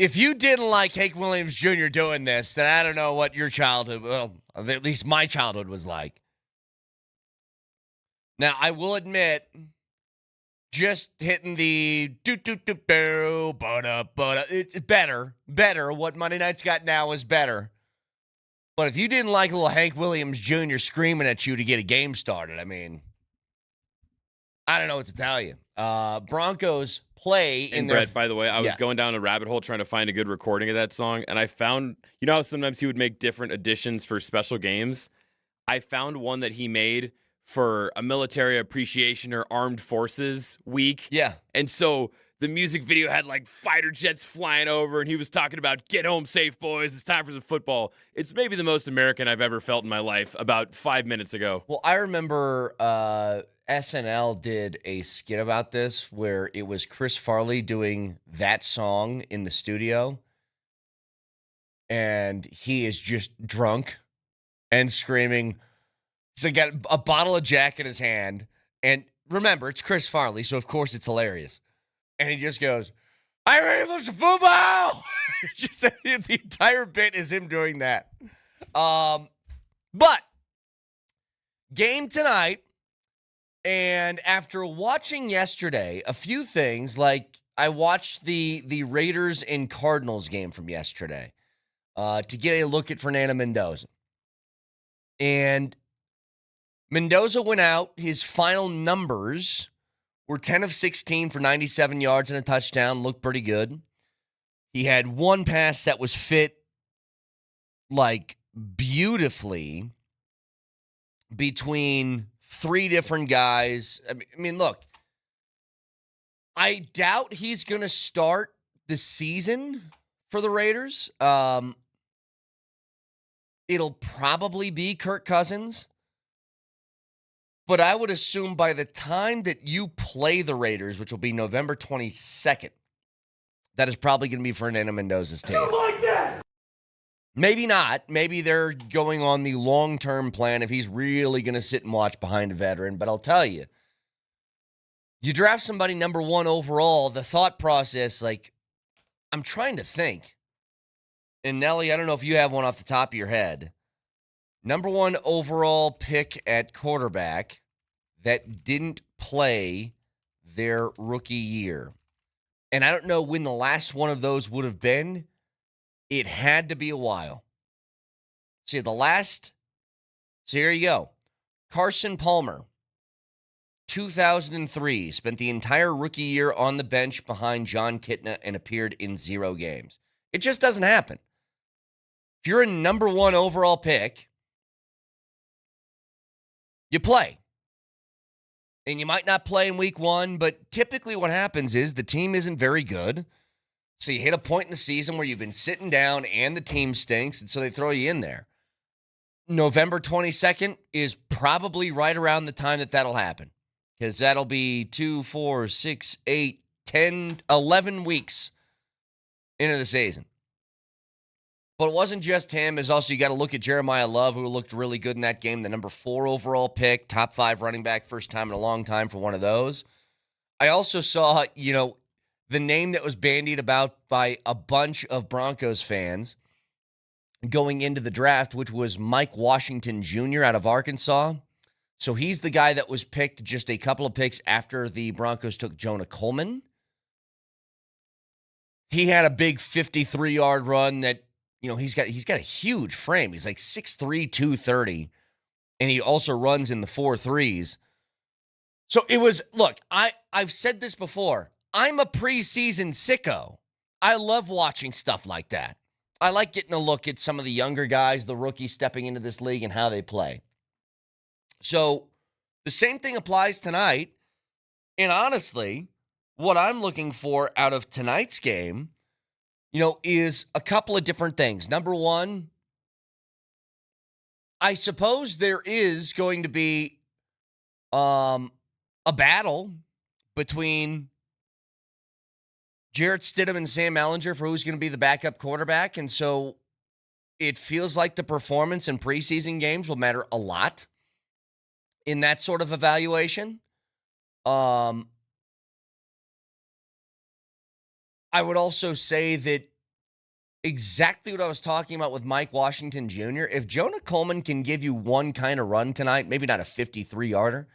if you didn't like Hank Williams Jr. doing this, then I don't know what your childhood, well, at least my childhood was like. Now, I will admit, just hitting the it's better. What Monday Night's got now is better. But if you didn't like little Hank Williams Jr. screaming at you to get a game started, I mean, I don't know what to tell you. Broncos play in their... Brett, by the way, I was going down a rabbit hole trying to find a good recording of that song, and I found, you know how sometimes he would make different additions for special games? I found one that he made for a military appreciation or armed forces week. Yeah. And so the music video had like fighter jets flying over, and he was talking about get home safe, boys. It's time for the football. It's maybe the most American I've ever felt in my life about 5 minutes ago. Well, I remember SNL did a skit about this where it was Chris Farley doing that song in the studio. And he is just drunk and screaming. He's like got a bottle of Jack in his hand. And remember, it's Chris Farley, so of course it's hilarious. And he just goes, "I'm ready for some football." Just the entire bit is him doing that. But game tonight, and after watching yesterday, a few things, like I watched the Raiders and Cardinals game from yesterday to get a look at Fernando Mendoza. And Mendoza went out. His final numbers were 10 of 16 for 97 yards and a touchdown. Looked pretty good. He had one pass that was fit like beautifully between three different guys. I mean, look, I doubt he's going to start the season for the Raiders. It'll probably be Kirk Cousins. But I would assume by the time that you play the Raiders, which will be November 22nd, that is probably going to be Fernando Mendoza's team. Like that. Maybe not. Maybe they're going on the long-term plan if he's really going to sit and watch behind a veteran. But I'll tell you, you draft somebody number 1 overall, the thought process, like, I'm trying to think. And Nelly, I don't know if you have one off the top of your head. Number 1 overall pick at quarterback that didn't play their rookie year. And I don't know when the last one of those would have been. It had to be a while. See, so here you go. Carson Palmer, 2003, spent the entire rookie year on the bench behind John Kitna and appeared in 0 games. It just doesn't happen. If you're a number 1 overall pick, you play. And you might not play in week 1, but typically what happens is the team isn't very good. So you hit a point in the season where you've been sitting down and the team stinks, and so they throw you in there. November 22nd is probably right around the time that'll happen, because that'll be 2, 4, 6, 8, 10, 11 weeks into the season. But it wasn't just him. It's also, you got to look at Jeremiah Love, who looked really good in that game, the number 4 overall pick, top 5 running back, first time in a long time for one of those. I also saw, the name that was bandied about by a bunch of Broncos fans going into the draft, which was Mike Washington Jr. out of Arkansas. So he's the guy that was picked just a couple of picks after the Broncos took Jonah Coleman. He had a big 53-yard run that, he's got a huge frame. He's like 6'3", 230, and he also runs in the 4.3s. So it was, look, I've said this before. I'm a preseason sicko. I love watching stuff like that. I like getting a look at some of the younger guys, the rookies stepping into this league and how they play. So the same thing applies tonight. And honestly, what I'm looking for out of tonight's game, is a couple of different things. Number 1, I suppose there is going to be a battle between Jarrett Stidham and Sam Ehlinger for who's going to be the backup quarterback. And so it feels like the performance in preseason games will matter a lot in that sort of evaluation. I would also say that exactly what I was talking about with Mike Washington Jr. If Jonah Coleman can give you one kind of run tonight, maybe not a 53-yarder,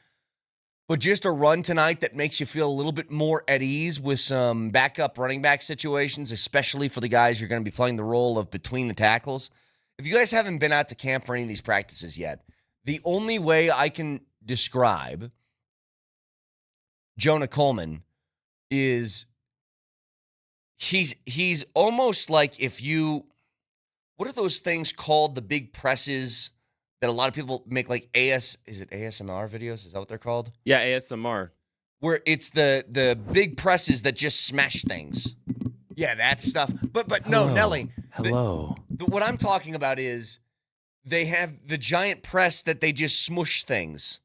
but just a run tonight that makes you feel a little bit more at ease with some backup running back situations, especially for the guys you're going to be playing the role of between the tackles. If you guys haven't been out to camp for any of these practices yet, the only way I can describe Jonah Coleman is he's almost like if you, what are those things called, the big presses that a lot of people make, like is it ASMR videos? Is that what they're called? Yeah, ASMR. Where it's the big presses that just smash things. Yeah, that stuff. But no, Nelly. Hello. What I'm talking about is they have the giant press that they just smush things.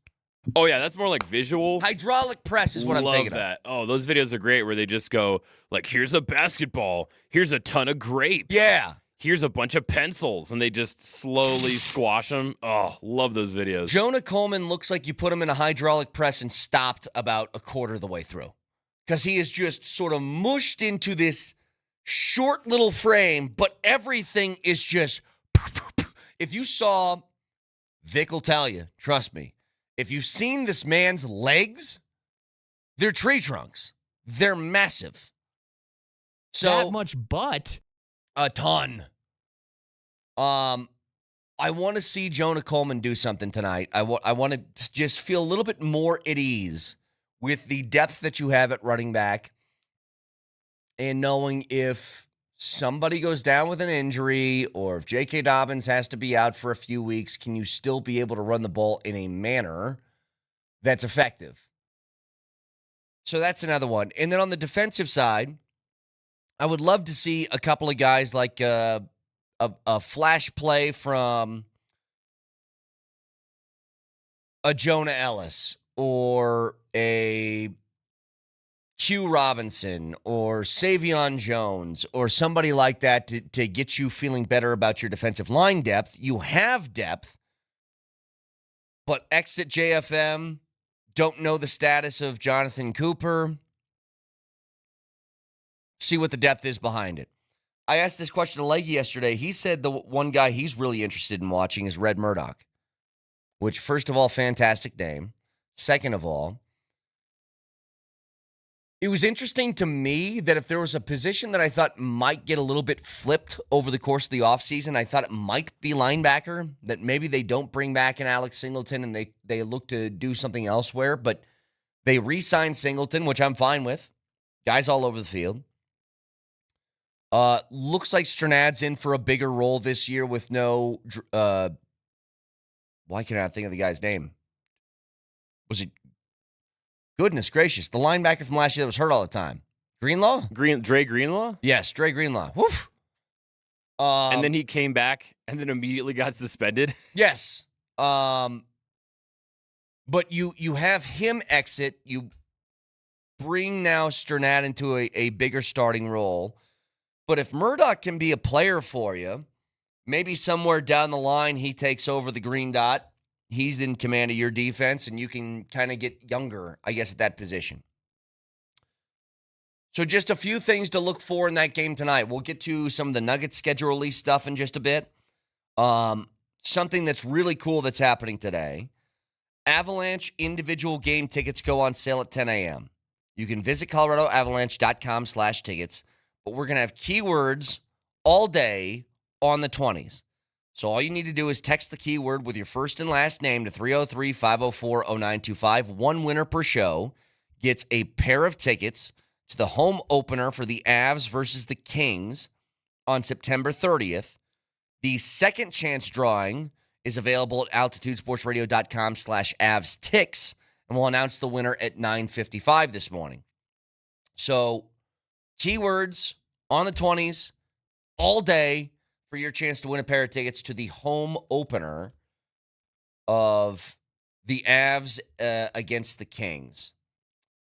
Oh, yeah, that's more like visual. Hydraulic press is what I'm thinking of. Love that. Oh, those videos are great where they just go, like, here's a basketball. Here's a ton of grapes. Yeah. Here's a bunch of pencils. And they just slowly squash them. Oh, love those videos. Jonah Coleman looks like you put him in a hydraulic press and stopped about a quarter of the way through. Because he is just sort of mushed into this short little frame, but everything is just... If you saw... Vic will tell you, trust me. If you've seen this man's legs, they're tree trunks. They're massive. So that much butt? A ton. I want to see Jonah Coleman do something tonight. I want to just feel a little bit more at ease with the depth that you have at running back and knowing if somebody goes down with an injury or if J.K. Dobbins has to be out for a few weeks, can you still be able to run the ball in a manner that's effective? So that's another one. And then on the defensive side, I would love to see a couple of guys like a flash play from a Jonah Ellis or a Q Robinson or Savion Jones or somebody like that to get you feeling better about your defensive line depth. You have depth, but exit JFM, don't know the status of Jonathan Cooper. See what the depth is behind it. I asked this question to Leggy yesterday. He said the one guy he's really interested in watching is Red Murdoch, which, first of all, fantastic name. Second of all, it was interesting to me that if there was a position that I thought might get a little bit flipped over the course of the offseason, I thought it might be linebacker, that maybe they don't bring back an Alex Singleton and they look to do something elsewhere, but they re-signed Singleton, which I'm fine with. Guys all over the field. Looks like Strnad's in for a bigger role this year with no, why can't I think of the guy's name? Was it, goodness gracious, the linebacker from last year that was hurt all the time? Greenlaw? Dre Greenlaw? Yes, Dre Greenlaw. Woof. And then he came back and then immediately got suspended. Yes. But you have him exit. You bring now Strnad into a bigger starting role. But if Murdoch can be a player for you, maybe somewhere down the line he takes over the green dot. He's in command of your defense, and you can kind of get younger, I guess, at that position. So just a few things to look for in that game tonight. We'll get to some of the Nuggets schedule release stuff in just a bit. Something that's really cool that's happening today. Avalanche individual game tickets go on sale at 10 a.m. You can visit coloradoavalanche.com/tickets. But we're going to have keywords all day on the 20s. So all you need to do is text the keyword with your first and last name to 303-504-0925. One winner per show gets a pair of tickets to the home opener for the Avs versus the Kings on September 30th. The second chance drawing is available at altitudesportsradio.com/AvsTix, and we'll announce the winner at 9:55 this morning. So keywords on the 20s all day for your chance to win a pair of tickets to the home opener of the Avs against the Kings.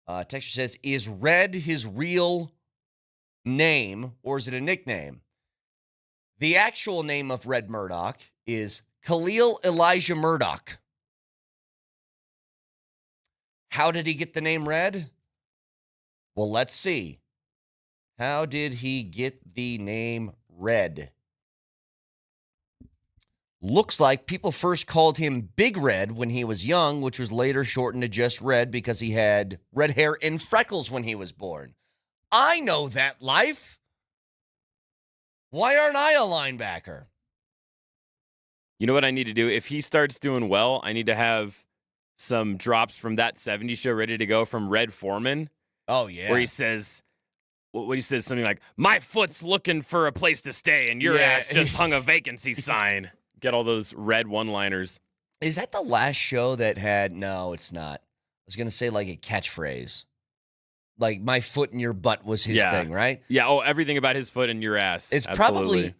Texture says, is Red his real name or is it a nickname? The actual name of Red Murdoch is Khalil Elijah Murdoch. How did he get the name Red? Well, let's see. How did he get the name Red. Looks like people first called him Big Red when he was young, which was later shortened to just Red because he had red hair and freckles when he was born. I know that life. Why aren't I a linebacker? You know what I need to do? If he starts doing well, I need to have some drops from that 70s show ready to go from Red Foreman. Oh, yeah. Where he says, what he says, something like, my foot's looking for a place to stay and your ass just hung a vacancy sign. Get all those red one-liners. Is that the last show that had, no, it's not. I was going to say like a catchphrase. Like my foot in your butt was his thing, right? Yeah, oh, everything about his foot in your ass. It's probably,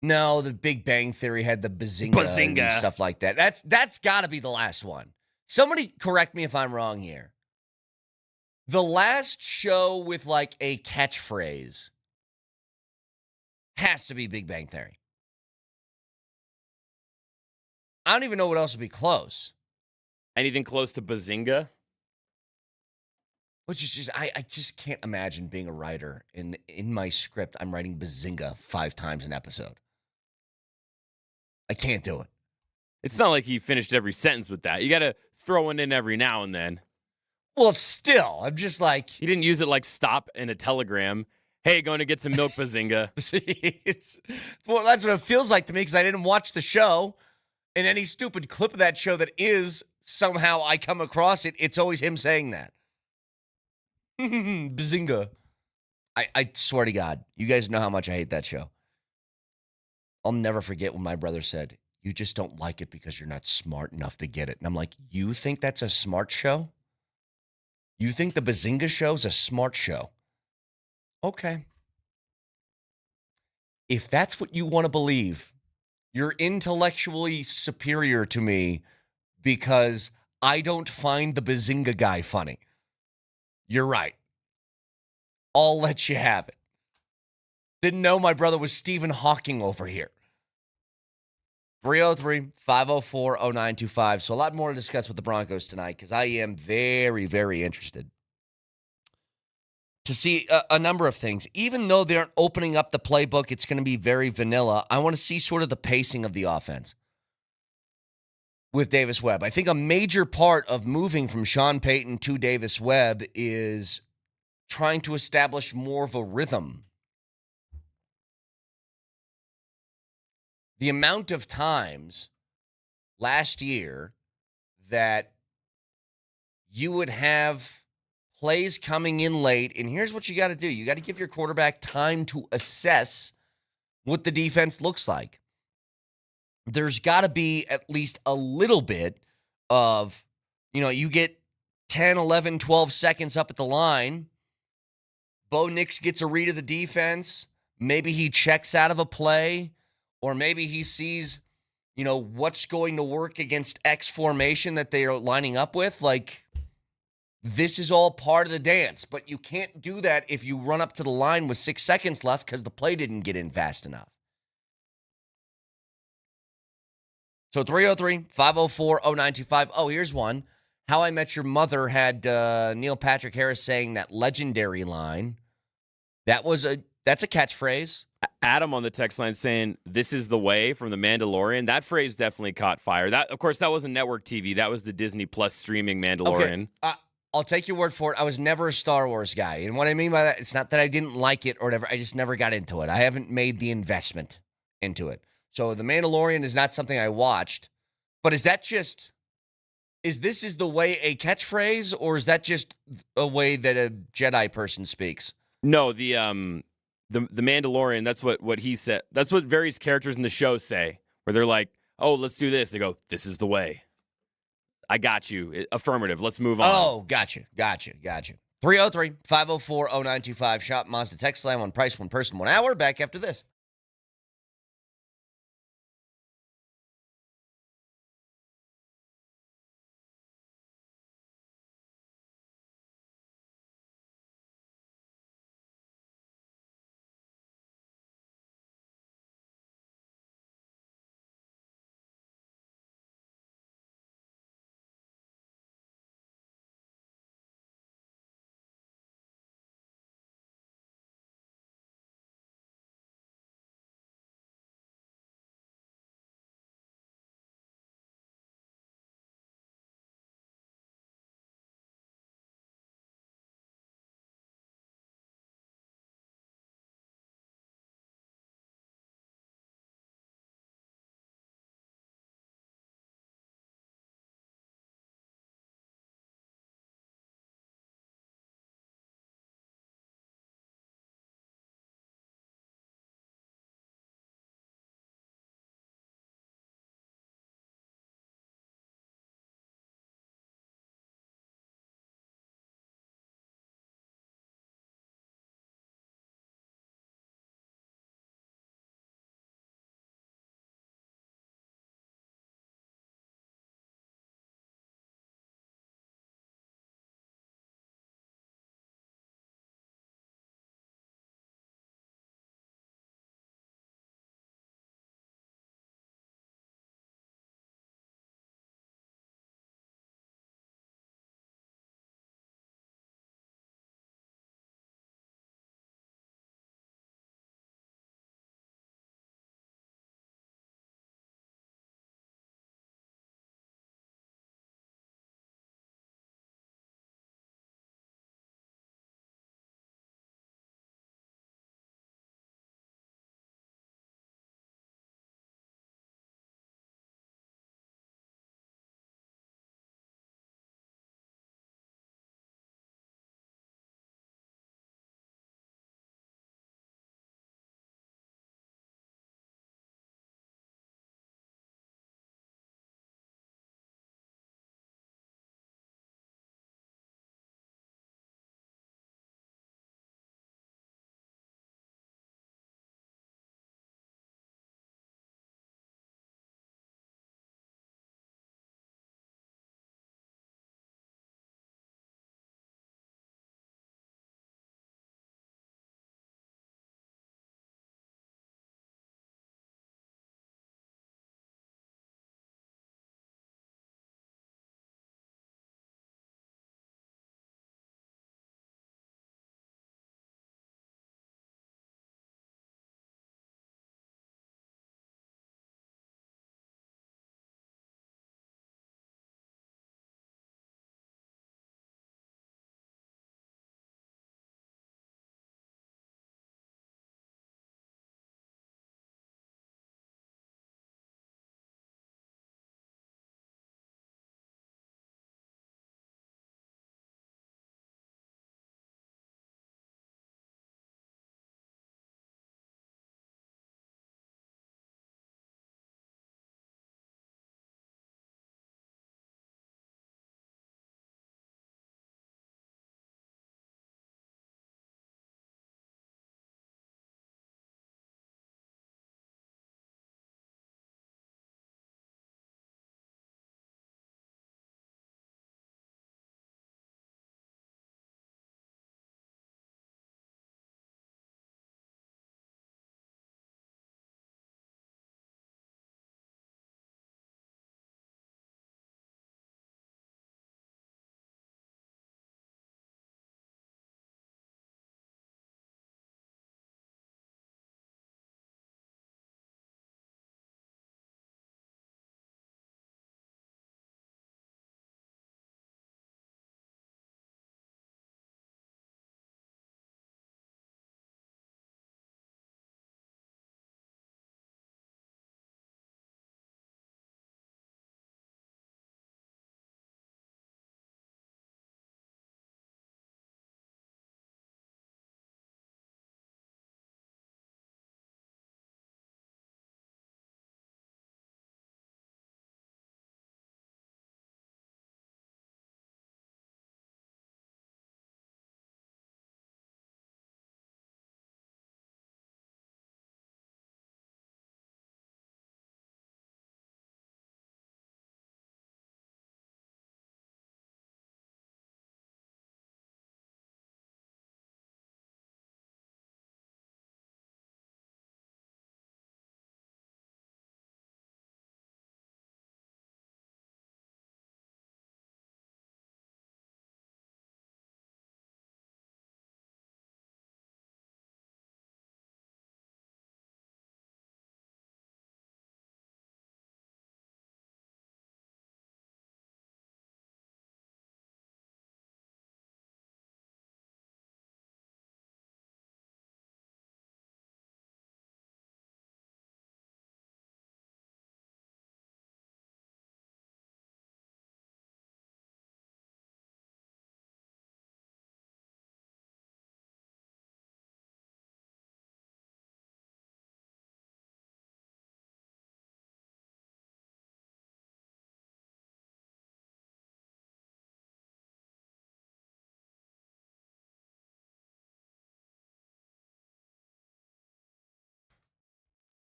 no, the Big Bang Theory had the bazinga. And stuff like that. That's got to be the last one. Somebody correct me if I'm wrong here. The last show with like a catchphrase has to be Big Bang Theory. I don't even know what else would be close. Anything close to bazinga? Which is just, I just can't imagine being a writer. In my script, I'm writing bazinga 5 times an episode. I can't do it. It's not like he finished every sentence with that. You got to throw it in every now and then. Well, still, I'm just like... He didn't use it like stop in a telegram. Hey, going to get some milk, bazinga. Well, that's what it feels like to me because I didn't watch the show. And any stupid clip of that show that is somehow I come across it, it's always him saying that. Bazinga. I swear to God, you guys know how much I hate that show. I'll never forget when my brother said, you just don't like it because you're not smart enough to get it. And I'm like, you think that's a smart show? You think the Bazinga show's a smart show? Okay. If that's what you want to believe, you're intellectually superior to me because I don't find the Bazinga guy funny. You're right. I'll let you have it. Didn't know my brother was Stephen Hawking over here. 303-504-0925. So a lot more to discuss with the Broncos tonight because I am very, very interested to see a number of things. Even though they aren't opening up the playbook, it's going to be very vanilla. I want to see sort of the pacing of the offense with Davis Webb. I think a major part of moving from Sean Payton to Davis Webb is trying to establish more of a rhythm. The amount of times last year that you would have plays coming in late, and here's what you got to do. You got to give your quarterback time to assess what the defense looks like. There's got to be at least a little bit of, you get 10, 11, 12 seconds up at the line. Bo Nix gets a read of the defense. Maybe he checks out of a play, or maybe he sees, what's going to work against X formation that they are lining up with. Like, this is all part of the dance, but you can't do that if you run up to the line with 6 seconds left because the play didn't get in fast enough. So 303-504-0925. Oh, here's one. How I Met Your Mother had Neil Patrick Harris saying that legendary line. That's a catchphrase. Adam on the text line saying, this is the way from The Mandalorian. That phrase definitely caught fire. That, of course, that wasn't network TV. That was the Disney Plus streaming Mandalorian. Okay. I'll take your word for it. I was never a Star Wars guy. And what I mean by that, it's not that I didn't like it or whatever. I just never got into it. I haven't made the investment into it. So The Mandalorian is not something I watched. But is this the way a catchphrase, or is that just a way that a Jedi person speaks? No, the Mandalorian, that's what he said. That's what various characters in the show say, where they're like, oh, let's do this. They go, this is the way. I got you. Affirmative. Let's move on. Oh, gotcha. 303-504-0925. Shop Mazda Text Slam on price, one person, 1 hour. Back after this.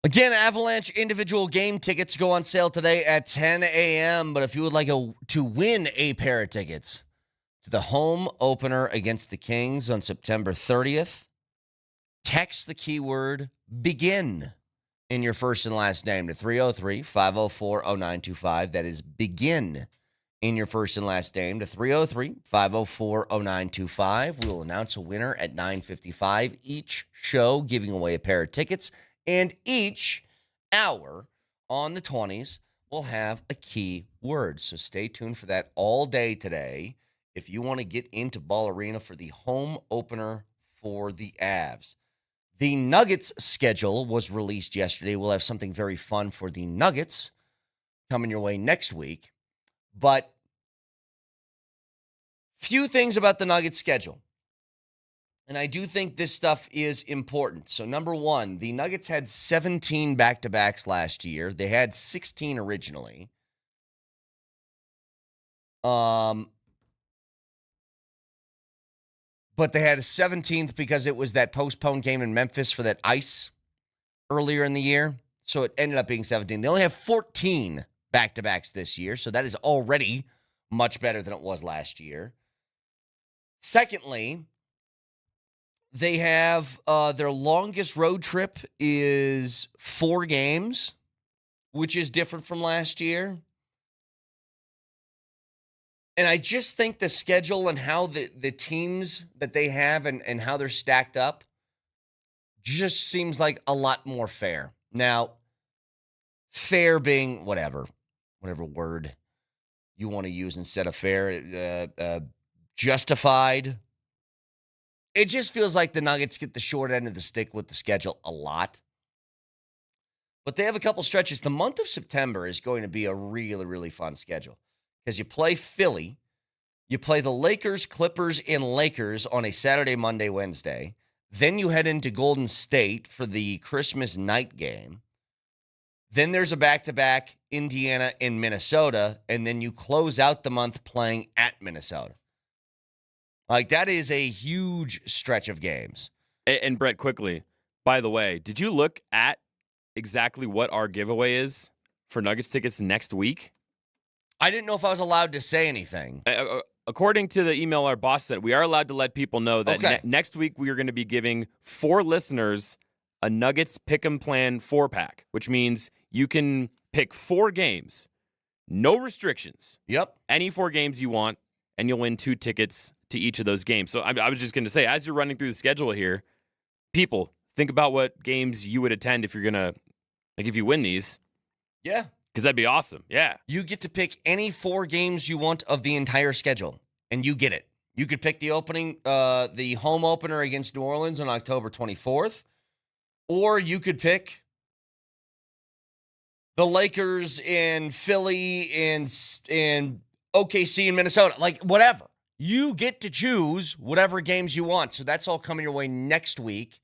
Again, Avalanche individual game tickets go on sale today at 10 a.m. But if you would like to win a pair of tickets to the home opener against the Kings on September 30th, text the keyword BEGIN in your first and last name to 303-504-0925. That is BEGIN in your first and last name to 303-504-0925. We will announce a winner at 9:55 each show, giving away a pair of tickets. And each hour on the 20s will have a key word. So stay tuned for that all day today if you want to get into Ball Arena for the home opener for the Avs. The Nuggets schedule was released yesterday. We'll have something very fun for the Nuggets coming your way next week. But few things about the Nuggets schedule. And I do think this stuff is important. So, number one, the Nuggets had 17 back-to-backs last year. They had 16 originally. But they had a 17th because it was that postponed game in Memphis for that ice earlier in the year. So it ended up being 17. They only have 14 back-to-backs this year. So that is already much better than it was last year. Secondly, they have their longest road trip is 4 games, which is different from last year. And I just think the schedule and how the teams that they have and how they're stacked up just seems like a lot more fair. Now, fair being whatever word you want to use instead of fair, justified. It just feels like the Nuggets get the short end of the stick with the schedule a lot. But they have a couple stretches. The month of September is going to be a really, really fun schedule because you play Philly, you play the Lakers, Clippers, and Lakers on a Saturday, Monday, Wednesday. Then you head into Golden State for the Christmas night game. Then there's a back-to-back Indiana and Minnesota, and then you close out the month playing at Minnesota. Like, that is a huge stretch of games. And Brett, quickly, by the way, did you look at exactly what our giveaway is for Nuggets tickets next week? I didn't know if I was allowed to say anything. According to the email our boss sent, we are allowed to let people know that next week we are going to be giving 4 listeners a Nuggets Pick'em Plan 4-pack, which means you can pick 4 games, no restrictions. Yep. Any 4 games you want, and you'll win 2 tickets to each of those games. So I was just going to say, as you're running through the schedule here, people, think about what games you would attend if you're going to, like, if you win these. Yeah. Because that'd be awesome. Yeah. You get to pick any 4 games you want of the entire schedule, and you get it. You could pick the home opener against New Orleans on October 24th, or you could pick the Lakers in Philly and OKC in Minnesota, like whatever. You get to choose whatever games you want. So that's all coming your way next week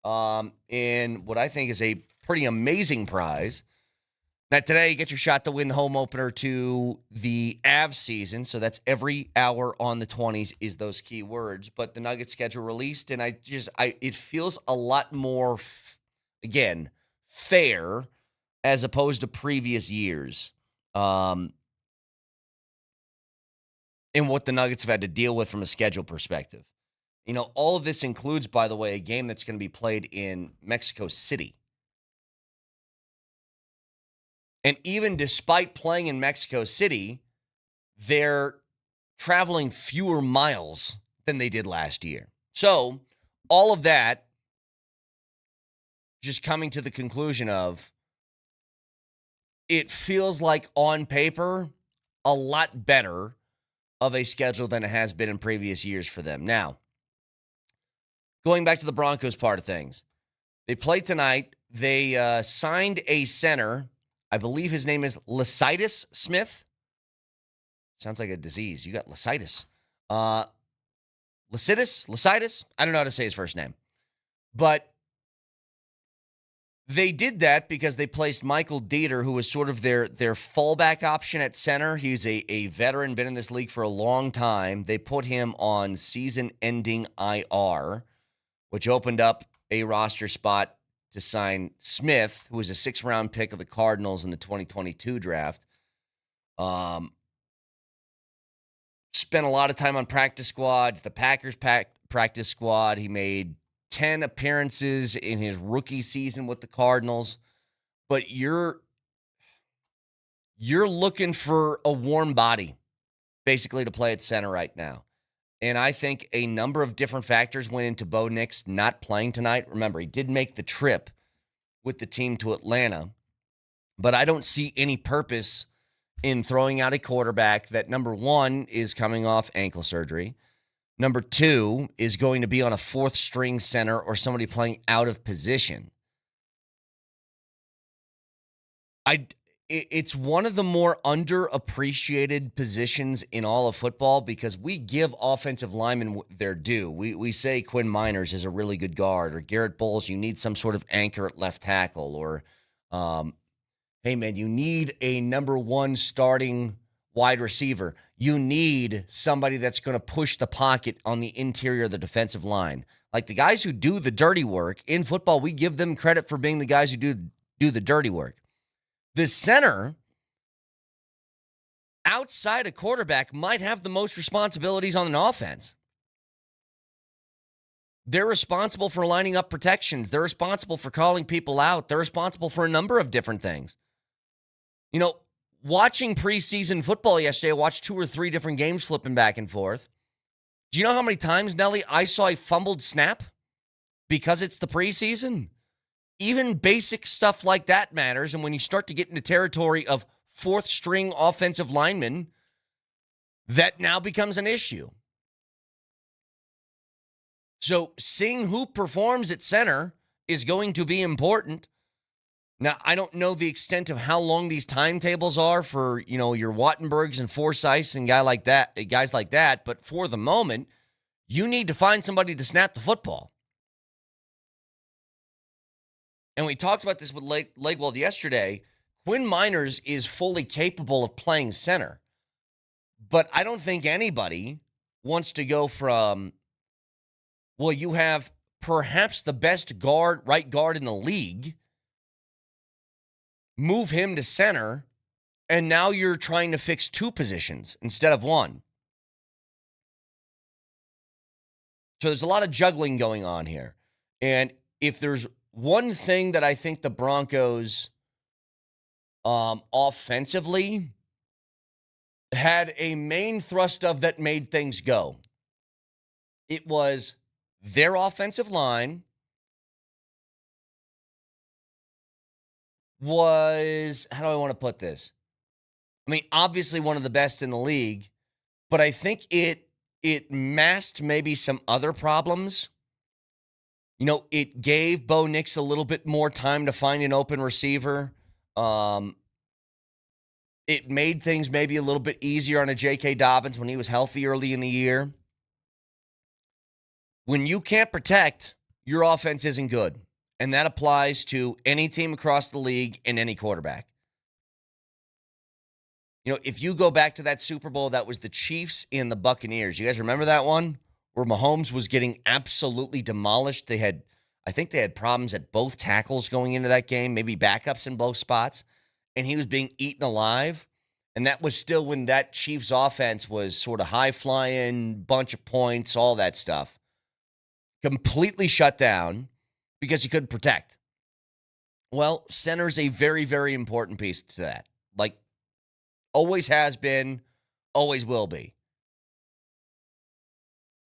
in what I think is a pretty amazing prize. Now, today, you get your shot to win the home opener to the Avs season. So that's every hour on the 20s is those key words. But the Nuggets schedule released, and it feels a lot more, again, fair as opposed to previous years. And what the Nuggets have had to deal with from a schedule perspective. You know, all of this includes, by the way, a game that's going to be played in Mexico City. And even despite playing in Mexico City, they're traveling fewer miles than they did last year. So all of that just coming to the conclusion of it feels like on paper a lot better of a schedule than it has been in previous years for them. Now, going back to the Broncos part of things, they play tonight. They signed a center. I believe his name is Lasitis Smith. Sounds like a disease. You got Lasitis. Lasitis? I don't know how to say his first name. But they did that because they placed Michael Dieter, who was sort of their fallback option at center. He's a veteran, been in this league for a long time. They put him on season-ending IR, which opened up a roster spot to sign Smith, who was a 6th-round pick of the Cardinals in the 2022 draft. Spent a lot of time on practice squads, the Packers practice squad. He made 10 appearances in his rookie season with the Cardinals. But you're looking for a warm body, basically, to play at center right now. And I think a number of different factors went into Bo Nix not playing tonight. Remember, he did make the trip with the team to Atlanta, but I don't see any purpose in throwing out a quarterback that, number one, is coming off ankle surgery. Number two, is going to be on a 4th-string center or somebody playing out of position. It's one of the more underappreciated positions in all of football because we give offensive linemen their due. We say Quinn Miners is a really good guard, or Garrett Bowles, you need some sort of anchor at left tackle, or, hey, man, you need a number 1 starting wide receiver. You need somebody that's going to push the pocket on the interior of the defensive line. Like the guys who do the dirty work in football, we give them credit for being the guys who do the dirty work. The center, outside a quarterback, might have the most responsibilities on an offense. They're responsible for lining up protections. They're responsible for calling people out. They're responsible for a number of different things. You know, watching preseason football yesterday, I watched 2 or 3 different games flipping back and forth. Do you know how many times, Nelly, I saw a fumbled snap because it's the preseason? Even basic stuff like that matters. And when you start to get into territory of 4th-string offensive linemen, that now becomes an issue. So seeing who performs at center is going to be important. Now, I don't know the extent of how long these timetables are for, your Wattenbergs and Forsyths and guys like that. But for the moment, you need to find somebody to snap the football. And we talked about this with Legwold yesterday. Quinn Miners is fully capable of playing center. But I don't think anybody wants to go from, well, you have perhaps the best right guard in the league, move him to center, and now you're trying to fix 2 positions instead of 1. So there's a lot of juggling going on here. And if there's one thing that I think the Broncos offensively had a main thrust of that made things go, it was their offensive line was, how do I want to put this? I mean, obviously one of the best in the league, but I think it masked maybe some other problems. It gave Bo Nix a little bit more time to find an open receiver. It made things maybe a little bit easier on a J.K. Dobbins when he was healthy early in the year. When you can't protect, your offense isn't good. And that applies to any team across the league and any quarterback. If you go back to that Super Bowl, that was the Chiefs and the Buccaneers. You guys remember that one? Where Mahomes was getting absolutely demolished. I think they had problems at both tackles going into that game, maybe backups in both spots, and he was being eaten alive. And that was still when that Chiefs offense was sort of high-flying, bunch of points, all that stuff. Completely shut down because he couldn't protect. Well, center's a very, very important piece to that. Like, always has been, always will be.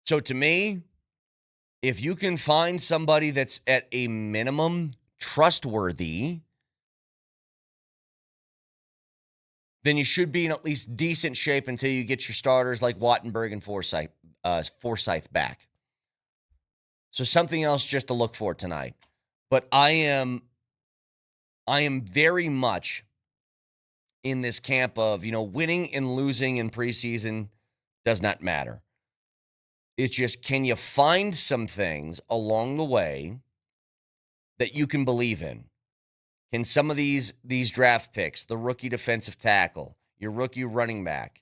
So to me, if you can find somebody that's at a minimum trustworthy, then you should be in at least decent shape until you get your starters like Wattenberg and Forsyth back. So something else just to look for tonight. But I am very much in this camp of, winning and losing in preseason does not matter. It's just, can you find some things along the way that you can believe in? Can some of these draft picks, the rookie defensive tackle, your rookie running back,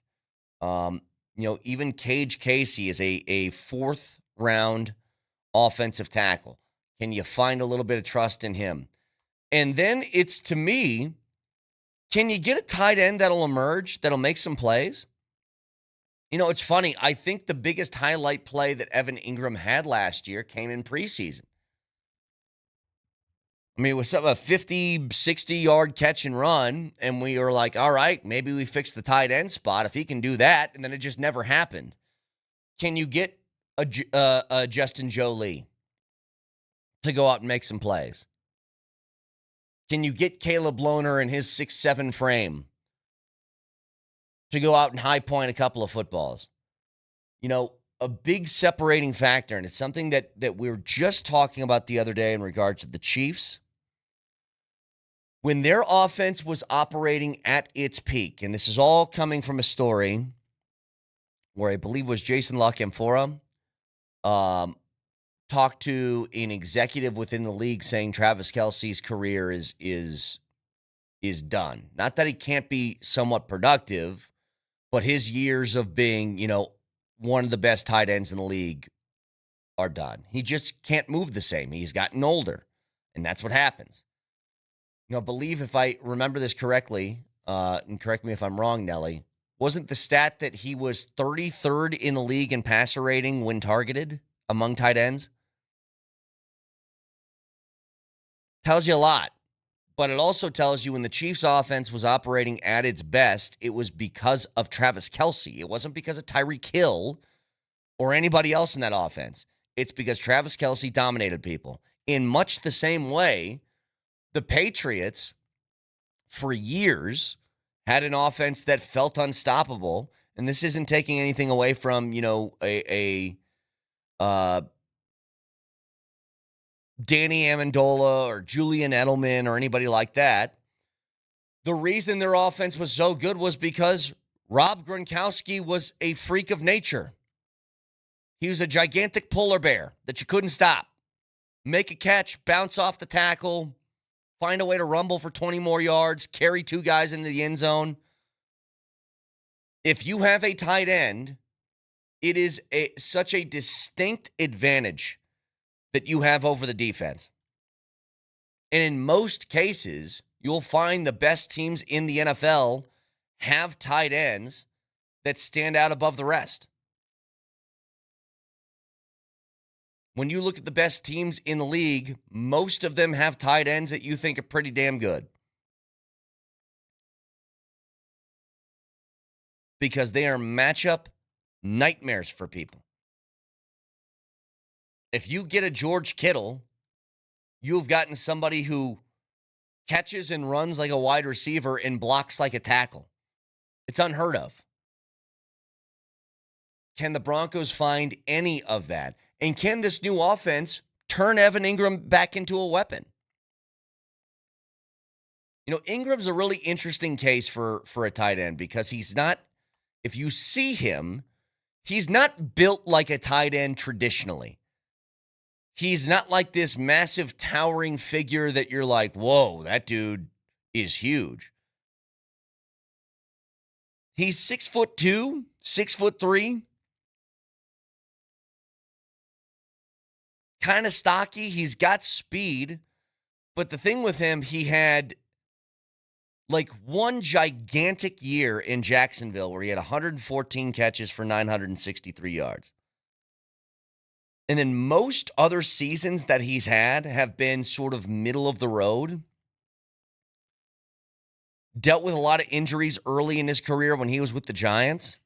even Cage Casey is a 4th-round offensive tackle. Can you find a little bit of trust in him? And then it's, to me, can you get a tight end that'll emerge, that'll make some plays? You know, it's funny. I think the biggest highlight play that Evan Ingram had last year came in preseason. I mean, it was a 50, 60-yard catch and run, and we were like, all right, maybe we fix the tight end spot if he can do that, and then it just never happened. Can you get a Justin Jolie to go out and make some plays? Can you get Caleb Lohner in his 6'7" frame to go out and high point a couple of footballs? You know, a big separating factor, and it's something that we were just talking about the other day in regards to the Chiefs. When their offense was operating at its peak, and this is all coming from a story where I believe it was Jason La Canfora talked to an executive within the league saying Travis Kelce's career is done. Not that he can't be somewhat productive, but his years of being, you know, one of the best tight ends in the league are done. He just can't move the same. He's gotten older, and that's what happens. You know, I believe, if I remember this correctly, and correct me if I'm wrong, Nelly, wasn't the stat that he was 33rd in the league in passer rating when targeted among tight ends? Tells you a lot. But it also tells you when the Chiefs' offense was operating at its best, it was because of Travis Kelce. It wasn't because of Tyreek Hill or anybody else in that offense. It's because Travis Kelce dominated people. In much the same way, the Patriots, for years, had an offense that felt unstoppable. And this isn't taking anything away from, you know, a Danny Amendola or Julian Edelman or anybody like that. The reason their offense was so good was because Rob Gronkowski was a freak of nature. He was a gigantic polar bear that you couldn't stop. Make a catch, bounce off the tackle, find a way to rumble for 20 more yards, carry two guys into the end zone. If you have a tight end, it is such a distinct advantage that you have over the defense. And in most cases, you'll find the best teams in the NFL have tight ends that stand out above the rest. When you look at the best teams in the league, most of them have tight ends that you think are pretty damn good. Because they are matchup nightmares for people. If you get a George Kittle, you've gotten somebody who catches and runs like a wide receiver and blocks like a tackle. It's unheard of. Can the Broncos find any of that? And can this new offense turn Evan Ingram back into a weapon? You know, Ingram's a really interesting case for a tight end because he's not, if you see him, he's not built like a tight end traditionally. He's not like this massive towering figure that you're like, whoa, that dude is huge. He's 6'2", 6'3". Kind of stocky. He's got speed. But the thing with him, he had like one gigantic year in Jacksonville where he had 114 catches for 963 yards. And then most other seasons that he's had have been sort of middle of the road. Dealt with a lot of injuries early in his career when he was with the Giants.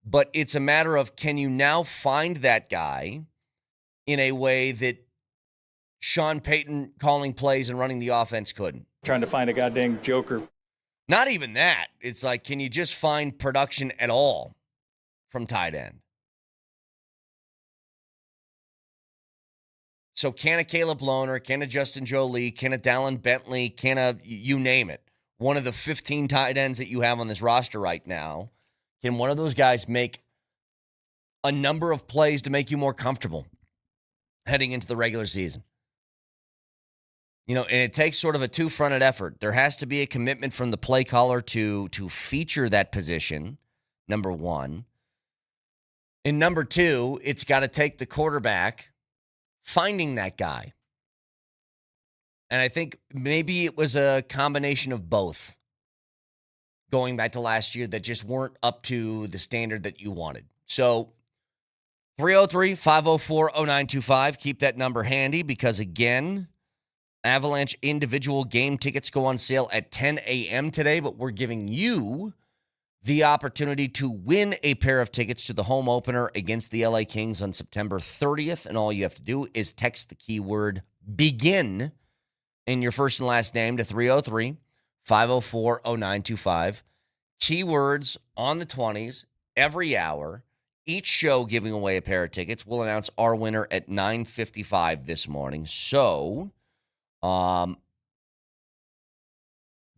But it's a matter of, can you now find that guy in a way that Sean Payton calling plays and running the offense couldn't? Trying to find a goddamn joker. Not even that. It's like, can you just find production at all from tight end? So can a Caleb Lohner, can a Justin Jolie, can a Dallin Bentley, can a, you name it, one of the 15 tight ends that you have on this roster right now, can one of those guys make a number of plays to make you more comfortable heading into the regular season? You know, and it takes sort of a two-fronted effort. There has to be a commitment from the play caller to feature that position, number one. And number two, it's got to take the quarterback finding that guy And I think maybe it was a combination of both going back to last year that just weren't up to the standard that you wanted. So 303-504-0925. Keep that number handy because, again, Avalanche individual game tickets go on sale at 10 a.m. today, but we're giving you the opportunity to win a pair of tickets to the home opener against the LA Kings on September 30th. And all you have to do is text the keyword BEGIN in your first and last name to 303-504-0925. Keywords on the 20s every hour. Each show giving away a pair of tickets. We'll announce our winner at 9:55 this morning. So,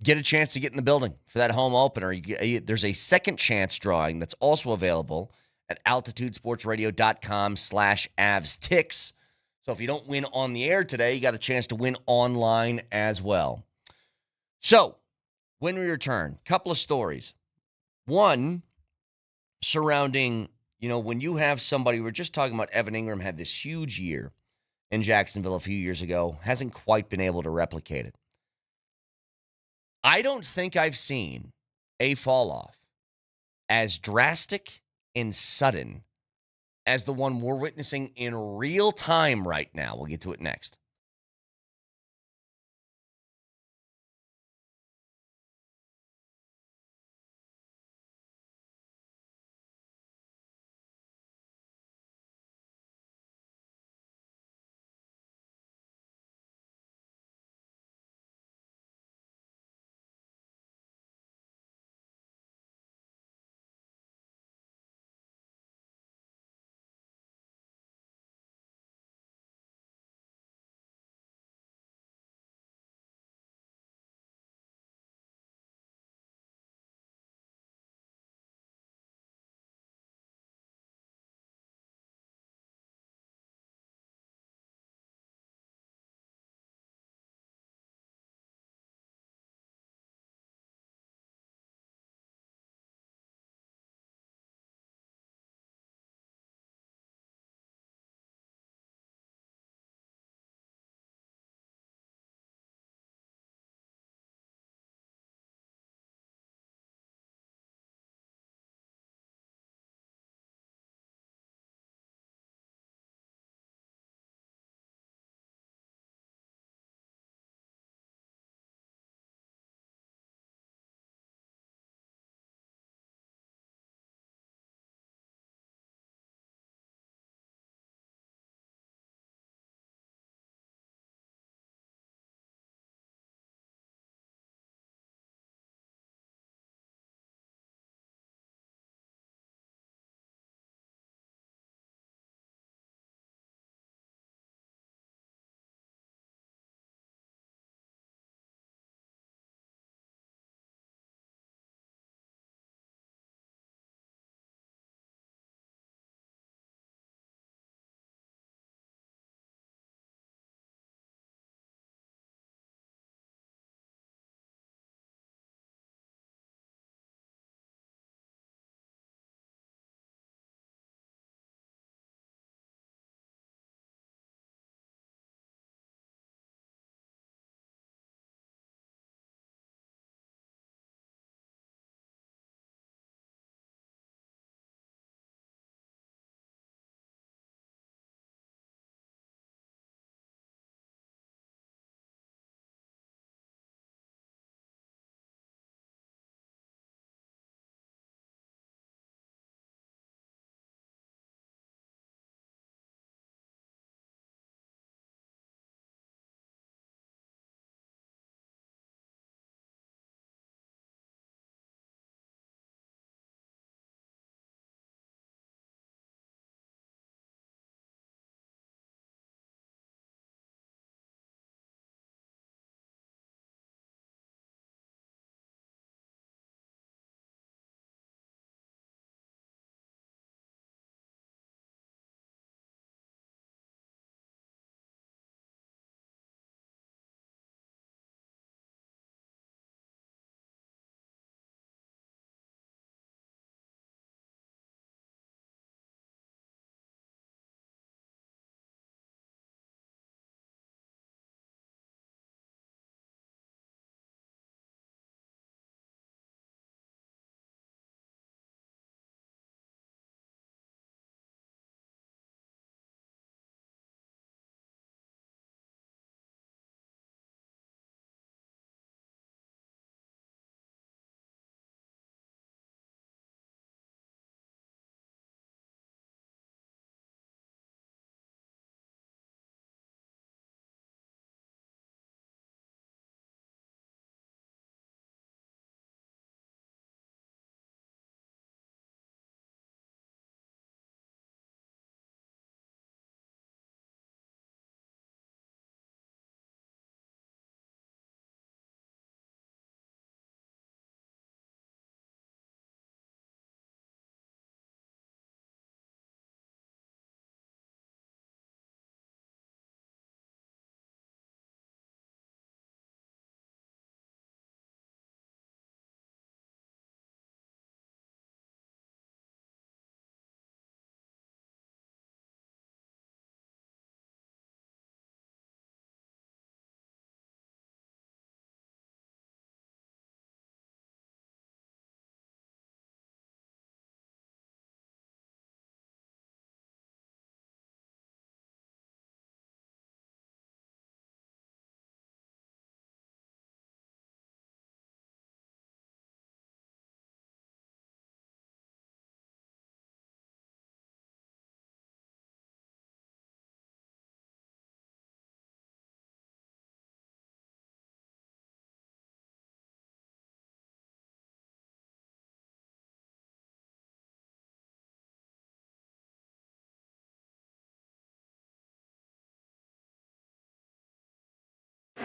get a chance to get in the building for that home opener. There's a second chance drawing that's also available at altitudesportsradio.com/avstix. So if you don't win on the air today, you got a chance to win online as well. So when we return, a couple of stories. One surrounding, when you have somebody, we were just talking about Evan Ingram had this huge year in Jacksonville a few years ago, hasn't quite been able to replicate it. I don't think I've seen a fall off as drastic and sudden as the one we're witnessing in real time right now. We'll get to it next.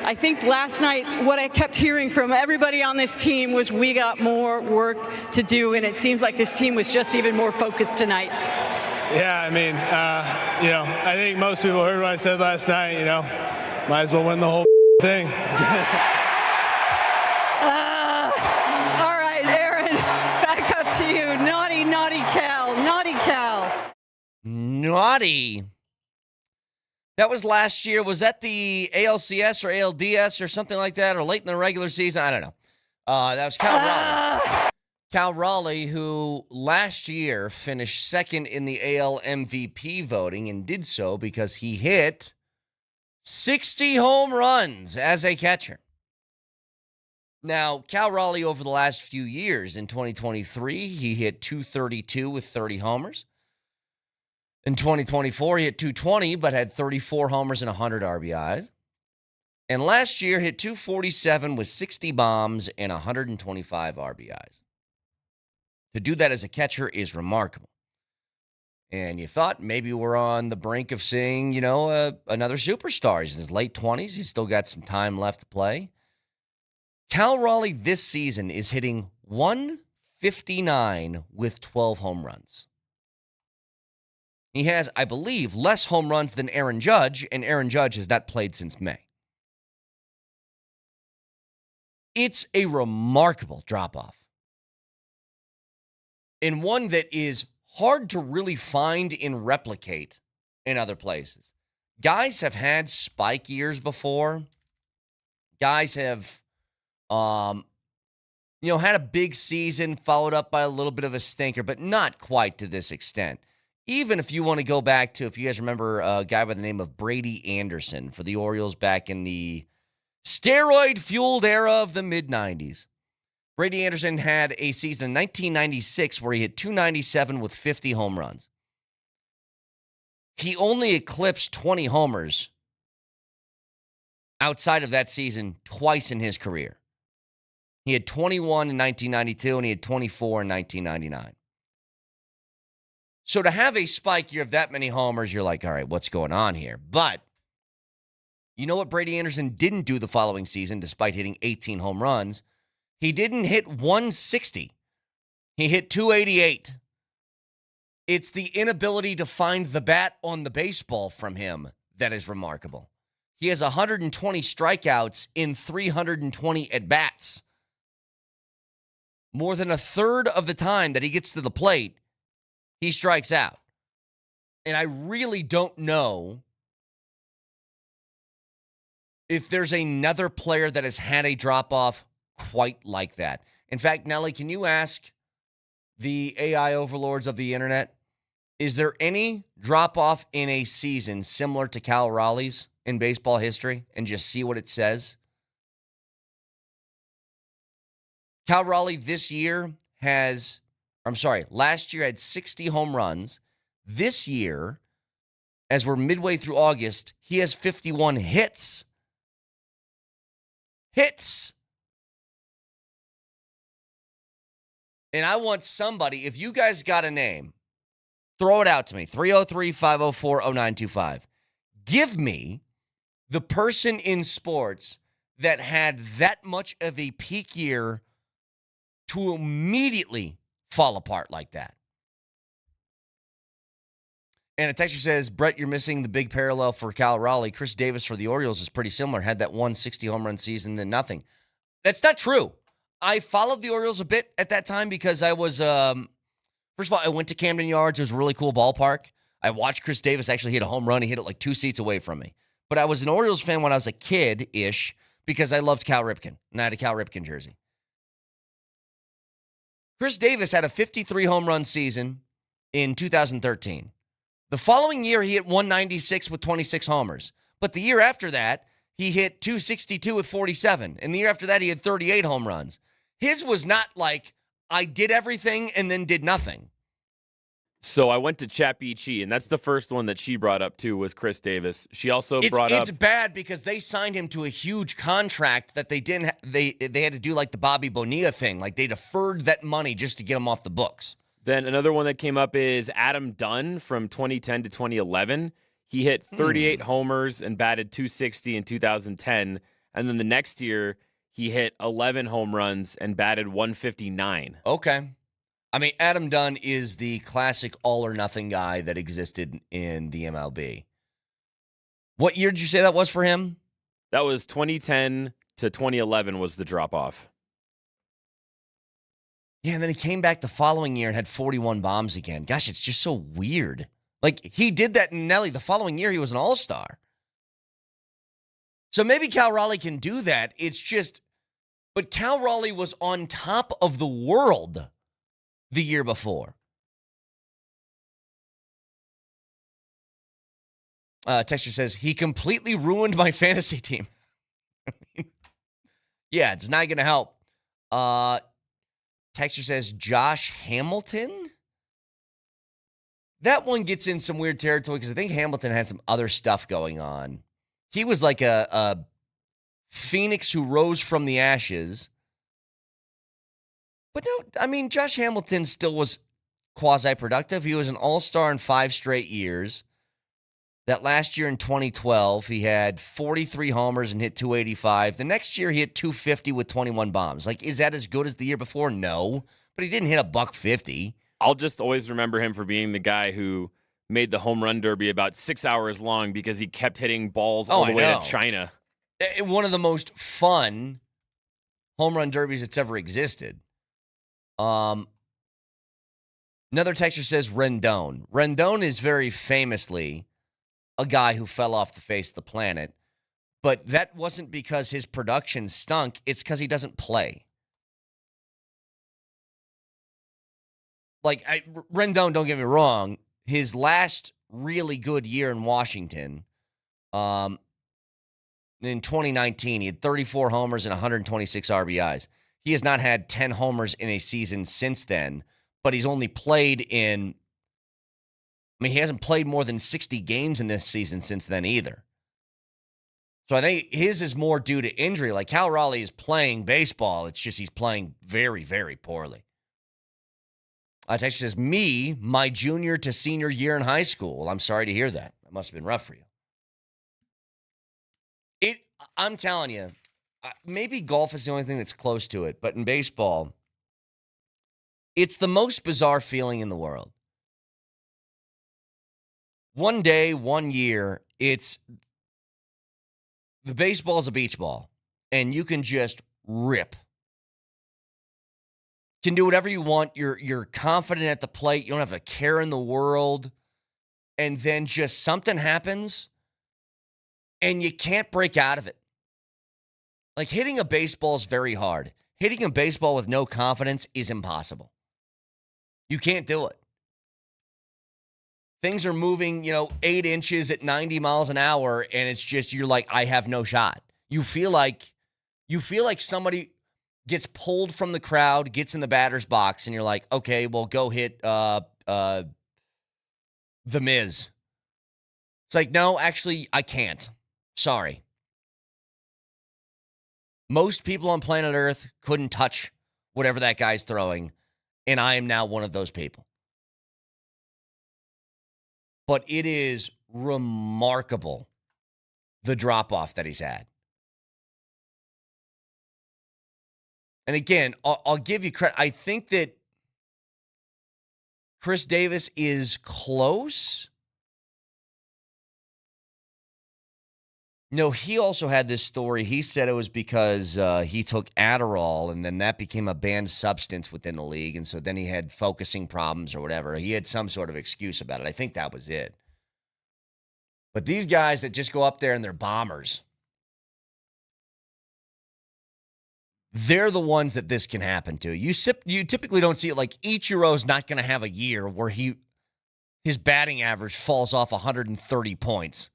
I think last night what I kept hearing from everybody on this team was we got more work to do, and it seems like this team was just even more focused tonight. Yeah, I mean, I think most people heard what I said last night, might as well win the whole thing. All right, Aaron, back up to you. Naughty Cal. Naughty Cal. Naughty. That was last year. Was that the ALCS or ALDS or something like that, or late in the regular season? I don't know. That was Cal Raleigh. Cal Raleigh, who last year finished second in the AL MVP voting and did so because he hit 60 home runs as a catcher. Now, Cal Raleigh over the last few years, in 2023, he hit 232 with 30 homers. In 2024, he hit 220, but had 34 homers and 100 RBIs. And last year, hit 247 with 60 bombs and 125 RBIs. To do that as a catcher is remarkable. And you thought maybe we're on the brink of seeing, another superstar. He's in his late 20s. He's still got some time left to play. Cal Raleigh this season is hitting 159 with 12 home runs. He has, I believe, less home runs than Aaron Judge, and Aaron Judge has not played since May. It's a remarkable drop-off. And one that is hard to really find and replicate in other places. Guys have had spike years before. Guys have, had a big season followed up by a little bit of a stinker, but not quite to this extent. Even if you want to go back to, if you guys remember a guy by the name of Brady Anderson for the Orioles back in the steroid-fueled era of the mid-'90s. Brady Anderson had a season in 1996 where he hit 297 with 50 home runs. He only eclipsed 20 homers outside of that season twice in his career. He had 21 in 1992 and he had 24 in 1999. So to have a spike year of that many homers, you're like, all right, what's going on here? But you know what Brady Anderson didn't do the following season, despite hitting 18 home runs? He didn't hit 160. He hit 288. It's the inability to find the bat on the baseball from him that is remarkable. He has 120 strikeouts in 320 at-bats. More than a third of the time that he gets to the plate, he strikes out. And I really don't know if there's another player that has had a drop-off quite like that. In fact, Nelly, can you ask the AI overlords of the internet, is there any drop-off in a season similar to Cal Raleigh's in baseball history, and just see what it says? Cal Raleigh last year had 60 home runs. This year, as we're midway through August, he has 51 hits. And I want somebody, if you guys got a name, throw it out to me, 303-504-0925. Give me the person in sports that had that much of a peak year to immediately fall apart like that. And a texter says, Brett, you're missing the big parallel for Cal Raleigh. Chris Davis for the Orioles is pretty similar. Had that 160 home run season, then nothing. That's not true. I followed the Orioles a bit at that time because I was, first of all, I went to Camden Yards. It was a really cool ballpark. I watched Chris Davis actually hit a home run. He hit it like 2 seats away from me. But I was an Orioles fan when I was a kid-ish because I loved Cal Ripken, and I had a Cal Ripken jersey. Chris Davis had a 53 home run season in 2013. The following year, he hit 196 with 26 homers. But the year after that, he hit 262 with 47. And the year after that, he had 38 home runs. His was not like, I did everything and then did nothing. So I went to Chappie Chi, and that's the first one that she brought up, too, was Chris Davis. She also brought up... It's bad because they signed him to a huge contract that they didn't... They had to do like the Bobby Bonilla thing. Like, they deferred that money just to get him off the books. Then another one that came up is Adam Dunn from 2010 to 2011. He hit 38 homers and batted 260 in 2010. And then the next year, he hit 11 home runs and batted 159. Okay. I mean, Adam Dunn is the classic all-or-nothing guy that existed in the MLB. What year did you say that was for him? That was 2010 to 2011 was the drop-off. Yeah, and then he came back the following year and had 41 bombs again. Gosh, it's just so weird. Like, he did that in Nelly. The following year, he was an all-star. So maybe Cal Raleigh can do that. It's just, but Cal Raleigh was on top of the world the year before. Texture says, he completely ruined my fantasy team. Yeah, it's not going to help. Texture says, Josh Hamilton? That one gets in some weird territory because I think Hamilton had some other stuff going on. He was like a phoenix who rose from the ashes. But no, I mean, Josh Hamilton still was quasi-productive. He was an all-star in 5 straight years. That last year in 2012, he had 43 homers and hit 285. The next year, he hit 250 with 21 bombs. Like, is that as good as the year before? No. But he didn't hit a $150. I'll just always remember him for being the guy who made the home run derby about 6 hours long because he kept hitting balls all the way to China. One of the most fun home run derbies that's ever existed. Another texter says Rendon. Rendon is very famously a guy who fell off the face of the planet, but that wasn't because his production stunk. It's because he doesn't play. Like, Rendon, don't get me wrong, his last really good year in Washington, in 2019, he had 34 homers and 126 RBIs. He has not had 10 homers in a season since then, but he's only played in, I mean, he hasn't played more than 60 games in this season since then either. So I think his is more due to injury. Like, Cal Raleigh is playing baseball. It's just he's playing very, very poorly. Texture says, my junior to senior year in high school. Well, I'm sorry to hear that. That must have been rough for you. I'm telling you, maybe golf is the only thing that's close to it, but in baseball, it's the most bizarre feeling in the world. One day, 1 year, it's the baseball's a beach ball, and you can just rip. Can do whatever you want. You're confident at the plate. You don't have a care in the world. And then just something happens, and you can't break out of it. Like, hitting a baseball is very hard. Hitting a baseball with no confidence is impossible. You can't do it. Things are moving, 8 inches at 90 miles an hour, and it's just, you're like, I have no shot. You feel like somebody gets pulled from the crowd, gets in the batter's box, and you're like, okay, well, go hit The Miz. It's like, no, actually, I can't. Sorry. Most people on planet Earth couldn't touch whatever that guy's throwing, and I am now one of those people. But it is remarkable, the drop-off that he's had. And again, I'll give you credit. I think that Chris Davis is close. No, he also had this story. He said it was because he took Adderall, and then that became a banned substance within the league, and so then he had focusing problems or whatever. He had some sort of excuse about it. I think that was it. But these guys that just go up there and they're bombers, they're the ones that this can happen to. You typically don't see it. Like, Ichiro's not going to have a year where his batting average falls off 130 points.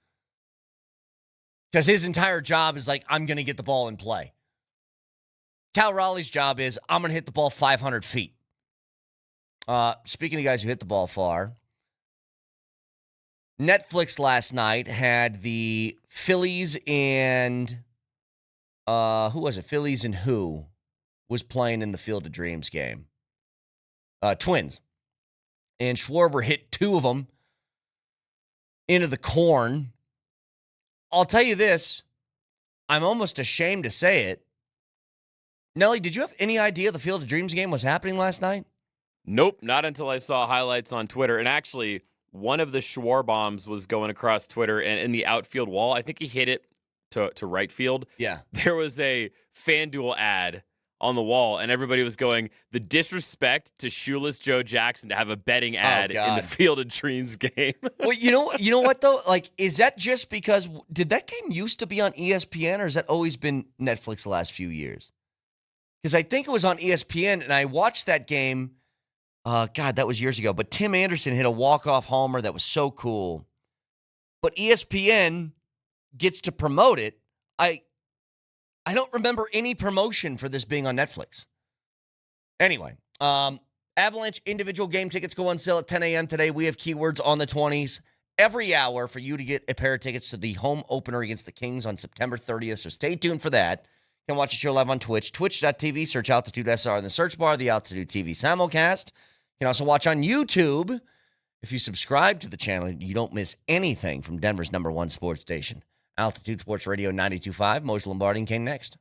Because his entire job is like, I'm going to get the ball in play. Cal Raleigh's job is, I'm going to hit the ball 500 feet. Speaking of guys who hit the ball far, Netflix last night had the Phillies and, who was it? Phillies and who was playing in the Field of Dreams game? Twins. And Schwarber hit 2 of them into the corn. I'll tell you this, I'm almost ashamed to say it. Nelly, did you have any idea the Field of Dreams game was happening last night? Nope, not until I saw highlights on Twitter. And actually, one of the Schwar bombs was going across Twitter and in the outfield wall. I think he hit it to right field. Yeah. There was a FanDuel ad on the wall, and everybody was going, the disrespect to shoeless Joe Jackson to have a betting ad in the Field of Dreams game. Well, you know what though? Like, is that just because did that game used to be on ESPN, or has that always been Netflix the last few years? Because I think it was on ESPN, and I watched that game. God, that was years ago. But Tim Anderson hit a walk-off homer that was so cool. But ESPN gets to promote it. I don't remember any promotion for this being on Netflix. Anyway, Avalanche individual game tickets go on sale at 10 a.m. today. We have keywords on the 20s every hour for you to get a pair of tickets to the home opener against the Kings on September 30th. So stay tuned for that. You can watch the show live on Twitch, twitch.tv, search Altitude SR in the search bar, the Altitude TV simulcast. You can also watch on YouTube. If you subscribe to the channel, you don't miss anything from Denver's #1 sports station. Altitude Sports Radio 92.5. Moser, Lombardi, and Kane next.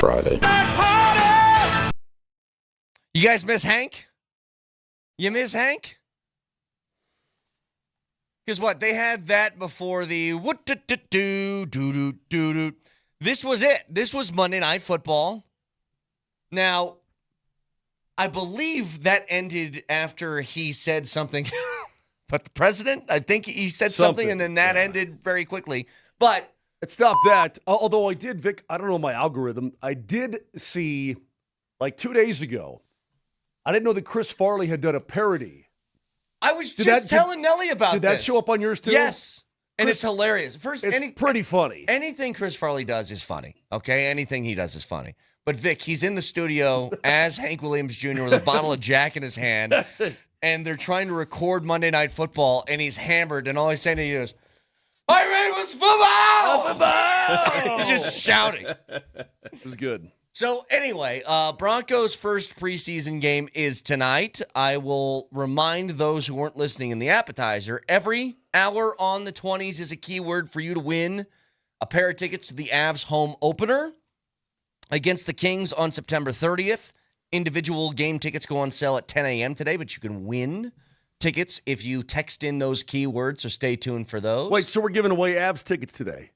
Friday. You guys miss Hank? You miss Hank? Because what? They had that before the what-do-do-do-do-do-do. This was it. This was Monday Night Football. Now, I believe that ended after he said something but the president. I think he said something and then that ended very quickly. But it stopped that. Although I did, Vic, I don't know my algorithm. I did see, like 2 days ago, I didn't know that Chris Farley had done a parody. I was just telling Nelly about this. Did that show up on yours too? Yes. And it's hilarious. First, it's pretty funny. Anything Chris Farley does is funny, okay? Anything he does is funny. But, Vic, he's in the studio as Hank Williams Jr. with a bottle of Jack in his hand, and they're trying to record Monday Night Football, and he's hammered, and all he's saying to you is, "My rain was football!" He's just shouting. It was good. So, anyway, Broncos' first preseason game is tonight. I will remind those who weren't listening in the appetizer, every hour on the 20s is a keyword for you to win a pair of tickets to the Avs home opener against the Kings on September 30th. Individual game tickets go on sale at 10 a.m. today, but you can win tickets if you text in those keywords, so stay tuned for those. Wait, so we're giving away Avs tickets today?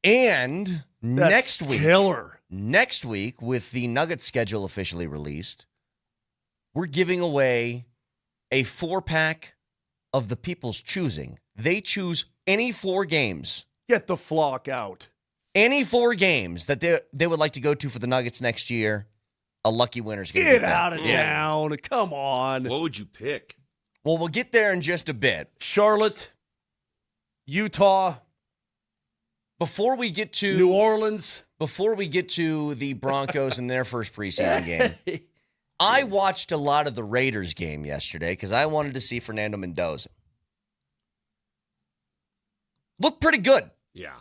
And That's killer. Next week, with the Nuggets schedule officially released, we're giving away a 4-pack of the people's choosing. They choose any 4 games. Get the flock out. Any 4 games that they would like to go to for the Nuggets next year. A lucky winner's going to get out of town. Come on. What would you pick? Well, we'll get there in just a bit. Charlotte, Utah, before we get to New Orleans. Before we get to the Broncos and their first preseason game, I watched a lot of the Raiders game yesterday because I wanted to see Fernando Mendoza. Looked pretty good. Yeah.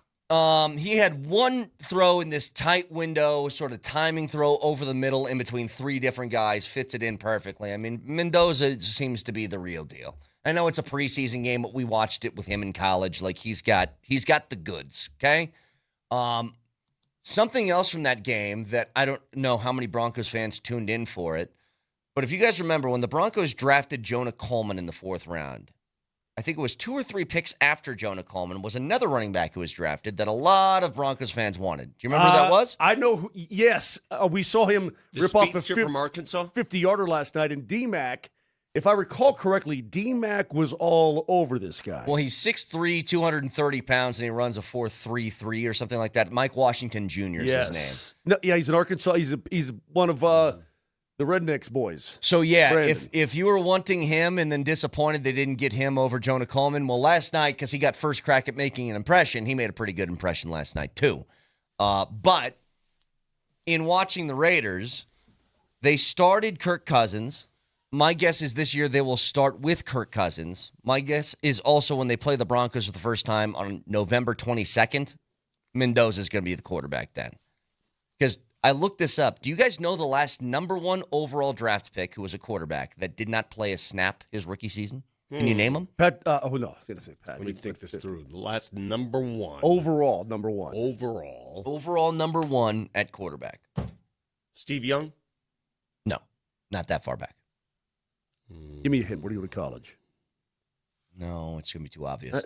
He had one throw in this tight window, sort of timing throw over the middle in between 3 different guys, fits it in perfectly. I mean, Mendoza seems to be the real deal. I know it's a preseason game, but we watched it with him in college. Like he's got the goods, okay? Something else from that game that I don't know how many Broncos fans tuned in for it, but if you guys remember when the Broncos drafted Jonah Coleman in the 4th round, I think it was 2 or 3 picks after Jonah Coleman was another running back who was drafted that a lot of Broncos fans wanted. Do you remember who that was? I know. Yes. We saw him rip off a from Arkansas 50-yarder last night. And DMac, if I recall correctly, DMac was all over this guy. Well, he's 6'3", 230 pounds, and he runs a 4.33 or something like that. Mike Washington Jr. is his name. No, yeah, he's in Arkansas. He's one of the Rednecks boys. So, yeah, Brandon. if you were wanting him and then disappointed they didn't get him over Jonah Coleman, well, last night, because he got first crack at making an impression, he made a pretty good impression last night, too. But in watching the Raiders, they started Kirk Cousins. My guess is this year they will start with Kirk Cousins. My guess is also when they play the Broncos for the first time on November 22nd, Mendoza is going to be the quarterback then. Because I looked this up. Do you guys know the last number 1 overall draft pick who was a quarterback that did not play a snap his rookie season? Can you name him? Pat. No, I was going to say Pat. Let me think this through. The last number 1. Overall, number 1. Overall number 1 at quarterback. Steve Young? No, not that far back. Give me a hint. Where do you go to college? No, it's going to be too obvious.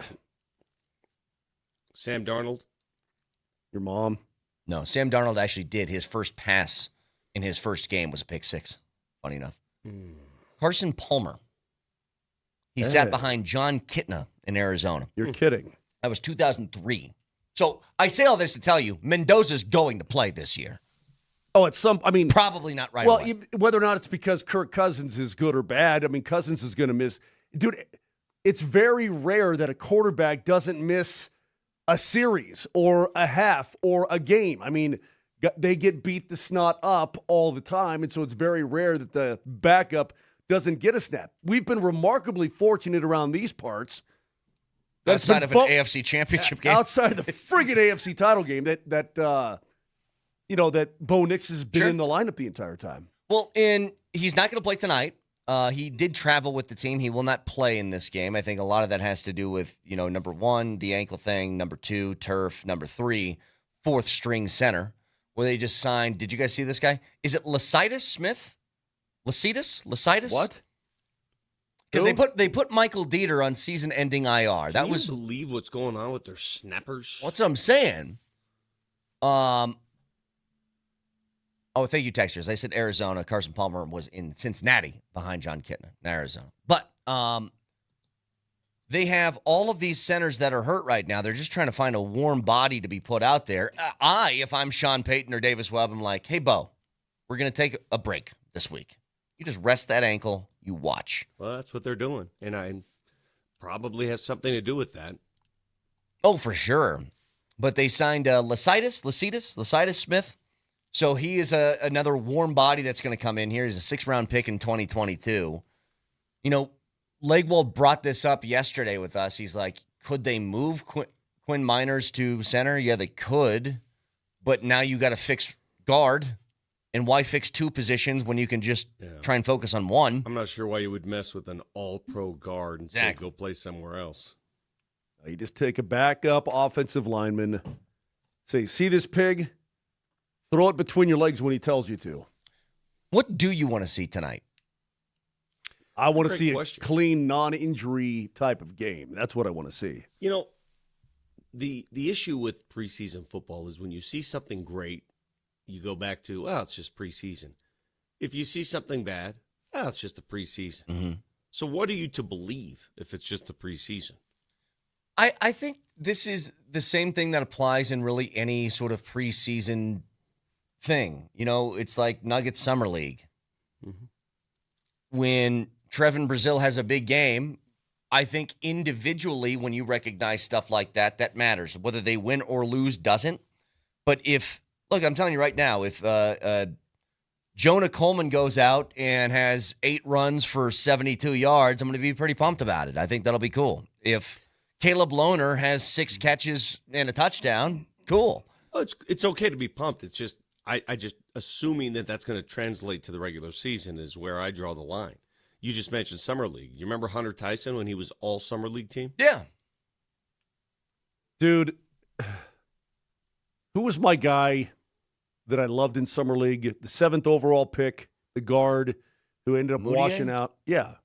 Sam Darnold? Your mom? No, Sam Darnold actually did. His first pass in his first game was a pick 6, funny enough. Carson Palmer. He sat behind John Kitna in Arizona. You're kidding. That was 2003. So I say all this to tell you, Mendoza's going to play this year. Oh, Probably not right well, away. Whether or not it's because Kirk Cousins is good or bad, Cousins is going to miss. Dude, it's very rare that a quarterback doesn't miss a series or a half or a game. They get beat the snot up all the time, and so it's very rare that the backup doesn't get a snap. We've been remarkably fortunate around these parts. Outside of an AFC championship game. Outside of the friggin' AFC title game that Bo Nix has been in the lineup the entire time. Well, he's not going to play tonight. He did travel with the team. He will not play in this game. I think a lot of that has to do with, number 1, the ankle thing, number 2, turf, number 3, 4th string center, where they just signed. Did you guys see this guy? Is it Lasitis Smith? Lasitis? What? Because they put Michael Dieter on season-ending IR. Can you believe what's going on with their snappers? What's I'm saying. Oh, thank you, texters. I said Arizona. Carson Palmer was in Cincinnati behind John Kitna in Arizona. But they have all of these centers that are hurt right now. They're just trying to find a warm body to be put out there. If I'm Sean Payton or Davis Webb, I'm like, hey, Bo, we're going to take a break this week. You just rest that ankle. You watch. Well, that's what they're doing. And I probably has something to do with that. Oh, for sure. But they signed Lasitis Smith. So he is another warm body that's going to come in here. He's a 6th-round pick in 2022. You know, Legwold brought this up yesterday with us. He's like, could they move Quinn Miners to center? Yeah, they could. But now you got to fix guard. And why fix 2 positions when you can just try and focus on one? I'm not sure why you would mess with an all-pro guard and say go play somewhere else. You just take a backup offensive lineman, say, see this pig? Throw it between your legs when he tells you to. What do you want to see tonight? I want to see a clean, non-injury type of game. That's what I want to see. You know, the issue with preseason football is when you see something great, you go back to, well, it's just preseason. If you see something bad, well, it's just the preseason. Mm-hmm. So what are you to believe if it's just the preseason? I think this is the same thing that applies in really any sort of preseason thing. You know, it's like Nuggets Summer League. Mm-hmm. When Trevin Brazil has a big game, I think individually when you recognize stuff like that, that matters. Whether they win or lose doesn't. But look, I'm telling you right now, if Jonah Coleman goes out and has 8 runs for 72 yards, I'm going to be pretty pumped about it. I think that'll be cool. If Caleb Lohner has 6 catches and a touchdown, cool. Oh, it's okay to be pumped. It's just I just assuming that that's going to translate to the regular season is where I draw the line. You just mentioned Summer League. You remember Hunter Tyson when he was all Summer League team? Yeah. Dude, who was my guy that I loved in Summer League? The 7th overall pick, the guard who ended up washing out. Yeah.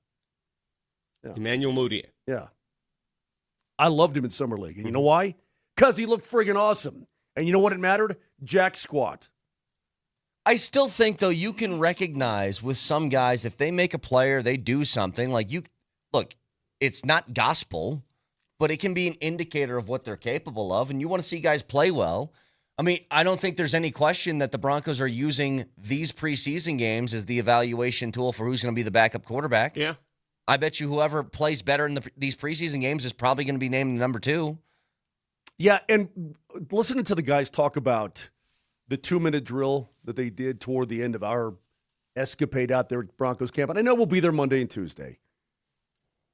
Emmanuel Moutier. Yeah. I loved him in Summer League. And you know why? Because he looked friggin' awesome. And you know what it mattered? Jack squat. I still think, though, you can recognize with some guys, if they make a play or they do something, like look, it's not gospel, but it can be an indicator of what they're capable of, and you want to see guys play well. I mean, I don't think there's any question that the Broncos are using these preseason games as the evaluation tool for who's going to be the backup quarterback. Yeah. I bet you whoever plays better in these preseason games is probably going to be named the number 2. Yeah, and listening to the guys talk about the 2-minute drill that they did toward the end of our escapade out there at Broncos camp, and I know we'll be there Monday and Tuesday.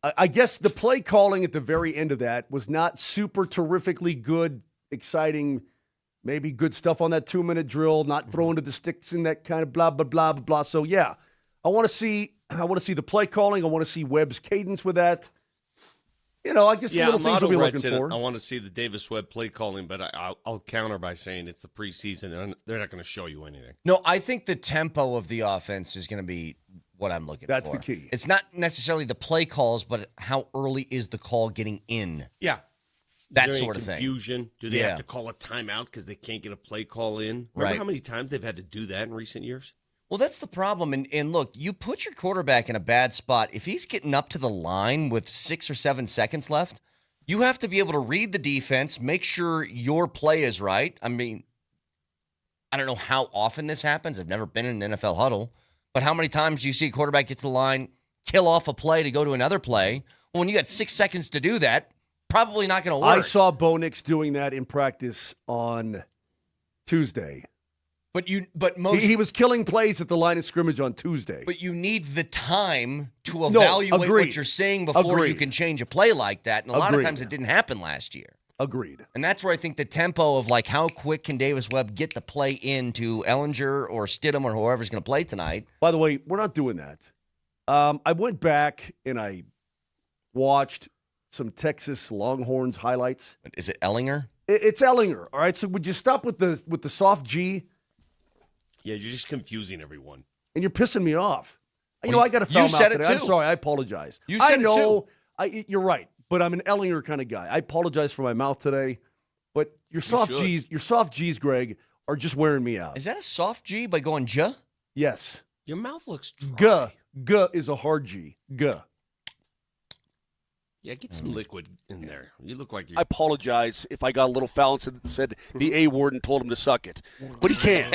I guess the play calling at the very end of that was not super terrifically good, exciting, maybe good stuff on that 2-minute drill, not throwing to the sticks and that kind of blah, blah, blah, blah, blah. So, yeah, I want to see the play calling. I want to see Webb's cadence with that. You know, I guess the little things we'll be looking for. I want to see the Davis Webb play calling, but I'll counter by saying it's the preseason, and they're not going to show you anything. No, I think the tempo of the offense is going to be what I'm looking for. That's the key. It's not necessarily the play calls, but how early is the call getting in? Yeah. That sort of thing. Confusion? Do they have to call a timeout because they can't get a play call in? Remember how many times they've had to do that in recent years? Well, that's the problem. And look, you put your quarterback in a bad spot. If he's getting up to the line with 6 or 7 seconds left, you have to be able to read the defense, make sure your play is right. I mean, I don't know how often this happens. I've never been in an NFL huddle. But how many times do you see a quarterback get to the line, kill off a play to go to another play? Well, when you got 6 seconds to do that, probably not going to work. I saw Bo Nix doing that in practice on Tuesday. But most he was killing plays at the line of scrimmage on Tuesday. But you need the time to evaluate what you're saying before you can change a play like that. And a lot of times it didn't happen last year. Agreed. And that's where I think the tempo of like how quick can Davis Webb get the play into Ellinger or Stidham or whoever's going to play tonight. By the way, we're not doing that. I went back and I watched some Texas Longhorns highlights. Is it Ellinger? It's Ellinger. All right. So would you stop with the soft G? Yeah, you're just confusing everyone. And you're pissing me off. Well, I got a foul you mouth said it today. I'm too. sorry. I apologize. You said I it know. You're right. But I'm an Ellinger kind of guy. I apologize for my mouth today. But your soft G's, Greg, are just wearing me out. Is that a soft G by going J? Yes. Your mouth looks dry. G is a hard G. G. Yeah, get some liquid in there. You look like you're... I apologize if I got a little foul and said the A word and told him to suck it. But he can't.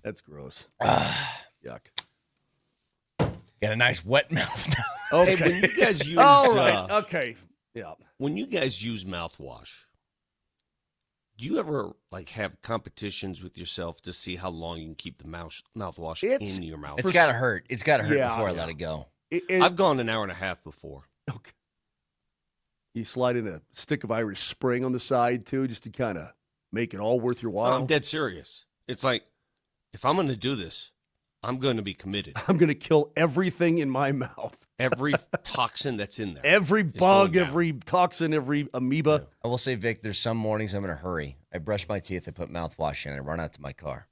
That's gross. Yuck. Got a nice wet mouth now. Okay. Hey, when you guys use... All right. Okay. Yeah. When you guys use mouthwash, do you ever have competitions with yourself to see how long you can keep the mouthwash in your mouth? It's got to hurt. It's got to hurt before I yeah. let it go. I've gone an hour and a half before. Okay. You slide in a stick of Irish Spring on the side, too, just to kind of make it all worth your while? I'm dead serious. It's like, if I'm going to do this, I'm going to be committed. I'm going to kill everything in my mouth. Every toxin that's in there. Every bug, every toxin, every amoeba. I will say, Vic, there's some mornings I'm in a hurry. I brush my teeth, I put mouthwash in, I run out to my car.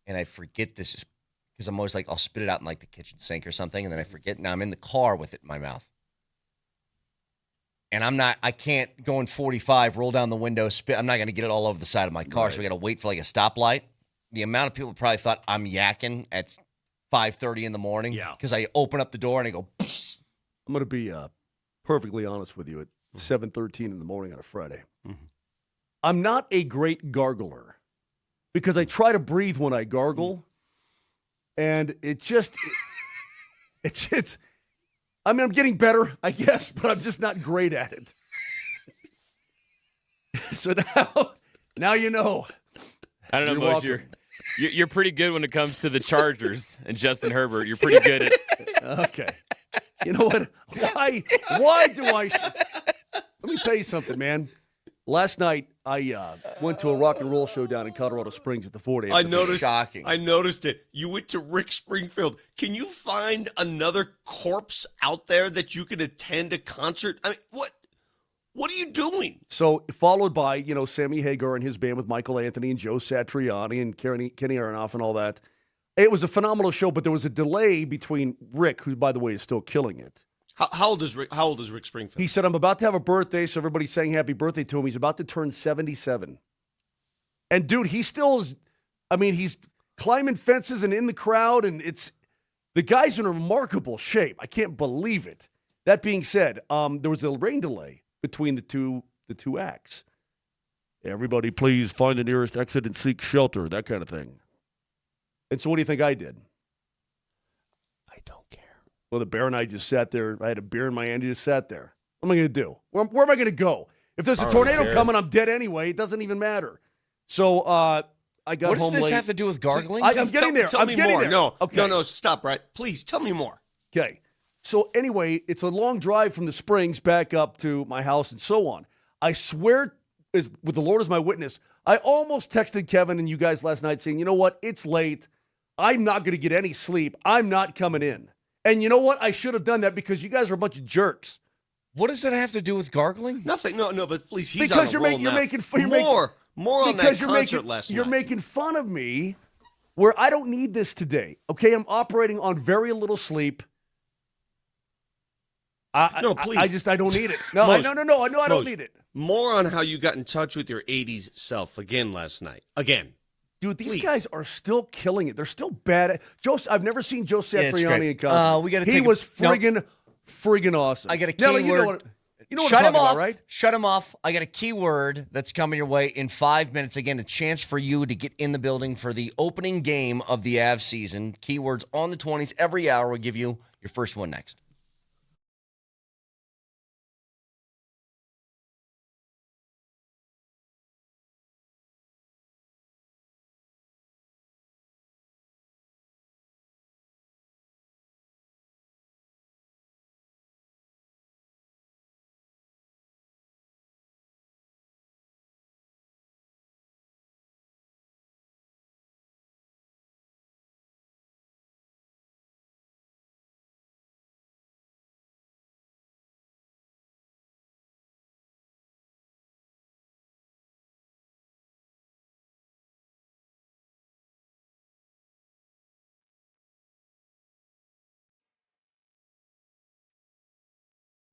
And I forget this is because I'm always like, I'll spit it out in the kitchen sink or something, and then I forget. Now I'm in the car with it in my mouth. And I can't go in 45, roll down the window, spit. I'm not going to get it all over the side of my car, so we got to wait for a stoplight. The amount of people probably thought I'm yakking at 5:30 in the morning because I open up the door and I go, psst. I'm going to be perfectly honest with you at 7:13 in the morning on a Friday. Mm-hmm. I'm not a great gargler because I try to breathe when I gargle, and it's I mean, I'm getting better, I guess, but I'm just not great at it. So now you know. I don't know, You're Moser. You're pretty good when it comes to the Chargers and Justin Herbert. You're pretty good at. Okay. You know what? Why do I? Let me tell you something, man. Last night I went to a rock and roll show down in Colorado Springs at the Ford. I noticed. Shocking. I noticed it. You went to Rick Springfield. Can you find another corpse out there that you can attend a concert? I mean, what? What are you doing? So followed by, Sammy Hagar and his band with Michael Anthony and Joe Satriani and Kenny Aronoff and all that. It was a phenomenal show, but there was a delay between Rick, who, by the way, is still killing it. How old is Rick Springfield? He said, I'm about to have a birthday, so everybody's saying happy birthday to him. He's about to turn 77. And, dude, he still is, he's climbing fences and in the crowd, and the guy's in remarkable shape. I can't believe it. That being said, there was a rain delay between the two acts. Everybody, please find the nearest exit and seek shelter, that kind of thing. And so what do you think I did? I don't care. Well, the bear and I just sat there. I had a beer in my hand. Just sat there. What am I going to do? Where am I going to go? If there's a tornado coming, I'm dead anyway. It doesn't even matter. So I got home late. What does this have to do with gargling? I'm getting there. Tell me more. There. No, okay. no, stop, Brett. Please tell me more. Okay. So anyway, it's a long drive from the Springs back up to my house and so on. I swear, with the Lord as my witness, I almost texted Kevin and you guys last night saying, you know what? It's late. I'm not going to get any sleep. I'm not coming in. And you know what? I should have done that because you guys are a bunch of jerks. What does that have to do with gargling? Nothing. No, but please, he's because on a roll now. More on that concert last night. You're making fun of me where I don't need this today. Okay, I'm operating on very little sleep. No, please. I don't need it. No, Moj, no. I know I don't need it. More on how you got in touch with your 80s self again last night. Again. Dude, these guys are still killing it. They're still bad. I've never seen Joe Satriani in concert. He was friggin' awesome. I got a keyword. You know what Shut I'm him off, about, right? Shut him off. I got a keyword that's coming your way in 5 minutes. Again, a chance for you to get in the building for the opening game of the Avs season. Keywords on the 20s every hour. We'll give you your first one next.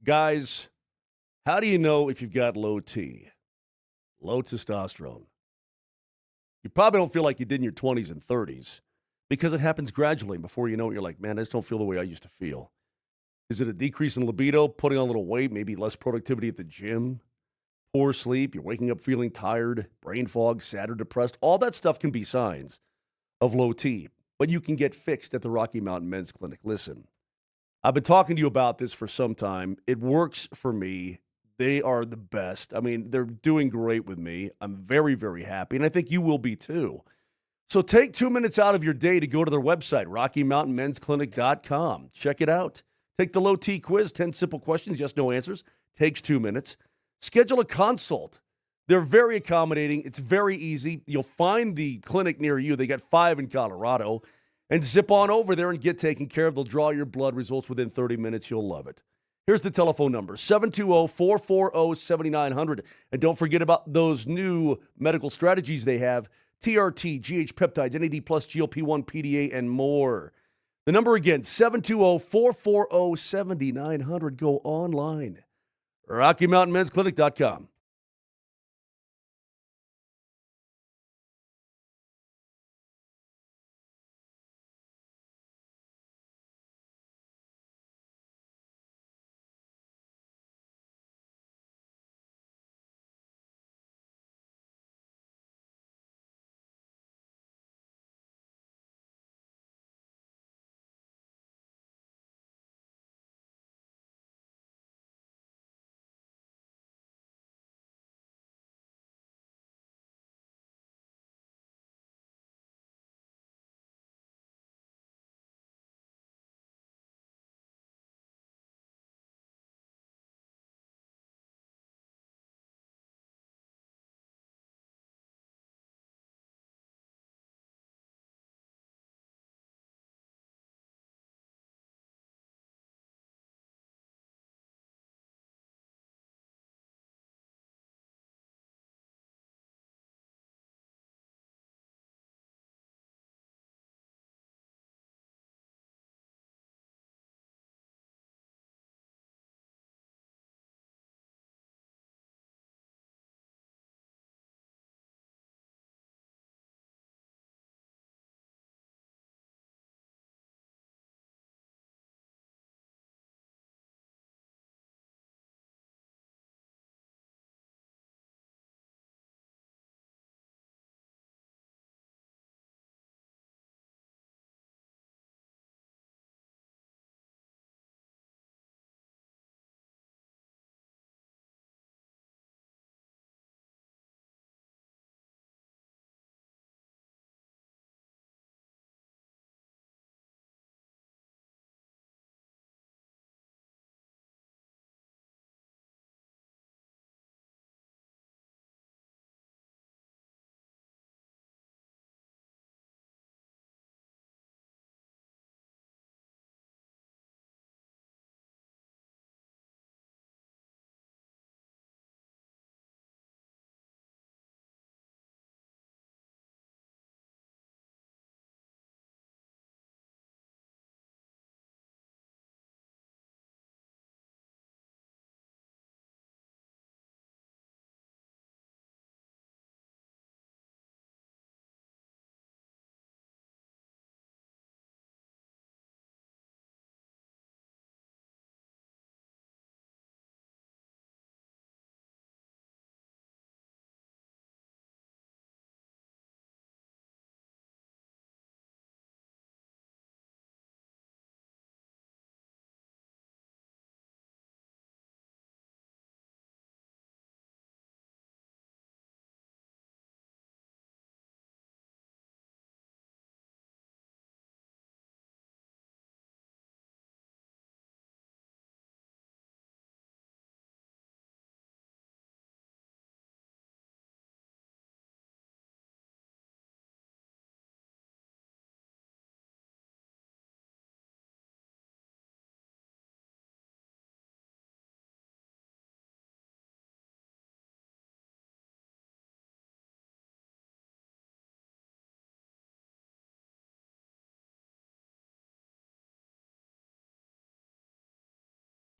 Guys, how do you know if you've got low T? Low testosterone. You probably don't feel like you did in your 20s and 30s because it happens gradually. And before you know it, you're like, man, I just don't feel the way I used to feel. Is it a decrease in libido, putting on a little weight, maybe less productivity at the gym, poor sleep, you're waking up feeling tired, brain fog, sad or depressed? All that stuff can be signs of low T, but you can get fixed at the Rocky Mountain Men's Clinic. Listen, I've been talking to you about this for some time. It works for me. They are the best. I mean, they're doing great with me. I'm very, very happy, and I think you will be too. So take 2 minutes out of your day to go to their website, RockyMountainMen'sClinic.com. Check it out. Take the low T quiz, 10 simple questions, yes, no answers. Takes 2 minutes. Schedule a consult. They're very accommodating. It's very easy. You'll find the clinic near you. They got 5 in Colorado. And zip on over there and get taken care of. They'll draw your blood results within 30 minutes. You'll love it. Here's the telephone number, 720-440-7900. And don't forget about those new medical strategies they have, TRT, GH peptides, NAD+, GLP-1, PDA, and more. The number again, 720-440-7900. Go online, RockyMountainMen'sClinic.com.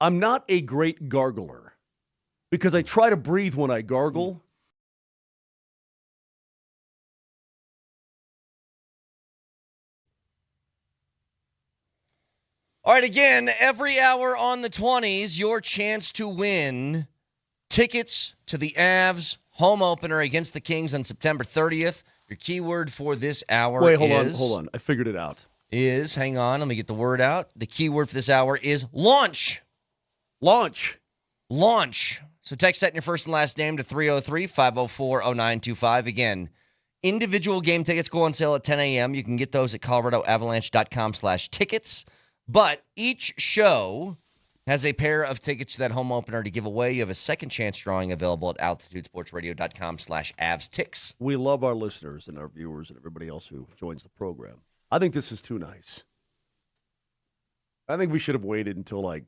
I'm not a great gargler because I try to breathe when I gargle. All right, again, every hour on the 20s, your chance to win tickets to the Avs home opener against the Kings on September 30th. Your keyword for this hour Wait, hold on. I figured it out. Hang on, let me get the word out. The keyword for this hour is launch. Launch. So text that in your first and last name to 303-504-0925. Again, individual game tickets go on sale at 10 a.m. You can get those at coloradoavalanche.com/tickets. But each show has a pair of tickets to that home opener to give away. You have a second chance drawing available at altitudesportsradio.com/avstix. We love our listeners and our viewers and everybody else who joins the program. I think this is too nice. I think we should have waited until late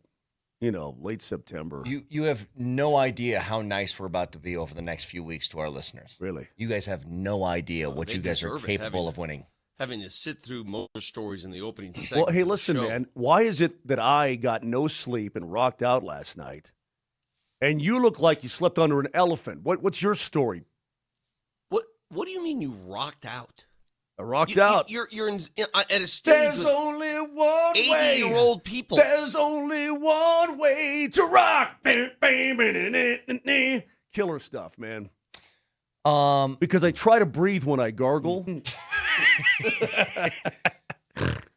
September. You have no idea how nice we're about to be over the next few weeks to our listeners. Really? You guys have no idea what you guys are capable of winning. Having to sit through Moser stories in the opening segment. Well, hey, listen, man. Why is it that I got no sleep and rocked out last night, and you look like you slept under an elephant? What's your story? What do you mean you rocked out? I rocked out. You're at a stage. There's only one way. 80-year-old people. There's only one way to rock. Killer stuff, man. Because I try to breathe when I gargle.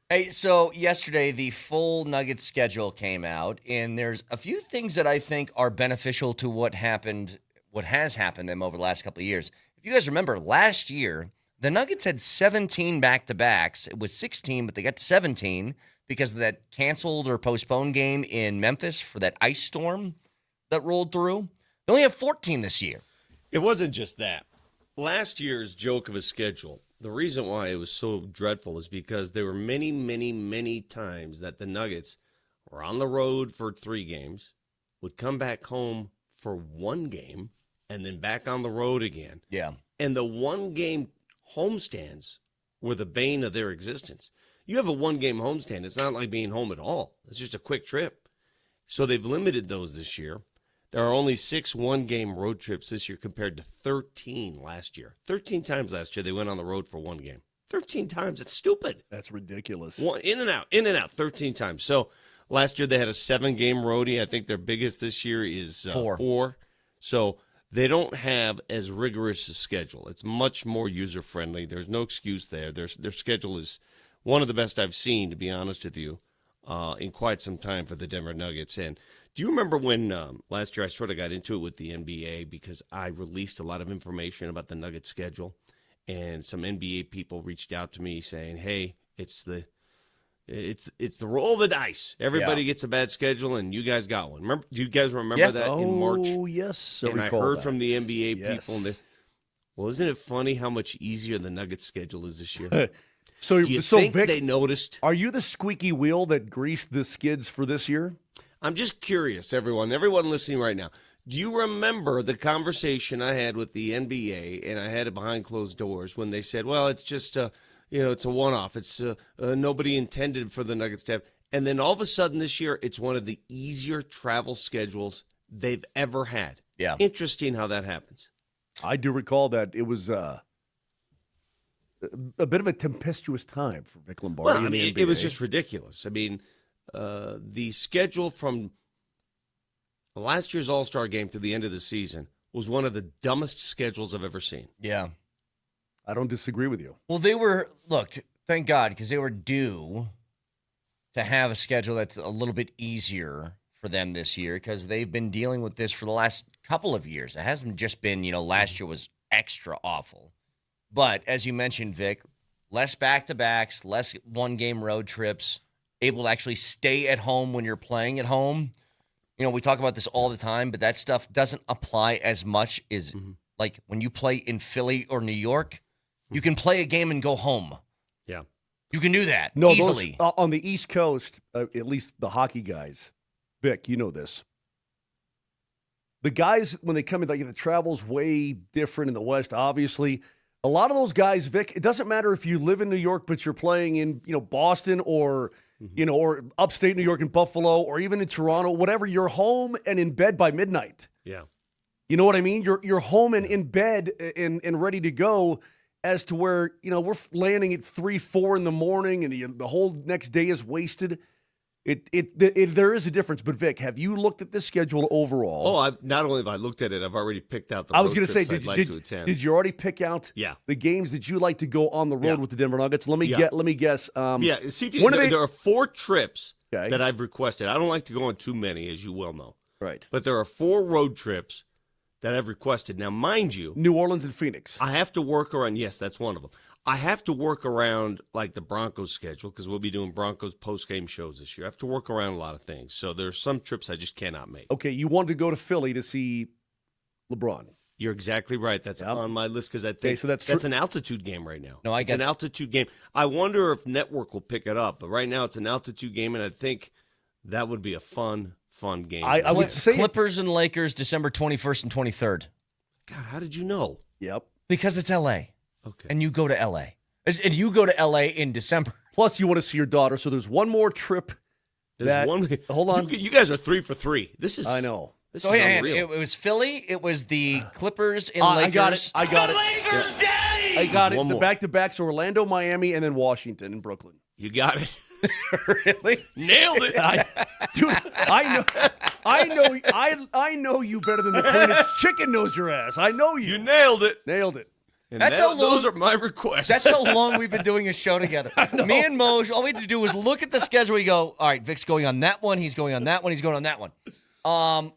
Hey, so yesterday the full Nuggets schedule came out, and there's a few things that I think are beneficial to what has happened to them over the last couple of years. If you guys remember, last year, the Nuggets had 17 back-to-backs. It was 16, but they got to 17 because of that canceled or postponed game in Memphis for that ice storm that rolled through. They only have 14 this year. It wasn't just that. Last year's joke of a schedule, the reason why it was so dreadful is because there were many, many, many times that the Nuggets were on the road for 3 games, would come back home for 1 game, and then back on the road again. Yeah. And the 1-game homestands were the bane of their existence. You have a 1-game homestand, it's not like being home at all. It's just a quick trip. So they've limited those this year. There are only 6 1-game road trips this year compared to 13 last year. 13 times last year they went on the road for 1 game. 13 times. It's stupid. That's ridiculous. In and out, 13 times. So last year they had a 7-game roadie. I think their biggest this year is 4. So they don't have as rigorous a schedule. It's much more user-friendly. There's no excuse there. Their schedule is one of the best I've seen, to be honest with you, in quite some time for the Denver Nuggets. And do you remember when last year I sort of got into it with the NBA because I released a lot of information about the Nuggets schedule, and some NBA people reached out to me saying, "Hey, it's the roll of the dice. Everybody gets a bad schedule, and you guys got one." Do you guys remember that in March? Oh, yes. And I heard from the NBA people. And well, isn't it funny how much easier the Nuggets schedule is this year? So think Vic, they noticed? Are you the squeaky wheel that greased the skids for this year? I'm just curious, everyone listening right now. Do you remember the conversation I had with the NBA, and I had it behind closed doors, when they said, well, it's just it's a one-off. It's nobody intended for the Nuggets to have. And then all of a sudden this year, it's one of the easier travel schedules they've ever had. Yeah. Interesting how that happens. I do recall that it was a bit of a tempestuous time for Vic Lombardi. Well, I mean, it was just ridiculous. I mean, the schedule from last year's All-Star game to the end of the season was one of the dumbest schedules I've ever seen. Yeah. I don't disagree with you. Well, thank God, because they were due to have a schedule that's a little bit easier for them this year because they've been dealing with this for the last couple of years. It hasn't just been, last year was extra awful. But as you mentioned, Vic, less back-to-backs, less 1-game road trips, able to actually stay at home when you're playing at home. We talk about this all the time, but that stuff doesn't apply as much as like when you play in Philly or New York, you can play a game and go home. Yeah. You can do that No, easily. On the East Coast, at least the hockey guys, Vic, you know this. The guys, when they come in, the travel's way different in the West, obviously. A lot of those guys, Vic, it doesn't matter if you live in New York, but you're playing in, Boston or, or upstate New York in Buffalo, or even in Toronto, whatever, you're home and in bed by midnight. Yeah. You know what I mean? You're home and in bed and ready to go, as to where, we're landing at 3, 4 in the morning and the whole next day is wasted. There is a difference. But Vic, have you looked at this schedule overall? Oh, not only have I looked at it, I've already picked out the I was going to say, I'd like to attend. Did you already pick out the games that you like to go on the road with the Denver Nuggets? Let me guess. CJ, there are 4 trips that I've requested. I don't like to go on too many, as you well know. Right. But there are 4 road trips that I've requested. Now, mind you, New Orleans and Phoenix. I have to work around. Yes, that's one of them. I have to work around like the Broncos schedule, because we'll be doing Broncos post-game shows this year. I have to work around a lot of things. So there's some trips I just cannot make. Okay, you wanted to go to Philly to see LeBron. You're exactly right. That's on my list, because I think so that's an altitude game right now. No, it's an altitude game. I wonder if Network will pick it up, but right now it's an altitude game, and I think that would be a fun game. I would say Clippers and Lakers, December 21st and 23rd. God, how did you know? Yep. Because it's L.A. Okay. And you go to L.A. And you go to L.A. in December. Plus, you want to see your daughter, so there's one more trip. Hold on. You guys are 3 for 3. This is. I know. This So is yeah, unreal. it was Philly. It was the Clippers and Lakers. I got it. Lakers, Daddy! I got it. One The more. back's Orlando, Miami, and then Washington and Brooklyn. You got it. Really? Nailed it. Dude, I know you better than the cleanest chicken knows your ass. I know you. You nailed it. Nailed it. And That's how long- those are my requests. That's how long we've been doing a show together. Me and Moser, all we had to do was look at the schedule. We go, all right, Vic's going on that one. He's going on that one. He's going on that one.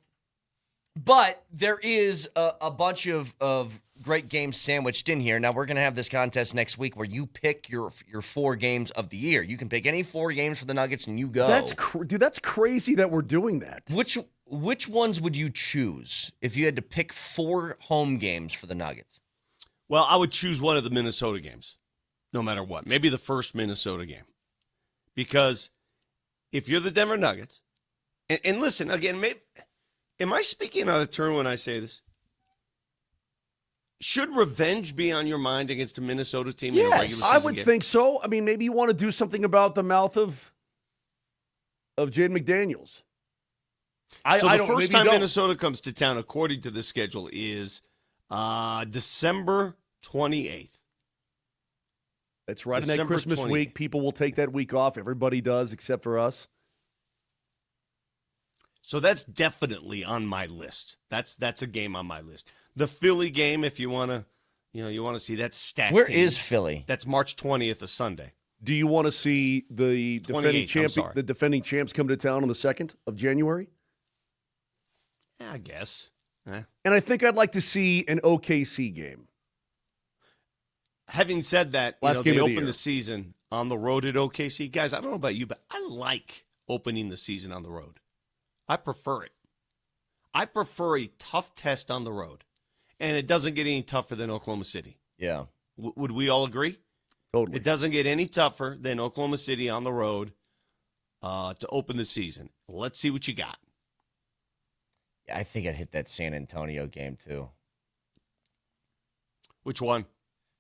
But there is a bunch of great games sandwiched in here. Now, we're going to have this contest next week where you pick your 4 games of the year. You can pick any 4 games for the Nuggets, and you go. That's crazy that we're doing that. Which ones would you choose if you had to pick 4 home games for the Nuggets? Well, I would choose one of the Minnesota games, no matter what. Maybe the first Minnesota game. Because if you're the Denver Nuggets, and listen, again, am I speaking out of turn when I say this? Should revenge be on your mind against a Minnesota team in a regular season I would game? think so. I mean, maybe you want to do something about the mouth of Jaden McDaniels. The first time Minnesota comes to town, according to the schedule, is December 28th. It's right in that December Christmas 28th. week. People will take that week off. Everybody does, except for us. So that's definitely on my list. That's a game on my list. The Philly game, if you want to see that stacked. Where team, is Philly? That's March 20th, a Sunday. Do you want to see the defending champs come to town on the 2nd of January? Yeah, I guess. And I think I'd like to see an OKC game. Having said that, Last game they of the open year. the season on the road at OKC. Guys, I don't know about you, but I like opening the season on the road. I prefer it. I prefer a tough test on the road. And it doesn't get any tougher than Oklahoma City. Yeah. Would we all agree? Totally. It doesn't get any tougher than Oklahoma City on the road to open the season. Let's see what you got. Yeah, I think I'd hit that San Antonio game too. Which one?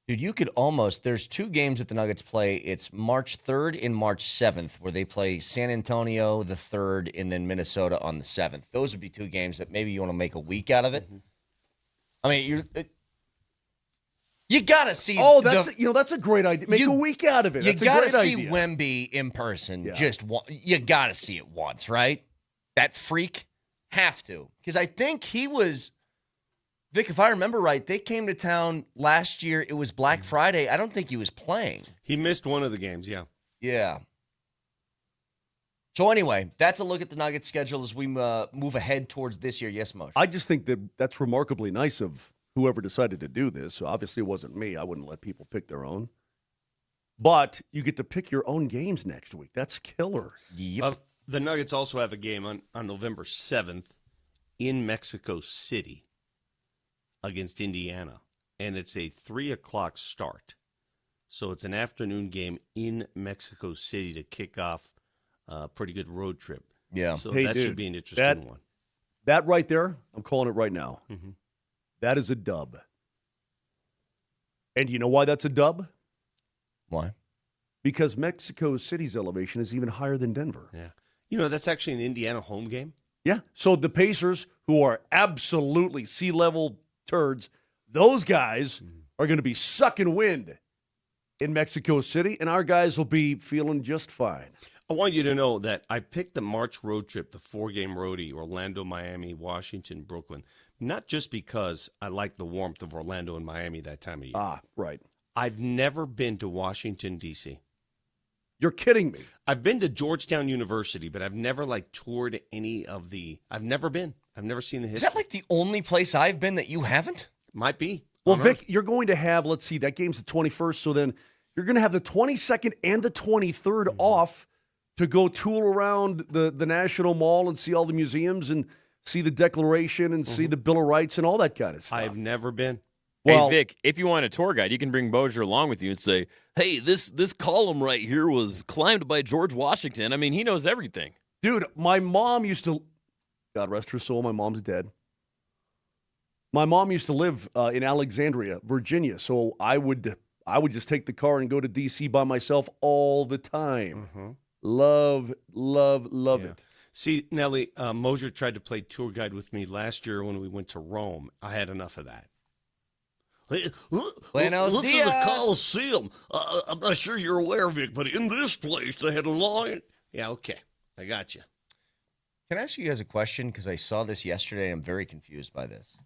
Dude, you could almost, there's 2 games that the Nuggets play. It's March 3rd and March 7th, where they play San Antonio the 3rd and then Minnesota on the 7th. Those would be 2 games that maybe you want to make a week out of it. Mm-hmm. I mean, you got to see. Oh, that's a great idea. Make a week out of it. You That's got a to great see idea. Wemby in person. Yeah. You got to see it once, right? That freak, have to. Because I think he was, Vic, if I remember right, they came to town last year. It was Black Friday. I don't think he was playing. He missed one of the games, yeah. Yeah. So anyway, that's a look at the Nuggets schedule as we move ahead towards this year. Yes, Moser. I just think that's remarkably nice of whoever decided to do this. So obviously, it wasn't me. I wouldn't let people pick their own. But you get to pick your own games next week. That's killer. Yep. The Nuggets also have a game on November 7th in Mexico City against Indiana. And it's a 3 o'clock start. So it's an afternoon game in Mexico City to kick off a pretty good road trip. Yeah. So Hey, that dude, should be an interesting one. That right there, I'm calling it right now. Mm-hmm. That is a dub. And you know why that's a dub? Why? because Mexico City's elevation is even higher than Denver. Yeah. That's actually an Indiana home game. Yeah. So the Pacers, who are absolutely sea-level turds, those guys are going to be sucking wind in Mexico City, and our guys will be feeling just fine. I want you to know that I picked the March road trip, the 4-game roadie, Orlando, Miami, Washington, Brooklyn, not just because I like the warmth of Orlando and Miami that time of year. Ah, right. I've never been to Washington, D.C. You're kidding me. I've been to Georgetown University, but I've never, toured any of the – I've never been. I've never seen the history. Is that the only place I've been that you haven't? Might be. Well, Vic, you're going to have, let's see, that game's the 21st, so then you're going to have the 22nd and the 23rd off to go tool around the National Mall and see all the museums and see the Declaration and see the Bill of Rights and all that kind of stuff. I've never been. Well, hey, Vic, if you want a tour guide, you can bring Moser along with you and say, hey, this column right here was climbed by George Washington. I mean, he knows everything. dude, my mom used to, God rest her soul, my mom's dead. My mom used to live in Alexandria, Virginia, so I would just take the car and go to D.C. by myself all the time. Love it. See, Nelly, Moser tried to play tour guide with me last year when we went to Rome. I had enough of that. Buenos This is the dias. Coliseum. I'm not sure you're aware of it, but in this place they had a line. Yeah, okay. I got you. Can I ask you guys a question? Because I saw this yesterday. I'm very confused by this.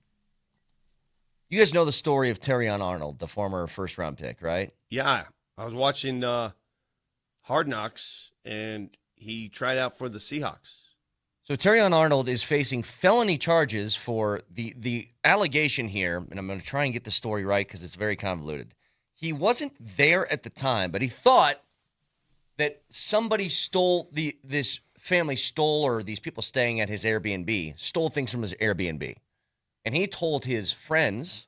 You guys know the story of Terrion Arnold, the former first-round pick, right? Yeah, I was watching Hard Knocks, and he tried out for the Seahawks. So Terrion Arnold is facing felony charges for the allegation here, and I'm going to try and get the story right because it's very convoluted. He wasn't there at the time, but he thought that somebody stole this family stole, or these people staying at his Airbnb stole things from his Airbnb. And he told his friends,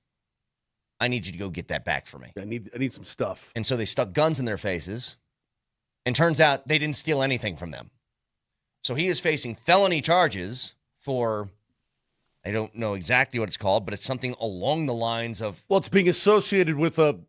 I need you to go get that back for me. I need some stuff. And so they stuck guns in their faces. And turns out they didn't steal anything from them. So he is facing felony charges for, I don't know exactly what it's called, but it's something along the lines of. Well, it's being associated with an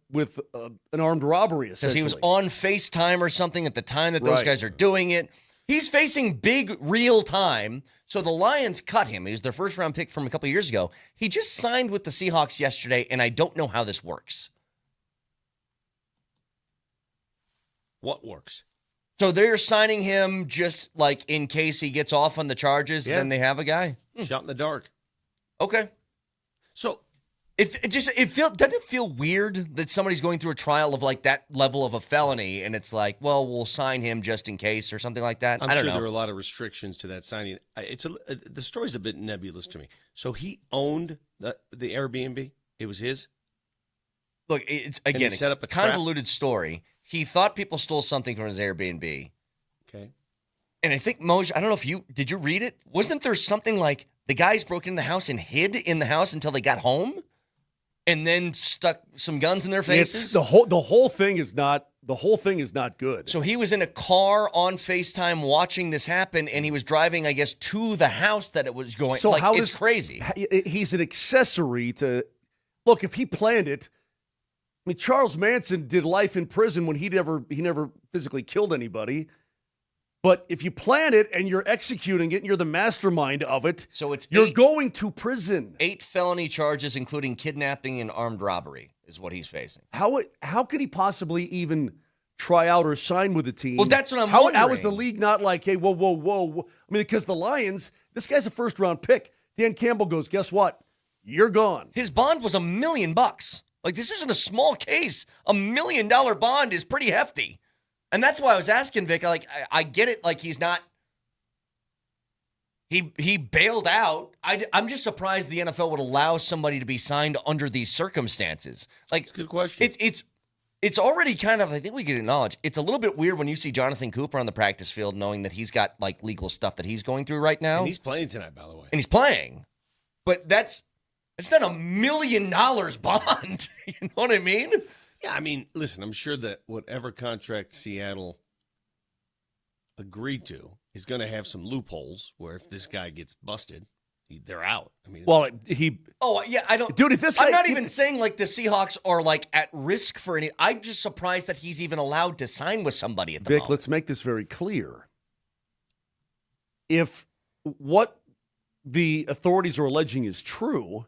armed robbery, Because essentially. he was on FaceTime or something at the time that those Right. guys are doing it. He's facing big real time. So the Lions cut him. He was their first round pick from a couple of years ago. He just signed with the Seahawks yesterday, and I don't know how this works. What works? So they're signing him just like in case he gets off on the charges, Yeah. then they have a guy? Shot in the dark. Okay. So Doesn't it feel weird that somebody's going through a trial of like that level of a felony, and it's like, well, we'll sign him just in case or something like that? I'm I don't sure know. there are a lot of restrictions to that signing. The story's a bit nebulous to me. So he owned the Airbnb. It was his. Look, it's he again set up a a trap? convoluted story. He thought people stole something from his Airbnb, Okay. and I think Moj, I don't know if did you read it? Wasn't there something like the guys broke into the house and hid in the house until they got home, and then stuck some guns in their faces? It's the whole thing is not good. So he was in a car on FaceTime watching this happen, and he was driving, I guess, to the house that it was going. So like, how it's does crazy. He's an accessory to look. If he planned it, I mean, Charles Manson did life in prison when he never physically killed anybody. But if you plan it and you're executing it and you're the mastermind of it, So you're going to prison. 8 felony charges, including kidnapping and armed robbery, is what he's facing. How could he possibly even try out or sign with the team? Well, that's what I'm How wondering. is the league not like, hey, whoa? I mean, because the Lions, this guy's a first-round pick. Dan Campbell goes, guess what? You're gone. His bond was $1 million. Like, this isn't a small case. $1 million bond is pretty hefty. And that's why I was asking Vic, like, I get it, like he's not, he bailed out. I'm just surprised the NFL would allow somebody to be signed under these circumstances. Like, That's a good question. It's already kind of, I think we can acknowledge, it's a little bit weird when you see Jonathan Cooper on the practice field knowing that he's got, like, legal stuff that he's going through right now. And he's playing tonight, by the way. And he's playing. But it's not $1 million bond. You know what I mean? Yeah, I mean, listen, I'm sure that whatever contract Seattle agreed to is going to have some loopholes where if this guy gets busted, they're out. I mean, Well, Oh, yeah, I don't. Dude, if this guy, I'm not even saying like the Seahawks are like at risk for any. I'm just surprised that he's even allowed to sign with somebody at the Vic, moment. let's make this very clear. If what the authorities are alleging is true,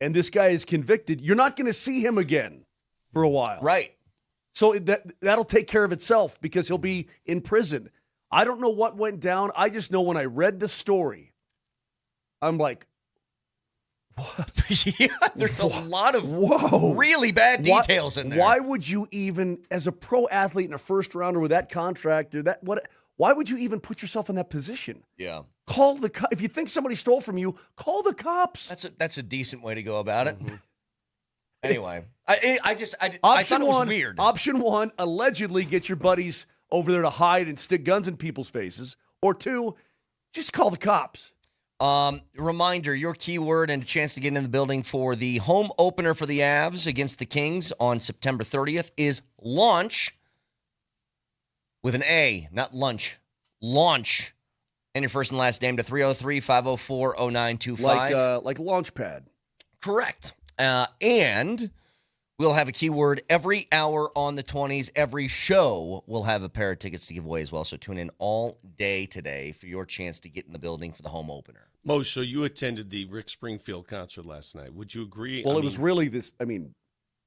and this guy is convicted, you're not going to see him again for a while. Right. So that'll take care of itself because he'll be in prison. I don't know what went down. I just know when I read the story, I'm like, Yeah, there's a lot of whoa, really bad details in there. Why would you even, as a pro athlete and a first rounder with that contract, or why would you even put yourself in that position? Yeah. Call the if you think somebody stole from you, call the cops. That's a decent way to go about it. Anyway, I thought Option it was one, weird. Option one, allegedly get your buddies over there to hide and stick guns in people's faces. Or two, just call the cops. Reminder, your keyword and a chance to get in the building for the home opener for the Avs against the Kings on September 30th is launch with an A, not lunch. And your first and last name to 303-504-0925. Like Launchpad. Correct. And we'll have a keyword every hour on the 20s. Every show will have a pair of tickets to give away as well. So tune in all day today for your chance to get in the building for the home opener. Mo, so you attended the Rick Springfield concert last night. Would you agree? Well, it was really this. I mean,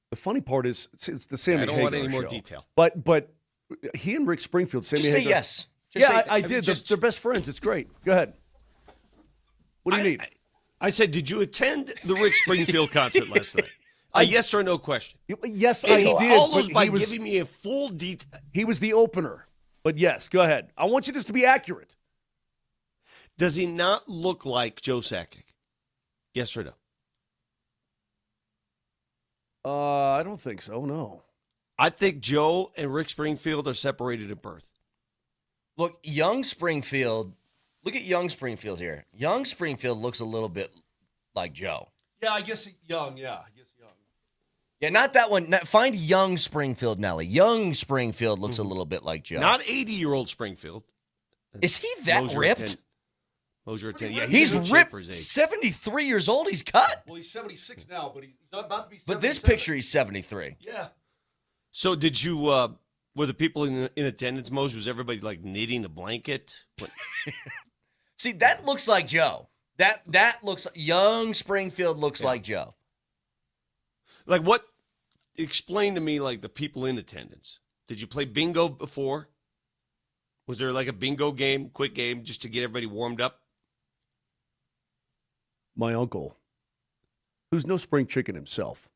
the funny part is it's the Sammy I don't Hagar want any more show. detail. But he and Rick Springfield, Sammy Just Hagar. say yes. I did. They're best friends. It's great. Go ahead. What do you need? I said, did you attend the Rick Springfield concert last night? Yes or no question. Yes, And I he did. follows but by he was, giving me a full detail. He was the opener. But yes, go ahead. I want you just to be accurate. Does he not look like Joe Sakic? Yes or no? I don't think so. No. I think Joe and Rick Springfield are separated at birth. Look, young Springfield. Look at young Springfield here. Young Springfield looks a little bit like Joe. Yeah, I guess young. Yeah, I guess young. Yeah, not that one. Find young Springfield, Nelly. Young Springfield looks a little bit like Joe. Not 80-year-old Springfield. Is he that Moser ripped? Moser 10. Yeah, He's in good shape ripped. for his age. 73 years old. He's cut. Well, he's 76 now, but he's not about to be 77. But this picture, he's 73. Yeah. So did you, were the people in attendance, Moser, was everybody like knitting a blanket? What? See, that looks like Joe. That looks young Springfield looks like Joe. Like what? Explain to me like the people in attendance. Did you play bingo before? Was there like a bingo game, quick game, just to get everybody warmed up? My uncle, who's no spring chicken himself.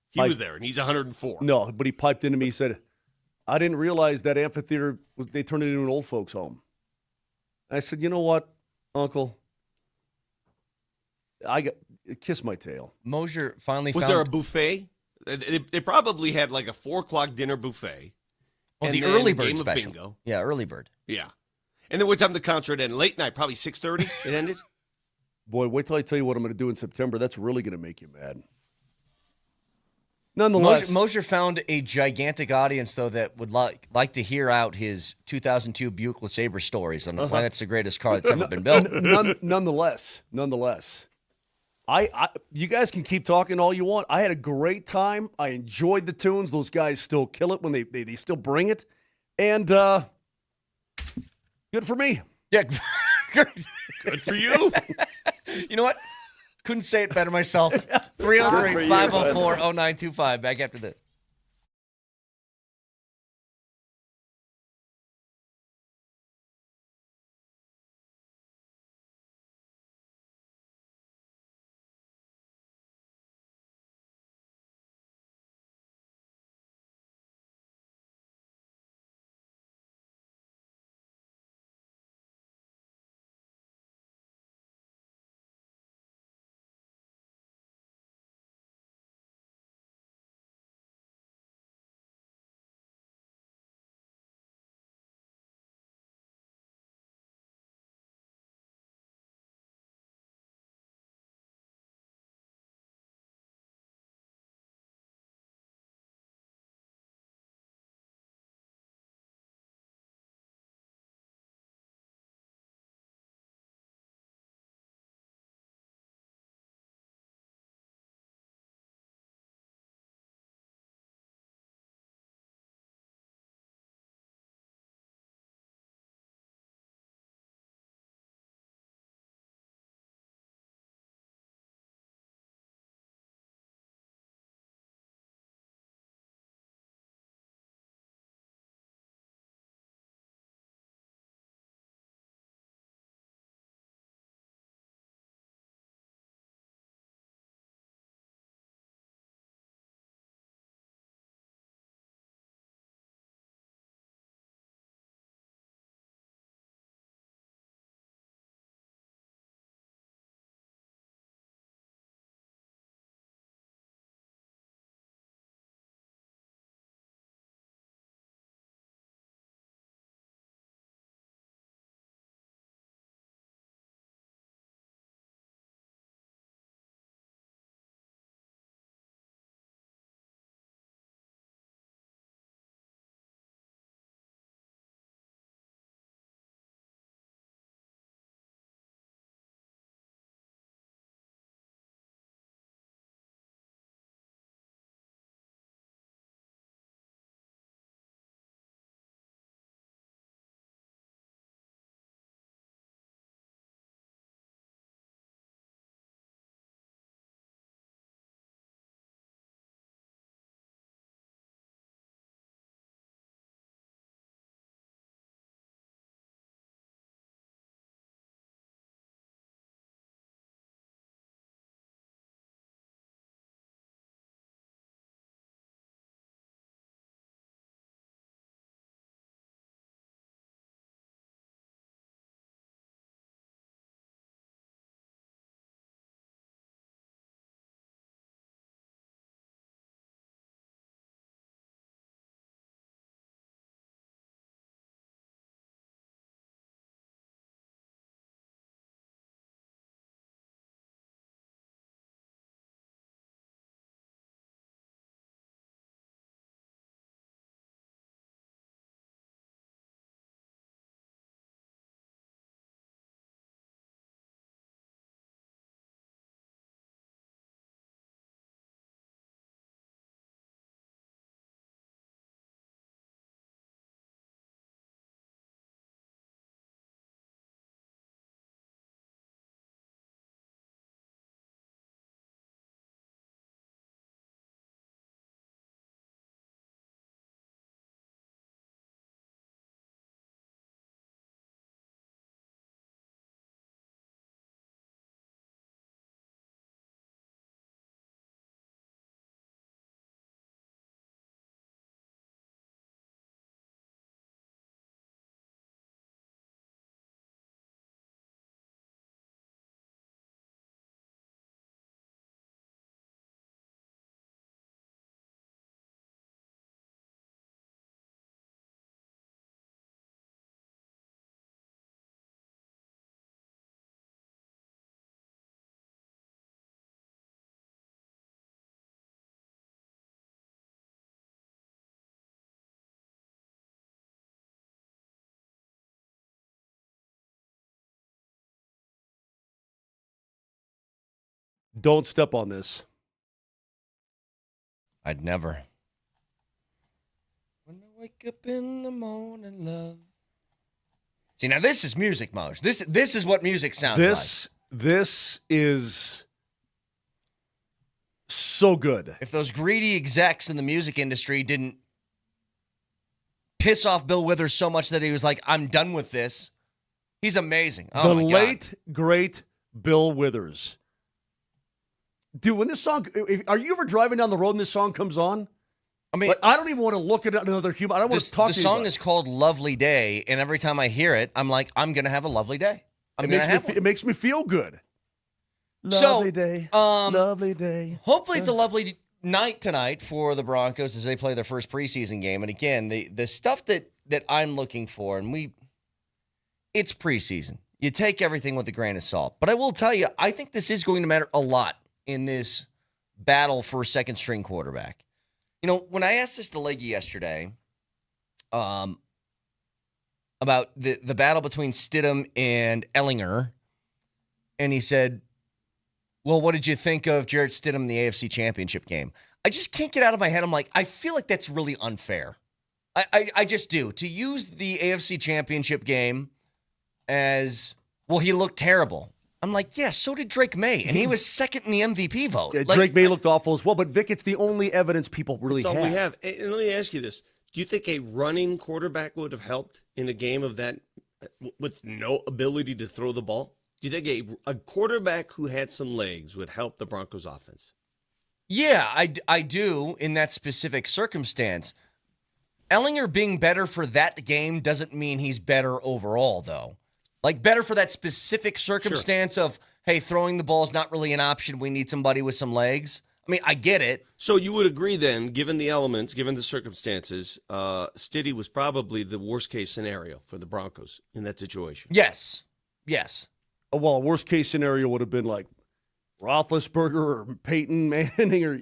He was there, and he's 104. No, but he piped into me. He said, I didn't realize that amphitheater, they turned it into an old folks' home. I said, you know what, Uncle? Kiss my tail. Moser finally Was found. there a buffet? They probably had like a 4:00 dinner buffet. Oh, and the then early a bird game of special. bingo. Yeah, early bird. Yeah. And then what time the concert ended? Late night, probably 6:30 it ended? Boy, wait till I tell you what I'm going to do in September. That's really going to make you mad. Nonetheless. Moser found a gigantic audience, though, that would like to hear out his 2002 Buick LeSabre stories on why that's the greatest car that's ever been built. Nonetheless, you guys can keep talking all you want. I had a great time. I enjoyed the tunes. Those guys still kill it when they still bring it. And good for me. Yeah, Good for you. You know what? Couldn't say it better myself. 303-504-0925. Back after this. Don't step on this. I'd never. When I wake up in the morning, love. See, now this is music, Moj. This is what music sounds like. This is so good. If those greedy execs in the music industry didn't piss off Bill Withers so much that he was like, I'm done with this, he's amazing. Oh, the late, great Bill Withers. Dude, when this song, are you ever driving down the road and this song comes on? I mean, like, I don't even want to look at another human. I don't want to talk to the song is called Lovely Day, and every time I hear it, I'm like, I'm going to have a lovely day. It makes me feel good. Lovely day. Lovely day. Hopefully it's a lovely night tonight for the Broncos as they play their first preseason game. And again, the stuff that I'm looking for, and it's preseason. You take everything with a grain of salt. But I will tell you, I think this is going to matter a lot in this battle for a second-string quarterback. You know, when I asked this to Leggy yesterday about the battle between Stidham and Ellinger, and he said, well, what did you think of Jarrett Stidham in the AFC Championship game? I just can't get out of my head. I'm like, I feel like that's really unfair. I just do. To use the AFC Championship game as, well, he looked terrible. I'm like, yeah, so did Drake May, and he was second in the MVP vote. Yeah, Drake May looked awful as well, but Vic, it's the only evidence people really have. That's all we have. And let me ask you this. Do you think a running quarterback would have helped in a game of that with no ability to throw the ball? Do you think a quarterback who had some legs would help the Broncos offense? Yeah, I do in that specific circumstance. Ellinger being better for that game doesn't mean he's better overall, though. Like, better for that specific circumstance of, hey, throwing the ball is not really an option. We need somebody with some legs. I mean, I get it. So you would agree then, given the elements, given the circumstances, Stiddy was probably the worst-case scenario for the Broncos in that situation? Yes. Well, a worst-case scenario would have been like Roethlisberger or Peyton Manning or,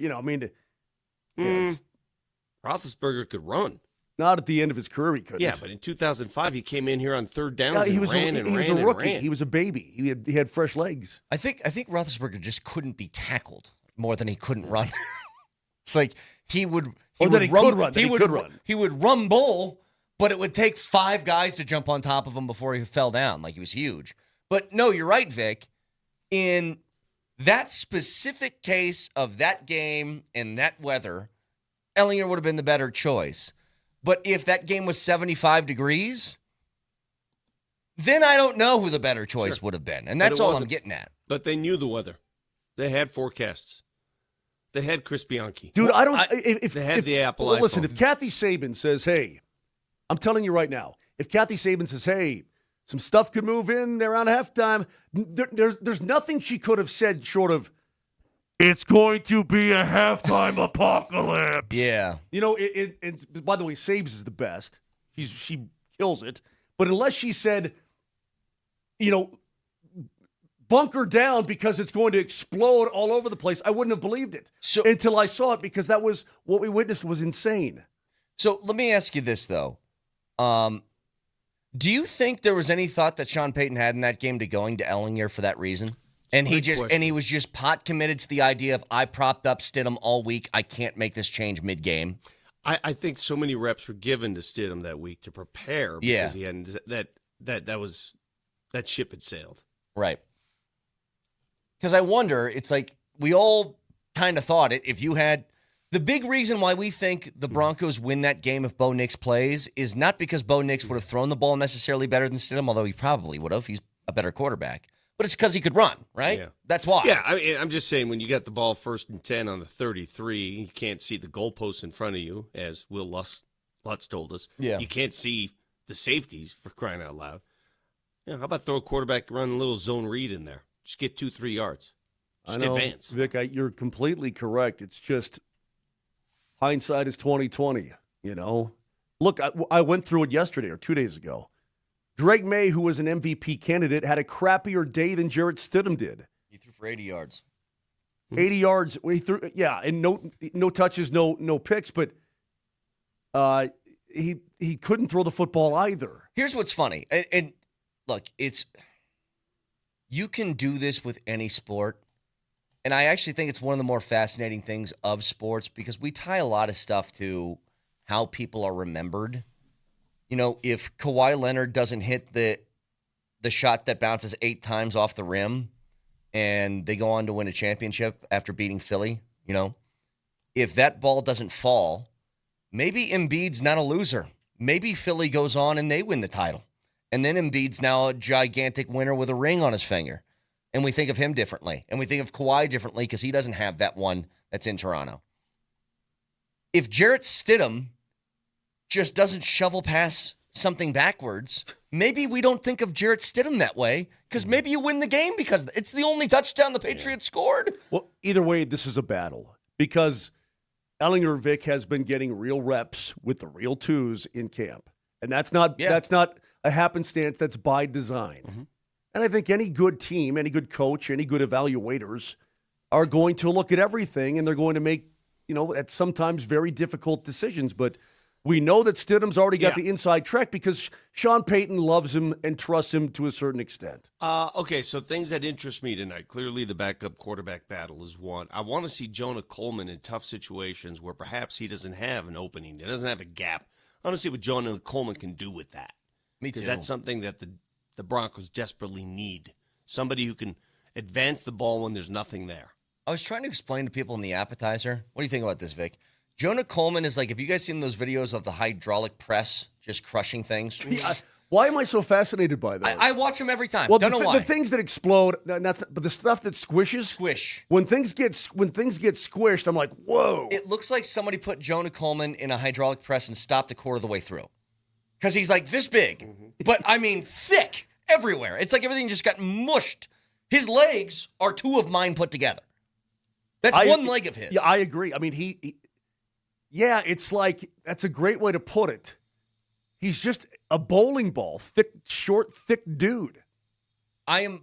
Roethlisberger could run. Not at the end of his career, he couldn't. Yeah, but in 2005, he came in here on third downs he was a rookie. Ran. He was a baby. He had fresh legs. I think Roethlisberger just couldn't be tackled more than he couldn't run. It's like he would rumble, but it would take 5 guys to jump on top of him before he fell down. Like, he was huge. But no, you're right, Vic. In that specific case of that game and that weather, Ellinger would have been the better choice. But if that game was 75 degrees, then I don't know who the better choice would have been. And that's all I'm getting at. But they knew the weather. They had forecasts. They had Chris Bianchi. Dude, they had the Apple iPhone. Listen, if Kathy Saban says, hey, I'm telling you right now, if Kathy Saban says, hey, some stuff could move in around halftime, there's nothing she could have said short of, it's going to be a halftime apocalypse. Yeah. And by the way, Sabes is the best. She kills it. But unless she said, bunker down because it's going to explode all over the place, I wouldn't have believed it until I saw it, because that was what we witnessed was insane. So let me ask you this, though. Do you think there was any thought that Sean Payton had in that game to going to Ellinger for that reason? And he was just pot committed to the idea of, I propped up Stidham all week. I can't make this change mid-game. I think so many reps were given to Stidham that week to prepare because he hadn't that ship had sailed. Right. Because I wonder, it's like we all kind of thought it. If you had the big reason why we think the Broncos win that game if Bo Nix plays is not because Bo Nix would have thrown the ball necessarily better than Stidham, although he probably would have. He's a better quarterback. But it's because he could run, right? Yeah. That's why. Yeah, I mean, I'm just saying, when you got the ball 1st and 10 on the 33, you can't see the goalposts in front of you, as Will Lutz told us. Yeah. You can't see the safeties, for crying out loud. How about throw a quarterback, run a little zone read in there? Just get 2-3 yards. Just advance. Vic, you're completely correct. It's just hindsight is 20/20. Look, I went through it yesterday or 2 days ago. Drake May, who was an MVP candidate, had a crappier day than Jarrett Stidham did. He threw for 80 yards. 80 yards. He threw, and no touches, no picks, but he couldn't throw the football either. Here's what's funny, and look, you can do this with any sport. And I actually think it's one of the more fascinating things of sports because we tie a lot of stuff to how people are remembered. You know, if Kawhi Leonard doesn't hit the shot that bounces 8 times off the rim and they go on to win a championship after beating Philly, you know, if that ball doesn't fall, maybe Embiid's not a loser. Maybe Philly goes on and they win the title. And then Embiid's now a gigantic winner with a ring on his finger. And we think of him differently. And we think of Kawhi differently because he doesn't have that one that's in Toronto. If Jarrett Stidham just doesn't shovel past something backwards, maybe we don't think of Jarrett Stidham that way because maybe you win the game because it's the only touchdown the Patriots scored. Well, either way, this is a battle because Ellinger Vic has been getting real reps with the real twos in camp. And that's not a happenstance. That's by design. Mm-hmm. And I think any good team, any good coach, any good evaluators are going to look at everything and they're going to make, at sometimes very difficult decisions. But we know that Stidham's already got the inside track because Sean Payton loves him and trusts him to a certain extent. Okay, so things that interest me tonight. Clearly the backup quarterback battle is one. I want to see Jonah Coleman in tough situations where perhaps he doesn't have an opening. He doesn't have a gap. I want to see what Jonah Coleman can do with that. Me too. Because that's something that the Broncos desperately need. Somebody who can advance the ball when there's nothing there. I was trying to explain to people in the appetizer. What do you think about this, Vic? Jonah Coleman is like, have you guys seen those videos of the hydraulic press just crushing things? Why am I so fascinated by those? I watch them every time. Well, Don't know why. The things that explode, but the stuff that squishes. Squish. When things get squished, I'm like, whoa. It looks like somebody put Jonah Coleman in a hydraulic press and stopped a quarter of the way through. Because he's like this big, but I mean thick everywhere. It's like everything just got mushed. His legs are 2 of mine put together. That's one leg of his. Yeah, I agree. I mean, it's like, that's a great way to put it. He's just a bowling ball, short, thick dude. I've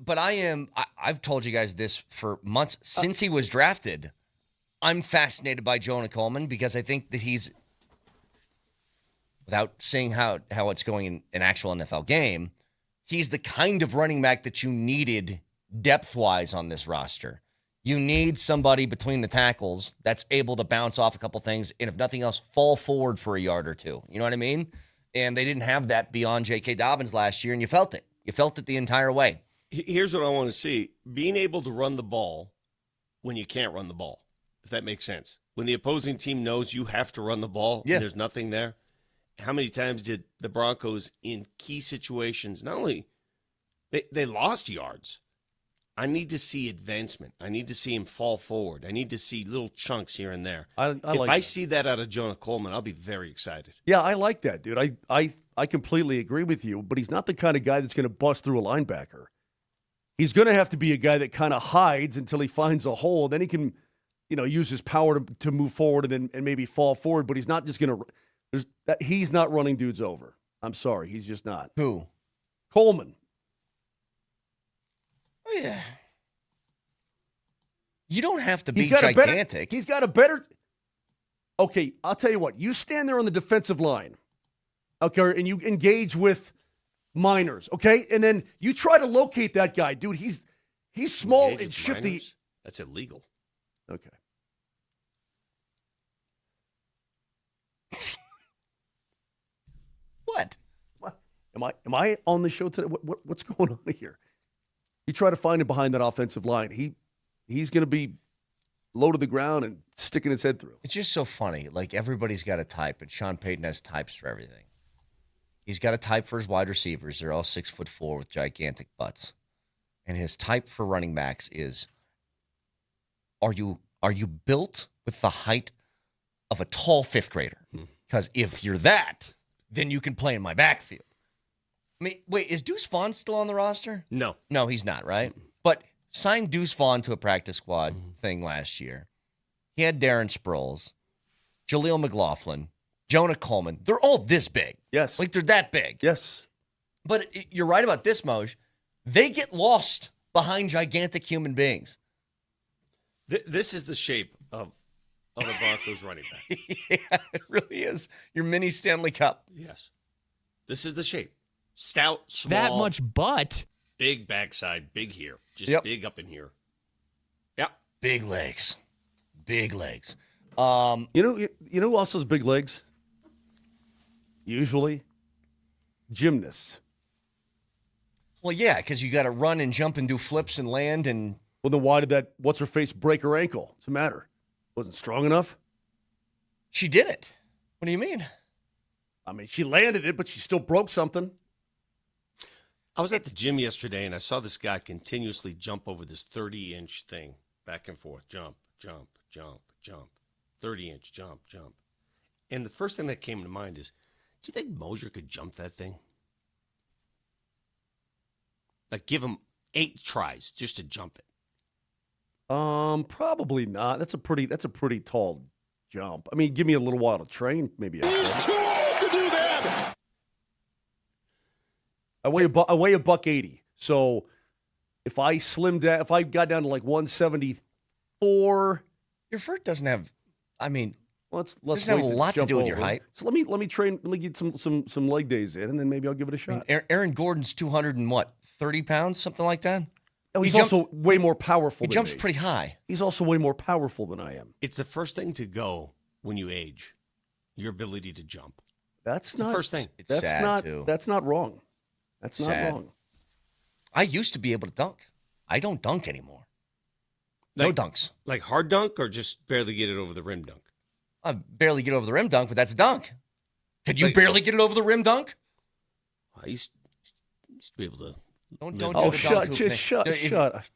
told you guys this for months. Since he was drafted, I'm fascinated by Jonah Coleman because I think that he's, without saying how it's going in an actual NFL game, he's the kind of running back that you needed depth-wise on this roster. You need somebody between the tackles that's able to bounce off a couple things and, if nothing else, fall forward for a yard or two. You know what I mean? And they didn't have that beyond J.K. Dobbins last year, and you felt it. You felt it the entire way. Here's what I want to see. Being able to run the ball when you can't run the ball, if that makes sense. When the opposing team knows you have to run the ball and there's nothing there. How many times did the Broncos in key situations, not only they lost yards, I need to see advancement. I need to see him fall forward. I need to see little chunks here and there. If I see that out of Jonah Coleman, I'll be very excited. Yeah, I like that, dude. I completely agree with you, but he's not the kind of guy that's going to bust through a linebacker. He's going to have to be a guy that kind of hides until he finds a hole. Then he can, use his power to move forward and maybe fall forward, but he's not just going to – he's not running dudes over. I'm sorry. He's just not. Who? Coleman. Oh, yeah. You don't have to be gigantic. He's got a better – okay, I'll tell you what. You stand there on the defensive line, okay, and you engage with minors, okay? And then you try to locate that guy. Dude, he's small and shifty. Minors? That's illegal. Okay. What? Am I on the show today? What's going on here? You try to find him behind that offensive line. He's going to be low to the ground and sticking his head through. It's just so funny. Like, everybody's got a type, and Sean Payton has types for everything. He's got a type for his wide receivers. They're all 6'4" with gigantic butts. And his type for running backs is, are you built with the height of a tall 5th grader? Because if you're that, then you can play in my backfield. I mean, wait, is Deuce Vaughn still on the roster? No. No, he's not, right? But signed Deuce Vaughn to a practice squad thing last year. He had Darren Sproles, Jaleel McLaughlin, Jonah Coleman. They're all this big. Yes. Like, they're that big. Yes. But you're right about this, Moj. They get lost behind gigantic human beings. This is the shape of a Broncos running back. Yeah, it really is. Your mini Stanley Cup. Yes. This is the shape. Stout, small. That much butt. Big backside, big here. Just big up in here. Yep. Big legs. Big legs. You know who else has big legs? Usually, gymnasts. Well, yeah, because you got to run and jump and do flips and land and. Well, then why did that what's-her-face break her ankle? What's the matter? Wasn't strong enough? She did it. What do you mean? I mean, she landed it, but she still broke something. I was at the gym yesterday, and I saw this guy continuously jump over this 30-inch thing, back and forth, jump, jump, jump, jump, 30-inch, jump, jump. And the first thing that came to mind is, do you think Moser could jump that thing? Like, give him 8 tries just to jump it. Probably not. That's a pretty tall jump. I mean, give me a little while to train, maybe. He's too old to do that. I weigh $180. So if I slimmed down, if I got down to like 174, your vert doesn't have. I mean, let's doesn't have a lot to do with your height. So let me train. Let me get some leg days in, and then maybe I'll give it a shot. I mean, Aaron Gordon's 230 pounds, something like that. Oh, he's also way more powerful. He jumps pretty high. He's also way more powerful than I am. It's the first thing to go when you age, your ability to jump. That's not the first thing. It's sad too. That's not wrong. That's sad. Not wrong. I used to be able to dunk. I don't dunk anymore. No dunks. Like hard dunk or just barely get it over the rim dunk? I barely get over the rim dunk, but that's a dunk. Could you barely get it over the rim dunk? I used to be able to. Don't do Oh, the shut! dunk Just hoop thing. shut!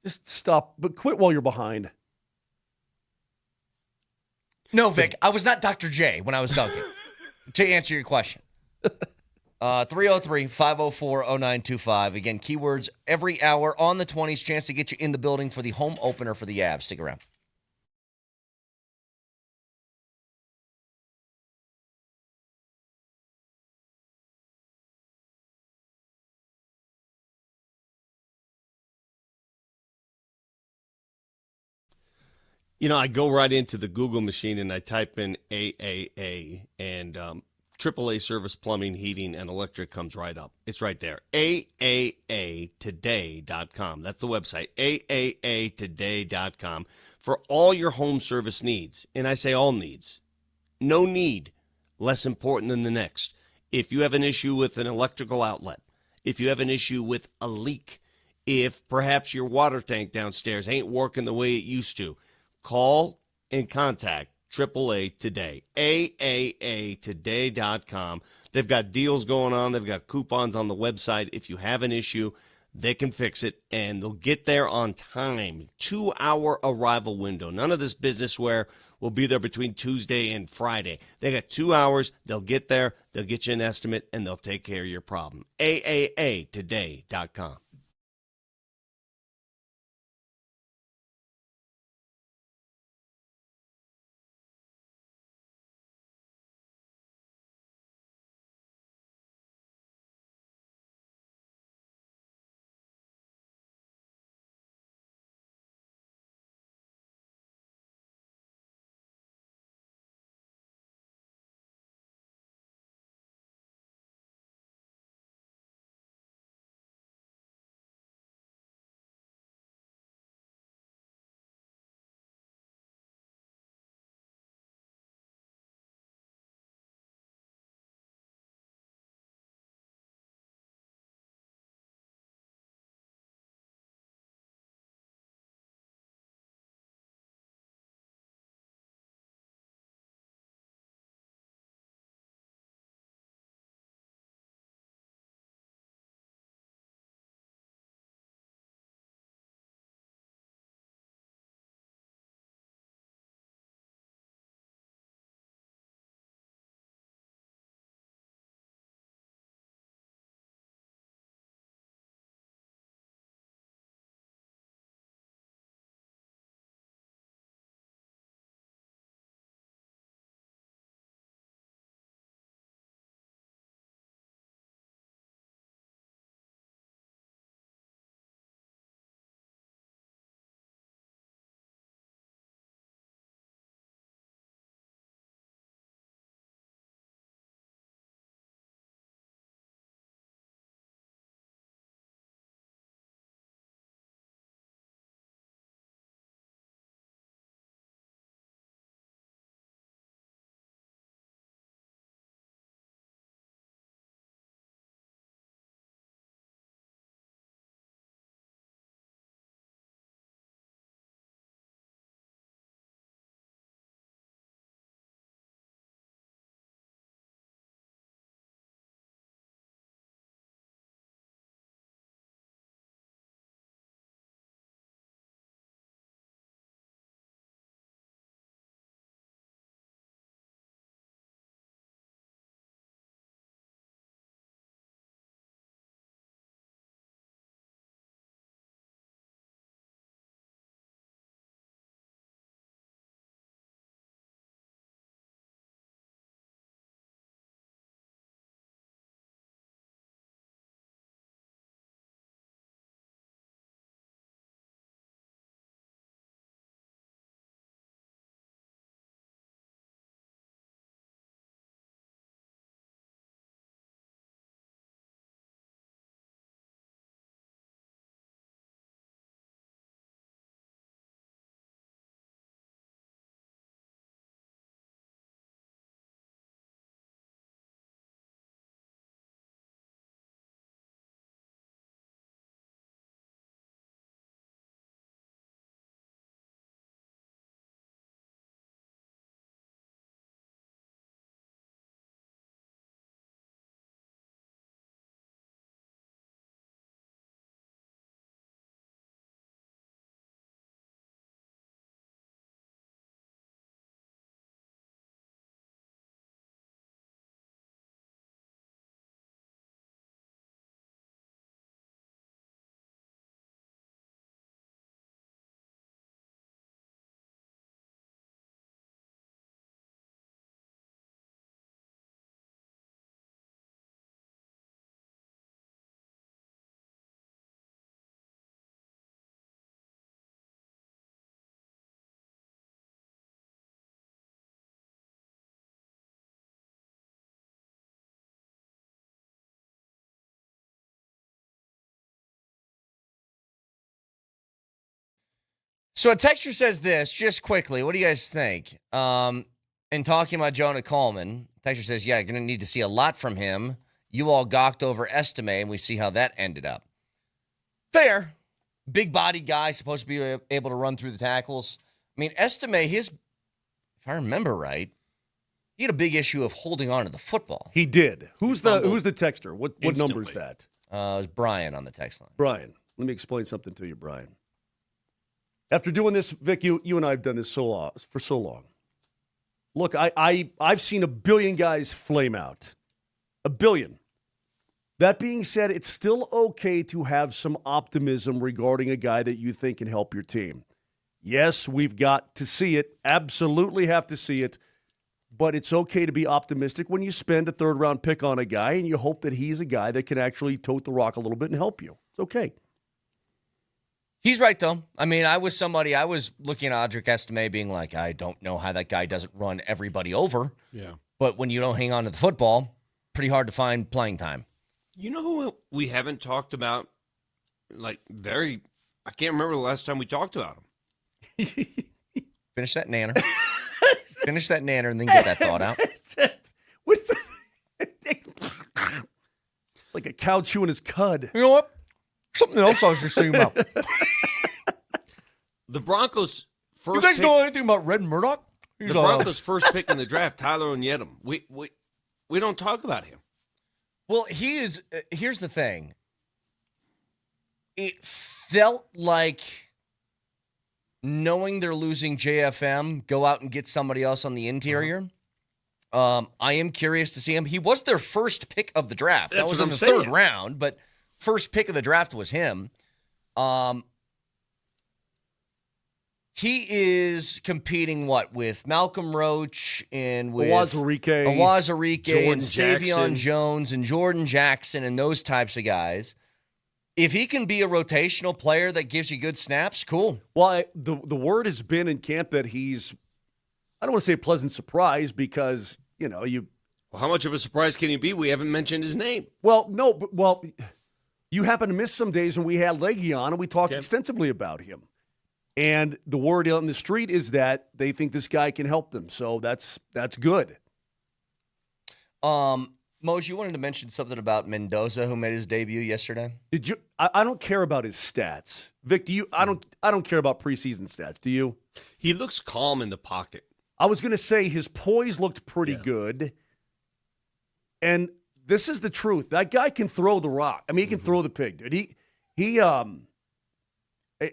Just stop. But quit while you're behind. No, Vic, I was not Dr. J when I was dunking. To answer your question. 303-504-0925. Again, keywords every hour on the 20s. Chance to get you in the building for the home opener for the Avs. Stick around. You know, I go right into the Google machine and I type in AAA, and AAA Service Plumbing, Heating, and Electric comes right up. It's right there. AAAtoday.com. That's the website. AAAtoday.com for all your home service needs. And I say all needs. No need less important than the next. If you have an issue with an electrical outlet, if you have an issue with a leak, if perhaps your water tank downstairs ain't working the way it used to, call and contact AAA Today, AAAtoday.com. They've got deals going on. They've got coupons on the website. If you have an issue, they can fix it, and they'll get there on time. 2-hour arrival window. None of this business where we'll be there between Tuesday and Friday. They got 2 hours. They'll get there. They'll get you an estimate, and they'll take care of your problem. AAAtoday.com. So a texter says this, just quickly. What do you guys think? In talking about Jonah Coleman, texter says, yeah, going to need to see a lot from him. You all gawked over Estime, and we see how that ended up. Fair. Big body guy, supposed to be able to run through the tackles. I mean, Estime, if I remember right, he had a big issue of holding on to the football. He did. Who's the texter? What number is that? It was Brian on the text line. Brian, let me explain something to you, Brian. After doing this, Vic, you and I have done this for so long. Look, I've seen a billion guys flame out. A billion. That being said, it's still okay to have some optimism regarding a guy that you think can help your team. Yes, we've got to see it. Absolutely have to see it. But it's okay to be optimistic when you spend a third-round pick on a guy and you hope that he's a guy that can actually tote the rock a little bit and help you. It's okay. He's right, though. I mean, I was looking at Audric Estime being like, I don't know how that guy doesn't run everybody over. Yeah. But when you don't hang on to the football, pretty hard to find playing time. You know who we haven't talked about? I can't remember the last time we talked about him. Finish that nanner. Finish that nanner and then get that thought out. Like a cow chewing his cud. You know what? Something else I was just thinking about. The Broncos' first You guys pick, know anything about Red Murdoch? the Broncos' first pick in the draft, Tyler Onyedem. We don't talk about him. Well, he is. Here's the thing. It felt like knowing they're losing JFM, go out and get somebody else on the interior. I am curious to see him. He was their first pick of the draft. That was in the third round, but first pick of the draft was him. He is competing with Malcolm Roach and with Awazarike and Savion Jones and Jordan Jackson and those types of guys. If he can be a rotational player that gives you good snaps, cool. Well, the word has been in camp that he's, I don't want to say a pleasant surprise because, Well, how much of a surprise can he be? We haven't mentioned his name. You happen to miss some days when we had Leggy on and we talked extensively about him. And the word on the street is that they think this guy can help them. So that's good. Mose, you wanted to mention something about Mendoza, who made his debut yesterday. Did you? I don't care about his stats, Vic. Do you? I don't care about preseason stats. Do you? He looks calm in the pocket. I was going to say his poise looked pretty good, and this is the truth. That guy can throw the rock. I mean, he can throw the pig, dude.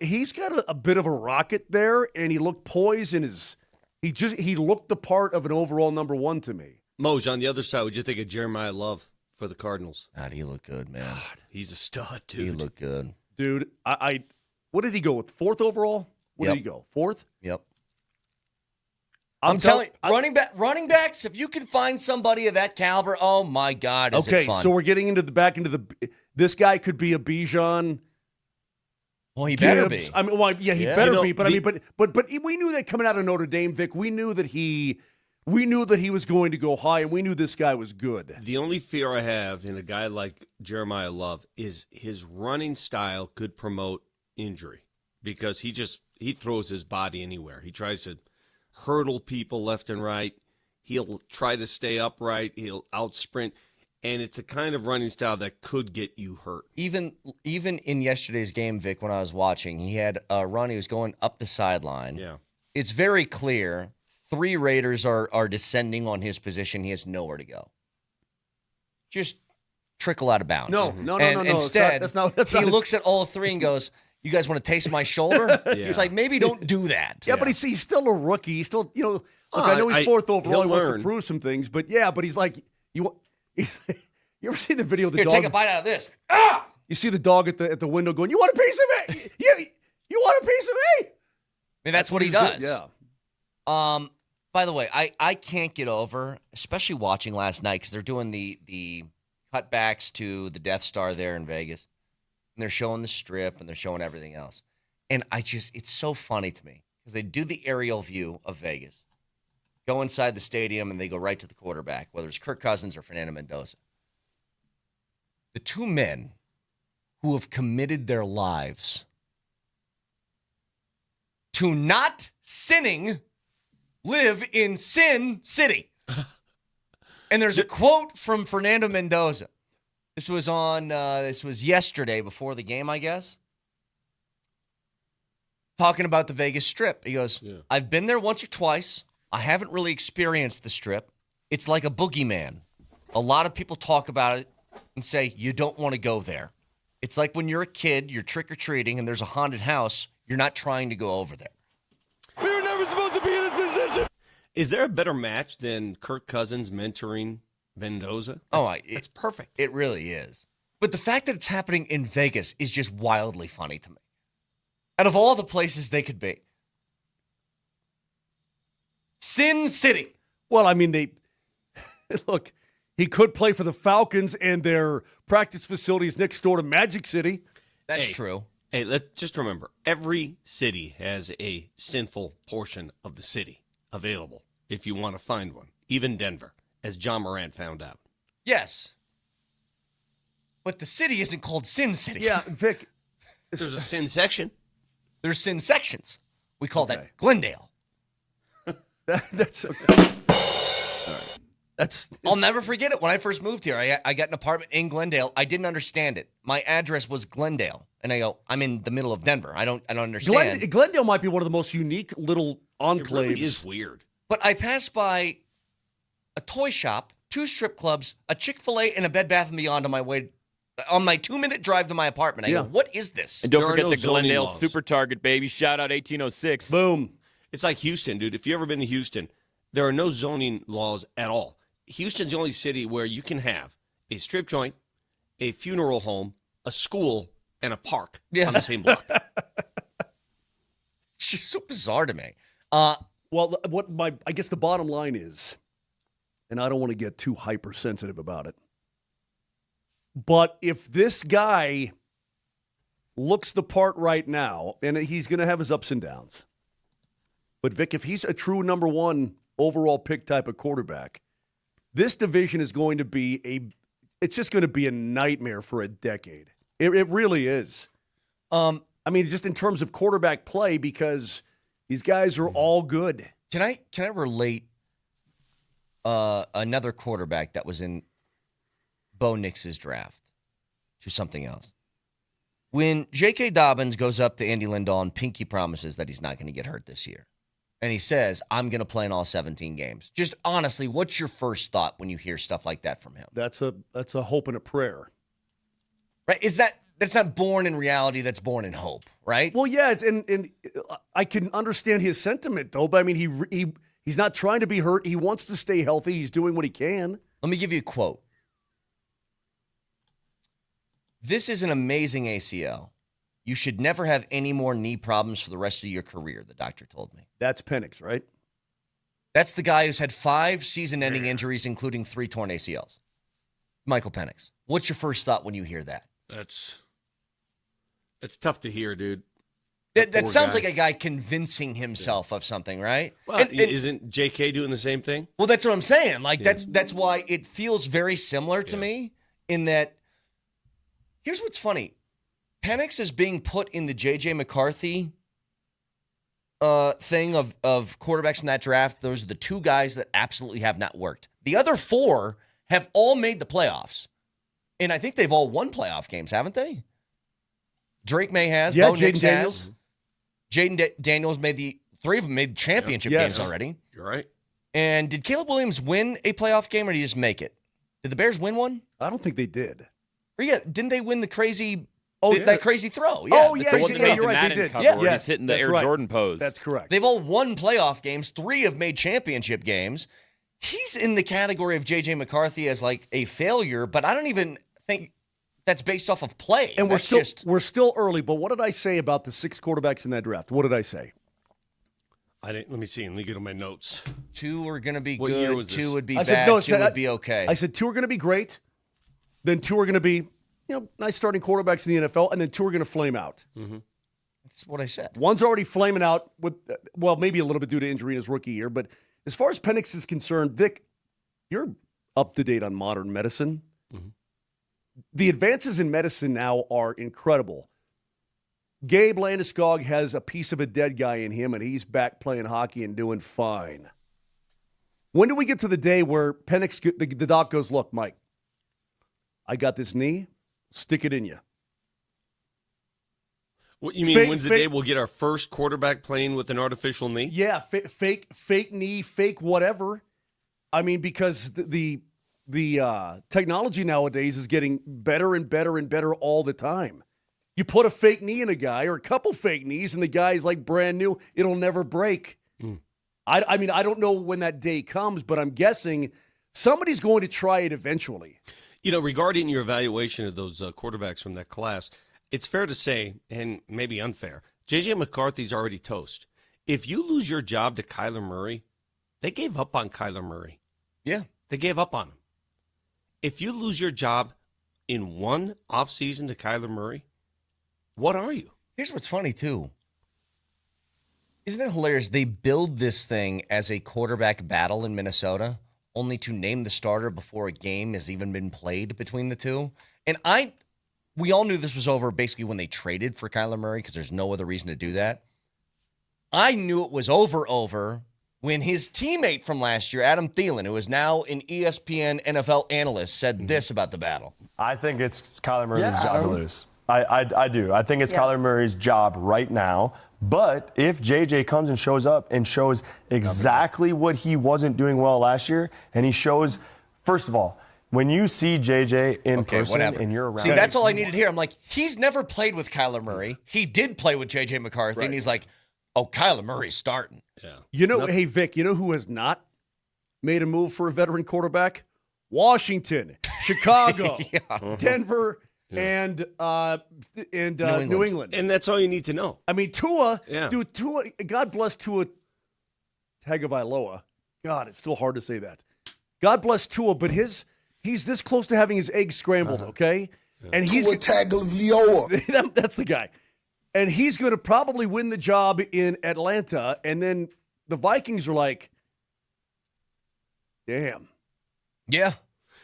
He's got a bit of a rocket there, and he looked poised in his. He looked the part of an overall number one to me. Moj, on the other side, what'd you think of Jeremiah Love for the Cardinals? God, he looked good, man. God, he's a stud, dude. He looked good. Dude, what did he go with? 4th overall? What did he go? 4th? Yep. I'm telling you, running backs, if you can find somebody of that caliber, oh my God, is it fun. So we're getting this guy could be a Bijan. Well, he better be. I mean, he better be. But we knew that coming out of Notre Dame, Vic, we knew that he was going to go high, and we knew this guy was good. The only fear I have in a guy like Jeremiah Love is his running style could promote injury because he throws his body anywhere. He tries to hurdle people left and right. He'll try to stay upright. He'll out sprint. And it's a kind of running style that could get you hurt. Even in yesterday's game, Vic, when I was watching, he had a run. He was going up the sideline. Yeah. It's very clear 3 Raiders are descending on his position. He has nowhere to go. Just trickle out of bounds. No. Instead, he looks at all 3 and goes, you guys want to taste my shoulder? It's like, maybe don't do that. Yeah, but he's still a rookie. He's still, look, I know he's 4th overall. He wants to prove some things. But, but he's like, you ever see the video of the dog? Take a bite out of this. You see the dog at the window going, you want a piece of me? You want a piece of me? I mean, that's what he does. Yeah. By the way, I can't get over, especially watching last night, because they're doing the cutbacks to the Death Star there in Vegas. And they're showing the strip and they're showing everything else. And it's so funny to me because they do the aerial view of Vegas, go inside the stadium, and they go right to the quarterback, whether it's Kirk Cousins or Fernando Mendoza. The 2 men who have committed their lives to not sinning live in Sin City. And there's a quote from Fernando Mendoza. This was yesterday before the game, I guess. Talking about the Vegas Strip. He goes, I've been there once or twice. I haven't really experienced the Strip. It's like a boogeyman. A lot of people talk about it and say, you don't want to go there. It's like when you're a kid, you're trick-or-treating, and there's a haunted house. You're not trying to go over there. We were never supposed to be in this position. Is there a better match than Kirk Cousins mentoring Mendoza? It's perfect. It really is. But the fact that it's happening in Vegas is just wildly funny to me. Out of all the places they could be. Sin City. Well, I mean, look, he could play for the Falcons, and their practice facility is next door to Magic City. That's true. Hey, just remember, every city has a sinful portion of the city available if you want to find one. Even Denver, as John Morant found out. Yes. But the city isn't called Sin City. Yeah, Vic. There's a sin section. There's sin sections. We call that Glendale. That's okay. All right. I'll never forget it. When I first moved here, I got an apartment in Glendale. I didn't understand it. My address was Glendale. And I go, I'm in the middle of Denver. I don't understand. Glendale might be one of the most unique little enclaves. It really is weird. But I passed by a toy shop, 2 strip clubs, a Chick-fil-A, and a Bed Bath & Beyond on my 2-minute drive to my apartment. I go, what is this? And don't There are forget no the zoning Glendale laws. Super Target, baby. Shout out 1806. Boom. It's like Houston, dude. If you've ever been to Houston, there are no zoning laws at all. Houston's the only city where you can have a strip joint, a funeral home, a school, and a park on the same block. It's just so bizarre to me. Well, I guess the bottom line is, and I don't want to get too hypersensitive about it, but if this guy looks the part right now, and he's going to have his ups and downs, but Vic, if he's a true number 1 overall pick type of quarterback, this division is going to be it's just going to be a nightmare for a decade. It really is. I mean, just in terms of quarterback play, because these guys are all good. Can I relate another quarterback that was in Bo Nix's draft to something else? When J.K. Dobbins goes up to Andy Lindahl and pinky promises that he's not going to get hurt this year, and he says, I'm going to play in all 17 games. Just honestly, what's your first thought when you hear stuff like that from him? That's a hope and a prayer. Right? That's not born in reality, that's born in hope, right? Well, yeah, and I can understand his sentiment, though. But I mean, he's not trying to be hurt. He wants to stay healthy. He's doing what he can. Let me give you a quote. This is an amazing ACL. You should never have any more knee problems for the rest of your career, the doctor told me. That's Penix, right? That's the guy who's had 5 season-ending injuries, including 3 torn ACLs. Michael Penix. What's your first thought when you hear that? That's tough to hear, dude. That sounds like a guy convincing himself of something, right? Well, isn't J.K. doing the same thing? Well, that's what I'm saying. Like, that's why it feels very similar to me in that, here's what's funny. Penix is being put in the J.J. McCarthy thing of quarterbacks in that draft. Those are the 2 guys that absolutely have not worked. The other 4 have all made the playoffs. And I think they've all won playoff games, haven't they? Drake May has. Yeah, Bo Nix Jaden Daniels. has. Jaden Daniels made 3 of them made championship games already. You're right. And did Caleb Williams win a playoff game, or did he just make it? Did the Bears win one? I don't think they did. Or didn't they win the crazy... yeah. That crazy throw. Yeah, The yeah, one that yeah, made you're the right, they Madden did. cover Yeah. where he's hitting the that's Air right. Jordan pose. That's correct. They've all won playoff games. 3 have made championship games. He's in the category of J.J. McCarthy as like a failure, but I don't even think that's based off of play. And That's we're still early, but what did I say about the 6 quarterbacks in that draft? What did I say? Let me see. Let me get on my notes. 2 are going to be What good. year was 2 this? would be I bad. said, no, 2 would be okay. I said 2 are going to be great, then 2 are going to be, nice starting quarterbacks in the NFL, and then 2 are going to flame out. Mm-hmm. That's what I said. One's already flaming out with, maybe a little bit due to injury in his rookie year. But as far as Penix is concerned, Vic, you're up to date on modern medicine. Mm-hmm. The advances in medicine now are incredible. Gabe Landeskog has a piece of a dead guy in him, and he's back playing hockey and doing fine. When do we get to the day where Penix, the doc goes, look, Mike, I got this knee, stick it in you. What you mean? When's the day we'll get our first quarterback playing with an artificial knee? Yeah, fake knee, fake whatever. I mean, because the technology nowadays is getting better and better and better all the time. You put a fake knee in a guy or a couple fake knees, and the guy's like brand new. It'll never break. I mean, I don't know when that day comes, but I'm guessing somebody's going to try it eventually. You know, regarding your evaluation of those quarterbacks from that class, it's fair to say, and maybe unfair, J.J. McCarthy's already toast. If you lose your job to Kyler Murray, they gave up on Kyler Murray. Yeah. They gave up on him. If you lose your job in one offseason to Kyler Murray, what are you? Here's what's funny, too. Isn't it hilarious? They build this thing as a quarterback battle in Minnesota, only to name the starter before a game has even been played between the two. And we all knew this was over basically when they traded for Kyler Murray because there's no other reason to do that. I knew it was over when his teammate from last year, Adam Thielen, who is now an ESPN NFL analyst, said this about the battle. I think it's Kyler Murray's job to lose. I do. I think it's Kyler Murray's job right now. But if JJ comes and shows up and shows exactly what he wasn't doing well last year, and he shows, first of all, when you see JJ in person and you're around. See, that's all I needed to hear. I'm like, he's never played with Kyler Murray. He did play with JJ McCarthy, and he's like, oh, Kyler Murray's starting. Yeah. You know, hey, Vic, you know who has not made a move for a veteran quarterback? Washington, Chicago, Denver, and New England. And that's all you need to know. I mean, Tua, dude, God bless Tua Tagovailoa. God, it's still hard to say that. God bless Tua, but he's this close to having his eggs scrambled, okay? Yeah. And he's Tua Tagovailoa. That's the guy. And he's going to probably win the job in Atlanta, and then the Vikings are like, damn. Yeah.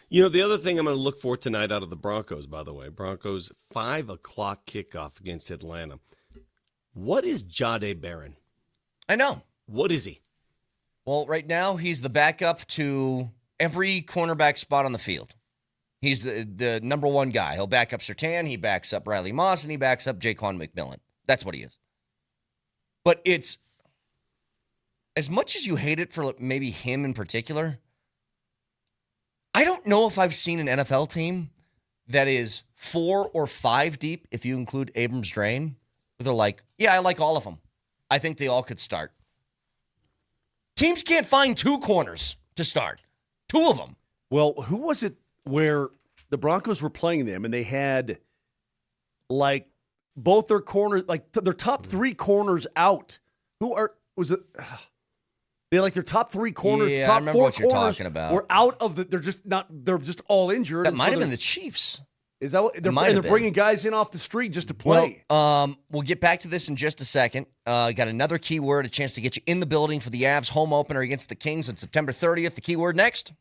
You know, the other thing I'm going to look for tonight out of the Broncos, by the way, Broncos 5 o'clock kickoff against Atlanta. What is Jahdae Barron? I know. What is he? Well, right now he's the backup to every cornerback spot on the field. He's the number one guy. He'll back up Surtain, he backs up Riley Moss, and he backs up Jaquan McMillan. That's what he is. But it's, as much as you hate it for maybe him in particular, I don't know if I've seen an NFL team that is 4 or 5 deep, if you include Abrams Drain, where they're like, yeah, I like all of them. I think they all could start. Teams can't find 2 corners to start. 2 of them. Well, who was it where the Broncos were playing them and they had like both their corners, like their top 3 corners out? Was it? They like their top 3 corners, yeah, top I remember 4 what you're corners talking about. were out of the. They're just all injured. That might have been the Chiefs. Is that what they're bringing guys in off the street just to play? Well, we'll get back to this in just a second. Got another keyword, a chance to get you in the building for the Avs home opener against the Kings on September 30th. The keyword next.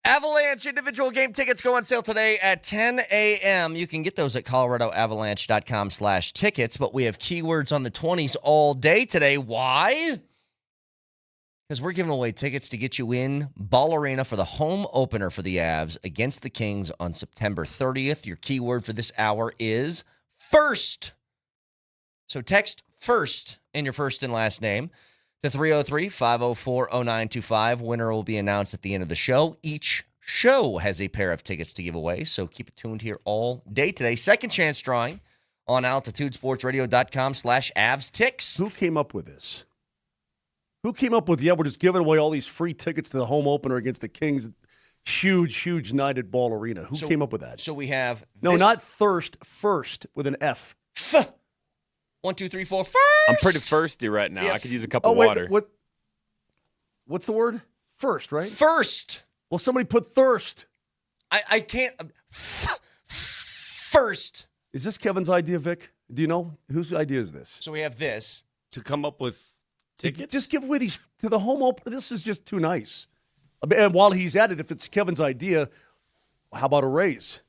Avalanche individual game tickets go on sale today at 10 a.m. You can get those at coloradoavalanche.com/tickets, but we have keywords on the 20s all day today. Why? Because we're giving away tickets to get you in Ball Arena for the home opener for the Avs against the Kings on September 30th. Your keyword for this hour is first. So text first in your first and last name to 303-504-0925. Winner will be announced at the end of the show. Each show has a pair of tickets to give away, so keep it tuned here all day today. Second chance drawing on altitudesportsradio.com/AvsTix. Who came up with this? Who came up with, we're just giving away all these free tickets to the home opener against the Kings? Huge, huge night at Ball Arena. Who came up with that? So we have... No, not thirst, first, with an F. 1, 2, 3, 4, first. I'm pretty thirsty right now. I could use a cup of wait, water. What's the word? First, right? First. Well, somebody put thirst. I can't. First. Is this Kevin's idea, Vic? Do you know? Whose idea is this? So we have this. To come up with tickets? Just give away these to the home opener. This is just too nice. And while he's at it, if it's Kevin's idea, how about a raise?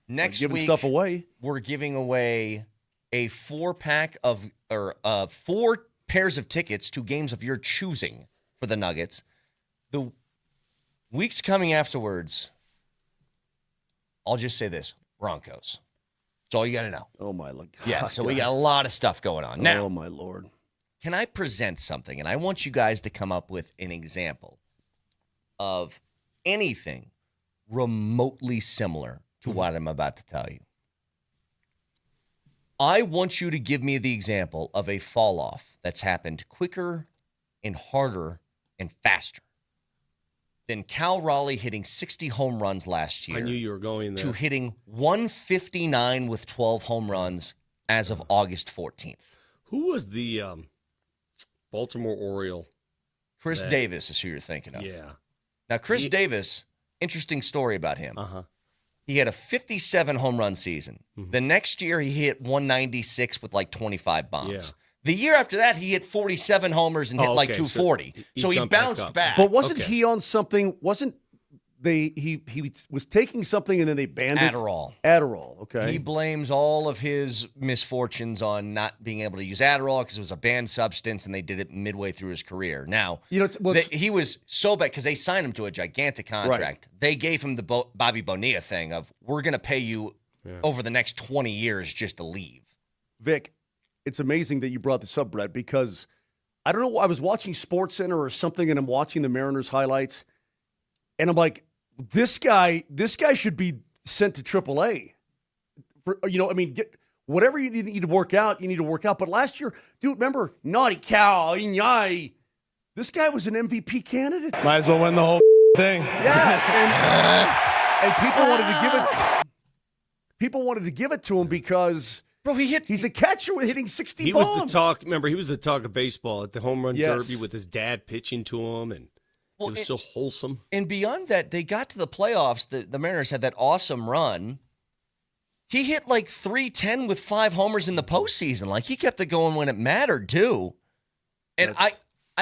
Next giving week, stuff away. We're giving away a 4-pack of, or 4 pairs of tickets to games of your choosing for the Nuggets. The weeks coming afterwards, I'll just say this, Broncos. That's all you got to know. Oh, my Lord. Yeah, so we got a lot of stuff going on. Now, oh, my Lord. Can I present something? And I want you guys to come up with an example of anything remotely similar to what I'm about to tell you. I want you to give me the example of a fall off that's happened quicker and harder and faster than Cal Raleigh hitting 60 home runs last year. I knew you were going there. To hitting 159 with 12 home runs as of August 14th. Who was the Baltimore Oriole? Chris Davis is who you're thinking of. Yeah. Now, Chris Davis, interesting story about him. Uh-huh. He had a 57 home run season. Mm-hmm. The next year, he hit 196 with like 25 bombs. Yeah. The year after that, he hit 47 homers and hit like 240. So he bounced back. But wasn't he on something? Wasn't he was taking something and then they banned Adderall. it? Adderall, okay. He blames all of his misfortunes on not being able to use Adderall because it was a banned substance and they did it midway through his career. Now, he was so bad because they signed him to a gigantic contract. Right. They gave him the Bobby Bonilla thing of, we're going to pay you over the next 20 years just to leave. Vic, it's amazing that you brought this up, Brett, because I don't know, I was watching SportsCenter or something and I'm watching the Mariners highlights and I'm like, this guy should be sent to AAA. Get whatever you need to work out, you need to work out. But last year, dude, remember, naughty cow, this guy was an MVP candidate. Might as well win the whole thing. Yeah, and people wanted to give it to him because he's a catcher with hitting 60 bombs. Was the talk. Remember, he was the talk of baseball at the home run derby with his dad pitching to him and. It was so wholesome. And beyond that, they got to the playoffs. The Mariners had that awesome run. He hit like 310 with 5 homers in the postseason. Like, he kept it going when it mattered, too. And I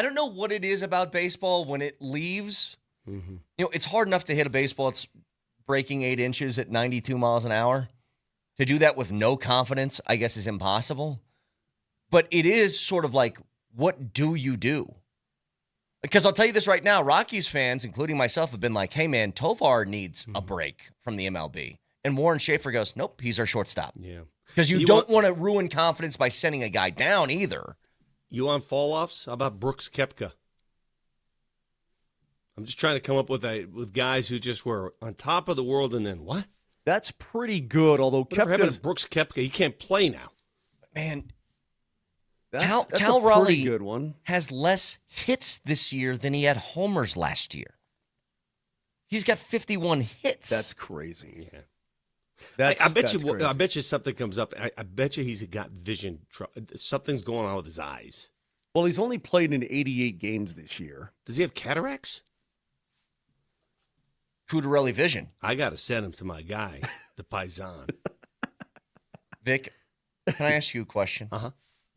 don't know what it is about baseball when it leaves. Mm-hmm. It's hard enough to hit a baseball that's breaking 8 inches at 92 miles an hour. To do that with no confidence, I guess, is impossible. But it is sort of like, what do you do? Because I'll tell you this right now, Rockies fans, including myself, have been like, hey, man, Tovar needs a break from the MLB. And Warren Schaefer goes, nope, he's our shortstop. Yeah. Because you don't want to ruin confidence by sending a guy down either. You on fall-offs? How about Brooks Koepka? I'm just trying to come up with guys who just were on top of the world and then what? That's pretty good, although Brooks Koepka, he can't play now. Man, That's Cal a Raleigh pretty good one. Has less hits this year than he had homers last year. He's got 51 hits. That's crazy. Yeah. I bet you something comes up. I bet you he's got vision. Something's going on with his eyes. Well, he's only played in 88 games this year. Does he have cataracts? Cudarelli vision. I got to send him to my guy, the Paisan. Vic, can I ask you a question? Uh-huh.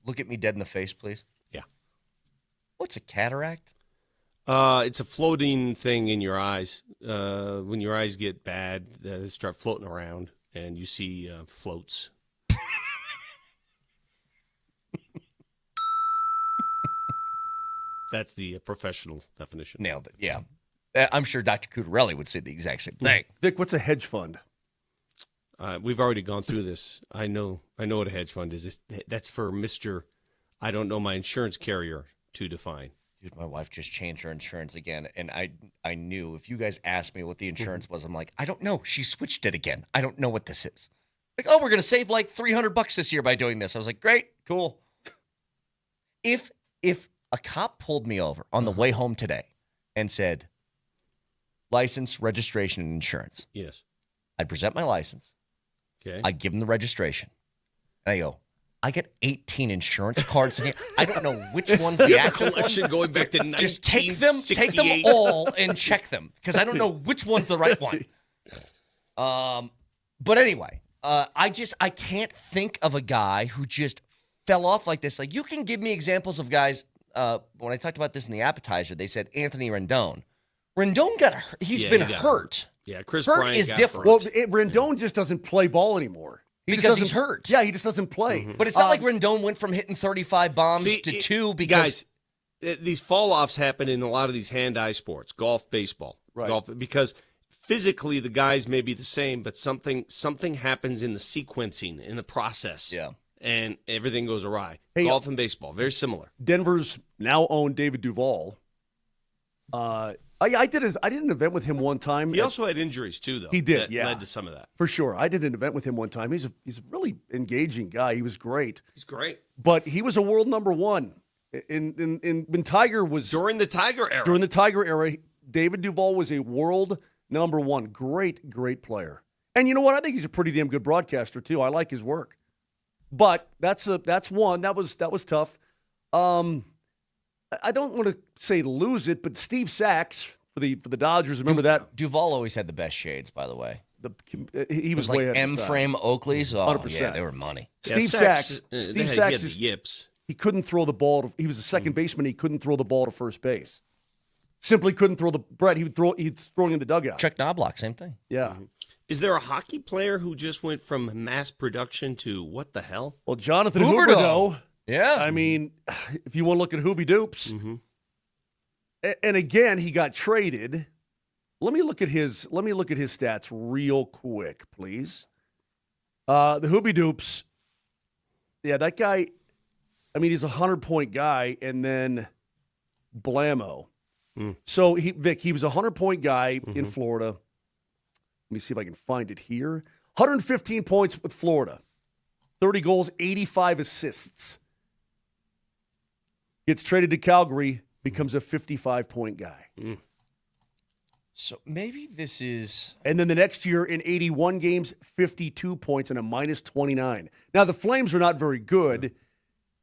Look at me dead in the face, please. Yeah. What's a cataract? It's a floating thing in your eyes. When your eyes get bad, they start floating around, and you see floats. That's the professional definition. Nailed it. Yeah. I'm sure Dr. Cutarelli would say the exact same thing. Vic, what's a hedge fund? We've already gone through this. I know what a hedge fund is. That's for Mr. I don't know my insurance carrier to define. Dude, my wife just changed her insurance again, and I knew if you guys asked me what the insurance was, I'm like, I don't know. She switched it again. I don't know what this is. Like, oh, we're going to save like $300 this year by doing this. I was like, great, cool. If a cop pulled me over on the way home today and said, license, registration, and insurance. Yes. I'd present my license. Okay. I'd give them the registration. And I go, I get 18 insurance cards in here. I don't know which one's the active collection one. going back to 1968. Just take them all and check them because I don't know which one's the right one. But anyway, I can't think of a guy who just fell off like this. Like, you can give me examples of guys. When I talked about this in the appetizer, they said Anthony Rendon. Rendon got hurt. He's been hurt. Yeah, Chris hurt Bryant is got different. Well, Rendon just doesn't play ball anymore. Because he's hurt. Yeah, he just doesn't play. But it's not like Rendon went from hitting 35 bombs to 2 because... Guys, these fall-offs happen in a lot of these hand-eye sports, golf, baseball. Right. Golf, because physically the guys may be the same, but something happens in the sequencing, in the process. Yeah. And everything goes awry. Hey, Golf and baseball, very similar. Denver's now owned David Duval. I did an event with him one time. He also had injuries too, though. He did, that yeah. led to some of that. For sure. I did an event with him one time. He's a really engaging guy. He was great. He's great. But he was a world number one. When Tiger was... During the Tiger era. During the Tiger era, David Duval was a world number one. Great, great player. And you know what? I think he's a pretty damn good broadcaster, too. I like his work. But that's one. That was tough. I don't want to say lose it, but Steve Sachs for the Dodgers. Remember that? Duval always had the best shades, by the way. He was like way ahead of his time. M-frame Oakleys. Oh, 100%. yeah, they were money. Steve Sachs. Steve Sachs is yips. He couldn't throw the ball. He was a second baseman. He couldn't throw the ball to first base. Simply couldn't throw the Brett. He's throwing in the dugout. Chuck Knobloch, same thing. Yeah. Mm-hmm. Is there a hockey player who just went from mass production to what the hell? Well, Jonathan Huberdeau. Huberdeau. Yeah. I mean, if you want to look at Hoobie Doops. Mm-hmm. And again, he got traded. Let me look at his stats real quick, please. The Hoobie Doops. Yeah, that guy. I mean, he's a 100-point guy, and then blammo. So Vic, he was a 100-point guy in Florida. Let me see if I can find it here. 115 points with Florida. 30 goals, 85 assists. Gets traded to Calgary, becomes a 55-point guy. So maybe this is... And then the next year in 81 games, 52 points and a minus 29. Now, the Flames are not very good,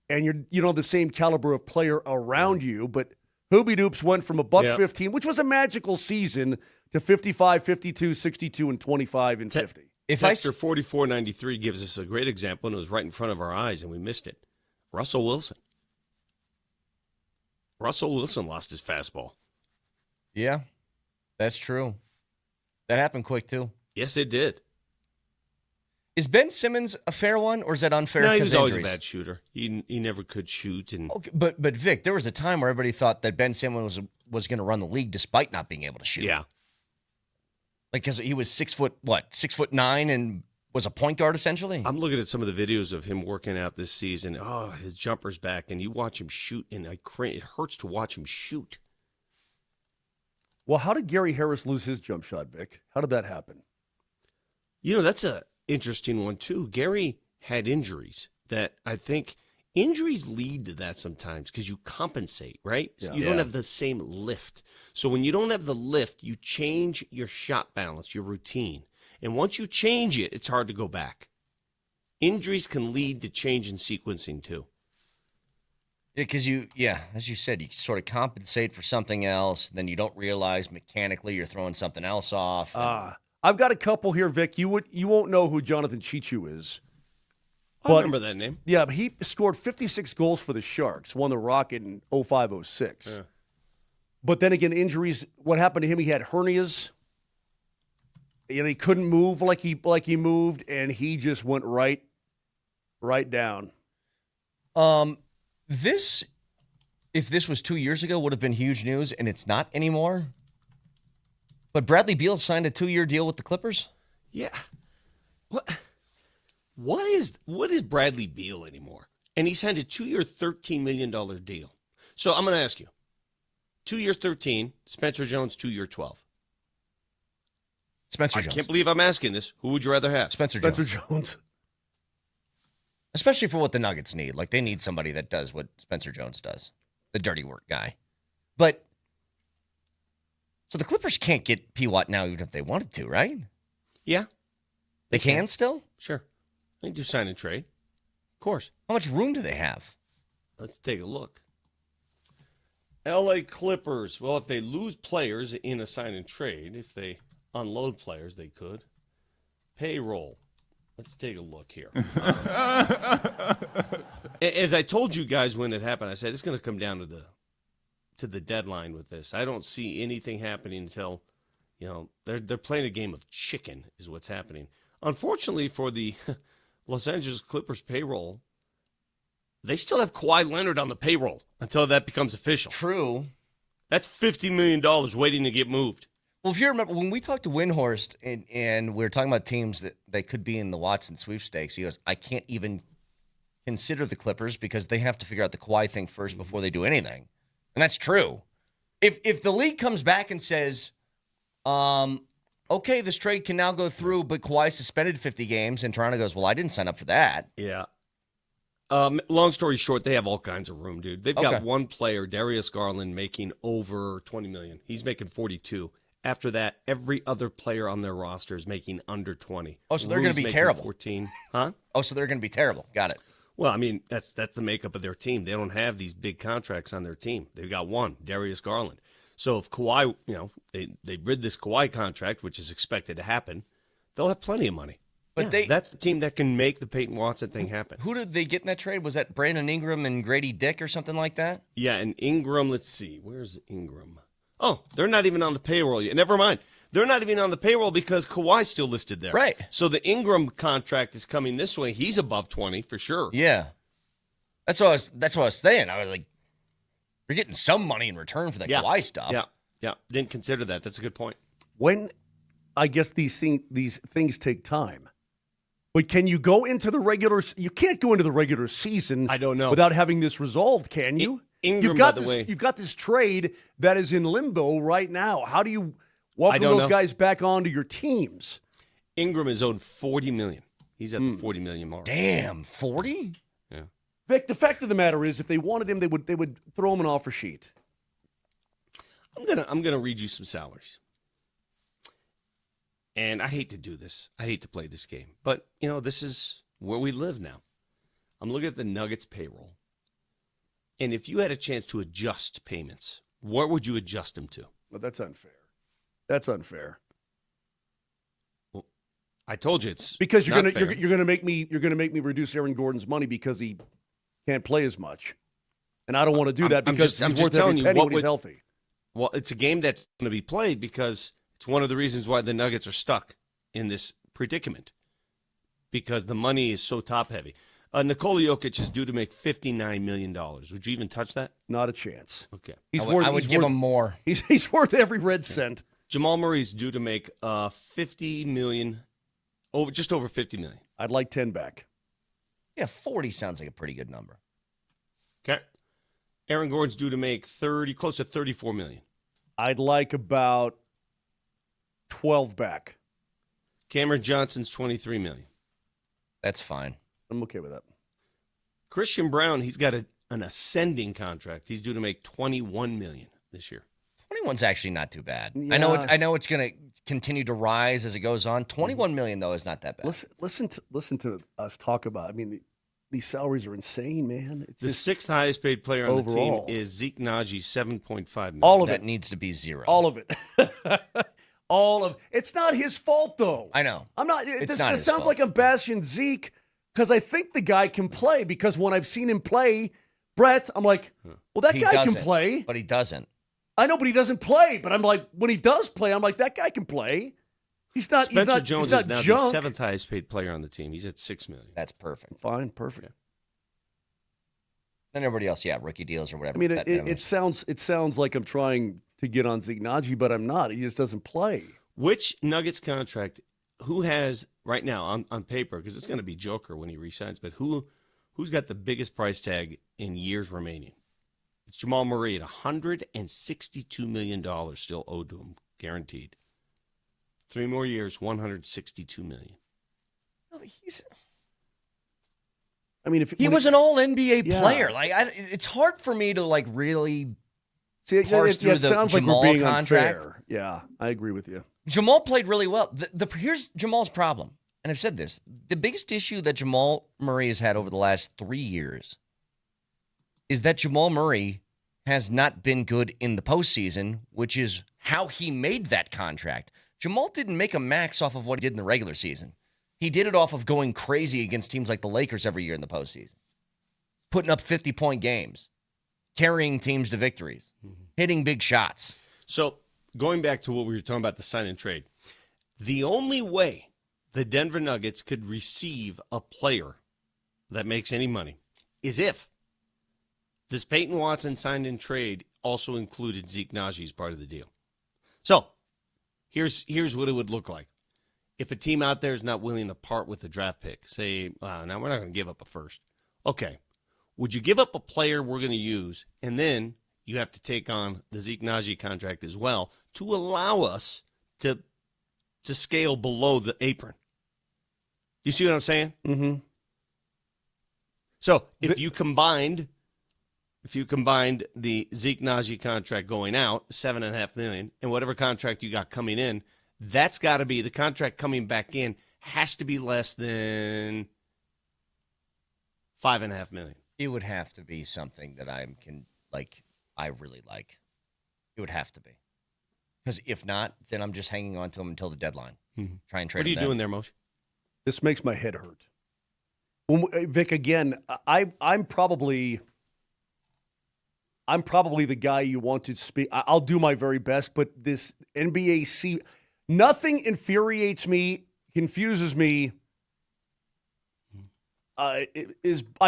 and you don't have the same caliber of player around you, but Hoobie Doops went from $1.15, which was a magical season, to 55, 52, 62, and 25 and 50. Texter 4493 gives us a great example, and it was right in front of our eyes, and we missed it. Russell Wilson. Russell Wilson lost his fastball. Yeah, that's true. That happened quick, too. Yes, it did. Is Ben Simmons a fair one, or is that unfair? No, he was always injuries? a bad shooter. He never could shoot. And okay, but Vic, there was a time where everybody thought that Ben Simmons was going to run the league despite not being able to shoot. Yeah, like because he was 6'9" and was a point guard essentially. I'm looking at some of the videos of him working out this season. Oh, his jumper's back, and you watch him shoot, and it hurts to watch him shoot. Well, how did Gary Harris lose his jump shot, Vic? How did that happen? You know, that's a interesting one, too. Gary had injuries that I think injuries lead to that sometimes because you compensate, right? So you don't have the same lift. So when you don't have the lift, you change your shot balance, your routine. And once you change it, it's hard to go back. Injuries can lead to change in sequencing, too. Yeah, because as you said, you sort of compensate for something else, then you don't realize mechanically you're throwing something else off. I've got a couple here, Vic. You won't know who Jonathan Chichu is. I remember that name. Yeah, but he scored 56 goals for the Sharks, won the Rocket in 05-06. Yeah. But then again, injuries. What happened to him? He had hernias. He couldn't move like he moved, and he just went right down. If this was 2 years ago, would have been huge news, and it's not anymore. But Bradley Beal signed a 2-year deal with the Clippers. Yeah. What is Bradley Beal anymore? And he signed a 2-year, $13 million deal. So I'm going to ask you. 2 years, 13. Spencer Jones, 2-year, 12. Spencer Jones. I can't believe I'm asking this. Who would you rather have? Spencer Jones. Especially for what the Nuggets need. Like, they need somebody that does what Spencer Jones does. The dirty work guy. But, so the Clippers can't get P. Watt now even if they wanted to, right? Yeah. They can still? Sure. They can do sign and trade. Of course. How much room do they have? Let's take a look. L.A. Clippers. Well, if they lose players in a sign and trade, if they unload players, they could. Payroll. Let's take a look here. As I told you guys when it happened, I said it's going to come down to the deadline with this. I don't see anything happening until, they're playing a game of chicken is what's happening. Unfortunately for the Los Angeles Clippers payroll, they still have Kawhi Leonard on the payroll until that becomes official. True. That's $50 million waiting to get moved. Well, if you remember, when we talked to Windhorst and we were talking about teams that could be in the Watson sweepstakes, he goes, I can't even consider the Clippers because they have to figure out the Kawhi thing first before they do anything. And that's true. If the league comes back and says, okay, this trade can now go through, but Kawhi suspended 50 games, and Toronto goes, well, I didn't sign up for that. Yeah. Long story short, they have all kinds of room, dude. They've got one player, Darius Garland, making over $20 million. He's making 42. After that, every other player on their roster is making under 20. Oh, so they're going to be terrible. 14. Huh? Oh, so they're going to be terrible. Got it. Well, I mean, that's the makeup of their team. They don't have these big contracts on their team. They've got one, Darius Garland. So if Kawhi, they rid this Kawhi contract, which is expected to happen, they'll have plenty of money. But that's the team that can make the Peyton Watson thing happen. Who did they get in that trade? Was that Brandon Ingram and Grady Dick or something like that? Yeah, and Ingram, let's see. Where's Ingram? Oh, they're not even on the payroll yet. Never mind. They're not even on the payroll because Kawhi's still listed there. Right. So the Ingram contract is coming this way. He's above 20 for sure. Yeah. That's what I was saying. I was like, you're getting some money in return for that Kawhi stuff. Yeah. Didn't consider that. That's a good point. When I guess these things take time. But can you go into the regular? You can't go into the regular season. I don't know without having this resolved, can you? Ingram, you've got this trade that is in limbo right now. How do you welcome those guys back onto your teams? Ingram is owed $40 million. He's at the $40 million mark. Damn, 40? Yeah. Vic, the fact of the matter is, if they wanted him, they would throw him an offer sheet. I'm gonna read you some salaries. And I hate to do this. I hate to play this game. But, this is where we live now. I'm looking at the Nuggets payroll. And if you had a chance to adjust payments, what would you adjust them to? Well, that's unfair. That's unfair. Well, I told you it's because you're gonna make me reduce Aaron Gordon's money because he can't play as much, and I don't want to do that because he's worth every penny when he's healthy. Well, it's a game that's going to be played because it's one of the reasons why the Nuggets are stuck in this predicament because the money is so top heavy. Nikola Jokic is due to make $59 million. Would you even touch that? Not a chance. Okay. I would give him more. He's worth every red cent. Jamal Murray's due to make $50 million, just over $50 million. I'd like 10 back. Yeah, 40 sounds like a pretty good number. Okay. Aaron Gordon's due to make close to $34 million. I'd like about 12 back. Cameron Johnson's $23 million. That's fine. I'm okay with that. Christian Brown, he's got an ascending contract. He's due to make $21 million this year. 21's actually not too bad. Yeah. I know it's going to continue to rise as it goes on. $21 million though is not that bad. Listen to us talk about. I mean, these salaries are insane, man. The sixth highest paid player on the team is Zeke Naji, $7.5 million. All of that needs to be zero. All of it. It's not his fault though. I know. I'm not. This sounds like I'm bashing Zeke because I think the guy can play. Because when I've seen him play, Brett, I'm like, well, that guy can play, but he doesn't. I know, but he doesn't play. But I'm like, when he does play, I'm like, that guy can play. Spencer Jones is now junk. the 7th highest paid player on the team. He's at $6 million. That's perfect. Fine, perfect. Then everybody else, rookie deals or whatever. I mean, it sounds like I'm trying to get on Zignagi, but I'm not. He just doesn't play. Which Nuggets contract? Who has right now on paper? Because it's going to be Joker when he resigns. But who's got the biggest price tag in years remaining? It's Jamal Murray at $162 million still owed to him, guaranteed. 3 more years, $162 million. No, if he was an all NBA player, it's hard for me to really parse through the sounds Jamal like we're being contract. Unfair. Yeah, I agree with you. Jamal played really well. Here's Jamal's problem, and I've said this: the biggest issue that Jamal Murray has had over the last 3 years is that Jamal Murray has not been good in the postseason, which is how he made that contract. Jamal didn't make a max off of what he did in the regular season. He did it off of going crazy against teams like the Lakers every year in the postseason, putting up 50-point games, carrying teams to victories, hitting big shots. So going back to what we were talking about, the sign and trade, the only way the Denver Nuggets could receive a player that makes any money is if this Peyton Watson signed and trade also included Zeke Naji as part of the deal. So here's what it would look like. If a team out there is not willing to part with a draft pick, say, now we're not going to give up a first. Okay. Would you give up a player we're going to use, and then you have to take on the Zeke Naji contract as well to allow us to scale below the apron? You see what I'm saying? Mm-hmm. So if you combined the Zeke Naji contract going out, $7.5 million, and whatever contract you got coming in, that's got to be the contract coming back in has to be less than $5.5 million. It would have to be something that I really like. It would have to be, because if not, then I'm just hanging on to him until the deadline. Try and trade. What are you doing there, Moser? This makes my head hurt. Vic, again, I'm probably the guy you want to speak. I'll do my very best, but this NBA nothing infuriates me, confuses me. I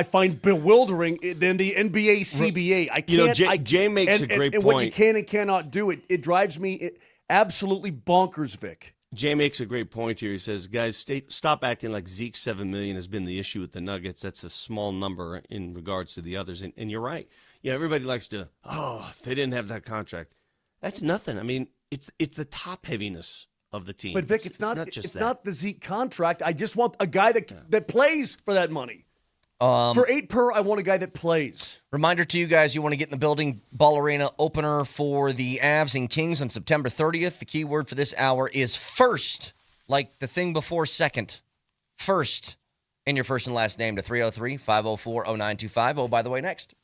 find bewildering than the NBA CBA. I can't. Jay makes a great point. And what you can and cannot do, it drives me absolutely bonkers, Vic. Jay makes a great point here. He says, guys, stop acting like Zeke's $7 million has been the issue with the Nuggets. That's a small number in regards to the others. And you're right. Yeah, everybody likes to, if they didn't have that contract. That's nothing. I mean, it's the top heaviness of the team. But Vic, it's not the Zeke contract. I just want a guy that plays for that money. For $8 per, I want a guy that plays. Reminder to you guys, you want to get in the building. Ball Arena opener for the Avs and Kings on September 30th. The key word for this hour is first, like the thing before second. First, in your first and last name to 303-504-0925. Oh, by the way, next.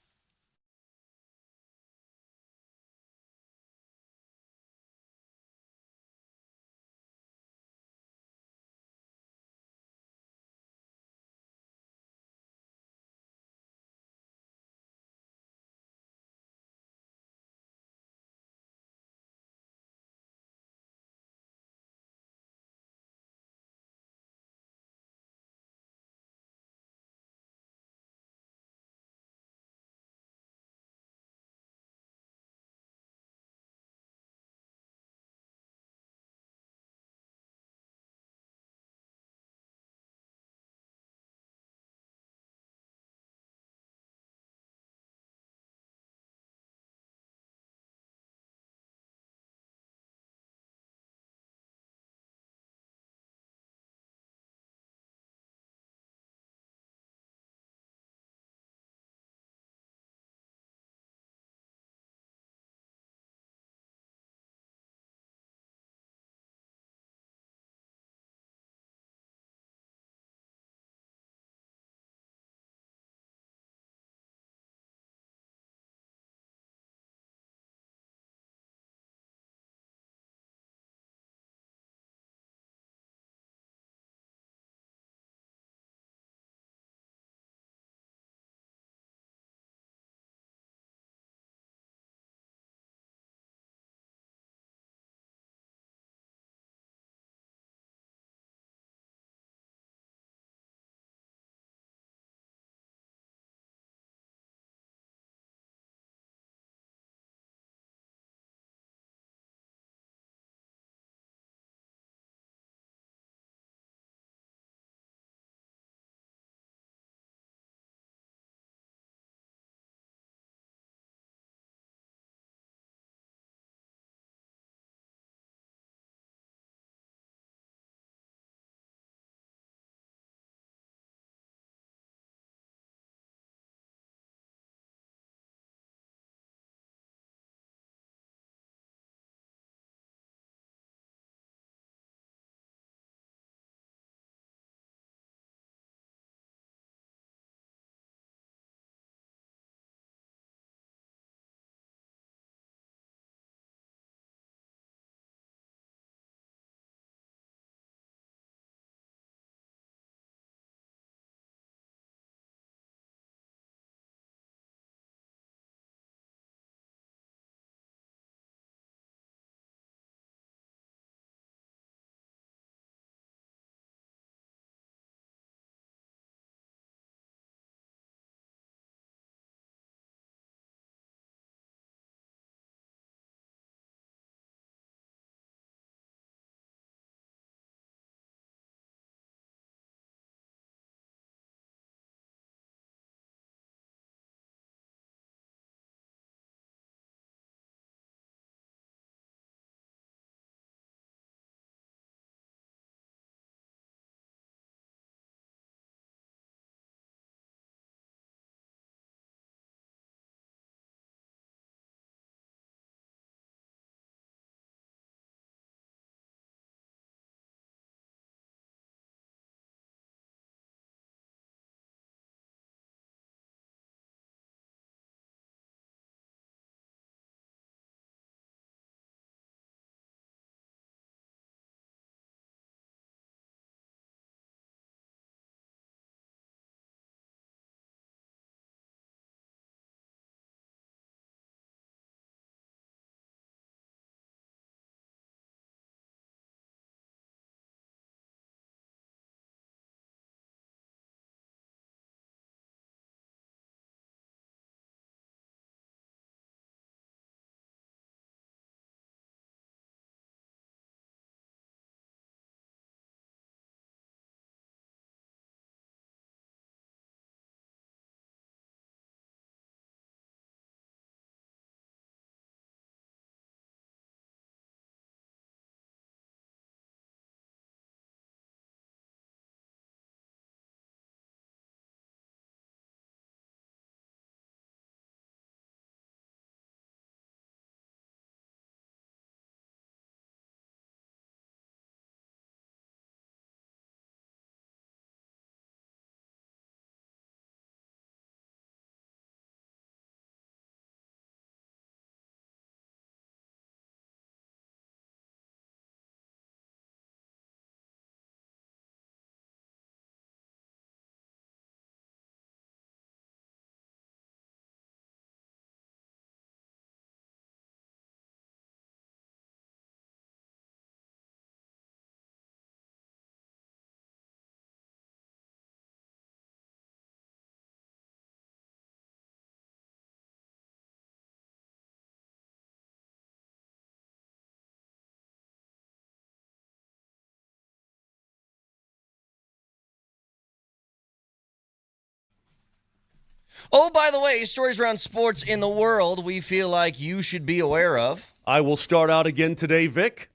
Oh, by the way, stories around sports in the world we feel like you should be aware of. I will start out again today, Vic.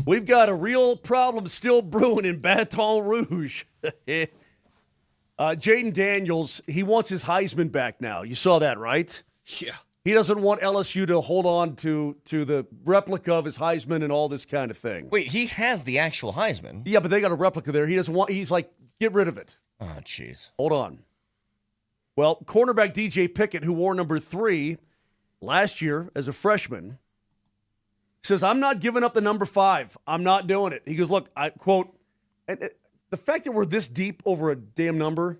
We've got a real problem still brewing in Baton Rouge. Jaden Daniels, he wants his Heisman back now. You saw that, right? Yeah. He doesn't want LSU to hold on to the replica of his Heisman and all this kind of thing. Wait, he has the actual Heisman. Yeah, but they got a replica there. He doesn't want. He's like, get rid of it. Oh, jeez. Hold on. Well, cornerback DJ Pickett, who wore number 3 last year as a freshman, says, I'm not giving up the number 5. I'm not doing it. He goes, look, I quote, and the fact that we're this deep over a damn number,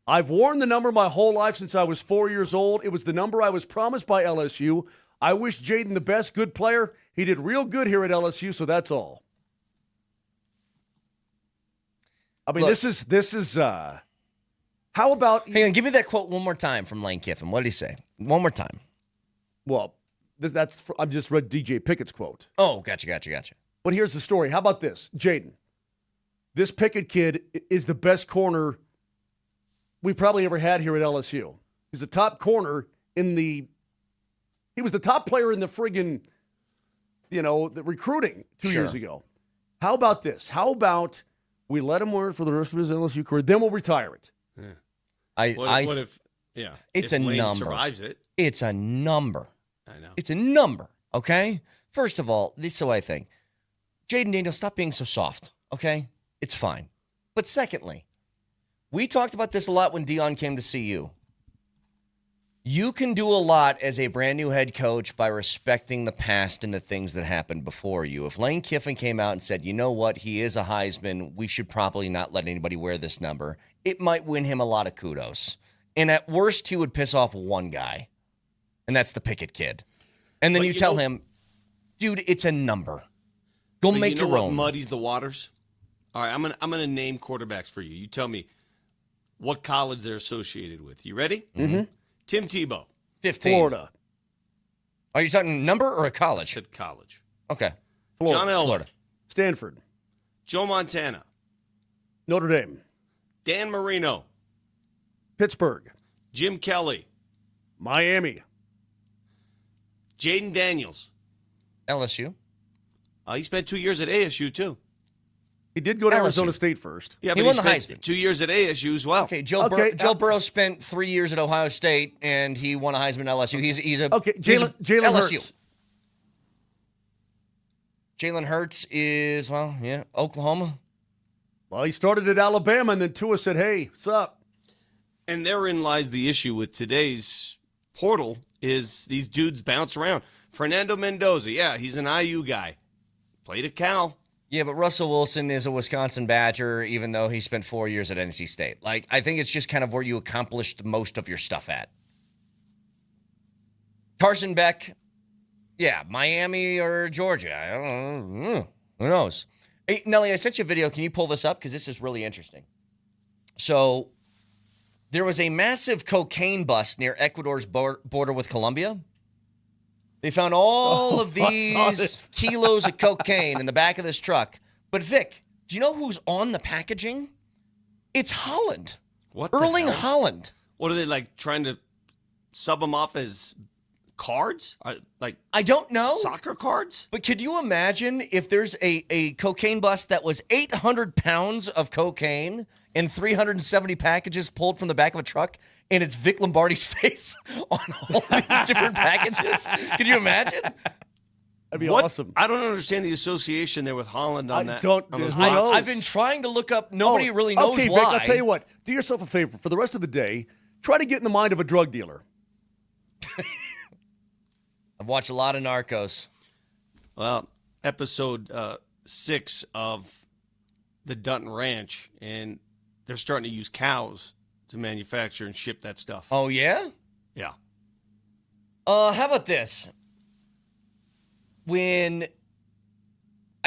I've worn the number my whole life since I was 4 years old. It was the number I was promised by LSU. I wish Jaden the best, good player. He did real good here at LSU, so that's all. I mean, Look, this is how about... Hang on, give me that quote one more time from Lane Kiffin. What did he say? One more time. Well, I just read DJ Pickett's quote. Oh, gotcha. But here's the story. How about this? Jaden, this Pickett kid is the best corner we've probably ever had here at LSU. He's the top corner he was the top player in the friggin', the recruiting 2 years ago. How about this? How about we let him wear it for the rest of his LSU career, then we'll retire it? Yeah. What if it's if a Lane number. survives it? It's a number. I know. It's a number, okay? First of all, this is what I think. Jaden Daniels, stop being so soft, okay? It's fine. But secondly, we talked about this a lot when Dion came to see you. You can do a lot as a brand new head coach by respecting the past and the things that happened before you. If Lane Kiffin came out and said, you know what, he is a Heisman, we should probably not let anybody wear this number, it might win him a lot of kudos. And at worst, he would piss off one guy, and that's the Pickett kid. And then you tell him, dude, it's a number. Go make your own. What muddies the waters? All right, I'm gonna name quarterbacks for you. You tell me what college they're associated with. You ready? Mm-hmm. Tim Tebow, 15. Florida. Are you talking number or a I college? said college. Okay. Florida. John Elway, Florida. Stanford. Joe Montana, Notre Dame. Dan Marino, Pittsburgh. Jim Kelly, Miami. Jaden Daniels. LSU. He spent 2 years at ASU too. He did go to LSU. Arizona State first. Yeah, He but won the spent Heisman. 2 years at ASU as well. Okay, Joe Burrow spent 3 years at Ohio State, and he won a Heisman at LSU. He's a Jalen LSU. Hurts. Jalen Hurts is, Oklahoma. Well, he started at Alabama, and then Tua said, hey, what's up? And therein lies the issue with today's portal is these dudes bounce around. Fernando Mendoza, he's an IU guy. Played at Cal. Yeah, but Russell Wilson is a Wisconsin Badger, even though he spent 4 years at NC State. I think it's just kind of where you accomplished most of your stuff at. Carson Beck, Miami or Georgia. I don't know. Who knows? Hey, Nelly, I sent you a video. Can you pull this up? Because this is really interesting. So there was a massive cocaine bust near Ecuador's border with Colombia. They found all of these kilos of cocaine in the back of this truck. But Vic, do you know who's on the packaging? It's Holland. What? Erling Holland. What are they trying to sub them off as cards? I don't know. Soccer cards? But could you imagine if there's a cocaine bust that was 800 pounds of cocaine and 370 packages pulled from the back of a truck, and it's Vic Lombardi's face on all these different packages? Could you imagine? That'd be awesome. I don't understand the association there with Holland on that. I've been trying to look up. Nobody really knows okay, why. Vic, I'll tell you what. Do yourself a favor. For the rest of the day, try to get in the mind of a drug dealer. I've watched a lot of Narcos. Well, episode 6 of the Dutton Ranch, and they're starting to use cows to manufacture and ship that stuff. Oh, yeah? Yeah. How about this? I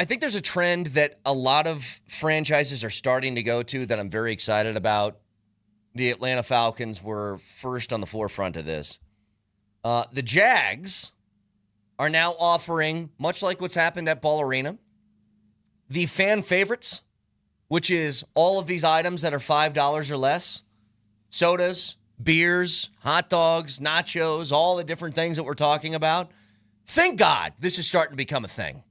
think there's a trend that a lot of franchises are starting to go to that I'm very excited about. The Atlanta Falcons were first on the forefront of this. The Jags are now offering, much like what's happened at Ball Arena, the fan favorites, which is all of these items that are $5 or less, sodas, beers, hot dogs, nachos, all the different things that we're talking about. Thank God this is starting to become a thing.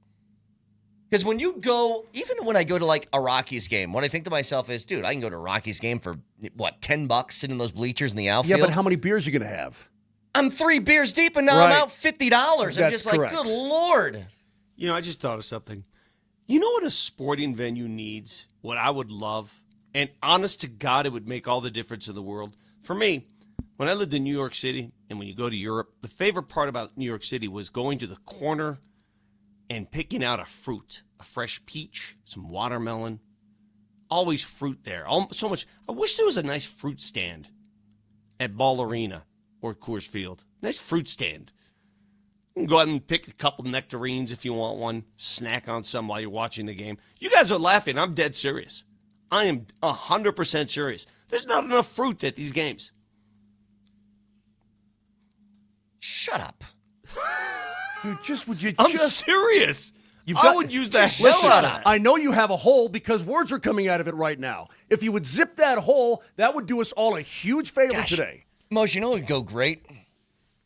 Because when you go, even when I go to like a Rockies game, what I think to myself is, dude, I can go to a Rockies game for, what, $10 sitting in those bleachers in the outfield? Yeah, but how many beers are you going to have? I'm 3 beers deep, and now I'm out $50. I'm just like, good Lord. You know, I just thought of something. You know what a sporting venue needs? What I would love? And honest to God, it would make all the difference in the world. For me, when I lived in New York City, and when you go to Europe, the favorite part about New York City was going to the corner and picking out a fruit, a fresh peach, some watermelon. Always fruit there. So much. I wish there was a nice fruit stand at Ball Arena or Coors Field. Nice fruit stand. You can go out and pick a couple nectarines if you want one. Snack on some while you're watching the game. You guys are laughing. I'm dead serious. I am 100% serious. There's not enough fruit at these games. Shut up. I'm serious. I would use the hell out of it. I know you have a hole because words are coming out of it right now. If you would zip that hole, that would do us all a huge favor today. Mose, you know what would go great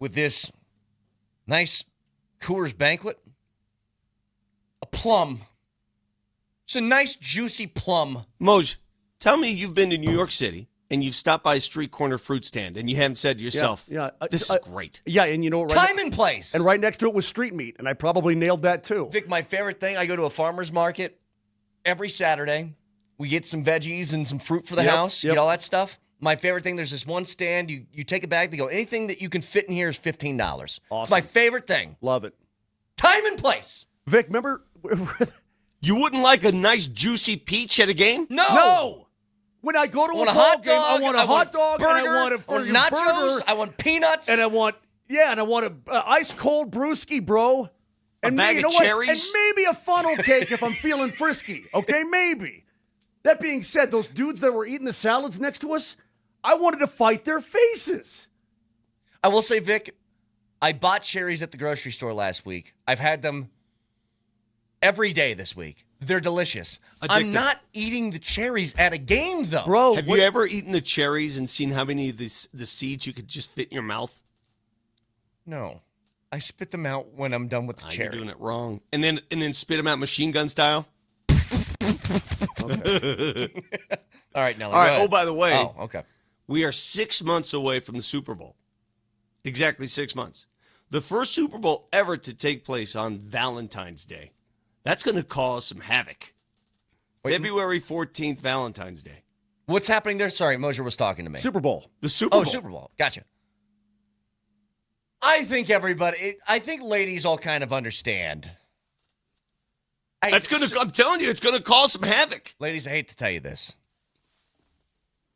with this nice Coors Banquet? A plum. It's a nice, juicy plum. Mose, tell me you've been to New York City and you've stopped by a street corner fruit stand and you haven't said to yourself, this is great. Yeah, and you know what? Time and place. And right next to it was street meat, and I probably nailed that too. Vic, my favorite thing, I go to a farmer's market every Saturday. We get some veggies and some fruit for the house, get all that stuff. My favorite thing, there's this one stand, you take a bag, they go, anything that you can fit in here is $15. Awesome. It's my favorite thing. Love it. Time and place. Vic, remember? You wouldn't like a nice juicy peach at a game? No. When I go to a hot dog, I want a hot dog, burger, and I want a nachos, burger, I want peanuts. and I want an ice cold brewski, bro. And a bag of cherries. And maybe a funnel cake if I'm feeling frisky. Okay, maybe. That being said, those dudes that were eating the salads next to us, I wanted to fight their faces. I will say, Vic, I bought cherries at the grocery store last week. I've had them every day this week. They're delicious. Addictive. I'm not eating the cherries at a game, though. Bro, have you ever eaten the cherries and seen how many of the seeds you could just fit in your mouth? No. I spit them out when I'm done with the cherry. You're doing it wrong. And then spit them out machine gun style? All right, Nelly. All right. Oh, by the way. Oh, okay. We are 6 months away from the Super Bowl. Exactly 6 months. The first Super Bowl ever to take place on Valentine's Day. That's going to cause some havoc. February 14th, Valentine's Day. What's happening there? Sorry, Moser was talking to me. Super Bowl. The Super Bowl. Oh, Super Bowl. Gotcha. I think ladies all kind of understand. I'm telling you, it's going to cause some havoc. Ladies, I hate to tell you this.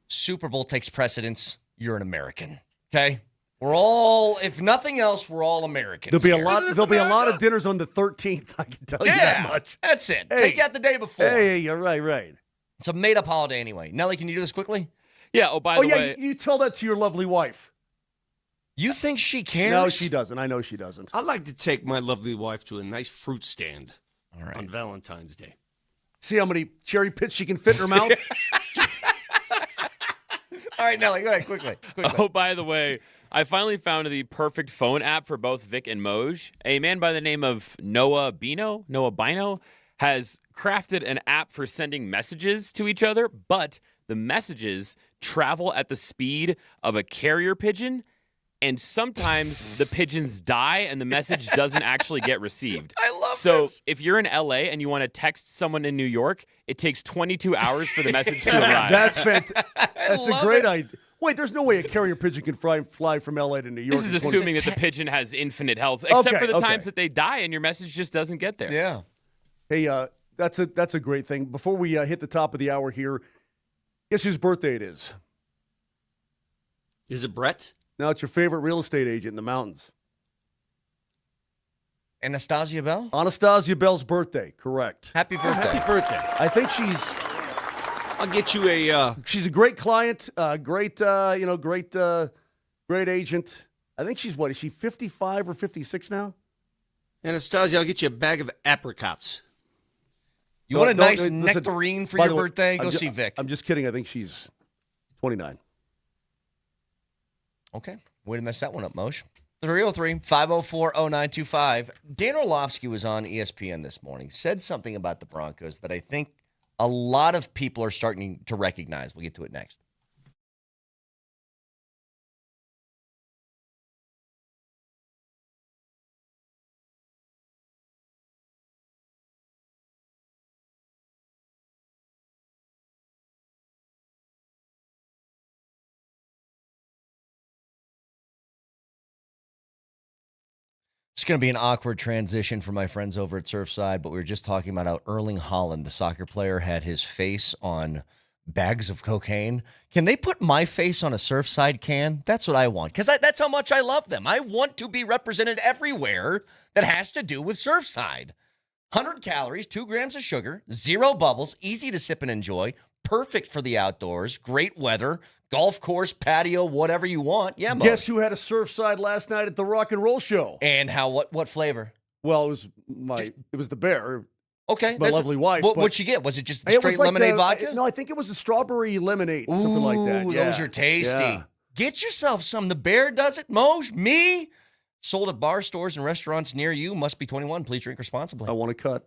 Super Bowl takes precedence. You're an American. Okay? We're all, if nothing else, we're all Americans. There'll be a lot of dinners on the 13th, I can tell you that much. That's it. Hey. Take out the day before. Hey, you're right. It's a made-up holiday anyway. Nelly, can you do this quickly? Yeah, by the way. You tell that to your lovely wife. You think she cares? No, she doesn't. I know she doesn't. I'd like to take my lovely wife to a nice fruit stand on Valentine's Day. See how many cherry pits she can fit in her mouth? All right, Nelly, go ahead, quickly. Oh, by the way, I finally found the perfect phone app for both Vic and Moj. A man by the name of Noah Bino, has crafted an app for sending messages to each other, but the messages travel at the speed of a carrier pigeon, and sometimes the pigeons die and the message doesn't actually get received. I love So this. if you're in LA and you want to text someone in New York, it takes 22 hours for the message to arrive. That's fantastic. That's a great idea. Wait, there's no way a carrier pigeon can fly from LA to New York. This is assuming that the pigeon has infinite health, except for the times that they die and your message just doesn't get there. Yeah. Hey, that's a great thing. Before we hit the top of the hour here, guess whose birthday it is? Is it Brett? No, it's your favorite real estate agent in the mountains. Anastasia Bell? Anastasia Bell's birthday, correct. Happy birthday. Happy birthday. I think I'll get you a... she's a great client, great agent. I think she's, is she 55 or 56 now? Anastasia, I'll get you a bag of apricots. You want a nice nectarine for your birthday? Go see Vic. I'm just kidding. I think she's 29. Okay. Way to mess that one up, Mosh. 303-504-0925. Dan Orlovsky was on ESPN this morning, said something about the Broncos that I think a lot of people are starting to recognize. We'll get to it next. It's going to be an awkward transition for my friends over at Surfside, but we were just talking about how Erling Haaland, the soccer player, had his face on bags of cocaine. Can they put my face on a Surfside can? That's what I want, because that's how much I love them. I want to be represented everywhere that has to do with Surfside. 100 calories, 2 grams of sugar, 0 bubbles, easy to sip and enjoy, perfect for the outdoors, great weather, golf course, patio, whatever you want. Yeah, Mo. Guess who had a Surfside last night at the Rock and Roll Show? And what flavor? Well, it was the bear. Okay, my lovely wife. What'd she get? Was it just straight lemonade vodka? No, I think it was a strawberry lemonade, something like that. Ooh, Yeah. those are tasty. Yeah. Get yourself some. The bear does it. Moj, me. Sold at bar stores and restaurants near you. Must be 21. Please drink responsibly. I want to cut.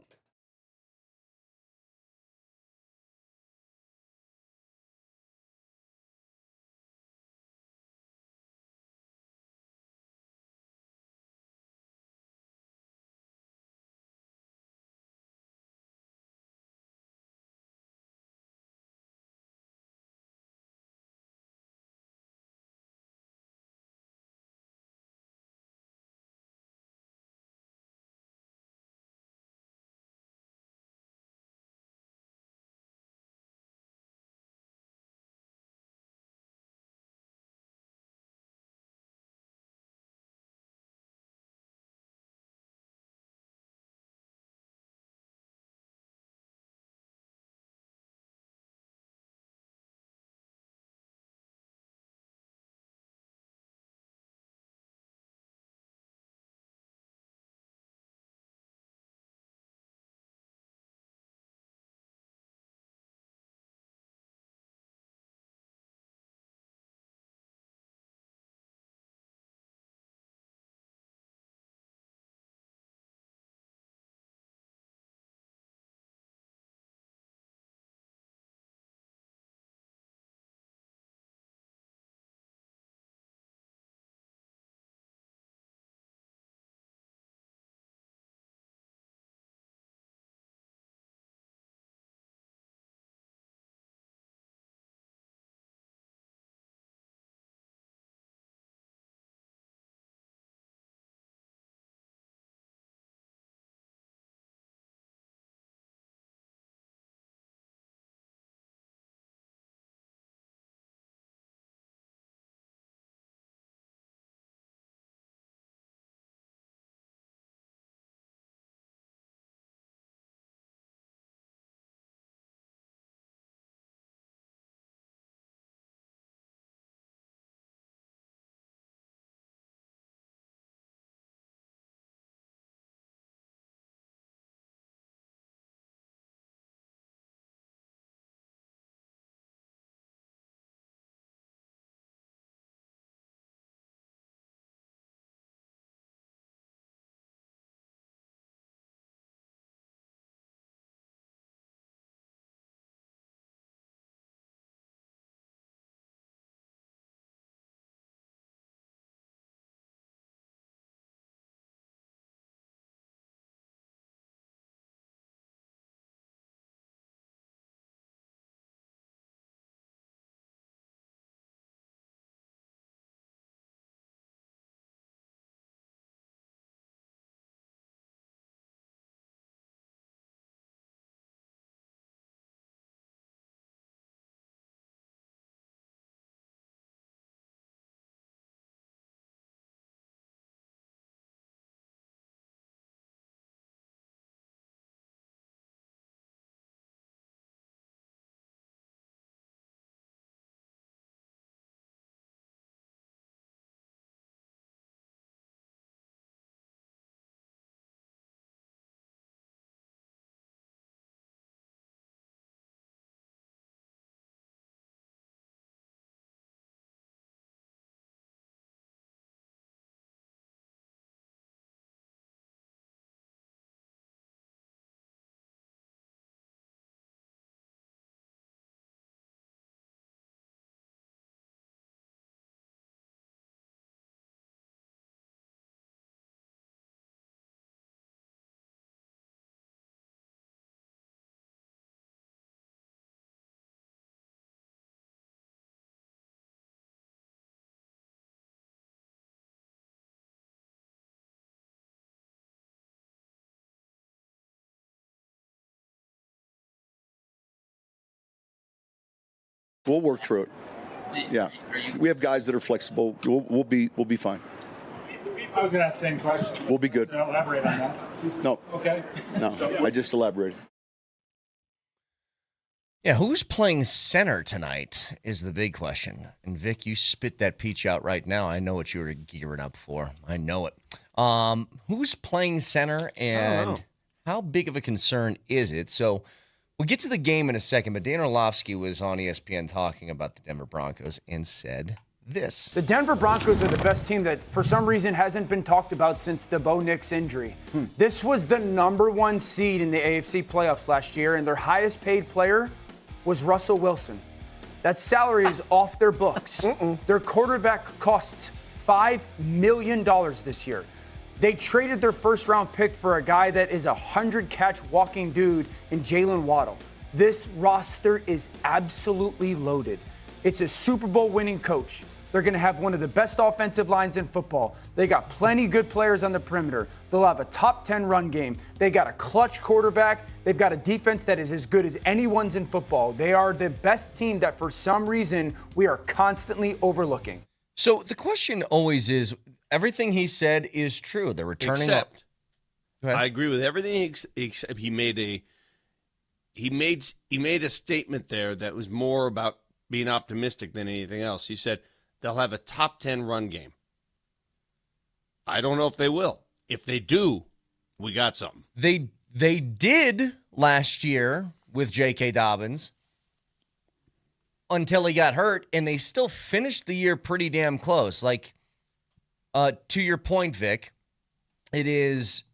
We'll work through it. Yeah, we have guys that are flexible. We'll be fine. I was going to ask the same question. We'll be good. Elaborate on that. No. Okay. No, I just elaborated. Yeah, who's playing center tonight is the big question. And Vic, you spit that peach out right now. I know what you were gearing up for. I know it. Who's playing center and how big of a concern is it? So we'll get to the game in a second, but Dan Orlovsky was on ESPN talking about the Denver Broncos and said this. The Denver Broncos are the best team that for some reason hasn't been talked about since the Bo Nix injury. This was the number 1 seed in the AFC playoffs last year, and their highest paid player was Russell Wilson. That salary is off their books. Their quarterback costs $5 million this year. They traded their first-round pick for a guy that is a 100-catch walking dude in Jalen Waddle. This roster is absolutely loaded. It's a Super Bowl winning coach. They're going to have one of the best offensive lines in football. They got plenty good players on the perimeter. They'll have a top 10 run game. They got a clutch quarterback. They've got a defense that is as good as anyone's in football. They are the best team that for some reason we are constantly overlooking. So the question always is, everything he said is true. They're returning. Except, I agree with everything except he made a statement there that was more about being optimistic than anything else. He said they'll have a top 10 run game. I don't know if they will. If they do, we got something. They did last year with J.K. Dobbins until he got hurt, and they still finished the year pretty damn close. Like, to your point, Vic, it is,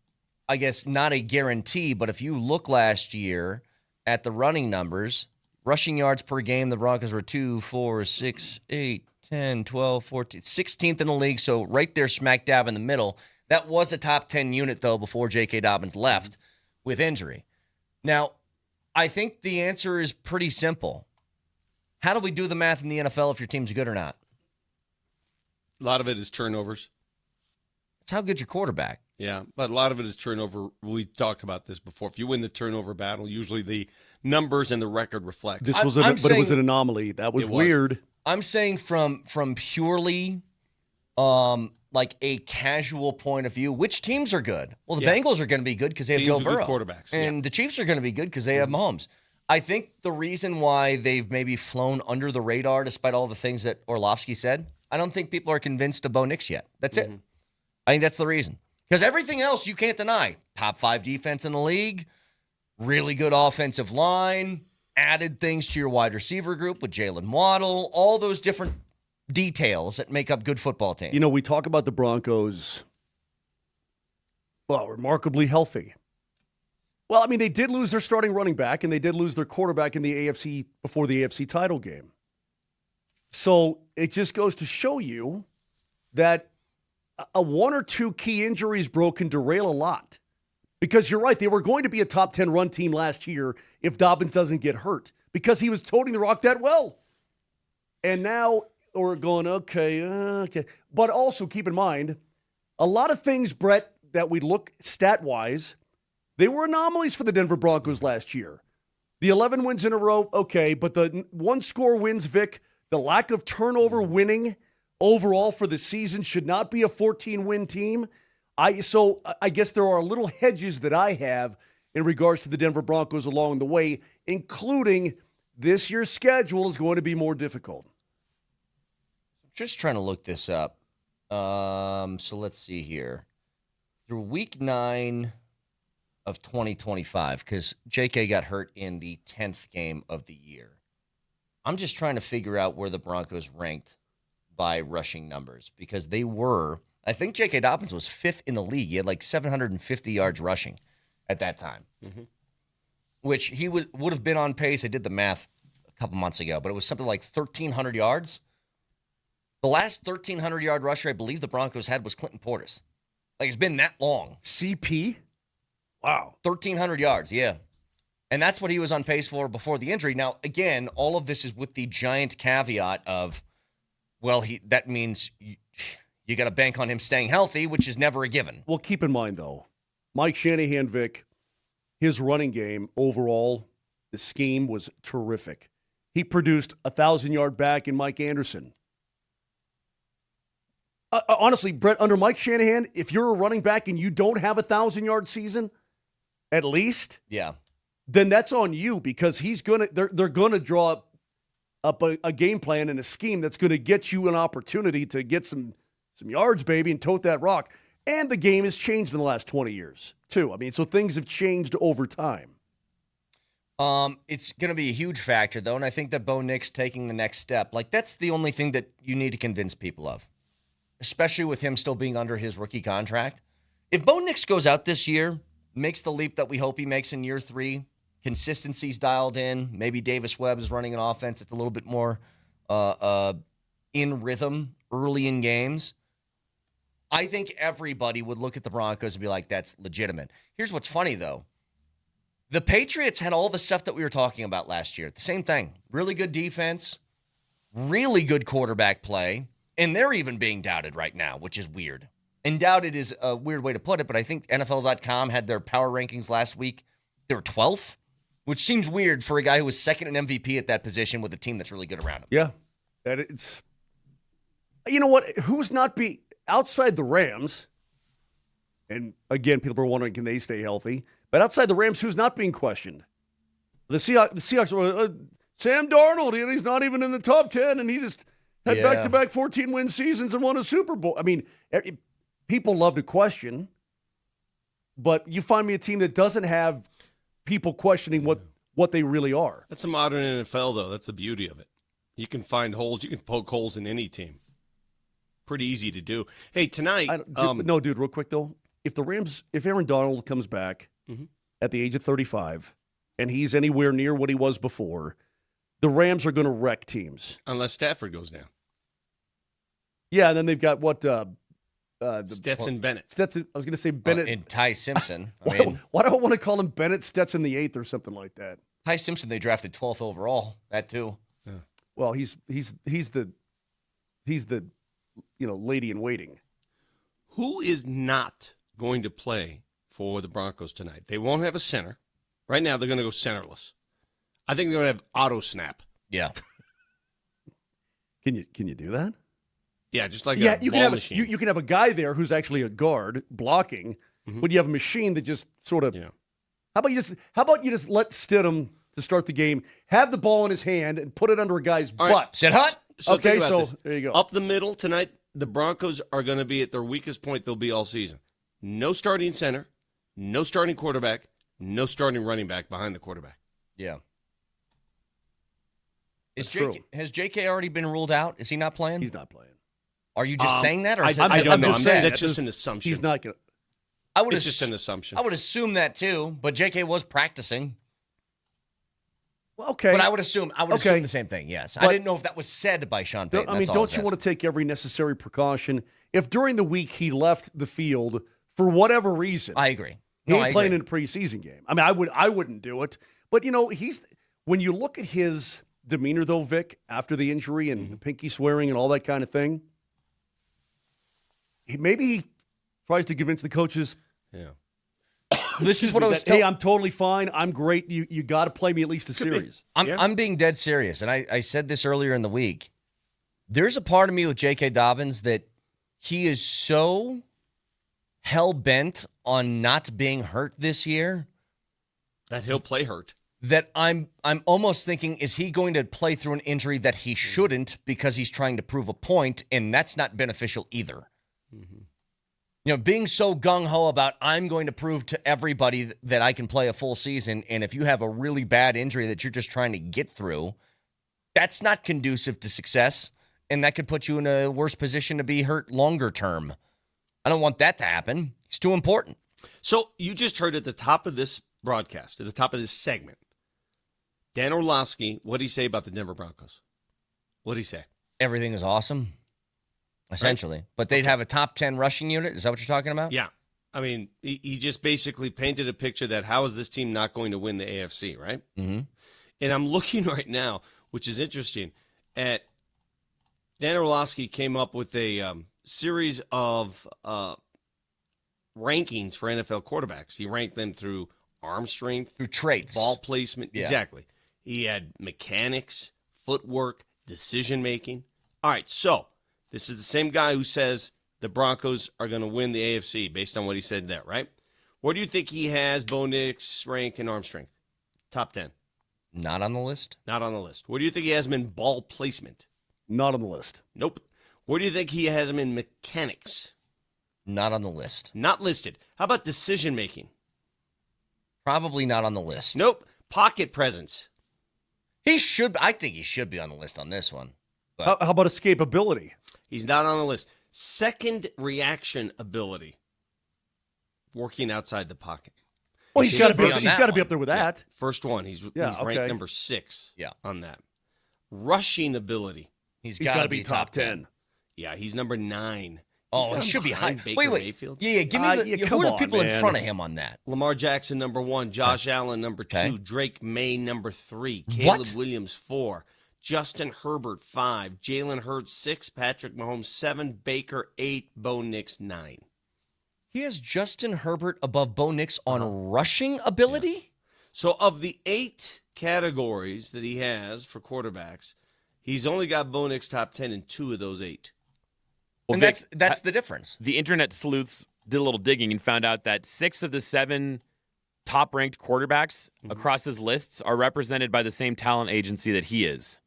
I guess, not a guarantee, but if you look last year at the running numbers, rushing yards per game, the Broncos were 2, 4, 6, 8, 10, 12, 14, 16th in the league, so right there smack dab in the middle. That was a top 10 unit, though, before J.K. Dobbins left with injury. Now, I think the answer is pretty simple. How do we do the math in the NFL if your team's good or not? A lot of it is turnovers. It's how good's your quarterback. Yeah, but a lot of it is turnover. We talked about this before. If you win the turnover battle, usually the numbers and the record reflect. It was an anomaly. That was weird. I'm saying from purely like a casual point of view, which teams are good? Well, the Bengals are going to be good because they have Joe Burrow. Quarterbacks. And the Chiefs are going to be good because they have Mahomes. I think the reason why they've maybe flown under the radar, despite all the things that Orlovsky said, I don't think people are convinced of Bo Nix yet. That's it. I think that's the reason. Because everything else you can't deny. Top 5 defense in the league, really good offensive line, added things to your wide receiver group with Jalen Waddle, all those different details that make up good football teams. You know, we talk about the Broncos, well, remarkably healthy. Well, I mean, they did lose their starting running back, and they did lose their quarterback in the AFC before the AFC title game. So it just goes to show you that a 1 or 2 key injuries, bro, can derail a lot. Because you're right, they were going to be a top 10 run team last year if Dobbins doesn't get hurt, because he was toting the rock that well. And now we're going, okay. But also keep in mind, a lot of things, Brett, that we look stat-wise, they were anomalies for the Denver Broncos last year. The 11 wins in a row, okay, but the 1-score wins, Vic, the lack of turnover winning overall for the season should not be a 14-win team. So I guess there are little hedges that I have in regards to the Denver Broncos along the way, including this year's schedule is going to be more difficult. Just trying to look this up. So let's see here. Through week 9 of 2025, because JK got hurt in the 10th game of the year. I'm just trying to figure out where the Broncos ranked by rushing numbers, because they were, I think J.K. Dobbins was 5th in the league. He had like 750 yards rushing at that time, which he would have been on pace. I did the math a couple months ago, but it was something like 1,300 yards. The last 1,300-yard rusher I believe the Broncos had was Clinton Portis. Like, it's been that long. CP? Wow. 1,300 yards, yeah. And that's what he was on pace for before the injury. Now, again, all of this is with the giant caveat of, well, that means you got to bank on him staying healthy, which is never a given. Well, keep in mind, though, Mike Shanahan, Vic, his running game overall, the scheme was terrific. he produced a 1,000-yard back in Mike Anderson. Honestly, Brett, under Mike Shanahan, if you're a running back and you don't have a 1,000-yard season, at least, then that's on you because they're gonna draw up a game plan and a scheme that's gonna get you an opportunity to get some yards, baby, and tote that rock. And the game has changed in the last 20 years, too. I mean, so things have changed over time. It's going to be a huge factor, though, and I think that Bo Nix taking the next step, like that's the only thing that you need to convince people of, especially with him still being under his rookie contract. If Bo Nix goes out this year, makes the leap that we hope he makes in year 3, consistency's dialed in, maybe Davis Webb is running an offense it's a little bit more in rhythm early in games, I think everybody would look at the Broncos and be like, that's legitimate. Here's what's funny, though. The Patriots had all the stuff that we were talking about last year. The same thing. Really good defense, really good quarterback play, and they're even being doubted right now, which is weird. And doubted is a weird way to put it, but I think NFL.com had their power rankings last week. They were 12th, which seems weird for a guy who was second in MVP at that position with a team that's really good around him. Yeah. It's, you know what? Who's not outside the Rams, and again, people are wondering, can they stay healthy? But outside the Rams, who's not being questioned? The Seahawks are, Sam Darnold, he's not even in the top 10, and he just had back-to-back 14-win seasons and won a Super Bowl. I mean, people love to question, but you find me a team that doesn't have people questioning what they really are. That's the modern NFL, though. That's the beauty of it. You can find holes. You can poke holes in any team. Pretty easy to do. Hey, tonight. Dude, real quick, though. If Aaron Donald comes back at the age of 35 and he's anywhere near what he was before, the Rams are going to wreck teams. Unless Stafford goes down. Yeah, and then they've got what? Stetson Bennett. I was going to say Bennett. And Ty Simpson. Why do I want to call him Bennett Stetson the 8th or something like that? Ty Simpson, they drafted 12th overall. That too. Yeah. Well, he's the lady in waiting. Who is not going to play for the Broncos tonight? They won't have a center. Right now, they're going to go centerless. I think they're going to have auto snap. Yeah. Can you do that? Yeah, just like you ball machine. You can have a guy there who's actually a guard blocking, but you have a machine that just sort of. Yeah. How about you just let Stidham to start the game, have the ball in his hand, and put it under a guy's butt. Right. Sit hot. So okay, so this. there you go. Up the middle tonight, the Broncos are going to be at their weakest point they'll be all season. No starting center, no starting quarterback, no starting running back behind the quarterback. Yeah. Has JK already been ruled out? Is he not playing? He's not playing. Are you just saying that, or I don't know. That's just an assumption. He's not going to. It's just an assumption. I would assume that too, but JK was practicing. Well, okay, but I would assume the same thing. Yes, I didn't know if that was said by Sean Payton. I mean, don't you want to take every necessary precaution? If during the week he left the field for whatever reason, I agree. He ain't playing in a preseason game. I mean, I wouldn't do it. But when you look at his demeanor, though, Vic, after the injury and the pinky swearing and all that kind of thing, maybe he tries to convince the coaches. Yeah. This is what I was Hey, I'm totally fine. I'm great. You got to play me at least a series. I'm being dead serious, and I said this earlier in the week. There's a part of me with J.K. Dobbins that he is so hell-bent on not being hurt this year that he'll play hurt. That I'm almost thinking, is he going to play through an injury that he shouldn't because he's trying to prove a point, and that's not beneficial either. Mm-hmm. Being so gung-ho about I'm going to prove to everybody that I can play a full season, and if you have a really bad injury that you're just trying to get through, that's not conducive to success, and that could put you in a worse position to be hurt longer term. I don't want that to happen. It's too important. So you just heard at the top of this broadcast, at the top of this segment, Dan Orlovsky, what did he say about the Denver Broncos? What did he say? Everything is awesome, essentially. Right. But they'd have a top 10 rushing unit? Is that what you're talking about? Yeah. I mean, he just basically painted a picture that how is this team not going to win the AFC, right? Mm-hmm. And I'm looking right now, which is interesting, at Dan Orlovsky came up with a series of rankings for NFL quarterbacks. He ranked them through arm strength, through traits, ball placement. Yeah. Exactly. He had mechanics, footwork, decision making. All right, so this is the same guy who says the Broncos are going to win the AFC based on what he said there, right? Where do you think he has Bo Nix ranked in arm strength? Top 10. Not on the list? Not on the list. Where do you think he has him in ball placement? Not on the list. Nope. Where do you think he has him in mechanics? Not on the list. Not listed. How about decision making? Probably not on the list. Nope. Pocket presence. I think he should be on the list on this one. How about escapability? He's not on the list. Second reaction ability. Working outside the pocket. Well, he's got to be up there with that. Yeah. First one. He's ranked number 6 on that. Rushing ability. He's got to be top 10. Yeah, he's number 9. Oh, he should be high. Wait. Mayfield. Yeah, give me who are the people in front of him on that? Lamar Jackson, number 1. Josh Allen, number 2. Drake May, number 3. Caleb Williams, 4. Justin Herbert, 5. Jalen Hurts, 6. Patrick Mahomes, 7. Baker, 8. Bo Nix, 9. He has Justin Herbert above Bo Nix on rushing ability? Yeah. So of the 8 categories that he has for quarterbacks, he's only got Bo Nix top 10 in 2 of those 8. Well, and Vic, that's the difference. The internet sleuths did a little digging and found out that 6 of the 7 top-ranked quarterbacks across his lists are represented by the same talent agency that he is.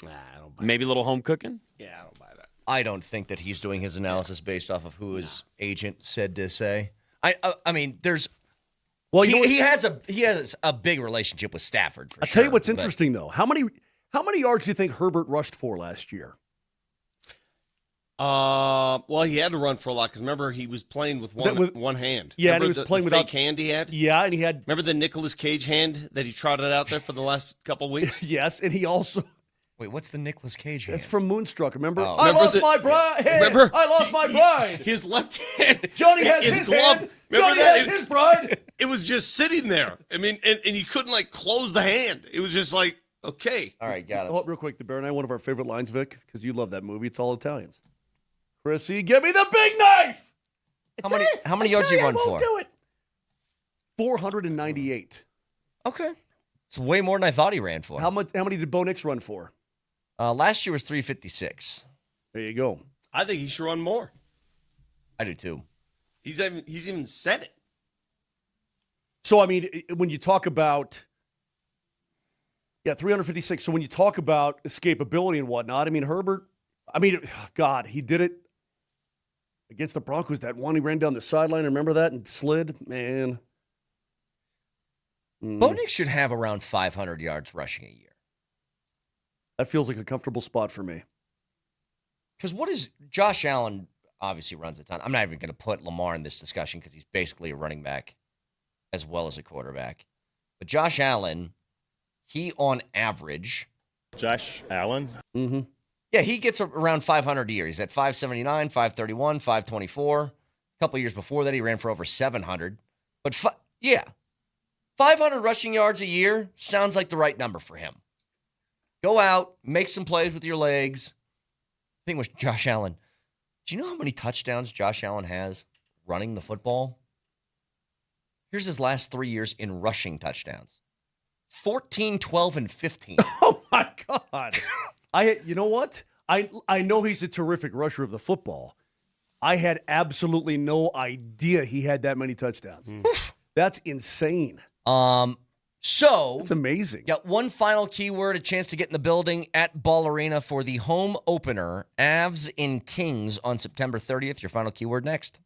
I don't buy Maybe a little home cooking? Yeah, I don't buy that. I don't think that he's doing his analysis based off of who his agent said to say. I mean, there's. Well, he has a big relationship with Stafford. I'll tell you what's interesting though. How many yards do you think Herbert rushed for last year? Well, he had to run for a lot because remember he was playing with one hand. Yeah, remember and he was playing without fake hand he had. Yeah, and he had. Remember the Nicolas Cage hand that he trotted out there for the last couple of weeks? Yes, and he also. Wait, what's the Nicolas Cage hand? That's from Moonstruck. Remember? Oh. I lost my bride. Remember? I lost my bride. His left hand. Johnny has his glove. hand. Johnny has his bride. It was just sitting there. I mean, and you couldn't close the hand. It was just like, okay. All right, got it. Oh, real quick, the Bear and I, one of our favorite lines, Vic, because you love that movie. It's all Italians. Chrissy, give me the big knife. How many yards did he run for? Do it. 498. Okay, it's way more than I thought he ran for. How many did Bo Nix run for? Last year was 356. There you go. I think he should run more. I do too. He's even said it. So I mean, when you talk about 356. So when you talk about escapability and whatnot, I mean Herbert. I mean, God, he did it against the Broncos. That one he ran down the sideline. Remember that and slid, man. Bo Nix should have around 500 yards rushing a year. That feels like a comfortable spot for me. Because what is Josh Allen obviously runs a ton. I'm not even going to put Lamar in this discussion because he's basically a running back as well as a quarterback. But Josh Allen, he on average. Josh Allen? Mm-hmm. Yeah, he gets around 500 a year. He's at 579, 531, 524. A couple years before that, he ran for over 700. But 500 rushing yards a year sounds like the right number for him. Go out, make some plays with your legs. I think with Josh Allen. Do you know how many touchdowns Josh Allen has running the football? Here's his last 3 years in rushing touchdowns. 14, 12, and 15. Oh, my God. You know what? I know he's a terrific rusher of the football. I had absolutely no idea he had that many touchdowns. That's insane. So it's amazing. Got one final keyword, a chance to get in the building at Ball Arena for the home opener, Avs in Kings on September 30th. Your final keyword next.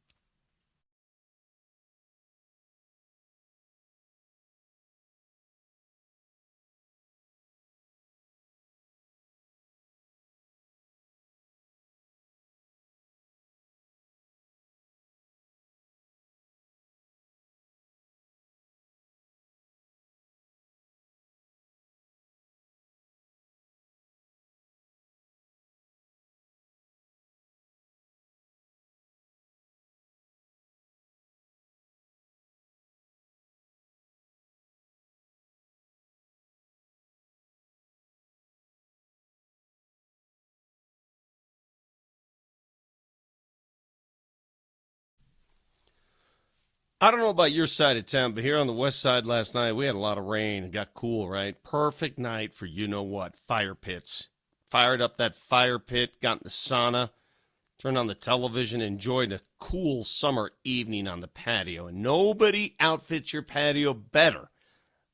I don't know about your side of town, but here on the west side last night, we had a lot of rain. It got cool, right? Perfect night for you-know-what, fire pits. Fired up that fire pit, got in the sauna, turned on the television, enjoyed a cool summer evening on the patio. And nobody outfits your patio better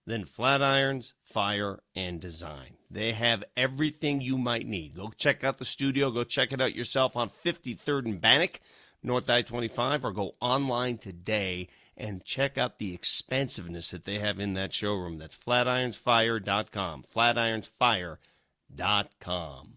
than Flatirons Fire and Design. They have everything you might need. Go check out the studio. Go check it out yourself on 53rd and Bannock, North I-25, or go online today and check out the expansiveness that they have in that showroom. That's flatironsfire.com. Flatironsfire.com.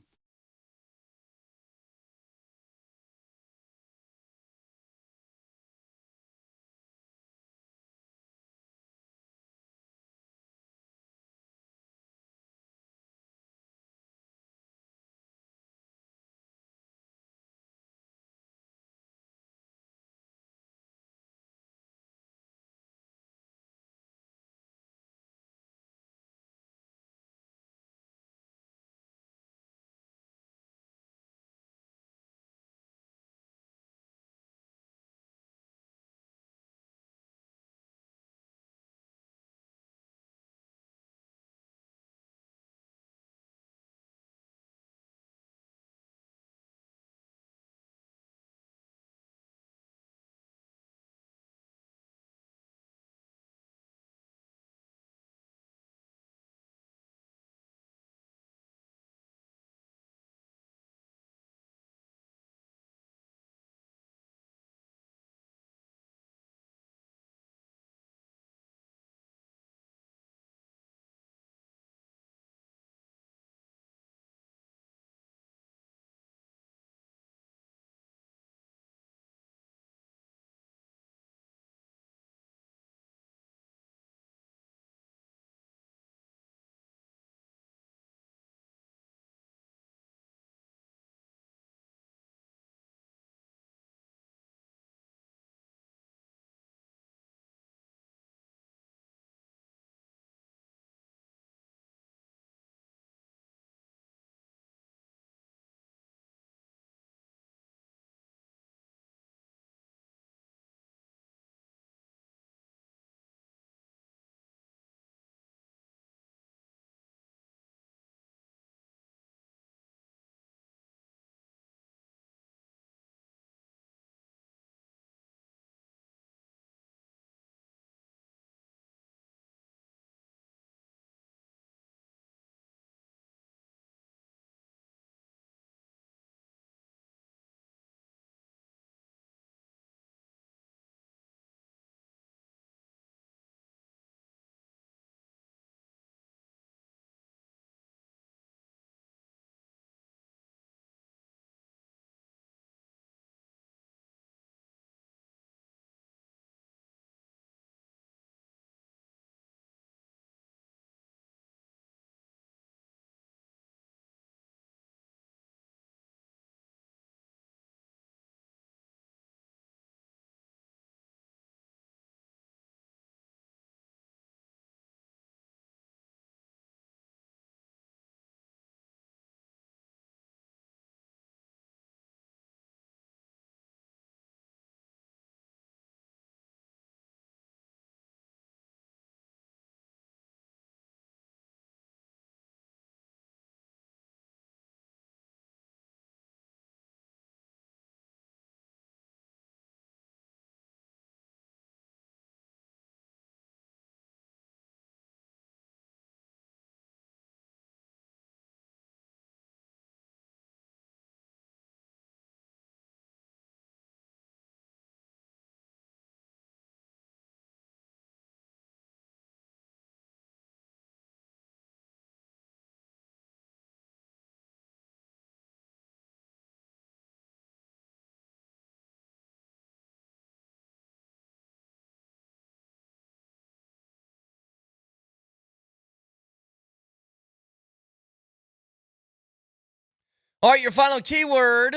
All right, your final keyword.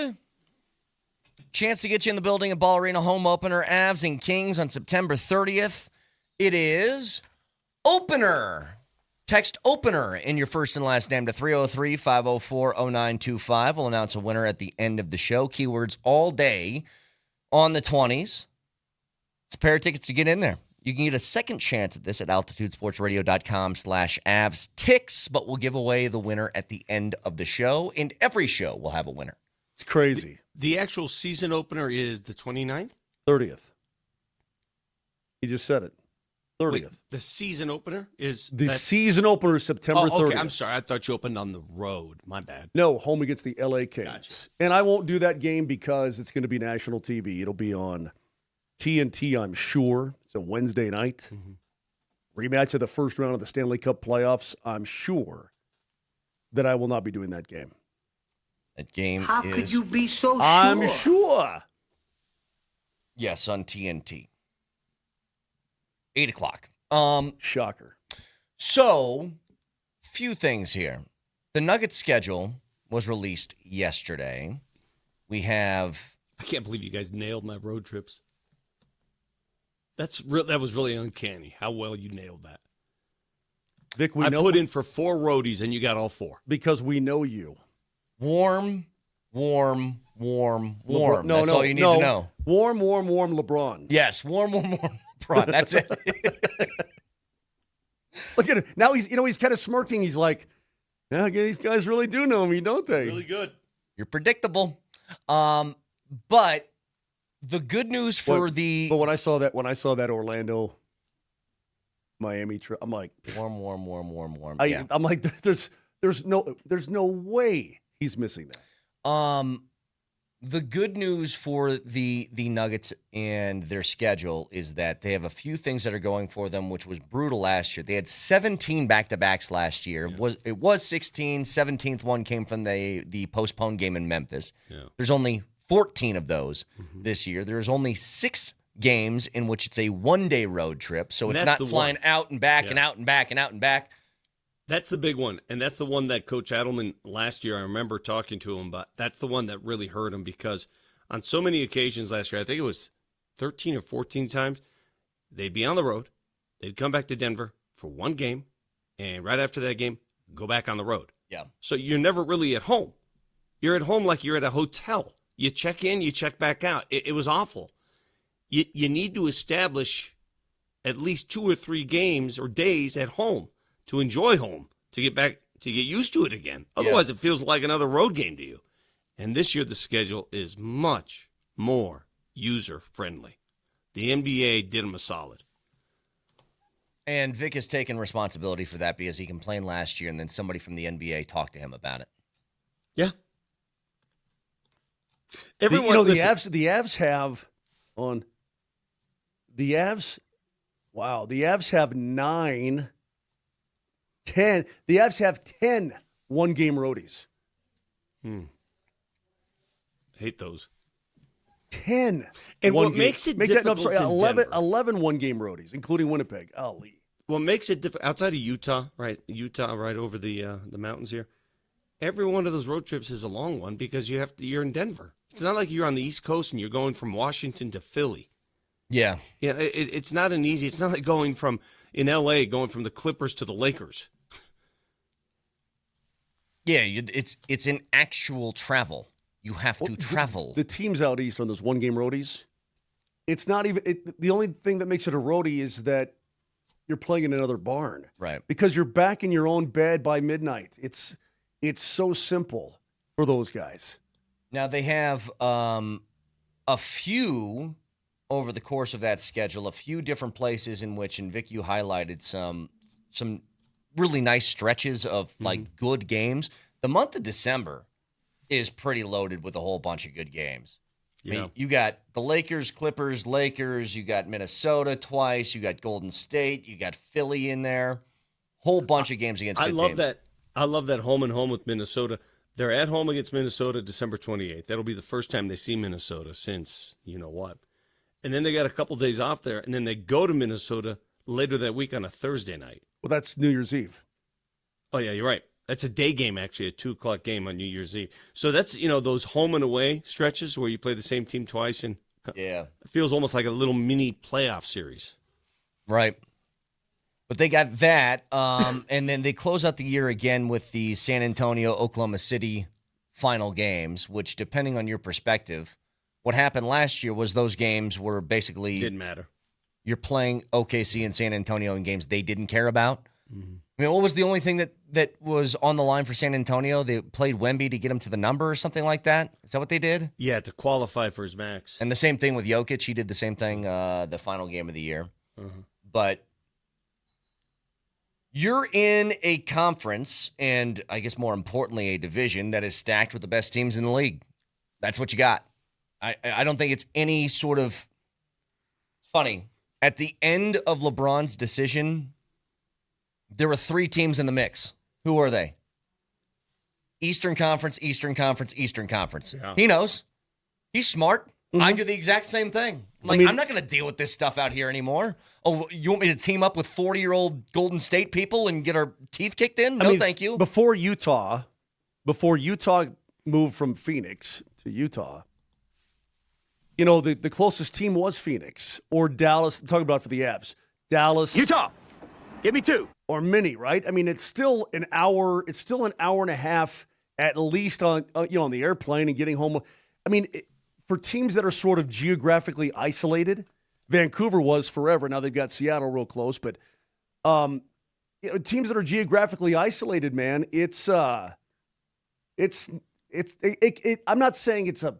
Chance to get you in the building at Ball Arena home opener, Avs and Kings on September 30th. It is opener. Text opener in your first and last name to 303-504-0925. We'll announce a winner at the end of the show. Keywords all day on the 20s. It's a pair of tickets to get in there. You can get a second chance at this at altitudesportsradio.com/Avs ticks, but we'll give away the winner at the end of the show, and every show will have a winner. It's crazy. The actual season opener is the 29th? 30th. He just said it. 30th. Wait, the season opener is... The season opener is September 30th. Okay, I'm sorry. I thought you opened on the road. My bad. No, home against the LA Kings. Gotcha. And I won't do that game because it's going to be national TV. It'll be on TNT, I'm sure. It's a Wednesday night. Rematch of the first round of the Stanley Cup playoffs. I'm sure that I will not be doing that game. That game How could you be so sure? I'm sure. Yes, on TNT. 8 o'clock. Shocker. So, few things here. The Nuggets schedule was released yesterday. We have... I can't believe you guys nailed my road trips. That was really uncanny how well you nailed that. Vic, I put in for 4 roadies and you got all 4. Because we know you. Warm. No, That's all you need to know. Warm, LeBron. Yes, warm, LeBron. That's it. Look at him. Now he's kind of smirking. He's like, yeah, these guys really do know me, don't they? Really good. You're predictable. But the good news for But when I saw that Orlando Miami trip, I'm like warm. I'm like, there's no way he's missing that. The good news for the Nuggets and their schedule is that they have a few things that are going for them, which was brutal last year. They had 17 back-to-backs last year. Yeah. It was 16. 17th one came from the postponed game in Memphis. Yeah. There's only 14 of those this year. There's only 6 games in which it's a one-day road trip, so it's not flying out and back and out and back and out and back. That's the big one, and that's the one that Coach Adelman last year, I remember talking to him about. That's the one that really hurt him because on so many occasions last year, I think it was 13 or 14 times, they'd be on the road, they'd come back to Denver for one game, and right after that game, go back on the road. Yeah. So you're never really at home. You're at home like you're at a hotel. You check in, you check back out. It was awful. You need to establish at least 2 or 3 games or days at home to enjoy home, to get used to it again. Otherwise, it feels like another road game to you. And this year, the schedule is much more user-friendly. The NBA did him a solid. And Vic has taken responsibility for that because he complained last year, and then somebody from the NBA talked to him about it. Yeah. Everyone, the Avs have on the Avs. Wow, the Avs have 10. The Avs have 10 one-game roadies. Hate those. 10. And what makes it difficult? 11 one-game roadies, including Winnipeg. Golly. What makes it difficult outside of Utah, right? Utah, right over the mountains here. Every one of those road trips is a long one because you're in Denver. It's not like you're on the East Coast and you're going from Washington to Philly. Yeah. Yeah, it's not an easy. It's not like going from the Clippers to the Lakers. Yeah, it's an actual travel. You have to travel. The teams out east on those one-game roadies, it's not even the only thing that makes it a roadie is that you're playing in another barn. Right. Because you're back in your own bed by midnight. It's so simple for those guys. Now, they have a few over the course of that schedule, a few different places in which, and Vic, you highlighted some really nice stretches of like good games. The month of December is pretty loaded with a whole bunch of good games. I mean, you got the Lakers, Clippers, Lakers, you got Minnesota twice, you got Golden State, you got Philly in there. Whole bunch of games against good teams. I love that home and home with Minnesota. They're at home against Minnesota December 28th. That'll be the first time they see Minnesota since you know what. And then they got a couple days off there, and then they go to Minnesota later that week on a Thursday night. Well, that's New Year's Eve. Oh, yeah, you're right. That's a day game, actually, a 2 o'clock game on New Year's Eve. So that's, those home and away stretches where you play the same team twice, and it feels almost like a little mini playoff series. Right. But they got that, and then they close out the year again with the San Antonio, Oklahoma City final games, which, depending on your perspective, what happened last year was those games were basically didn't matter. you're playing OKC and San Antonio in games they didn't care about. Mm-hmm. I mean, what was the only thing that was on the line for San Antonio? They played Wemby to get him to the number or something like that? Is that what they did? Yeah, to qualify for his max. And the same thing with Jokic. He did the same thing the final game of the year. But you're in a conference, and I guess more importantly, a division that is stacked with the best teams in the league. That's what you got. I don't think it's any sort of funny. At the end of LeBron's decision, there were 3 teams in the mix. Who are they? Eastern Conference, Eastern Conference, Eastern Conference. Yeah. He knows. He's smart. Mm-hmm. I do the exact same thing. I'm not going to deal with this stuff out here anymore. Oh, you want me to team up with 40-year-old Golden State people and get our teeth kicked in? No, thank you. Before Utah moved from Phoenix to Utah, the closest team was Phoenix or Dallas. I'm talking about for the Avs. Dallas. Utah. Give me 2. Or Mini, right? I mean, it's still an hour. It's still an hour and a half at least on on the airplane and getting home. I mean, for teams that are sort of geographically isolated, Vancouver was forever. Now they've got Seattle real close, but teams that are geographically isolated, man, I'm not saying it's a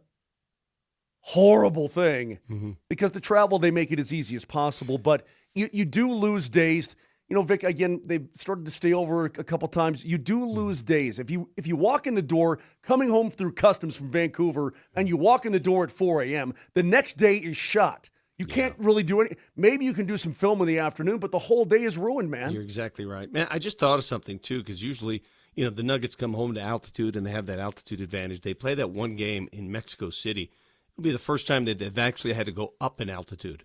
horrible thing because the travel, they make it as easy as possible, but you do lose days. Vic, again, they've started to stay over a couple times. You do lose days. If you walk in the door, coming home through customs from Vancouver, and you walk in the door at 4 a.m., the next day is shot. You can't really do anything. Maybe you can do some film in the afternoon, but the whole day is ruined, man. You're exactly right. Man, I just thought of something, too, because usually, the Nuggets come home to altitude, and they have that altitude advantage. They play that one game in Mexico City. It'll be the first time that they've actually had to go up in altitude.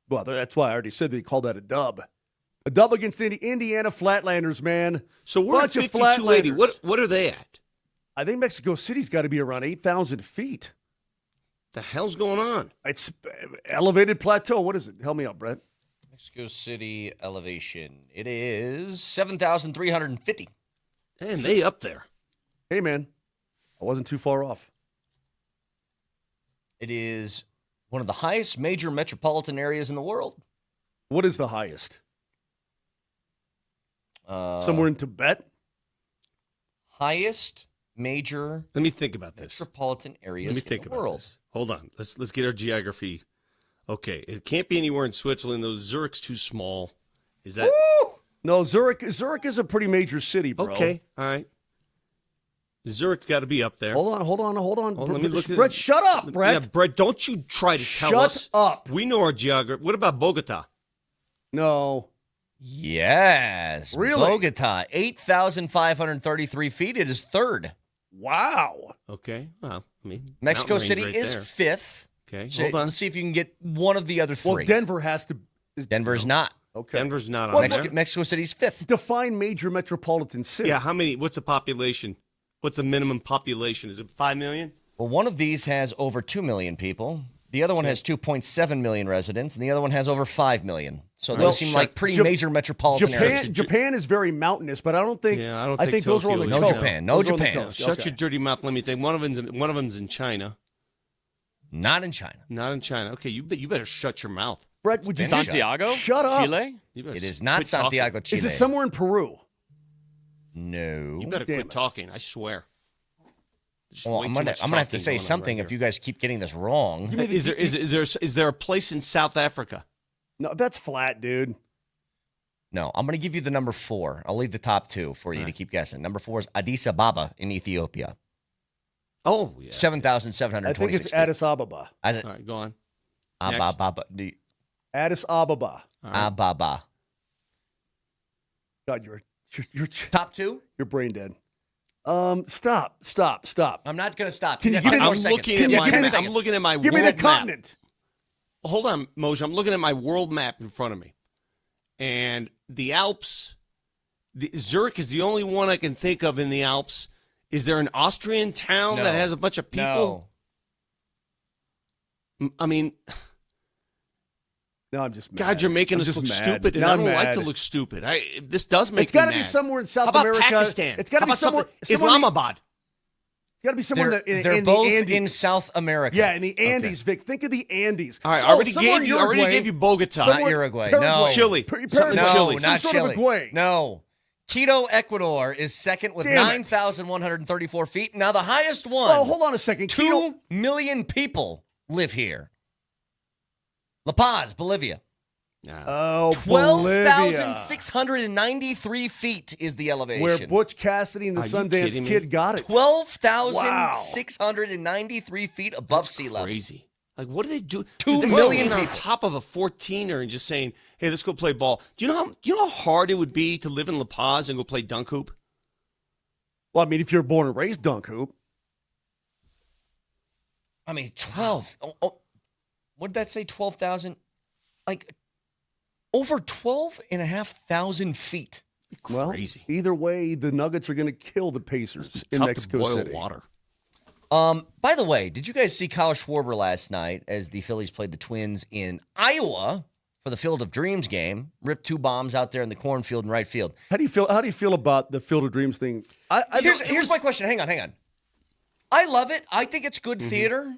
Well, that's why I already said they called that a dub. A dub against Indiana Flatlanders, man. So we're at 5280. What are they at? I think Mexico City's got to be around 8,000 feet. The hell's going on? It's elevated plateau. What is it? Help me out, Brett. Mexico City elevation. It is 7,350. And they up there. Hey, man. I wasn't too far off. It is one of the highest major metropolitan areas in the world. What is the highest? Somewhere in Tibet? Highest major. Let me think about this. Metropolitan areas in the world. This. Hold on. Let's get our geography. Okay, it can't be anywhere in Switzerland. Though Zurich's too small. Is that? Woo! No, Zurich is a pretty major city, bro. Okay, all right. Zurich's got to be up there. Hold on. Let me look Brett, shut up, Brett. Yeah, Brett, don't you try to tell us. Shut up. We know our geography. What about Bogota? No. Yes. Really? Bogota, 8,533 feet. It is third. Wow. Okay. Well, Mexico City right is there. fifth. Okay. So hold on. Let's see if you can get one of the other 3. Well, Denver has to. Denver's not. Okay. Denver's not on there. Mexico City's fifth. Define major metropolitan city. Yeah, how many? What's the population? What's the minimum population? Is it 5 million? Well, one of these has over 2 million people. The other one has 2.7 million residents, and the other one has over 5 million. So those seem like pretty major metropolitan areas. Japan is very mountainous, but I don't think. Yeah, I think those are on the coast. No Japan. Shut your dirty mouth. Let me think. One of them's in China. Not in China. Not in China. Okay, you better shut your mouth. Brett, would you Santiago? Shut up. Chile? It is not Santiago, Chile. Is it somewhere in Peru? No. You better quit talking. I swear. Well, I'm gonna have to say something if you guys keep getting this wrong. Is there a place in South Africa? No, that's flat, dude. No, I'm gonna give you the number 4. I'll leave the top 2 for you to keep guessing. Number 4 is Addis Ababa in Ethiopia. Oh, yeah. 7,726. I think it's Addis Ababa. All right, go on. Ababa. Addis Ababa. Ababa. God, you're top 2. You're brain dead. Stop. I'm not going to stop. I'm looking at my Give me the continent. Hold on, Moser. I'm looking at my world map in front of me. And the Alps, Zurich is the only one I can think of in the Alps. Is there an Austrian town that has a bunch of people? No. I mean, no, I'm just mad. God, you're making us look stupid, and I don't like to look stupid. This does make me mad. It's got to be somewhere in South America. How about Pakistan? It's got to be somewhere. Islamabad. It's got to be somewhere They're in both the Andes. in South America. Yeah, in the Andes, Vic. Think of the Andes. All right, So, I already somewhere gave in you Uruguay, Bogota. Not Uruguay. Paraguay. No. Chile. Paraguay. No, Chile. Some not sort Chile. of Uruguay. No. Quito, Ecuador is second with Damn it. 9,134 feet. Now the highest one. Well, hold on a second. 2 million people live here. La Paz, Bolivia. Oh, 12,693 feet is the elevation. where Butch Cassidy and the Are you Sundance kidding me? Kid got it. 12,693 feet above sea level. Crazy. Like, what do they do? 2 Dude, million on people. top of a 14er and just saying, "Hey, let's go play ball." Do you know how hard it would be to live in La Paz and go play dunk hoop? Well, I mean, if you're born and raised dunk hoop. I mean, 12. What did that say? 12,000? Like, over 12,500 feet. Well, Crazy. either way, the Nuggets are going to kill the Pacers in Tough Mexico to boil City. water. By the way, did you guys see Kyle Schwarber last night as the Phillies played the Twins in Iowa for the Field of Dreams game? Ripped 2 bombs out there in the cornfield in right field. How do you feel about the Field of Dreams thing? Here's my question. Hang on. I love it. I think it's good theater.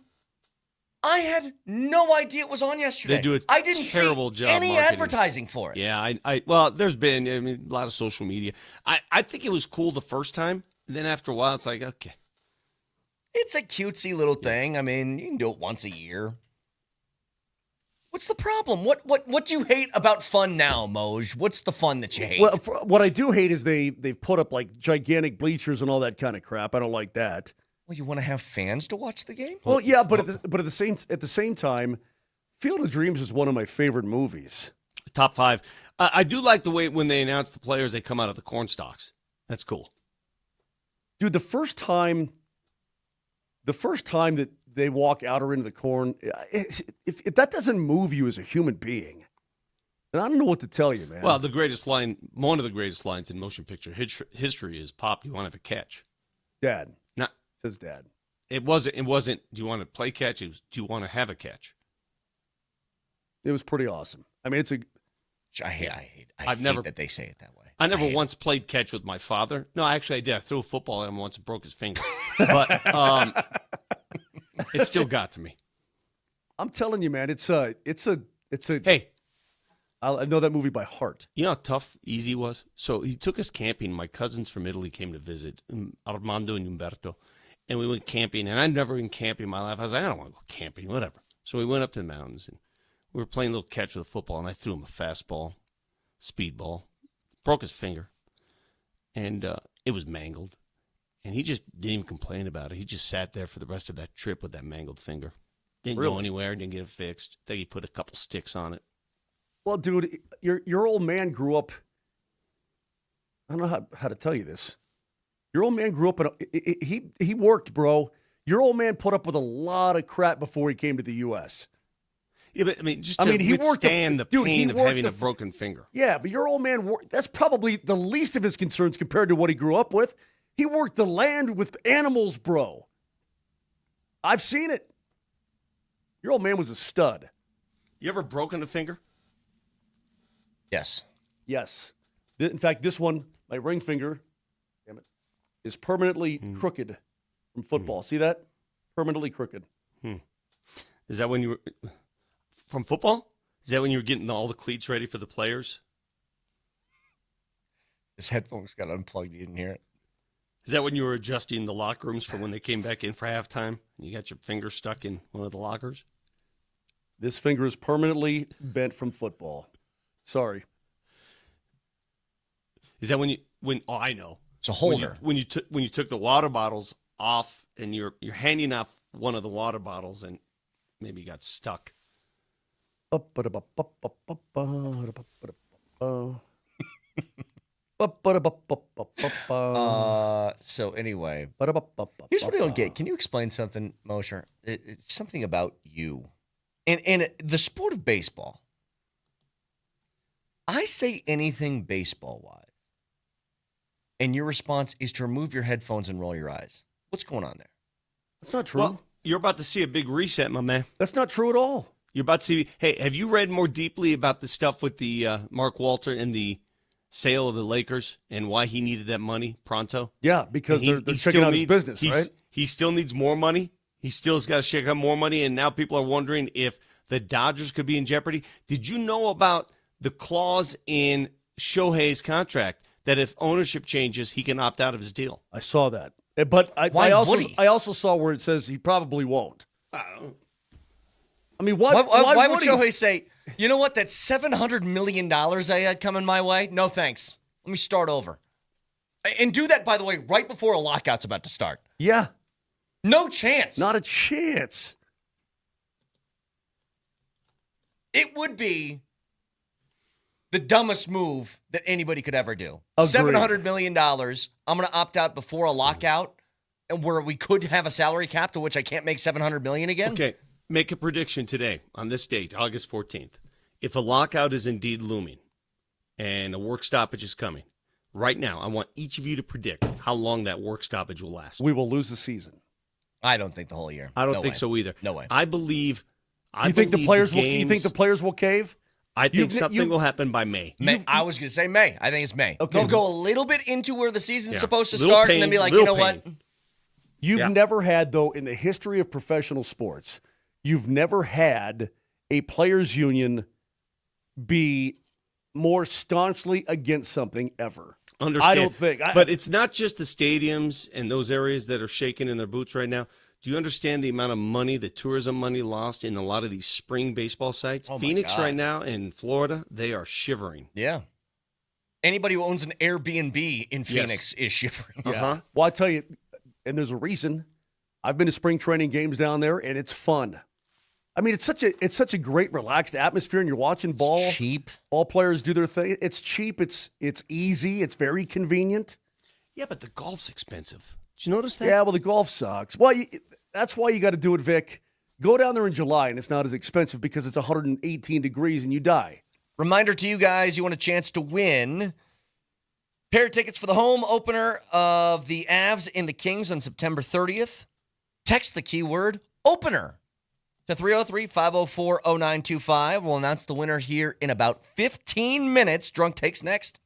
I had no idea it was on yesterday. They do a I didn't terrible see job any marketing. advertising for it. Yeah, well, there's been a lot of social media. I think it was cool the first time, and then after a while, it's like, okay. It's a cutesy little thing. I mean, you can do it once a year. What's the problem? What do you hate about fun now, Moj? What's the fun that you hate? Well, what I do hate is they've put up like gigantic bleachers and all that kind of crap. I don't like that. Well, you want to have fans to watch the game? Well, yeah, but at the same time, Field of Dreams is one of my favorite movies. Top 5. I do like the way when they announce the players, they come out of the corn stalks. That's cool. Dude, the first time that they walk out or into the corn, if that doesn't move you as a human being, then I don't know what to tell you, man. Well, one of the greatest lines in motion picture history is, "Pop, you want to have a catch?" Dad. Not says Dad. It wasn't. Do you want to play catch? It was, do you want to have a catch? It was pretty awesome. I mean, I hate that they say it that way. I never once played catch with my father. No, actually, I did. I threw a football at him once and broke his finger. But it still got to me. I'm telling you, man, it's a. Hey, I know that movie by heart. You know how tough Easy was? So he took us camping. My cousins from Italy came to visit, Armando and Umberto, and we went camping. And I'd never been camping in my life. I was like, I don't want to go camping, whatever. So we went up to the mountains, and we were playing a little catch with a football, and I threw him a fastball, speedball, broke his finger, and it was mangled. And he just didn't even complain about it. He just sat there for the rest of that trip with that mangled finger. Didn't go anywhere, didn't get it fixed. I think he put a couple sticks on it. Well, dude, your old man grew up. I don't know how to tell you this. Your old man grew up he worked, bro. Your old man put up with a lot of crap before he came to the U.S. Yeah, but I mean, he withstand the pain of having a broken finger. Yeah, but your old man, that's probably the least of his concerns compared to what he grew up with. He worked the land with animals, bro. I've seen it. Your old man was a stud. You ever broken a finger? Yes. Yes. In fact, this one, my ring finger, damn it, is permanently crooked from football. See that? Permanently crooked. Is that when you were from football? Is that when you were getting all the cleats ready for the players? His headphones got unplugged. You didn't hear it. Is that when you were adjusting the locker rooms for when they came back in for halftime? And you got your finger stuck in one of the lockers? This finger is permanently bent from football. Sorry. Is that when I know. It's a holder. When you took the water bottles off and you're handing off one of the water bottles and maybe you got stuck. So anyway, here's what I don't get. Can you explain something, Moser? It's something about you. In the sport of baseball, I say anything baseball-wise, and your response is to remove your headphones and roll your eyes. What's going on there? That's not true. Well, you're about to see a big reset, my man. That's not true at all. You're about to see. Hey, have you read more deeply about the stuff with the Mark Walter and the sale of the Lakers and why he needed that money pronto? Yeah, because they're checking out his business, right? He still needs more money. He still's got to shake out more money, and now people are wondering if the Dodgers could be in jeopardy. Did you know about the clause in Shohei's contract that if ownership changes, he can opt out of his deal? I saw that. But I also saw where it says he probably won't. I don't know. I mean, why would Shohei say, you know what, that $700 million I had coming my way? No thanks. Let me start over. And do that, by the way, right before a lockout's about to start. Yeah. No chance. Not a chance. It would be the dumbest move that anybody could ever do. Agreed. $700 million. I'm going to opt out before a lockout, and where we could have a salary cap to which I can't make $700 million again. Okay, make a prediction today on this date, August 14th. If a lockout is indeed looming and a work stoppage is coming, right now, I want each of you to predict how long that work stoppage will last. We will lose the season. I don't think the whole year. I don't think so either. No way. I believe. You think the players will cave? I think something will happen by May. I was going to say May. I think it's May. Okay. They'll go a little bit into where the season's supposed to start and then be like, you know what? You've never had, though, in the history of professional sports, you've never had a players' union be more staunchly against something ever. Understand. I don't think. But it's not just the stadiums and those areas that are shaking in their boots right now. Do you understand the amount of money, the tourism money lost in a lot of these spring baseball sites? Phoenix right now and Florida, they are shivering. Yeah. Anybody who owns an Airbnb in Phoenix is shivering. Yeah. Well, I tell you, and there's a reason. I've been to spring training games down there, and it's fun. I mean, it's such a great, relaxed atmosphere, and you're watching ball. It's cheap. All players do their thing. It's cheap. It's easy. It's very convenient. Yeah, but the golf's expensive. Did you notice that? Yeah, well, the golf sucks. Well, that's why you got to do it, Vic. Go down there in July, and it's not as expensive because it's 118 degrees and you die. Reminder to you guys, you want a chance to win pair of tickets for the home opener of the Avs and the Kings on September 30th. Text the keyword opener to 303-504-0925. We'll announce the winner here in about 15 minutes. Drunk Takes next.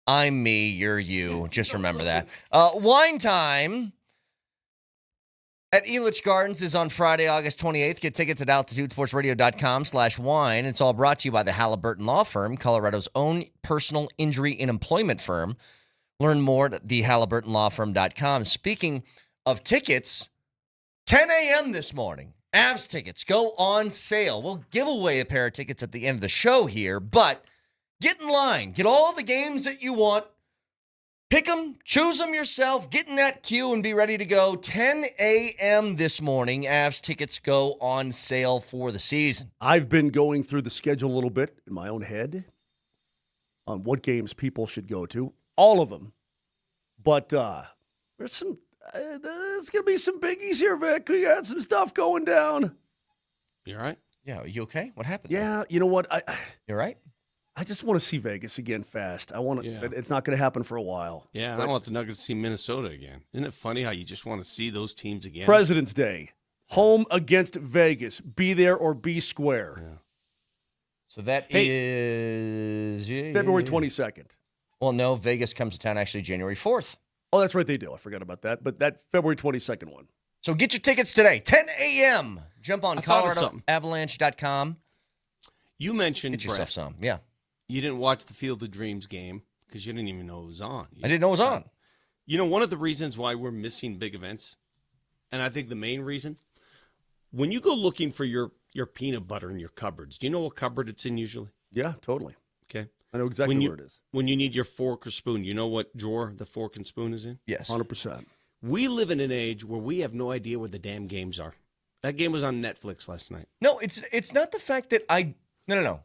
I'm me, you're you. Just remember that. Wine time at Elitch Gardens is on Friday, August 28th. Get tickets at altitudesportsradio.com/wine. It's all brought to you by the Halliburton Law Firm, Colorado's own personal injury and employment firm. Learn more at thehalliburtonlawfirm.com. Speaking of tickets, 10 a.m. this morning, Avs tickets go on sale. We'll give away a pair of tickets at the end of the show here, but get in line. Get all the games that you want. Pick them, choose them yourself, get in that queue and be ready to go. 10 a.m. this morning, Avs tickets go on sale for the season. I've been going through the schedule a little bit in my own head on what games people should go to. All of them. But there's going to be some biggies here, Vic. We got some stuff going down. You all right? Yeah, are you okay? What happened? Yeah, you know what? You all right? I just want to see Vegas again fast. I want to. Yeah. It's not going to happen for a while. Yeah, and I want the Nuggets to see Minnesota again. Isn't it funny how you just want to see those teams again? President's Day, home against Vegas. Be there or be square. Yeah. So that is February 22nd. Well, no, Vegas comes to town actually January 4th. Oh, that's right, they do. I forgot about that. But that February 22nd one. So get your tickets today, 10 a.m. Jump on ColoradoAvalanche.com. You mentioned, get yourself Brett, some. Yeah. You didn't watch the Field of Dreams game because you didn't even know it was on. I didn't know it was on. You know, one of the reasons why we're missing big events, and I think the main reason, when you go looking for your peanut butter in your cupboards, do you know what cupboard it's in usually? Yeah, totally. Okay. I know exactly where it is. When you need your fork or spoon, you know what drawer the fork and spoon is in? Yes. 100%. We live in an age where we have no idea where the damn games are. That game was on Netflix last night. No, it's not the fact that No.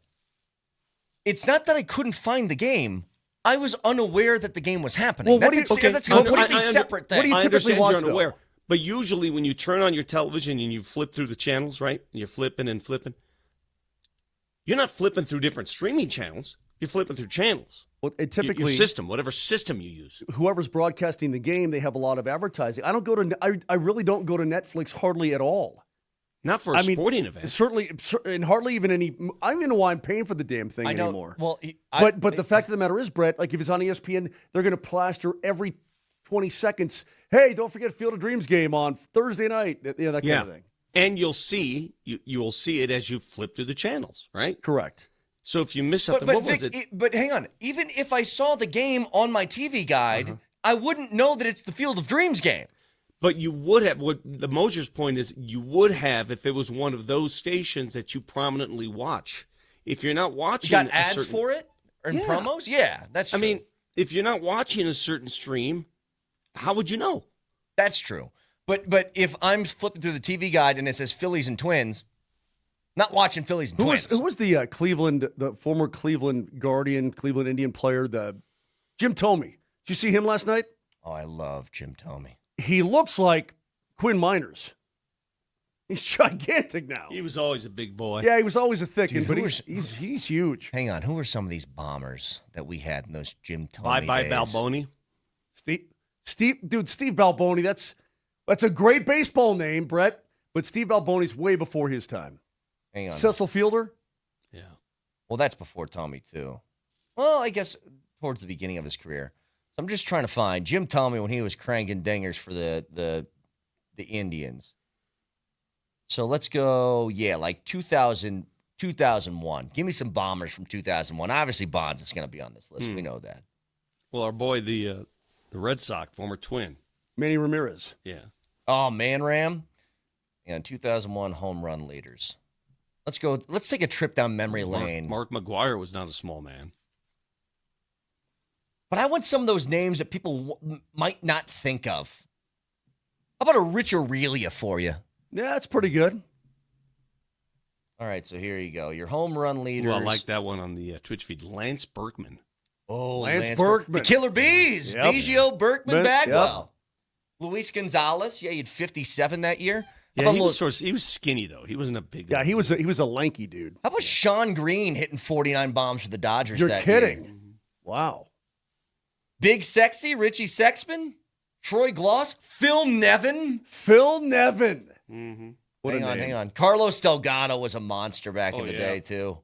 It's not that I couldn't find the game. I was unaware that the game was happening. Well, That's a completely separate thing. What do you typically watch, you're unaware, but usually when you turn on your television and you flip through the channels, right? And you're flipping and flipping. You're not flipping through different streaming channels. You're flipping through channels. Well, typically, your system, whatever system you use. Whoever's broadcasting the game, they have a lot of advertising. I really don't go to Netflix hardly at all. Not for a sporting event. Certainly, and hardly even any. I don't even know why I'm paying for the damn thing anymore. Well, but the fact of the matter is, Brett, like if it's on ESPN, they're going to plaster every 20 seconds. Hey, don't forget Field of Dreams game on Thursday night. That kind of thing. And you'll see it as you flip through the channels, right? Correct. So if you miss something, what was Vic, it? But hang on. Even if I saw the game on my TV guide, I wouldn't know that it's the Field of Dreams game. But you would have, what the Moser's point is, you would have if it was one of those stations that you prominently watch. If you're not watching, you got ads for it or promos? Yeah, that's true. I mean, if you're not watching a certain stream, how would you know? That's true. But if I'm flipping through the TV guide and it says Phillies and Twins, not watching Phillies and Twins. Who was the former Cleveland Guardian, Cleveland Indian player, Jim Thome? Did you see him last night? Oh, I love Jim Thome. He looks like Quinn Miners. He's gigantic now. He was always a big boy. Yeah, he was always a thickin', but he's huge. Hang on, who are some of these bombers that we had in those Jim Thome Bye-bye days? Balboni. Steve Balboni, that's a great baseball name, Brett, but Steve Balboni's way before his time. Hang on. Cecil Fielder? Yeah. Well, that's before Thome, too. Well, I guess towards the beginning of his career. I'm just trying to find Jim Thome when he was cranking dingers for the Indians. So let's go, like 2001. Give me some bombers from 2001. Obviously, Bonds is going to be on this list. We know that. Well, our boy, the Red Sox, former Twin. Manny Ramirez. Yeah. Oh, Man Ram. And 2001 home run leaders. Let's go. Let's take a trip down memory lane. Mark McGuire was not a small man. But I want some of those names that people might not think of. How about a Rich Aurelia for you? Yeah, that's pretty good. All right, so here you go. Your home run leaders. Well, I like that one on the Twitch feed. Lance Berkman. Oh, Lance Berkman. The Killer Bees. Yep. Biggio, Berkman, Yep. Bagwell. Luis Gonzalez. Yeah, he had 57 that year. Yeah, he was skinny, though. He wasn't a big guy. Yeah, he was a lanky dude. How about Sean Green hitting 49 bombs for the Dodgers You're that kidding. year? Wow. Big Sexy, Richie Sexman, Troy Gloss, Phil Nevin. Mm-hmm. Hang on. Carlos Delgado was a monster back in the day, too.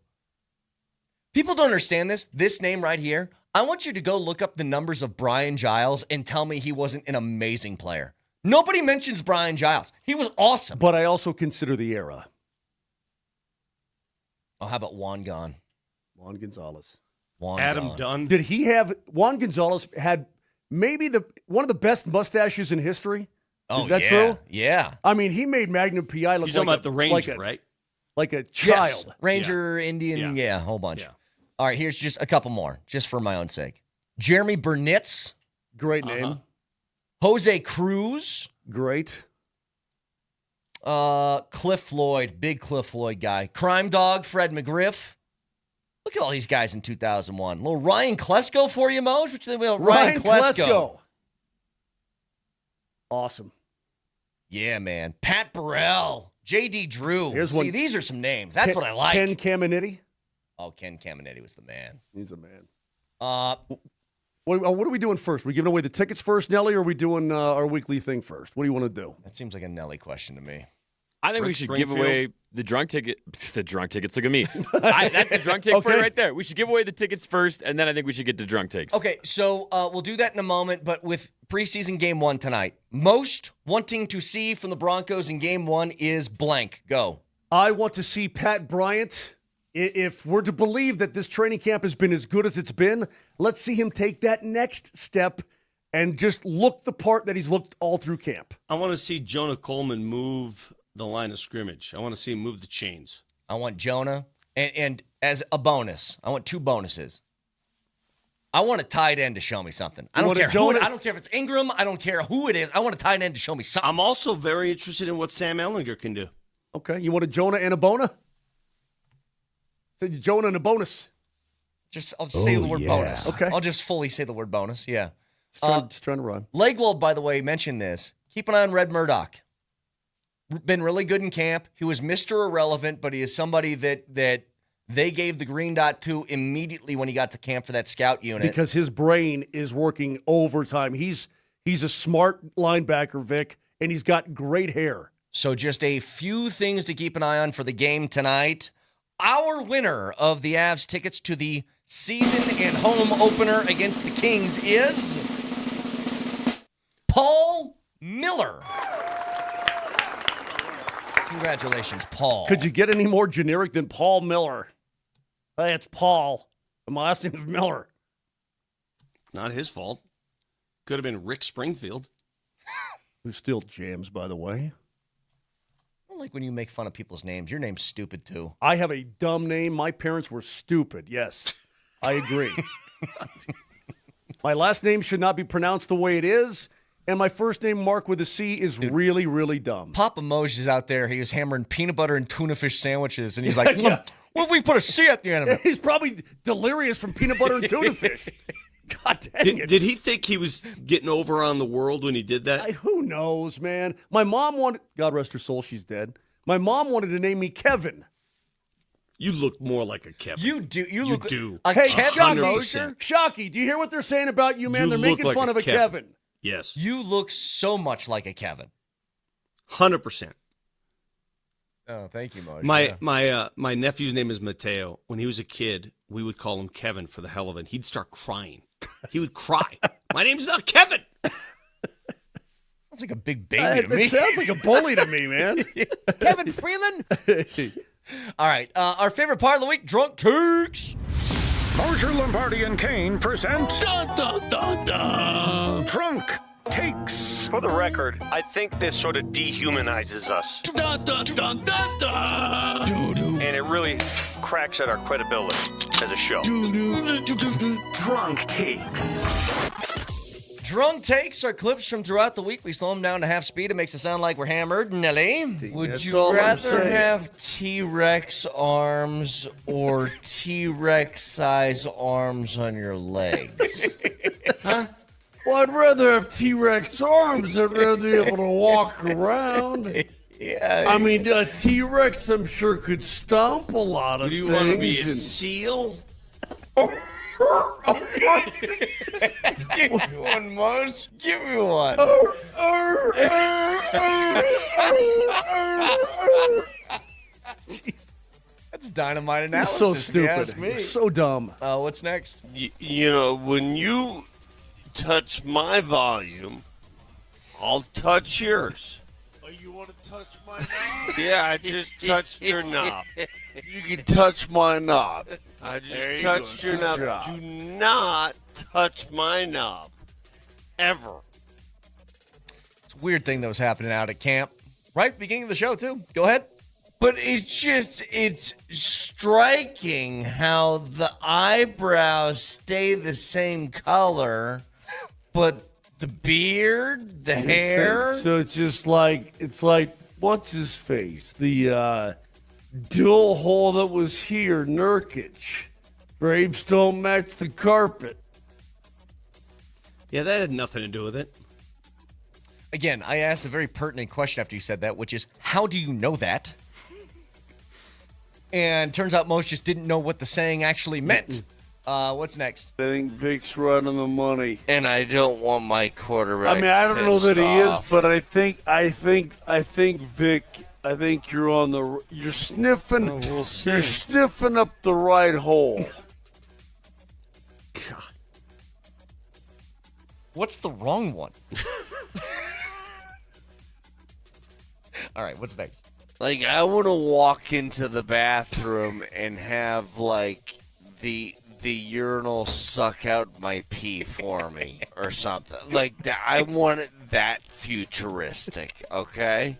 People don't understand this. This name right here, I want you to go look up the numbers of Brian Giles and tell me he wasn't an amazing player. Nobody mentions Brian Giles. He was awesome. But I also consider the era. Oh, how about Juan Gon? Juan Gonzalez. Adam Dunn. Did he have Juan Gonzalez had maybe one of the best mustaches in history? Oh, is that true? Yeah. I mean, he made Magnum P.I. look You're talking about the Ranger, right? Like a child. Yes. Ranger, Indian, a whole bunch. Yeah. All right, here's just a couple more, just for my own sake. Jeremy Burnitz. Great name. Jose Cruz. Great. Cliff Floyd, big Cliff Floyd guy. Crime Dog, Fred McGriff. Look at all these guys in 2001. Little Ryan Klesko for you, Moj? What you think about Ryan Klesko? Awesome. Yeah, man. Pat Burrell, J.D. Drew. Here's one. These are some names. That's what I like. Ken Caminiti. Oh, Ken Caminiti was the man. He's the man. What are we doing first? We giving away the tickets first, Nelly, or are we doing our weekly thing first? What do you want to do? That seems like a Nelly question to me. I think we should give away the drunk ticket. The drunk tickets. Look at me. That's the drunk ticket for you right there. We should give away the tickets first, and then I think we should get to drunk takes. Okay, so we'll do that in a moment, but with preseason game 1 tonight, most wanting to see from the Broncos in game 1 is blank. Go. I want to see Pat Bryant. If we're to believe that this training camp has been as good as it's been, let's see him take that next step and just look the part that he's looked all through camp. I want to see Jonah Coleman move the line of scrimmage. I want to see him move the chains. I want Jonah, and as a bonus, I want 2 bonuses. I want a tight end to show me something. I don't care I don't care if it's Ingram. I don't care who it is. I want a tight end to show me something. I'm also very interested in what Sam Ehlinger can do. Okay, you want a Jonah and a Bona? Said Jonah and a bonus. I'll just say the word bonus. Okay. I'll just fully say the word bonus. Yeah. Just trying to run. Legwold, by the way, mentioned this. Keep an eye on Red Murdoch. Been really good in camp. He was Mr. Irrelevant, but he is somebody that they gave the green dot to immediately when he got to camp for that scout unit. Because his brain is working overtime. He's a smart linebacker, Vic, and he's got great hair. So just a few things to keep an eye on for the game tonight. Our winner of the Avs tickets to the season and home opener against the Kings is Paul Miller. Congratulations, Paul. Could you get any more generic than Paul Miller? Hey, it's Paul. My last name is Miller. Not his fault. Could have been Rick Springfield. Who still jams, by the way. I don't like when you make fun of people's names. Your name's stupid, too. I have a dumb name. My parents were stupid. Yes, I agree. My last name should not be pronounced the way it is. And my first name, Mark with a C, is really, really dumb. Papa Moj is out there. He was hammering peanut butter and tuna fish sandwiches. And he's like, what if we put a C at the end of it? He's probably delirious from peanut butter and tuna fish. God dang it. Did he think he was getting over on the world when he did that? Who knows, man? My mom wanted, God rest her soul, she's dead. My mom wanted to name me Kevin. You look more like a Kevin. You do. You look do. Hey, Kevin Moser. Shockey, do you hear what they're saying about you, man? You They're look making like fun a of a Kevin. Yes. You look so much like a Kevin. 100%. Oh, thank you, Moj. My nephew's name is Mateo. When he was a kid, we would call him Kevin for the hell of it. He'd start crying. He would cry. My name's not Kevin. Sounds like a big baby to me. It sounds like a bully to me, man. Kevin Freeland. All right. Our favorite part of the week, drunk takes. Moser, Lombardi, and Kane present Drunk Takes. For the record, I think this sort of dehumanizes us. And it really cracks at our credibility as a show. Drunk Takes. Drunk takes are clips from throughout the week. We slow them down to half speed. It makes it sound like we're hammered. Nelly, would you rather have T-Rex arms or T-Rex size arms on your legs? Huh? Well, I'd rather have T-Rex arms. I'd rather be able to walk around. Yeah. I mean, a T-Rex, I'm sure, could stomp a lot of things. Do you want to be a seal? Give me one, Moj. Give me one. Jeez. It's dynamite It's analysis. so if you ask stupid. me. So dumb. What's next? You know, when you touch my volume, I'll touch yours. Oh, you want to touch my knob? Yeah, I just touched your knob. You can touch my knob. I There just you go. touched your Good knob. job. Do not touch my knob. Ever. It's a weird thing that was happening out at camp. Right? Beginning of the show, too. Go ahead. But it's striking how the eyebrows stay the same color, but the beard, the hair. So it's like what's his face? The dual hole that was here, Nurkic. Drapes don't match the carpet. Yeah, that had nothing to do with it. Again, I asked a very pertinent question after you said that, which is, how do you know that? And turns out most just didn't know what the saying actually meant. What's next? I think Vic's right on the money. And I don't want my quarterback. I mean, I don't know that he off. is, but I think Vic. I think you're on the. You're sniffing. You're sniffing up the right hole. God. What's the wrong one? All right, what's next? Like, I want to walk into the bathroom and have, like, the urinal suck out my pee for me or something. Like, I want it that futuristic, okay?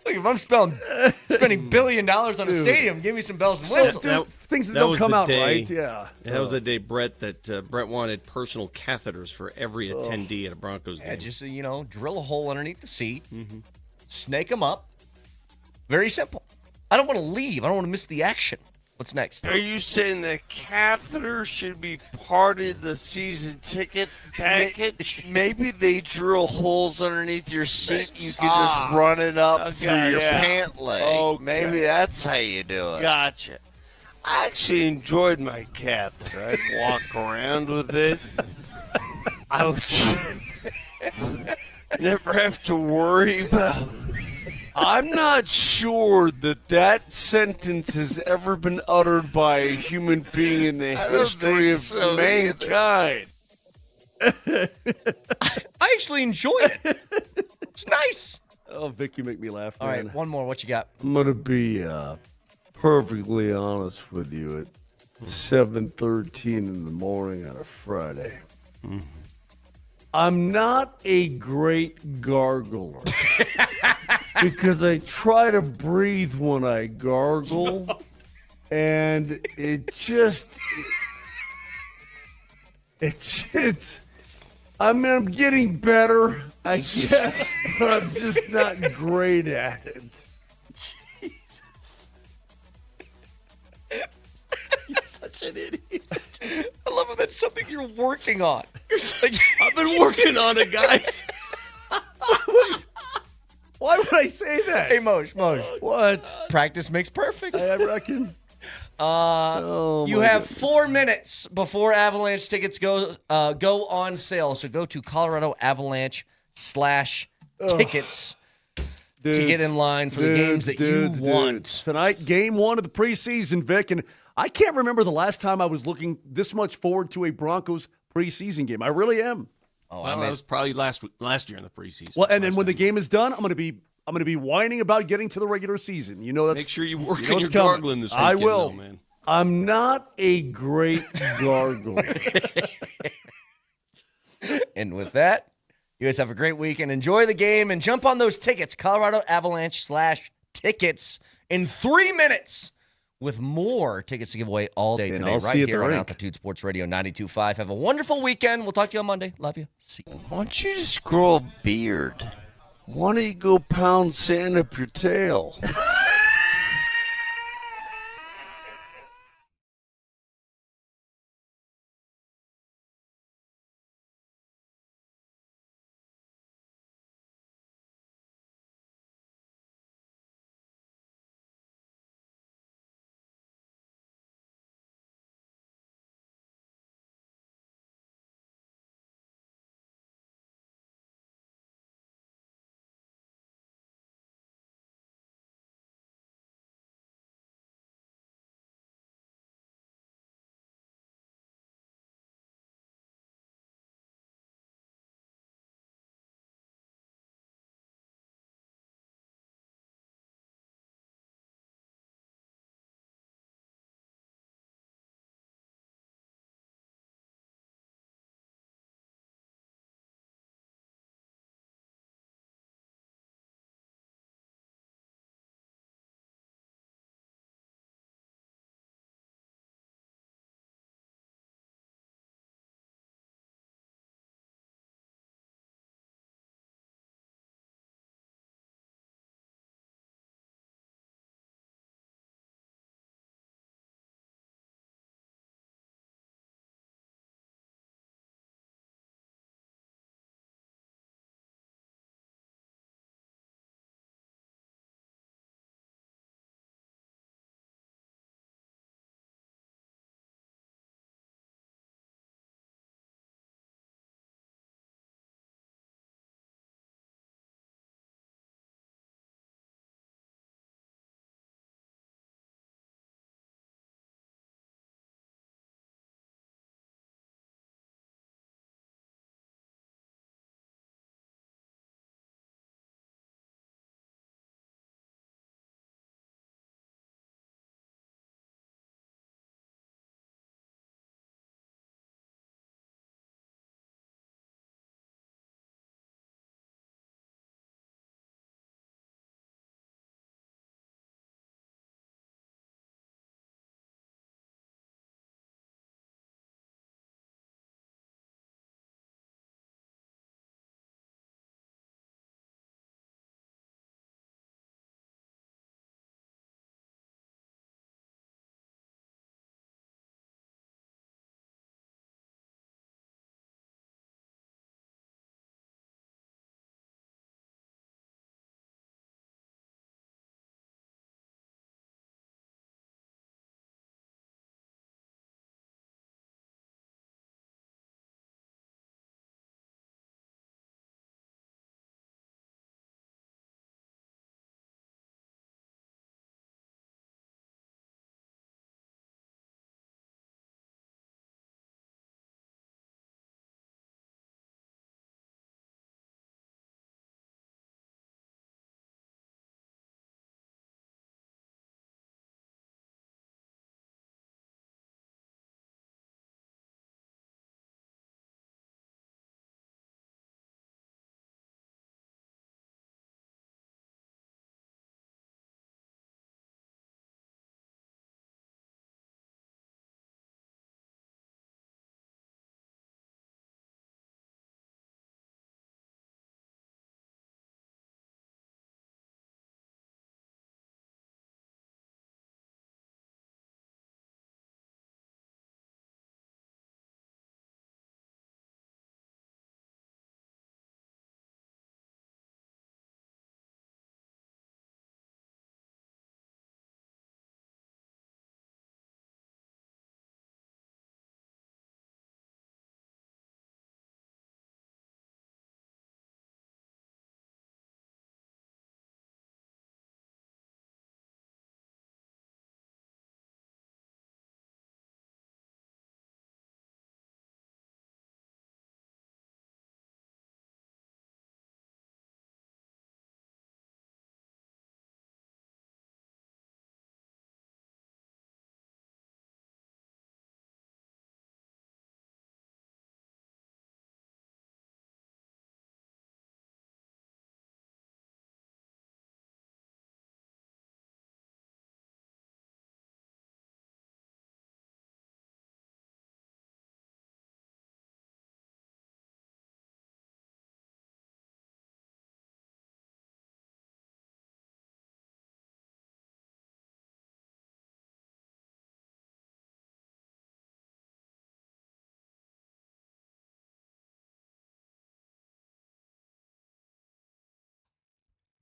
Look, if I'm spending $1 billion on a stadium, give me some bells and whistles. Things that don't come out right, That was the day Brett wanted personal catheters for every attendee at a Broncos game. Yeah, just, drill a hole underneath the seat, snake them up. Very simple. I don't want to leave. I don't want to miss the action. What's next? Are you saying the catheter should be part of the season ticket package? Maybe they drill holes underneath your seat. You can just run it up through your pant leg. Okay. Maybe that's how you do it. Gotcha. I actually enjoyed my catheter. I'd walk around with it. I would never have to worry about. I'm not sure that sentence has ever been uttered by a human being in the history of mankind. I actually enjoyed it. It's nice. Oh, Vic, you make me laugh, All man. right, one more. What you got? I'm going to be perfectly honest with you at 7:13 in the morning on a Friday. I'm not a great gargler because I try to breathe when I gargle, and it's I mean, I'm getting better, I guess, but I'm just not great at it. You're such an idiot. I love it. That's something you're working on. I've been working on it, guys. Why would I say that? Hey, Moj. What? Practice makes perfect. I reckon. You have 4 minutes before Avalanche tickets go on sale. So go to Colorado Avalanche /tickets to get in line for the games that you want. Tonight, game 1 of the preseason, Vic, and I can't remember the last time I was looking this much forward to a Broncos preseason game. I really am. Oh, that was probably last year in the preseason. Well, and then when the game is done, I'm going to be whining about getting to the regular season. You know, Make sure you work on what's your coming. gargling this weekend. I will. Though, man. I'm not a great gargler. And with that, you guys have a great week and enjoy the game and jump on those tickets. Colorado Avalanche /tickets in 3 minutes with more tickets to give away all day today I'll right see you at here the on rink. Altitude Sports Radio 92.5. Have a wonderful weekend. We'll talk to you on Monday. Love you. See you. Why don't you just grow a beard? Why don't you go pound sand up your tail?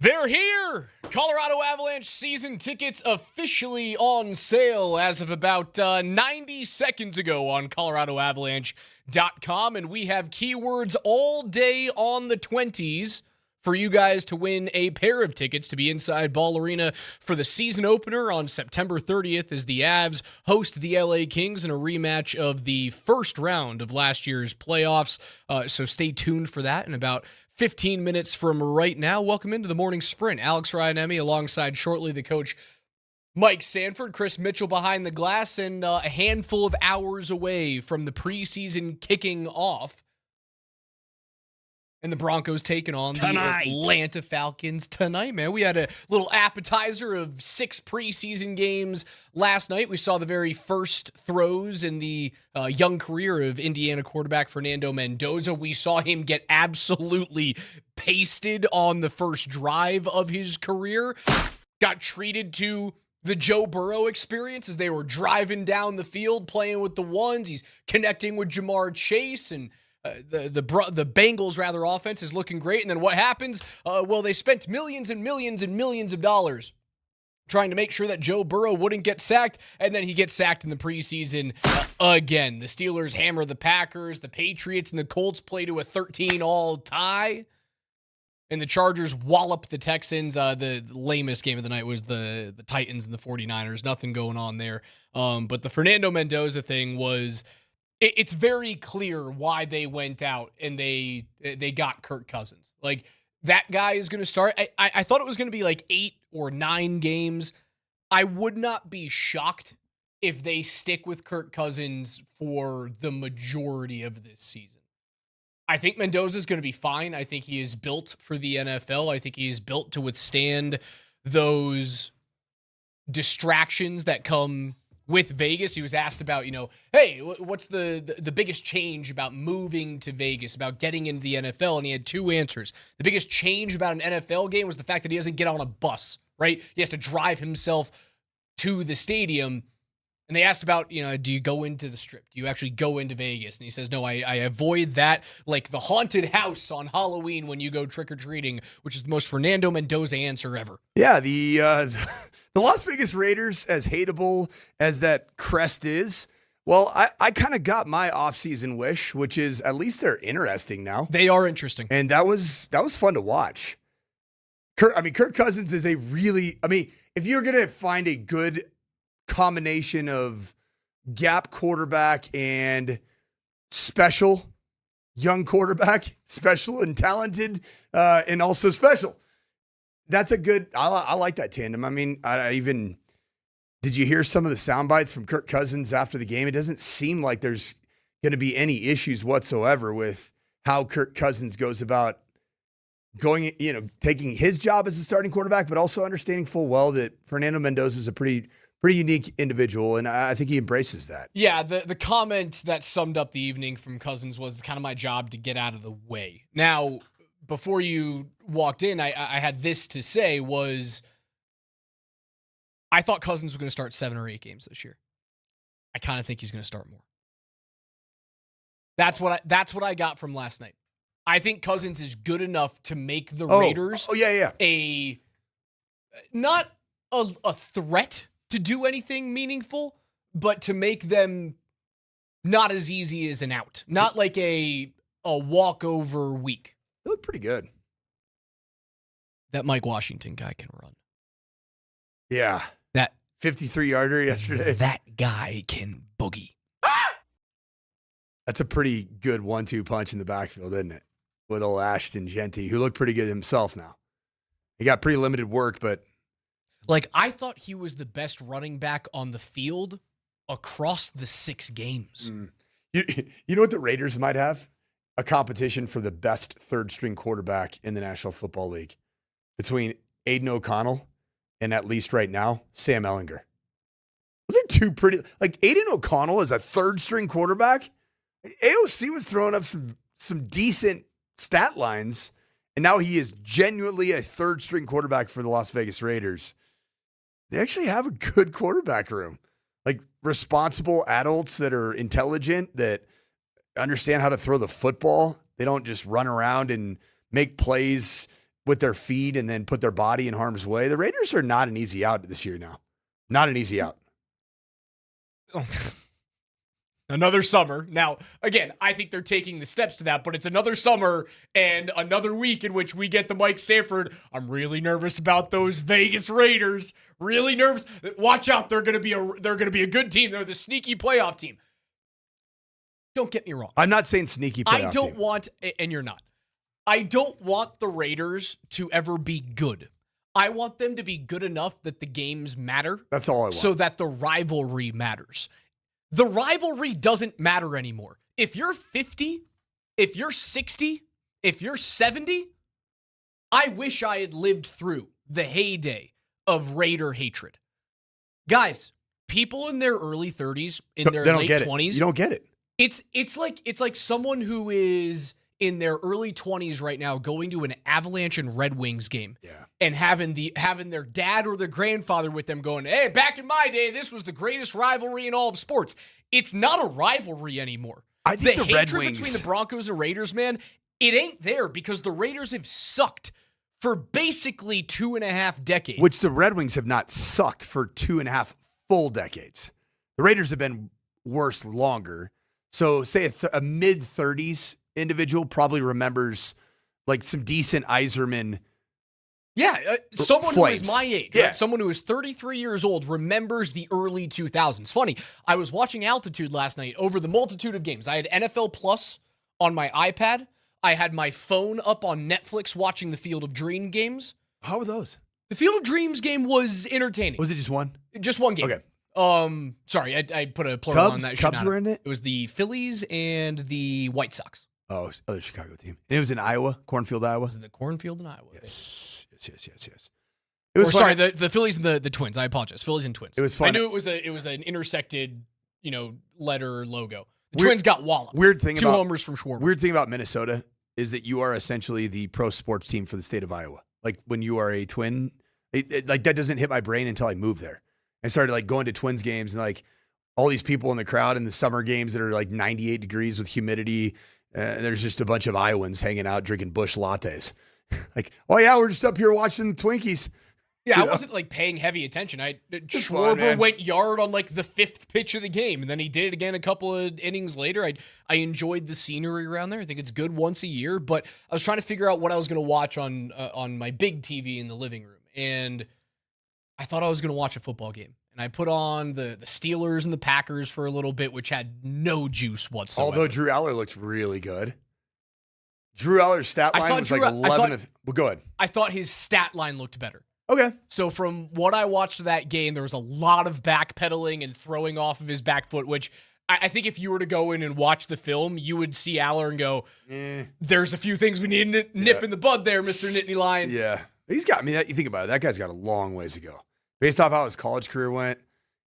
They're here! Colorado Avalanche season tickets officially on sale as of about 90 seconds ago on coloradoavalanche.com, and we have keywords all day on the 20s for you guys to win a pair of tickets to be inside Ball Arena for the season opener on September 30th as the Avs host the LA Kings in a rematch of the first round of last year's playoffs. So stay tuned for that in about 15 minutes from right now. Welcome into the morning sprint. Alex Ryan-Emmy alongside shortly the coach Mike Sanford, Chris Mitchell behind the glass, and a handful of hours away from the preseason kicking off. And the Broncos taking on the Atlanta Falcons tonight, man. We had a little appetizer of 6 preseason games last night. We saw the very first throws in the young career of Indiana quarterback Fernando Mendoza. We saw him get absolutely pasted on the first drive of his career. Got treated to the Joe Burrow experience as they were driving down the field, playing with the ones. He's connecting with Jamar Chase, and the Bengals offense is looking great. And then what happens? Well, they spent millions and millions and millions of dollars trying to make sure that Joe Burrow wouldn't get sacked, and then he gets sacked in the preseason again. The Steelers hammer the Packers, the Patriots and the Colts play to a 13-all tie, and the Chargers wallop the Texans. The lamest game of the night was the Titans and the 49ers. Nothing going on there. But the Fernando Mendoza thing was... It's very clear why they went out and they got Kirk Cousins. Like, that guy is going to start. I thought it was going to be like 8 or 9 games. I would not be shocked if they stick with Kirk Cousins for the majority of this season. I think Mendoza is going to be fine. I think he is built for the NFL. I think he is built to withstand those distractions that come with Vegas. He was asked about, hey, what's the biggest change about moving to Vegas, about getting into the NFL? And he had 2 answers. The biggest change about an NFL game was the fact that he doesn't get on a bus, right? He has to drive himself to the stadium. And they asked about, do you go into the Strip? Do you actually go into Vegas? And he says, no, I avoid that like the haunted house on Halloween when you go trick-or-treating, which is the most Fernando Mendoza answer ever. Yeah, the Las Vegas Raiders, as hateable as that crest is, well, I kind of got my offseason wish, which is at least they're interesting now. They are interesting. And that was fun to watch. Kirk Cousins is if you're going to find a good combination of gap quarterback and special young quarterback, special and talented, and also special. That's a good, I like that tandem. Did you hear some of the sound bites from Kirk Cousins after the game? It doesn't seem like there's going to be any issues whatsoever with how Kirk Cousins goes about going, taking his job as a starting quarterback, but also understanding full well that Fernando Mendoza is a pretty unique individual, and I think he embraces that. Yeah, the comment that summed up the evening from Cousins was, it's kind of my job to get out of the way. Now, before you walked in, I had this to say was, I thought Cousins was going to start 7 or 8 games this year. I kind of think he's going to start more. That's what I got from last night. I think Cousins is good enough to make the Raiders not a threat to do anything meaningful, but to make them not as easy as an out. Not like a walkover week. They look pretty good. That Mike Washington guy can run. Yeah. That 53-yarder yesterday. That guy can boogie. That's a pretty good 1-2 punch in the backfield, isn't it? With old Ashton Genty, who looked pretty good himself now. He got pretty limited work, but... I thought he was the best running back on the field across the 6 games. You know what the Raiders might have? A competition for the best third-string quarterback in the National Football League between Aiden O'Connell and, at least right now, Sam Ehlinger. Those are 2 pretty... Aiden O'Connell is a third-string quarterback. AOC was throwing up some decent stat lines, and now he is genuinely a third-string quarterback for the Las Vegas Raiders. They actually have a good quarterback room. Responsible adults that are intelligent, that understand how to throw the football. They don't just run around and make plays with their feet and then put their body in harm's way. The Raiders are not an easy out this year now. Not an easy out. Another summer. Now, again, I think they're taking the steps to that, but it's another summer and another week in which we get the Mike Sanford. I'm really nervous about those Vegas Raiders. Really nervous. Watch out, they're going to be a good team. They're the sneaky playoff team. Don't get me wrong. I'm not saying sneaky playoff I don't team. want, and you're not. I don't want the Raiders to ever be good. I want them to be good enough that the games matter. That's all I want. So that the rivalry matters. The rivalry doesn't matter anymore. If you're 50, if you're 60, if you're 70, I wish I had lived through the heyday of Raider hatred. Guys, people in their early 30s, in their late 20s, you don't get it. It's like someone who is in their early 20s right now going to an Avalanche and Red Wings game and having their dad or their grandfather with them going, hey, back in my day, this was the greatest rivalry in all of sports. It's not a rivalry anymore. I think the Red hatred Wings between the Broncos and Raiders, man, it ain't there because the Raiders have sucked for basically 2.5 decades. Which the Red Wings have not sucked for 2.5 full decades. The Raiders have been worse longer. So say a mid-30s individual probably remembers like some decent Iserman. Yeah, someone flames. who is my age, Yeah. right? Someone who is 33 years old remembers the early 2000s. Funny, I was watching Altitude last night over the multitude of games. I had NFL Plus on my iPad. I had my phone up on Netflix watching the Field of Dream games. How were those? The Field of Dreams game was entertaining. Was it just one? Just one game. Okay. Sorry, I put a plural on that. Cubs were in it? It was the Phillies and the White Sox. Oh, other Chicago team. And it was in Iowa, Cornfield, Iowa. Was it the Cornfield in Iowa? Yes. It was sorry, the Phillies and the Twins. I apologize. Phillies and Twins. It was fun. I knew it was an intersected, letter logo. The Twins got walloped. Weird thing Two homers from Schwarber. Weird thing about Minnesota is that you are essentially the pro sports team for the state of Iowa. Like when you are a Twin, like that doesn't hit my brain until I moved there. I started like going to Twins games and like all these people in the crowd in the summer games that are like 98 degrees with humidity. And there's just a bunch of Iowans hanging out drinking Busch lattes. Like, oh yeah, we're just up here watching the Twinkies. Yeah, I wasn't like paying heavy attention. Schwarber went yard on like the 5th pitch of the game, and then he did it again a couple of innings later. I enjoyed the scenery around there. I think it's good once a year, but I was trying to figure out what I was going to watch on my big TV in the living room, and I thought I was going to watch a football game. And I put on the Steelers and the Packers for a little bit, which had no juice whatsoever. Although Drew Aller looked really good. Drew Aller's stat line was like 11. Well, go ahead. I thought his stat line looked better. Okay. So from what I watched of that game, there was a lot of backpedaling and throwing off of his back foot, which I think if you were to go in and watch the film, you would see Aller and go, there's a few things we need to nip in the bud there, Mr. Nittany Lion. Yeah. He's got, you think about it, that guy's got a long ways to go. Based off how his college career went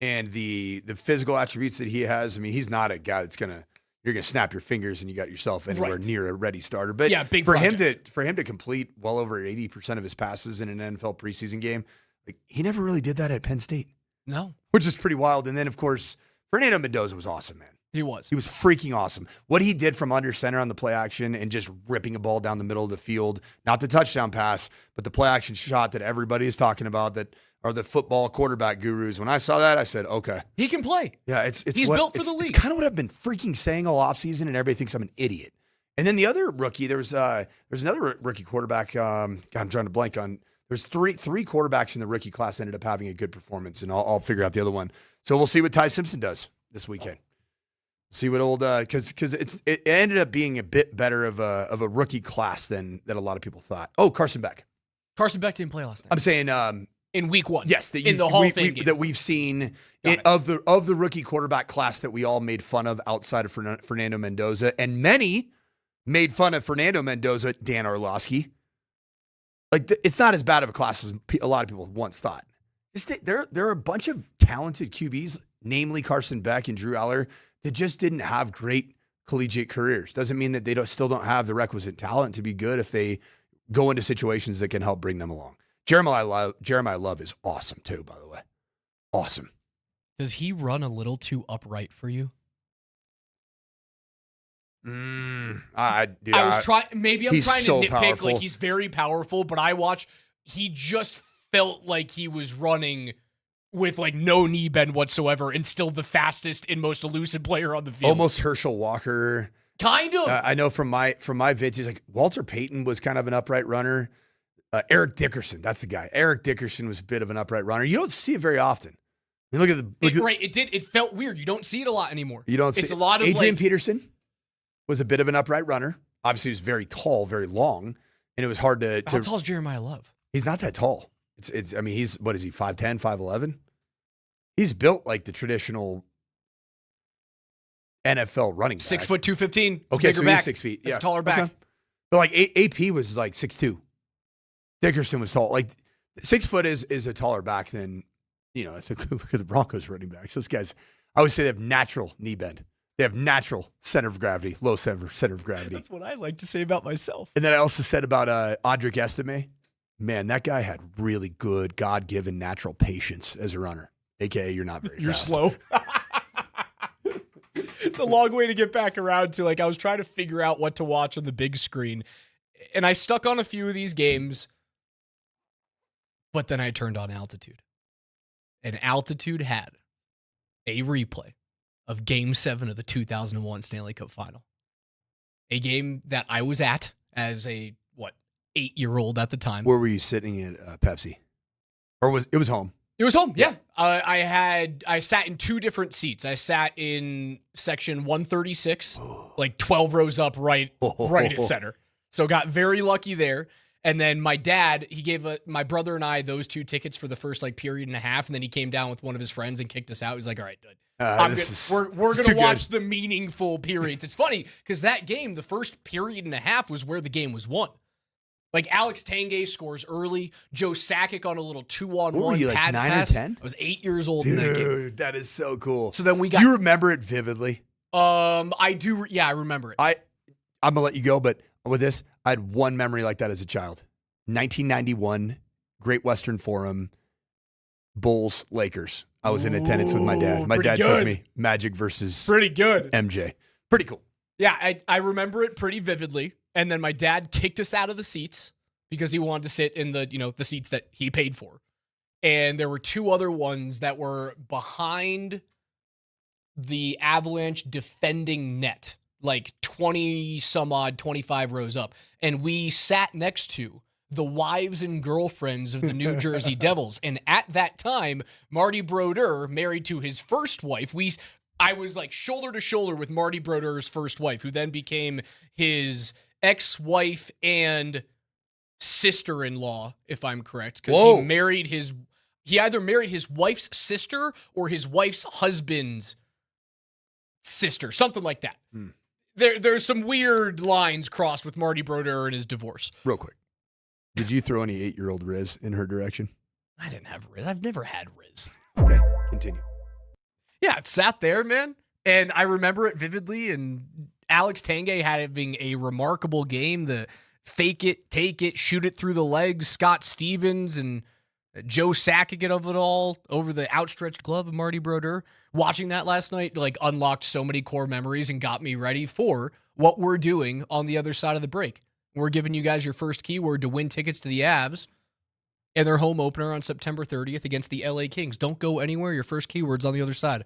and the physical attributes that he has, he's not a guy that's you're gonna snap your fingers and you got yourself anywhere near a ready starter. But yeah, big for him to complete well over 80% of his passes in an NFL preseason game, like he never really did that at Penn State. No. Which is pretty wild. And then of course, Fernando Mendoza was awesome, man. He was freaking awesome. What he did from under center on the play action and just ripping a ball down the middle of the field, not the touchdown pass, but the play action shot that everybody is talking about that are the football quarterback gurus. When I saw that, I said, okay. He can play. Yeah, he's built for the league. It's kind of what I've been freaking saying all offseason, and everybody thinks I'm an idiot. And then the other rookie, there's another rookie quarterback. God, I'm trying to blank on. There's three quarterbacks in the rookie class ended up having a good performance, and I'll figure out the other one. So we'll see what Ty Simpson does this weekend. See what because it ended up being a bit better of a rookie class than a lot of people thought. Oh, Carson Beck. Carson Beck didn't play last night. I'm saying in week 1. Yes, in the Hall of Fame game. That we've seen of the rookie quarterback class that we all made fun of outside of Fernando Mendoza, and many made fun of Fernando Mendoza, Dan Orlovsky. Like it's not as bad of a class as a lot of people once thought. There are a bunch of talented QBs, namely Carson Beck and Drew Aller, that just didn't have great collegiate careers. Doesn't mean that they still don't have the requisite talent to be good if they go into situations that can help bring them along. Jeremiah Love is awesome too, by the way. Awesome. Does he run a little too upright for you? I I was trying. Maybe I'm he's trying so to nitpick. powerful. Like he's very powerful, but I watched. He just felt like he was running with like no knee bend whatsoever, and still the fastest and most elusive player on the field. Almost Herschel Walker. Kind of. I know from my vintage, like Walter Payton was kind of an upright runner. Eric Dickerson, that's the guy. Eric Dickerson was a bit of an upright runner. You don't see it very often. I mean, look at the Right. It felt weird. You don't see it a lot anymore. You don't see It's a lot of Adrian like, Peterson was a bit of an upright runner. Obviously, he was very tall, very long, and it was hard to. How tall is Jeremiah Love? He's not that tall. It's. I mean, he's what is he? 5'10", 5'11"? He's built like the traditional NFL running back. 6 foot 215. Okay, so back. he's 6 feet. It's Yeah, taller back. Okay. But like AP was like 6'2". Dickerson was tall. Like 6 foot is a taller back than, I think look at the Broncos running backs. Those guys, I would say they have natural knee bend. They have natural center of gravity, low center of gravity. That's what I like to say about myself. And then I also said about Audric Estime. Man, that guy had really good God-given natural patience as a runner. AKA, you're not very fast. You're slow. It's a long way to get back around to. Like, I was trying to figure out what to watch on the big screen, and I stuck on a few of these games, but then I turned on Altitude. And Altitude had a replay of Game 7 of the 2001 Stanley Cup Final. A game that I was at as a, 8-year-old at the time. Where were you sitting at Pepsi? Or it was home? It was home, yeah. I sat in two different seats. I sat in section 136, like 12 rows up right at center. So got very lucky there. And then my dad, he gave my brother and I those two tickets for the first period and a half, and then he came down with one of his friends and kicked us out. He's like, "All right, good. We're going to watch the meaningful periods." It's funny because that game, the first period and a half, was where the game was won. Like Alex Tanguay scores early. Joe Sakic on a little 2-on-1 pads 9 pass. or 10? I was 8 years old in that game. Dude, that is so cool. So then we got. Do you remember it vividly? I do. Yeah, I remember it. I'm gonna let you go, but with this, I had one memory like that as a child. 1991, Great Western Forum, Bulls Lakers. I was in attendance with my dad. My dad took me Magic versus pretty good MJ. Pretty cool. Yeah, I remember it pretty vividly. And then my dad kicked us out of the seats because he wanted to sit in the the seats that he paid for. And there were two other ones that were behind the Avalanche defending net, like 20 some odd, 25 rows up. And we sat next to the wives and girlfriends of the New Jersey Devils. And at that time, Marty Brodeur, married to his first wife, I was like shoulder to shoulder with Marty Brodeur's first wife, who then became his ex-wife and sister-in-law, if I'm correct, because he either married his wife's sister or his wife's husband's sister, something like that. There's some weird lines crossed with Marty Brodeur and his divorce. Real quick, did you throw any 8-year-old Riz in her direction? I didn't have Riz. I've never had Riz. Okay, continue. Yeah, it sat there, man, and I remember it vividly. And Alex Tanguay having a remarkable game. The fake it, take it, shoot it through the legs. Scott Stevens and Joe Sakic of it all over the outstretched glove of Marty Brodeur. Watching that last night unlocked so many core memories and got me ready for what we're doing on the other side of the break. We're giving you guys your first keyword to win tickets to the Avs and their home opener on September 30th against the LA Kings. Don't go anywhere. Your first keyword's on the other side.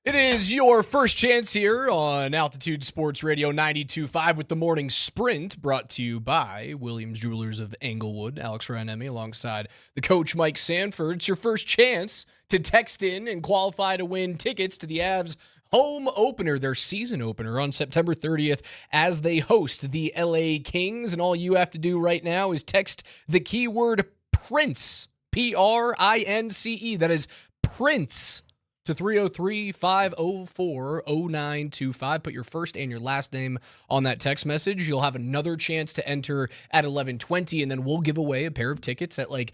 It is your first chance here on Altitude Sports Radio 92.5 with the Morning Sprint, brought to you by Williams Jewelers of Englewood. Alex Ryanemi alongside the coach Mike Sanford. It's your first chance to text in and qualify to win tickets to the Avs home opener, their season opener on September 30th as they host the LA Kings. And all you have to do right now is text the keyword Prince, Prince. That is Prince to 303-504-0925. Put your first and your last name on that text message. You'll have another chance to enter at 11:20, and then we'll give away a pair of tickets at like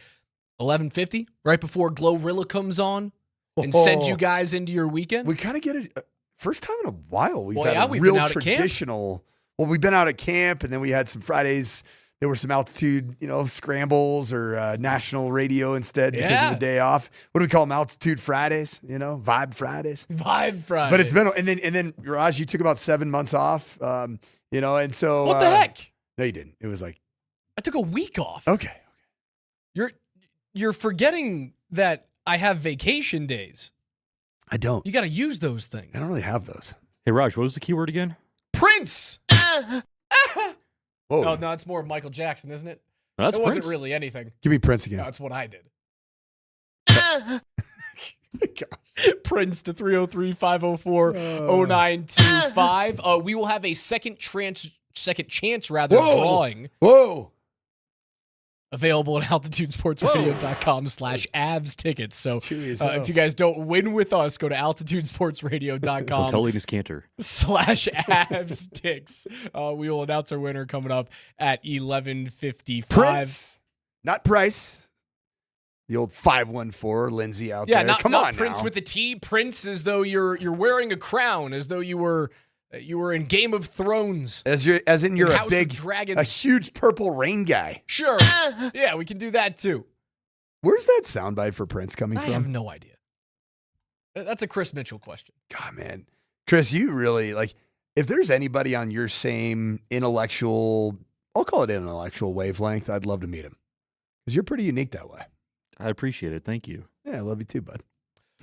11:50, right before Glorilla comes on and send you guys into your weekend. We kind of get it first time in a while. We've had a we've real been out traditional. Well, we've been out at camp, and then we had some Fridays. There were some altitude, scrambles or national radio instead because of a day off. What do we call them? Altitude Fridays, Vibe Fridays. Vibe Fridays. But it's been, and then Raj, you took about 7 months off, and so. What the heck? No, you didn't. It was like. I took a week off. Okay. You're forgetting that I have vacation days. I don't. You got to use those things. I don't really have those. Hey, Raj, what was the keyword again? Prince. Whoa. Oh, no, it's more Michael Jackson, isn't it? No, that's it wasn't Prince. really anything. Give me Prince again. No, that's what I did. Gosh. Prince to 303-504-0925. We will have a second chance drawing. Whoa. Available at altitudesportsradio.com/Avs tickets. So if you guys don't win with us, go to altitudesportsradio.com. Tell Linus Cantor. /Avs ticks. We will announce our winner coming up at 11:55. Prince, not Price. The old 514 Lindsay out there. Come on, Prince now. with the T. Prince, as though you're wearing a crown, as though you were in Game of Thrones. As in you're a House big, of Dragons. a huge purple rain guy. Sure. Yeah, we can do that too. Where's that soundbite for Prince coming from? I have no idea. That's a Chris Mitchell question. God, man. Chris, you really, if there's anybody on your same intellectual, I'll call it intellectual wavelength, I'd love to meet him. Because you're pretty unique that way. I appreciate it. Thank you. Yeah, I love you too, bud.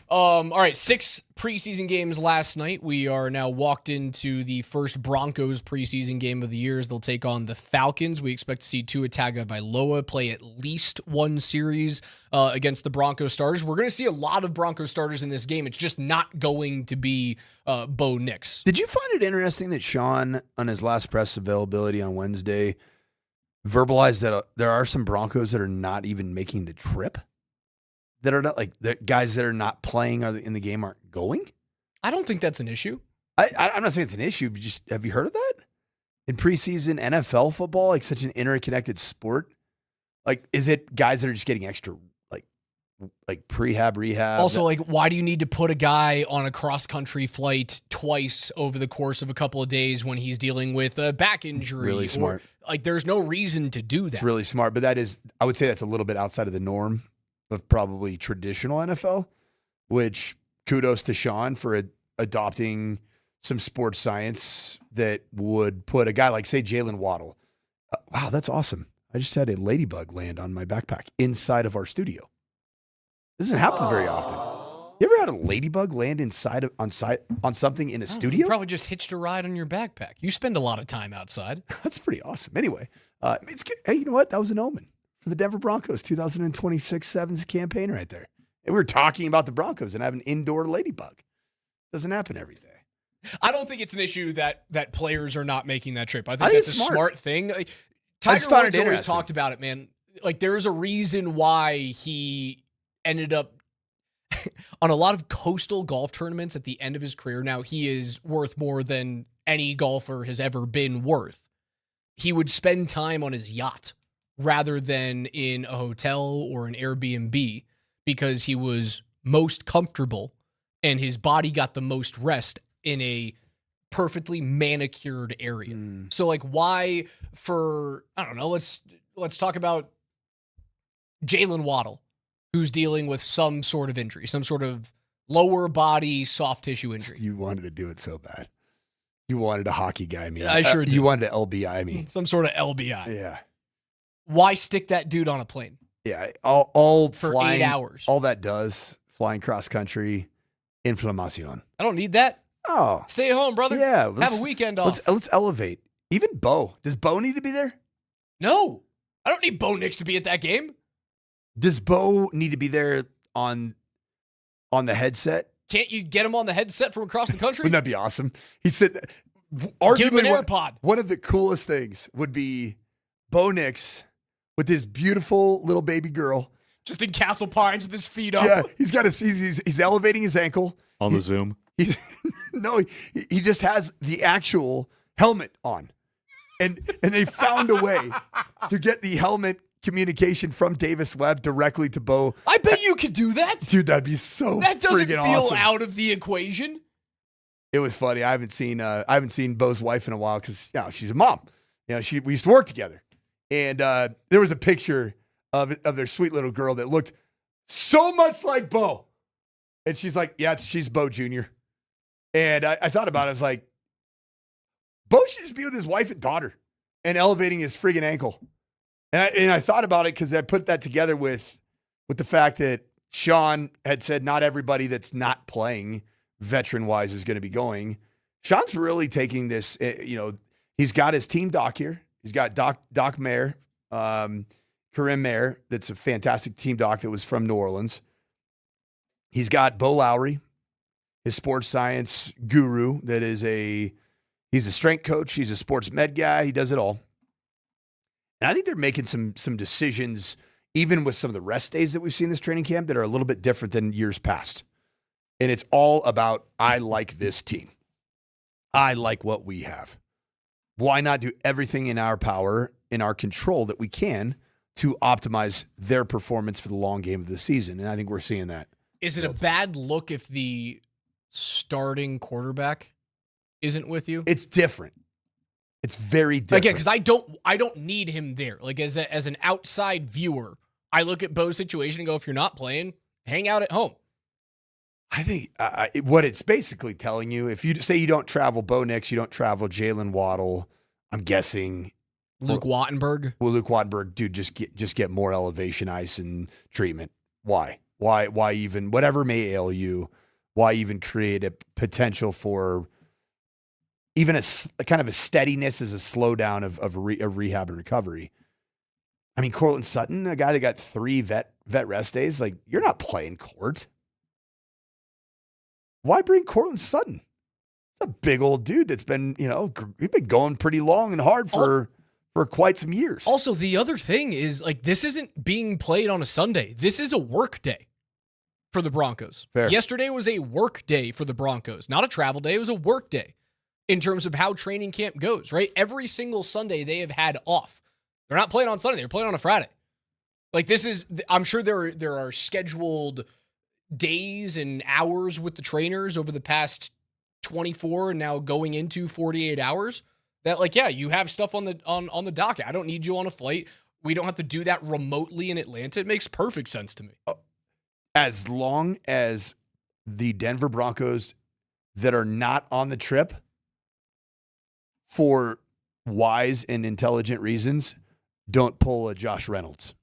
All right, 6 preseason games last night. We are now walked into the first Broncos preseason game of the year as they'll take on the Falcons. We expect to see Tua Tagovailoa play at least one series against the Broncos starters. We're going to see a lot of Broncos starters in this game. It's just not going to be Bo Nix. Did you find it interesting that Sean, on his last press availability on Wednesday, verbalized that there are some Broncos that are not even making the trip? That are not the guys that are not playing in the game aren't going? I don't think that's an issue. I'm not saying it's an issue, but just have you heard of that? In preseason NFL football, such an interconnected sport, is it guys that are just getting extra prehab, rehab? Also, why do you need to put a guy on a cross-country flight twice over the course of a couple of days when he's dealing with a back injury? Really smart. There's no reason to do that. It's really smart, but I would say that's a little bit outside of the norm of probably traditional NFL, which kudos to Sean for adopting some sports science that would put a guy like, say, Jalen Waddle. Wow, that's awesome. I just had a ladybug land on my backpack inside of our studio. This doesn't happen very often. You ever had a ladybug land on something in a studio? You probably just hitched a ride on your backpack. You spend a lot of time outside. That's pretty awesome. Anyway, it's good. Hey, you know what? That was an omen for the Denver Broncos 2026 Sevens campaign right there. And we were talking about the Broncos and having an indoor ladybug. Doesn't happen every day. I don't think it's an issue that players are not making that trip. I think that's a smart thing. Tiger Woods always talked about it, man. There's a reason why he ended up on a lot of coastal golf tournaments at the end of his career. Now, he is worth more than any golfer has ever been worth. He would spend time on his yacht rather than in a hotel or an Airbnb because he was most comfortable and his body got the most rest in a perfectly manicured area. So why I don't know, let's talk about Jalen Waddle, who's dealing with some sort of injury, some sort of lower body soft tissue injury. You wanted to do it so bad. You wanted a hockey guy me. I sure did. You wanted to LBI me. Some sort of LBI. Yeah. Why stick that dude on a plane? Yeah, all for flying, 8 hours. All that does, flying cross country, inflamacion. I don't need that. Oh. Stay at home, brother. Yeah. Have a weekend off. Let's elevate. Even Bo. Does Bo need to be there? No. I don't need Bo Nix to be at that game. Does Bo need to be there on the headset? Can't you get him on the headset from across the country? Wouldn't that be awesome? He said, Give him arguably, an AirPod. one of the coolest things would be Bo Nix with his beautiful little baby girl. Just in Castle Pines with his feet up. Yeah, he's elevating his ankle. On the Zoom. He just has the actual helmet on. And they found a way to get the helmet communication from Davis Webb directly to Bo. I bet you could do that. Dude, that'd be so That doesn't friggin' feel awesome. out of the equation. It was funny. I haven't seen Bo's wife in a while because she's a mom. We used to work together. And there was a picture of their sweet little girl that looked so much like Bo. And she's like, yeah, she's Bo Jr. And I thought about it. I was like, Bo should just be with his wife and daughter and elevating his friggin' ankle. And I thought about it because I put that together with the fact that Sean had said not everybody that's not playing veteran-wise is going to be going. Sean's really taking this, he's got his team doc here. He's got Doc Mayer, Karim Mayer, that's a fantastic team doc that was from New Orleans. He's got Bo Lowry, his sports science guru he's a strength coach. He's a sports med guy. He does it all. And I think they're making some decisions, even with some of the rest days that we've seen this training camp, that are a little bit different than years past. And it's all about, I like this team. I like what we have. Why not do everything in our power, in our control that we can to optimize their performance for the long game of the season? And I think we're seeing that. Is it a bad look if the starting quarterback isn't with you? It's different. It's very different. Again, because I don't need him there. Like as an outside viewer, I look at Bo's situation and go, if you're not playing, hang out at home. I think what it's basically telling you, if you say you don't travel Bo Nix, you don't travel Jalen Waddle, I'm guessing Luke Wattenberg. Well, Luke Wattenberg, dude, just get more elevation ice and treatment. Why even, whatever may ail you, why even create a potential for even a kind of a steadiness as a slowdown of rehab and recovery? I mean, Cortland Sutton, a guy that got 3 vet rest days, like, you're not playing court. Why bring Cortland Sutton? It's a big old dude that's been, he's been going pretty long and hard for quite some years. Also, the other thing is, like, this isn't being played on a Sunday. This is a work day for the Broncos. Fair. Yesterday was a work day for the Broncos, not a travel day. It was a work day in terms of how training camp goes, right? Every single Sunday they have had off. They're not playing on Sunday. They're playing on a Friday. Like, this is, I'm sure there are scheduled days and hours with the trainers over the past 24 and now going into 48 hours that, like, yeah, you have stuff on the docket. I don't need you on a flight. We don't have to do that remotely in Atlanta. It makes perfect sense to me. As long as the Denver Broncos that are not on the trip for wise and intelligent reasons don't pull a Josh Reynolds.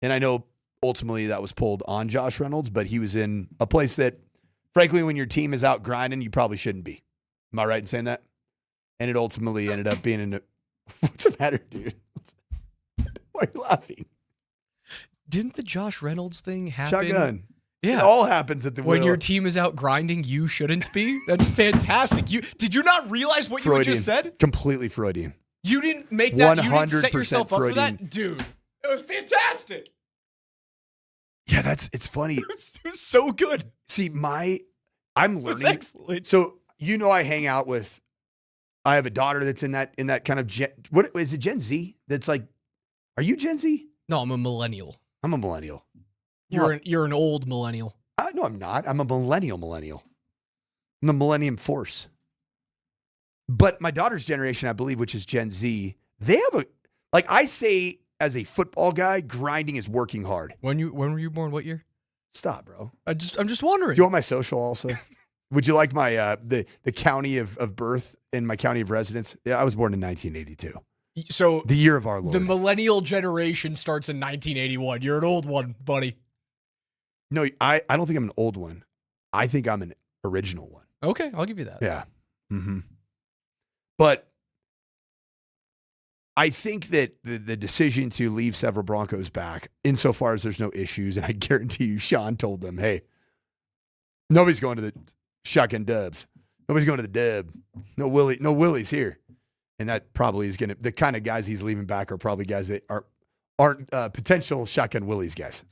And I know ultimately that was pulled on Josh Reynolds, but he was in a place that, frankly, when your team is out grinding, you probably shouldn't be. Am I right in saying that? And it ultimately ended up being in what's the matter, dude? Why are you laughing? Didn't the Josh Reynolds thing happen? Shotgun. Yeah. It all happens at the when wheel. your team is out grinding, you shouldn't be. That's fantastic. Did you not realize what Freudian. you just said? Completely Freudian. You didn't make that. 100% you didn't set yourself up Freudian. for that, dude. It was fantastic. Yeah, it's funny. It was so good. See, I'm learning. Excellent. So I hang out with. I have a daughter that's in that kind of what is it? Gen Z? That's like, are you Gen Z? No, I'm a millennial. I'm a millennial. You're an old millennial. No, I'm not. I'm a millennial. I'm the Millennium Force. But my daughter's generation, I believe, which is Gen Z, they have I say as a football guy, grinding is working hard. When were you born? What year? Stop, bro. I'm just wondering. Do you want my social also? Would you like my the county of birth and my county of residence? Yeah, I was born in 1982. So the year of our Lord. The millennial generation starts in 1981. You're an old one, buddy. No, I don't think I'm an old one. I think I'm an original one. Okay, I'll give you that. Yeah. Mm-hmm. But I think that the decision to leave several Broncos back, insofar as there's no issues, and I guarantee you Sean told them, hey, nobody's going to the shotgun dubs. Nobody's going to the dub. No Willies here. And that probably is going to, the kind of guys he's leaving back are probably guys that aren't potential shotgun Willies guys.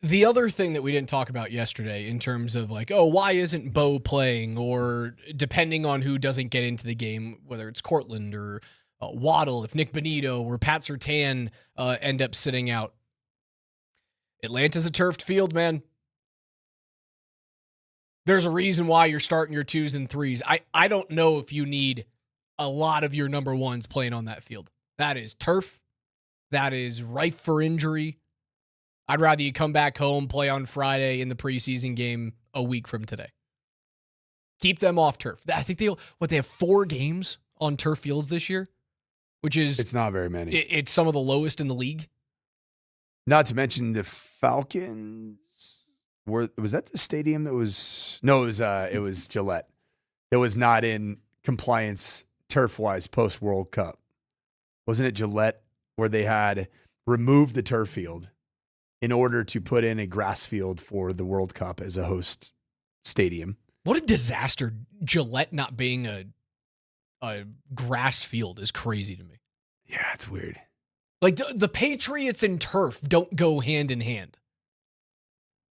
The other thing that we didn't talk about yesterday in terms of like, oh, why isn't Bo playing? Or depending on who doesn't get into the game, whether it's Cortland or Waddle, if Nick Bonito or Pat Surtain end up sitting out. Atlanta's a turfed field, man. There's a reason why you're starting your 2s and 3s. I don't know if you need a lot of your number 1s playing on that field. That is turf. That is rife for injury. I'd rather you come back home, play on Friday in the preseason game a week from today. Keep them off turf. I think they have 4 games on turf fields this year, which is... It's not very many. It's some of the lowest in the league. Not to mention the Falcons... Was that the stadium that was... No, it was Gillette. It was not in compliance turf-wise post-World Cup. Wasn't it Gillette where they had removed the turf field in order to put in a grass field for the World Cup as a host stadium? What a disaster. Gillette not being a grass field is crazy to me. Yeah, it's weird. Like the Patriots and turf don't go hand in hand.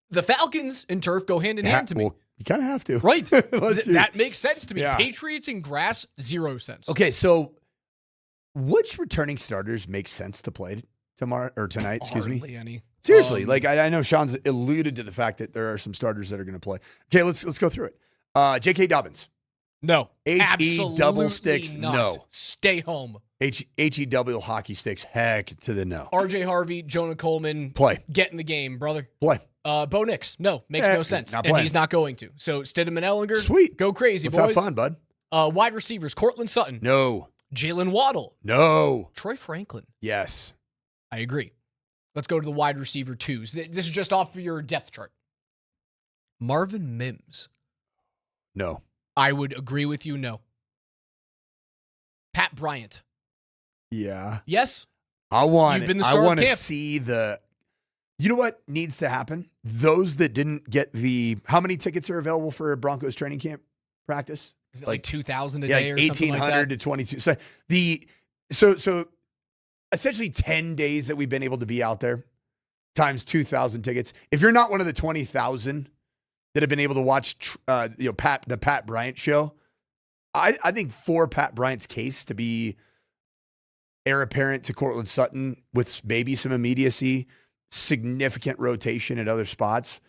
The Falcons and turf go hand in hand to me. Well, you kind of have to. Right. That makes sense to me. Yeah. Patriots and grass, 0 sense. Okay, so which returning starters make sense to play tomorrow or tonight? Excuse me. Hardly any. Seriously, I know Sean's alluded to the fact that there are some starters that are going to play. Okay, let's go through it. J.K. Dobbins. No. H-E double sticks, not. no. Stay home. H-E double hockey sticks, heck to the no. R.J. Harvey, Jonah Coleman. Play. Get in the game, brother. Play. Bo Nix. No. Makes no sense. Not and playing. he's not going to. So Stidham and Ellinger. Sweet. Go crazy, Let's boys. have fun, bud. Wide receivers, Cortland Sutton. No. Jalen Waddle. No. Troy Franklin. Yes. I agree. Let's go to the wide receiver 2s. This is just off of your depth chart. Marvin Mims. No. I would agree with you, no. Pat Bryant. Yeah. Yes. I want to see the... You know what needs to happen? Those that didn't get how many tickets are available for a Broncos training camp practice? Is it like 2,000 a yeah, day or 1,800 something like that? to 22. So essentially 10 days that we've been able to be out there times 2,000 tickets. If you're not one of the 20,000 that have been able to watch the Pat Bryant show, I think for Pat Bryant's case to be heir apparent to Cortland Sutton with maybe some immediacy, significant rotation at other spots,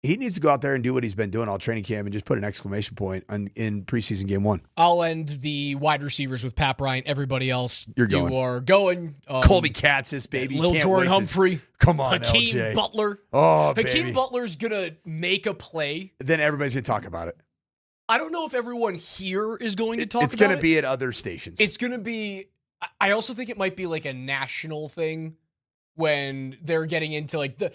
he needs to go out there and do what he's been doing all training camp and just put an exclamation point in preseason game 1. I'll end the wide receivers with Pat Bryant. Everybody else, you are going. Colby Katzis, baby. Lil Jordan Humphrey. Come on, Hakeem LJ. Butler. Oh, Hakeem baby. Butler's going to make a play. Then everybody's going to talk about it. I don't know if everyone here is going to talk about it. It's going to be at other stations. It's going to be, I also think it might be like a national thing when they're getting into like the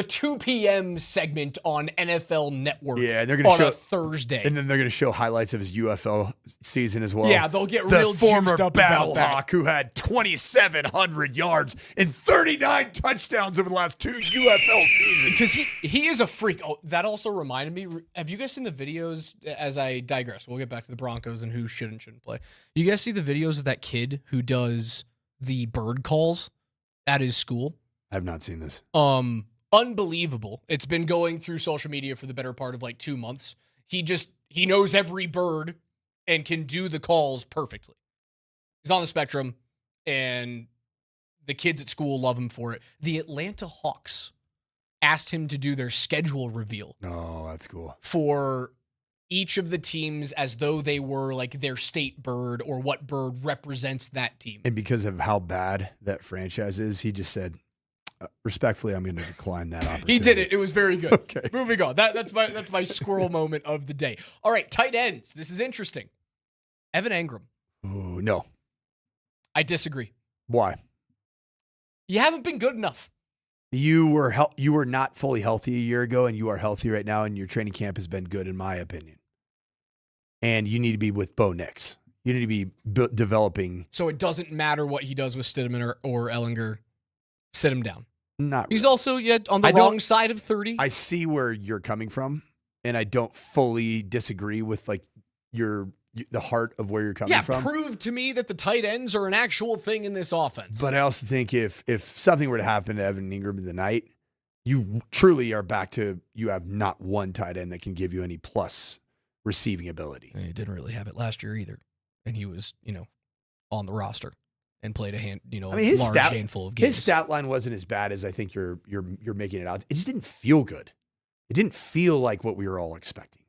2 p.m. segment on NFL Network. Yeah, and they're going to show a Thursday, and then they're going to show highlights of his UFL season as well. Yeah, they'll get real former juiced up Battle about that. Hawk who had 2,700 yards and 39 touchdowns over the last 2 UFL seasons. Because he is a freak. Oh, that also reminded me. Have you guys seen the videos? As I digress, we'll get back to the Broncos and who should and shouldn't play. You guys see the videos of that kid who does the bird calls at his school? I have not seen this. Unbelievable. It's been going through social media for the better part of like 2 months. He knows every bird and can do the calls perfectly. He's on the spectrum, and the kids at school love him for it. The Atlanta Hawks asked him to do their schedule reveal. Oh, that's cool. For each of the teams as though they were like their state bird or what bird represents that team. And because of how bad that franchise is, he just said, respectfully, I'm going to decline that opportunity. He did it. It was very good. Okay. Moving on. That's my squirrel moment of the day. All right, tight ends. This is interesting. Evan Engram. Ooh, no. I disagree. Why? You haven't been good enough. You were not fully healthy a year ago, and you are healthy right now, and your training camp has been good, in my opinion. And you need to be with Bo Nix. You need to be developing. So it doesn't matter what he does with Stidham or Ellinger. Sit him down. Not He's really. also on the wrong side of 30. I see where you're coming from, and I don't fully disagree with like the heart of where you're coming from. Yeah, prove to me that the tight ends are an actual thing in this offense. But I also think if something were to happen to Evan Ingram tonight, you truly are back to you have not one tight end that can give you any plus receiving ability. He didn't really have it last year either, and he was on the roster and played a handful of games. His stat line wasn't as bad as I think you're making it out. It just didn't feel good. It didn't feel like what we were all expecting.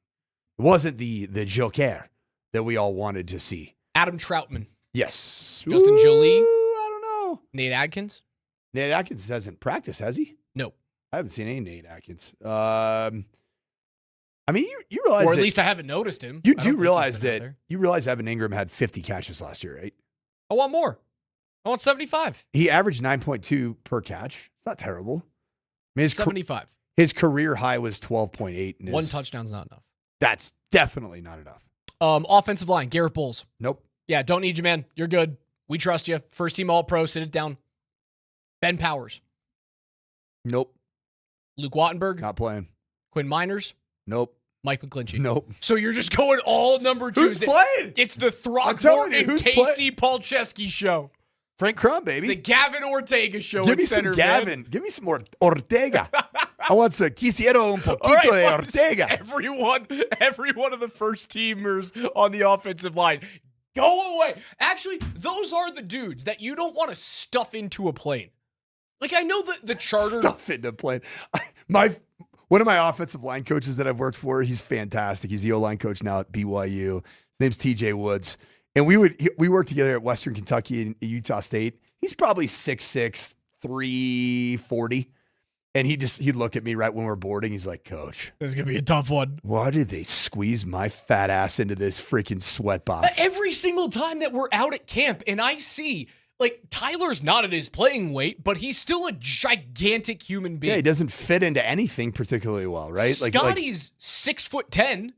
It wasn't the Joker that we all wanted to see. Adam Troutman. Yes. Justin Jolie. I don't know. Nate Adkins. Nate Adkins hasn't practiced, has he? No. I haven't seen any Nate Adkins. I mean, you realize, or at least I haven't noticed him. You do realize that Evan Ingram had 50 catches last year, right? I want more. I want 75. He averaged 9.2 per catch. It's not terrible. I mean, 75. His career high was 12.8. One touchdown's not enough. That's definitely not enough. Offensive line, Garrett Bowles. Nope. Yeah, don't need you, man. You're good. We trust you. First team All-Pro. Sit it down. Ben Powers. Nope. Luke Wattenberg. Not playing. Quinn Miners. Nope. Mike McGlinchey. Nope. So you're just going all number 2s. Who's playing? It's the Throckmorton Casey Palczewski show. Frank Crum, baby. The Gavin Ortega show. Give me center, some Gavin. Man. Give me some more Ortega. I want some quisiero un poquito de Ortega. Every one of the first teamers on the offensive line. Go away. Actually, those are the dudes that you don't want to stuff into a plane. Like, I know the charter. Stuff into a plane. One of my offensive line coaches that I've worked for, he's fantastic. He's the O-line coach now at BYU. His name's TJ Woods. And we worked together at Western Kentucky and Utah State. He's probably 6'6", 340. And he'd look at me right when we're boarding. He's like, Coach, this is going to be a tough one. Why did they squeeze my fat ass into this freaking sweat box? Every single time that we're out at camp and I see, like, Tyler's not at his playing weight, but he's still a gigantic human being. Yeah, he doesn't fit into anything particularly well, right? Scotty's 6'10".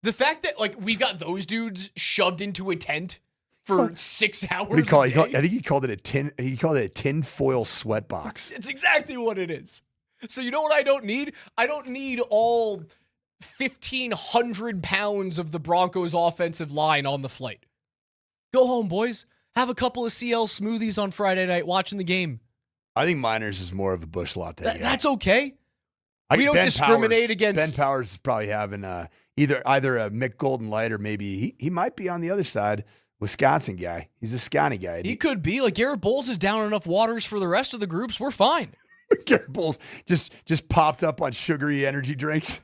The fact that, like, we've got those dudes shoved into a tent for 6 hours. What do you call it? I think he called it a tin. He called it a tin foil sweat box. It's exactly what it is. So you know what I don't need? I don't need all 1,500 pounds of the Broncos offensive line on the flight. Go home, boys. Have a couple of CL smoothies on Friday night watching the game. I think Miners is more of a bush latte. That's okay. We don't discriminate against. Ben Powers is probably having either a Mick Golden Light or maybe he might be on the other side. Wisconsin guy. He's a Scotty guy. He could be. Like, Garrett Bowles is down enough waters for the rest of the groups. We're fine. Garrett Bowles just popped up on sugary energy drinks.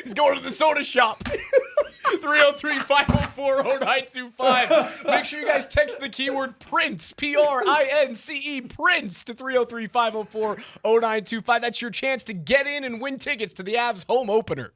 He's going to the soda shop. 303-504-0925. Make sure you guys text the keyword Prince, Prince, Prince to 303-504-0925. That's your chance to get in and win tickets to the Avs home opener.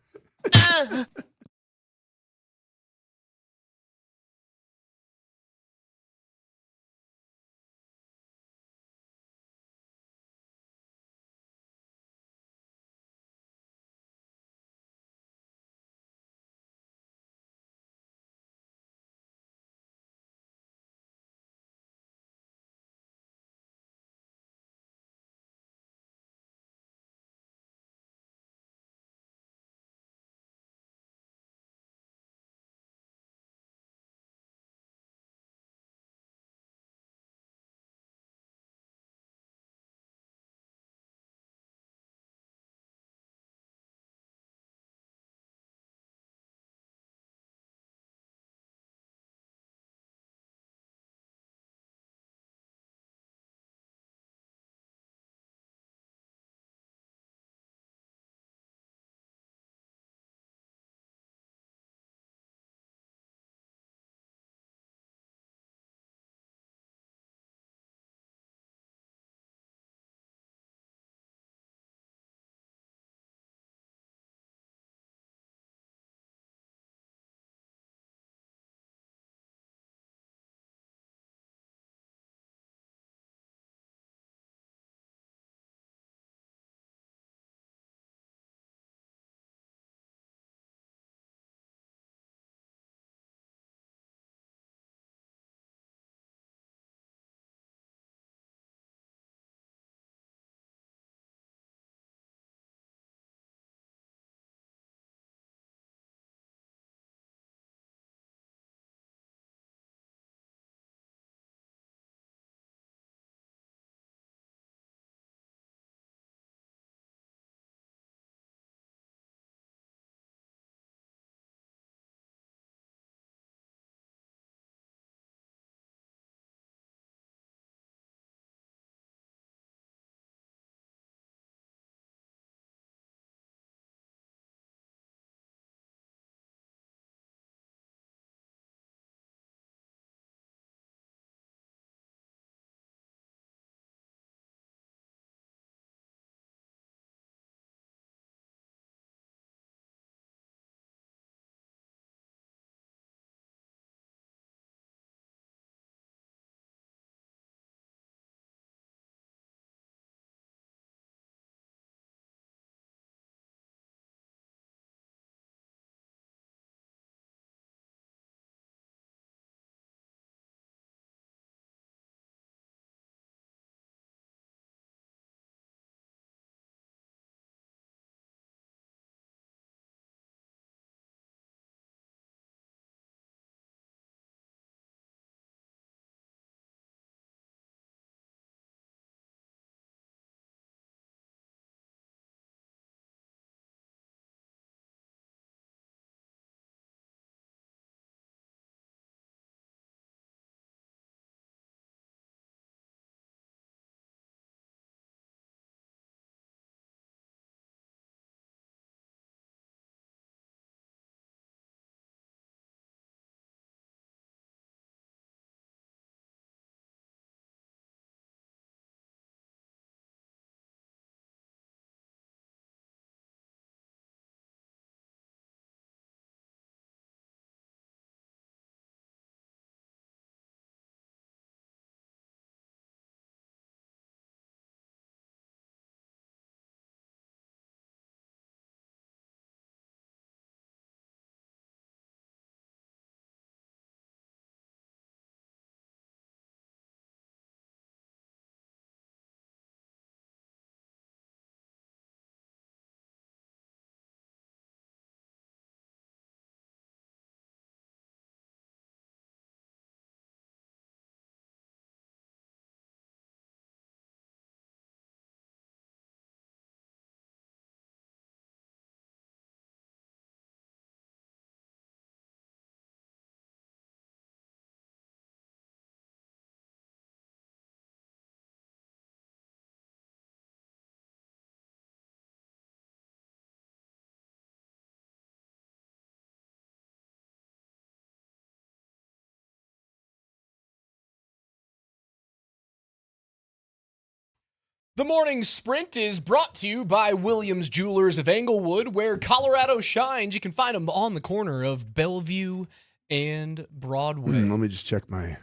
The morning sprint is brought to you by Williams Jewelers of Englewood, where Colorado shines. You can find them on the corner of Bellevue and Broadway. Let me just check my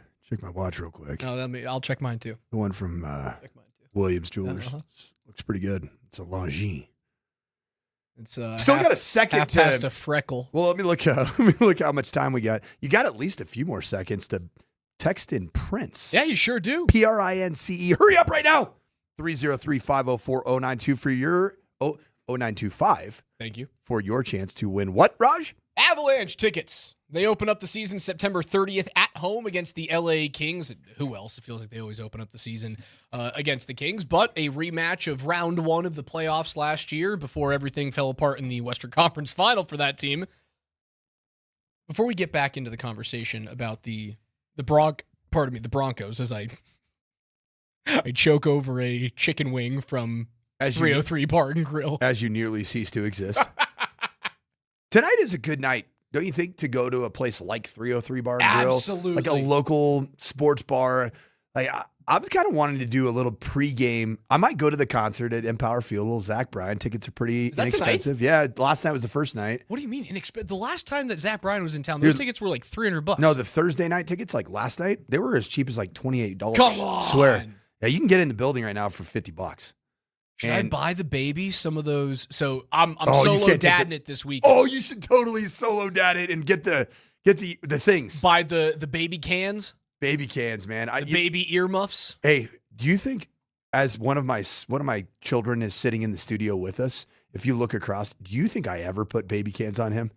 watch real quick. No, I'll check mine too. The one from Williams Jewelers looks pretty good. It's a Longines. It's still got a second half past a freckle. Well, let me look how much time we got. You got at least a few more seconds to text in Prince. Yeah, you sure do. PRINCE. Hurry up right now. 303-504-092 for your 0925. Thank you. For your chance to win what, Raj? Avalanche tickets. They open up the season September 30th at home against the LA Kings. Who else? It feels like they always open up the season against the Kings, but a rematch of round one of the playoffs last year before everything fell apart in the Western Conference Final for that team. Before we get back into the conversation about the Broncos, as I choke over a chicken wing from 303 Bar and Grill. As you nearly cease to exist. Tonight is a good night, don't you think, to go to a place like 303 Bar and Grill? Absolutely. Like a local sports bar. Like I'm kind of wanting to do a little pregame. I might go to the concert at Empower Field. Little Zach Bryan tickets are pretty inexpensive. Tonight? Yeah, last night was the first night. What do you mean inexpensive? The last time that Zach Bryan was in town, those tickets were like $300. No, the Thursday night tickets, like last night, they were as cheap as like $28. Come on. Swear. Yeah, you can get in the building right now for $50. Should I buy the baby some of those? So I'm solo dadding it this weekend. Oh, you should totally solo dad it and get the things. Buy the baby cans. Baby cans, man. Baby earmuffs. Hey, do you think as one of my children is sitting in the studio with us, if you look across, do you think I ever put baby cans on him?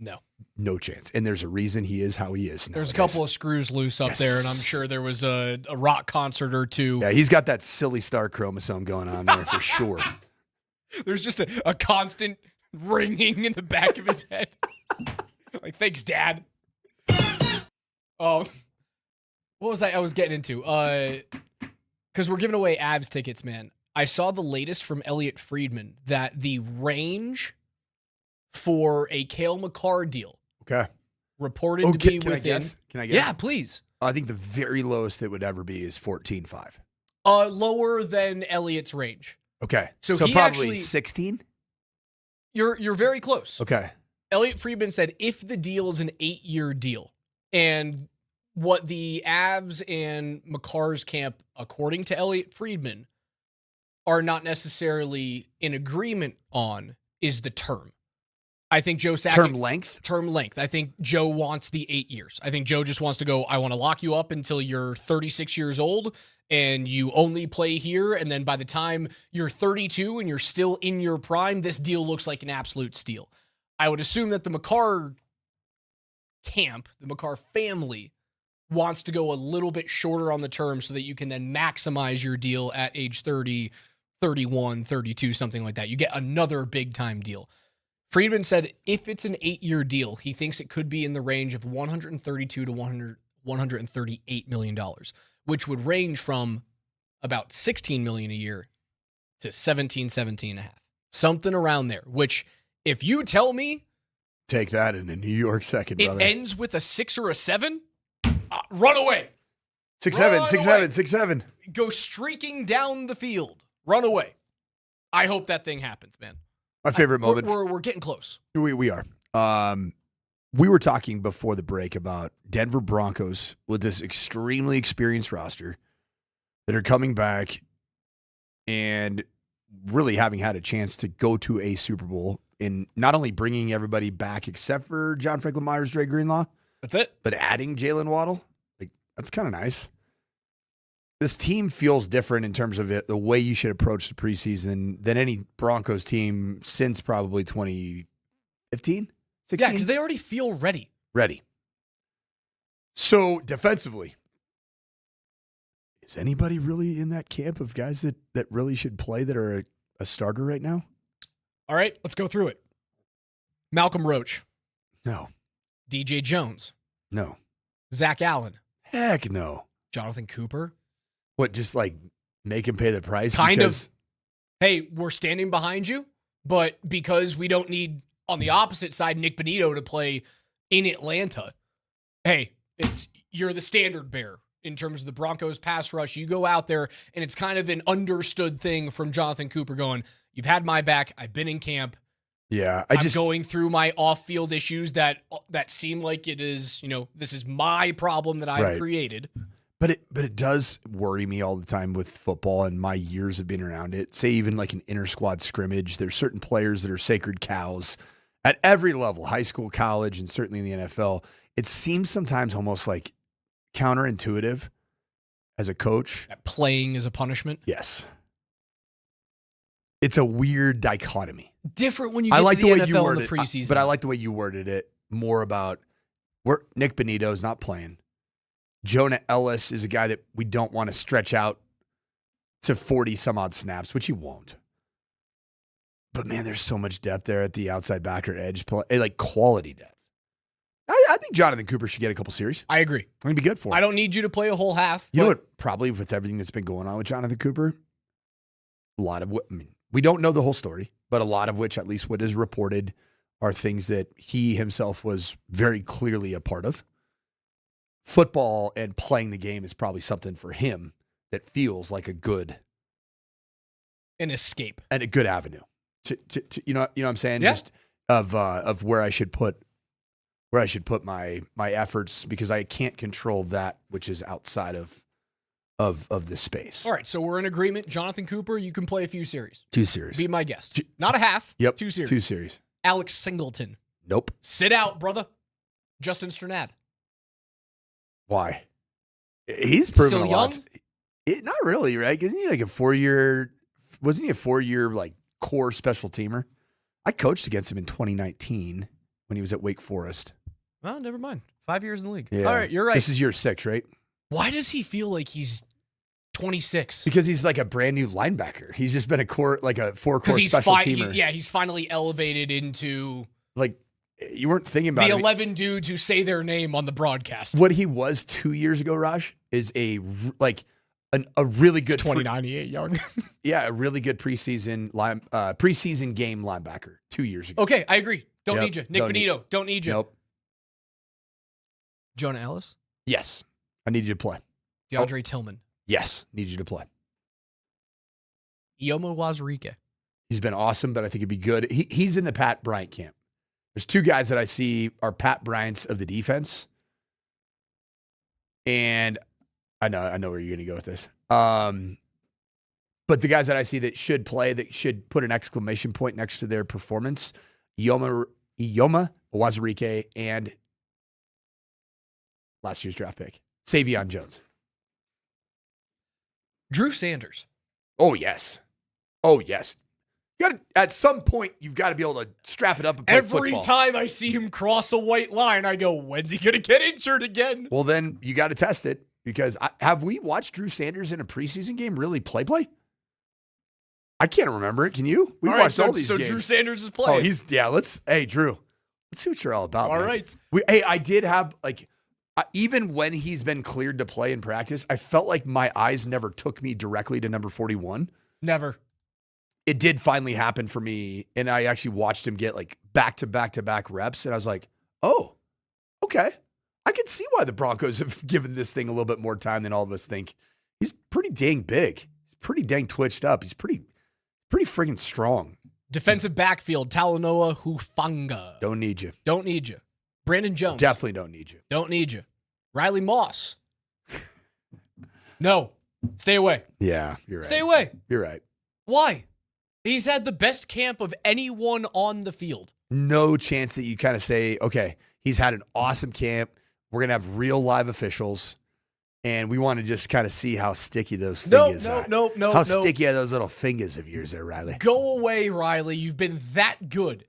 No. No chance. And there's a reason he is how he is nowadays. There's a couple of screws loose up there, and I'm sure there was a rock concert or two. Yeah, he's got that silly star chromosome going on there for sure. There's just a constant ringing in the back of his head. Like, thanks, Dad. Oh, what was I was getting into? Because we're giving away Avs tickets, man. I saw the latest from Elliot Friedman that the range for a Cale Makar deal. Okay. Reported to be within. Can I guess? Yeah, please. I think the very lowest it would ever be is 14.5. Lower than Elliott's range. Okay. So probably actually, 16? You're very close. Okay. Elliot Friedman said if the deal is an 8-year deal, and what the Avs and Makar's camp, according to Elliot Friedman, are not necessarily in agreement on is the term. I think Joe Sakic... Term length? I think Joe wants the 8 years. I think Joe just wants to go, I want to lock you up until you're 36 years old and you only play here. And then by the time you're 32 and you're still in your prime, this deal looks like an absolute steal. I would assume that the Makar camp, the Makar family, wants to go a little bit shorter on the term so that you can then maximize your deal at age 30, 31, 32, something like that. You get another big-time deal. Friedman said if it's an 8-year deal, he thinks it could be in the range of $132 to $138 million, which would range from about $16 million a year to $17.5. Something around there, which if you tell me... Take that in a New York second, brother. It ends with a 6 or a 7? Run away. 6-7, 6-7, 6-7. Go streaking down the field. Run away. I hope that thing happens, man. My favorite moment. We're getting close. We are. We were talking before the break about Denver Broncos with this extremely experienced roster that are coming back and really having had a chance to go to a Super Bowl in not only bringing everybody back except for John Franklin Myers, Dre Greenlaw. That's it. But adding Jalen Waddle, like that's kind of nice. This team feels different in terms of it, the way you should approach the preseason than any Broncos team since probably 2015, 16? Yeah, because they already feel ready. Ready. So defensively, is anybody really in that camp of guys that really should play that are a starter right now? All right, let's go through it. Malcolm Roach. No. DJ Jones. No. Zach Allen. Heck no. Jonathan Cooper. What, just like make him pay the price? Kind of. Hey, we're standing behind you, but because we don't need, on the opposite side, Nick Bonito to play in Atlanta, hey, you're the standard bearer. in terms of the Broncos pass rush. You go out there, and it's kind of an understood thing from Jonathan Cooper going, you've had my back. I've been in camp. Yeah, I'm going through my off-field issues that seem like it is, this is my problem that I've created. But it does worry me all the time with football and my years of being around it. Say even like an inter-squad scrimmage, there's certain players that are sacred cows at every level, high school, college, and certainly in the NFL. It seems sometimes almost like counterintuitive as a coach. That playing is a punishment? Yes. It's a weird dichotomy. Different when you get to the NFL in the preseason. But I like the way you worded it more about Nick Bonito is not playing. Jonah Ellis is a guy that we don't want to stretch out to 40-some-odd snaps, which he won't. But, man, there's so much depth there at the outside backer edge, like quality depth. I think Jonathan Cooper should get a couple series. I agree. It'd be good for him. I don't need you to play a whole half. You know what? Probably with everything that's been going on with Jonathan Cooper, we don't know the whole story, but a lot of which, at least what is reported, are things that he himself was very clearly a part of. Football and playing the game is probably something for him that feels like an escape and a good avenue to you know what I'm saying? Yeah. Just of where I should put my efforts, because I can't control that which is outside of the space. All right, so we're in agreement. Jonathan Cooper, you can play a few series. 2 series. Be my guest. Not a half. Yep. 2 series. 2 series. Alex Singleton. Nope. Sit out, brother. Justin Strnad. Why? He's proven Still a lot. Not really, right? Isn't he like wasn't he a 4-year like core special teamer? I coached against him in 2019 when he was at Wake Forest. Well, never mind. 5 years in the league. Yeah. All right, you're right. This is year 6, right? Why does he feel like he's 26? Because he's like a brand new linebacker. He's just been a 4-core special teamer. He's finally elevated into like, you weren't thinking about the it. 11 dudes who say their name on the broadcast. What he was 2 years ago, Raj, is a really good 2098 young. Yeah, a really good preseason game linebacker 2 years ago. Okay, I agree. Don't need you. Nick Bonito, don't need you. Nope. Jonah Ellis? Yes. I need you to play. DeAndre Tillman? Yes. Need you to play. Ioma Wazirike? He's been awesome, but I think he'd be good. He's in the Pat Bryant camp. There's 2 guys that I see are Pat Bryants of the defense. And I know where you're going to go with this. But the guys that I see that should play, that should put an exclamation point next to their performance, Ioma Wazirike and last year's draft pick, Savion Jones. Drew Sanders. Oh, yes. At some point, you've got to be able to strap it up and play Every football. time I see him cross a white line, I go, when's he going to get injured again? Well, then you got to test it, because have we watched Drew Sanders in a preseason game really play? I can't remember it. Can you? We've watched all these games. So Drew Sanders is playing. Hey, Drew, let's see what you're all about. All man. right. I did have, even when he's been cleared to play in practice, I felt like my eyes never took me directly to number 41. Never. It did finally happen for me, and I actually watched him get back-to-back reps, and I was like, oh, okay. I can see why the Broncos have given this thing a little bit more time than all of us think. He's pretty dang big. He's pretty dang twitched up. He's pretty friggin' strong. Defensive backfield, Talanoa Hufanga. Don't need you. Brandon Jones. Definitely don't need you. Don't need you. Riley Moss. No. Stay away. Yeah, you're right. Stay away. You're right. Why? He's had the best camp of anyone on the field. No chance that you kind of say, okay, he's had an awesome camp. We're going to have real live officials, and we want to just kind of see how sticky those fingers are. No. How sticky are those little fingers of yours there, Riley? Go away, Riley. You've been that good.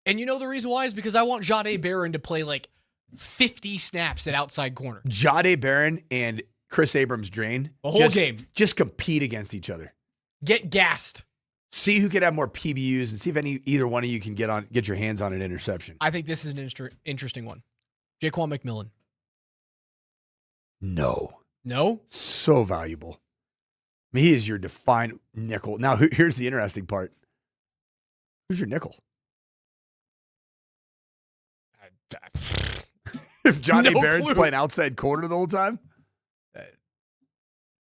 And you know the reason why is because I want Jahdae Barron to play like 50 snaps at outside corner. Jahdae Barron and Chris Abrams-Drain. The whole game. Just compete against each other. Get gassed. See who can have more PBUs and see if either one of you can get your hands on an interception. I think this is an interesting one. Jaquan McMillan. No? So valuable. I mean, he is your defined nickel. Now, here's the interesting part. Who's your nickel? If Jahdae Barron's playing outside corner the whole time?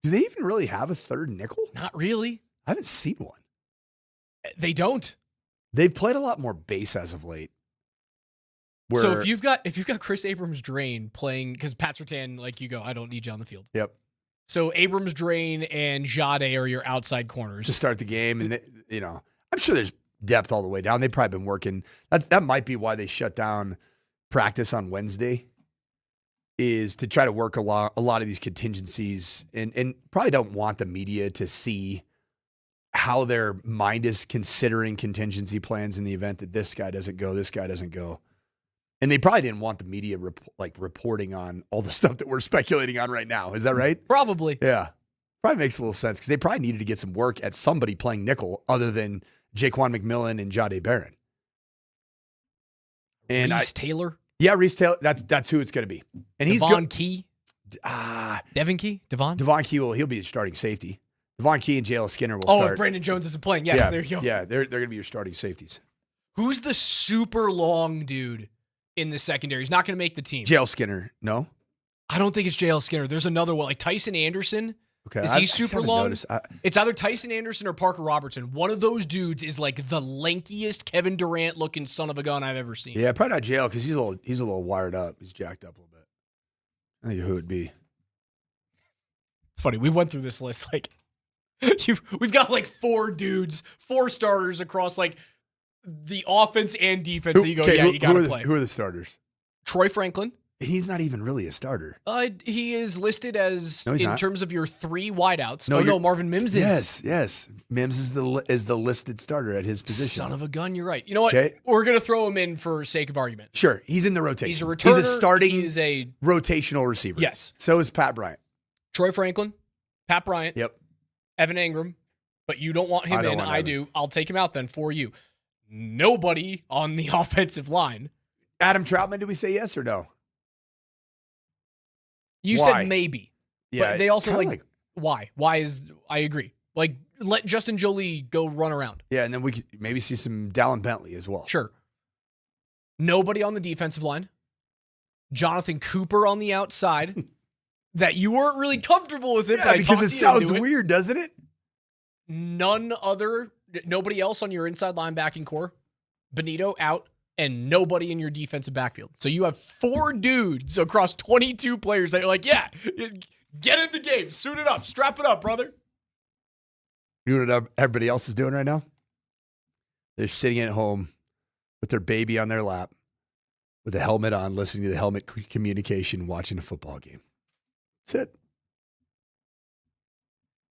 Do they even really have a third nickel? Not really. I haven't seen one. They don't. They've played a lot more base as of late. So if you've got Chris Abrams-Drain playing, because Pat Surtain, like you go, I don't need you on the field. Yep. So Abrams-Drain and Jade are your outside corners to start the game, and I'm sure there's depth all the way down. They've probably been working. That might be why they shut down practice on Wednesday, is to try to work a lot of these contingencies, and probably don't want the media to see how their mind is considering contingency plans in the event that this guy doesn't go, this guy doesn't go. And they probably didn't want the media reporting on all the stuff that we're speculating on right now. Is that right? Probably. Yeah. Probably makes a little sense because they probably needed to get some work at somebody playing nickel other than Jaquan McMillan and Jade Barron. And Reese Taylor? Yeah, Reese Taylor. That's who it's going to be. And he's Devon Key? Devon Key? Devon Key, he'll be a starting safety. Devon Key and J.L. Skinner will start. Oh, if Brandon Jones isn't playing. Yes, there you go. Yeah, they're going to be your starting safeties. Who's the super long dude in the secondary? He's not going to make the team. J.L. Skinner, no? I don't think it's J.L. Skinner. There's another one, like Tyson Anderson. Okay. Is he super long? Noticed. It's either Tyson Anderson or Parker Robertson. One of those dudes is like the lankiest Kevin Durant looking son of a gun I've ever seen. Yeah, probably not JL because he's a little wired up. He's jacked up a little bit. I think who it would be. It's funny. We went through this list like we've got like 4 dudes, 4 starters across like the offense and defense. You go, you got to play. Who are the starters? Troy Franklin. He's not even really a starter. He is listed as in terms of your 3 wideouts. No, Marvin Mims is. Yes. Mims is the listed starter at his position. Son of a gun, you're right. You know what? Okay. We're gonna throw him in for sake of argument. Sure, he's in the rotation. He's a returner. He's a starting. He's a rotational receiver. Yes. So is Pat Bryant. Troy Franklin, Pat Bryant. Yep. Evan Ingram, but you don't want him in. I do. I'll take him out then for you. Nobody on the offensive line. Adam Troutman. Did we say yes or no? You said maybe. Yeah. But they also like why? Why is I agree. Like let Justin Jolie go run around. Yeah, and then we could maybe see some Dallin Bentley as well. Sure. Nobody on the defensive line. Jonathan Cooper on the outside. That you weren't really comfortable with it. Yeah, because it sounds weird, doesn't it? Nobody else on your inside linebacking core. Benito out. And nobody in your defensive backfield. So you have 4 dudes across 22 players that are like, yeah, get in the game, suit it up, strap it up, brother. You know what everybody else is doing right now? They're sitting at home with their baby on their lap, with the helmet on, listening to the helmet communication, watching a football game. That's it.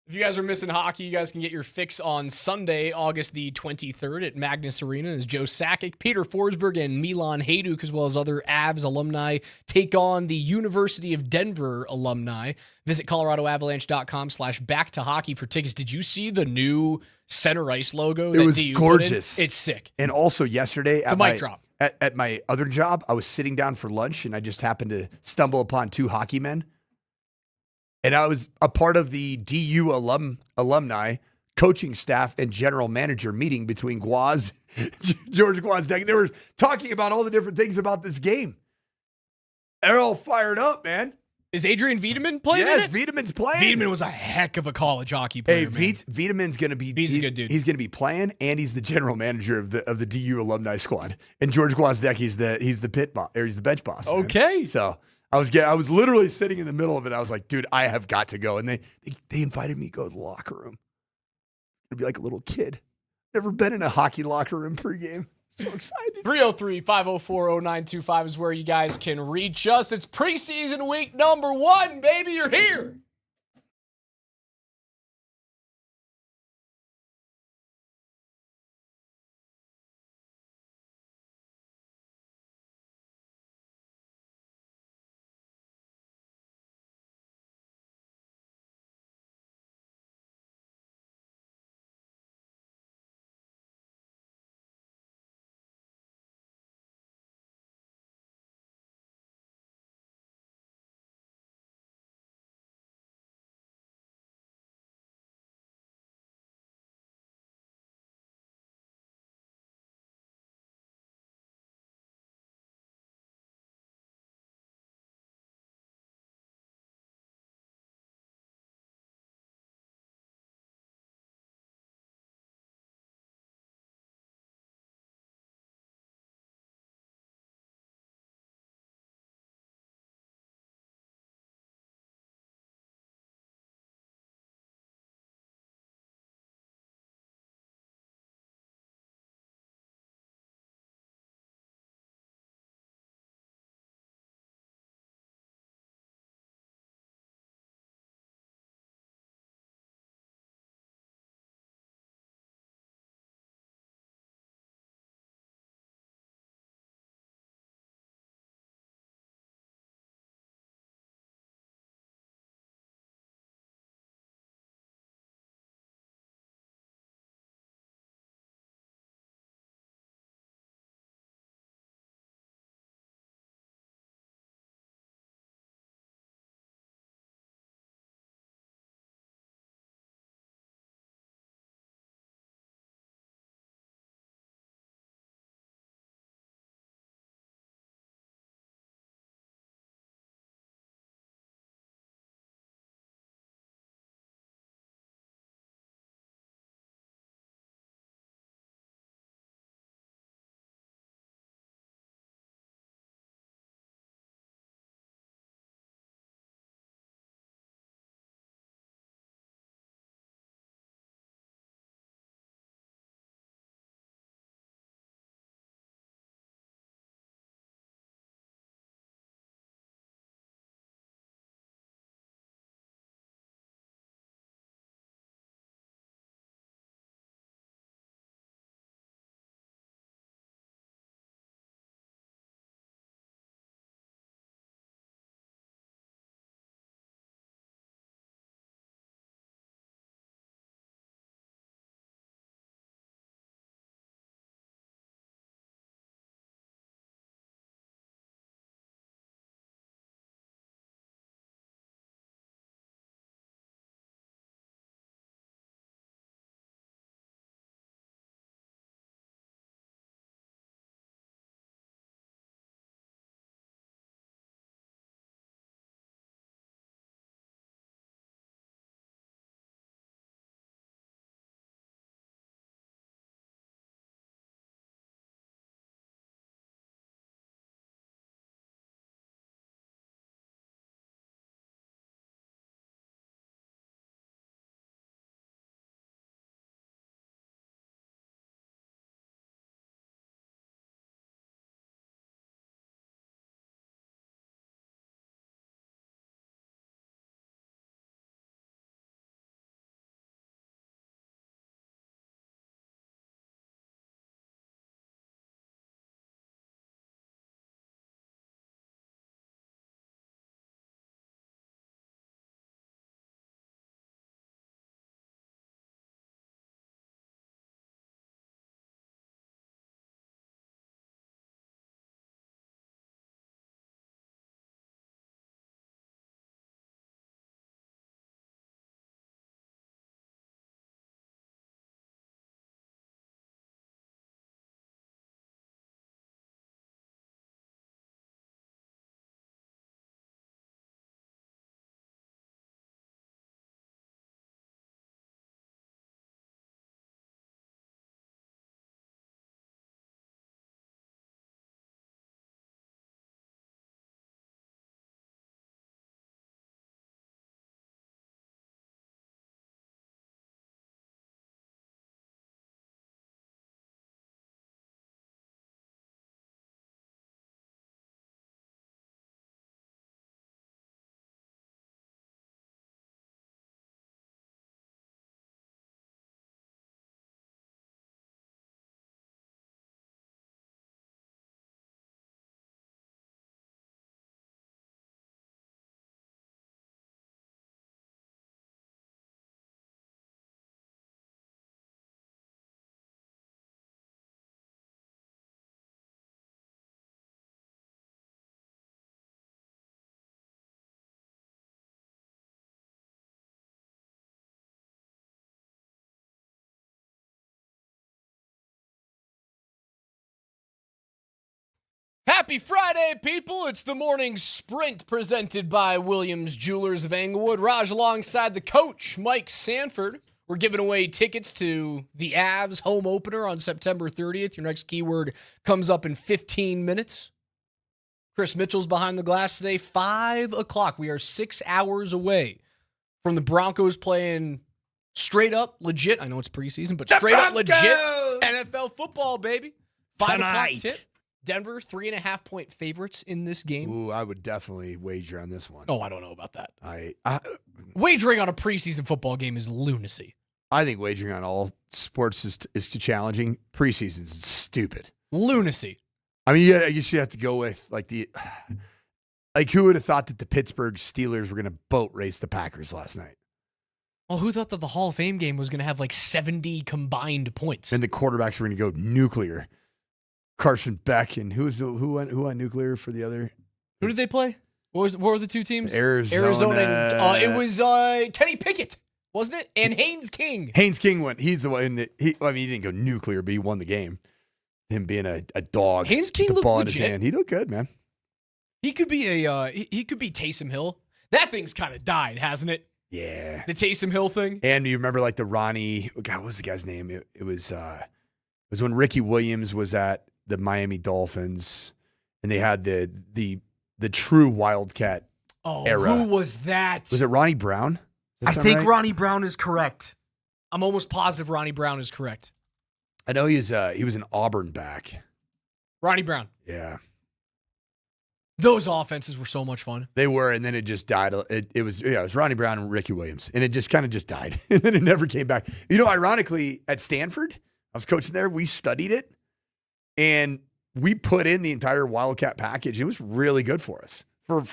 If you guys are missing hockey, you guys can get your fix on Sunday, August the 23rd at Magnus Arena as Joe Sakic, Peter Forsberg, and Milan Hajduk, as well as other Avs alumni, take on the University of Denver alumni. Visit coloradoavalanche.com/back-to-hockey for tickets. Did you see the new center ice logo? It was gorgeous. It's sick. And also yesterday, it's a mic drop. At my other job, I was sitting down for lunch, and I just happened to stumble upon 2 hockey men. And I was a part of the DU alumni coaching staff and general manager meeting between George Gwozdeck. They were talking about all the different things about this game. They're all fired up, man. Is Adrian Wiedemann playing? Yes, Wiedemann's playing. Wiedemann was a heck of a college hockey player. Hey, Wiedemann's going to be. He's a good dude. He's going to be playing, and he's the general manager of the DU alumni squad. And George Gwozdeck, he's the pit boss, or he's the bench boss. Okay, man. So. I was literally sitting in the middle of it. I was like, dude, I have got to go. And they invited me to go to the locker room. I'd be like a little kid. Never been in a hockey locker room pregame. So excited. 303-504-0925 is where you guys can reach us. It's preseason week number 1, baby. You're here. Happy Friday, people. It's the morning sprint presented by Williams Jewelers of Englewood. Raj alongside the coach, Mike Sanford. We're giving away tickets to the Avs home opener on September 30th. Your next keyword comes up in 15 minutes. Chris Mitchell's behind the glass today, 5 o'clock. We are 6 hours away from the Broncos playing straight up legit. I know it's preseason, but straight up legit NFL football, baby. 5 o'clock tip. Denver, 3.5-point favorites in this game. Ooh, I would definitely wager on this one. Oh, I don't know about that. I Wagering on a preseason football game is lunacy. I think wagering on all sports is too challenging. Preseason's stupid. Lunacy. I mean, I guess you have to go with who would have thought that the Pittsburgh Steelers were going to boat race the Packers last night? Well, who thought that the Hall of Fame game was going to have 70 combined points? And the quarterbacks were going to go nuclear. Carson Beck and who went nuclear for the other? Who did they play? What were the two teams? Arizona. And, it was Kenny Pickett, wasn't it? And Haynes King. Haynes King went. He's the one that he didn't go nuclear, but he won the game. Him being a dog. Haynes King with the looked ball legit. in his hand. He looked good, man. He could be he could be Taysom Hill. That thing's kind of died, hasn't it? Yeah. The Taysom Hill thing. And you remember the Ronnie? God, what was the guy's name? It was when Ricky Williams was at the Miami Dolphins, and they had the true Wildcat era. Who was that? Was it Ronnie Brown? I think Ronnie Brown is correct. I'm almost positive Ronnie Brown is correct. I know he was an Auburn back. Ronnie Brown. Yeah. Those offenses were so much fun. They were, and then it just died. It was Ronnie Brown and Ricky Williams, and it just kind of just died, and then it never came back. Ironically, at Stanford, I was coaching there. We studied it, and we put in the entire Wildcat package. It was really good for us for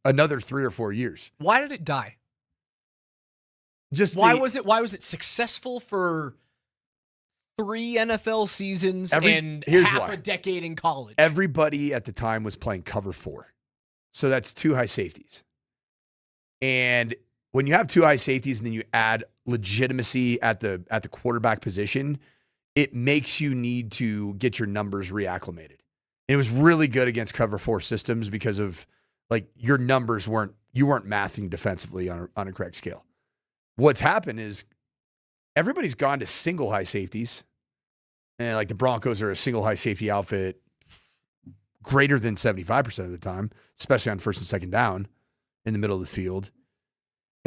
another 3 or 4 years. Why did it die? Why was it successful for 3 NFL seasons and half a decade in college? Everybody at the time was playing cover 4. So that's 2 high safeties. And when you have 2 high safeties and then you add legitimacy at the quarterback position, it makes you need to get your numbers reacclimated. And it was really good against cover 4 systems because of your numbers you weren't mathing defensively on a correct scale. What's happened is everybody's gone to single high safeties. And the Broncos are a single high safety outfit greater than 75% of the time, especially on first and second down in the middle of the field.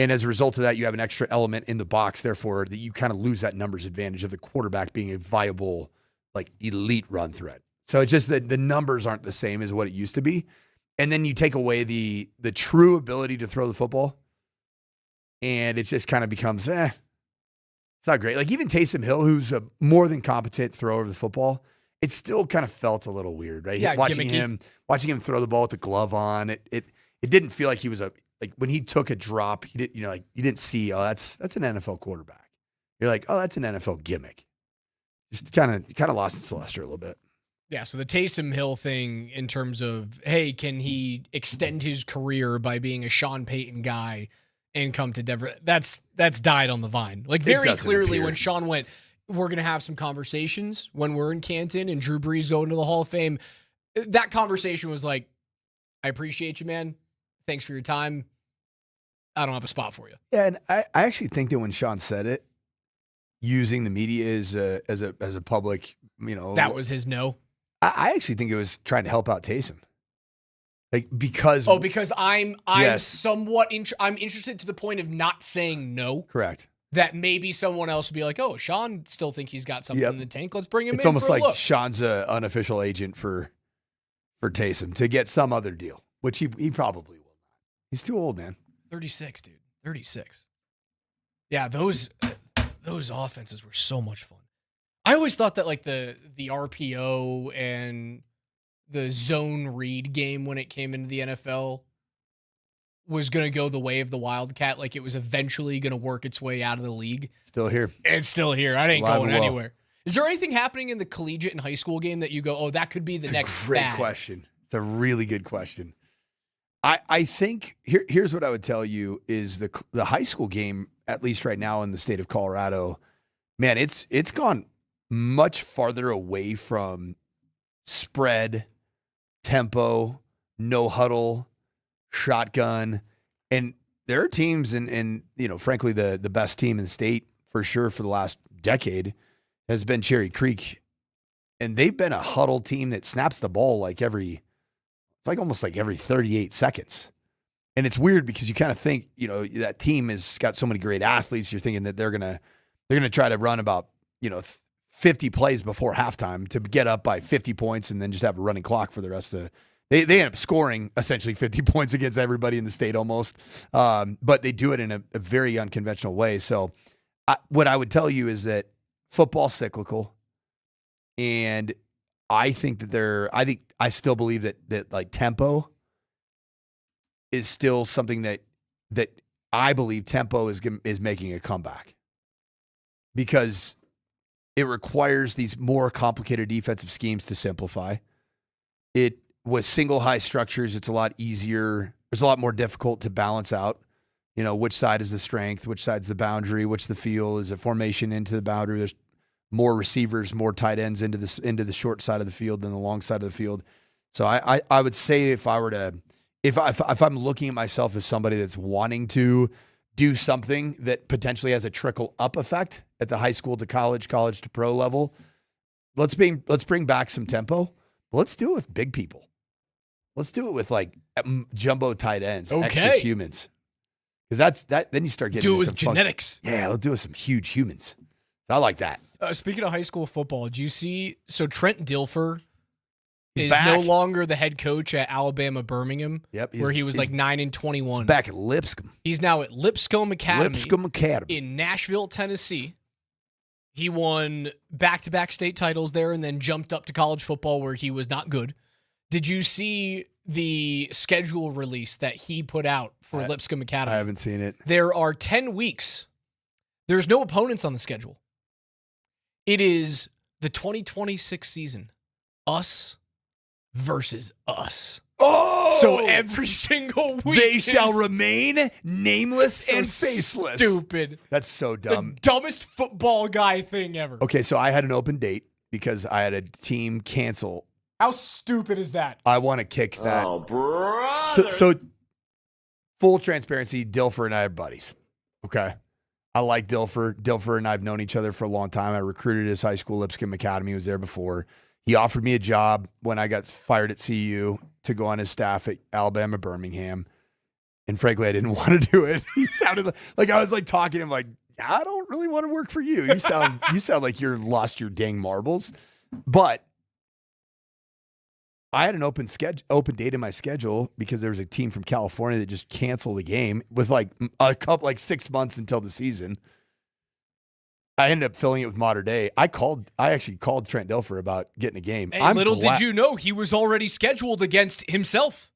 And as a result of that, you have an extra element in the box, therefore, that you kind of lose that numbers advantage of the quarterback being a viable, elite run threat. So it's just that the numbers aren't the same as what it used to be. And then you take away the true ability to throw the football, and it just kind of becomes, it's not great. Even Taysom Hill, who's a more than competent thrower of the football, it still kind of felt a little weird, right? Yeah, watching him throw the ball with the glove on, it didn't feel like he was when he took a drop, he didn't, you didn't see, that's an NFL quarterback. You're like, that's an NFL gimmick. Just kind of lost its luster a little bit. Yeah, so the Taysom Hill thing in terms of, hey, can he extend his career by being a Sean Payton guy and come to Denver? That's died on the vine. Very clearly when Sean went, we're going to have some conversations when we're in Canton and Drew Brees going to the Hall of Fame. That conversation was I appreciate you, man. Thanks for your time. I don't have a spot for you. Yeah, and I actually think that when Sean said it, using the media as a public, that was his no. I actually think it was trying to help out Taysom. Because I'm yes. somewhat I'm interested to the point of not saying no. Correct. That maybe someone else would be like, oh, Sean still think he's got something in the tank. Let's bring him in. It's almost for a like look. Sean's an unofficial agent for Taysom to get some other deal, which he probably will not. He's too old, man. 36, dude. 36. Yeah, those offenses were so much fun. I always thought that the RPO and the zone read game when it came into the NFL was going to go the way of the Wildcat. It was eventually going to work its way out of the league. Still here. It's still here. I ain't Alive going and well. anywhere. Is there anything happening in the collegiate and high school game that you go, oh, that could be the next great fad? question. It's a really good question. I think here's what I would tell you is the high school game, at least right now in the state of Colorado, man, it's gone much farther away from spread, tempo, no huddle, shotgun. And there are teams, and frankly, the best team in the state for sure for the last decade has been Cherry Creek. And they've been a huddle team that snaps the ball almost like every 38 seconds. And it's weird because you kind of think, that team has got so many great athletes. You're thinking that they're going to try to run about, 50 plays before halftime to get up by 50 points and then just have a running clock for the rest of they end up scoring essentially 50 points against everybody in the state almost. But they do it in a very unconventional way. So what I would tell you is that football's cyclical. And I think that I still believe that like tempo is still something that I believe tempo is making a comeback because it requires these more complicated defensive schemes to simplify. It with single high structures, it's a lot easier. It's a lot more difficult to balance out, which side is the strength, which side's the boundary, which the feel is a formation into the boundary. There's more receivers, more tight ends into the short side of the field than the long side of the field. So I would say if I'm looking at myself as somebody that's wanting to do something that potentially has a trickle up effect at the high school to college to pro level, let's bring back some tempo. Let's do it with big people. Let's do it with like jumbo tight ends, extra humans. Because then you start getting do it with genetics. Yeah, let's do it with some huge humans. So I like that. Speaking of high school football, did you see? So Trent Dilfer is back. no longer the head coach at Alabama Birmingham. Yep, where he was like 9-21. He's back at Lipscomb. He's now at Lipscomb Academy. In Nashville, Tennessee. He won back-to-back state titles there and then jumped up to college football where he was not good. Did you see the schedule release that he put out for Lipscomb Academy? I haven't seen it. There are 10 weeks. There's no opponents on the schedule. It is the 2026 season. Us versus us. Oh! So every single week they shall remain nameless and faceless. Stupid. That's so dumb. The dumbest football guy thing ever. Okay, so I had an open date because I had a team cancel. How stupid is that? I want to kick that. Oh, brother. So full transparency, Dilfer and I are buddies. Okay. I like Dilfer. Dilfer and I have known each other for a long time. I recruited his high school, Lipscomb Academy. He was there before. He offered me a job when I got fired at CU to go on his staff at Alabama Birmingham. And frankly, I didn't want to do it. He sounded like I was like talking to him like, I don't really want to work for you. You sound like you're lost your dang marbles. But I had an open date in my schedule because there was a team from California that just canceled the game with like a couple, like 6 months until the season. I ended up filling it with Modern Day. I actually called Trent Dilfer about getting a game. Hey, did you know he was already scheduled against himself.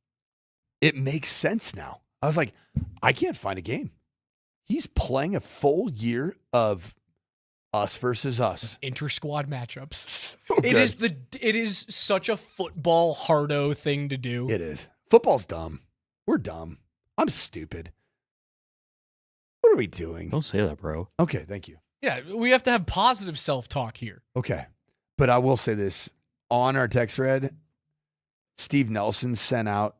It makes sense now. I was like, I can't find a game. He's playing a full year of us versus us. Inter-squad matchups. So it is such a football hardo thing to do. It is. Football's dumb. We're dumb. I'm stupid. What are we doing? Don't say that, bro. Okay, thank you. Yeah, we have to have positive self-talk here. Okay. But I will say this. On our text thread, Steve Nelson sent out,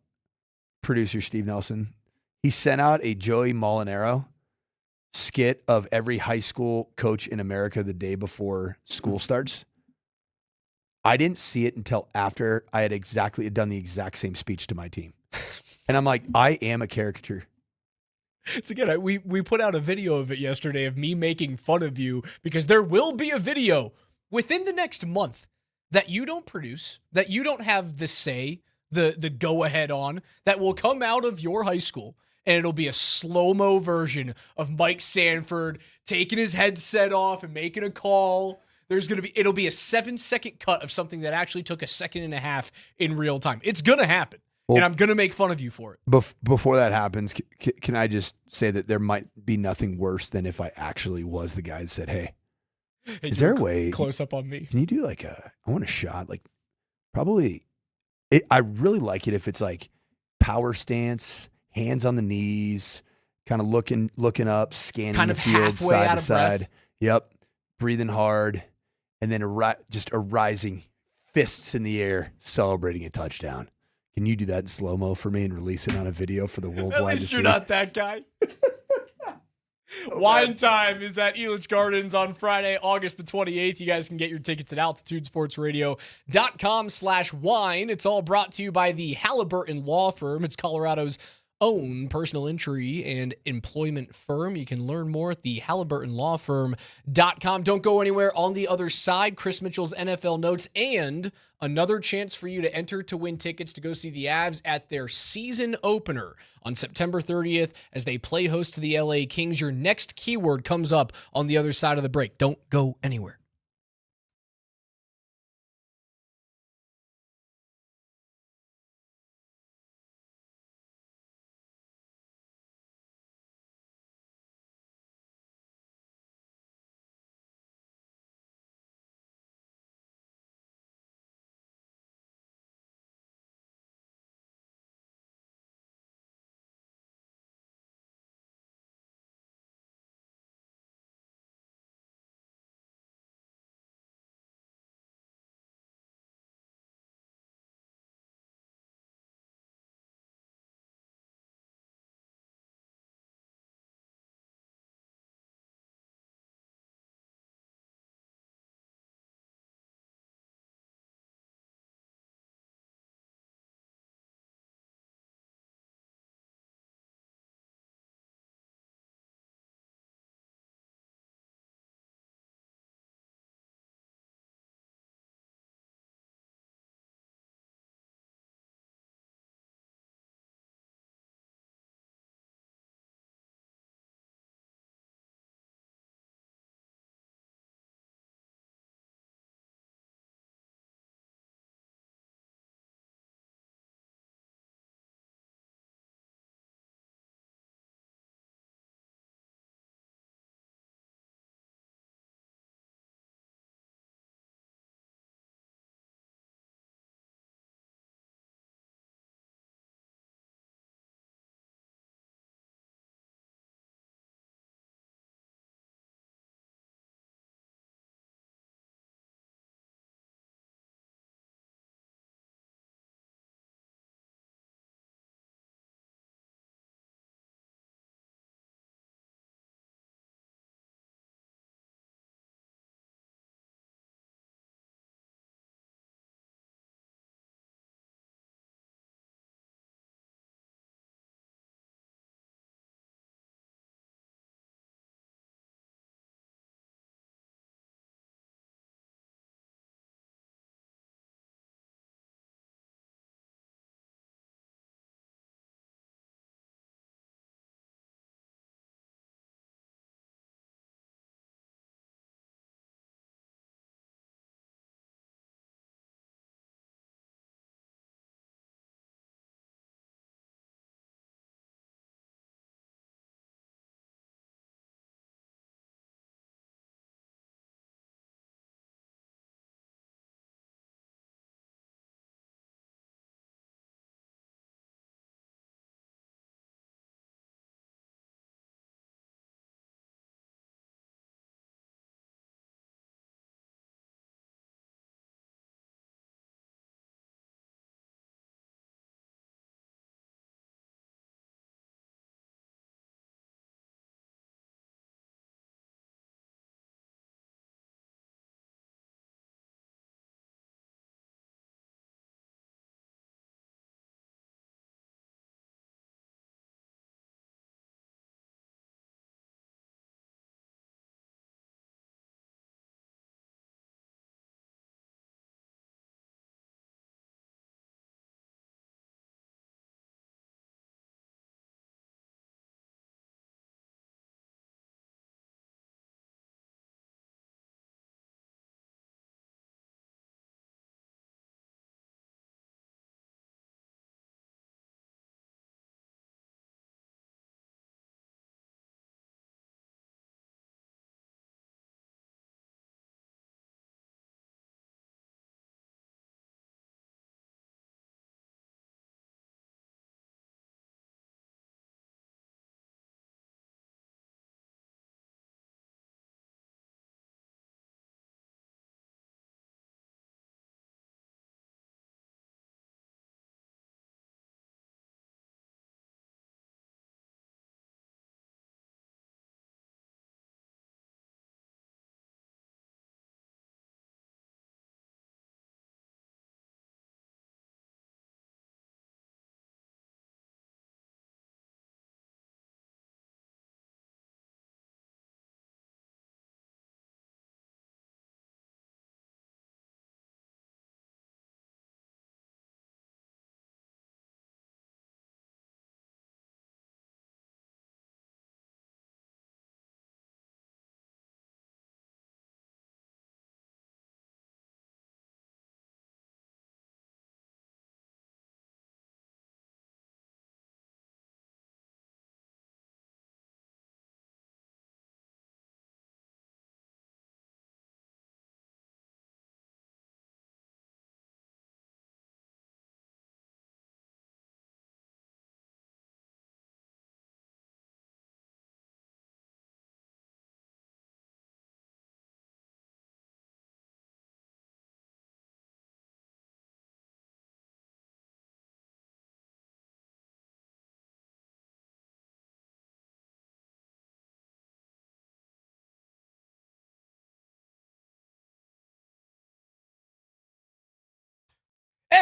producer Steve Nelson, he sent out a Joey Molinaro skit of every high school coach in America the day before school starts. I didn't see it until after I had done the exact same speech to my team. And I'm like, I am a caricature. It's again, we put out a video of it yesterday of me making fun of you because there will be a video within the next month that you don't produce, that you don't have the say, the go ahead on, that will come out of your high school. And it'll be a slow-mo version of Mike Sanford taking his headset off and making a call. It'll be a 7-second cut of something that actually took a 1.5 seconds in real time. It's going to happen. Well, and I'm going to make fun of you for it. Before that happens, can I just say that there might be nothing worse than if I actually was the guy that said, hey, is there a way? Close up on me. Can you do like I want a shot? Like probably, I really like it if it's like power stance, hands on the knees, kind of looking up, scanning the field side to side. Breath. Yep. Breathing hard. And then just a rising fists in the air, celebrating a touchdown. Can you do that in slow-mo for me and release it on a video for the worldwide At least to you're see? not that guy. Wine Time is at Elitch Gardens on Friday, August the 28th. You guys can get your tickets at altitudesportsradio.com/wine. It's all brought to you by the Halliburton Law Firm. It's Colorado's own personal injury and employment firm. You can learn more at the HalliburtonLawFirm.com. Don't go anywhere. On the other side, Chris Mitchell's NFL notes and another chance for you to enter to win tickets to go see the Avs at their season opener on September 30th as they play host to the LA Kings. Your next keyword comes up on the other side of the break. Don't go anywhere.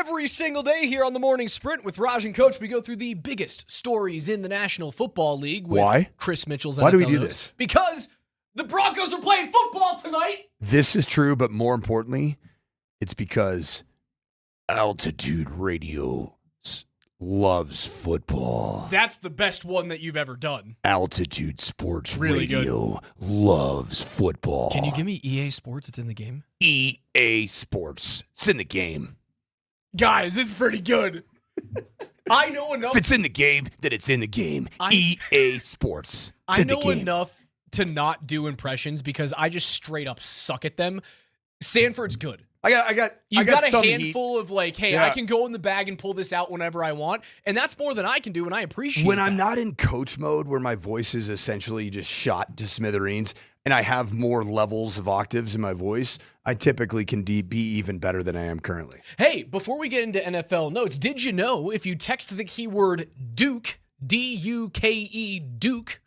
Every single day here on the Morning Sprint with Raj and Coach, we go through the biggest stories in the National Football League with Why? Chris Mitchell's Why NFL do we do notes. this? Because the Broncos are playing football tonight. This is true, but more importantly, it's because Altitude Radio loves football. That's the best one that you've ever done. Altitude Sports Really Radio loves football. Can you give me EA Sports? It's in the game. EA Sports. It's in the game. Guys, it's pretty good. I know enough. If it's in the game, then it's in the game. EA Sports. It's I in the know game. enough to not do impressions because I just straight up suck at them. Sanford's good. You've got a handful of like, hey, I can go in the bag and pull this out whenever I want, and that's more than I can do, and I appreciate When that. I'm not in coach mode where my voice is essentially just shot to smithereens and I have more levels of octaves in my voice, I typically can be even better than I am currently. Hey, before we get into NFL notes, did you know if you text the keyword Duke, D-U-K-E, Duke,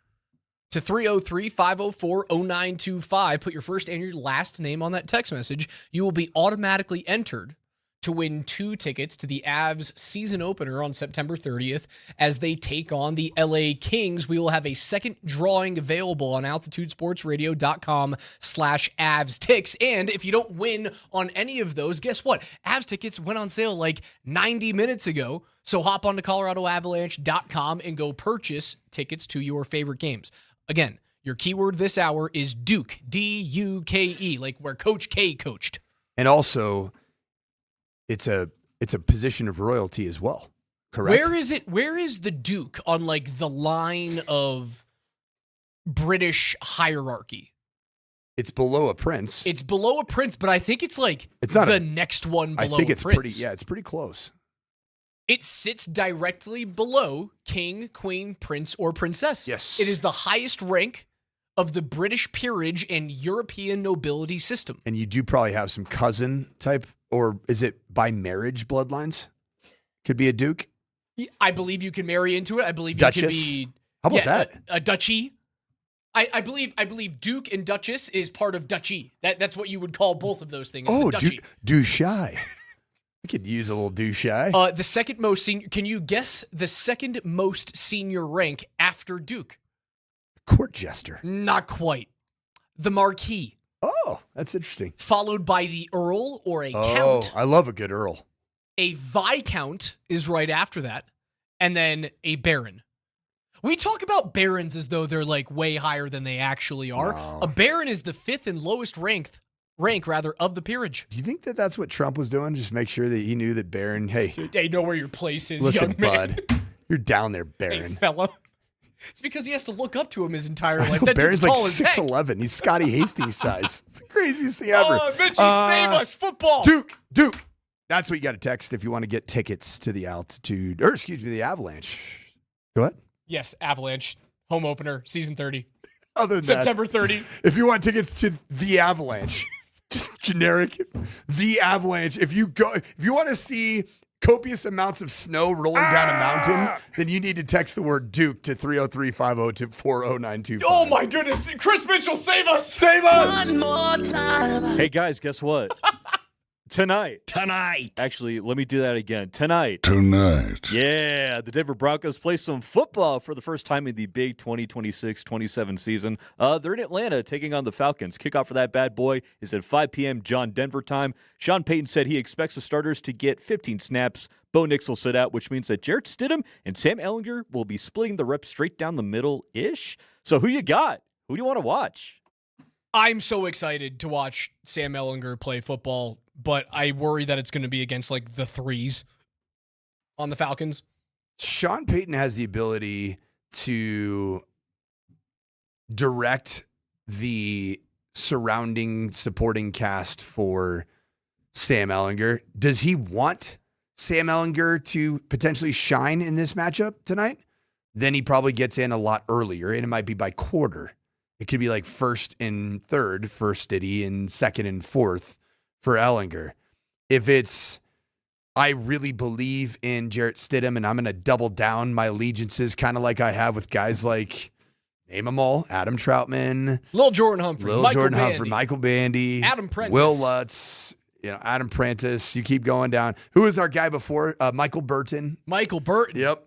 to 303-504-0925, put your first and your last name on that text message, you will be automatically entered to win 2 tickets to the Avs season opener on September 30th as they take on the LA Kings. We will have a second drawing available on altitudesportsradio.com/AvsTix. And if you don't win on any of those, guess what? Avs tickets went on sale like 90 minutes ago. So hop on to coloradoavalanche.com and go purchase tickets to your favorite games. Again, your keyword this hour is Duke, D-U-K-E, like where Coach K coached. And also, it's a position of royalty as well, correct? Where is the Duke on like the line of British hierarchy? It's below a prince. It's below a prince, but I think it's like the next one below I think a it's prince. it's pretty close. It sits directly below king, queen, prince, or princess. Yes. It is the highest rank of the British peerage and European nobility system. And you do probably have some cousin type, or is it by marriage bloodlines? Could be a duke. I believe you can marry into it. I believe Duchess? you can be. How about that? A duchy. I believe Duke and Duchess is part of duchy. That's what you would call both of those things. Oh, the duchy. douche-shy. I could use a little douche-shy. The second most senior. Can you guess the second most senior rank after Duke? Court jester. Not quite. The Marquis. Oh, that's interesting. Followed by the Earl or a Oh, Count. I love a good Earl. A Viscount is right after that. And then a Baron. We talk about barons as though they're like way higher than they actually are. No. A baron is the 5th and lowest rank of the peerage. Do you think that that's what Trump was doing? Just make sure that he knew that Baron, hey, know where your place is, listen, young man. bud, you're down there, Baron. Hey, fella. It's because he has to look up to him his entire I life. know, That Baron's dude's like tall as heck. 6'11". He's Scotty Hastings size. It's the craziest thing ever. Oh, Mitchie, save us, football. Duke. That's what you got to text if you want to get tickets to the the Avalanche. Go ahead. Yes, Avalanche. Home opener, season 30. Other than September that, 30. If you want tickets to the Avalanche, just generic, the Avalanche. If you want to see copious amounts of snow rolling down a mountain, then you need to text the word Duke to 303-502-40925. Oh my goodness. Chris Mitchell, save us. Save us. One more time. Hey guys, guess what? Tonight. Actually, let me do that again. Tonight. Yeah, the Denver Broncos play some football for the first time in the big 2026-27 season. They're in Atlanta taking on the Falcons. Kickoff for that bad boy is at 5 p.m. John Denver time. Sean Payton said he expects the starters to get 15 snaps. Bo Nix will sit out, which means that Jarrett Stidham and Sam Ehlinger will be splitting the reps straight down the middle-ish. So who you got? Who do you want to watch? I'm so excited to watch Sam Ehlinger play football, but I worry that it's going to be against like the threes on the Falcons. Sean Payton has the ability to direct the surrounding supporting cast for Sam Ehlinger. Does he want Sam Ehlinger to potentially shine in this matchup tonight? Then he probably gets in a lot earlier, and it might be by quarter. It could be like first and third for Stiddy and second and fourth for Ehlinger. If it's, I really believe in Jarrett Stidham and I'm going to double down my allegiances, kind of like I have with guys like, name them all, Adam Troutman, Lil Jordan Humphrey, Michael Bandy, Adam Prentice, Will Lutz. Adam Prentice. You keep going down. Who was our guy before? Michael Burton. Michael Burton. Yep.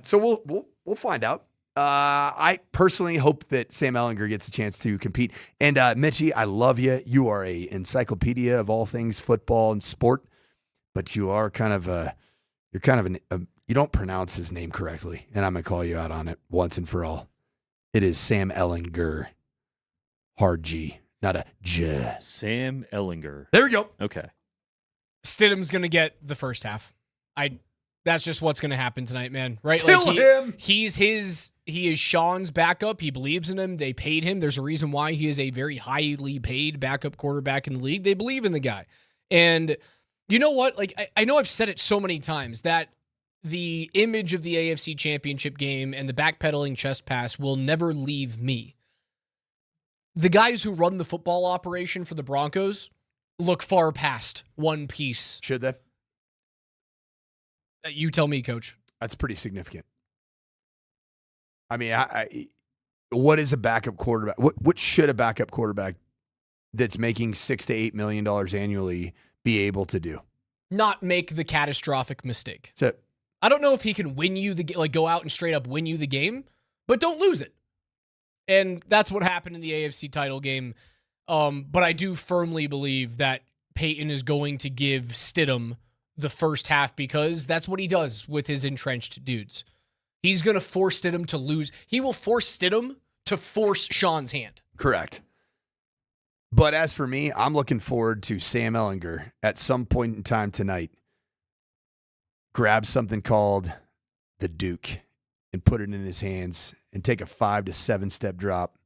So we'll find out. I personally hope that Sam Ehlinger gets a chance to compete. And Mitchie, I love you. You are a encyclopedia of all things football and sport, but you are you don't pronounce his name correctly, and I'm gonna call you out on it once and for all. It is Sam Ehlinger. Hard G, not a J. Sam Ehlinger. There we go. Okay. Stidham's gonna get the first half. That's just what's gonna happen tonight, man. Right? Kill him. He is Sean's backup. He believes in him. They paid him. There's a reason why he is a very highly paid backup quarterback in the league. They believe in the guy. And you know what? I know I've said it so many times that the image of the AFC Championship game and the backpedaling chest pass will never leave me. The guys who run the football operation for the Broncos look far past one piece. Should they? You tell me, Coach. That's pretty significant. I mean, what is a backup quarterback? What should a backup quarterback that's making $6 to $8 million annually be able to do? Not make the catastrophic mistake. So, I don't know if he can win you go out and straight up win you the game, but don't lose it. And that's what happened in the AFC title game. But I do firmly believe that Peyton is going to give Stidham the first half because that's what he does with his entrenched dudes. He's going to force Stidham to lose. He will force Stidham to force Sean's hand. Correct. But as for me, I'm looking forward to Sam Ehlinger at some point in time tonight. Grab something called the Duke and put it in his hands and take a 5 to 7 step drop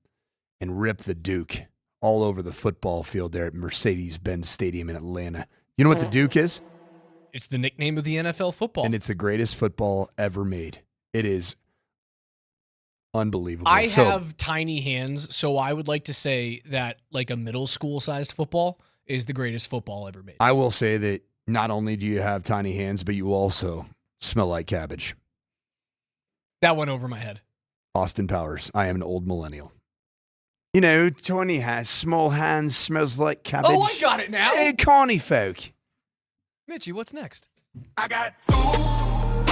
and rip the Duke all over the football field there at Mercedes-Benz Stadium in Atlanta. You know what the Duke is? It's the nickname of the NFL football. And it's the greatest football ever made. It is unbelievable. I have tiny hands, so I would like to say that like a middle school-sized football is the greatest football ever made. I will say that not only do you have tiny hands, but you also smell like cabbage. That went over my head. Austin Powers. I am an old millennial. You know, Tony has small hands, smells like cabbage. Oh, I got it now. Hey, carny folk. Mitchie, what's next? I got 2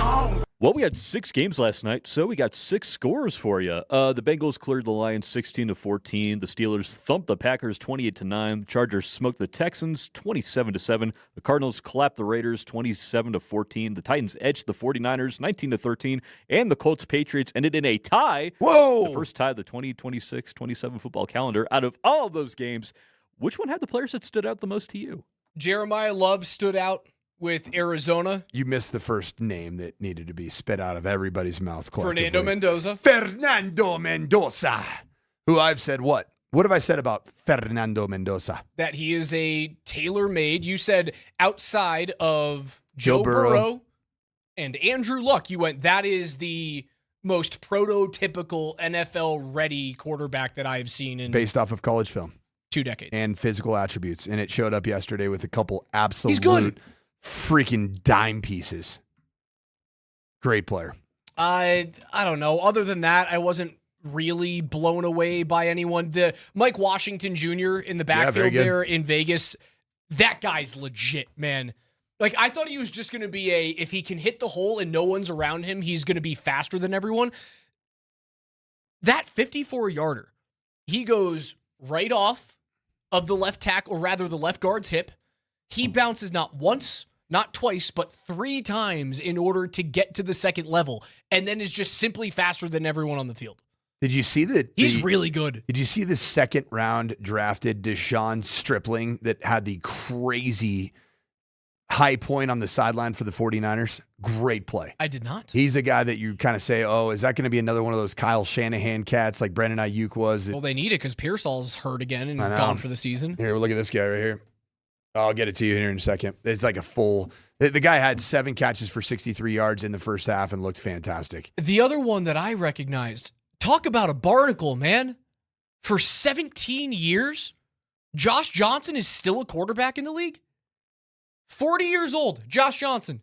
phones. Well, we had 6 games last night, so we got 6 scores for you. The Bengals cleared the Lions 16-14. The Steelers thumped the Packers 28-9. The Chargers smoked the Texans 27-7. The Cardinals clapped the Raiders 27-14. The Titans edged the 49ers 19-13. And the Colts Patriots ended in a tie. Whoa! The first tie of the 2026-27 football calendar. Out of all of those games, which one had the players that stood out the most to you? Jeremiah Love stood out with Arizona. You missed the first name that needed to be spit out of everybody's mouth collectively. Fernando Mendoza, who I've said what? What have I said about Fernando Mendoza? That he is a tailor-made. You said outside of Joe Burrow and Andrew Luck, you went, that is the most prototypical NFL-ready quarterback that I've seen in based off of college film. 2 decades. And physical attributes. And it showed up yesterday with a couple absolute freaking dime pieces. Great player. I don't know. Other than that, I wasn't really blown away by anyone. The Mike Washington Jr. in the backfield there in Vegas, that guy's legit, man. Like, I thought he was just going to be if he can hit the hole and no one's around him, he's going to be faster than everyone. That 54-yarder, he goes right off of the left tackle, or rather the left guard's hip. He bounces not once, not twice, but 3 times in order to get to the second level, and then is just simply faster than everyone on the field. Did you see that? He's really good. Did you see the second round drafted Deshaun Stripling that had the crazy high point on the sideline for the 49ers? Great play. I did not. He's a guy that you kind of say, oh, is that going to be another one of those Kyle Shanahan cats like Brandon Ayuk was? Well, they need it because Pearsall's hurt again and gone for the season. Here, look at this guy right here. I'll get it to you here in a second. It's like a full... The guy had 7 catches for 63 yards in the first half and looked fantastic. The other one that I recognized, talk about a barnacle, man. For 17 years, Josh Johnson is still a quarterback in the league. 40 years old, Josh Johnson.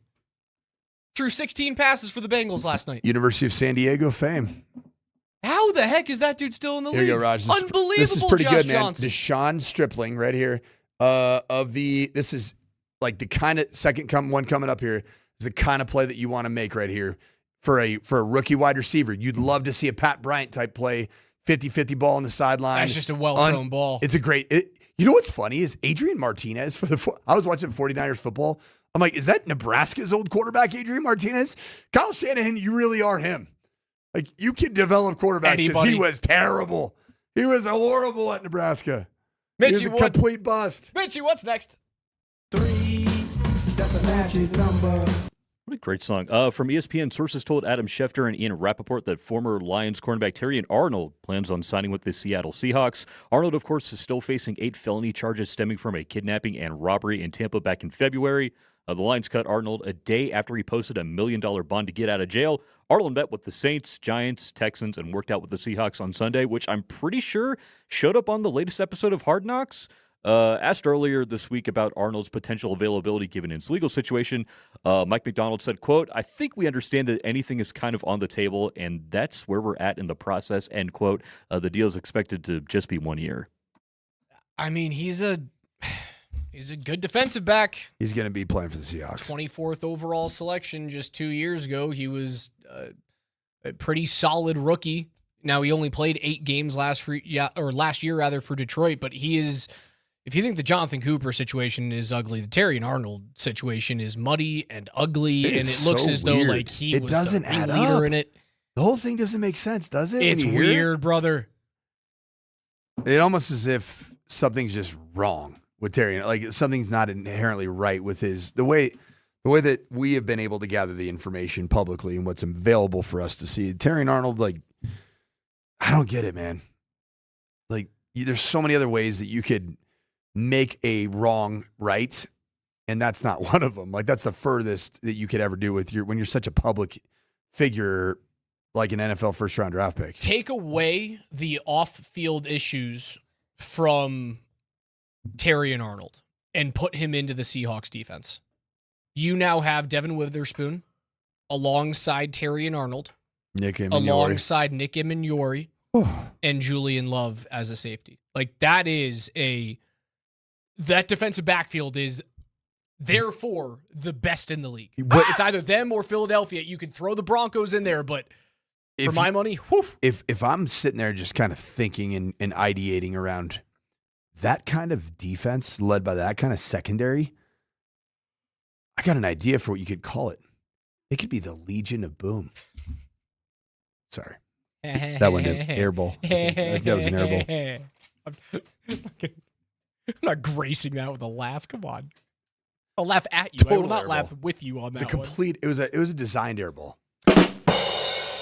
Threw 16 passes for the Bengals last night. University of San Diego fame. How the heck is that dude still in the league? Here you go, Raj. Unbelievable, this is pretty Josh good, man. Johnson. Deshaun Stripling right here. this is like the kind of one coming up here is the kind of play that you want to make right here for a rookie wide receiver. You'd love to see a Pat Bryant type play, 50-50 ball on the sideline. That's just a well-thrown ball. It's a great you know what's funny is Adrian Martinez I was watching 49ers football. I'm like, is that Nebraska's old quarterback, Adrian Martinez? Kyle Shanahan, you really are him. Like, you can develop quarterbacks because he was terrible. He was horrible at Nebraska. He was a complete bust. Mitchie, what's next? 3, that's a magic number. What a great song. From ESPN, sources told Adam Schefter and Ian Rappaport that former Lions cornerback Terrion Arnold plans on signing with the Seattle Seahawks. Arnold, of course, is still facing 8 felony charges stemming from a kidnapping and robbery in Tampa back in February. The Lions cut Arnold a day after he posted a $1 million bond to get out of jail. Arnold met with the Saints, Giants, Texans, and worked out with the Seahawks on Sunday, which I'm pretty sure showed up on the latest episode of Hard Knocks. Asked earlier this week about Arnold's potential availability given his legal situation, Mike McDonald said, quote, "I think we understand that anything is kind of on the table, and that's where we're at in the process," end quote. The deal is expected to just be 1 year. I mean, he's a good defensive back. He's going to be playing for the Seahawks. 24th overall selection just 2 years ago. He was a pretty solid rookie. Now, he only played 8 games last year for Detroit, but he is, if you think the Jonathan Cooper situation is ugly, the Terrion Arnold situation is muddy and ugly, and it looks as though like he was doesn't the add ringleader up. in it. The whole thing doesn't make sense, does it? It's weird, brother. It almost as if something's just wrong with Terrion. Like, something's not inherently right with the way that we have been able to gather the information publicly and what's available for us to see. Terrion Arnold, like, I don't get it, man. Like, there's so many other ways that you could make a wrong right, and that's not one of them. Like, that's the furthest that you could ever do with when you're such a public figure, like an NFL first-round draft pick. Take away the off-field issues from Terrion Arnold and put him into the Seahawks defense. You now have Devin Witherspoon alongside Terrion Arnold, alongside Nick Emignori, and Julian Love as a safety. Like, that defensive backfield is therefore the best in the league. It's either them or Philadelphia. You can throw the Broncos in there, but for my money, whew. If I'm sitting there just kind of thinking and ideating around that kind of defense led by that kind of secondary, I got an idea for what you could call it. It could be the Legion of Boom. Sorry. That one did. Airball. That was an airball. I'm not gracing that with a laugh. Come on. I'll laugh at you. I will not laugh with you on that one. It was a designed airball.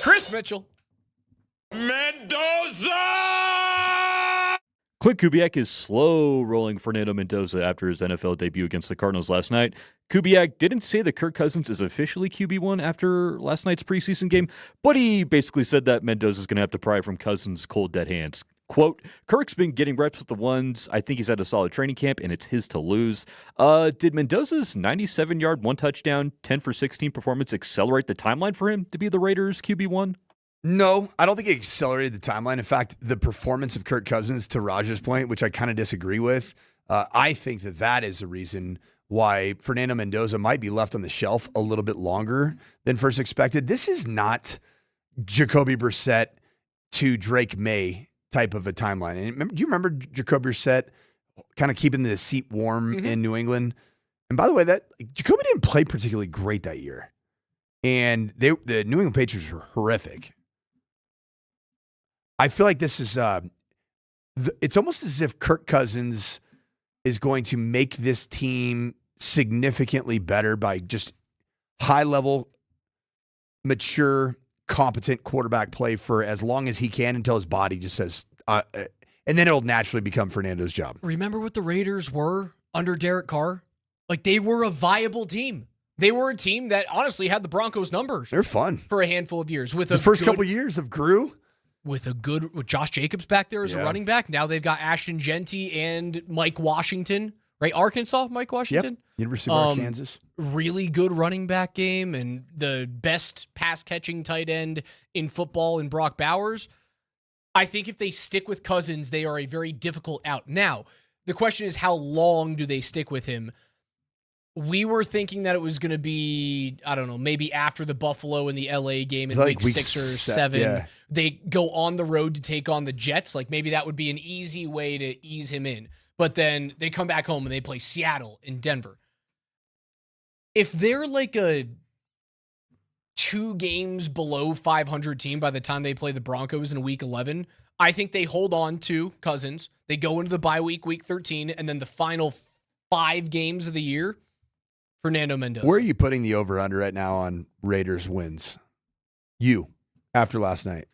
Chris Mitchell. Mendoza! Clint Kubiak is slow rolling Fernando Mendoza after his NFL debut against the Cardinals last night. Kubiak didn't say that Kirk Cousins is officially QB1 after last night's preseason game, but he basically said that Mendoza's going to have to pry from Cousins' cold, dead hands. Quote, "Kirk's been getting reps with the ones. I think he's had a solid training camp, and it's his to lose." Did Mendoza's 97-yard, 1-touchdown, 10-for-16 performance accelerate the timeline for him to be the Raiders' QB1? No, I don't think it accelerated the timeline. In fact, the performance of Kirk Cousins, to Raj's point, which I kind of disagree with, I think that is the reason why Fernando Mendoza might be left on the shelf a little bit longer than first expected. This is not Jacoby Brissett to Drake May type of a timeline. And do you remember Jacoby Brissett kind of keeping the seat warm in New England? And by the way, Jacoby didn't play particularly great that year. And the New England Patriots were horrific. I feel like this is it's almost as if Kirk Cousins is going to make this team significantly better by just high-level, mature, competent quarterback play for as long as he can until his body just says, and then it'll naturally become Fernando's job. Remember what the Raiders were under Derek Carr? Like, they were a viable team. They were a team that honestly had the Broncos numbers. They're fun for a handful of years. With the first couple of years of Grew. With Josh Jacobs back there as a running back. Now they've got Ashton Genty and Mike Washington, right? Arkansas, Mike Washington? Yep. University of Kansas. Really good running back game and the best pass-catching tight end in football in Brock Bowers. I think if they stick with Cousins, they are a very difficult out. Now, The question is, how long do they stick with him? We were thinking that it was going to be, I don't know, maybe after the Buffalo and the LA game in week 6 or 7. Yeah. They go on the road to take on the Jets. Like maybe that would be an easy way to ease him in. But then they come back home and they play Seattle and Denver. If they're like a 2 games below 500 team by the time they play the Broncos in week 11, I think they hold on to Cousins. They go into the bye week, week 13, and then the final 5 games of the year, Fernando Mendoza. Where are you putting the over-under right now on Raiders wins? You, after last night.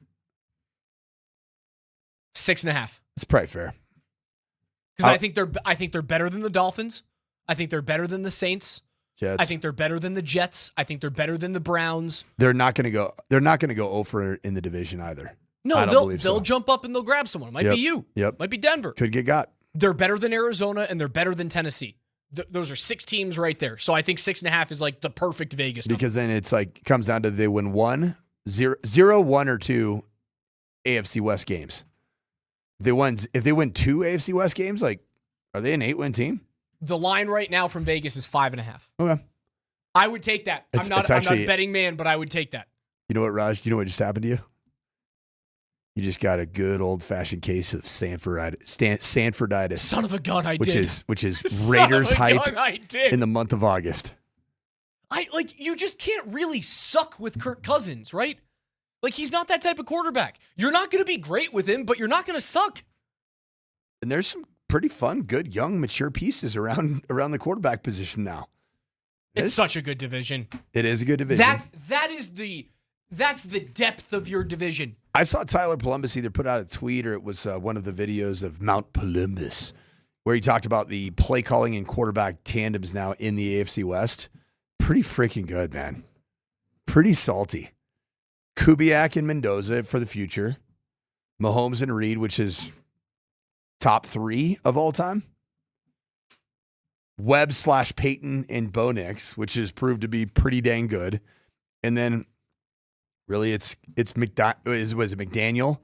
6.5. It's probably fair. Because I think they're better than the Dolphins. I think they're better than the Saints. Jets. I think they're better than the Jets. I think they're better than the Browns. They're not going to go. They're not going to go over in the division either. No, they'll jump up and they'll grab someone. It might be you. Yep. Might be Denver. Could get got. They're better than Arizona and they're better than Tennessee. Those are 6 teams right there. So I think 6.5 is like the perfect Vegas number. Because then it's like comes down to they win 1, 0, 1 or 2 AFC West games. If they win 2 AFC West games, like are they an 8-win team? The line right now from Vegas is 5.5. Okay. I would take that. I'm not a betting man, but I would take that. You know what, Raj? Do you know what just happened to you? You just got a good old-fashioned case of Sanforditis. Son of a gun, I did. Which is Raiders hype I did. in the month of August. You just can't really suck with Kirk Cousins, right? Like, he's not that type of quarterback. You're not going to be great with him, but you're not going to suck. And there's some pretty fun, good, young, mature pieces around the quarterback position now. It's such a good division. It is a good division. That's the depth of your division. I saw Tyler Polumbus either put out a tweet or it was one of the videos of Mount Polumbus where he talked about the play calling and quarterback tandems now in the AFC West. Pretty freaking good, man. Pretty salty. Kubiak and Mendoza for the future. Mahomes and Reed, which is top 3 of all time. Webb / Peyton and Bo Nix, which has proved to be pretty dang good. And then really it's McDaniel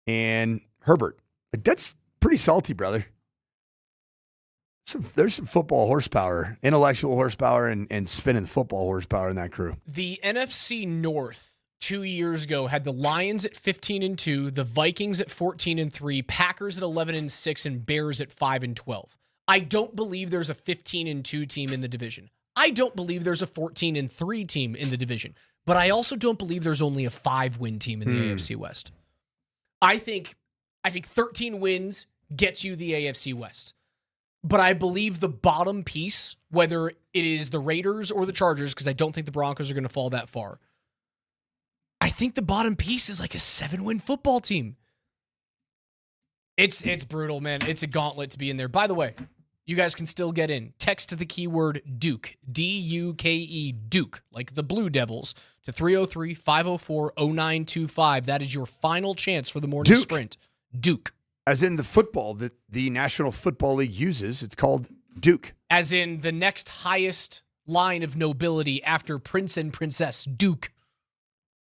and Herbert. Like, that's pretty salty, brother. There's some football horsepower, intellectual horsepower, and spinning football horsepower in that crew. The NFC North 2 years ago had the Lions at 15-2, the Vikings at 14-3, Packers at 11-6, and Bears at 5-12. I don't believe there's a 15-2 team in the division. I don't believe there's a 14-3 team in the division. But I also don't believe there's only a 5-win team in the AFC West. I think 13 wins gets you the AFC West. But I believe the bottom piece, whether it is the Raiders or the Chargers, because I don't think the Broncos are going to fall that far, I think the bottom piece is like a 7-win football team. It's brutal, man. It's a gauntlet to be in there. By the way, you guys can still get in. Text to the keyword Duke, D-U-K-E, Duke, like the Blue Devils, to 303-504-0925. That is your final chance for the morning sprint. Duke. As in the football that the National Football League uses. It's called Duke. As in the next highest line of nobility after Prince and Princess, Duke.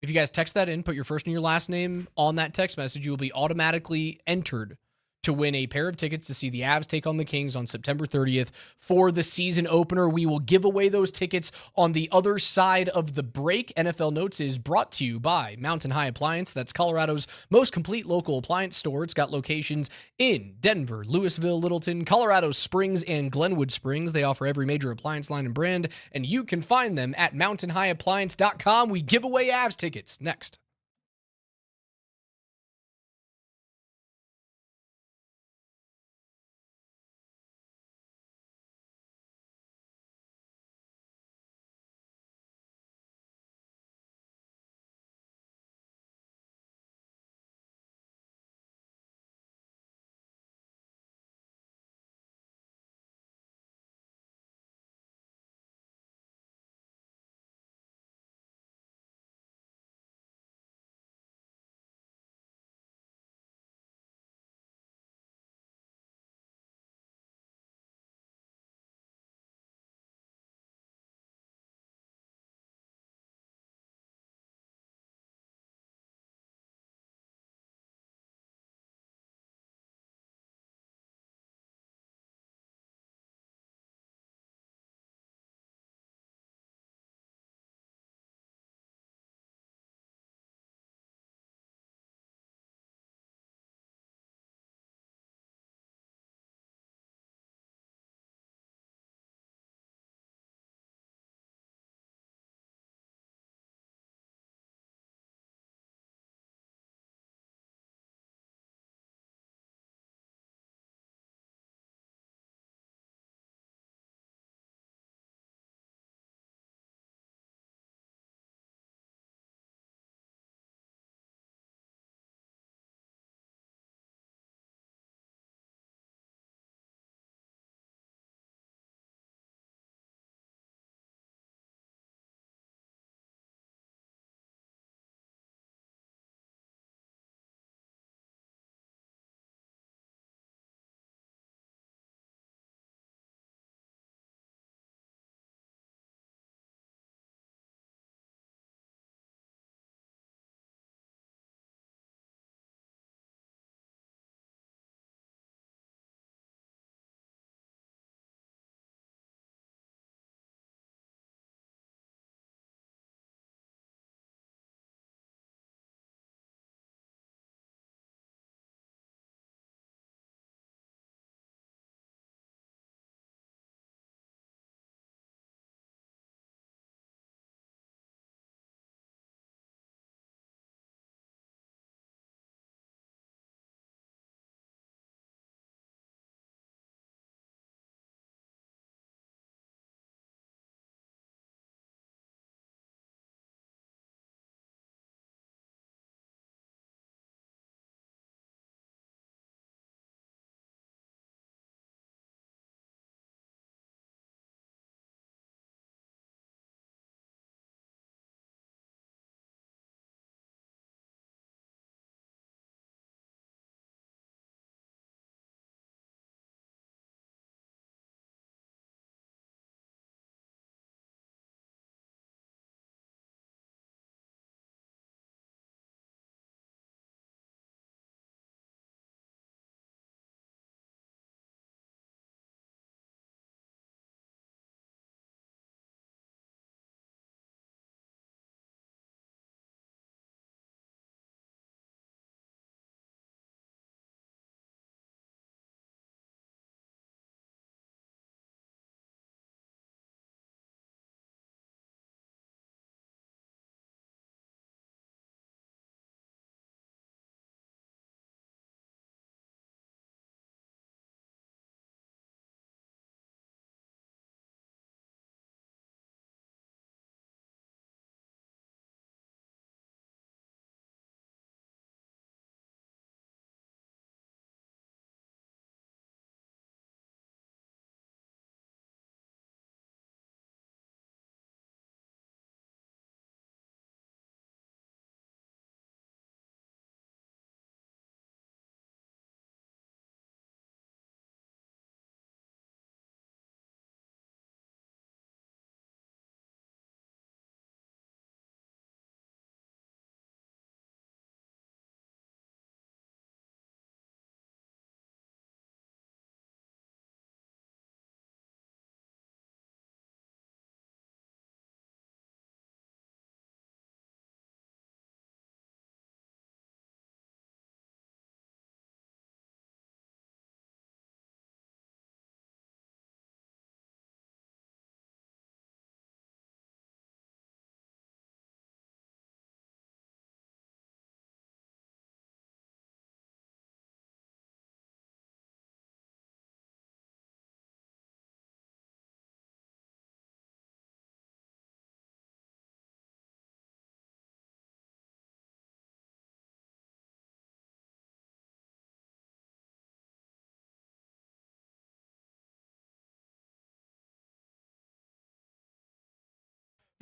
If you guys text that in, put your first and your last name on that text message, you will be automatically entered to win a pair of tickets to see the Avs take on the Kings on September 30th for the season opener. We will give away those tickets on the other side of the break. NFL Notes is brought to you by Mountain High Appliance. That's Colorado's most complete local appliance store. It's got locations in Denver, Louisville, Littleton, Colorado Springs, and Glenwood Springs. They offer every major appliance line and brand, and you can find them at mountainhighappliance.com. We give away Avs tickets next.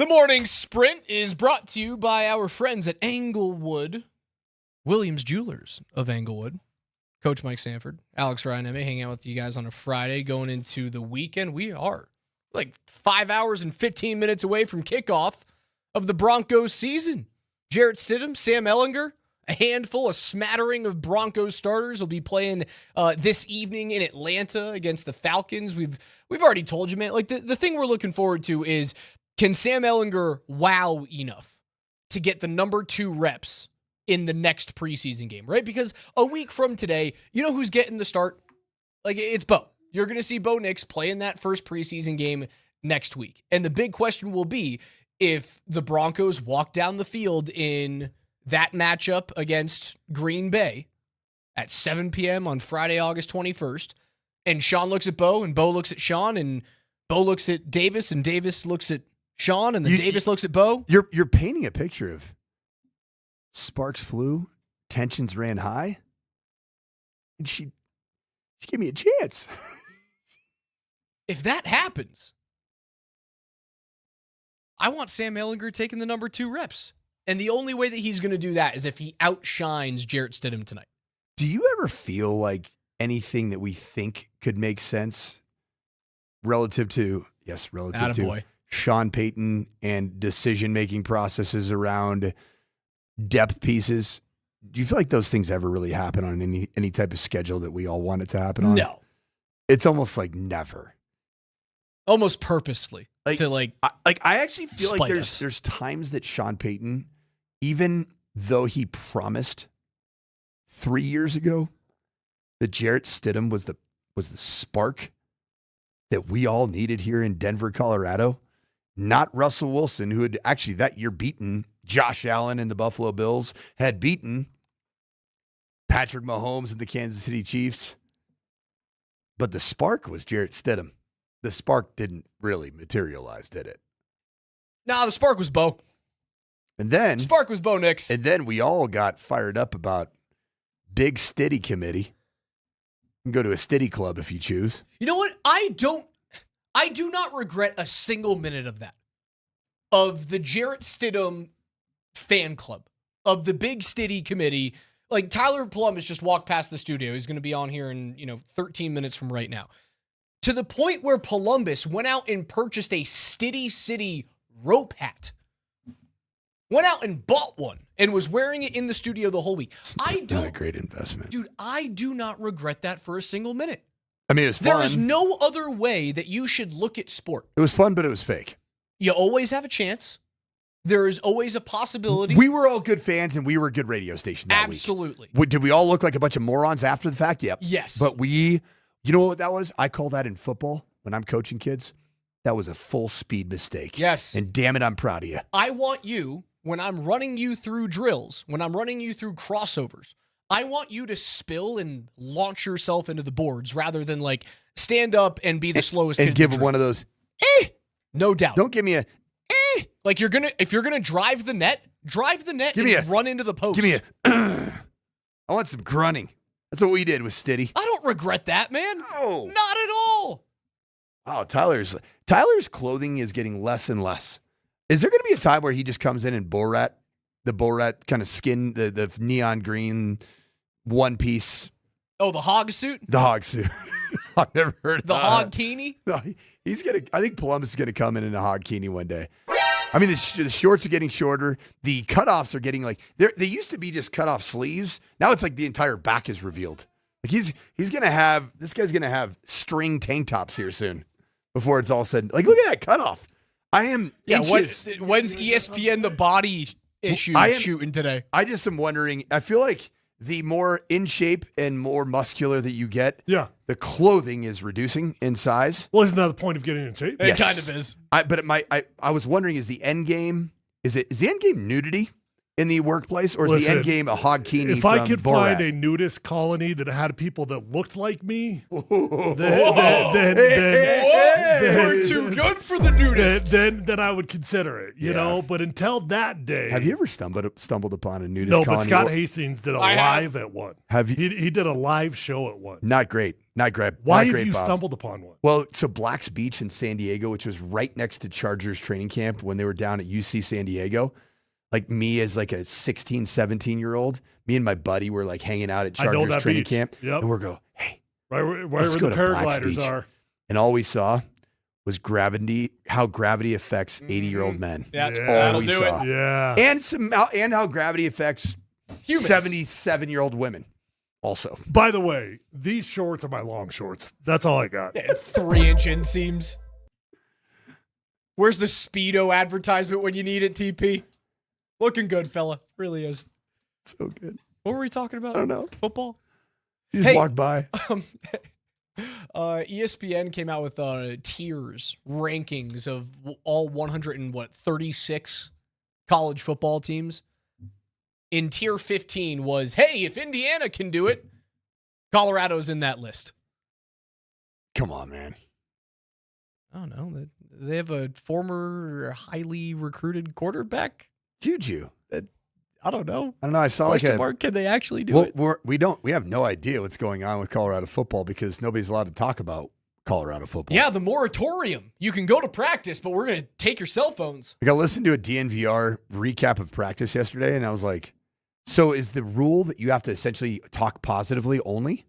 The morning sprint is brought to you by our friends at Englewood, Williams Jewelers of Englewood. Coach Mike Sanford, Alex Ryan, hanging out with you guys on a Friday going into the weekend. We are like 5 hours and 15 minutes away from kickoff of the Broncos season. Jarrett Stidham, Sam Ehlinger, a handful, a smattering of Broncos starters will be playing this evening in Atlanta against the Falcons. We've already told you, man. Like the thing we're looking forward to is, can Sam Ehlinger wow enough to get the number 2 reps in the next preseason game, right? Because a week from today, you know who's getting the start? Like, it's Bo. You're going to see Bo Nix play in that first preseason game next week. And the big question will be if the Broncos walk down the field in that matchup against Green Bay at 7 p.m. on Friday, August 21st, and Sean looks at Bo, and Bo looks at Sean, and Bo looks at Davis, and Davis looks at Sean, and then Davis looks at Bo. You're painting a picture of sparks flew, tensions ran high, and she gave me a chance. If that happens, I want Sam Ehlinger taking the number 2 reps. And the only way that he's going to do that is if he outshines Jarrett Stidham tonight. Do you ever feel like anything that we think could make sense relative to Sean Payton and decision-making processes around depth pieces? Do you feel like those things ever really happen on any type of schedule that we all want it to happen on? No. It's almost like never. Almost purposefully. I actually feel like there's times that Sean Payton, even though he promised 3 years ago that Jarrett Stidham was the spark that we all needed here in Denver, Colorado, not Russell Wilson, who had actually that year beaten Josh Allen and the Buffalo Bills, had beaten Patrick Mahomes and the Kansas City Chiefs. But the spark was Jarrett Stidham. The spark didn't really materialize, did it? Nah, the spark was Bo. And then spark was Bo Nix. And then we all got fired up about Big Stiddy Committee. You can go to a Stiddy Club if you choose. You know what? I do not regret a single minute of that. Of the Jarrett Stidham fan club, of the Big Stiddy Committee. Like, Tyler Polumbus just walked past the studio. He's going to be on here in 13 minutes from right now. To the point where Polumbus went out and purchased a Stiddy City rope hat. Went out and bought one and was wearing it in the studio the whole week. Not a great investment. Dude, I do not regret that for a single minute. I mean, it was fun. There is no other way that you should look at sport. It was fun, but it was fake. You always have a chance. There is always a possibility. We were all good fans, and we were a good radio station that Absolutely. week. Did we all look like a bunch of morons after the fact? Yep. Yes. But you know what that was? I call that in football, when I'm coaching kids, that was a full speed mistake. Yes. And damn it, I'm proud of you. I want you, when I'm running you through drills, when I'm running you through crossovers, I want you to spill and launch yourself into the boards rather than stand up and be the slowest kid. And give one of those, No doubt. Don't give me a, Like if you're gonna drive the net and run into the post. Give me a, I want some grunting. That's what we did with Stiddy. I don't regret that, man. No. Not at all. Oh, Tyler's clothing is getting less and less. Is there going to be a time where he just comes in the Borat kind of skin, the neon green one piece? Oh, the hog suit? The hog suit. I've never heard of the hog-kini? No, I think Polumbus is going to come in a hog-kini one day. I mean, the shorts are getting shorter. The cutoffs are getting they used to be just cutoff sleeves. Now it's like the entire back is revealed. Like this guy's going to have string tank tops here soon before it's all said. Like, look at that cutoff. I am inches. When's ESPN the body issue shooting today? I just am wondering. I feel like the more in shape and more muscular that you get, the clothing is reducing in size. Well, isn't that the point of getting in shape? It kind of is. I was wondering, is the end game? Is the end game nudity? in the workplace, or is Listen, the end game a hog kini If from I could Borat? find a nudist colony that had people that looked like me, then We're too good for the nudists. Then I would consider it, you know. But until that day, Have you ever stumbled upon a nudist no, colony? but Scott Hastings did a live at one. Have you? He did a live show at one. Not great. Not great. Why not have great, you Bob. stumbled upon one? Well, so Black's Beach in San Diego, which was right next to Chargers training camp when they were down at UC San Diego. Like me as like a 16, 17-year-old, me and my buddy were like hanging out at Chargers training beach. camp. Yep. And we're go, hey, right where let's the go to Black's paragliders Beach. are. And all we saw was how gravity affects 80-year-old men. That's all that'll we do saw. it. Yeah. And how gravity affects Humans. 77-year-old women also. By the way, these shorts are my long shorts. That's all I got. Yeah, 3-inch inseams. Where's the Speedo advertisement when you need it, TP? Looking good, fella. Really is. So good. What were we talking about? I don't know. Football? You just walk by. ESPN came out with tiers, rankings of all 136 college football teams. In tier 15 was, hey, if Indiana can do it, Colorado's in that list. Come on, man. I don't know. They have a former highly recruited quarterback. Juju. I don't know. I don't know. I saw Question like a mark, can they actually do it? We have no idea what's going on with Colorado football because nobody's allowed to talk about Colorado football. Yeah, the moratorium. You can go to practice, but we're going to take your cell phones. Like I listened to a DNVR recap of practice yesterday, and I was like, so is the rule that you have to essentially talk positively only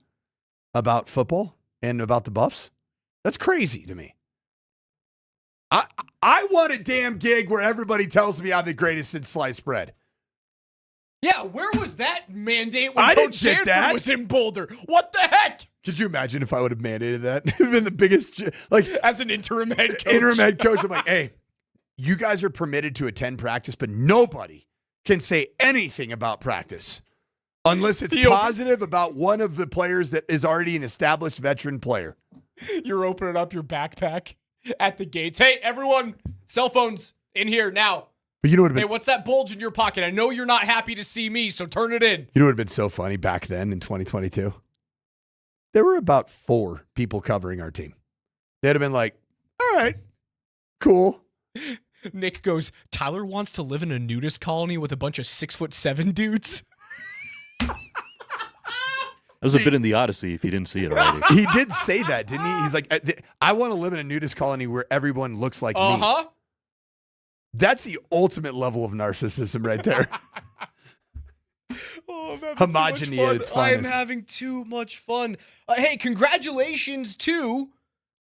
about football and about the Buffs? That's crazy to me. I want a damn gig where everybody tells me I'm the greatest since sliced bread. Yeah, where was that mandate when I Coach didn't get Sanford that. was in Boulder? What the heck? Could you imagine if I would have mandated that? It would have been the biggest, like, as an interim head coach. I'm like, hey, you guys are permitted to attend practice, but nobody can say anything about practice unless it's positive about one of the players that is already an established veteran player. You're opening up your backpack at the gates. Hey, everyone, cell phones in here now. But you know what would have Hey, been, what's that bulge in your pocket? I know you're not happy to see me, so turn it in. you know what would have been so funny back then in 2022? There were about 4 people covering our team. They'd have been like, all right, cool. Nick goes, Tyler wants to live in a nudist colony with a bunch of 6'7" dudes. That was a bit in the Odyssey if you didn't see it already. He did say that, didn't he? He's like, I want to live in a nudist colony where everyone looks like me. That's the ultimate level of narcissism right there. Oh, I'm Homogeneity at its I am finest. having too much fun. Hey, congratulations to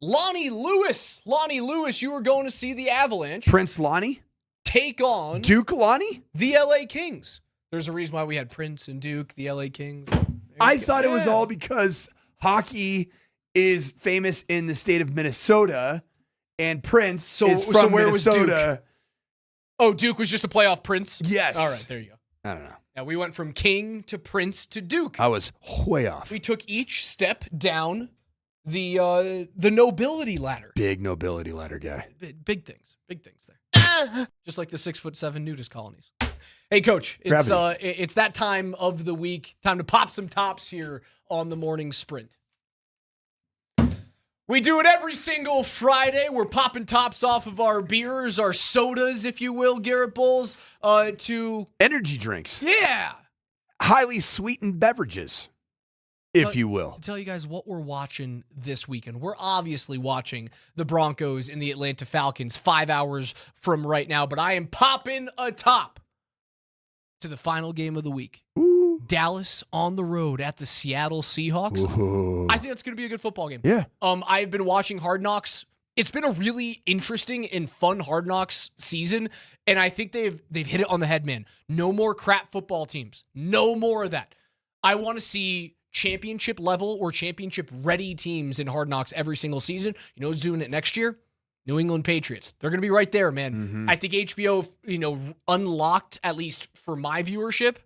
Lonnie Lewis. Lonnie Lewis, you were going to see the Avalanche Prince Lonnie? take on Duke Lonnie? the LA Kings. There's a reason why we had Prince and Duke, the LA Kings. I thought it was all because hockey is famous in the state of Minnesota and Prince is from where was Minnesota. Duke? Oh, Duke was just a playoff Prince? Yes. All right, there you go. I don't know. Now we went from King to Prince to Duke. I was way off. We took each step down the nobility ladder. Big nobility ladder guy. Big things there. Just like the 6'7" nudist colonies. Hey, Coach, it's that time of the week. Time to pop some tops here on the morning sprint. We do it every single Friday. We're popping tops off of our beers, our sodas, if you will, Garrett Bowles, to energy drinks. Yeah. Highly sweetened beverages, if you will. To tell you guys what we're watching this weekend. We're obviously watching the Broncos and the Atlanta Falcons 5 hours from right now, but I am popping a top to the final game of the week. Ooh. Dallas on the road at the Seattle Seahawks. Ooh. I think that's going to be a good football game. Yeah. I've been watching Hard Knocks. It's been a really interesting and fun Hard Knocks season, and I think they've hit it on the head, man. No more crap football teams. No more of that. I want to see championship level or championship ready teams in Hard Knocks every single season. You know who's doing it next year? New England Patriots. They're going to be right there, man. Mm-hmm. I think HBO, unlocked, at least for my viewership,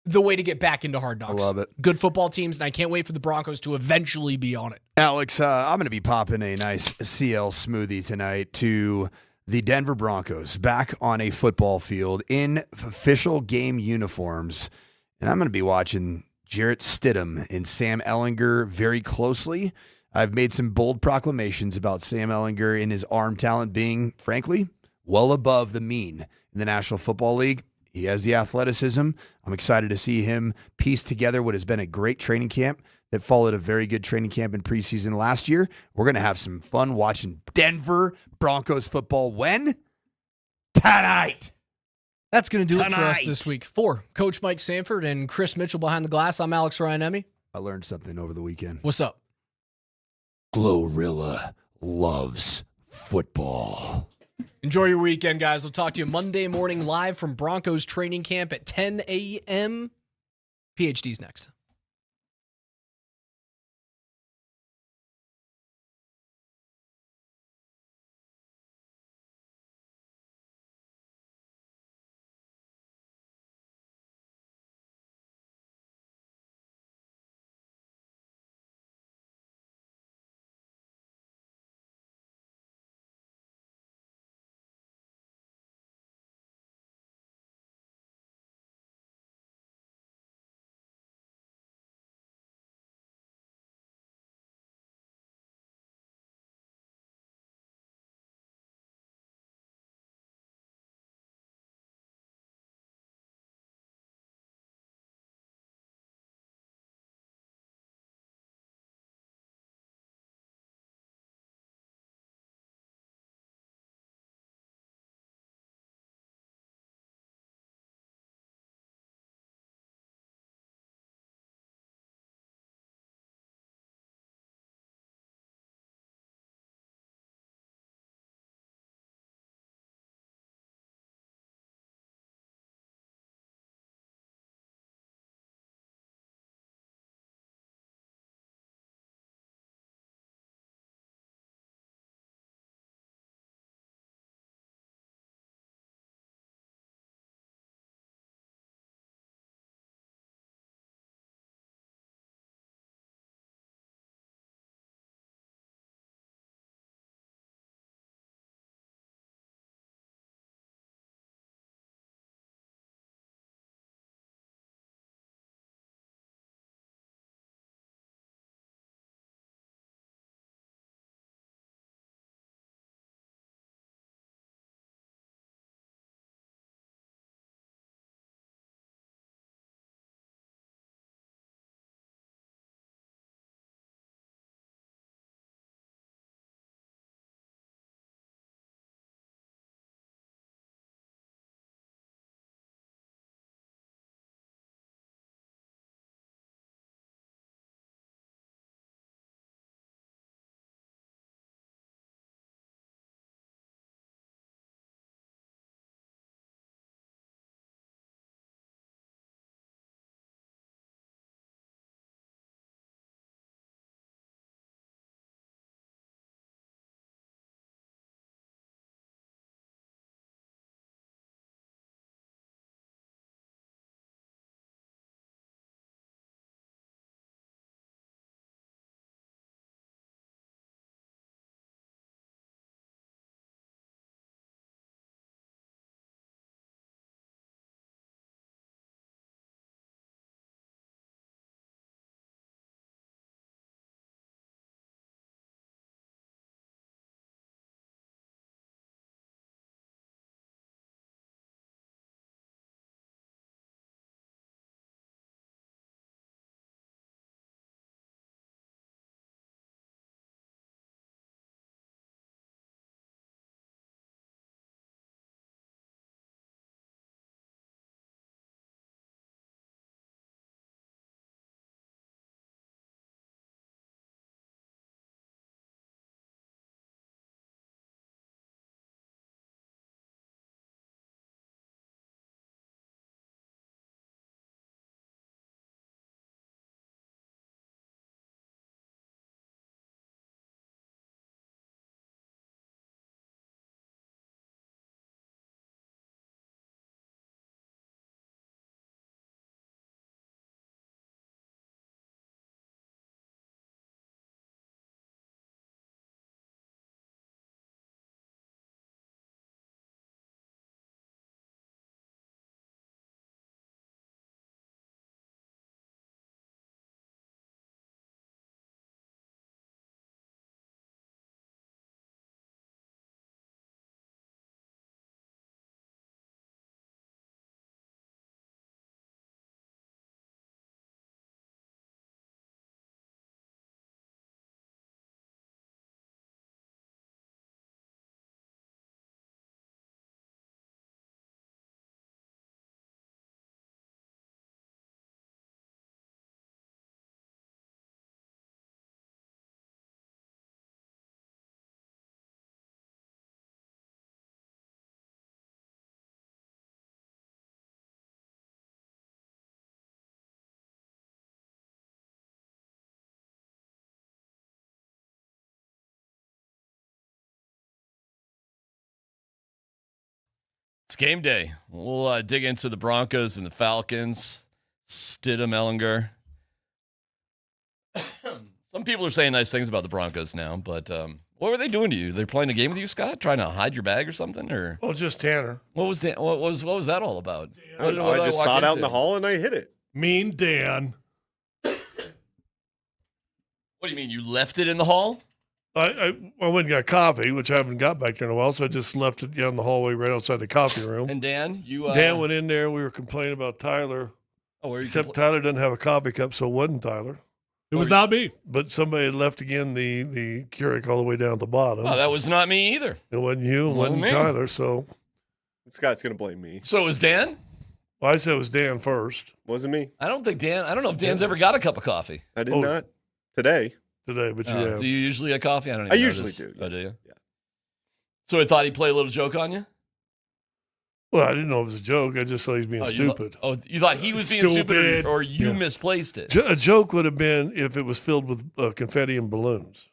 the way to get back into Hard Knocks. I love it. Good football teams, and I can't wait for the Broncos to eventually be on it. Alex, I'm going to be popping a nice CL smoothie tonight to the Denver Broncos back on a football field in official game uniforms. And I'm going to be watching Jarrett Stidham and Sam Ehlinger very closely. I've made some bold proclamations about Sam Ehlinger and his arm talent being, frankly, well above the mean in the National Football League. He has the athleticism. I'm excited to see him piece together what has been a great training camp that followed a very good training camp in preseason last year. We're going to have some fun watching Denver Broncos football when? Tonight. That's going to do it for us this week. For Coach Mike Sanford and Chris Mitchell behind the glass, I'm Alex Ryan-Emmy. I learned something over the weekend. What's up? Glorilla loves football. Enjoy your weekend, guys. We'll talk to you Monday morning live from Broncos training camp at 10 a.m. PhD's next. game day. We'll dig into the Broncos and the Falcons. Stidham, Ellinger. Some people are saying nice things about the Broncos now, but what were they doing to you? They're playing a game with you, Scott? Trying to hide your bag or something? Or Well, just Tanner. what was that all about? I just saw it out in the hall and I hit it. Mean Dan. What do you mean? You left it in the hall? I went and got coffee, which I haven't got back there in a while, so I just left it down the hallway right outside the coffee room. And Dan, Dan went in there, and we were complaining about Tyler. Except Tyler doesn't have a coffee cup, so it wasn't Tyler. It was not me. But somebody had left again the Keurig all the way down at the bottom. Oh, that was not me either. It wasn't you, it wasn't me. Tyler, so. Scott's going to blame me. So it was Dan? Well, I said it was Dan first. Wasn't me. I don't know if Dan's ever got a cup of coffee. I did not. Today, but you have. Do you usually get coffee? I don't even I know usually this. do. Oh, do you? Yeah. So I thought he'd play a little joke on you? Well, I didn't know it was a joke. I just thought he was being stupid. You thought he was being stupid or you misplaced it? A joke would have been if it was filled with confetti and balloons.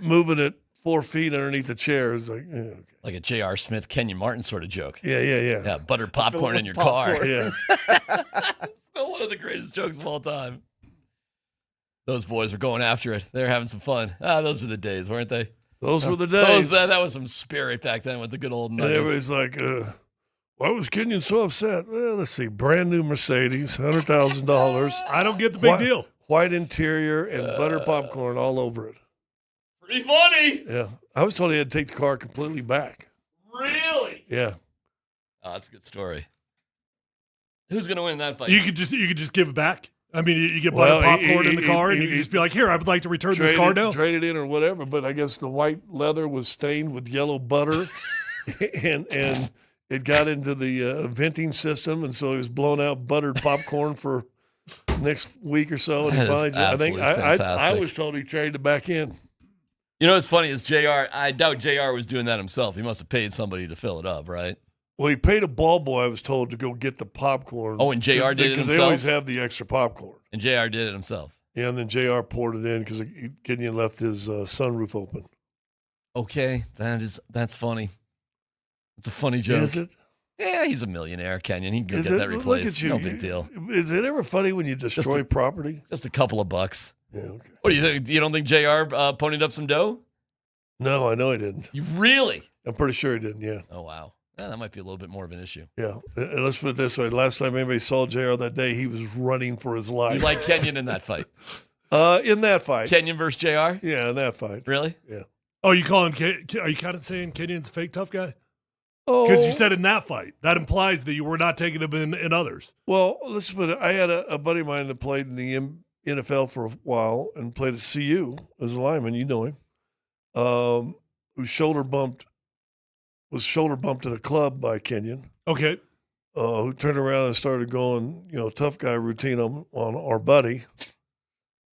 Moving it 4 feet underneath the chair is like, okay. Like a J.R. Smith, Kenyon Martin sort of joke. Yeah. Yeah, buttered popcorn in your car. Yeah. One of the greatest jokes of all time. Those boys were going after it. They were having some fun. Those were the days, weren't they? Those were the days. That was some spirit back then with the good old Nuggets. And everybody's like, why was Kenyon so upset? Well, let's see. Brand new Mercedes, $100,000. I don't get the big deal. White interior and butter popcorn all over it. Pretty funny. Yeah. I was told he had to take the car completely back. Really? Yeah. Oh, that's a good story. Who's going to win that fight? You could just give it back. I mean, you get butter popcorn in the car, and you can just be like, here, I would like to return this car now. Trade it in or whatever, but I guess the white leather was stained with yellow butter, and it got into the venting system, and so it was blown out buttered popcorn for next week or so. And I was told he traded it back in. You know what's funny is JR, I doubt JR was doing that himself. He must have paid somebody to fill it up, right? Well, he paid a ball boy, I was told, to go get the popcorn. Oh, and JR did it himself? Because they always have the extra popcorn. And JR did it himself? Yeah, and then JR poured it in because Kenyon left his sunroof open. Okay, that's funny. It's a funny joke. Is it? Yeah, he's a millionaire, Kenyon. He can get that replaced. Look at you. No big deal. Is it ever funny when you destroy property? Just a couple of bucks. Yeah, okay. What do you think? You don't think JR ponied up some dough? No, I know he didn't. You really? I'm pretty sure he didn't, yeah. Oh, wow. Yeah, that might be a little bit more of an issue. Yeah. And let's put it this way. Last time anybody saw JR that day, he was running for his life. You like Kenyon in that fight? In that fight. Kenyon versus JR? Yeah, in that fight. Really? Yeah. Oh, are you kind of saying Kenyon's a fake tough guy? Oh. Because you said in that fight. That implies that you were not taking him in others. Well, let's put it. I had a buddy of mine that played in the NFL for a while and played at CU as a lineman. You know him. Who was shoulder bumped at a club by Kenyon. Okay. Who turned around and started going, tough guy routine on our buddy.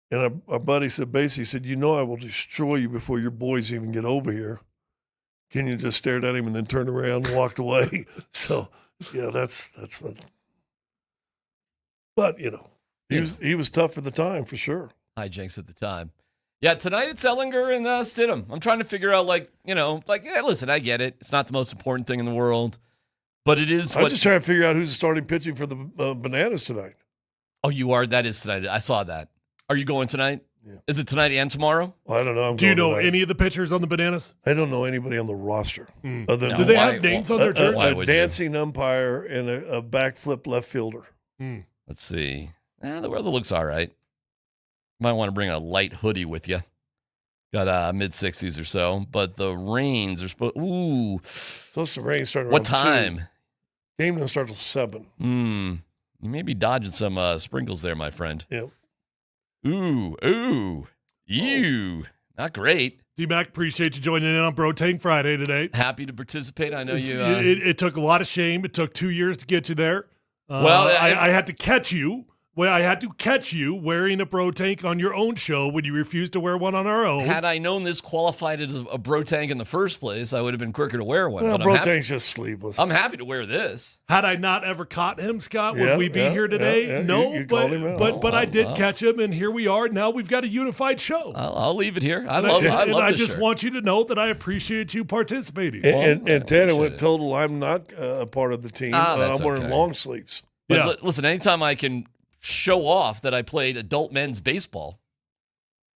And our buddy said, you know I will destroy you before your boys even get over here. Kenyon just stared at him and then turned around and walked away. So, yeah, that's fun. But, he was tough for the time, for sure. Hijinks at the time. Yeah, tonight it's Ellinger and Stidham. I'm trying to figure out, listen, I get it. It's not the most important thing in the world, but it is. I was just trying to figure out who's starting pitching for the Bananas tonight. Oh, you are? That is tonight. I saw that. Are you going tonight? Yeah. Is it tonight and tomorrow? Well, I don't know. Do you know any of the pitchers on the Bananas? I don't know anybody on the roster. Do they have names on their jerseys? A dancing umpire and a backflip left fielder. Let's see. The weather looks all right. Might want to bring a light hoodie with you. Got mid-60s or so, but the rains are supposed to rain start around what time? 2. Game doesn't start till 7. You may be dodging some sprinkles there, my friend. Yeah. Ooh. Not great. DMac, appreciate you joining in on Bro Tank Friday today. Happy to participate. I know you. It took a lot of shame. It took 2 years to get you there. Well, I had to catch you. Well, I had to catch you wearing a bro tank on your own show when you refused to wear one on our own. Had I known this qualified as a bro tank in the first place, I would have been quicker to wear one. Well, but bro tank's just sleeveless. I'm happy to wear this. Had I not ever caught him, Scott, would we be here today? No, you called him out. but I did catch him, and here we are. Now we've got a unified show. I'll leave it here. I just want you to know that I appreciate you participating. And Tanner went total. I'm not a part of the team. I'm wearing long sleeves. But listen, anytime I can show off that I played adult men's baseball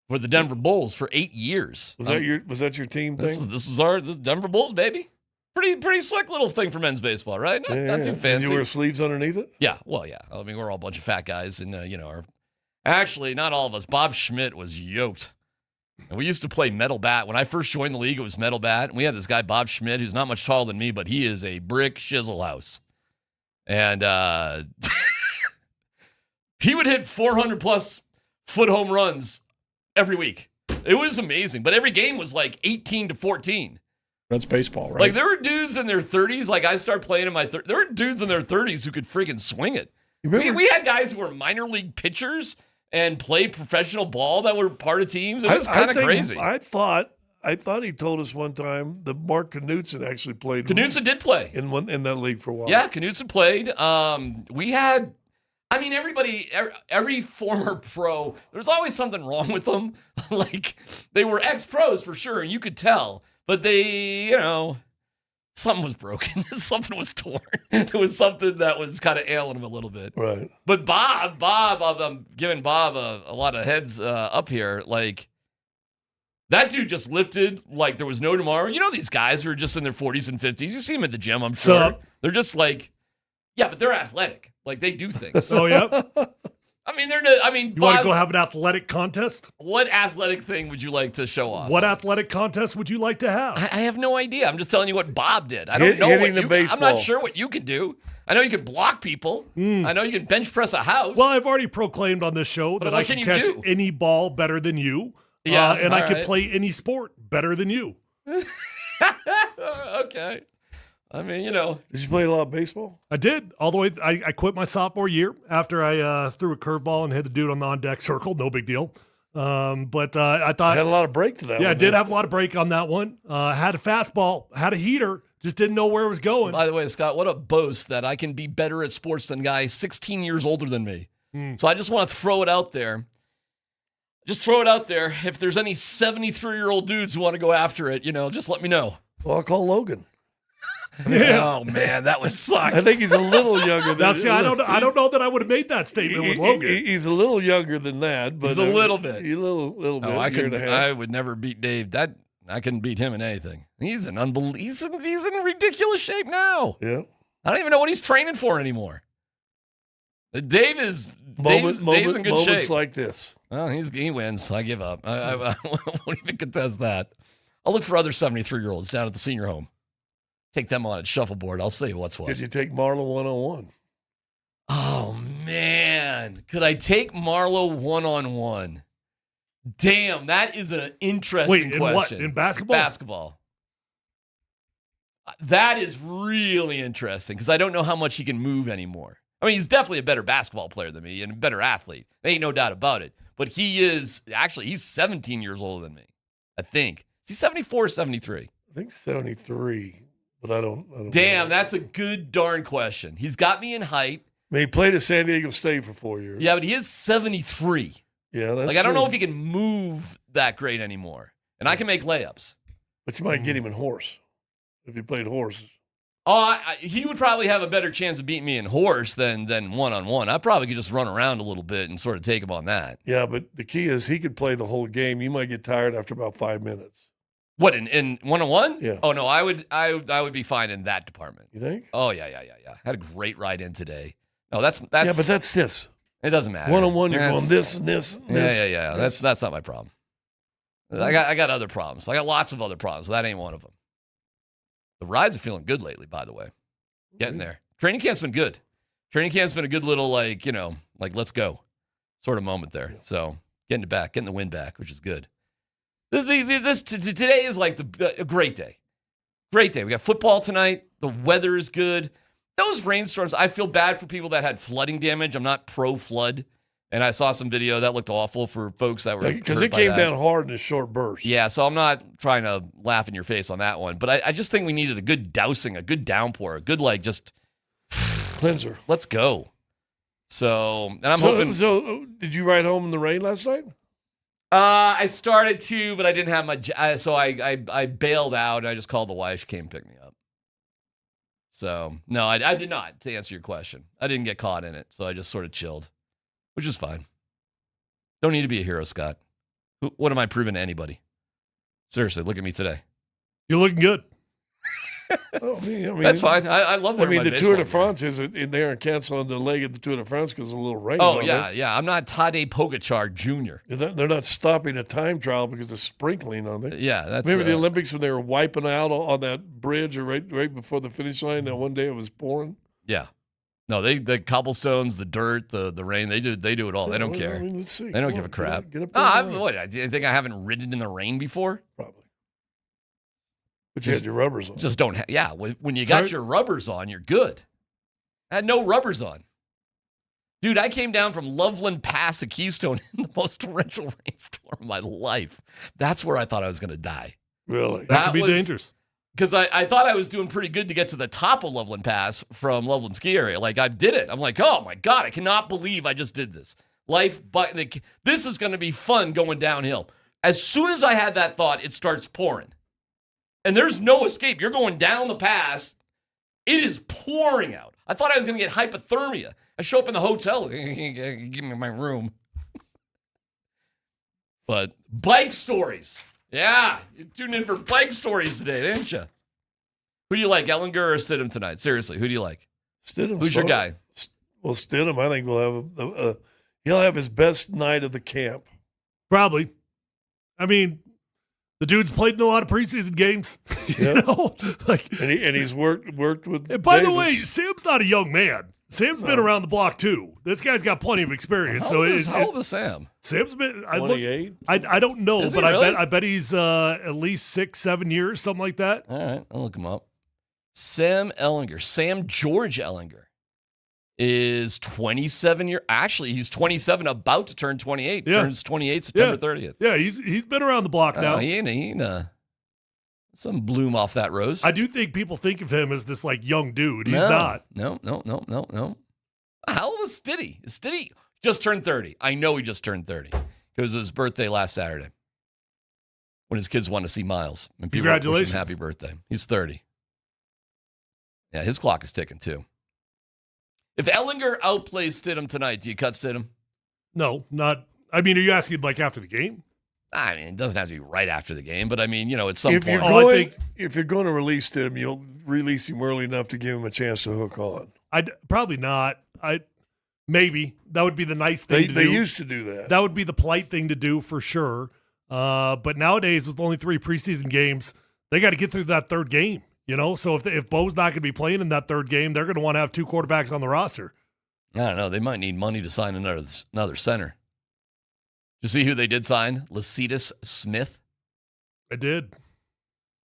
for the Denver Bulls for 8 years. Was that your team thing? This is Denver Bulls, baby. Pretty slick little thing for men's baseball, right? Not too fancy. Did you wear sleeves underneath it? Yeah. Well, yeah. I mean, we're all a bunch of fat guys, and actually, not all of us. Bob Schmidt was yoked. And we used to play metal bat. When I first joined the league, it was metal bat. And we had this guy, Bob Schmidt, who's not much taller than me, but he is a brick shizzle house. And he would hit 400-plus foot home runs every week. It was amazing. But every game was like 18-14. That's baseball, right? Like, there were dudes in their 30s. Like, I started playing in my 30s. There were dudes in their 30s who could freaking swing it. We had guys who were minor league pitchers and played professional ball that were part of teams. It was kind of crazy. I thought he told us one time that Mark Knutson actually played. Knutson did play in that league for a while. Yeah, Knutson played. We had, I mean, every former pro, there's always something wrong with them. Like, they were ex-pros for sure, and you could tell. But they, something was broken. Something was torn. There was something that was kind of ailing him a little bit. Right. But Bob, I'm giving Bob a lot of heads up here. Like, that dude just lifted like there was no tomorrow. You know these guys who are just in their 40s and 50s. You see them at the gym, I'm sure. They're just like, yeah, but they're athletic. Like, they do things. Oh, yeah? You want to go have an athletic contest? What athletic thing would you like to show off? What athletic contest would you like to have? I have no idea. I'm just telling you what Bob did. I don't know what you, I'm not sure what you can do. I know you can block people. I know you can bench press a house. Well, I've already proclaied on this show that I can catch any ball better than you. Yeah, and I can play any sport better than you. Okay. I mean, Did you play a lot of baseball? I did. All the way. I quit my sophomore year after I threw a curveball and hit the dude on the on-deck circle. No big deal. But I thought. Had a lot of break to that one. Yeah, I did have a lot of break on that one. Had a fastball, had a heater, just didn't know where it was going. By the way, Scott, what a boast that I can be better at sports than guys 16 years older than me. So I just want to throw it out there. Just throw it out there. If there's any 73-year-old dudes who want to go after it, just let me know. Well, I'll call Logan. Yeah. Oh, man, that would suck. I think he's a little younger than that. I don't know that I would have made that statement with Logan. He's a little younger than that, but he's a little bit. A little bit. I would never beat Dave. I couldn't beat him in anything. He's in ridiculous shape now. Yeah. I don't even know what he's training for anymore. Dave's in good shape. Moments like this. Well, he wins. I give up. I won't even contest that. I'll look for other 73-year-olds down at the senior home. Take them on at shuffleboard. I'll say what's what. Could you take Marlo one-on-one? Oh, man. Could I take Marlo one-on-one? Damn, that is an interesting question. What? In basketball? Basketball. That is really interesting because I don't know how much he can move anymore. I mean, he's definitely a better basketball player than me and a better athlete. There ain't no doubt about it. But he's 17 years older than me, I think. Is he 74 or 73? I think 73. But I don't Damn, that's a good darn question. He's got me in height. I mean, he played at San Diego State for 4 years. Yeah, but he is 73. Yeah, that's I don't know if he can move that great anymore. And I can make layups. But you might get him in horse if he played horse. Oh, he would probably have a better chance of beating me in horse than one-on-one. I probably could just run around a little bit and sort of take him on that. Yeah, but the key is he could play the whole game. You might get tired after about 5 minutes. What, in one-on-one? Yeah. Oh, no, I would be fine in that department. You think? Oh, yeah. Had a great ride in today. No, that's yeah, but that's this. It doesn't matter. One-on-one, you're going this and this and this. Yeah. That's not my problem. I got other problems. I got lots of other problems. That ain't one of them. The rides are feeling good lately, by the way. Getting there. Training camp's been good. Training camp's been a good little, let's go sort of moment there. Yeah. So getting the win back, which is good. Today is like a great day. Great day. We got football tonight. The weather is good. those rainstorms, I feel bad for people that had flooding damage. I'm not pro-flood. And I saw some video that looked awful for folks that were because it came down hard in a short burst. Yeah, so I'm not trying to laugh in your face on that one. But I just think we needed a good dousing, a good downpour, a good, just cleanser. Let's go. So, and I'm hoping. So, did you ride home in the rain last night? I started to, but I didn't have my. So I bailed out. And I just called the wife. She came and picked me up. So no, I did not. To answer your question, I didn't get caught in it. So I just sort of chilled, which is fine. Don't need to be a hero, Scott. What am I proving to anybody? Seriously, look at me today. You're looking good. I mean, that's fine. I love wearing my the Tour de baseball France is in there and canceling the leg at the Tour de France because of a little rain. Oh, yeah. I'm not Tadej Pogacar Jr. They're not stopping a time trial because of sprinkling on it. Yeah, that's. Remember the Olympics when they were wiping out on that bridge or right before the finish line? That one day it was pouring. Yeah. No, the cobblestones, the dirt, the rain, they do it all. They don't care. I mean, let's see. They don't give a crap. Get up there. I think I haven't ridden in the rain before? Probably. But you had your rubbers on. Just don't. When you got your rubbers on, you're good. I had no rubbers on. Dude, I came down from Loveland Pass to Keystone in the most torrential rainstorm of my life. That's where I thought I was going to die. Really? That could be dangerous. Because I thought I was doing pretty good to get to the top of Loveland Pass from Loveland Ski Area. Like, I did it. I'm like, oh, my God, I cannot believe I just did this. This is going to be fun going downhill. As soon as I had that thought, it starts pouring. And there's no escape. You're going down the pass. It is pouring out. I thought I was going to get hypothermia. I show up in the hotel. Give me my room. But bike stories. Yeah, you tuned in for bike stories today, didn't you? Who do you like, Ellinger or Stidham tonight? Seriously, who do you like? Stidham. Who's your guy? Well, Stidham, I think will have he'll have his best night of the camp. Probably. I mean, the dude's played in a lot of preseason games. Yep. And he's worked with. And by Davis. the way, Sam's not a young man. Sam's been around the block too. This guy's got plenty of experience. How old is Sam? Sam's been 28. I don't know, Is he but really? I bet he's at least 6-7 years, something like that. All right, I'll look him up. Sam Ellinger, Sam George Ellinger, is 27 years. Actually, he's 27, about to turn 28. Yeah. Turns 28 September 30th. Yeah, he's been around the block now. He ain't some bloom off that rose. I do think people think of him as this young dude. He's No. not. No. How old is Stiddy? Stiddy just turned 30. I know he just turned 30. It was his birthday last Saturday when his kids wanted to see Miles. And people wished him Congratulations. happy birthday. He's 30. Yeah, his clock is ticking too. If Ellinger outplays Stidham tonight, do you cut Stidham? No, not. I mean, are you asking after the game? I mean, it doesn't have to be right after the game, but I mean, at some If point. you're going to release him, you'll release him early enough to give him a chance to hook on. I'd probably not. Maybe that would be the nice thing to do. They used to do that. That would be the polite thing to do for sure. But nowadays, with only 3 preseason games, they got to get through that third game. So if Bo's not going to be playing in that third game, they're going to want to have 2 quarterbacks on the roster. I don't know. They might need money to sign another center. Did you see who they did sign? Lecitus Smith. I did.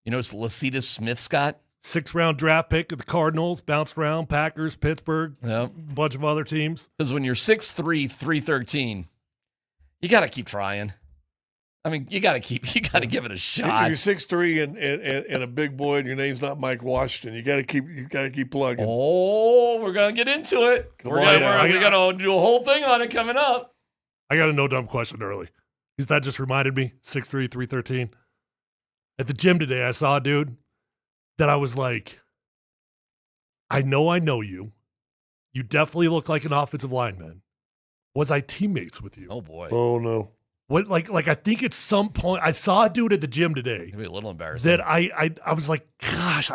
You know it's Lecitus Smith, Scott? 6th-round draft pick of the Cardinals, bounced around, Packers, Pittsburgh, a bunch of other teams. Because when you're 6'3", 313, you got to keep trying. I mean, you got to give it a shot. You're 6'3" and a big boy, and your name's not Mike Washington. You got to keep plugging. Oh, we're gonna get into it. We're gonna do a whole thing on it coming up. I got a no dumb question early. Because that just reminded me, 6'3", 313. At the gym today, I saw a dude that I was like, I know you. You definitely look like an offensive lineman. Was I teammates with you? Oh, boy. Oh, no. What I think at some point I saw a dude at the gym today. It'd be a little embarrassing. That I was like, gosh,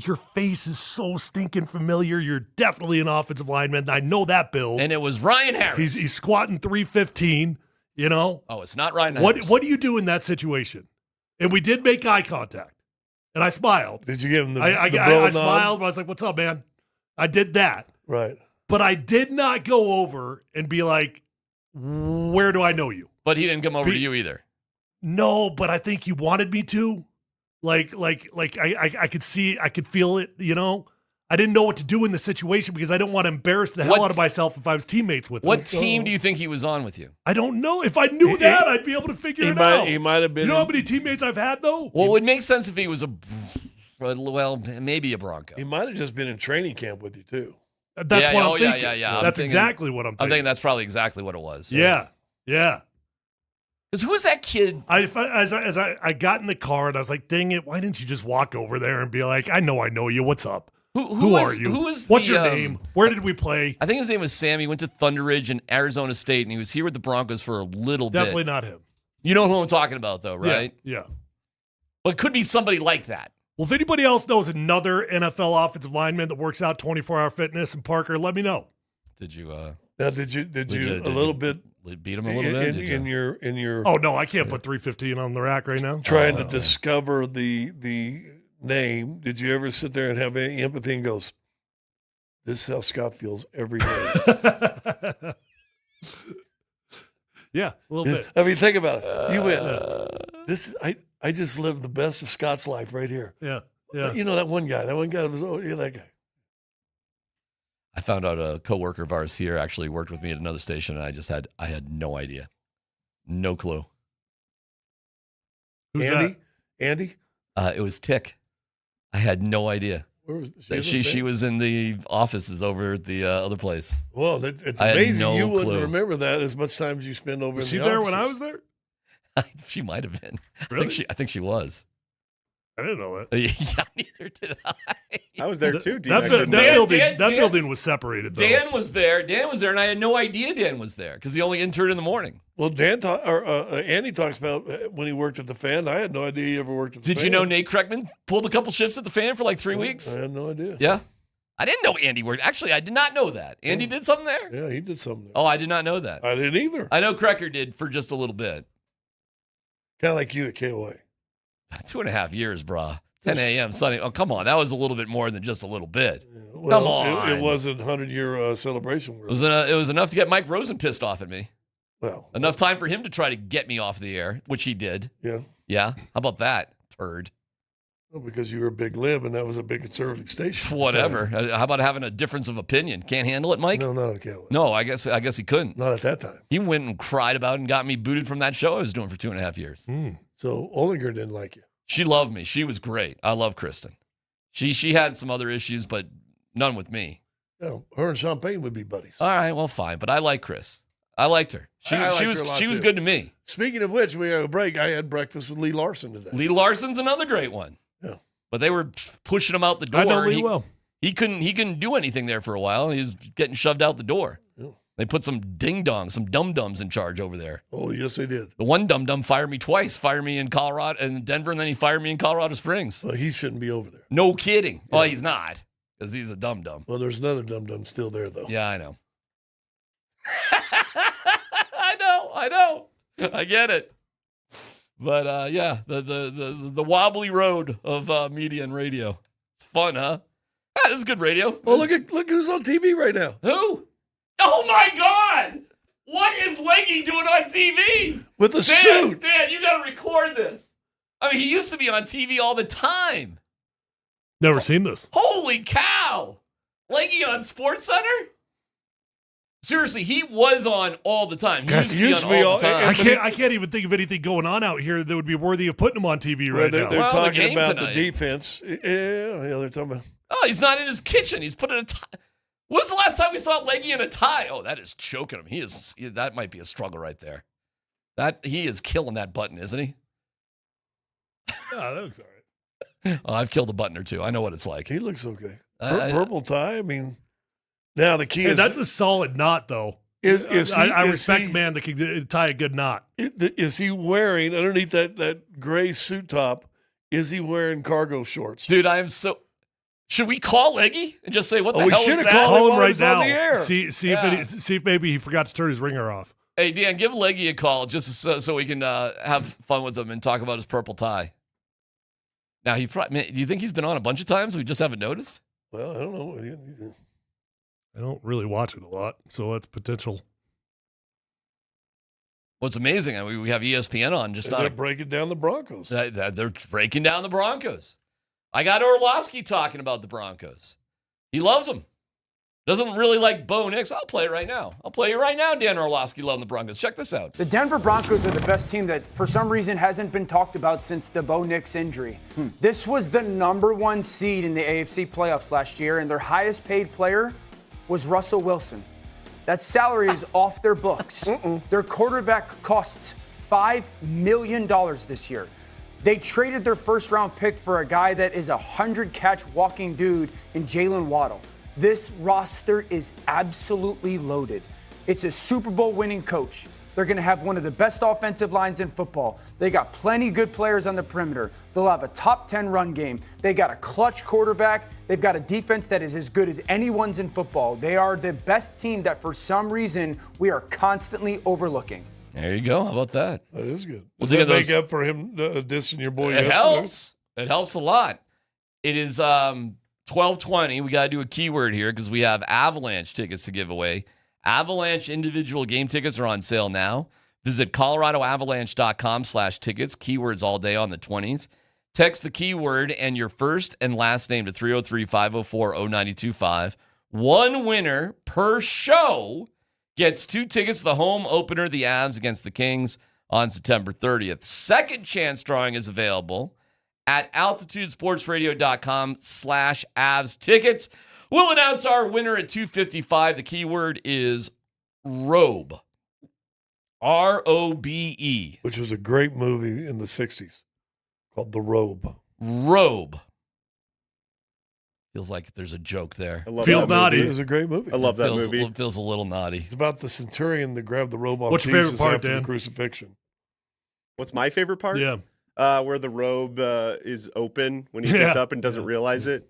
your face is so stinking familiar. You're definitely an offensive lineman. I know that build. And it was Ryan Harris. He's squatting 315. Oh, it's not Ryan Harris. What do you do in that situation? And we did make eye contact, and I smiled. Did you give him the I bro smiled, but I was like, "What's up, man?" I did that. Right. But I did not go over and be like, "Where do I know you?" But he didn't come over to you either. No, but I think he wanted me to. Like I could see, I could feel it. I didn't know what to do in the situation because I don't want to embarrass the hell out of myself if I was teammates with him. What team do you think he was on with you? I don't know. If I knew that, I'd be able to figure it out. He might have been. You know how many teammates I've had, though? Well, it would make sense if he was maybe a Bronco. He might have just been in training camp with you, too. That's what I'm thinking. Yeah. That's exactly what I'm thinking. I'm thinking that's probably exactly what it was. Yeah. Because who was that kid? As I got in the car and I was like, dang it, why didn't you just walk over there and be like, I know you. What's up? Who are you? What's your name? Where did we play? I think his name was Sam. He went to Thunder Ridge in Arizona State, and he was here with the Broncos for a little bit. Definitely not him. You know who I'm talking about, though, right? Yeah. Well, it could be somebody like that. Well, if anybody else knows another NFL offensive lineman that works out 24-hour fitness in Parker, let me know. Did you? Did you a little bit beat him a little bit in your? Oh no, I can't put 315 on the rack right now. Trying to discover the name. Did you ever sit there and have any empathy and goes, "This is how Scott feels every day." Yeah, a little bit. I mean, think about it. You went. This I just lived the best of Scott's life right here. Yeah. You know that one guy. That one guy was that guy. I found out a coworker of ours here actually worked with me at another station, and I had no idea, no clue. Who's Andy? That? Andy? It was Tick. I had no idea. Where was she was in the offices over at the other place. Well, it's amazing you wouldn't remember that as much time as you spend over. Was in she the there offices. when I was there? She might have been. Really? I think she was. I didn't know that. Yeah, neither did I. I was there too. That building was separated, though. Dan was there, and I had no idea Dan was there because he only interned in the morning. Well, Andy talks about when he worked at the Fan. I had no idea he ever worked at the Fan. Did you know Nate Kreckman pulled a couple shifts at the Fan for like 3 weeks? I had no idea. Yeah. I didn't know Andy worked. Actually, I did not know that. Andy did something there? Yeah, he did something there. Oh, I did not know that. I didn't either. I know Krecker did for just a little bit. Kind of like you at KOA. 2.5 years, brah. 10 a.m. Sunday. Oh, come on. That was a little bit more than just a little bit. Well, come on. It wasn't 100-year celebration. It was enough to get Mike Rosen pissed off at me. Well, enough time for him to try to get me off the air, which he did. Yeah. Yeah. How about that, turd? Well, because you were a big lib and that was a big conservative station. Whatever. How about having a difference of opinion? Can't handle it, Mike? No, not at KOA. No, I guess he couldn't. Not at that time. He went and cried about it and got me booted from that show I was doing for 2.5 years. So Olinger didn't like you. She loved me. She was great. I love Kristen. She had some other issues, but none with me. No, her and Sean Payton would be buddies. All right, well, fine. But I like Chris. I liked her. She was good to me. Speaking of which, we have a break. I had breakfast with Lee Larson today. Lee Larson's another great one. Yeah. But they were pushing him out the door. I know Lee well. He couldn't do anything there for a while. He was getting shoved out the door. Yeah. They put some ding-dongs, some dum-dums in charge over there. Oh, yes, they did. The one dum-dum fired me twice. Fired me in Colorado and Denver, and then he fired me in Colorado Springs. Well, he shouldn't be over there. No kidding. Yeah. Well, he's not, because he's a dum-dum. Well, there's another dum-dum still there, though. Yeah, I know. I know. I get it. But, yeah, the wobbly road of media and radio. It's fun, huh? Ah, this is good radio. Oh, look who's on TV right now. Who? Oh, my God! What is Leggy doing on TV? With a suit. Dan, you got to record this. I mean, he used to be on TV all the time. Never seen this. Holy cow! Leggy on SportsCenter? Seriously, he was on all the time. He used to be on all the time. I can't even think of anything going on out here that would be worthy of putting him on TV right now. They're talking about the defense. Yeah, they're talking about. Oh, he's not in his kitchen. He's put in a tie. When's the last time we saw Leggy in a tie? Oh, that is choking him. That might be a struggle right there. He is killing that button, isn't he? Oh, that looks all right. Oh, I've killed a button or two. I know what it's like. He looks okay. Purple tie. I mean, now the key is that's a solid knot, though. I respect man that can tie a good knot. Is he wearing underneath that gray suit top? Is he wearing cargo shorts? Dude, I am so. Should we call Leggy and just say what the hell we is should that? have called him right now. On the air. See if maybe he forgot to turn his ringer off. Hey Dan, give Leggy a call just so we can have fun with him and talk about his purple tie. Now do you think he's been on a bunch of times? We just haven't noticed. Well, I don't know. I don't really watch it a lot, so that's potential. What's amazing, I mean, we have ESPN on. They're breaking down the Broncos. They're breaking down the Broncos. I got Orlowski talking about the Broncos. He loves them. Doesn't really like Bo Nix. I'll play it right now. I'll play you right now, Dan Orlovsky loving the Broncos. Check this out. The Denver Broncos are the best team that, for some reason, hasn't been talked about since the Bo Nix injury. This was the number 1 seed in the AFC playoffs last year, and their highest paid player was Russell Wilson. That salary is off their books. Their quarterback costs $5 million this year. They traded their first-round pick for a guy that is a 100-catch walking dude in Jalen Waddle. This roster is absolutely loaded. It's a Super Bowl winning coach. They're going to have one of the best offensive lines in football. They got plenty good players on the perimeter. They'll have a top 10 run game. They got a clutch quarterback. They've got a defense that is as good as anyone's in football. They are the best team that for some reason we are constantly overlooking. There you go. How about that? That is good. We'll Does that make up for him dissing your boy It yesterday? helps. It helps a lot. It is 12:20. We got to do a keyword here because we have Avalanche tickets to give away. Avalanche individual game tickets are on sale now. Visit coloradoavalanche.com/tickets. Keywords all day on the 20s. Text the keyword and your first and last name to 303-504-0925. One winner per show gets 2 tickets to the home opener, the Avs against the Kings, on September 30th. Second chance drawing is available at altitudesportsradio.com/Avs tickets. We'll announce our winner at 2:55. The keyword is robe. R-O-B-E. Which was a great movie in the 60s called The Robe. Robe. Feels like there's a joke there. I love Feels that naughty. Movie. It was a great movie. I love that movie. It feels a little naughty. It's about the centurion that grabbed the robe off What's your Jesus favorite part, after Dan? the crucifixion. What's my favorite part? Yeah. Where the robe is open when he gets up and doesn't realize it.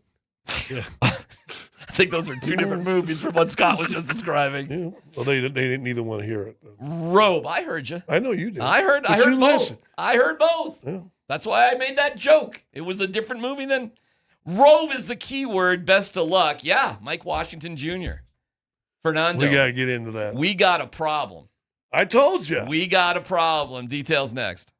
Yeah. I think those are 2 different movies from what Scott was just describing. Yeah. Well, they didn't neither want to hear it. Robe. I heard you. I know you did. I heard But you both. listen. I heard both. Yeah. That's why I made that joke. It was a different movie than robe is the key word. Best of luck. Yeah, Mike Washington Jr. Fernando. We got to get into that. We got a problem. I told you. We got a problem. Details next.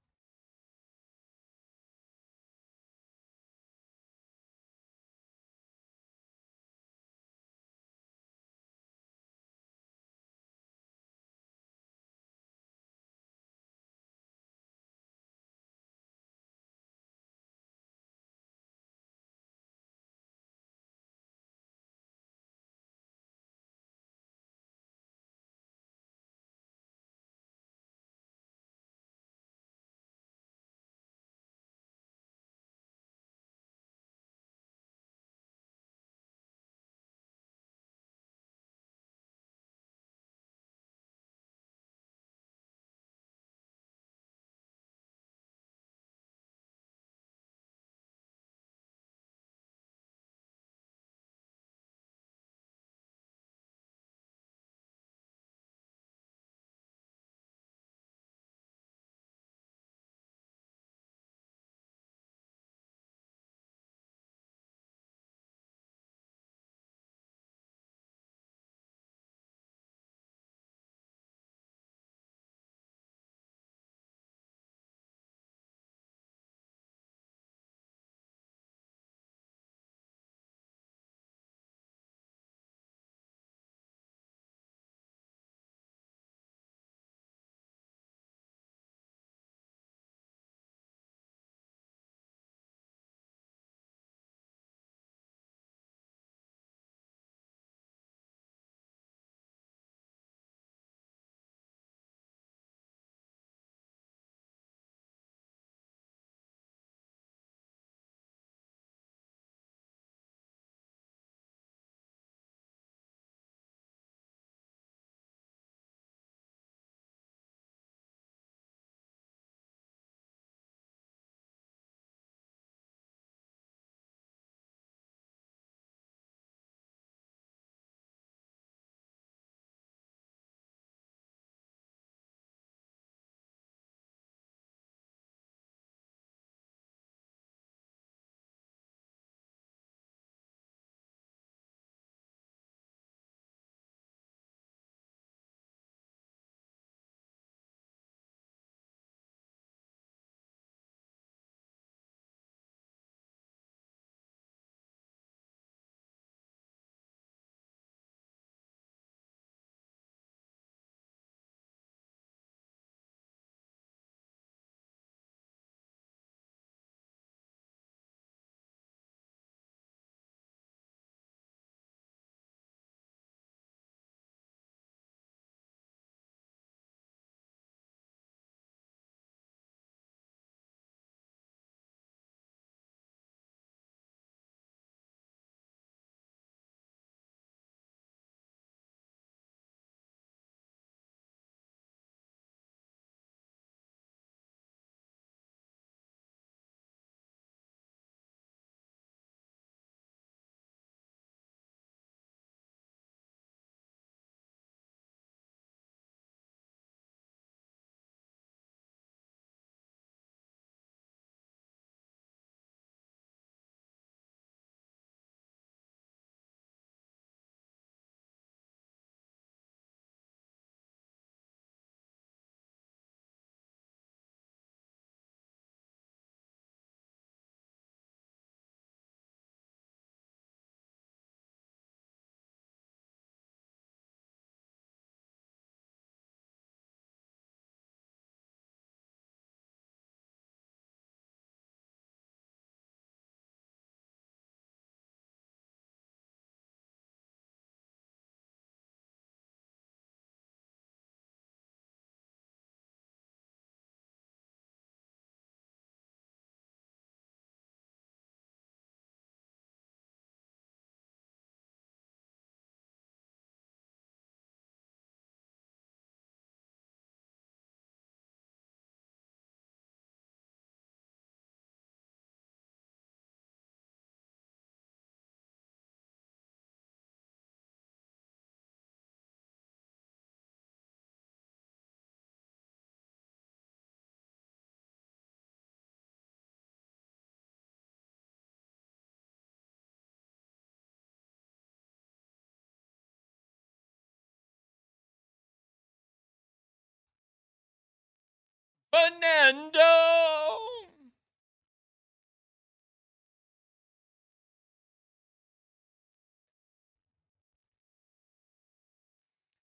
Fernando.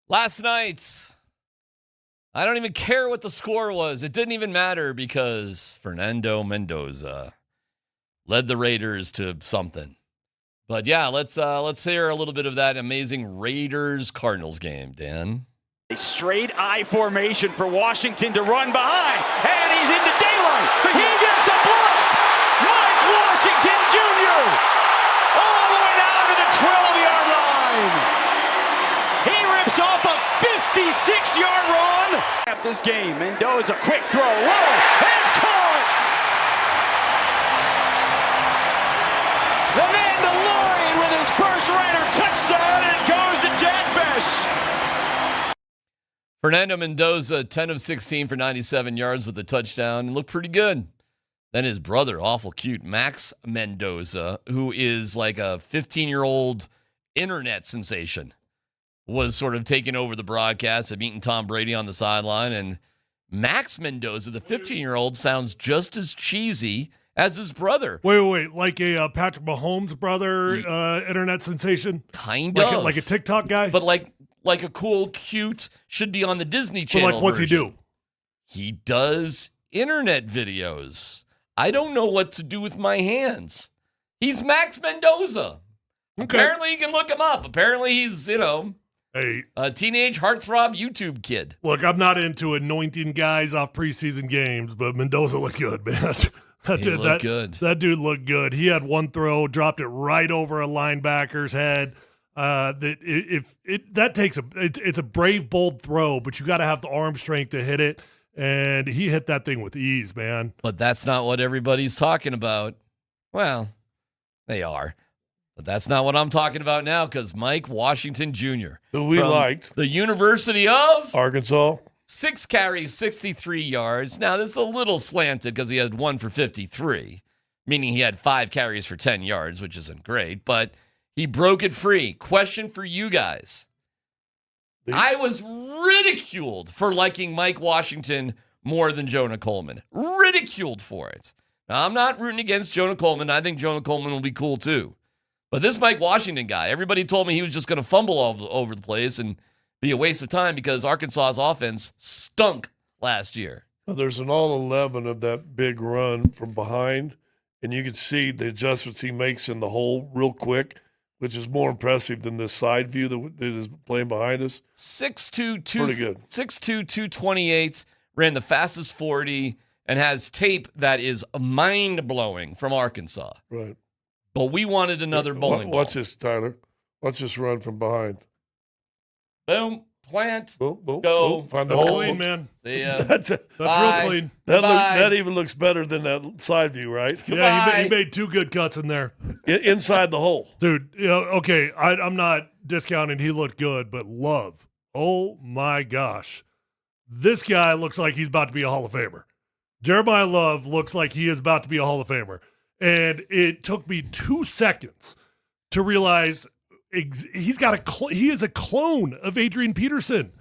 Last night, I don't even care what the score was. It didn't even matter because Fernando Mendoza led the Raiders to something. But yeah, let's hear a little bit of that amazing Raiders-Cardinals game, Dan. A straight I formation for Washington to run behind, and he's into daylight. He gets a block. Mike Washington Jr. all the way down to the 12-yard line. He rips off a 56-yard run. At this game, Mendoza, quick throw, low, and it's caught. The Mandalorian with his first Raider touchdown, and it goes to Jack Bess. Fernando Mendoza, 10 of 16 for 97 yards with a touchdown, and looked pretty good. Then his brother, awful cute, Max Mendoza, who is like a 15-year-old internet sensation, was sort of taking over the broadcast of meeting Tom Brady on the sideline. And Max Mendoza, the 15-year-old, sounds just as cheesy as his brother. Wait. Like a Patrick Mahomes brother internet sensation? Kind of. Like a TikTok guy? But like a cool, cute, should be on the Disney Channel. But like, what's version. he do? He does internet videos. I don't know what to do with my hands. He's Max Mendoza. Okay. Apparently you can look him up. Apparently he's, a teenage heartthrob YouTube kid. Look, I'm not into anointing guys off preseason games, but Mendoza looked good, man. That good. That dude looked good. He had one throw, dropped it right over a linebacker's head. It's a brave, bold throw, but you got to have the arm strength to hit it. And he hit that thing with ease, man. But that's not what everybody's talking about. Well, they are. But that's not what I'm talking about now, because Mike Washington Jr. Who we liked. The University of Arkansas. 6 carries, 63 yards. Now, this is a little slanted because he had 1 for 53, meaning he had 5 carries for 10 yards, which isn't great, but he broke it free. Question for you guys. I was ridiculed for liking Mike Washington more than Jonah Coleman. Ridiculed for it. Now, I'm not rooting against Jonah Coleman. I think Jonah Coleman will be cool too. But this Mike Washington guy, everybody told me he was just going to fumble all over the place and be a waste of time because Arkansas's offense stunk last year. Well, there's an all 11 of that big run from behind, and you can see the adjustments he makes in the hole real quick, which is more impressive than this side view that is playing behind us. 6'2", pretty good. 6'2", 228, ran the fastest 40, and has tape that is mind-blowing from Arkansas. Right. But we wanted another bowling ball. What's this, Tyler? What's this run from behind? Boom, plant, boom, go. Find That's the clean, hole. man. See ya. That's real clean. That even looks better than that side view, right? Yeah, he made 2 good cuts in there. Inside the hole. Dude, okay, I'm not discounting he looked good, but Love, oh my gosh. This guy looks like he's about to be a Hall of Famer. Jeremiah Love looks like he is about to be a Hall of Famer. And it took me 2 seconds to realize he is a clone of Adrian Peterson.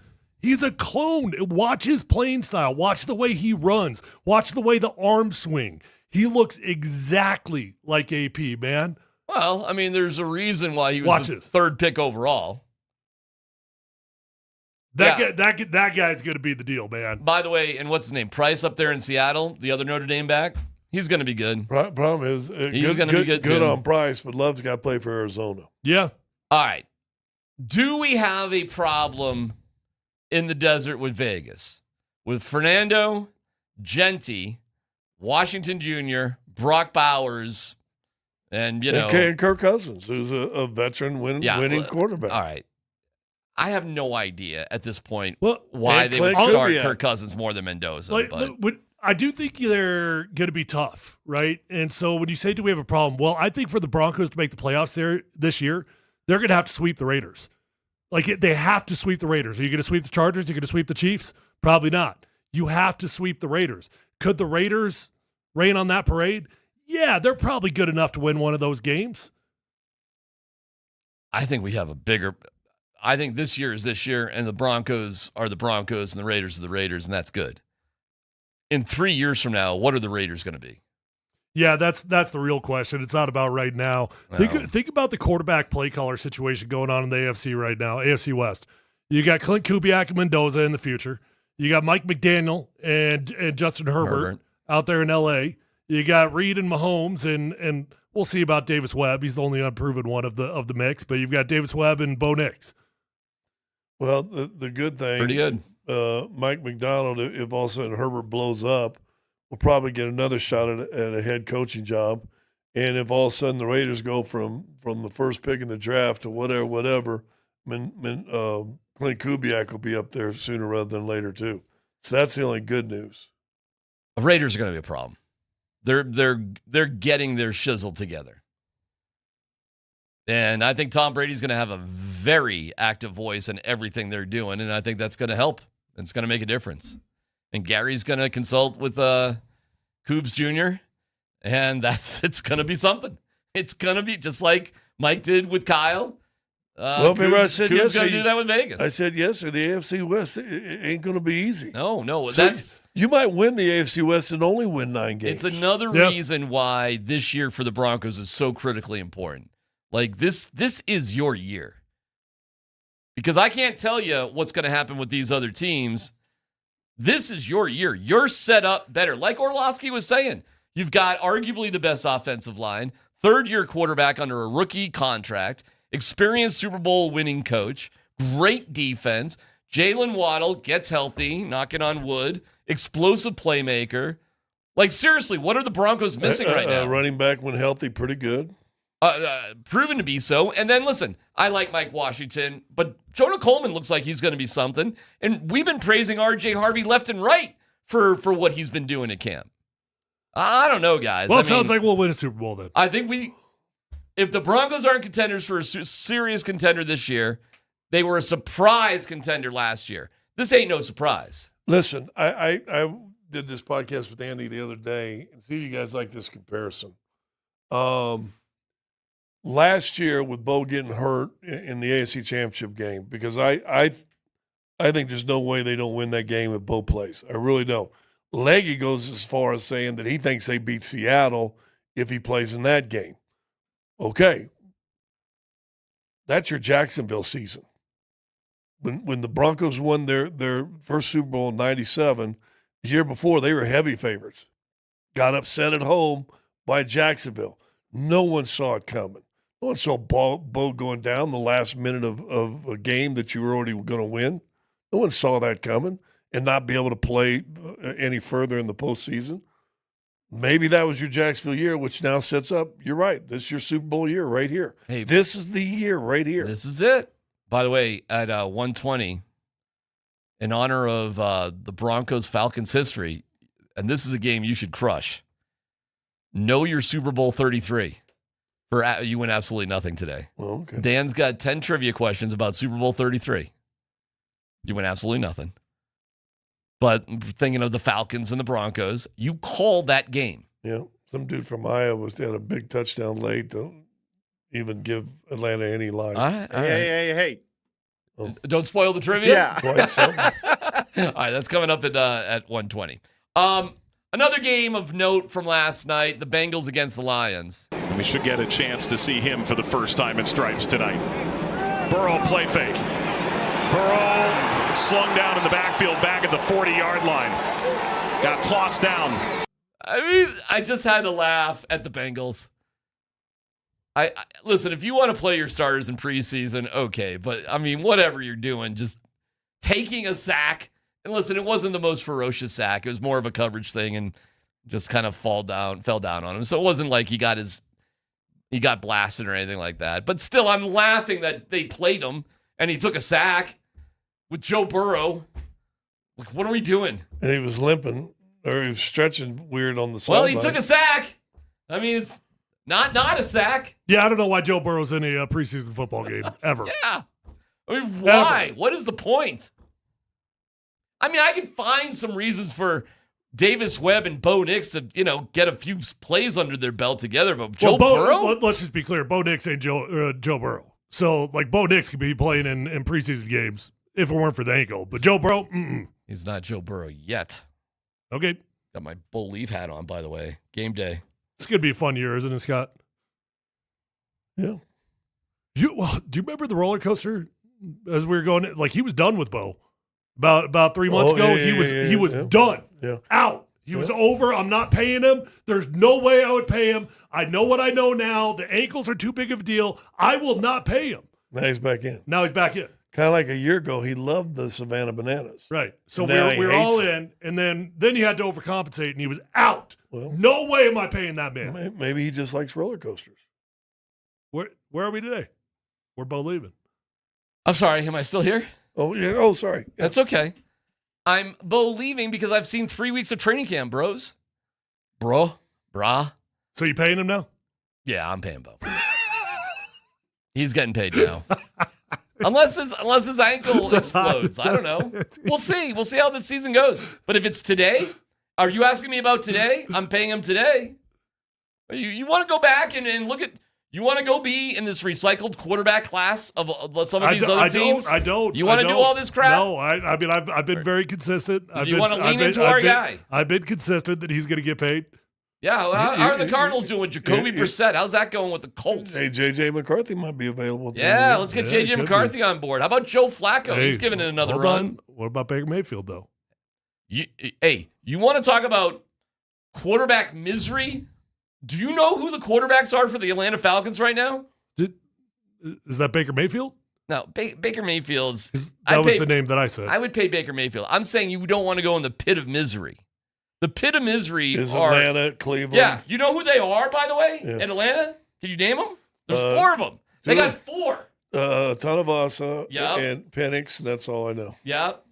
He's a clone. Watch his playing style. Watch the way he runs. Watch the way the arms swing. He looks exactly like AP, man. Well, I mean, there's a reason why he was the 3rd pick overall. That guy's going to be the deal, man. By the way, and what's his name? Price up there in Seattle, the other Notre Dame back. He's going to be good. Problem is, he's going to be good too. Good on Price, but Love's got to play for Arizona. Yeah. All right. Do we have a problem in the desert with Vegas? With Fernando, Genti, Washington Jr., Brock Bowers, and, and Kirk Cousins, who's a veteran winning quarterback. All right. I have no idea at this point why they would start Kirk Cousins more than Mendoza. I do think they're going to be tough, right? And so when you say, do we have a problem? Well, I think for the Broncos to make the playoffs there this year, they're going to have to sweep the Raiders. They have to sweep the Raiders. Are you going to sweep the Chargers? Are you going to sweep the Chiefs? Probably not. You have to sweep the Raiders. Could the Raiders rain on that parade? Yeah, they're probably good enough to win one of those games. I think we have I think this year is this year, and the Broncos are the Broncos, and the Raiders are the Raiders, and that's good. in 3 years from now, what are the Raiders going to be? Yeah, that's the real question. It's not about right now. No. Think about the quarterback play caller situation going on in the AFC right now, AFC West. You got Clint Kubiak and Mendoza in the future. You got Mike McDaniel and Justin Herbert out there in L.A. You got Reed and Mahomes, and we'll see about Davis Webb. He's the only unproven one of the mix, but you've got Davis Webb and Bo Nix. Well, the good thing, pretty good. Mike McDonald, if all of a sudden Herbert blows up, will probably get another shot at a head coaching job. And if all of a sudden the Raiders go from the first pick in the draft to whatever, Clint Kubiak will be up there sooner rather than later too. So that's the only good news. The Raiders are going to be a problem. They're getting their shizzle together. And I think Tom Brady's going to have a very active voice in everything they're doing, and I think that's going to help. It's going to make a difference. And Gary's going to consult with Coobs Jr., and it's going to be something. It's going to be just like Mike did with Kyle. Well, remember I said Coob's yesterday. going to do that with Vegas. I said yesterday, the AFC West it ain't going to be easy. No, So you might win the AFC West and only win 9 games. It's another reason why this year for the Broncos is so critically important. Like this is your year. Because I can't tell you what's going to happen with these other teams. This is your year. You're set up better. Like Orlovsky was saying, you've got arguably the best offensive line, third-year quarterback under a rookie contract, experienced Super Bowl winning coach, great defense. Jalen Waddle gets healthy, knocking on wood, explosive playmaker. Like, seriously, what are the Broncos missing right now? Running back, when healthy, pretty good. Proven to be so. And then, listen, I like Mike Washington, but Jonah Coleman looks like he's going to be something. And we've been praising R.J. Harvey left and right for what he's been doing at camp. I don't know, guys. Well, it sounds like we'll win a Super Bowl then. I think if the Broncos aren't contenders for a serious contender this year, they were a surprise contender last year. This ain't no surprise. Listen, I did this podcast with Andy the other day, and see if you guys like this comparison. Last year with Bo getting hurt in the AFC Championship game, because I think there's no way they don't win that game if Bo plays. I really don't. Leggy goes as far as saying that he thinks they beat Seattle if he plays in that game. Okay. That's your Jacksonville season. When the Broncos won their first Super Bowl in 97, the year before they were heavy favorites. Got upset at home by Jacksonville. No one saw it coming. No one saw Bo going down the last minute of a game that you were already going to win. No one saw that coming and not be able to play any further in the postseason. Maybe that was your Jacksonville year, which now sets up, you're right, this is your Super Bowl year right here. Hey, this is the year right here. This is it. By the way, at 120, in honor of the Broncos-Falcons history, and this is a game you should crush, know your Super Bowl 33. You win absolutely nothing today. Oh, okay. Dan's got 10 trivia questions about Super Bowl 33. You win absolutely nothing. But thinking of the Falcons and the Broncos, you call that game. Yeah, some dude from Iowa had a big touchdown late to even give Atlanta any line. Hey. Oh. Don't spoil the trivia? Yeah. All right, that's coming up at 1:20. Another game of note from last night, the Bengals against the Lions. And we should get a chance to see him for the first time in stripes tonight. Burrow play fake. Burrow slung down in the backfield back at the 40-yard line. Got tossed down. I mean, I just had to laugh at the Bengals. I listen, if you want to play your starters in preseason, okay. But, I mean, whatever you're doing, just taking a sack. And listen, it wasn't the most ferocious sack. It was more of a coverage thing and just kind of fell down on him. So it wasn't like he got blasted or anything like that. But still, I'm laughing that they played him and he took a sack with Joe Burrow. Like, what are we doing? And he was limping, or he was stretching weird on the sideline. Well, he took a sack. I mean, it's not a sack. Yeah, I don't know why Joe Burrow's in a preseason football game ever. Yeah. I mean, why? What is the point? I mean, I can find some reasons for Davis Webb and Bo Nix to, get a few plays under their belt together, but Joe Burrow? Let's just be clear. Bo Nix ain't Joe Burrow. So, Bo Nix could be playing in preseason games if it weren't for the ankle. But Joe Burrow, He's not Joe Burrow yet. Okay. Got my Bo Leaf hat on, by the way. Game day. It's going to be a fun year, isn't it, Scott? Yeah. Do you remember the roller coaster as we were going? Like, he was done with Bo about 3 months ago. He was done. Yeah. Out. He was over. I'm not paying him. There's no way I would pay him. I know what I know now. The ankles are too big of a deal. I will not pay him. Now he's back in. Kind of like a year ago, he loved the Savannah Bananas. Right. So we're all in, and then you had to overcompensate, and he was out. Well, no way am I paying that man. Maybe he just likes roller coasters. Where are we today? We're both leaving. I'm sorry. Am I still here? Oh, yeah. Oh, sorry. Yeah. That's okay. I'm leaving because I've seen 3 weeks of training camp, bros. Brah. So you paying him now? Yeah, I'm paying Bo. He's getting paid now. Unless his ankle explodes. I don't know. We'll see. We'll see how the season goes. But if it's today, are you asking me about today? I'm paying him today. You want to go back and look at, you want to go be in this recycled quarterback class of some of these other teams? I don't. You want to do all this crap? No, I mean, I've been very consistent. You want to lean into our guy? I've been consistent that he's going to get paid. Yeah, how are the Cardinals doing with Jacoby Brissett? How's that going with the Colts? Hey, J.J. McCarthy might be available. Yeah, let's get J.J. McCarthy on board. How about Joe Flacco? Hey, he's giving it another hold run. on. What about Baker Mayfield, though? You want to talk about quarterback misery? Do you know who the quarterbacks are for the Atlanta Falcons right now? Is that Baker Mayfield? No, Baker Mayfield's. That was the name that I said. I would pay Baker Mayfield. I'm saying you don't want to go in the pit of misery. The pit of misery is are Atlanta, Cleveland. Yeah, you know who they are, by the way, Yeah. in Atlanta? Can you name them? There's 4 of them. They got 4. Tanavasa Yep. and Penix, and that's all I know. Yep.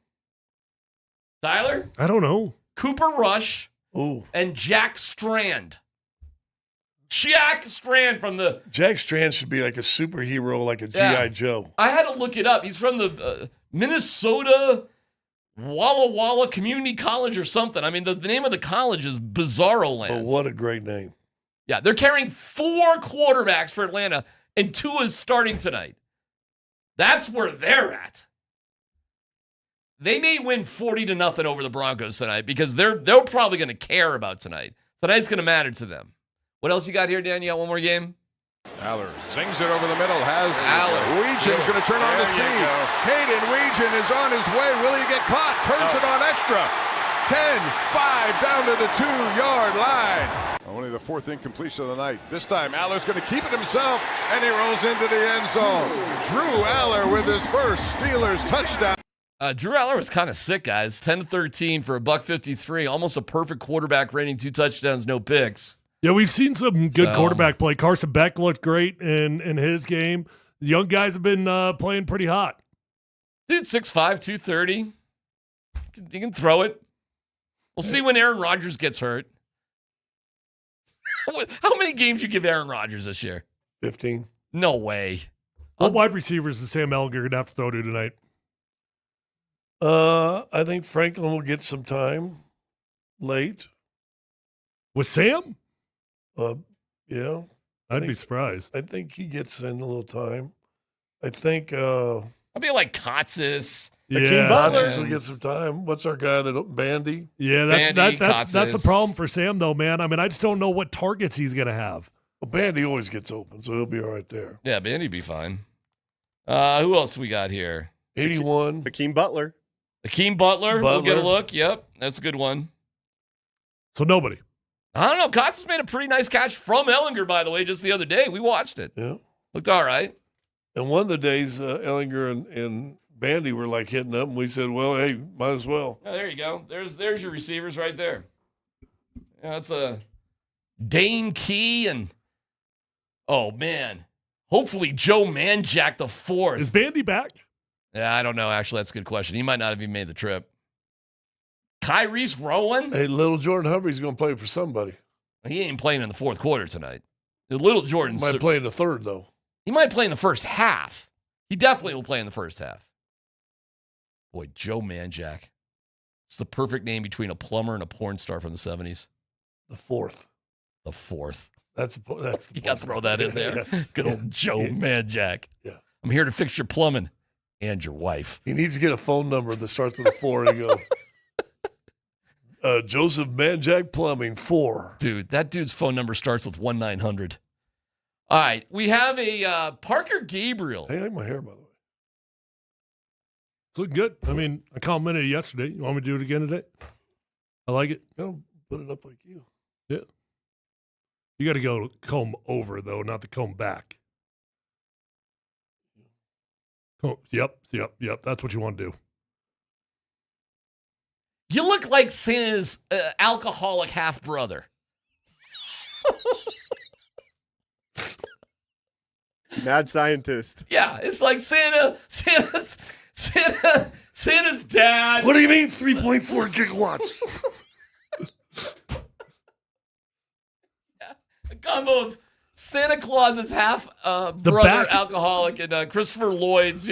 Tyler? I don't know. Cooper Rush and Jack Strand. Jack Strand from the... Jack Strand should be like a superhero, like a G.I. Joe. I had to look it up. He's from the Minnesota Walla Walla Community College or something. I mean, the name of the college is Bizarro Land. Oh, what a great name. Yeah, they're carrying 4 quarterbacks for Atlanta, and 2 is starting tonight. That's where they're at. They may win 40-0 over the Broncos tonight because they're probably going to care about tonight. Tonight's going to matter to them. What else you got here, Dan? You got one more game? Aller sings it over the middle. Aller. Weegen's going to turn on the speed. Hayden Weegen is on his way. Will he get caught? Turns it on extra. 10-5 down to the 2-yard line. Only the 4th incompletion of the night. This time, Aller's going to keep it himself, and he rolls into the end zone. Drew Aller with his first Steelers touchdown. Drew Aller was kind of sick, guys. 10-13 for $153. Almost a perfect quarterback rating. 2 touchdowns, no picks. Yeah, we've seen some good quarterback play. Carson Beck looked great in his game. The young guys have been playing pretty hot. Dude, 6'5", 230. You can throw it. We'll see when Aaron Rodgers gets hurt. How many games you give Aaron Rodgers this year? 15. No way. What wide receivers is Sam Ellinger going to have to throw to tonight? I think Franklin will get some time late. With Sam? Yeah. I'd be surprised. I think he gets in a little time. I think I'll be like Kotsis. Akeem Butler will get some time. What's our guy Bandy? Yeah, that's the problem for Sam though, man. I mean, I just don't know what targets he's gonna have. Well, Bandy always gets open, so he'll be all right there. Yeah, Bandy'd be fine. Who else we got here? 81. Akeem Butler. Akeem Butler. We'll get a look. Yep, that's a good one. So nobody. I don't know. Kotsis made a pretty nice catch from Ellinger, by the way, just the other day. We watched it. Yeah. Looked all right. And one of the days, Ellinger and Bandy were like hitting up, and we said, well, hey, might as well. Oh, there you go. There's your receivers right there. Yeah, that's a Dane Key and, oh, man. Hopefully Joe Manjack the 4th. Is Bandy back? Yeah, I don't know. Actually, that's a good question. He might not have even made the trip. Kyries Rowan? Hey, little Jordan Humphrey's going to play for somebody. He ain't playing in the 4th quarter tonight. Little Jordan might play in the 3rd, though. He might play in the first half. He definitely will play in the first half. Boy, Joe Manjack. It's the perfect name between a plumber and a porn star from the 70s. The 4th. The 4th. That's you got to throw that in there. Yeah. Good old Joe Manjack. Yeah. I'm here to fix your plumbing and your wife. He needs to get a phone number that starts with a 4 and go. Joseph Manjack Plumbing, 4. Dude, that dude's phone number starts with 1-900. All right, we have a Parker Gabriel. Hey, I like my hair, by the way. It's looking good. I mean, I complimented it yesterday. You want me to do it again today? I like it. I'll put it up like you. Yeah. You got to go comb over, though, not the comb back. Oh, yep. That's what you want to do. You look like Santa's alcoholic half-brother. Mad scientist. Yeah, it's like Santa's dad. What do you mean 3.4 gigawatts? A combo of Santa Claus's half brother alcoholic and Christopher Lloyd's,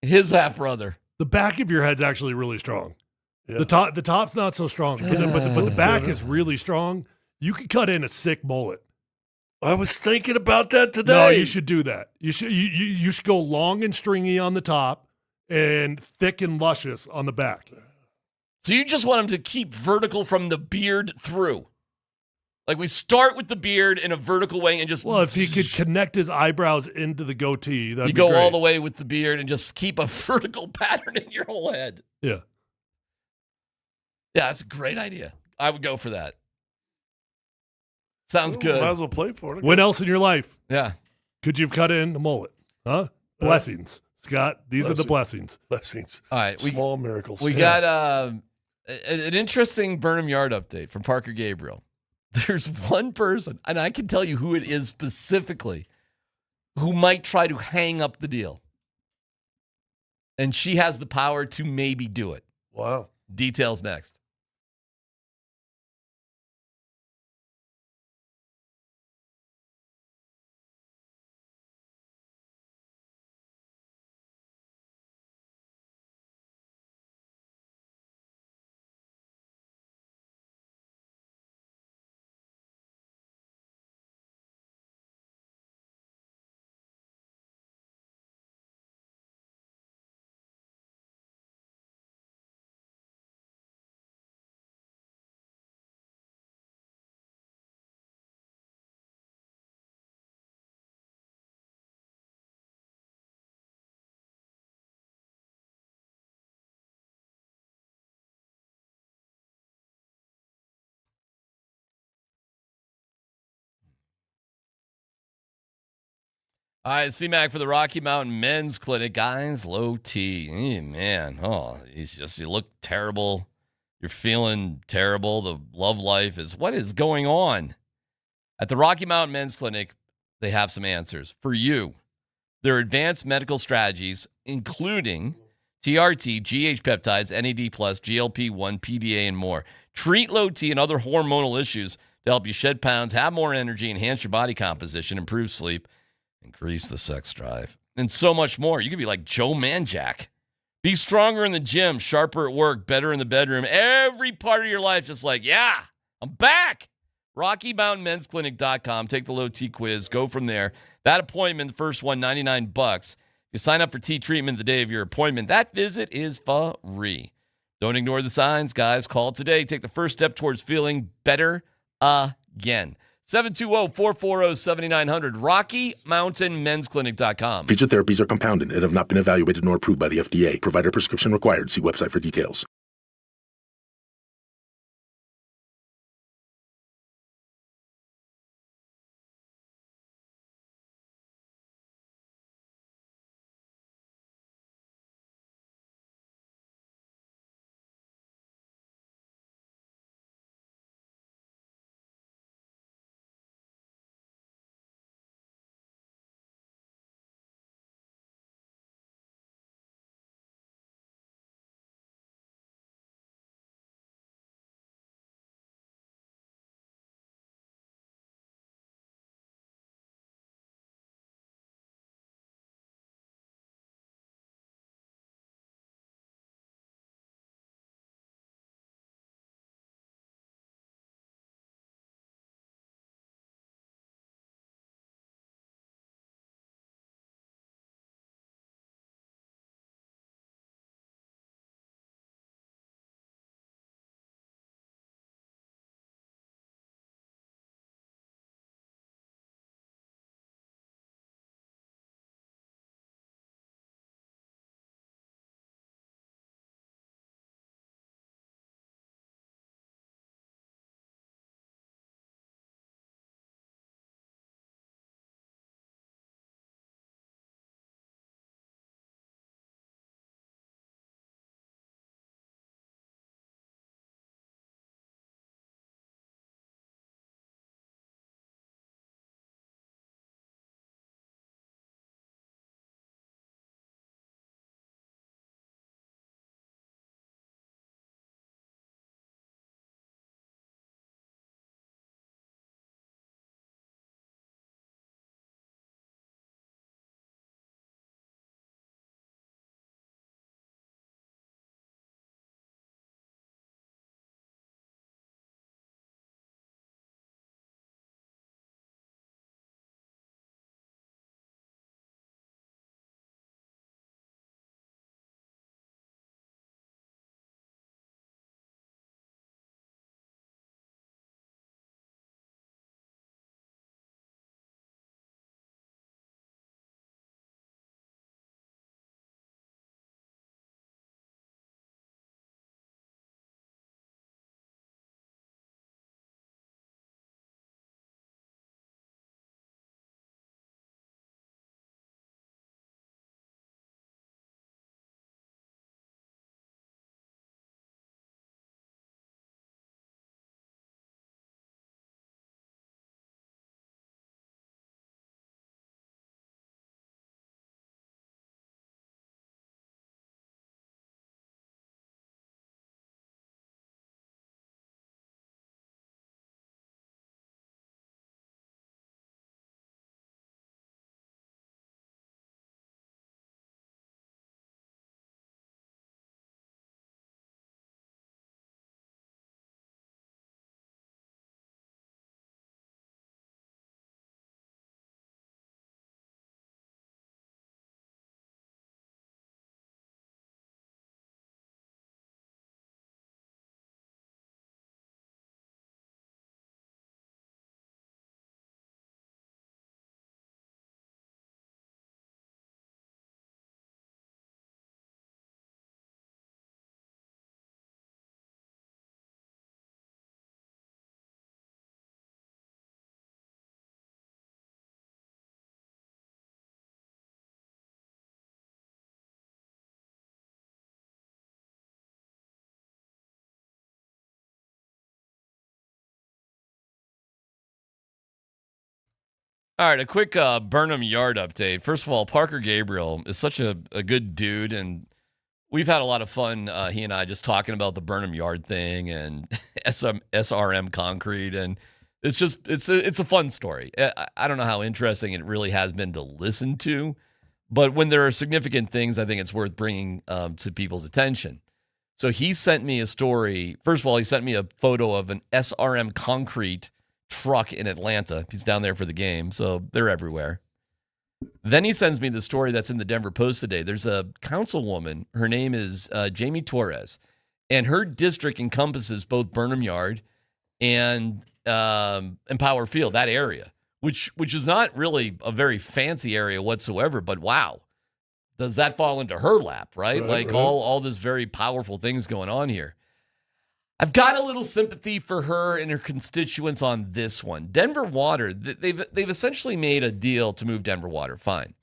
his half brother. The back of your head's actually really strong. Yeah. The top's not so strong, but the back is really strong. You could cut in a sick mullet. I was thinking about that today. No, you should do that. You should go long and stringy on the top and thick and luscious on the back. So you just want him to keep vertical from the beard through. Like we start with the beard in a vertical way and just... Well, if he could connect his eyebrows into the goatee, that'd you be go great. all the way with the beard and just keep a vertical pattern in your whole head. Yeah. Yeah, that's a great idea. I would go for that. Sounds good. Might as well play for it. When else in your life? Yeah. Could you have cut in a mullet? Huh? Blessings. Scott, these are the blessings. Blessings. All right. Small miracles. We got an interesting Burnham Yard update from Parker Gabriel. There's one person, and I can tell you who it is specifically, who might try to hang up the deal. And she has the power to maybe do it. Wow. Details next. All right, C-Mac for the Rocky Mountain Men's Clinic. Guys, low T. Man, you look terrible. You're feeling terrible. The love life is, what is going on? At the Rocky Mountain Men's Clinic, they have some answers for you. Their advanced medical strategies, including TRT, GH peptides, NAD+, GLP-1, PDA, and more. Treat low T and other hormonal issues to help you shed pounds, have more energy, enhance your body composition, improve sleep, increase the sex drive, and so much more. You could be like Joe Manjack. Be stronger in the gym, sharper at work, better in the bedroom. Every part of your life just like, yeah, I'm back. RockyMountainMen'sClinic.com. Take the low T quiz. Go from there. That appointment, the first one, $99. You sign up for T treatment the day of your appointment. That visit is free. Don't ignore the signs, guys. Call today. Take the first step towards feeling better again. 720-440-7900. RockyMountainMen'sClinic.com. Featured therapies are compounded and have not been evaluated nor approved by the FDA. Provider prescription required. See website for details. All right, a quick Burnham Yard update. First of all, Parker Gabriel is such a good dude, and we've had a lot of fun, he and I, just talking about the Burnham Yard thing and SRM concrete, and it's a fun story. I don't know how interesting it really has been to listen to, but when there are significant things, I think it's worth bringing to people's attention. So he sent me a story. First of all, he sent me a photo of an SRM concrete truck in Atlanta. He's down there for the game, so they're everywhere. Then he sends me the story that's in the Denver Post today. There's a councilwoman. Her name is Jamie Torres, and her district encompasses both Burnham Yard and Power Field, that area, which is not really a very fancy area whatsoever, but wow, does that fall into her lap, right? Like all this very powerful things going on here. I've got a little sympathy for her and her constituents on this one. Denver Water, they've essentially made a deal to move Denver Water. Fine.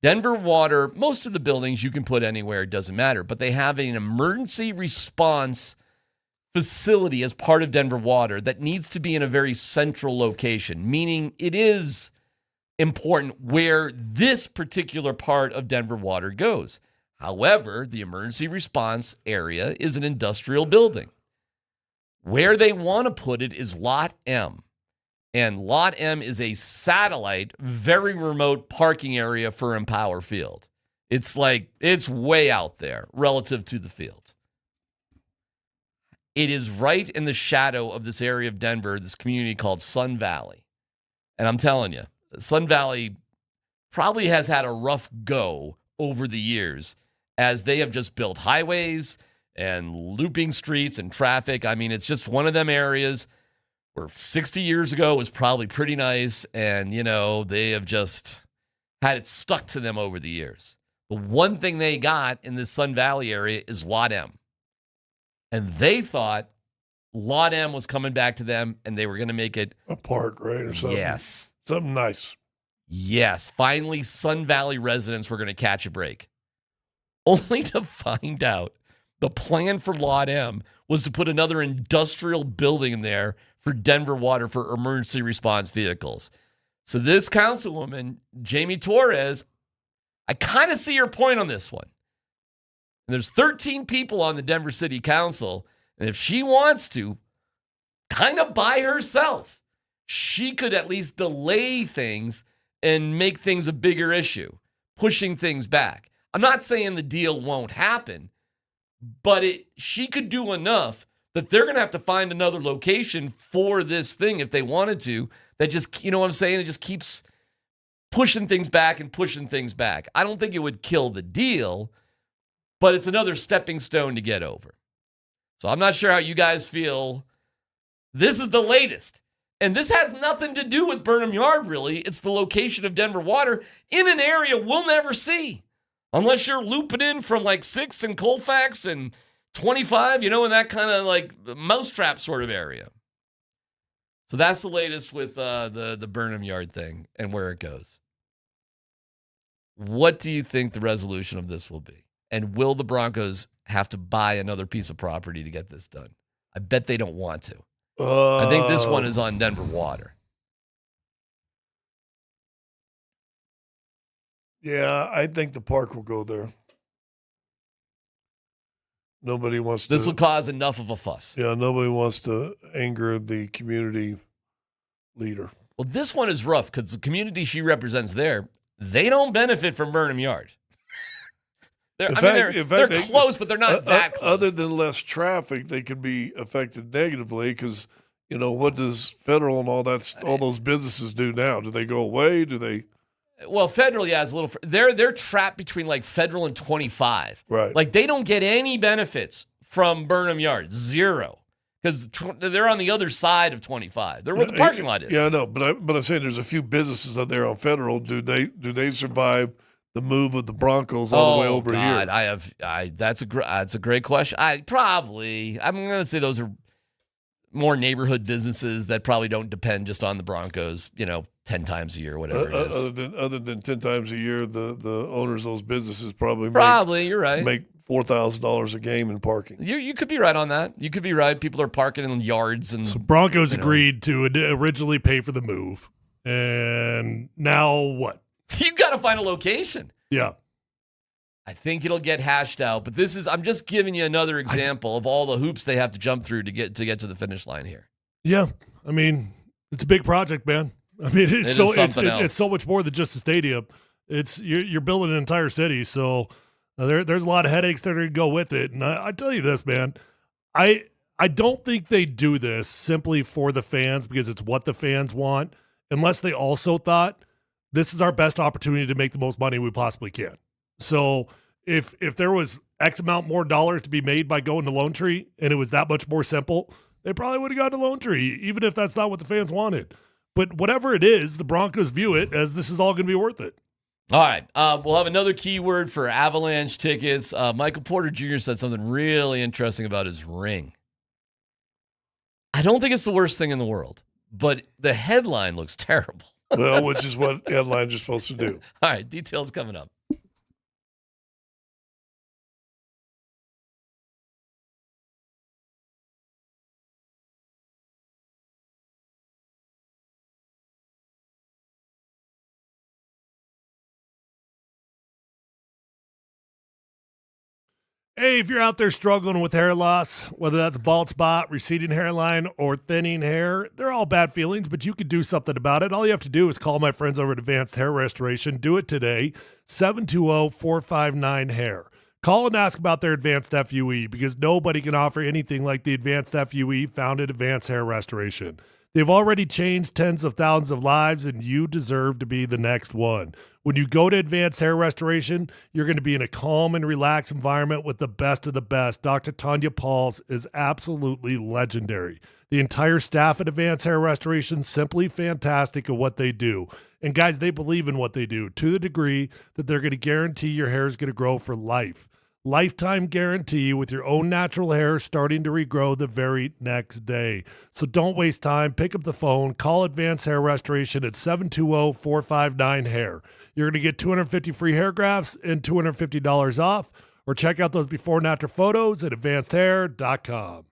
Denver Water, most of the buildings you can put anywhere, it doesn't matter, but they have an emergency response facility as part of Denver Water that needs to be in a very central location, meaning it is important where this particular part of Denver Water goes. However, the emergency response area is an industrial building. Where they want to put it is Lot M. And Lot M is a satellite, very remote parking area for Empower Field. It's way out there relative to the field. It is right in the shadow of this area of Denver, this community called Sun Valley. And I'm telling you, Sun Valley probably has had a rough go over the years as they have just built highways and looping streets and traffic. I mean, it's just one of them areas where 60 years ago was probably pretty nice, and, they have just had it stuck to them over the years. The one thing they got in this Sun Valley area is Lot M. And they thought Lot M was coming back to them, and they were going to make it a park, right, or something. Yes. Something nice. Yes. Finally, Sun Valley residents were going to catch a break. Only to find out the plan for Lot M was to put another industrial building in there for Denver Water for emergency response vehicles. So this councilwoman, Jamie Torres, I kind of see her point on this one. And there's 13 people on the Denver City Council, and if she wants to, kind of by herself, she could at least delay things and make things a bigger issue, pushing things back. I'm not saying the deal won't happen, but she could do enough that they're going to have to find another location for this thing if they wanted to. That just, you know what I'm saying? It just keeps pushing things back and pushing things back. I don't think it would kill the deal, but it's another stepping stone to get over. So I'm not sure how you guys feel. This is the latest. And this has nothing to do with Burnham Yard, really. It's the location of Denver Water in an area we'll never see. Unless you're looping in from like 6 and Colfax and 25, in that kind of like mousetrap sort of area. So that's the latest with the Burnham Yard thing and where it goes. What do you think the resolution of this will be? And will the Broncos have to buy another piece of property to get this done? I bet they don't want to. I think this one is on Denver Water. Yeah, I think the park will go there. Nobody wants to. This will cause enough of a fuss. Yeah, nobody wants to anger the community leader. Well, this one is rough because the community she represents there, they don't benefit from Burnham Yard. They're close, but they're not that close. Other than less traffic, they could be affected negatively because, what does Federal and all those businesses do now? Do they go away? Do they? Well, Federal, yeah, is a little. They're trapped between like Federal and 25. Right. Like they don't get any benefits from Burnham Yard, zero, because they're on the other side of 25. They're where the parking lot is. Yeah, I know, but I'm saying there's a few businesses out there on Federal. Do they survive the move of the Broncos all the way over here? That's a great question. I'm going to say those are more neighborhood businesses that probably don't depend just on the Broncos, 10 times a year, whatever it is. Other than 10 times a year, the owners of those businesses probably you're right, make $4,000 a game in parking. You could be right on that. You could be right. People are parking in yards, and so Broncos agreed to originally pay for the move. And now what? You got to find a location. Yeah. I think it'll get hashed out, but I'm just giving you another example of all the hoops they have to jump through to get to the finish line here. Yeah. I mean, it's a big project, man. I mean, it's so much more than just a stadium. It's you're building an entire city, so there's a lot of headaches that are going to go with it. And I tell you this, man, I don't think they do this simply for the fans because it's what the fans want, unless they also thought this is our best opportunity to make the most money we possibly can. So if there was X amount more dollars to be made by going to Lone Tree and it was that much more simple, they probably would have gone to Lone Tree, even if that's not what the fans wanted. But whatever it is, the Broncos view it as this is all going to be worth it. All right. We'll have another keyword for Avalanche tickets. Michael Porter Jr. said something really interesting about his ring. I don't think it's the worst thing in the world, but the headline looks terrible. Well, which is what headlines are supposed to do. All right. Details coming up. Hey, if you're out there struggling with hair loss, whether that's a bald spot, receding hairline, or thinning hair, they're all bad feelings, but you could do something about it. All you have to do is call my friends over at Advanced Hair Restoration. Do it today, 720-459-HAIR. Call and ask about their Advanced FUE because nobody can offer anything like the Advanced FUE found at Advanced Hair Restoration. They've already changed tens of thousands of lives, and you deserve to be the next one. When you go to Advanced Hair Restoration, you're going to be in a calm and relaxed environment with the best of the best. Dr. Tanya Pauls is absolutely legendary. The entire staff at Advanced Hair Restoration is simply fantastic at what they do. And guys, they believe in what they do to the degree that they're going to guarantee your hair is going to grow for life. Lifetime guarantee with your own natural hair starting to regrow the very next day. So don't waste time. Pick up the phone. Call Advanced Hair Restoration at 720-459-HAIR. You're going to get 250 free hair grafts and $250 off. Or check out those before and after photos at advancedhair.com.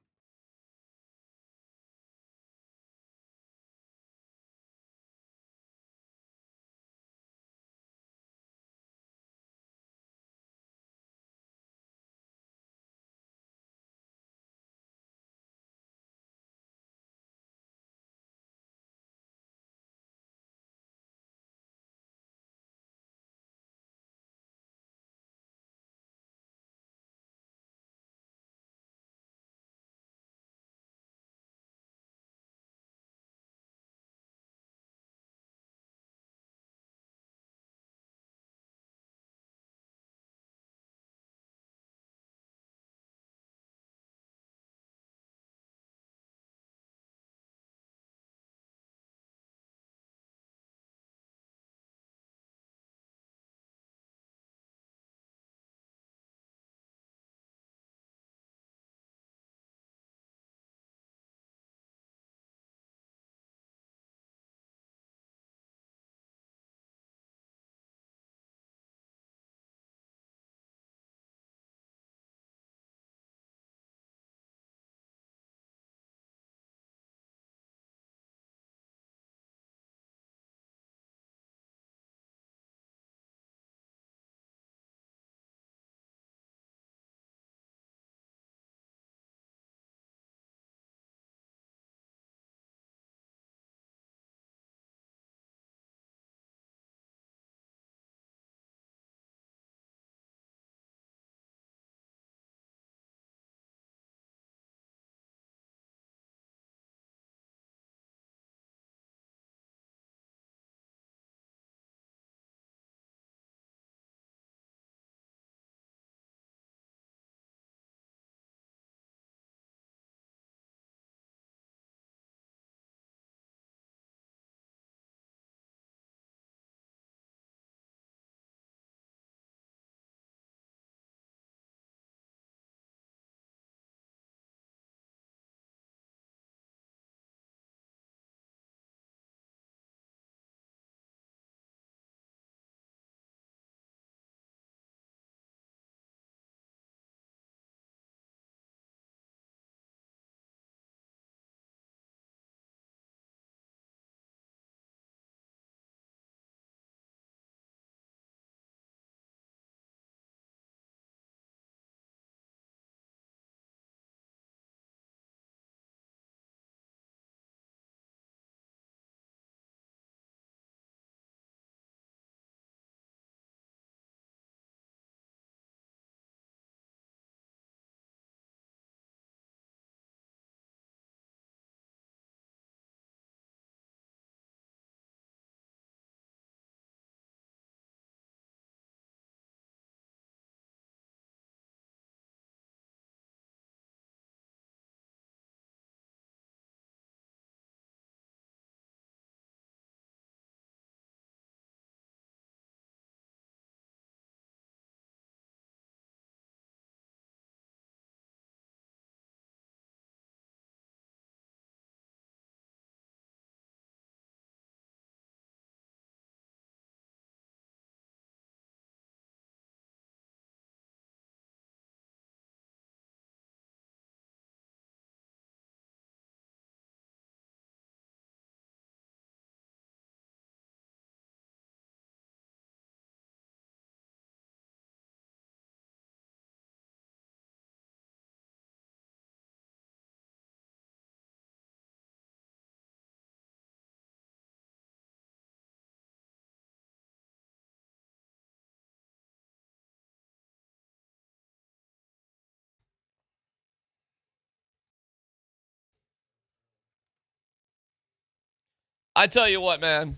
I tell you what, man.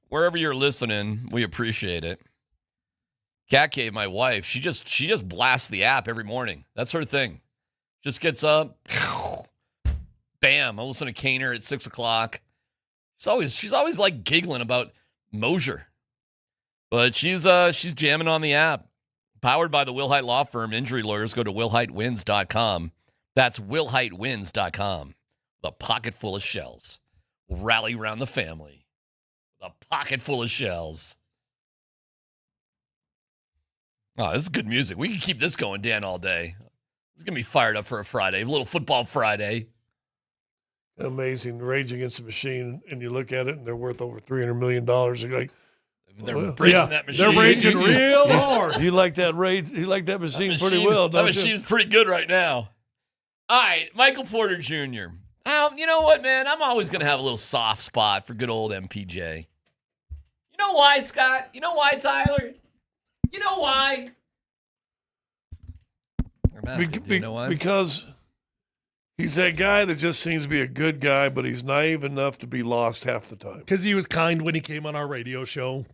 Wherever you're listening, we appreciate it. Cat Cave, my wife, she just blasts the app every morning. That's her thing. Just gets up, bam. I'll listen to Kaner at 6 o'clock. She's always like giggling about Moser, but she's jamming on the app. Powered by the Wilhite Law Firm. Injury lawyers go to willhitewins.com. That's willhitewins.com. The pocket full of shells. Rally around the family. The pocket full of shells. Oh, this is good music. We can keep this going, Dan, all day. It's going to be fired up for a Friday. A little football Friday. Amazing. Rage Against the Machine, and you look at it, and they're worth over $300 million. You're like, they're raging that machine. They're raging real hard. You like that rage? You like that machine pretty well, don't you? That machine's pretty good right now. All right, Michael Porter Jr. You know what, man? I'm always going to have a little soft spot for good old MPJ. You know why, Scott? You know why, Tyler? You know why? You know why? Because he's that guy that just seems to be a good guy, but he's naive enough to be lost half the time. Because he was kind when he came on our radio show.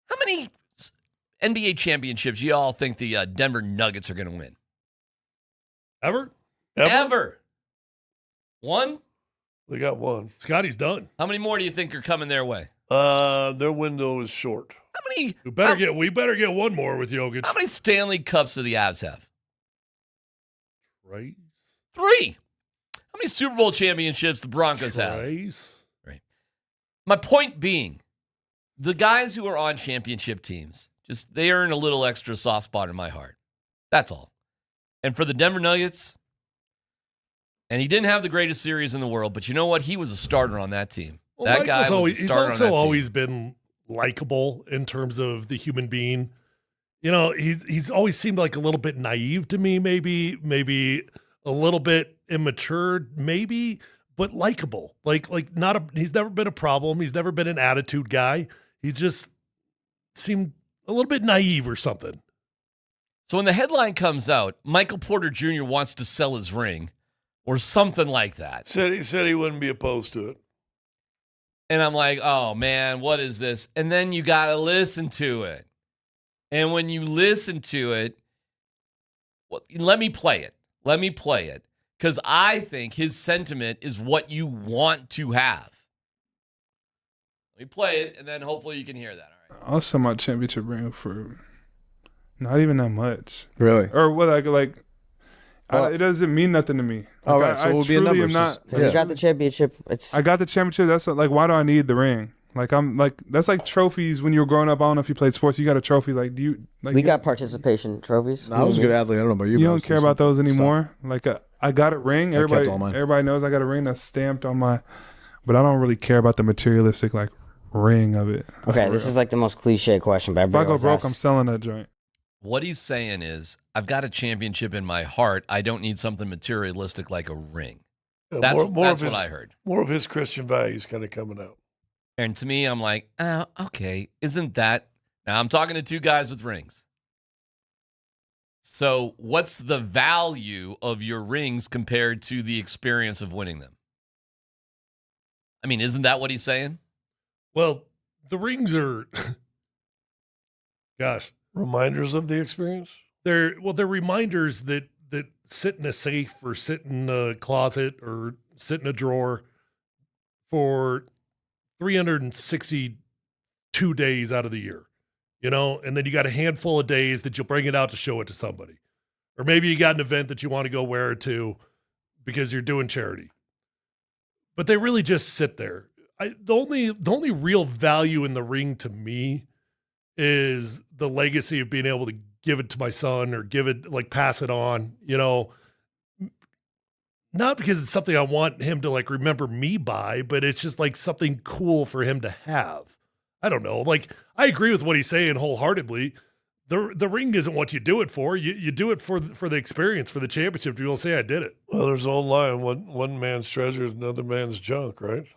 How many NBA championships you all think the Denver Nuggets are going to win? Ever? One? They got one. Scotty's done. How many more do you think are coming their way? Their window is short. How many? We better get one more with Jokic. How many Stanley Cups do the Avs have? Right. 3. How many Super Bowl championships the Broncos have? Right. My point being, the guys who are on championship teams, they earn a little extra soft spot in my heart. That's all. And for the Denver Nuggets, and he didn't have the greatest series in the world, but you know what? He was a starter on that team. Well, that guy was a starter on that team. He's also always been likable in terms of the human being. You know, he's always seemed like a little bit naive to me, maybe a little bit immature, maybe, but likable. He's never been a problem. He's never been an attitude guy. He just seemed a little bit naive or something. So when the headline comes out, Michael Porter Jr. wants to sell his ring or something like that. He said he wouldn't be opposed to it. And I'm like, oh, man, what is this? And then you got to listen to it. And when you listen to it, let me play it. Because I think his sentiment is what you want to have. Let me play it, and then hopefully you can hear that. All right. I'll sell my championship ring for not even that much. Really? Or what? It doesn't mean nothing to me. All right, so it will be a number. Because you got the championship. I got the championship. That's why do I need the ring? That's like trophies when you were growing up. I don't know if you played sports. You got a trophy. We got participation trophies. I was a good athlete. I don't know about you. You don't care about those anymore. I got a ring. Everybody knows I got a ring that's stamped on my. But I don't really care about the materialistic ring of it. Okay, this is the most cliche question, but if I go broke, I'm selling that joint. What he's saying is, I've got a championship in my heart. I don't need something materialistic like a ring. That's what I heard. More of his Christian values kind of coming out. And to me, I'm like, oh, okay, isn't that? Now, I'm talking to two guys with rings. So what's the value of your rings compared to the experience of winning them? I mean, isn't that what he's saying? Well, the rings are, gosh. Reminders of the experience? They're reminders that sit in a safe or sit in a closet or sit in a drawer for 362 days out of the year, and then you got a handful of days that you'll bring it out to show it to somebody. Or maybe you got an event that you want to go wear it to because you're doing charity. But they really just sit there. The only real value in the ring to me is the legacy of being able to give it to my son or pass it on, not because it's something I want him to remember me by, but it's just something cool for him to have. I don't know. I agree with what he's saying wholeheartedly. The ring isn't what you do it for. You do it for the experience, for the championship. People say I did it. Well, there's an old line, one man's treasure is another man's junk, right?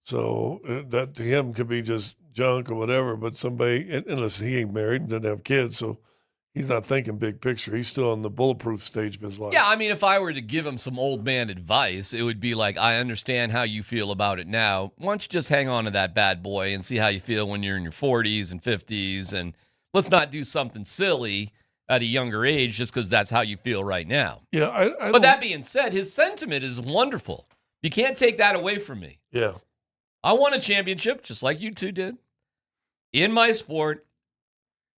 So that to him could be just junk or whatever, but somebody, and listen, he ain't married and doesn't have kids, so He's not thinking big picture. He's still on the bulletproof stage of his life. Yeah, I mean, if I were to give him some old man advice, it would be like, I understand how you feel about it now. Why don't you just hang on to that bad boy and see how you feel when you're in your 40s and 50s, and let's not do something silly at a younger age just because that's how you feel right now. Yeah, but that being said, his sentiment is wonderful. You can't take that away from me. Yeah. I won a championship, just like you two did, in my sport,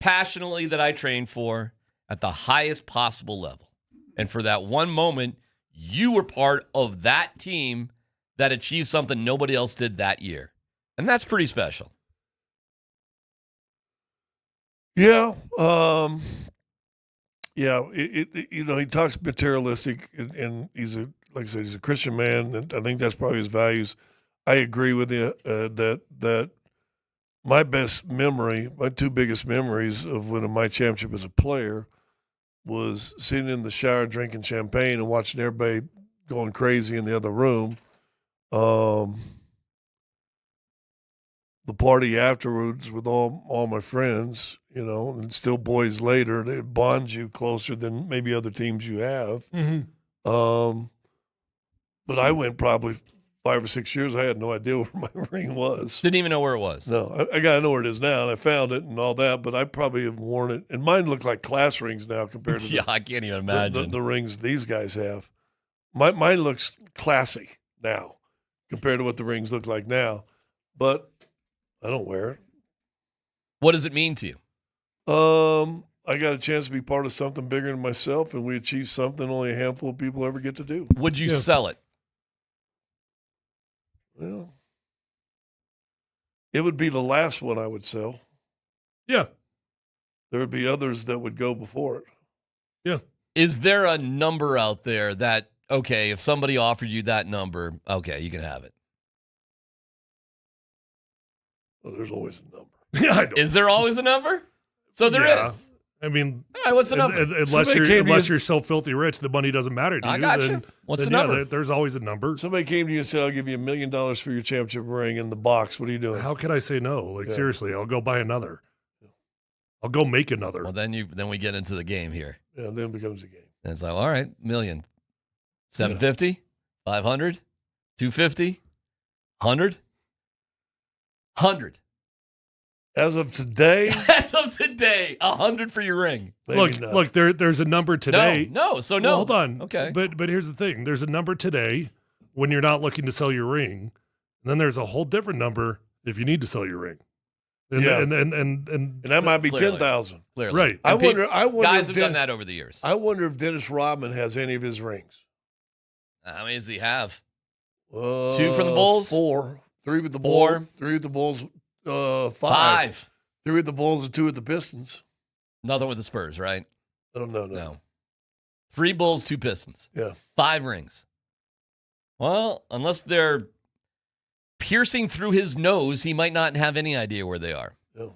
passionately, that I trained for at the highest possible level. And for that one moment, you were part of that team that achieved something nobody else did that year. And that's pretty special. Yeah. He talks materialistic, and he's like I said, he's a Christian man, and I think that's probably his values. I agree with you that my best memory, my two biggest memories of winning my championship as a player was sitting in the shower drinking champagne and watching everybody going crazy in the other room. The party afterwards with all my friends, and still boys later, it bonds you closer than maybe other teams you have. Mm-hmm. But I went probably 5 or 6 years. I had no idea where my ring was. Didn't even know where it was. No, I got to know where it is now, and I found it and all that, but I probably have worn it. And mine look like class rings now compared to I can't even imagine the rings these guys have. Mine looks classy now compared to what the rings look like now, but I don't wear it. What does it mean to you? I got a chance to be part of something bigger than myself, and we achieved something only a handful of people ever get to do. Would you sell it? Well, it would be the last one I would sell. Yeah. There would be others that would go before it. Yeah. Is there a number out there that, okay, if somebody offered you that number, okay, you can have it? Well, there's always a number. Yeah, I know. Is there always a number? So there is. I mean, all right, what's the number? Unless you're so filthy rich, the money doesn't matter to you. I got you. What's the number? There's always a number. Somebody came to you and said, "I'll give you $1 million for your championship ring in the box." What are you doing? How can I say no? Seriously, I'll go buy another. I'll go make another. Well, then we get into the game here. Yeah, then it becomes a game. And it's like, all right, $1 million, 750, 500, 250, 100, 100. As of today? As of today, 100 for your ring. Look, there's a number today. No. So no. Well, hold on. Okay. But here's the thing. There's a number today when you're not looking to sell your ring. And then there's a whole different number if you need to sell your ring. And, yeah. And that might be Clearly. 10,000. Clearly. Right. I wonder guys if have done that over the years. I wonder if Dennis Rodman has any of his rings. How many does he have? 2 from the Bulls? 4. 3 with the 4. Bulls. 3 with the Bulls. 5. 5. 3 with the Bulls and 2 with the Pistons. Nothing with the Spurs, right? No. 3 Bulls, 2 Pistons. Yeah. 5 rings. Well, unless they're piercing through his nose, he might not have any idea where they are. No.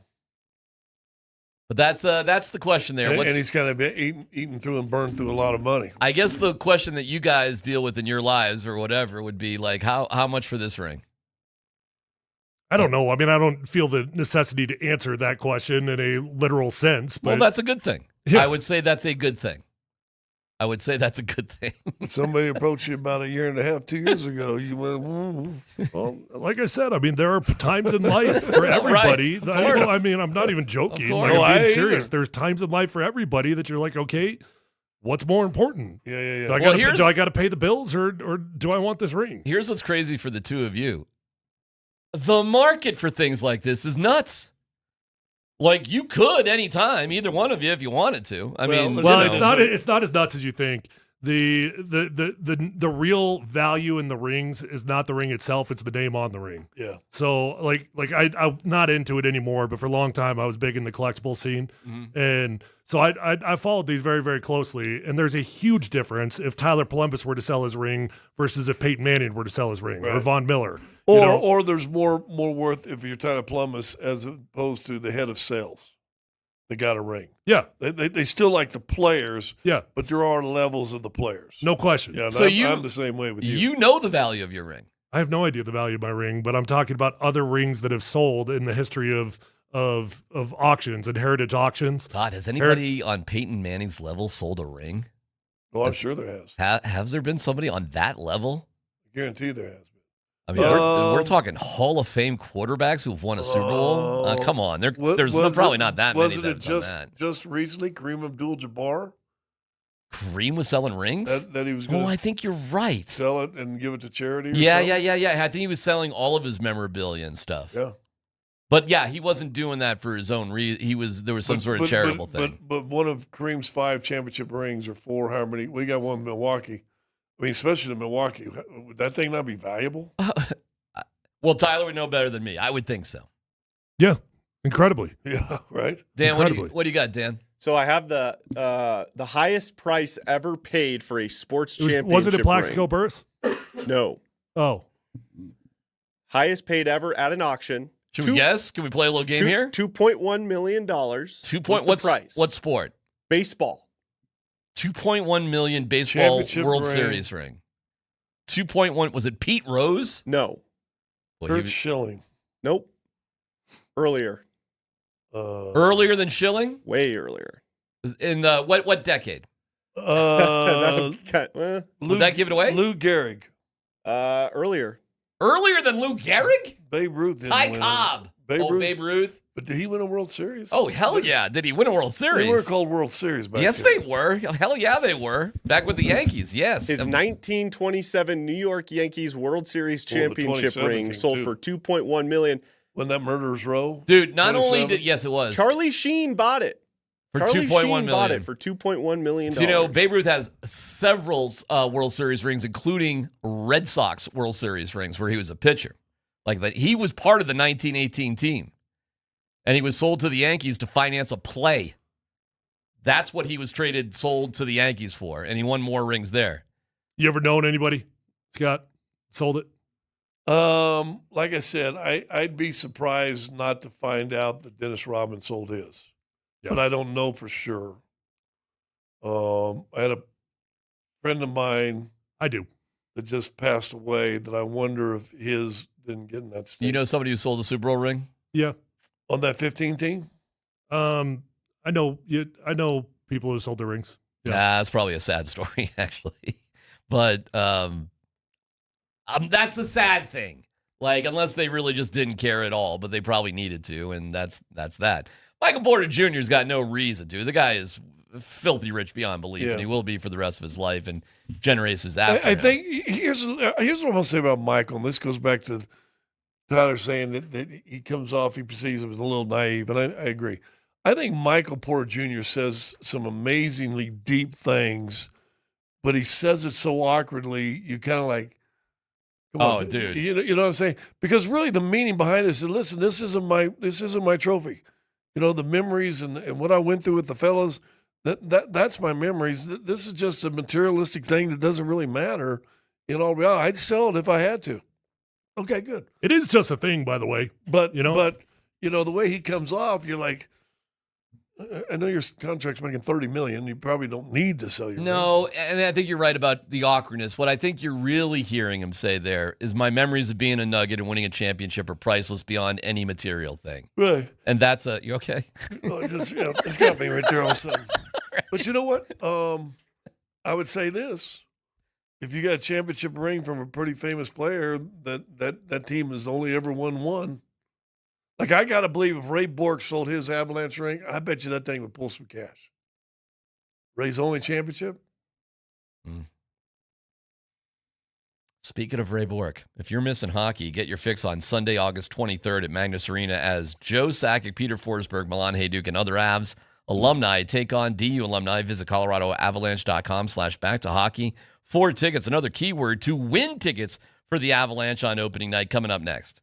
But that's the question there. And he's kind of eaten through and burned through a lot of money. I guess the question that you guys deal with in your lives or whatever would be like, how much for this ring? I don't know. I mean, I don't feel the necessity to answer that question in a literal sense. But well, that's a good thing. Yeah. I would say that's a good thing. Somebody approached you about 1.5 years, 2 years ago. You went, Well, like I said, I mean, there are times in life for everybody. Right, I mean, I'm not even joking. Like, No, I'm being I serious. either. There's times in life for everybody that you're like, okay, what's more important? Yeah. Do I got to pay the bills or do I want this ring? Here's what's crazy for the two of you. The market for things like this is nuts. Like, you could anytime, either one of you, if you wanted to. It's not as nuts as you think. The real value in the rings is not the ring itself; it's the name on the ring. Yeah. So I'm not into it anymore, but for a long time I was big in the collectible scene, and so I followed these very, very closlly. And there's a huge difference if Tyler Polumbus were to sell his ring versus if Peyton Manning were to sell his ring, or Von Miller. Or there's more worth if you're Tyler Polumbus as opposed to the head of sales that got a ring. Yeah. They still like the players. Yeah. But there are levels of the players. No question. Yeah. So I'm the same way with you. You know the value of your ring. I have no idea the value of my ring, but I'm talking about other rings that have sold in the history of of auctions and heritage auctions. God, has anybody on Peyton Manning's level sold a ring? Oh, I'm sure there has. Has there been somebody on that level? I guarantee there has. I mean, we're talking Hall of Fame quarterbacks who've won a Super Bowl. Come on, there's probably not that many that have done that. Just recently, Kareem Abdul-Jabbar? Kareem was selling rings? That he was going I think you're right. Sell it and give it to charity? Yeah. I think he was selling all of his memorabilia and stuff. Yeah. But yeah, he wasn't doing that for his own reason. There was some sort of charitable thing. But one of Kareem's 5 championship rings or 4, however many, we got one in Milwaukee. I mean, especially in Milwaukee, would that thing not be valuable? Well, Tyler would know better than me. I would think so. Yeah, incredibly. Yeah, right. Dan, what do you got, Dan? So I have the highest price ever paid for a sports championship. Was it a Plaxico Burress? No. Oh. Highest paid ever at an auction. Should we guess? Can we play a little game here? $2.1 million. What's price? What sport? Baseball. $2.1 million baseball World Series ring. 2.1. Was it Pete Rose? No. Kurt Schilling. Nope. Earlier. Earlier than Schilling? Way earlier. In what decade? Would that give it away? Lou Gehrig. Earlier. Earlier than Lou Gehrig? Babe Ruth didn't Ty win. Cobb. Babe Ruth. But did he win a World Series? Oh, hell yeah. Did he win a World Series? They were called World Series back Yes, then. they were. Hell yeah, they were. Back with the Yankees, yes. His 1927 New York Yankees World Series championship ring sold for $2.1 million. When that Murderer's Row? Dude, not only did, yes, it was. Charlie Sheen bought it. For $2.1 million. Bought it for $2.1 million. So, you know, Babe Ruth has several World Series rings, including Red Sox World Series rings, where he was a pitcher. Like that, he was part of the 1918 team. And he was sold to the Yankees to finance a play. That's what he was sold to the Yankees for, and he won more rings there. You ever known anybody, Scott, sold it? Like I said, I'd be surprised not to find out that Dennis Rodman sold his. Yeah. But I don't know for sure. I had a friend of mine. I do. That just passed away that I wonder if his didn't get in that state. You know somebody who sold a Super Bowl ring? Yeah. On that 15 team? I know people who sold their rings. Yeah. That's probably a sad story, actually. But that's the sad thing. Like, unless they really just didn't care at all, but they probably needed to, and that's that. Michael Porter Jr.'s got no reason to. The guy is filthy rich beyond belief, and he will be for the rest of his life and generations after. I think here's what I'm going to say about Michael, and this goes back to Tyler saying that he comes off, he perceives him as a little naive, and I agree. I think Michael Porter Jr. says some amazingly deep things, but he says it so awkwardly, you kind of like, come on, dude. You know what I'm saying? Because really the meaning behind it is, listen, this isn't my trophy. You know, the memories and what I went through with the fellas, that's my memories. This is just a materialistic thing that doesn't really matter in all reality. I'd sell it if I had to. Okay, good. It is just a thing, by the way. But the way he comes off, you're like, I know your contract's making $30 million. You probably don't need to sell your No, and I think you're right about the awkwardness. What I think you're really hearing him say there is my memories of being a Nugget and winning a championship are priceless beyond any material thing. Right. And that's you okay? It's got me right there all of a sudden. Right. But you know what? I would say this. If you got a championship ring from a pretty famous player, that team has only ever won one. Like, I got to believe if Ray Bork sold his Avalanche ring, I bet you that thing would pull some cash. Ray's only championship? Speaking of Ray Bork, if you're missing hockey, get your fix on Sunday, August 23rd at Magnus Arena as Joe Sakic, Peter Forsberg, Milan Hayduk, and other Avs alumni take on DU alumni. Visit coloradoavalanche.com/back-to-hockey for tickets. Another keyword to win tickets for the Avalanche on opening night coming up next.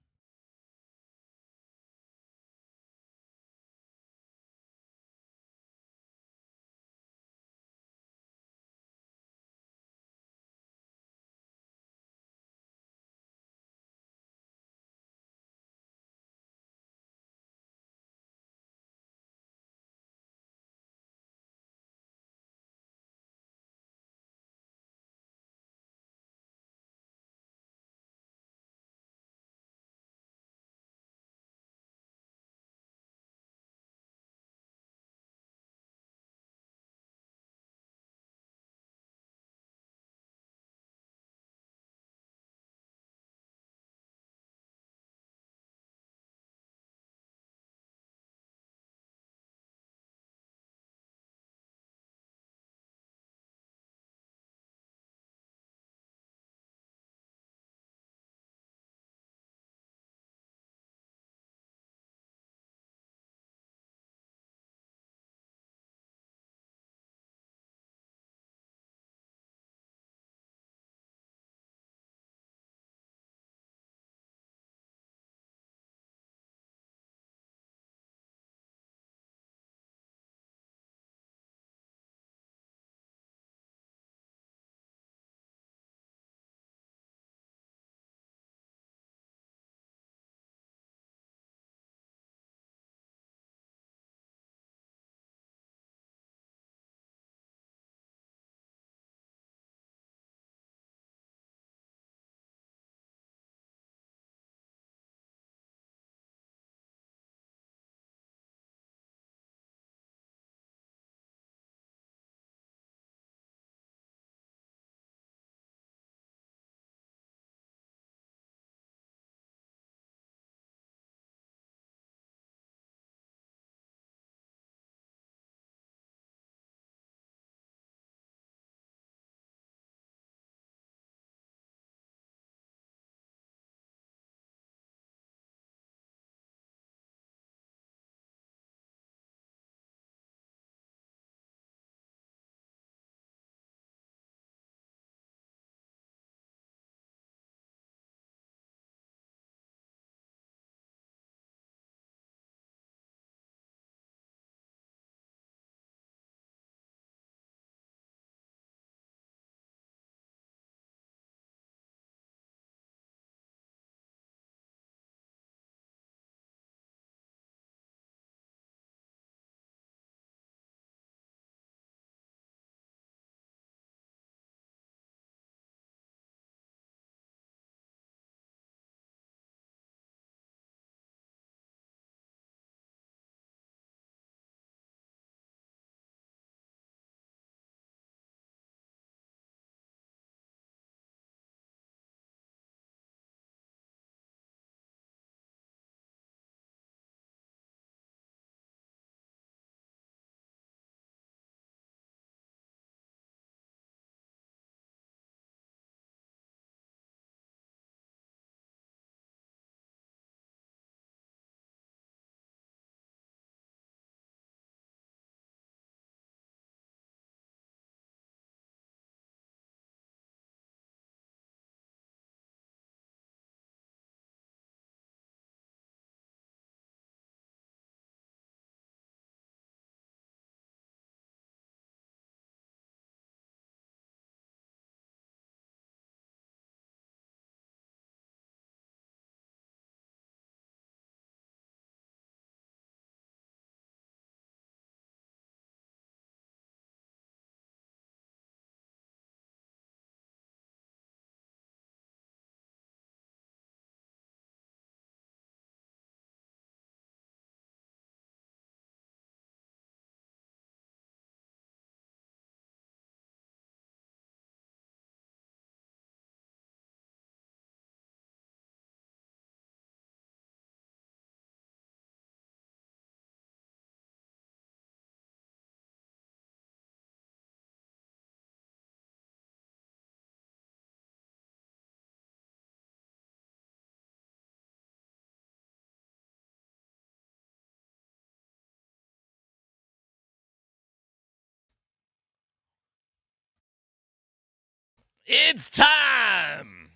It's time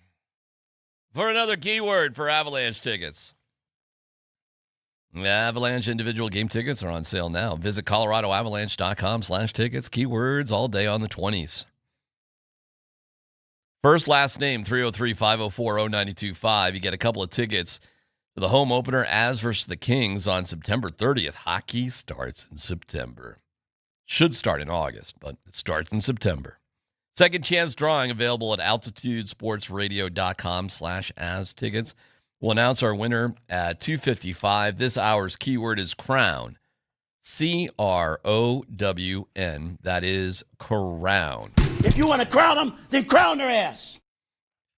for another keyword for Avalanche tickets. Avalanche individual game tickets are on sale now. Visit coloradoavalanche.com/tickets. Keywords all day on the 20s. First, last name, 303-504-0925. You get a couple of tickets to the home opener, Avs versus the Kings, on September 30th. Hockey starts in September. Should start in August, but it starts in September. Second chance drawing available at altitudesportsradio.com/Avs tickets. We'll announce our winner at 2:55. This hour's keyword is crown. CROWN. That is crown. If you want to crown them, then crown their ass.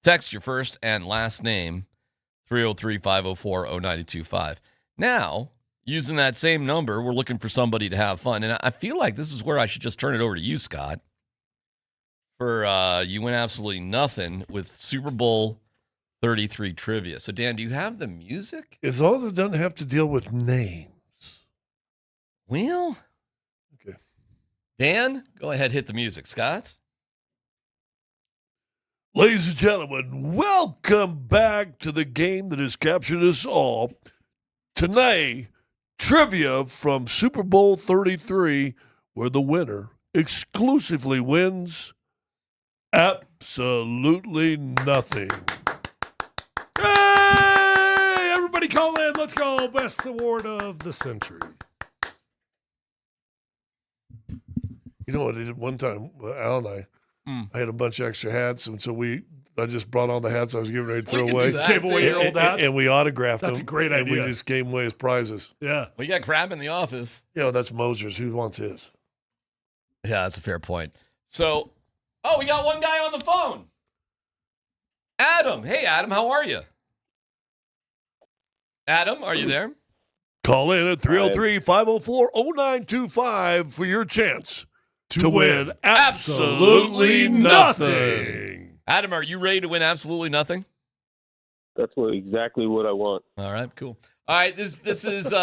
Text your first and last name, 303-504-0925. Now, using that same number, we're looking for somebody to have fun. And I feel like this is where I should just turn it over to you, Scott. For you win absolutely nothing with Super Bowl 33 trivia. So, Dan, do you have the music? As long as it doesn't have to deal with names. Well, okay. Dan, go ahead, hit the music. Scott? Ladies and gentlemen, welcome back to the game that has captured us all. Tonight, trivia from Super Bowl 33, where the winner exclusively wins absolutely nothing. Hey, everybody call in. Let's go. Best award of the century. You know what I did one time, Al and I had a bunch of extra hats, and so I just brought all the hats I was getting ready to throw away. Gave away your old hats? And we autographed them. That's a great and idea. we just gave them away as prizes. Yeah. We got Crab in the office. You know, that's Moser's. Who wants his? Yeah, that's a fair point. So, we got one guy on the phone. Adam. Hey, Adam, how are you? Adam, are you there? Call in at 303-504-0925 for your chance to win absolutely nothing. Adam, are you ready to win absolutely nothing? That's exactly what I want. All right, cool. All right, this is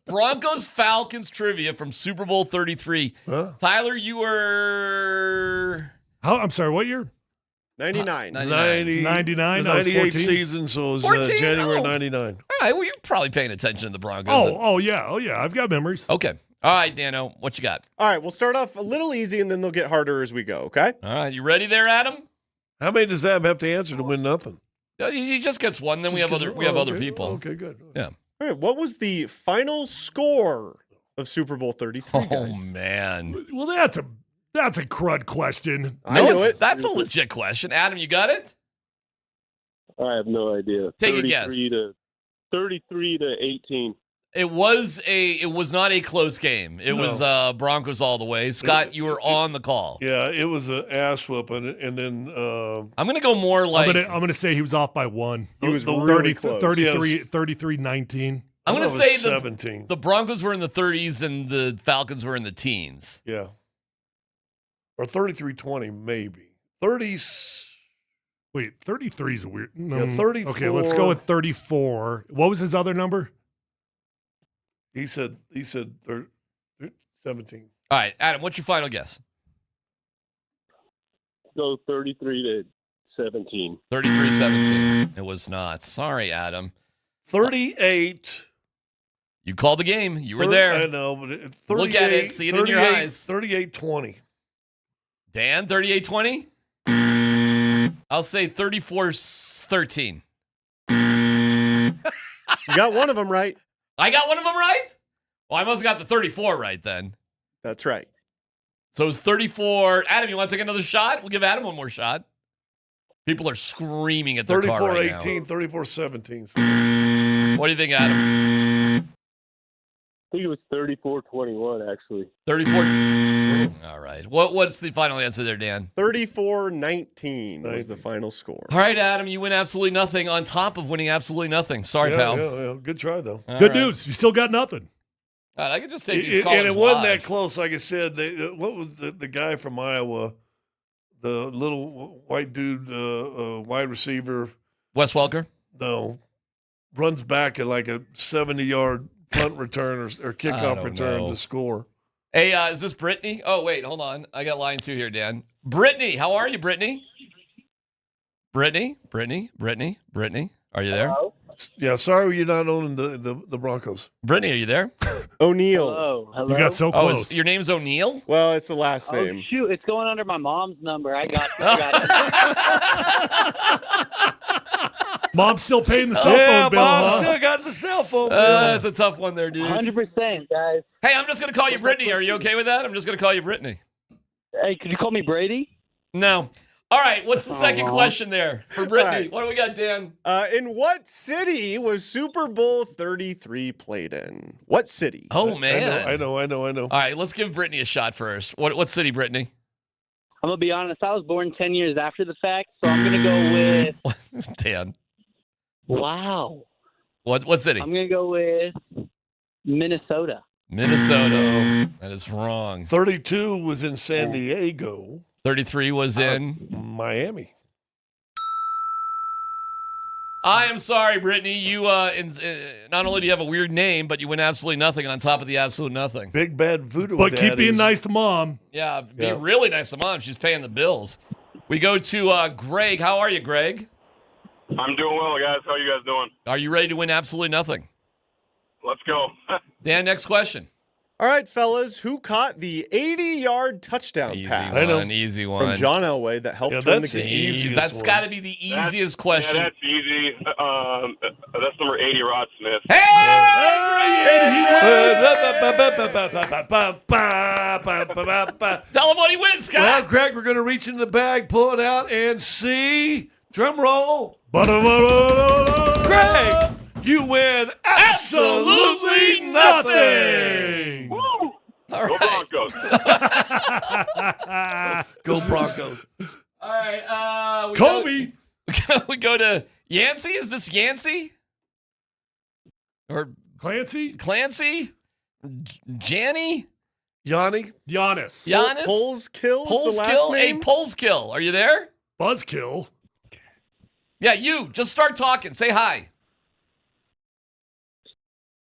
Broncos Falcons trivia from Super Bowl 33. Huh? Tyler, you were... I'm sorry, what year? 99. 99. The I was 98 14. season, so it was 14? January Oh. 99. All right, well, you're probably paying attention to the Broncos. Oh, yeah. I've got memories. Okay. All right, Dano, what you got? All right, we'll start off a little easy, and then they'll get harder as we go, okay? All right, you ready there, Adam? How many does Ab have to answer to win nothing? He just gets one, then we have other people. Okay, good. Yeah. All right, what was the final score of Super Bowl 33, guys? Man. Well, that's a crud question. I know it. That's a legit question. Adam, you got it? I have no idea. Take a guess. 33 to 18. It was not a close game. It was Broncos all the way. Scott, you were on the call. Yeah, it was an ass whooping, and then I'm going to go more like I'm going to say he was off by one. He was really close. 33-19. I'm going to say 17. the Broncos were in the 30s and the Falcons were in the teens. Yeah. Or 33-20, maybe. 30s. Wait, 33 is a weird. No. Yeah, 34. Okay, let's go with 34. What was his other number? He said 17. All right, Adam, what's your final guess? Go 33 to 17. 33-17. It was not. Sorry, Adam. 38. You called the game. You were there. I know, but it's 38. Look at it. See it in your eyes. 38-20. Dan, 38-20? I'll say 34-13. You got one of them right. I got one of them right? Well, I must have got the 34 right then. That's right. So it's 34. Adam, you want to take another shot? We'll give Adam one more shot. People are screaming at their car right now. 34-18, 34-17. What do you think, Adam? I think it was 34-21, actually. 34. All right. What's the final answer there, Dan? 34-19 was the final score. All right, Adam, you win absolutely nothing on top of winning absolutely nothing. Sorry, pal. Yeah. Good try, though. Good news. You still got nothing. All right, I can just take these calls and it wasn't live. that close. Like I said, what was the guy from Iowa, the little white dude, wide receiver? Wes Welker? No. Runs back at like a 70-yard punt return or kickoff return to score. Hey, is this Brittany? Oh, wait, hold on. I got line 2 here, Dan. Brittany, how are you, Brittany? Brittany, are you there? Hello? Yeah, sorry you're not owning the Broncos. Brittany, are you there? O'Neal. Hello. You got so close. Your name's O'Neal? Well, it's the last name. Shoot, it's going under my mom's number. I got it. Mom's still paying the cell phone bill, Mom still got the cell phone bill. That's a tough one there, dude. 100%, guys. Hey, I'm just going to call you Brittany. Are you okay with that? I'm just going to call you Brittany. Hey, could you call me Brady? No. All right, what's the second question there for Brittany? Right. What do we got, Dan? In what city was Super Bowl 33 played in? What city? Oh, man. I know. All right, let's give Brittany a shot first. What city, Brittany? I'm going to be honest. I was born 10 years after the fact, so I'm going to go with... Dan. Wow. What city? I'm going to go with Minnesota. Minnesota. That is wrong. 32 was in San Diego. 33 was in Miami. I am sorry, Brittany. You not only do you have a weird name, but you win absolutely nothing on top of the absolute nothing. Big bad voodoo. But keep being nice to Mom. Yeah, be really nice to Mom. She's paying the bills. We go to Greg. How are you, Greg? I'm doing well, guys. How are you guys doing? Are you ready to win absolutely nothing? Let's go. Dan, next question. All right, fellas, who caught the 80-yard touchdown pass? Easy one. From John Elway that helped win the game. That's got to be the easiest question. Yeah, that's easy. That's number 80, Rod Smith. Tell him what he wins, Scott. Well, Greg, we're going to reach in the bag, pull it out, and see. Drum roll. Greg, you win absolutely nothing. All Go right. Broncos. Go Broncos. All right. Kobe. We go to Yancey. Is this Yancey? Or Clancy? Janny? Giannis. Giannis? Polskill is the last name? Hey, Polskill. Are you there? Buzzkill. Yeah, you. Just start talking. Say hi.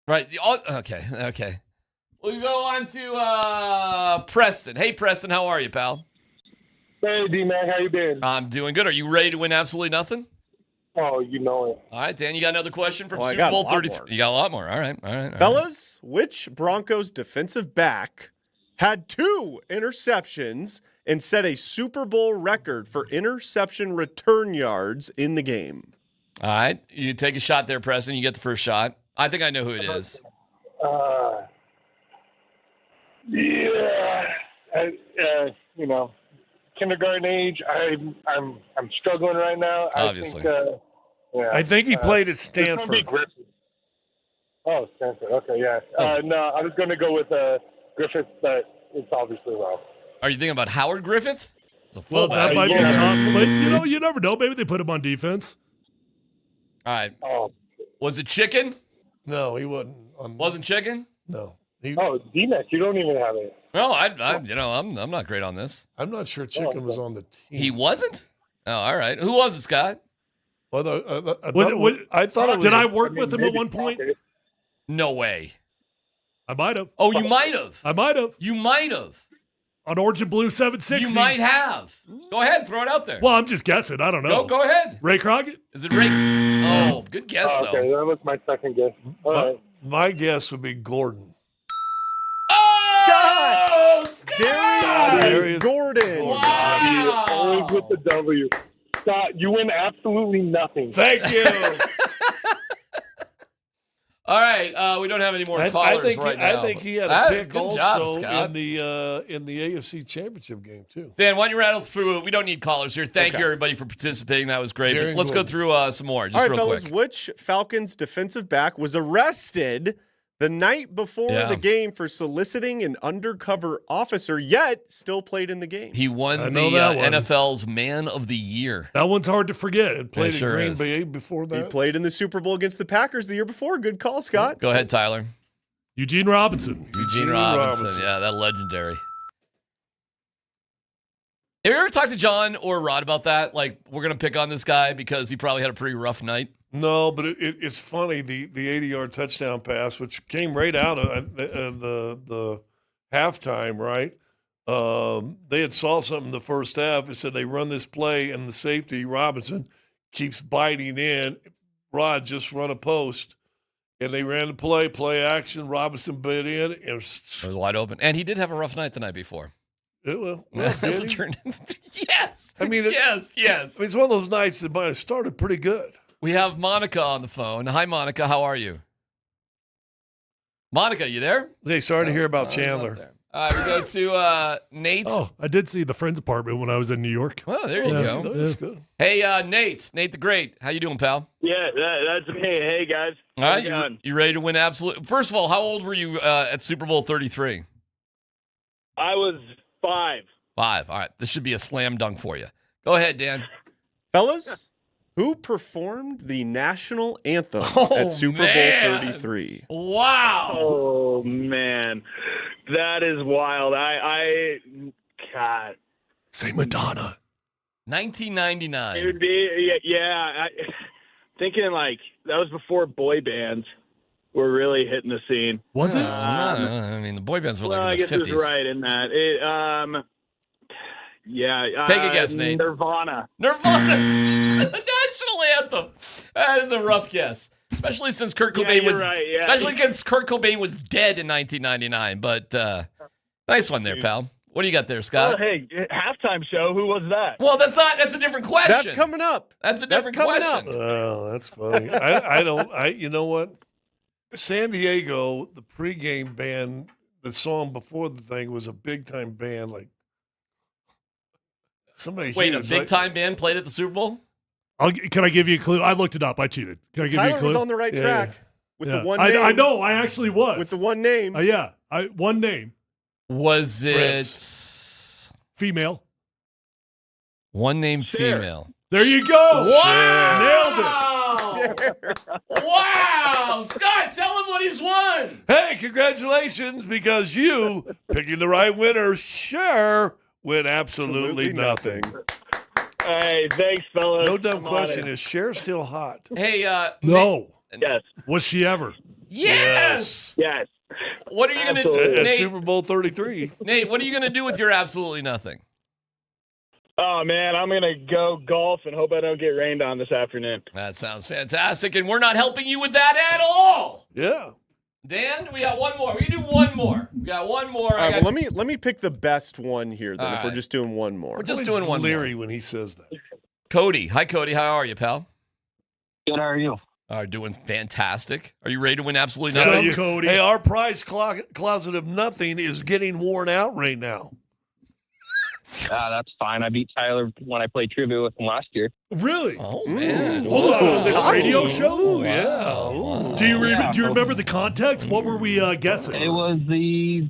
Right. Okay. We go on to Preston. Hey, Preston, how are you, pal? Hey, DMac, how you been? I'm doing good. Are you ready to win absolutely nothing? Oh, you know it. All right, Dan, you got another question from I Super got a Bowl lot 33. more. You got a lot more. All right. Fellas, which Broncos defensive back had 2 interceptions and set a Super Bowl record for interception return yards in the game? All right. You take a shot there, Preston. You get the first shot. I think I know who it is. Kindergarten age. I'm struggling right now. Obviously. I think he played at It's gonna be Stanford. Griffith. Oh, Sanford. Okay, yeah. No, I was going to go with Griffith, but it's obviously wrong. Are you thinking about Howard Griffith? It's a Well, fullback. that might be tough. But, you never know. Maybe they put him on defense. All right. Oh. Was it chicken? No, he wasn't. Wasn't chicken? No. DMac, you don't even have it. No, I'm not great on this. I'm not sure Chicken was on the team. He wasn't? Oh, all right. Who was it, Scott? Well, I thought it was. Did I work with him at one point? No way. I might have. Oh, you might have. I might have. You might have. On Orange and Blue 760. You might have. Go ahead, throw it out there. Well, I'm just guessing. I don't know. Go ahead. Ray Crockett? Is it Ray? Oh, good guess, though. Okay, that was my second guess. All right. My guess would be Gordon. Oh, Darius Gordon. Wow. Always with the W. Scott, you win absolutely nothing. Thank you. All right, we don't have any more callers right now. I think he had a pick good also job, in the AFC Championship game too. Dan, why don't you rattle through? We don't need callers here. Thank you, everybody, for participating. That was great. But let's go through some more, just All right, real fellas, quick. which Falcons defensive back was arrested the night before the game for soliciting an undercover officer, yet still played in the game? He won the NFL's Man of the Year. That one's hard to forget. Played in Green Bay before that. He played in the Super Bowl against the Packers the year before. Good call, Scott. Go ahead, Tyler. Eugene Robinson. Eugene Robinson. Yeah, that legendary. Have you ever talked to John or Rod about that? Like, we're going to pick on this guy because he probably had a pretty rough night? No, but it's funny, the 80-yard touchdown pass, which came right out of the halftime, right? They had saw something in the first half. It said they run this play, and the safety, Robinson, keeps biting in. Rod just run a post, and they ran the play action. Robinson bit in. And it was wide open. And he did have a rough night the night before. Yeah, well as it turned. Yes. I mean, yes. I mean, it's one of those nights that might have started pretty good. We have Monica on the phone. Hi, Monica. How are you? Monica, you there? Hey, sorry to hear about Chandler. All right, we go to Nate. Oh, I did see the Friends apartment when I was in New York. Oh, there you go. That's good. Hey, Nate the Great. How you doing, pal? Yeah, that's me. Hey, guys. All right, you ready to win absolute? First of all, how old were you at Super Bowl 33? I was 5. 5. All right, this should be a slam dunk for you. Go ahead, Dan. Fellas, who performed the national anthem at Super Bowl 33? Wow. Oh, man. That is wild. God. Say Madonna. 1999. It would be, thinking like that was before boy bands were really hitting the scene. Was it? I mean, the boy bands were like in the 50s. I guess it was right in that. Take a guess, Nate. Nirvana. The national anthem. That is a rough guess. Especially since Kurt Cobain was especially since Kurt Cobain was dead in 1999. But nice one there, pal. What do you got there, Scott? Well, hey, halftime show. Who was that? Well, that's a different question. That's coming up. That's a different question. Oh, that's funny. You know what? San Diego, the pregame band, the song before the thing was a big time band. Like somebody. Wait, huge, a big time band played at the Super Bowl? Can I give you a clue? I looked it up. I cheated. Can I give you a clue? Tyler was on the right track with the one I name. I know. I actually was. With the one name. One name. Was it female? One name female. There you go. Wow. Nailed it. Wow. Scott, tell him what he's won. Hey, congratulations, because you picking the right winner, Cher, win absolutely nothing. Hey, thanks, fellas. No dumb question. Is Cher still hot? Hey, no. Yes. Was she ever? Yes. Yes. What are you going to do? At Nate, Super Bowl 33. Nate, what are you going to do with your absolutely nothing? Oh, man, I'm going to go golf and hope I don't get rained on this afternoon. That sounds fantastic, and we're not helping you with that at all. Yeah. Dan, we got one more. We can do one more. We got one more. All right, well, let me pick the best one here then. If we're just doing one more, we're just doing one more. Leery when he says that. Cody, hi Cody, how are you, pal? Good. How are you? Doing fantastic. Are you ready to win absolutely nothing? Cody. Hey, our prize closet of nothing is getting worn out right now. That's fine. I beat Tyler when I played trivia with him last year. Really? Oh man! Hold on this radio show. Yeah. Wow. Do you remember the context? What were we guessing? It was the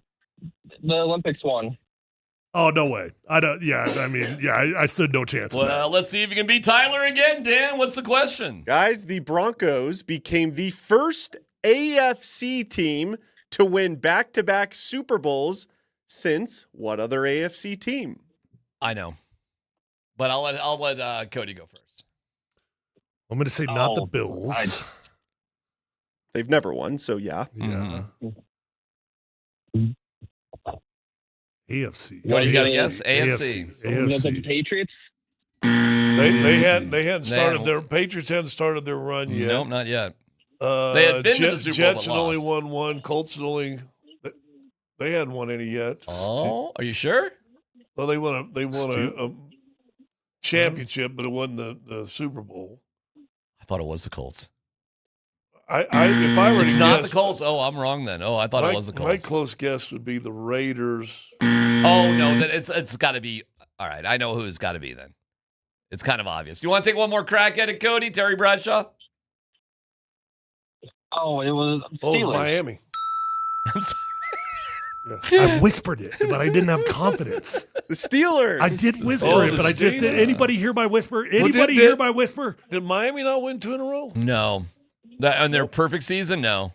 Olympics one. Oh no way! I don't. Yeah, I mean, I stood no chance. Well, let's see if you can beat Tyler again, Dan. What's the question? Guys, the Broncos became the first AFC team to win back-to-back Super Bowls since what other AFC team? I know, but I'll let Cody go first. I'm going to say not the Bills. They've never won, so yeah. Yeah. AFC. What do you got? Yes, AFC. The Patriots. They hadn't started their Patriots hadn't started their run yet. Nope, not yet. They had been to the Super Bowl, Jets had only won one. Colts had only. They hadn't won any yet. Oh, are you sure? Well, they won a championship, but it wasn't the Super Bowl. I thought it was the Colts. If I were it's to not guess, the Colts. Oh, I'm wrong then. Oh, I thought it was the Colts. My close guess would be the Raiders. Oh no, then it's got to be. All right, I know who it's got to be then. It's kind of obvious. You want to take one more crack at it, Cody? Terry Bradshaw? Oh, it was Miami. I'm sorry. Yeah. I whispered it, but I didn't have confidence. The Steelers. I did whisper it, but I just did. Anybody hear my whisper? Anybody hear my whisper? Did Miami not win 2 in a row? No. On their perfect season, no.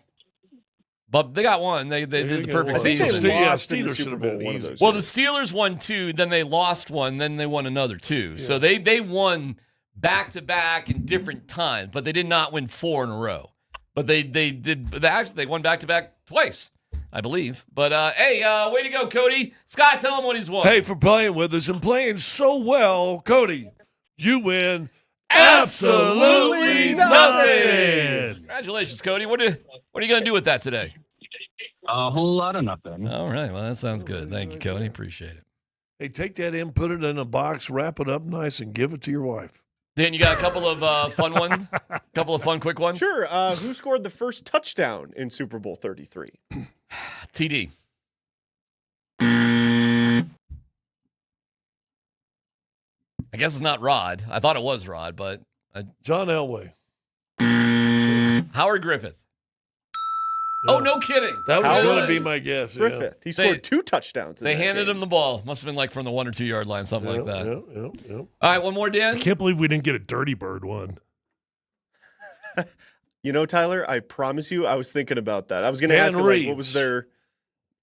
But they got one. They did the perfect season. Steelers should have been one of those. Well, the Steelers won 2, then they lost 1, then they won another 2. Yeah. So they won back-to-back in different times, but they did not win 4 in a row. But they won back-to-back twice, I believe. But, hey, way to go, Cody. Scott, tell him what he's won. Hey, for playing with us and playing so well, Cody, you win Absolutely nothing. Congratulations, Cody. What are you going to do with that today? A whole lot of nothing. All right. Well, that sounds good. Thank you, Cody. Appreciate it. Hey, take that in, put it in a box, wrap it up nice, and give it to your wife. Dan, you got a couple of fun ones? A couple of fun, quick ones? Sure. Who scored the first touchdown in Super Bowl 33? TD. I guess it's not Rod. I thought it was Rod, but... John Elway. Howard Griffith. Yeah. Oh, no kidding. That was going to be my guess. Griffith. Yeah. He scored 2 touchdowns. They handed him the ball. Must have been like from the 1 or 2 yard line, something like that. Yep. All right, one more, Dan. I can't believe we didn't get a Dirty Bird one. You know, Tyler, I promise you, I was thinking about that. I was going to ask him, like,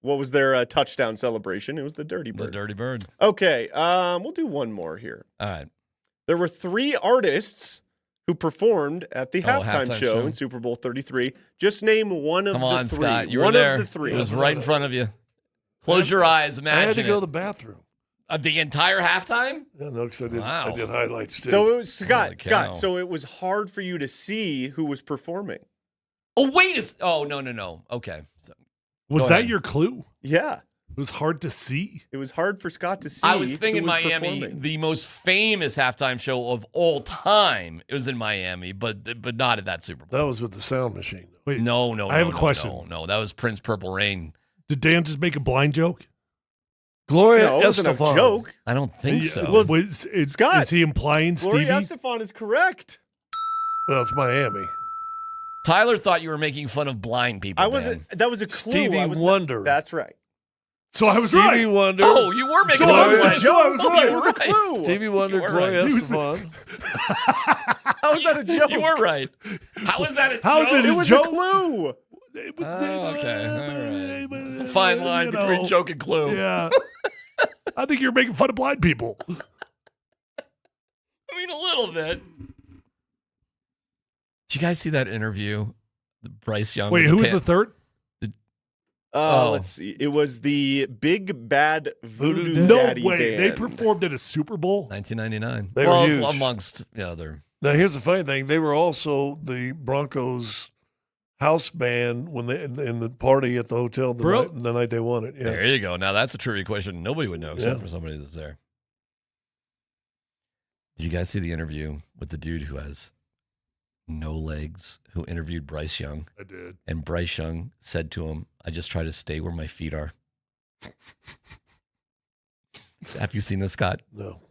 what was their touchdown celebration? It was the Dirty Bird. The Dirty Bird. Okay, we'll do one more here. All right. There were 3 artists who performed at the halftime show in Super Bowl 33. Just name one of Come the on, 3. Scott. You were one there. of the 3. It was right in front of you. Close your eyes. Imagine I had to go it. to the bathroom. The entire halftime? Yeah, no, because I did highlights too. So it was Scott. So it was hard for you to see who was performing. Oh, wait. No. Okay. So, was that your clue? Yeah. It was hard to see. It was hard for Scott to see. I was thinking who was Miami, performing. the most famous halftime show of all time. It was in Miami, but not at that Super Bowl. That was with the sound machine. Wait, No. I have a question. No, that was Prince Purple Rain. Did Dan just make a blind joke? Gloria No, it wasn't a Estefan. joke. I don't think so. Well, Scott, is he implying Gloria Stevie? Estefan is correct. Well, it's Miami. Tyler thought you were making fun of blind people. I wasn't. That was a clue. Stevie Wonder. That's right. So I was Stevie right. Wonder. Oh, you were making So fun I of was blind right. people. So I was right. You It was were a right. clue. Stevie Wonder, You were Gloria right. Estefan. How is that a joke? You were right. How is that a How is joke? it a It was joke? a clue. Okay. All right. It's a fine line between joke and clue. Yeah. I think you're making fun of blind people. I mean, a little bit. Did you guys see that interview? The Bryce Young. Wait, who was the third? Let's see. It was the Big Bad Voodoo No Daddy way. Band. They performed at a Super Bowl? 1999. They were huge. Amongst other. Now, here's the funny thing. They were also the Broncos house band when they in the party at the hotel the night they won it. Yeah. There you go. Now that's a trivia question nobody would know except Yeah. for somebody that's there. Did you guys see the interview with the dude who has no legs, who interviewed Bryce Young? I did. And Bryce Young said to him, "I just try to stay where my feet are." Have you seen this, Scott? No.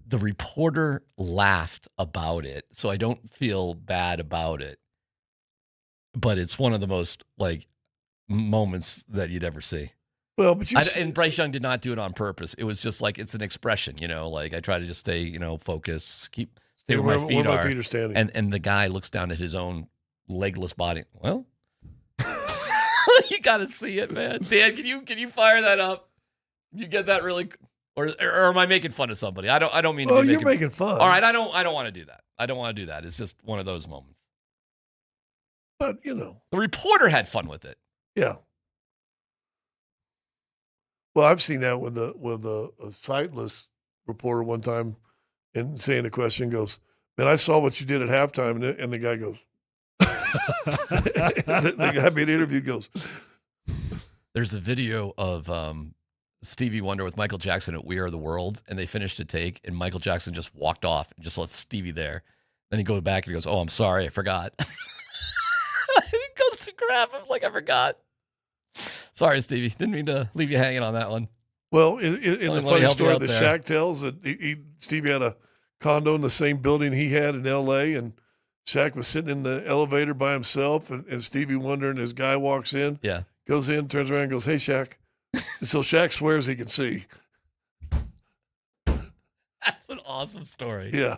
The reporter laughed about it, so I don't feel bad about it. But it's one of the most moments that you'd ever see. Well, but and Bryce Young did not do it on purpose. It was just it's an expression, I try to just stay, focus, stay where my feet where are. my feet are standing. And the guy looks down at his own legless body. Well, you got to see it, man. Dan, can you fire that up? You get that really, or am I making fun of somebody? I don't mean to. Oh, be you're making fun. All right, I don't want to do that. I don't want to do that. It's just one of those moments. But the reporter had fun with it. Yeah. Well, I've seen that with a sightless reporter one time, and saying a question goes, "Man, I saw what you did at halftime," and the guy goes, the guy being interviewed goes. There's a video of Stevie Wonder with Michael Jackson at We Are the World, and they finished a take, and Michael Jackson just walked off and just left Stevie there. Then he goes back and he goes, "Oh, I'm sorry, I forgot." He goes to grab him I forgot. Sorry, Stevie. Didn't mean to leave you hanging on that one. Well, in the funny story that there. Shaq tells, that Stevie had a condo in the same building he had in L.A., and Shaq was sitting in the elevator by himself, and Stevie Wonder and his guy walks in, goes in, turns around and goes, "Hey, Shaq." And so Shaq swears he can see. That's an awesome story. Yeah.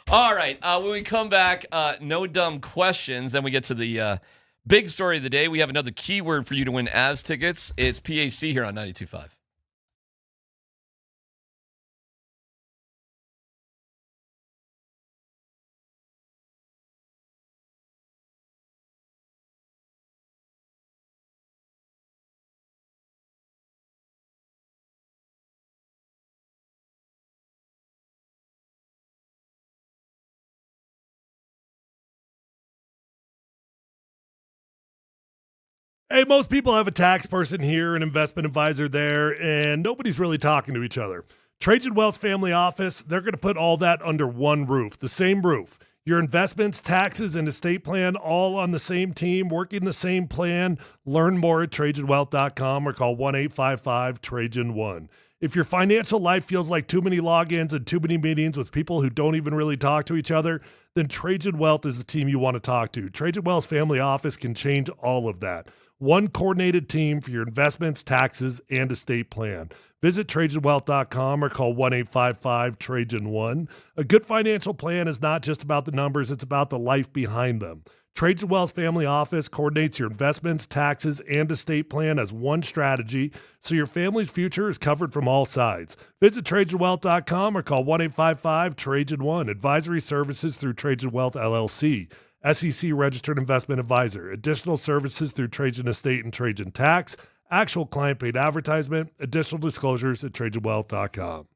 All right. When we come back, no dumb questions. Then we get to the big story of the day. We have another keyword for you to win Avs tickets. It's PhD here on 92.5. Hey, most people have a tax person here, an investment advisor there, and nobody's really talking to each other. Trajan Wealth's family office, they're going to put all that under one roof, the same roof. Your investments, taxes, and estate plan all on the same team, working the same plan. Learn more at TrajanWealth.com or call 1-855-TRAJAN1. If your financial life feels like too many logins and too many meetings with people who don't even really talk to each other, then Trajan Wealth is the team you want to talk to. Trajan Wealth's family office can change all of that. One coordinated team for your investments, taxes, and estate plan. Visit TrajanWealth.com or call 1-855-TRAJAN1. A good financial plan is not just about the numbers, it's about the life behind them. Trajan Wealth's family office coordinates your investments, taxes, and estate plan as one strategy, so your family's future is covered from all sides. Visit TrajanWealth.com or call 1-855-TRAJAN1. Advisory services through Trajan Wealth, LLC. SEC registered investment advisor. Additional services through Trajan Estate and Trajan Tax. Actual client paid advertisement. Additional disclosures at TrajanWealth.com.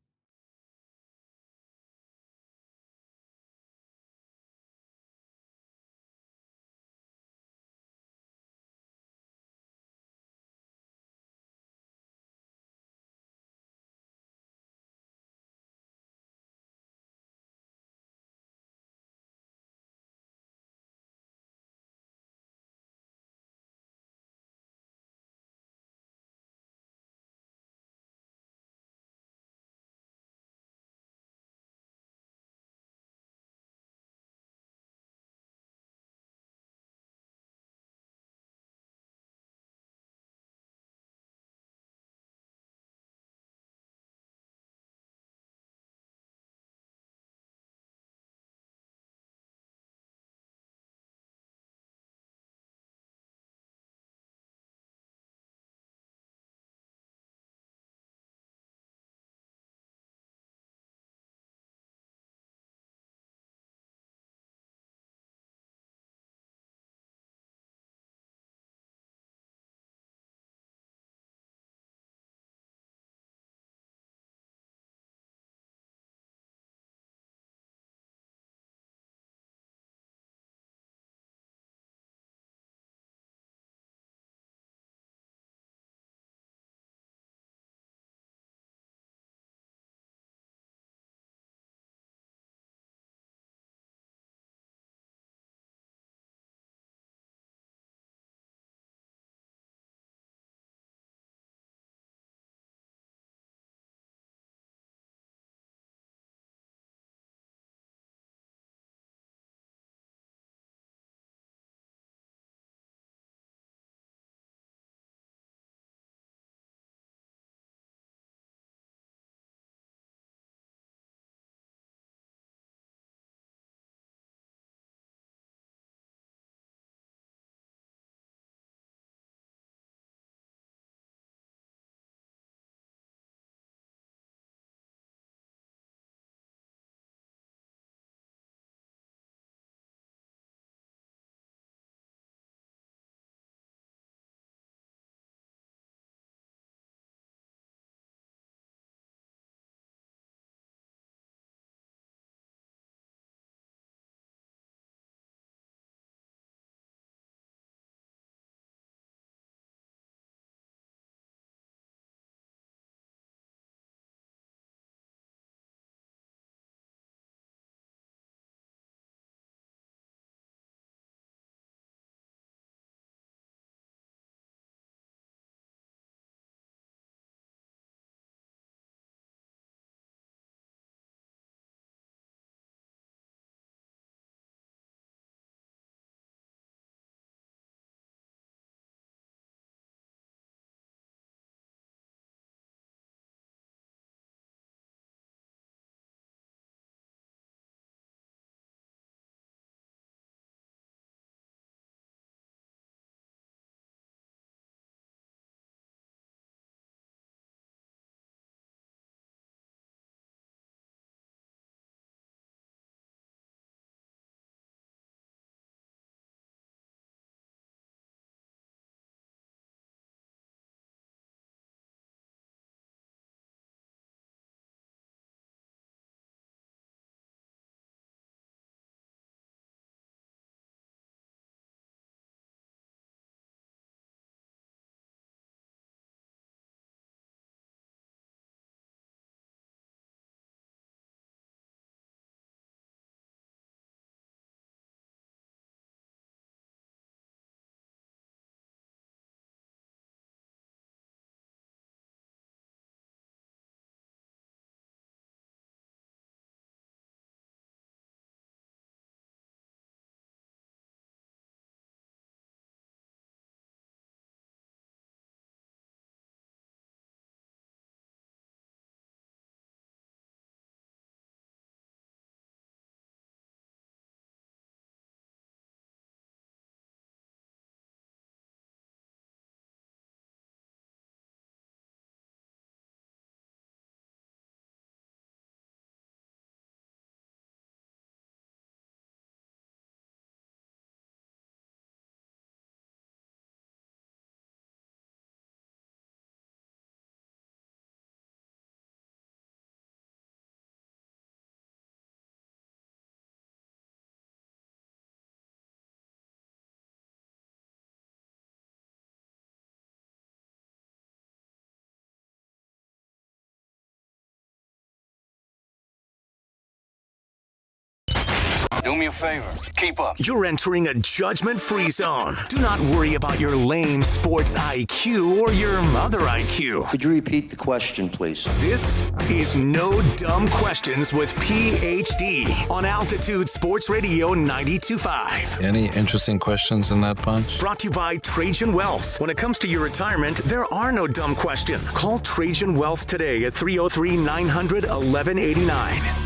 Do me a favor. Keep up. You're entering a judgment-free zone. Do not worry about your lame sports IQ or your other IQ. Could you repeat the question, please? This is No Dumb Questions with PhD on Altitude Sports Radio 92.5. Any interesting questions in that bunch? Brought to you by Trajan Wealth. When it comes to your retirement, there are no dumb questions. Call Trajan Wealth today at 303-900-1189.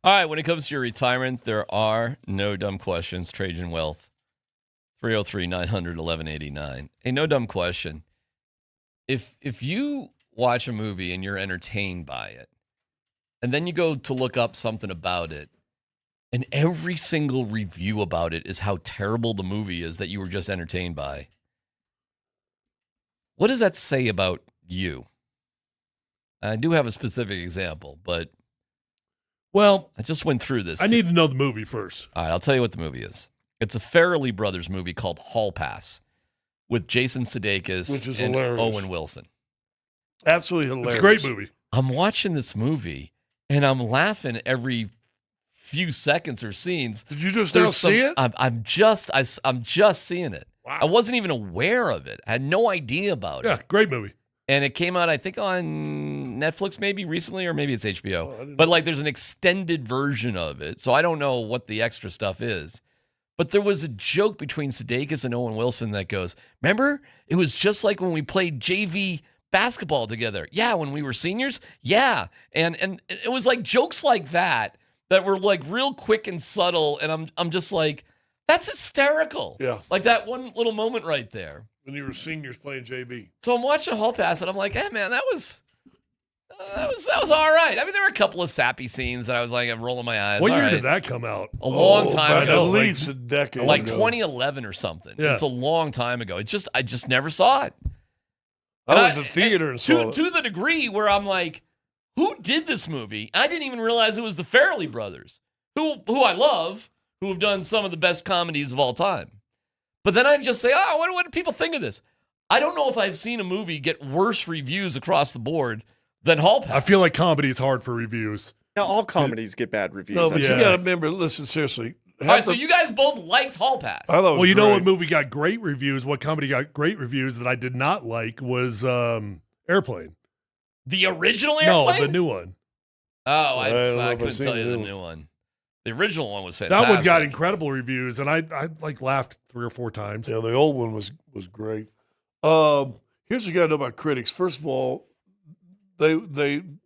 All right, when it comes to your retirement, there are no dumb questions. Trajan Wealth, 303-900-1189. Hey, no dumb question. If you watch a movie and you're entertained by it, and then you go to look up something about it, and every single review about it is how terrible the movie is that you were just entertained by, what does that say about you? I do have a specific example, but well, I just went through this. I need to know the movie first. All right, I'll tell you what the movie is. It's a Farrelly Brothers movie called Hall Pass with Jason Sudeikis and hilarious. Owen Wilson. Absolutely hilarious. It's a great movie. I'm watching this movie, and I'm laughing every few seconds or scenes. Did you just now see it? I'm just seeing it. Wow. I wasn't even aware of it. I had no idea about it. Yeah, great movie. And it came out, I think, on Netflix maybe recently, or maybe it's HBO. But like, there's an extended version of it, so I don't know what the extra stuff is. But there was a joke between Sudeikis and Owen Wilson that goes, remember? It was just like when we played JV basketball together. Yeah, when we were seniors. Yeah. And it was like jokes like that were like real quick and subtle. And I'm just like, that's hysterical. Yeah. Like that one little moment right there. When you were seniors playing JV. So I'm watching Hall Pass, and I'm like, hey, man, that was all right. I mean, there were a couple of sappy scenes that I was like, I'm rolling my eyes. What year did that come out? A long time ago. At least a decade like ago. 2011 or something. Yeah. It's a long time ago. I just never saw it. I went to the theater and saw it. To the degree where I'm like, who did this movie? I didn't even realize it was the Farrelly brothers, who I love, who have done some of the best comedies of all time. But then I just say, what do people think of this? I don't know if I've seen a movie get worse reviews across the board than Hall Pass. I feel like comedy is hard for reviews. Now, all comedies get bad reviews. No, but you got to remember, listen, seriously. All right, so you guys both liked Hall Pass. I thought it was well, you know great. what movie got great reviews, what comedy got great reviews that I did not like was Airplane. The original Airplane? No, the new one. Oh, I couldn't tell you the new one. The original one was fantastic. That one got incredible reviews, and I like laughed 3 or 4 times. Yeah, the old one was great. Here's what you got to know about critics. First of all, how can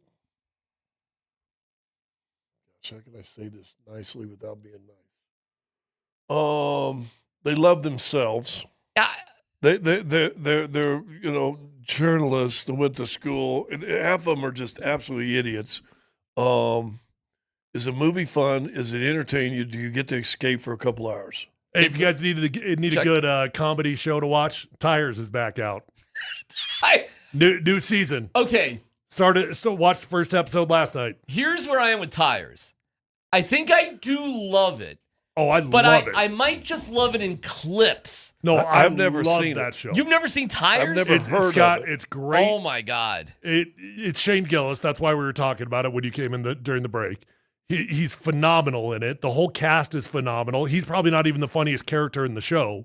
I say this nicely without being nice? They love themselves. Yeah. They're journalists that went to school. Half of them are just absolutely idiots. Is a movie fun? Is it entertaining you? Do you get to escape for a couple hours? Hey, if you guys need a good comedy show to watch, Tires is back out. New season. Okay. Watched the first episode last night. Here's where I am with Tires. I think I do love it. Oh, love it. I might just love it in clips. No, I've never love seen that show. You've never seen Tires? I've never heard of it. It's great. Oh my God. It's Shane Gillis. That's why we were talking about it when you came in during the break. He's phenomenal in it. The whole cast is phenomenal. He's probably not even the funniest character in the show.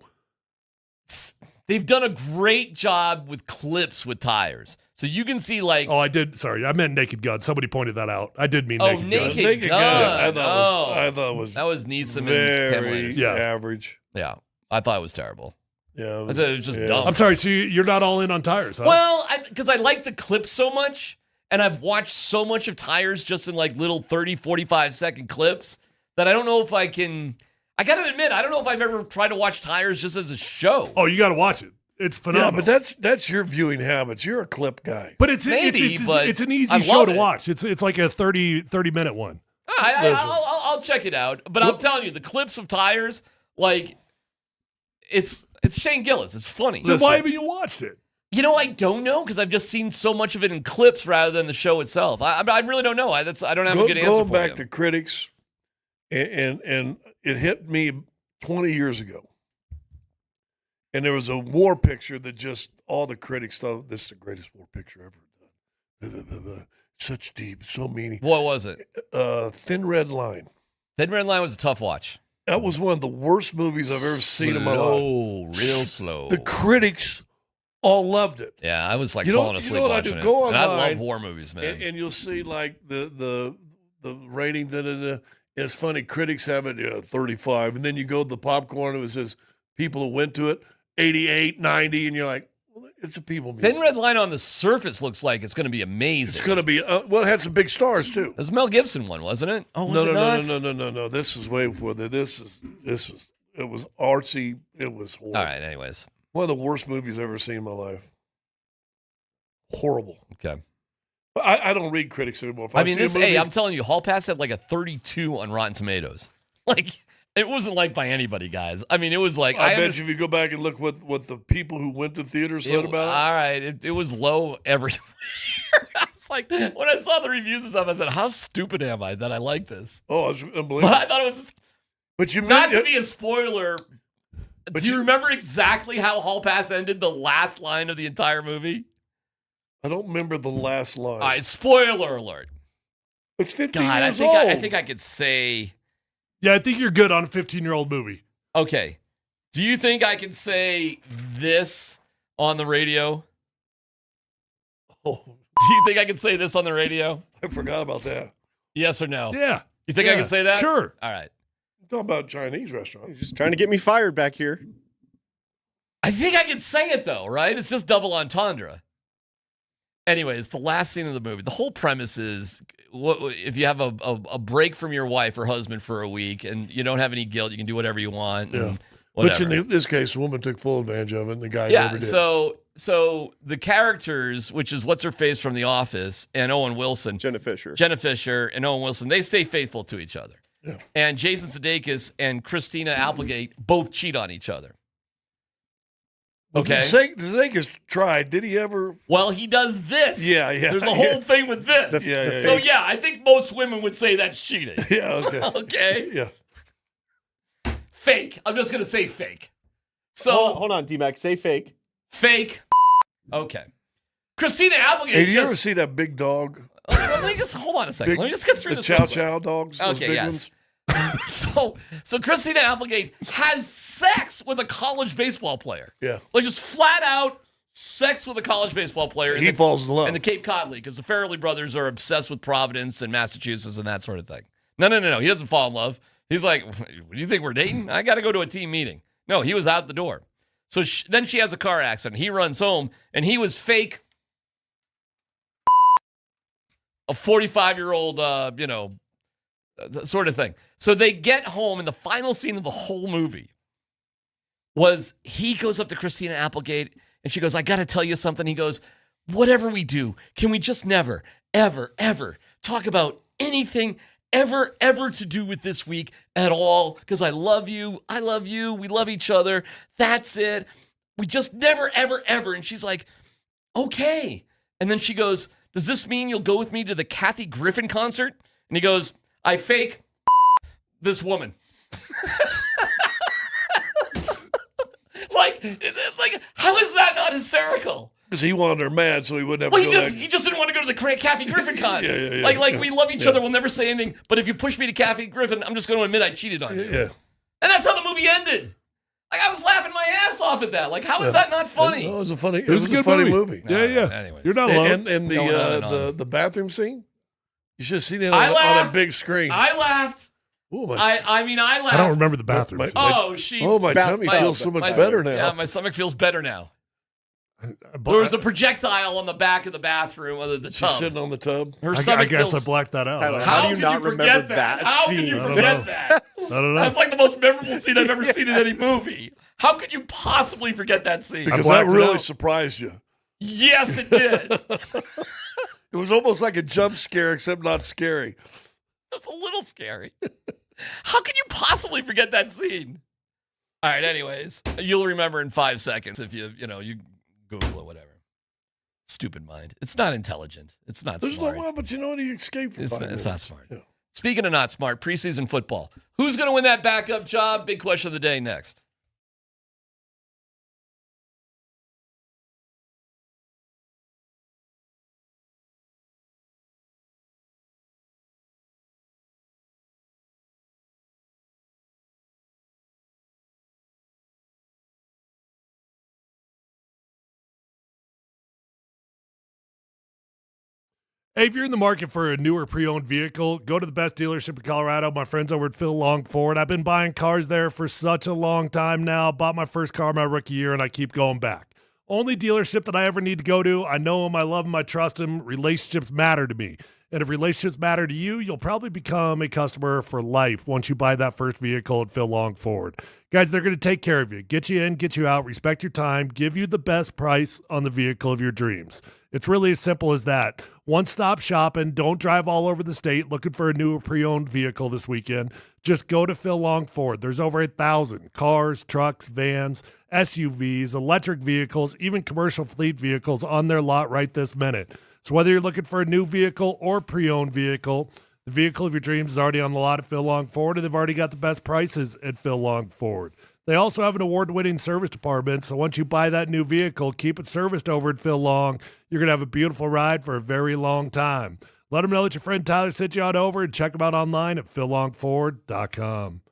They've done a great job with clips with Tires. So you can see like... Oh, I did. Sorry, I meant Naked Gun. Somebody pointed that out. I did mean Naked Gun. Naked Gun. I thought it was that was Neeson very and average. Yeah, I thought it was terrible. Yeah, it was just dumb. I'm sorry, so you're not all in on Tires, huh? Well, because I like the clips so much, and I've watched so much of Tires just in like little 30, 45-second clips that I don't know if I can... I got to admit, I don't know if I've ever tried to watch Tires just as a show. Oh, you got to watch it. It's phenomenal. Yeah, but that's your viewing habits. You're a clip guy. But it's an easy show to watch. It's like a 30-minute one. I'll check it out. But I'm telling you, the clips of Tires, like, it's Shane Gillis. It's funny. Then why haven't you watched it? I don't know, because I've just seen so much of it in clips rather than the show itself. I really don't know. I don't have a good answer for you. Going back to critics, and it hit me 20 years ago. And there was a war picture that just all the critics thought this is the greatest war picture ever done. Such deep, so meaning. What was it? Thin Red Line. Thin Red Line was a tough watch. That was one of the worst movies I've ever seen in my life. Real slow. The critics all loved it. Yeah, I was like falling asleep what watching I do? it. Go online, and I love war movies, man. and you'll see like the rating. It's funny. Critics have it 35, and then you go to the popcorn and it says people who went to it 88, 90, and you're like, well, it's a people movie. Thin Red Line on the surface looks like it's going to be amazing. It's going to be well. It had some big stars too. It was Mel Gibson one, wasn't it? Oh, was it not? No. This is way before that. This is. It was artsy. It was horrible. All right. Anyways, one of the worst movies I've ever seen in my life. Horrible. Okay. But I don't read critics anymore. I mean, I'm telling you, Hall Pass had like a 32 on Rotten Tomatoes. Like, it wasn't liked by anybody, guys. I mean, it was like I bet you if you go back and look what the people who went to theaters said about it. All right, it was low everywhere. I was like, when I saw the reviews and stuff, I said, "How stupid am I that I like this?" Oh, it's unbelievable. But I thought it was. But you not to be a spoiler. But do you remember exactly how Hall Pass ended? The last line of the entire movie. I don't remember the last line. All right, spoiler alert. It's 15 God, years old. I think I could say. Yeah, I think you're good on a 15-year-old movie. Okay. Do you think I can say this on the radio? Oh. Do you think I can say this on the radio? I forgot about that. Yes or no? Yeah. You think I can say that? Sure. All right. You're talking about a Chinese restaurant. He's just trying to get me fired back here. I think I can say it, though, right? It's just double entendre. Anyways, the last scene of the movie, the whole premise is if you have a break from your wife or husband for a week and you don't have any guilt, you can do whatever you want. Yeah. But in this case, the woman took full advantage of it and the guy never did. So the characters, which is what's her face from The Office and Owen Wilson. Jenna Fisher and Owen Wilson, they stay faithful to each other. Yeah. And Jason Sudeikis and Christina Applegate both cheat on each other. Okay. Sudeikis tried. Did he ever? Well, he does this. Yeah. There's a whole thing with this. Yeah. Yeah, I think most women would say that's cheating. Yeah, okay. Okay. Yeah. Fake. I'm just going to say fake. So hold on, DMac. Say fake. Fake. Okay. Christina Applegate. Hey, did you ever see that big dog? Let me just hold on a second. Let me just get through this. The Chow Chow dogs. Those Okay. big Yes. ones? So Christina Applegate has sex with a college baseball player. Yeah. Like just flat out sex with a college baseball player. He falls in love. In the Cape Cod League, because the Farrelly brothers are obsessed with Providence and Massachusetts and that sort of thing. No. He doesn't fall in love. He's like, do you think we're dating? I got to go to a team meeting. No, he was out the door. So then she has a car accident. He runs home, and he was fake. A 45-year-old, sort of thing. So they get home, and the final scene of the whole movie was he goes up to Christina Applegate, and she goes, I got to tell you something. He goes, whatever we do, can we just never, ever, ever talk about anything ever to do with this week at all? Because I love you. We love each other. That's it. We just never, ever. And she's like, okay. And then she goes, does this mean you'll go with me to the Kathy Griffin concert? And he goes, I fake this woman. like, how is that not hysterical? Because he wanted her mad, so he wouldn't have to go he just didn't want to go to the Kathy Griffin con. Yeah. Like we love each other, we'll never say anything. But if you push me to Kathy Griffin, I'm just going to admit I cheated on you. Yeah. And that's how the movie ended. Like I was laughing my ass off at that. Like how is that not funny? It was a funny. It was a good funny movie. movie. Yeah. Anyways. You're not alone. And the bathroom scene. You should have seen it I on laughed. a big screen. I laughed. Ooh, I laughed. I don't remember the bathroom. My tummy feels so much better now. Yeah, my stomach feels better now. There was a projectile on the back of the bathroom, the tub. She's sitting on the tub. I guess I blacked that out. How do you not remember that How scene? could you forget that? I don't know. That's like the most memorable scene I've ever seen in any movie. How could you possibly forget that scene? Because that really surprised you. Yes, it did. It was almost like a jump scare, except not scary. It was a little scary. How can you possibly forget that scene? All right, anyways, you'll remember in 5 seconds if you Google it, whatever. Stupid mind. It's not intelligent. It's not smart. But you know what? He escaped from It's not smart. Yeah. Speaking of not smart, preseason football. Who's going to win that backup job? Big question of the day next. Hey, if you're in the market for a newer pre-owned vehicle, go to the best dealership in Colorado. My friends over at Phil Long Ford. I've been buying cars there for such a long time now. Bought my first car my rookie year, and I keep going back. Only dealership that I ever need to go to. I know him, I love him, I trust him. Relationships matter to me. And if relationships matter to you, you'll probably become a customer for life once you buy that first vehicle at Phil Long Ford. Guys, they're going to take care of you, get you in, get you out, respect your time, give you the best price on the vehicle of your dreams. It's really as simple as that. One-stop shopping. Don't drive all over the state looking for a new pre-owned vehicle this weekend. Just go to Phil Long Ford. There's over 1,000 cars, trucks, vans, SUVs, electric vehicles, even commercial fleet vehicles on their lot right this minute. So whether you're looking for a new vehicle or pre-owned vehicle, the vehicle of your dreams is already on the lot at Phil Long Ford, and they've already got the best prices at Phil Long Ford. They also have an award-winning service department, so once you buy that new vehicle, keep it serviced over at Phil Long. You're going to have a beautiful ride for a very long time. Let them know that your friend Tyler sent you on over, and check them out online at phillongford.com.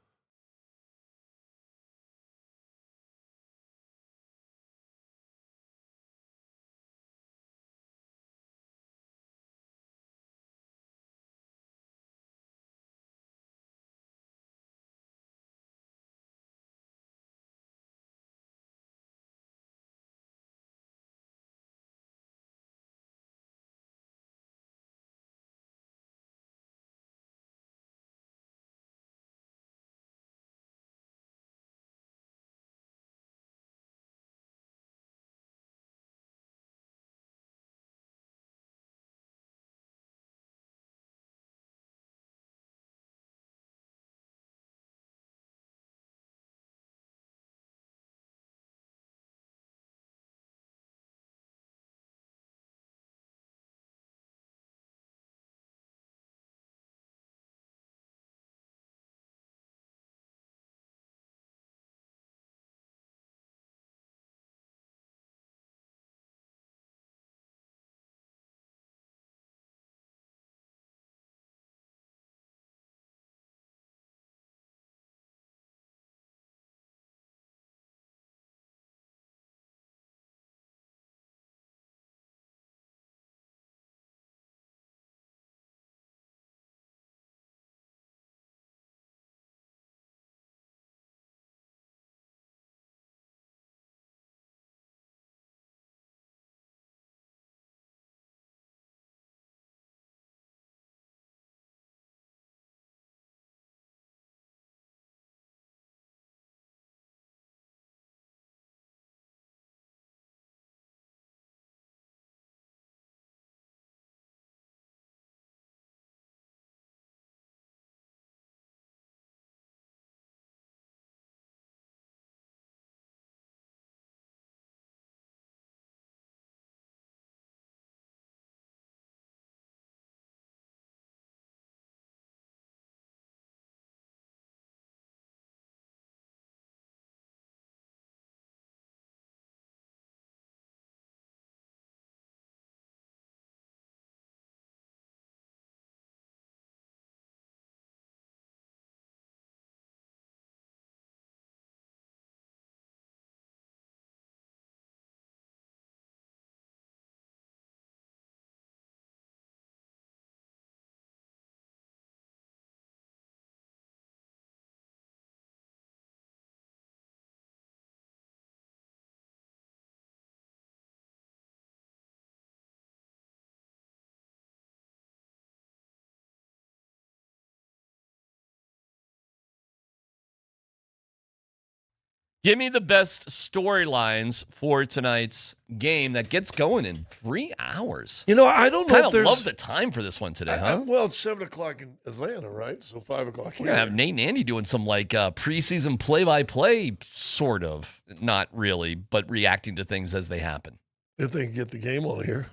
Give me the best storylines for tonight's game that gets going in 3 hours. You know, I don't know if there's... love the time for this one today, huh? Well, it's 7 o'clock in Atlanta, right? So 5 o'clock here. We're going to have Nate and Andy doing some, preseason play-by-play, sort of. Not really, but reacting to things as they happen. If they can get the game on here.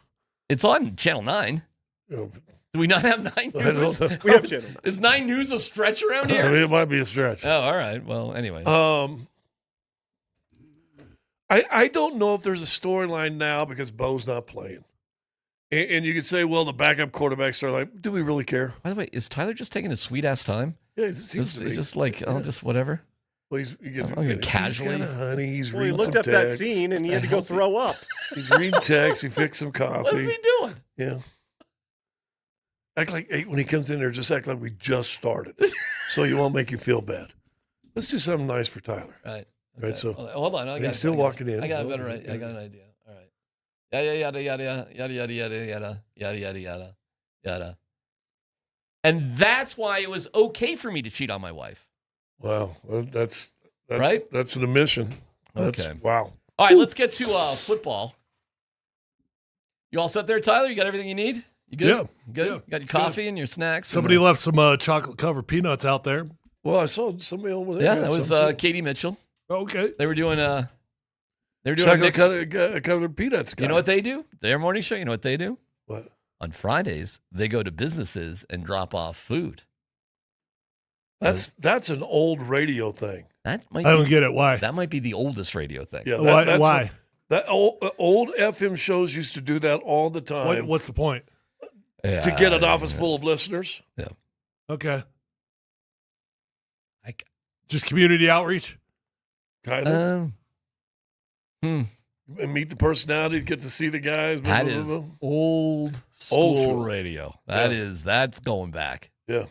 It's on Channel 9. Oh. Do we not have 9 News? We have Channel 9. Is 9 News a stretch around here? I mean, it might be a stretch. Oh, all right. Well, anyway. I don't know if there's a storyline now because Bo's not playing. And you could say, well, the backup quarterbacks are like, do we really care? By the way, is Tyler just taking a sweet-ass time? Yeah, it seems to be. He's just like, oh, just whatever. Well, he's casually. He's honey. He's he looked up that scene and he had to go throw up. He's reading text. He fixed some coffee. What is he doing? Yeah. Act like when he comes in there, just act like we just started, so you won't make you feel bad. Let's do something nice for Tyler. Right. Okay. Right. So hold on. He's still walking in. I got a better idea. I got an idea. All right. Yada yada yada. And that's why it was okay for me to cheat on my wife. Wow. Well, that's right. That's an admission. Okay. Wow. All right. Let's get to football. You all set there, Tyler? You got everything you need? You good? Yeah. Good? Yeah. You got your coffee and your snacks? Somebody left some chocolate-covered peanuts out there. Well, I saw somebody over there. Yeah, that was Katie Mitchell. Okay. They were doing a chocolate-covered peanuts. You know what they do? Their morning show, you know what they do? What? On Fridays, they go to businesses and drop off food. That's an old radio thing. I don't get it. Why? That might be the oldest radio thing. Yeah. Why? That old FM shows used to do that all the time. What's the point? To get an office full of listeners. Yeah. Okay. Just community outreach? Kind of. And meet the personality, get to see the guys. That is old school radio. That's going back. Yeah.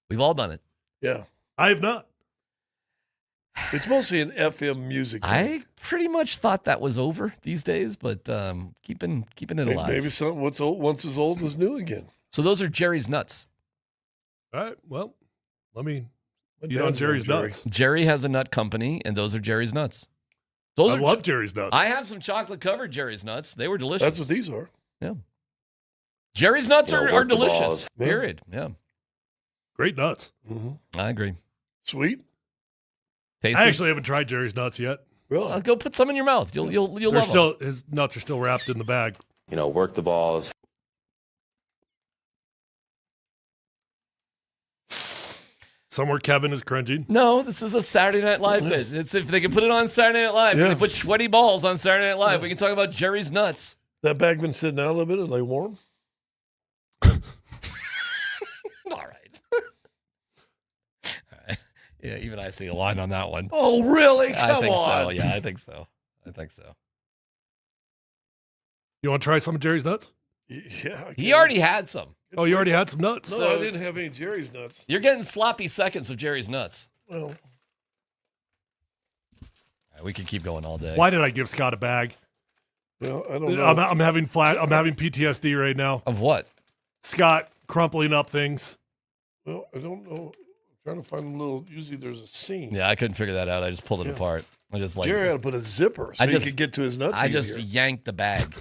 We've all done it. Yeah. I have not. It's mostly an FM music thing. I pretty much thought that was over these days, but keeping it alive. Maybe something once as old as new again. So those are Jerry's nuts. All right. Well, let me eat on Jerry's nuts. Jerry has a nut company, and those are Jerry's nuts. I love Jerry's nuts. I have some chocolate-covered Jerry's nuts. They were delicious. That's what these are. Yeah. Jerry's nuts are delicious. Yeah. Period. Yeah. Great nuts. Mm-hmm. I agree. Sweet. Tasty. I actually haven't tried Jerry's nuts yet. Really? Go put some in your mouth. You'll love them. His nuts are still wrapped in the bag. Work the balls. Somewhere Kevin is cringing. No, this is a Saturday Night Live bit. It's if they can put it on Saturday Night Live. They put sweaty balls on Saturday Night Live. We can talk about Jerry's nuts. That bag been sitting out a little bit. Are they warm? All right. Yeah, even I see a line on that one. Oh, really? Come I think on. so. Yeah, I think so. You want to try some of Jerry's nuts? Yeah. He already had some. Oh, you already had some nuts? No, I didn't have any Jerry's nuts. You're getting sloppy seconds of Jerry's nuts. Well, All right, we can keep going all day. Why did I give Scott a bag? Well, I don't know. I'm having PTSD right now. Of what? Scott crumpling up things. Well, I don't know. I'm trying to find a little. Usually there's a seam. Yeah, I couldn't figure that out. I just pulled it apart. I just Jerry had to put a zipper so he could get to his nuts I easier. just yanked the bag.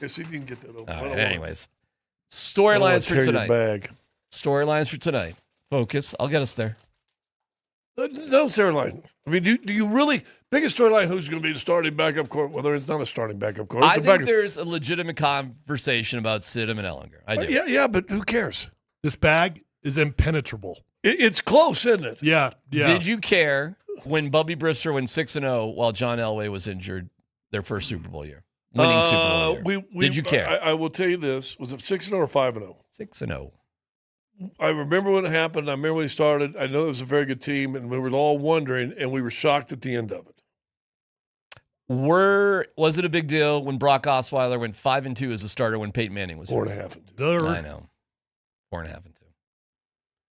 Yeah, see if you can get that open. All right, anyways. Storylines for tonight. Bag. Storylines for tonight. Focus. I'll get us there. No storyline. I mean, do you really biggest storyline? Who's going to be the starting backup court? Whether it's not a starting backup court. I think there's a legitimate conversation about Sidham and Ellinger. I do. Yeah, but who cares? This bag is impenetrable. It's close, isn't it? Yeah. Did you care when Bubby Brister went 6-0 while John Elway was injured their first Super Bowl year? Winning Super Bowl year. Did you care? I will tell you this. Was it 6-0 or 5-0? 6-0. I remember when it happened. I remember when he started. I know it was a very good team, and we were all wondering, and we were shocked at the end of it. Was it a big deal when Brock Osweiler went 5-2 as a starter when Peyton Manning was 4.5-2? I know. 4.5-2.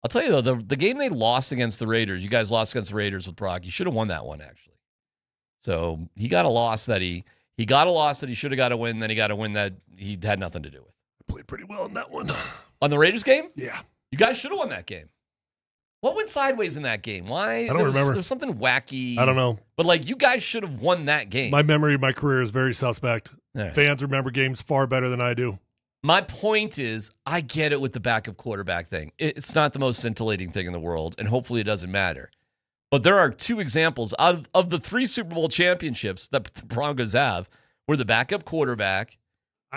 I'll tell you, though, the game they lost against the Raiders, you guys lost against the Raiders with Brock. You should have won that one, actually. So he got a loss that he got a loss that he should have got a win, then he got a win that he had nothing to do with. Played pretty well in that one. On the Raiders game? Yeah. You guys should have won that game. What went sideways in that game? Why? I don't remember. There was something wacky. I don't know. But, you guys should have won that game. My memory of my career is very suspect. Right. Fans remember games far better than I do. My point is, I get it with the backup quarterback thing. It's not the most scintillating thing in the world, and hopefully it doesn't matter. But there are two examples of the 3 Super Bowl championships that the Broncos have where the backup quarterback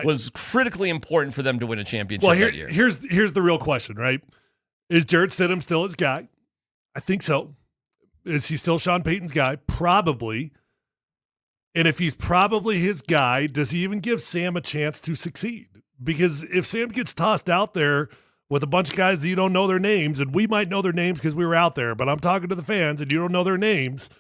was critically important for them to win a championship that year. Here's the real question, right? Is Jarrett Stidham still his guy? I think so. Is he still Sean Payton's guy? Probably. And if he's probably his guy, does he even give Sam a chance to succeed? Because if Sam gets tossed out there with a bunch of guys that you don't know their names, and we might know their names because we were out there, but I'm talking to the fans and you don't know their names,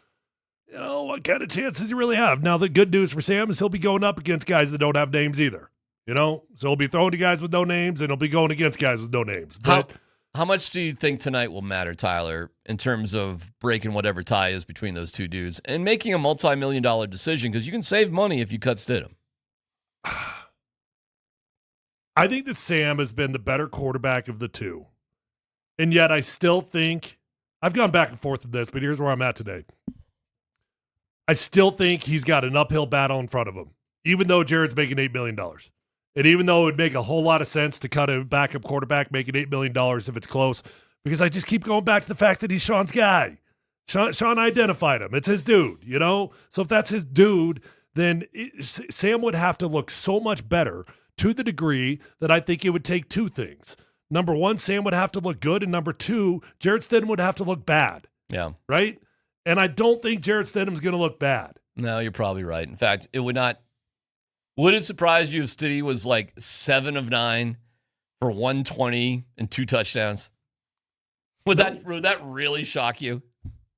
what kind of chance does he really have? Now, the good news for Sam is he'll be going up against guys that don't have names either. You know, so he'll be throwing to guys with no names, and he'll be going against guys with no names. But how much do you think tonight will matter, Tyler, in terms of breaking whatever tie is between those two dudes and making a multi-million-dollar decision? Because you can save money if you cut Stidham. I think that Sam has been the better quarterback of the two. And yet I still think, I've gone back and forth with this, but here's where I'm at today. I still think he's got an uphill battle in front of him, even though Jared's making $8 million. And even though it would make a whole lot of sense to cut a backup quarterback making $8 million if it's close, because I just keep going back to the fact that he's Sean's guy. Sean identified him. It's his dude, you know? So if that's his dude, then Sam would have to look so much better to the degree that I think it would take two things. Number one, Sam would have to look good. And number two, Jared Stidham would have to look bad. Yeah. Right? And I don't think Jared Stidham's going to look bad. No, you're probably right. In fact, it would not. Would it surprise you if Stiddy was like 7 of 9 for 120 and 2 touchdowns? Would that really shock you?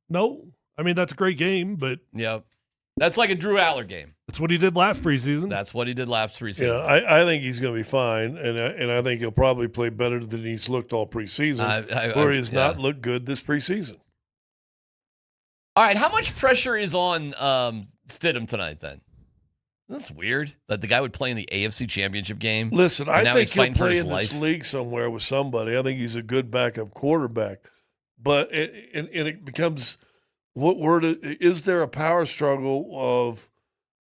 No. I mean, that's a great game, but yeah. That's like a Drew Aller game. That's what he did last preseason. That's what he did last preseason. Yeah, I think he's going to be fine, and I think he'll probably play better than he's looked all preseason, where he's not looked good this preseason. All right, how much pressure is on Stidham tonight then? Isn't this weird that the guy would play in the AFC Championship game? Listen, I think he'll play in this league somewhere with somebody. I think he's a good backup quarterback. But it becomes, is there a power struggle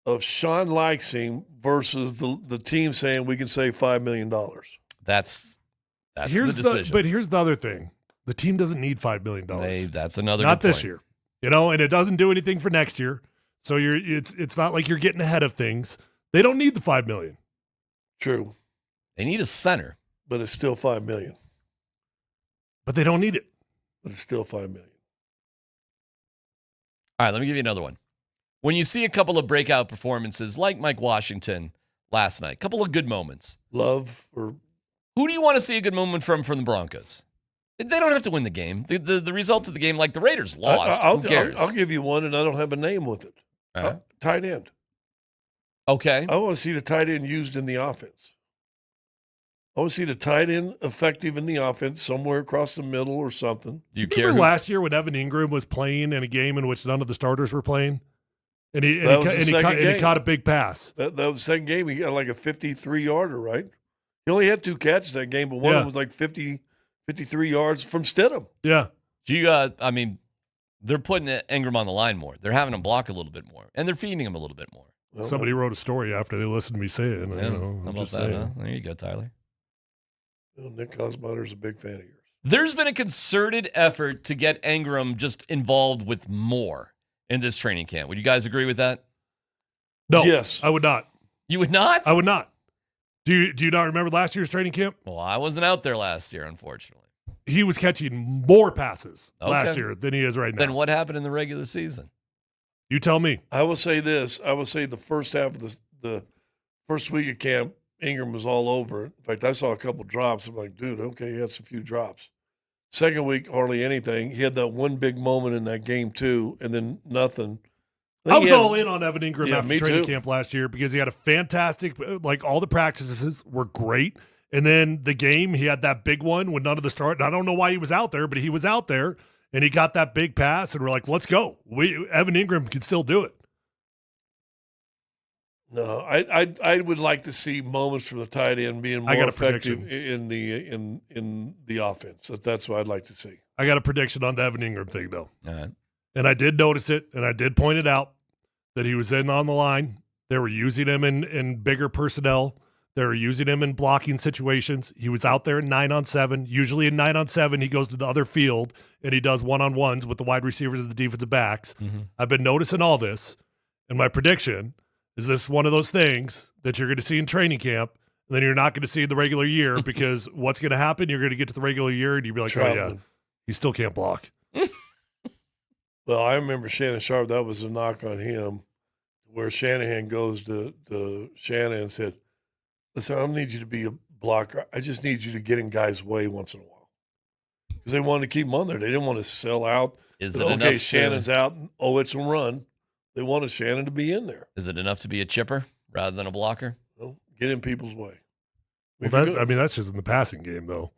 of Sean likes him versus the team saying we can save $5 million? That's the decision. But here's the other thing. The team doesn't need $5 million. That's another Not good this point. year. You know, and it doesn't do anything for next year. So it's not like you're getting ahead of things. They don't need the $5 million. True. They need a center. But it's still $5 million. But they don't need it. But it's still $5 million. All right, let me give you another one. When you see a couple of breakout performances like Mike Washington last night, a couple of good moments. Who do you want to see a good moment from the Broncos? They don't have to win the game. The results of the game, like the Raiders lost. Who cares? I'll give you one, and I don't have a name with it. Tight end. Okay. I want to see the tight end used in the offense. I want to see the tight end effective in the offense somewhere across the middle or something. Do you care? Last year when Evan Ingram was playing in a game in which none of the starters were playing, and he caught a big pass. That was the second game. He got like a 53-yarder, right? He only had 2 catches that game, but one of them was like 53 yards from Stidham. Yeah. I mean, they're putting Ingram on the line more. They're having him block a little bit more, and they're feeding him a little bit more. Somebody wrote a story after they listened to me say it. Yeah, how about that, huh? There you go, Tyler. Well, Nick Osmotter's a big fan of yours. There's been a concerted effort to get Ingram just involved with more in this training camp. Would you guys agree with that? No. Yes. I would not. You would not? I would not. Do you not remember last year's training camp? Well, I wasn't out there last year, unfortunately. He was catching more passes last year than he is right now. Then what happened in the regular season? You tell me. I will say this. I will say the first half of the first week of camp, Ingram was all over it. In fact, I saw a couple drops. I'm like, dude, okay, he had a few drops. Second week, hardly anything. He had that one big moment in that game, too, and then nothing. I was all in on Evan Ingram after training camp last year because he had a fantastic, like all the practices were great. And then the game, he had that big one when none of the start. I don't know why he was out there, but he was out there and he got that big pass and we're like, let's go. Evan Ingram can still do it. No, I would like to see moments from the tight end being more effective in the offense. That's what I'd like to see. I got a prediction on the Evan Ingram thing, though. All right. And I did notice it, and I did point it out that he was in on the line. They were using him in bigger personnel. They were using him in blocking situations. He was out there in 9-on-7. Usually in 9-on-7, he goes to the other field, and he does one-on-ones with the wide receivers and the defensive backs. Mm-hmm. I've been noticing all this, and my prediction is this one of those things that you're going to see in training camp, and then you're not going to see in the regular year because what's going to happen, you're going to get to the regular year, and you'll be like, oh, yeah, he still can't block. Well, I remember Shannon Sharp, that was a knock on him, where Shanahan goes to Shannon and said, listen, I don't need you to be a blocker. I just need you to get in guys' way once in a while. Because they wanted to keep him on there. They didn't want to sell out. Okay, Shannon's out. It's a run. They wanted Shannon to be in there. Is it enough to be a chipper rather than a blocker? Well, Get in people's way. Well, that's just in the passing game, though.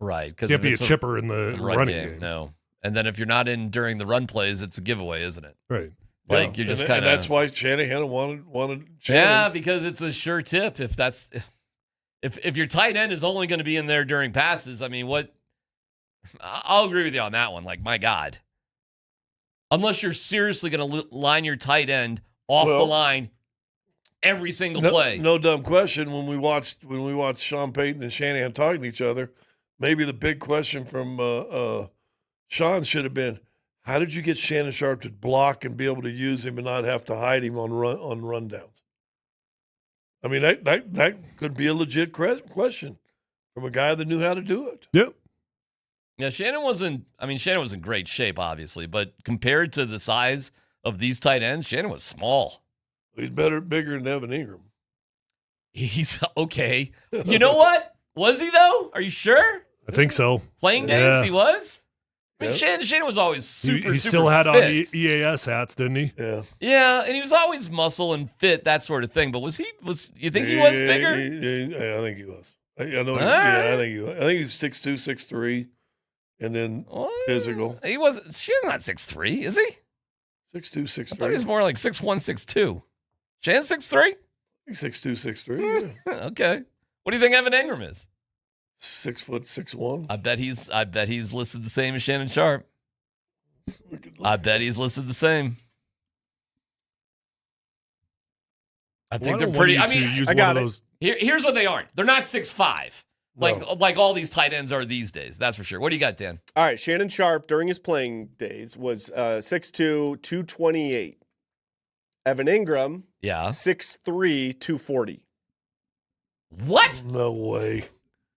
Right. Because can't be a chipper in the running game. No. And then if you're not in during the run plays, it's a giveaway, isn't it? Right. Like you're just kind of. And that's why Shanahan wanted Shannon. Yeah, because it's a sure tip. If your tight end is only going to be in there during passes, I mean, what? I'll agree with you on that one. Like, my God. Unless you're seriously going to line your tight end off the line every single play. No dumb question. When we watched Sean Payton and Shanahan talking to each other, maybe the big question from Sean should have been, how did you get Shannon Sharp to block and be able to use him and not have to hide him on rundowns? I mean, that could be a legit question from a guy that knew how to do it. Yep. Yeah, Shannon was in great shape, obviously, but compared to the size of these tight ends, Shannon was small. He's bigger than Evan Ingram. He's okay. You know what? Was he, though? Are you sure? I think so. Playing days, he was? I mean, Shannon was always super He still had fit. on EAS hats, didn't he? Yeah. Yeah, and he was always muscle and fit, that sort of thing. But you think he was bigger? Yeah, I think he was. I think he was. I think he's 6'2", 6'3", and then physical. He wasn't. She's not 6'3", is he? 6'2", 6'3". I thought he was more like 6'1", 6'2". Shannon's 6'3"? He's 6'2", 6'3". Yeah. Okay. What do you think Evan Ingram is? 6 foot 6'1". I bet he's listed the same as Shannon Sharp. I bet he's listed the same. I think they're pretty. I mean, I got it. Here's what they aren't. They're not 6'5", like all these tight ends are these days. That's for sure. What do you got, Dan? All right, Shannon Sharp during his playing days was 6'2", 228. Evan Ingram, 6'3", 240. What? No way.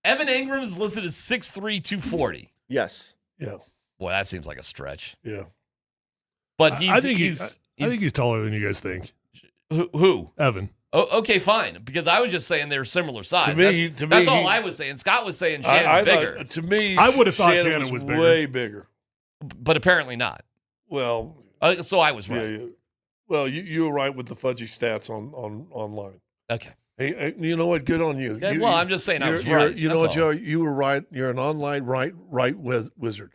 Evan Ingram is listed as 6'3", 240. Yes. Yeah. Boy, that seems like a stretch. Yeah. But I think he's taller than you guys think. Who? Evan. Oh, okay, fine. Because I was just saying they're similar size. That's all I was saying. Scott was saying Shannon's bigger. To me, I would have thought Shannon was bigger. way bigger. But apparently not. Well. So I was right. Yeah. Well, you were right with the fudgy stats online. Okay. Hey, you know what? Good on you. Okay, well, I'm just saying I was right. You know what you are? You were right. You're an online right wizard.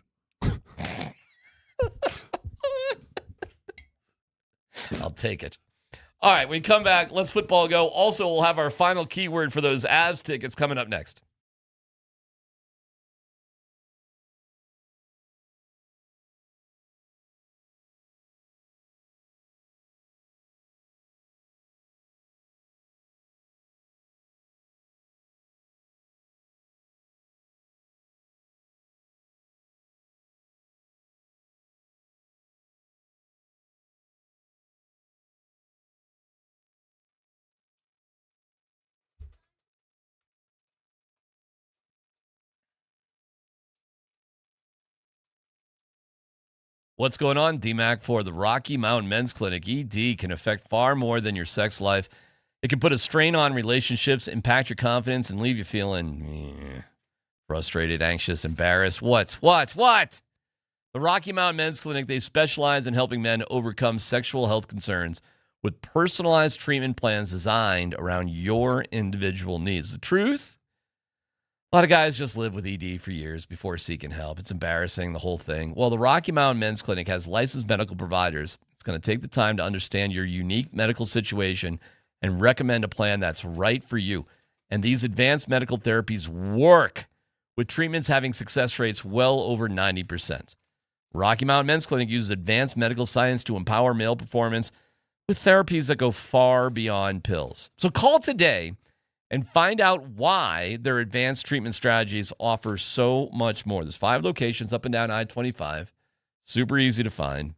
I'll take it. All right, when we come back, let's football go. Also, we'll have our final keyword for those Avs tickets coming up next. What's going on? DMac for the Rocky Mountain Men's Clinic. ED can affect far more than your sex life. It can put a strain on relationships, impact your confidence, and leave you feeling frustrated, anxious, embarrassed. What? The Rocky Mountain Men's Clinic, they specialize in helping men overcome sexual health concerns with personalized treatment plans designed around your individual needs. The truth? A lot of guys just live with ED for years before seeking help. It's embarrassing, the whole thing. Well, the Rocky Mountain Men's Clinic has licensed medical providers. It's going to take the time to understand your unique medical situation and recommend a plan that's right for you. And these advanced medical therapies work, with treatments having success rates well over 90%. Rocky Mountain Men's Clinic uses advanced medical science to empower male performance with therapies that go far beyond pills. So call today and find out why their advanced treatment strategies offer so much more. There's 5 locations up and down I-25. Super easy to find.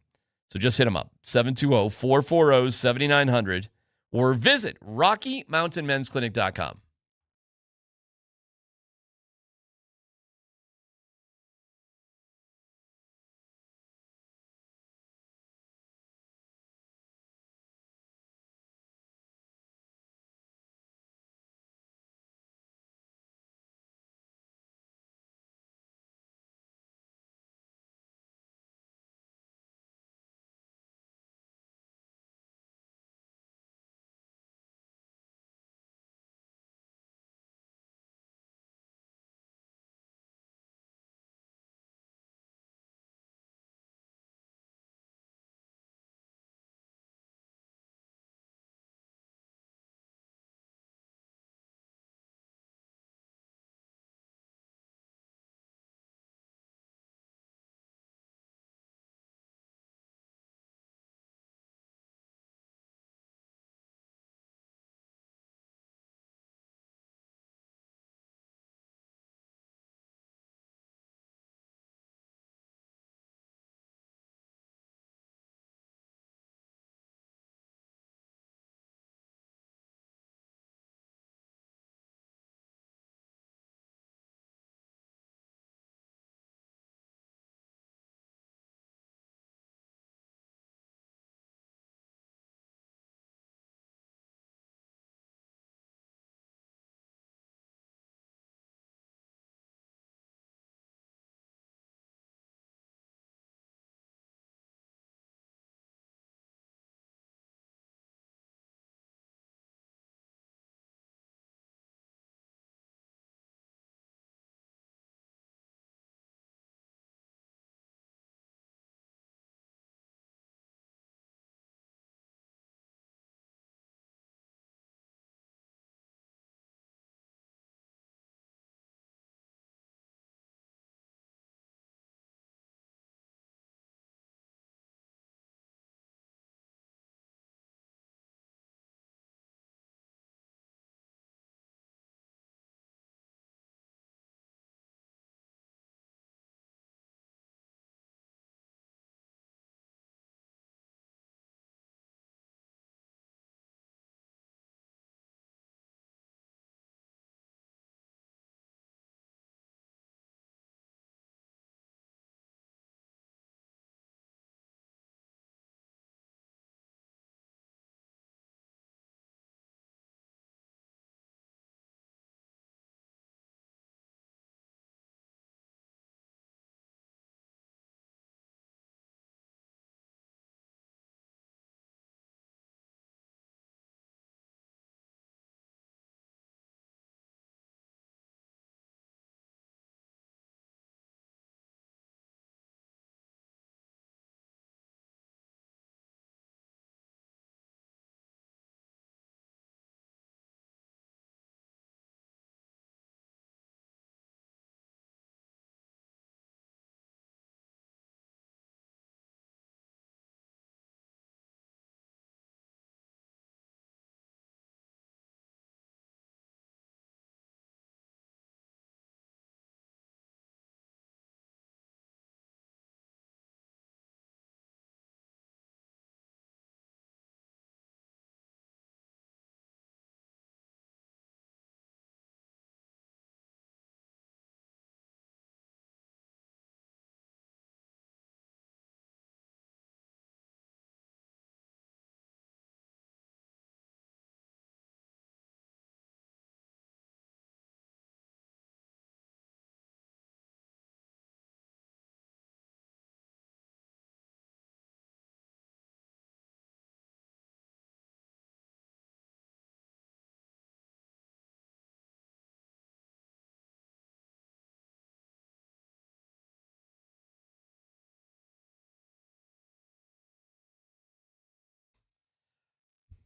So just hit them up, 720-440-7900, or visit RockyMountainMen'sClinic.com.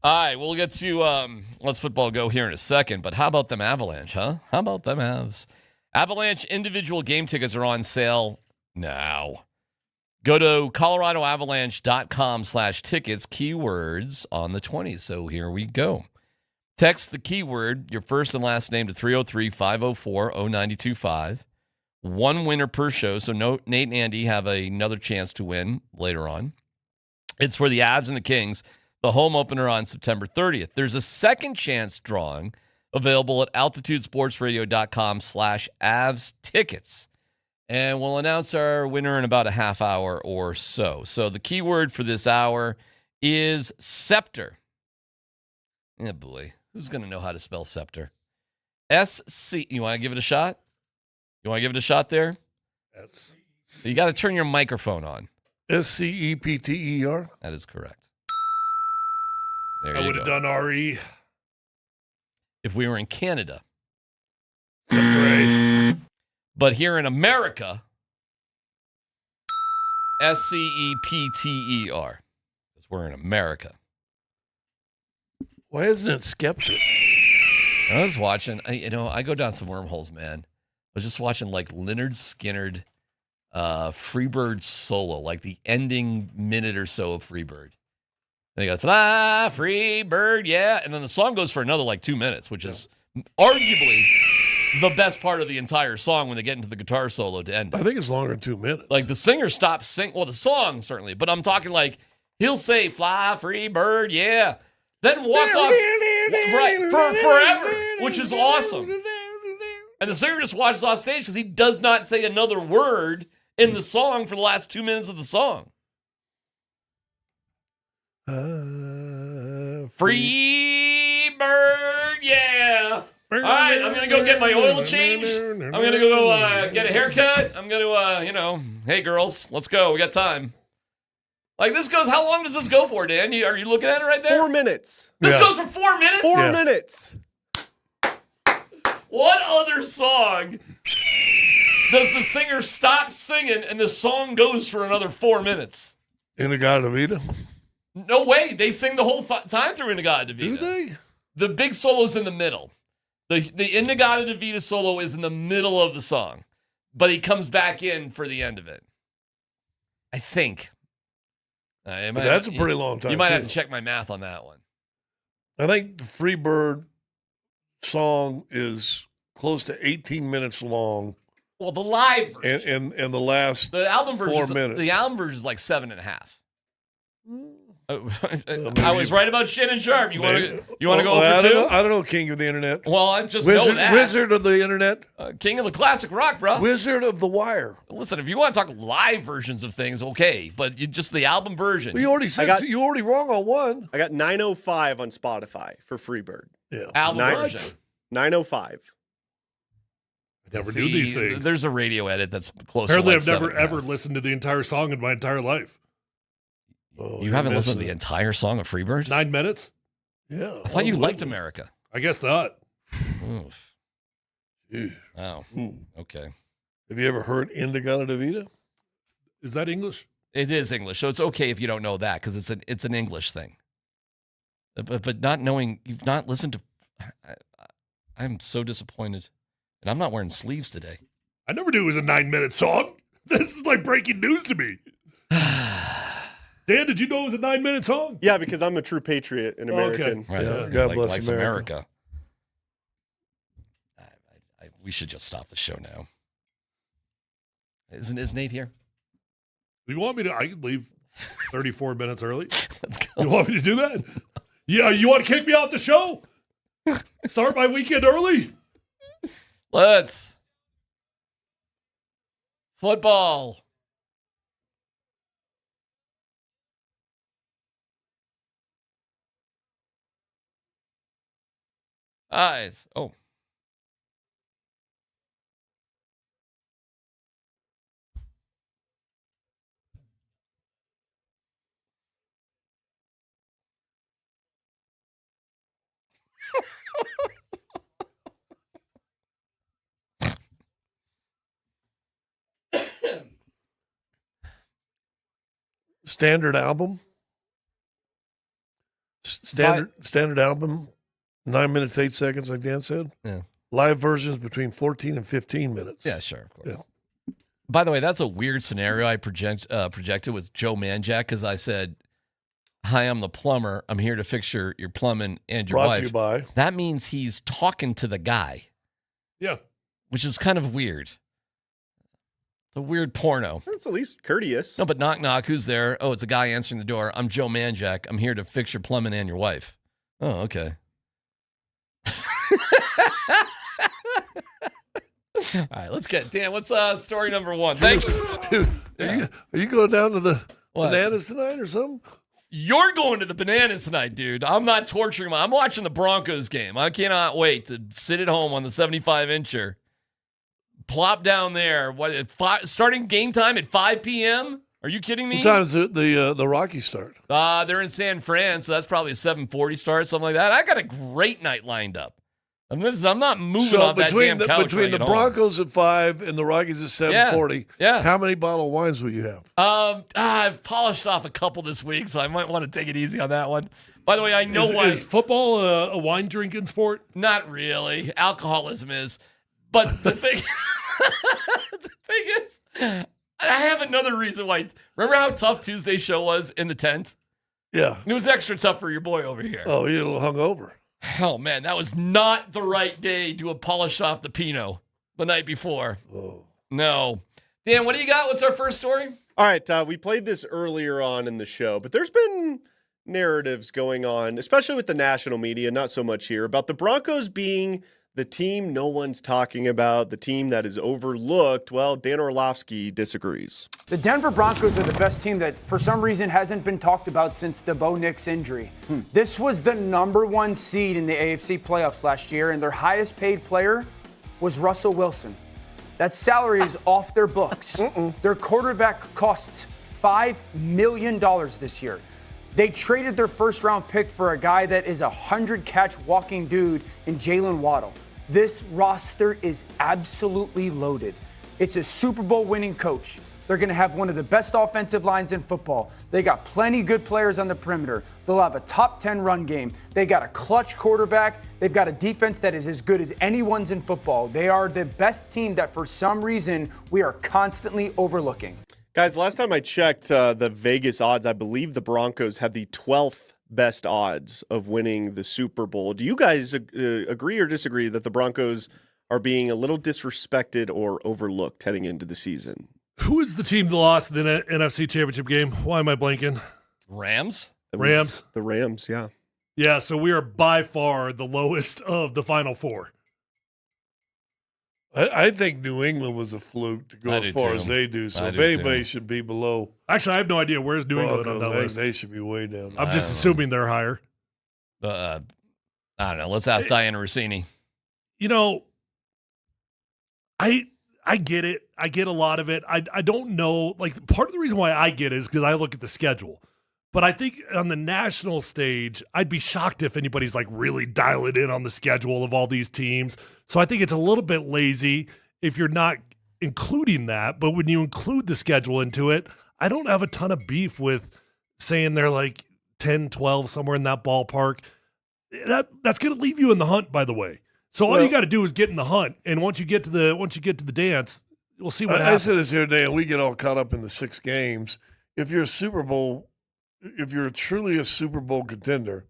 All right, we'll get to Let's Football Go here in a second, but how about them Avalanche, huh? How about them Avs? Avalanche individual game tickets are on sale now. Go to coloradoavalanche.com/tickets, keywords on the 20s. So here we go. Text the keyword, your first and last name, to 303-504-0925. One winner per show, so Nate and Andy have another chance to win later on. It's for the Avs and the Kings, the home opener on September 30th. There's a second chance drawing available at altitudesportsradio.com/Avs tickets. And we'll announce our winner in about a half hour or so. So the keyword for this hour is scepter. Yeah, boy. Who's going to know how to spell scepter? S-C. You want to give it a shot? You want to give it a shot there? You got to turn your microphone on. S-C-E-P-T-E-R? That is correct. There I you would go. have done R-E. If we were in Canada. Scepter. But here in America, S-C-E-P-T-E-R. Because we're in America. Why isn't it Skeptic? I was watching, I go down some wormholes, man. I was just watching like Lynyrd Skynyrd Freebird solo, like the ending minute or so of Freebird. They go, fly, Freebird, yeah. And then the song goes for another like 2 minutes, which is arguably the best part of the entire song when they get into the guitar solo to end it. I think it's longer than 2 minutes. Like the singer stops singing, well, the song certainly, but I'm talking like he'll say, fly, Freebird, yeah. Then walk off right, for forever, which is awesome. And the singer just watches off stage because he does not say another word in the song for the last 2 minutes of the song. Free bird, yeah. All right, I'm going to go get my oil change. I'm going to go get a haircut. I'm going to, hey, girls, let's go. We got time. Like, this goes, how long does this go for, Dan? Are you looking at it right there? 4 minutes. This goes for 4 minutes? 4 minutes. What other song does the singer stop singing and the song goes for another 4 minutes? In-A-Gadda-Da-Vida? No way. They sing the whole time through In-A-Gadda-Da-Vida. Do they? The big solo's in the middle. The In-A-Gadda-Da-Vida solo is in the middle of the song, but he comes back in for the end of it. I think. That's a pretty long time. You might have to check my math on that one. I think the Freebird song is close to 18 minutes long. Well, the live version. And the last the album version 4 minutes. The album version is like 7.5. I was right about Shannon Sharp. You want to go over two? I don't know, King of the Internet. Well, I just know that. Wizard of the Internet. King of the classic rock, bro. Wizard of the Wire. Listen, if you want to talk live versions of things, okay, but just the album version. Well, you already said you already wrong on one. I got 905 on Spotify for Freebird. Yeah. Album version. 905. I never knew these things. There's a radio edit that's close. Apparently, to like I've never ever listened to the entire song in my entire life. Oh, you haven't listened to the entire song of Freebird? 9 minutes? Yeah. I thought you liked America. I guess not. Oof. Wow. Okay. Have you ever heard In-A-Gadda-Da-Vida? Is that English? It is English, so it's okay if you don't know that because it's an English thing. But not knowing, you've not listened to. I'm so disappointed, and I'm not wearing sleeves today. I never knew it was a 9-minute song. This is like breaking news to me. Dan, did you know it was a 9-minute song? Yeah, because I'm a true patriot and American. Okay. Right. Yeah, God bless likes America. We should just stop the show now. Is Nate here? You want me to? I can leave 34 minutes early. Let's go. You want me to do that? Yeah, you want to kick me off the show? Start my weekend early? Let's. Football. Eyes. Oh. Standard album. Standard album, 9 minutes, 8 seconds, like Dan said. Yeah. Live versions between 14 and 15 minutes. Yeah, sure, of course. Yeah. By the way, that's a weird scenario I projected with Joe Manjack because I said, "Hi, I'm the plumber. I'm here to fix your plumbing and your Brought wife." to you by. That means he's talking to the guy. Yeah. Which is kind of weird. It's a weird porno. That's at least courteous. No, but knock, knock. Who's there? Oh, it's a guy answering the door. I'm Joe Manjack. I'm here to fix your plumbing and your wife. Oh, okay. All right, let's get Dan. What's story number one? Thank you. Dude, are you going down to the What? bananas tonight or something? You're going to the bananas tonight, dude. I'm not torturing I'm watching the Broncos game. I cannot wait to sit at home on the 75-incher. Plop down there. Starting game time at 5 p.m.? Are you kidding me? What time does the Rockies start? They're in San Fran, so that's probably a 7:40 start, something like that. I got a great night lined up. I'm not moving off that damn couch. Between the Broncos at 5 and the Rockies at 7:40, yeah. How many bottle of wines will you have? I've polished off a couple this week, so I might want to take it easy on that one. By the way, I know why. Is football a wine drinking sport? Not really. Alcoholism is. But the thing, the thing is, I have another reason why. Remember how tough Tuesday's show was in the tent? Yeah. It was extra tough for your boy over here. Oh, you're a little hungover. Oh, man, that was not the right day to have polished off the Pinot the night before. Oh. No. Dan, what do you got? What's our first story? All right, we played this earlier on in the show, but there's been narratives going on, especially with the national media, not so much here, about the Broncos being the team no one's talking about, the team that is overlooked. Well, Dan Orlovsky disagrees. The Denver Broncos are the best team that, for some reason, hasn't been talked about since the Bo Nix injury. This was the #1 seed in the AFC playoffs last year, and their highest paid player was Russell Wilson. That salary is off their books. Their quarterback costs $5 million this year. They traded their first-round pick for a guy that is a 100-catch walking dude in Jalen Waddle. This roster is absolutely loaded. It's a Super Bowl winning coach. They're going to have one of the best offensive lines in football. They got plenty good players on the perimeter. They'll have a top 10 run game. They got a clutch quarterback. They've got a defense that is as good as anyone's in football. They are the best team that for some reason we are constantly overlooking. Guys, last time I checked the Vegas odds, I believe the Broncos had the 12th best odds of winning the Super Bowl. Do you guys agree or disagree that the Broncos are being a little disrespected or overlooked heading into the season? Who is the team that lost the NFC Championship game? Why am I blanking? Rams? Rams? The Rams, yeah. Yeah, so we are by far the lowest of the Final Four. I think New England was a fluke to go as far as they do. So if anybody should be below. Actually, I have no idea. Where's New England on that list? They should be way down. I'm just assuming they're higher. I don't know. Let's ask Diana Rossini. You know, I get it. I get a lot of it. I don't know. Like, part of the reason why I get it is because I look at the schedule. But I think on the national stage, I'd be shocked if anybody's like really dialing in on the schedule of all these teams. So I think it's a little bit lazy if you're not including that. But when you include the schedule into it, I don't have a ton of beef with saying they're like 10, 12, somewhere in that ballpark. That's going to leave you in the hunt, by the way. So all you got to do is get in the hunt. And once you get to the dance, we'll see what happens. I said this the other day, and we get all caught up in the 6 games. If you're truly a Super Bowl contender,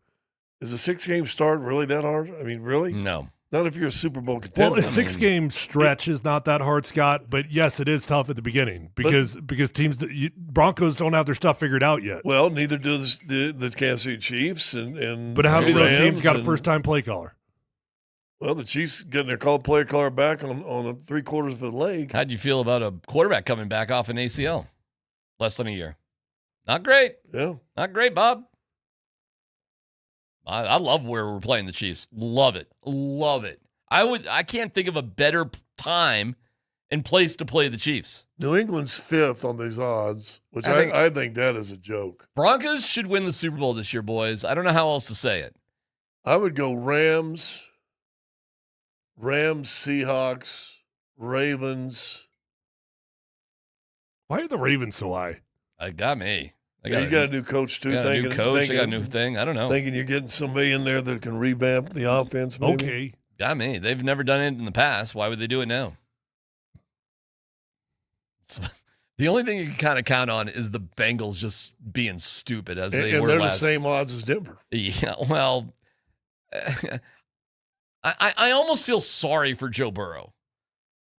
is a 6-game start really that hard? I mean, really? No. Not if you're a Super Bowl contender. Well, a 6-game stretch is not that hard, Scott. But yes, it is tough at the beginning because Broncos don't have their stuff figured out yet. Well, neither does the Kansas City Chiefs and. But how many of those Rams teams got a first-time play caller? Well, the Chiefs getting their play caller back on 3/4 of a leg. How'd you feel about a quarterback coming back off an ACL? Less than a year. Not great. Yeah. Not great, Bob. I love where we're playing the Chiefs. Love it. Love it. I can't think of a better time and place to play the Chiefs. New England's 5th on these odds, which I think that is a joke. Broncos should win the Super Bowl this year, boys. I don't know how else to say it. I would go Rams, Seahawks, Ravens. Why are the Ravens so high? Got me. They you got a new coach too. They got a new coach. They got a new thing. I don't know. Thinking you're getting somebody in there that can revamp the offense. Maybe? Okay. I mean, they've never done it in the past. Why would they do it now? The only thing you can kind of count on is the Bengals just being stupid as they were they're last. the same odds as Denver. Yeah, well, I almost feel sorry for Joe Burrow.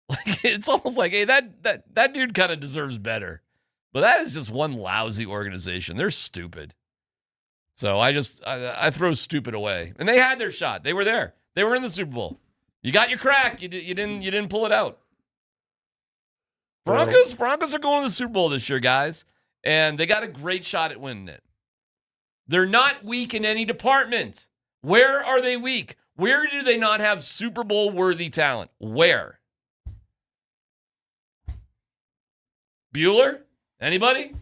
Like it's almost like, hey, that dude kind of deserves better. But that is just one lousy organization. They're stupid. So I throw stupid away. And they had their shot. They were there. They were in the Super Bowl. You got your crack. You didn't pull it out. Broncos are going to the Super Bowl this year, guys. And they got a great shot at winning it. They're not weak in any department. Where are they weak? Where do they not have Super Bowl worthy talent? Where? Bueller? Anybody?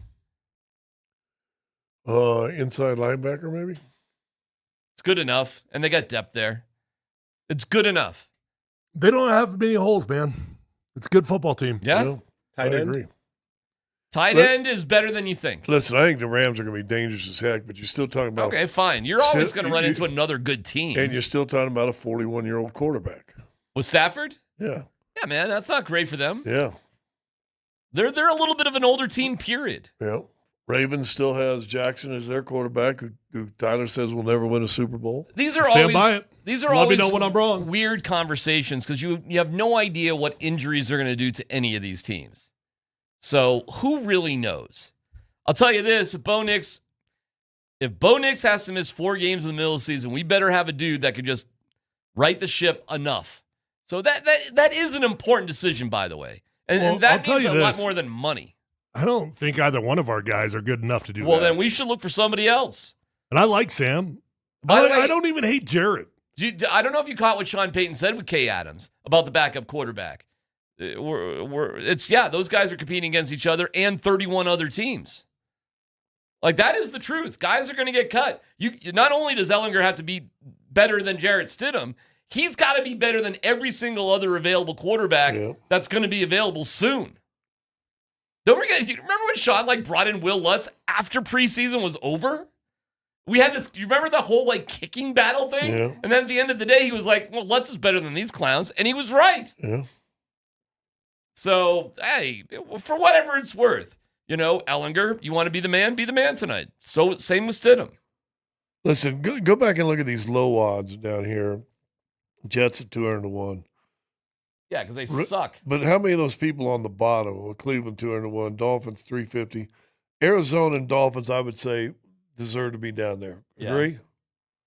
Inside linebacker, maybe? It's good enough. And they got depth there. It's good enough. They don't have many holes, man. It's a good football team. Yeah? I agree. Tight end is better than you think. Listen, I think the Rams are going to be dangerous as heck, but you're still talking about... Okay, fine. You're always going to run into another good team. And you're still talking about a 41-year-old quarterback. With Stafford? Yeah. Yeah, man, that's not great for them. Yeah. They're a little bit of an older team, period. Yeah. Ravens still has Jackson as their quarterback, who Tyler says will never win a Super Bowl. These are Stand by it. These are Let always me know when I'm wrong. Weird conversations because you have no idea what injuries they're going to do to any of these teams. So who really knows? I'll tell you this: if Bo Nix has to miss 4 games in the middle of the season, we better have a dude that could just right the ship enough. So that is an important decision, by the way, and that means a lot more than money. I don't think either one of our guys are good enough to do that. Well, then we should look for somebody else. And I like Sam. I don't even hate Jarrett. I don't know if you caught what Sean Payton said with Kay Adams about the backup quarterback. Those guys are competing against each other and 31 other teams. Like, that is the truth. Guys are going to get cut. Not only does Ellinger have to be better than Jarrett Stidham, he's got to be better than every single other available quarterback that's going to be available soon. Don't forget, you remember when Sean brought in Will Lutz after preseason was over? We had this, you remember the whole kicking battle thing? Yeah. And then at the end of the day, he was like, well, Lutz is better than these clowns. And he was right. Yeah. So, hey, for whatever it's worth, Ellinger, you want to be the man tonight. So, same with Stidham. Listen, go back and look at these low odds down here. Jets at 200-1. Yeah, because they suck. But how many of those people on the bottom? Well, Cleveland 200-1, Dolphins 350. Arizona and Dolphins, I would say, deserve to be down there. Agree?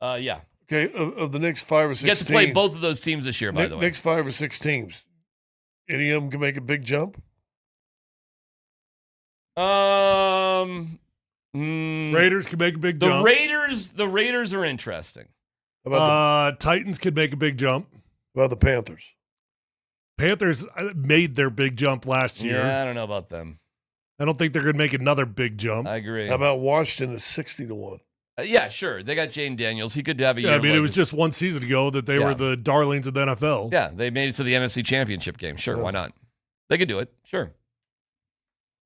Yeah. Okay, of the next 5 or 6 teams. You get to play both of those teams this year, by the way. Next 5 or 6 teams. Any of them can make a big jump? Raiders can make a big jump. The Raiders are interesting. Titans could make a big jump. How about the Panthers? Panthers made their big jump last year. Yeah, I don't know about them. I don't think they're going to make another big jump. I agree. How about Washington at 60-1? Yeah, sure. They got Jane Daniels. He could have a year. I mean, it was just one season ago that they were the darlings of the NFL. Yeah, they made it to the NFC Championship game. Sure, why not? They could do it. Sure.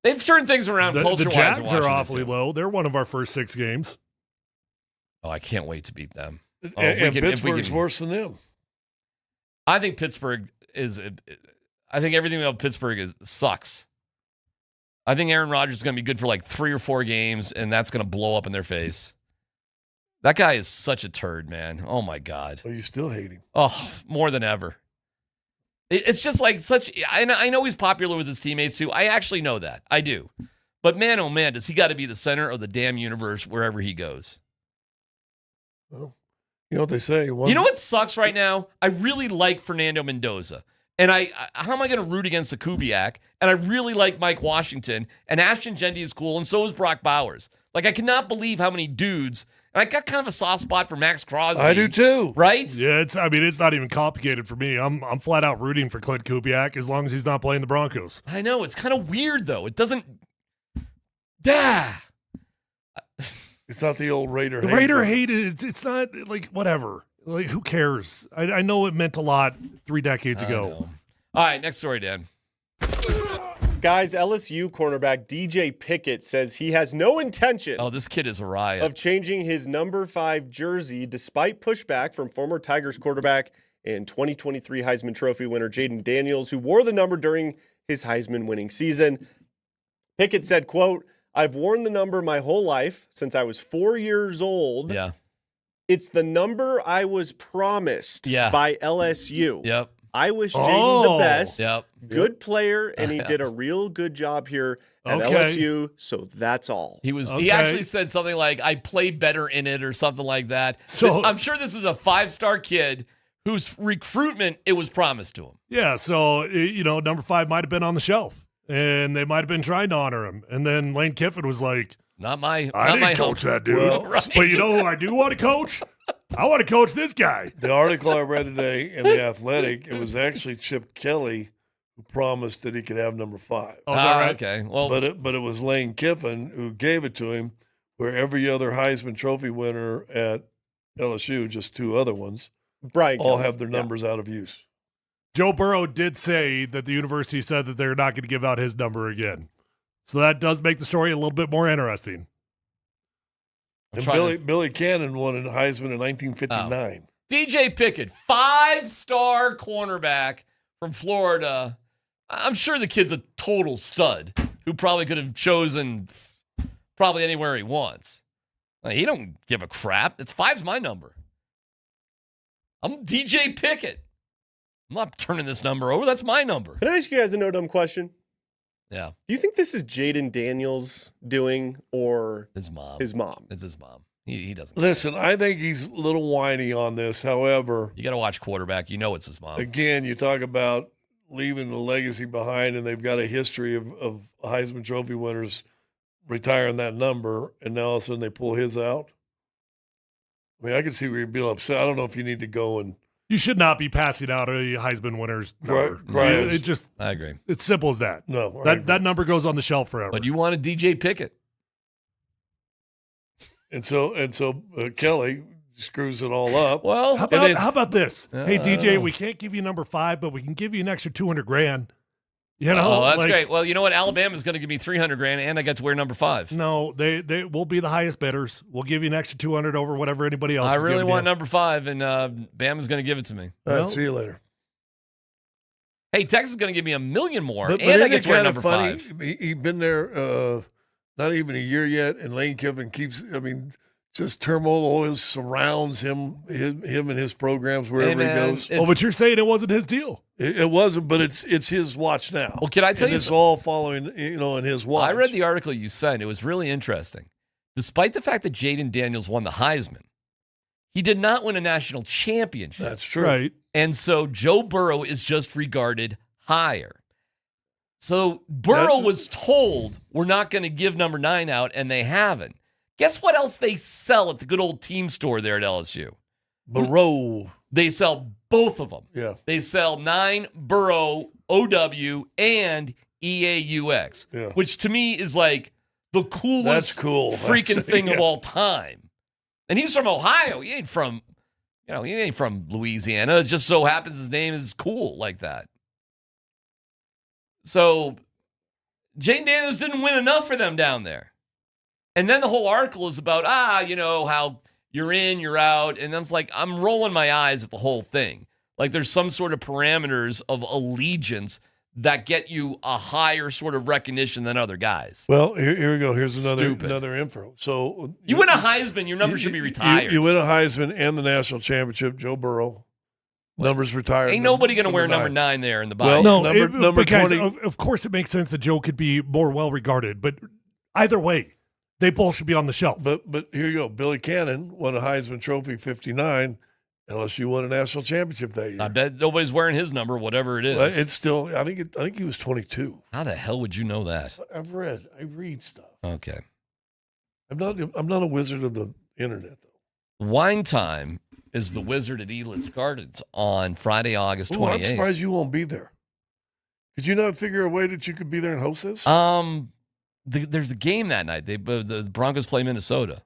They've turned things around culture-wise. The Jags are awfully low. They're one of our first 6 games. Oh, I can't wait to beat them. And Pittsburgh's worse than them. I think Pittsburgh is. I think everything about Pittsburgh sucks. I think Aaron Rodgers is going to be good for 3 or 4 games, and that's going to blow up in their face. That guy is such a turd, man. Oh, my God. Oh, you still hate him? Oh, more than ever. It's just such. I know he's popular with his teammates, too. I actually know that. I do. But, man, oh, man, does he got to be the center of the damn universe wherever he goes. Well, you know what they say. You know what sucks right now? I really like Fernando Mendoza. And how am I going to root against the Kubiak? And I really like Mike Washington. And Ashton Jeanty is cool, and so is Brock Bowers. I cannot believe how many dudes. And I got kind of a soft spot for Max Crosby. I do too. Right? Yeah, it's not even complicated for me. I'm flat out rooting for Clint Kubiak as long as he's not playing the Broncos. I know. It's kind of weird, though. It doesn't. It's not the old Raider hate. The Raider hate is, it's not whatever. Who cares? I know it meant a lot 3 decades ago. All right, next story, Dan. Guys, LSU cornerback DJ Pickett says he has no intention. Oh, this kid is a riot. Of changing his number 5 jersey despite pushback from former Tigers quarterback and 2023 Heisman Trophy winner Jaden Daniels, who wore the number during his Heisman winning season. Pickett said, quote, "I've worn the number my whole life since I was 4 years old. Yeah. It's the number I was promised by LSU. Yep. I wish Jaden the best. Yep. Good player, and he did a real good job here at LSU, so that's all." He actually said something like, "I played better in it," or something like that. So I'm sure this is a 5-star kid whose recruitment it was promised to him. Yeah, so, number 5 might have been on the shelf, and they might have been trying to honor him. And then Lane Kiffin was like, I didn't coach that dude. Well, right. But you know who I do want to coach? I want to coach this guy. The article I read today in The Athletic, it was actually Chip Kelly who promised that he could have number 5. Oh, is that right? Okay. Well, but it was Lane Kiffin who gave it to him, where every other Heisman Trophy winner at LSU, just 2 other ones, all have their numbers out of use. Joe Burrow did say that the university said that they're not going to give out his number again. So that does make the story a little bit more interesting. And Billy Cannon won in Heisman in 1959. DJ Pickett, 5-star cornerback from Florida. I'm sure the kid's a total stud who probably could have chosen probably anywhere he wants. He don't give a crap. 5's my number. I'm DJ Pickett. I'm not turning this number over. That's my number. Can I ask you guys a no dumb question? Yeah. Do you think this is Jaden Daniels doing or his mom? His mom. It's his mom. He doesn't. Listen, I think he's a little whiny on this. However, you got to watch quarterback. You know it's his mom. Again, you talk about leaving the legacy behind, and they've got a history of Heisman Trophy winners retiring that number, and now all of a sudden they pull his out. I mean, I can see where you'd be upset. I don't know if you need to go and. You should not be passing out a Heisman winner's number. Right. I agree. It's simple as that. No. That number goes on the shelf forever. But you wanted DJ Pickett. And so Kelly screws it all up. Well, how about this? Hey, DJ, we can't give you number 5, but we can give you an extra $200,000. You know, that's great. Well, you know what? Alabama's going to give me $300,000, and I get to wear number 5. No, they will be the highest bidders. We'll give you an extra $200 over whatever anybody else. I really want number 5, and Bama's going to give it to me. All right, see you later. Hey, Texas is going to give me $1 million more, but and I get to wear kind number of funny? 5. He's been there not even a year yet, and Lane Kiffin keeps. I mean, just turmoil always surrounds him and his programs wherever he goes. Oh, but you're saying it wasn't his deal. It wasn't, but it's his watch now. Well, can I tell you? It's all following, in his watch. I read the article you sent. It was really interesting. Despite the fact that Jaden Daniels won the Heisman, he did not win a national championship. That's true. Right. And so Joe Burrow is just regarded higher. So Burrow was told, we're not going to give number 9 out, and they haven't. Guess what else they sell at the good old team store there at LSU? Burrow. They sell both of them. Yeah. They sell 9 Burrow, OW, and EAUX, which to me is like the coolest freaking thing of all time. And he's from Ohio. He ain't from, he ain't from Louisiana. It just so happens his name is cool like that. So Jaden Daniels didn't win enough for them down there. And then the whole article is about, how you're in, you're out. And I'm rolling my eyes at the whole thing. Like there's some sort of parameters of allegiance that get you a higher sort of recognition than other guys. Well, here we go. Here's another info. So you win a Heisman, your number should be retired. You win a Heisman and the national championship, Joe Burrow. Numbers retired. Ain't nobody going to wear number 9 there in the body. Well, no, number 20. Guys, of course, it makes sense that Joe could be more well regarded, but either way, they both should be on the shelf. But here you go. Billy Cannon won a Heisman Trophy 59. LSU won a national championship that year. I bet nobody's wearing his number, whatever it is. Well, it's still. I think he was 22. How the hell would you know that? I read stuff. Okay. I'm not a wizard of the internet though. Wine Time is the Wizard at Elitz Gardens on Friday, August 28th. I'm surprised you won't be there. Could you not figure a way that you could be there and host this? There's a game that night. The Broncos play Minnesota.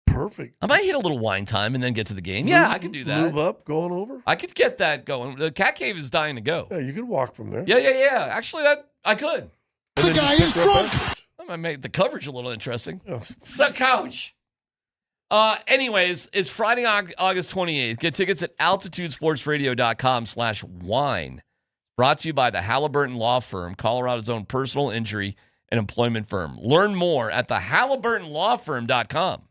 Perfect. I might hit a little Wine Time and then get to the game. Yeah, I could do that. Move up, going over. I could get that going. The Cat Cave is dying to go. Yeah, you could walk from there. Yeah. Actually, I could. The guy is drunk. That might make the coverage a little interesting. So, coach. Anyways, it's Friday, August 28th. Get tickets at altitudesportsradio.com/wine. Brought to you by the Halliburton Law Firm, Colorado's own personal injury and employment firm. Learn more at thehalliburtonlawfirm.com.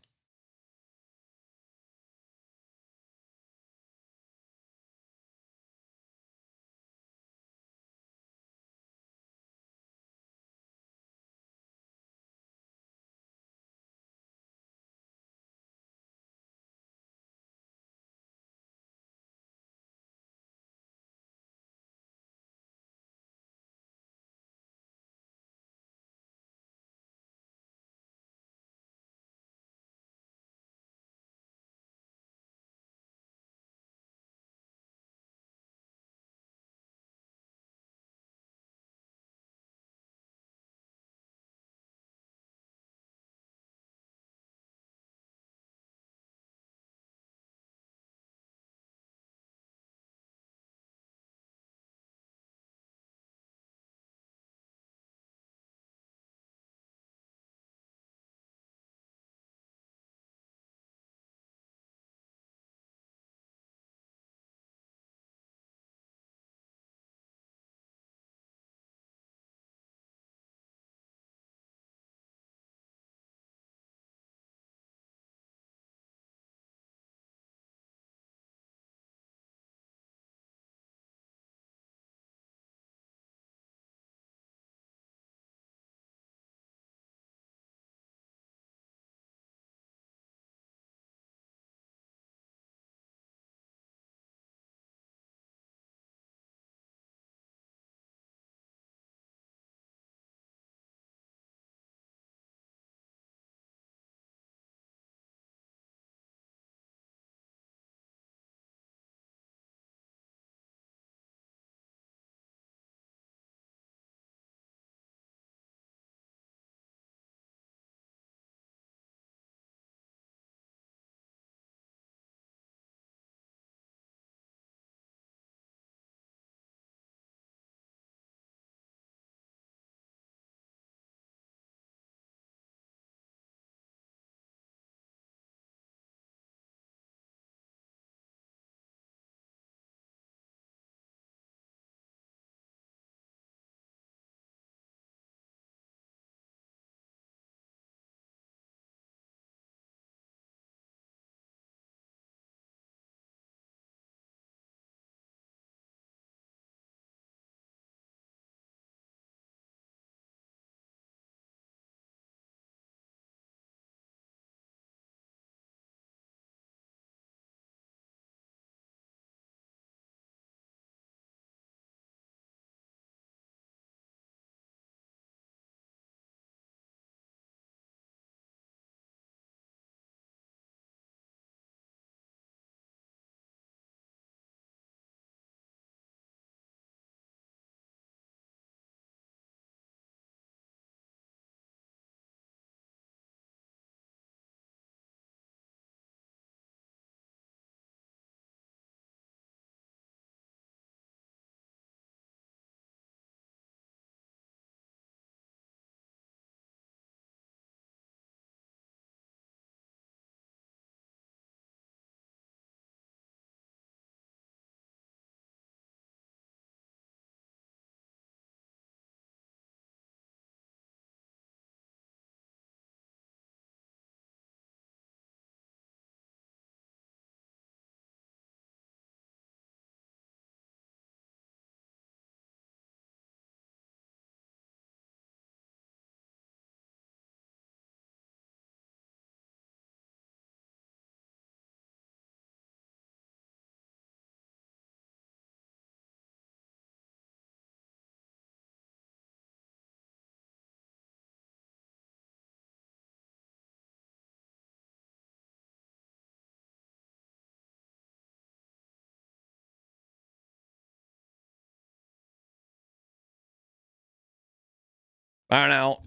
Burn out.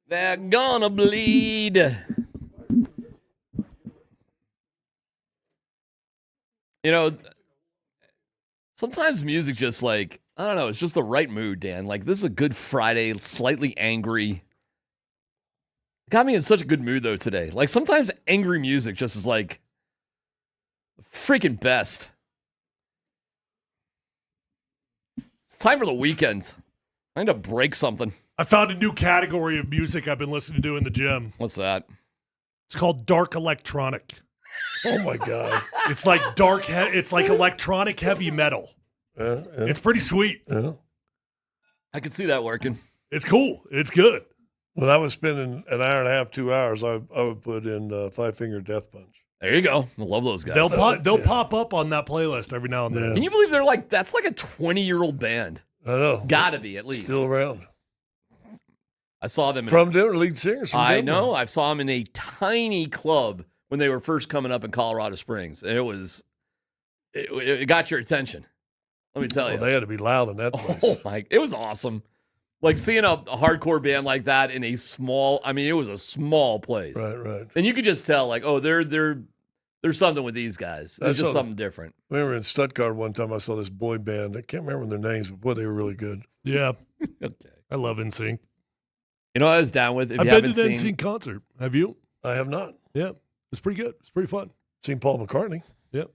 They're gonna bleed. You know, Sometimes music just like, I don't know, it's just the right mood, Dan. Like, this is a good Friday, slightly angry. Got me in such a good mood, though, today. Like, sometimes angry music just is like the freaking best. It's time for the weekend. I need to break something. I found a new category of music I've been listening to in the gym. What's that? It's called dark electronic. Oh my God! It's like it's like electronic heavy metal. It's pretty sweet. I can see that working. It's cool. It's good. When I was spending an hour and a half, 2 hours, I would put in Five Finger Death Punch. There you go. I love those guys. They'll pop up on that playlist every now and then. Can you believe they're like, that's like a 20-year-old band? I know. Gotta be, at least. Still around. I saw them. From Denver, lead singers from Denver. I know. I saw them in a tiny club when they were first coming up in Colorado Springs. And it got your attention. Let me tell you. They had to be loud in that place. Oh my, it was awesome. Like seeing a hardcore band like that in a small, I mean, it was a small place. Right. And you could just tell, like, oh, there's something with these guys. There's just something different. I remember in Stuttgart one time I saw this boy band. I can't remember their names, but boy, they were really good. Yeah. Okay. I love NSYNC. You know what I was down with? If I've you been haven't to an seen NSYNC concert. Have you? I have not. Yeah. It's pretty good. It's pretty fun. Seen Paul McCartney. Yep.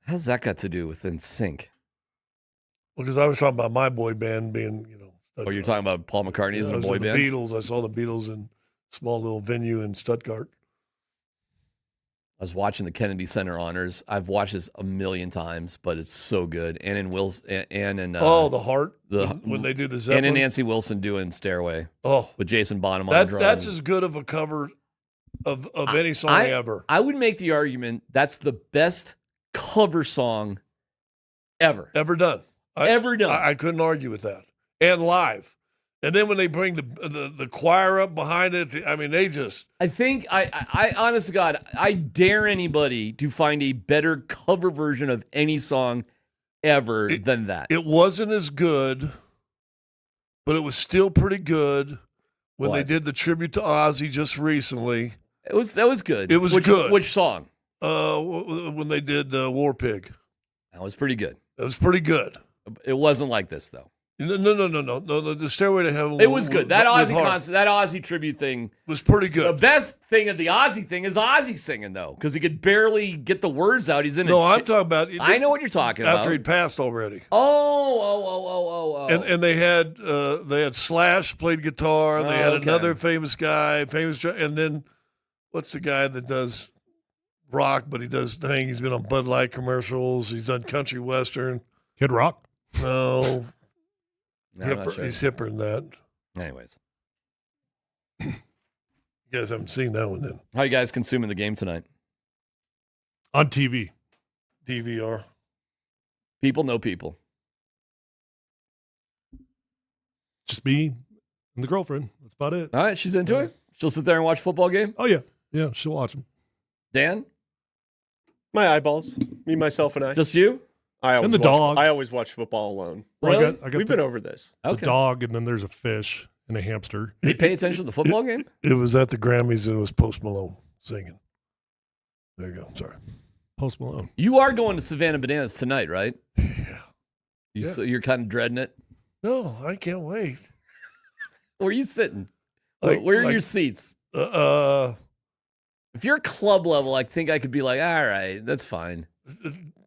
How's that got to do with NSYNC? Well, because I was talking about my boy band being, Oh, you're talking about Paul McCartney as a boy band? The Beatles. I saw the Beatles in a small little venue in Stuttgart. I was watching the Kennedy Center Honors. I've watched this a million times, but it's so good. Ann and the Heart. When they do the Zeppelin. Ann and Nancy Wilson doing Stairway. Oh, with Jason Bonham on the drums. That's as good of a cover of any song ever. I would make the argument that's the best cover song ever. Ever done. Ever done. I couldn't argue with that. And live. And then when they bring the choir up behind it, I mean, they just. I think, I honest to God, I dare anybody to find a better cover version of any song ever than that. It wasn't as good, but it was still pretty good when they did the tribute to Ozzy just recently. That was good. It was good. Which song? When they did War Pig. That was pretty good. It was pretty good. It wasn't like this, though. No. The Stairway to Heaven. It was good. That Ozzy concert, that Ozzy tribute thing was pretty good. The best thing of the Ozzy thing is Ozzy singing, though, because he could barely get the words out. He's in. I'm talking about. I know what you're talking about. After he'd passed already. Oh. And they had Slash played guitar. They had another famous guy, and then what's the guy that does rock, but he does thing. He's been on Bud Light commercials. He's done country western. Kid Rock. No. Sure. He's hipper than that. Anyways. You guys haven't seen that one then. How you guys consuming the game tonight? On TV. DVR. People know people. Just me and the girlfriend. That's about it. All right, she's into it? She'll sit there and watch a football game? Oh, yeah. Yeah, she'll watch them. Dan? My eyeballs. Me, myself, and I. Just you? And the dog. I always watch football alone. Really? We've been over this. The dog, and then there's a fish and a hamster. Did you pay attention to the football game? It was at the Grammys, and it was Post Malone singing. There you go. Sorry. Post Malone. You are going to Savannah Bananas tonight, right? Yeah. So you're kind of dreading it? No, I can't wait. Where are you sitting? Where are your seats? If you're club level, I think I could be like, all right, that's fine.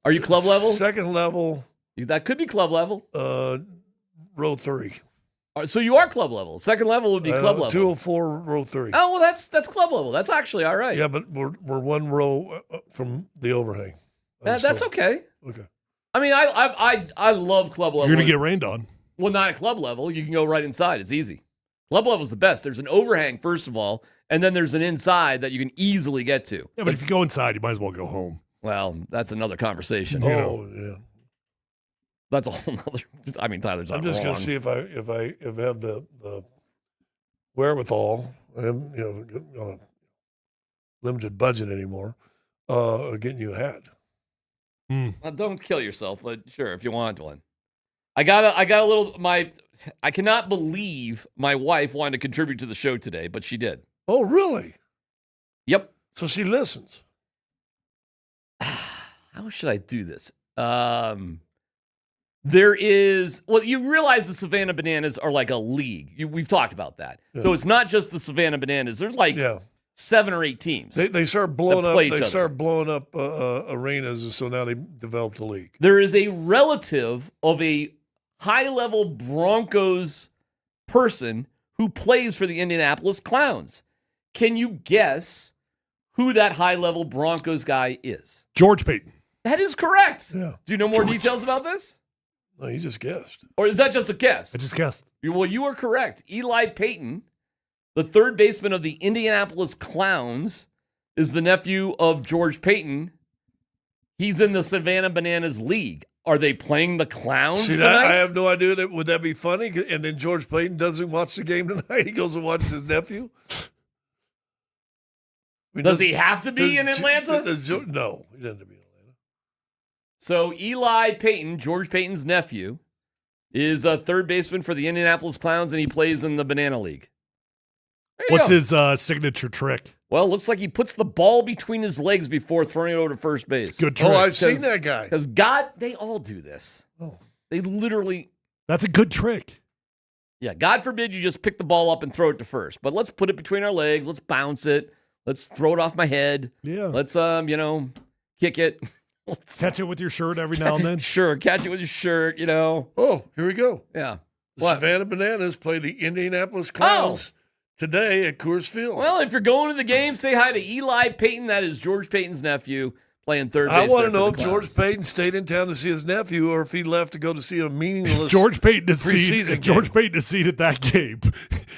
Are you club level? Second level. That could be club level. Row 3. So you are club level. Second level would be club level. 204, row 3. Oh, well, that's club level. That's actually all right. Yeah, but we're one row from the overhang. That's okay. Okay. I mean, I love club level. You're gonna get rained on. Well, not at club level. You can go right inside. It's easy. Club level is the best. There's an overhang first of all, and then there's an inside that you can easily get to. Yeah, but if you go inside, you might as well go home. Well, that's another conversation. Yeah. That's a whole nother. I mean, Tyler's not I'm just wrong. gonna see if I have the wherewithal. I have on a limited budget anymore. Getting you a hat. Well, don't kill yourself, but sure, if you want one. I got a little. I cannot believe my wife wanted to contribute to the show today, but she did. Oh, really? Yep. So she listens. How should I do this? There is, well, you realize the Savannah Bananas are like a league. We've talked about that. Yeah. So it's not just the Savannah Bananas. There's like 7 or 8 teams. They start blowing up. play each They other. start blowing up arenas, and so now they developed a league. There is a relative of a high-level Broncos person who plays for the Indianapolis Clowns. Can you guess who that high-level Broncos guy is? George Payton. That is correct. Yeah. Do you know more details about this? No, you just guessed. Or is that just a guess? I just guessed. Well, you are correct. Eli Payton, the third baseman of the Indianapolis Clowns, is the nephew of George Payton. He's in the Savannah Bananas League. Are they playing the Clowns See, tonight? I have no idea. Would that be funny? And then George Payton doesn't watch the game tonight. He goes and watches his nephew. I mean, Does he have to be in Atlanta? No, he doesn't have to be in Atlanta. So Eli Payton, George Payton's nephew, is a third baseman for the Indianapolis Clowns, and he plays in the Banana League. What's his signature trick? Well, it looks like he puts the ball between his legs before throwing it over to first base. Good trick. Oh, I've seen that guy. Because they all do this. Oh. They literally. That's a good trick. Yeah, God forbid you just pick the ball up and throw it to first. But let's put it between our legs. Let's bounce it. Let's throw it off my head. Yeah. Let's, kick it. Catch it with your shirt every now and then. Sure, catch it with your shirt, Oh, here we go. Yeah. The Savannah Bananas play the Indianapolis Clowns today at Coors Field. Well, if you're going to the game, say hi to Eli Payton. That is George Payton's nephew playing third base. I want to there know for if the George Clowns. Payton stayed in town to see his nephew or if he left to go to see a meaningless George Payton is preseason if George game. Payton is seated that game,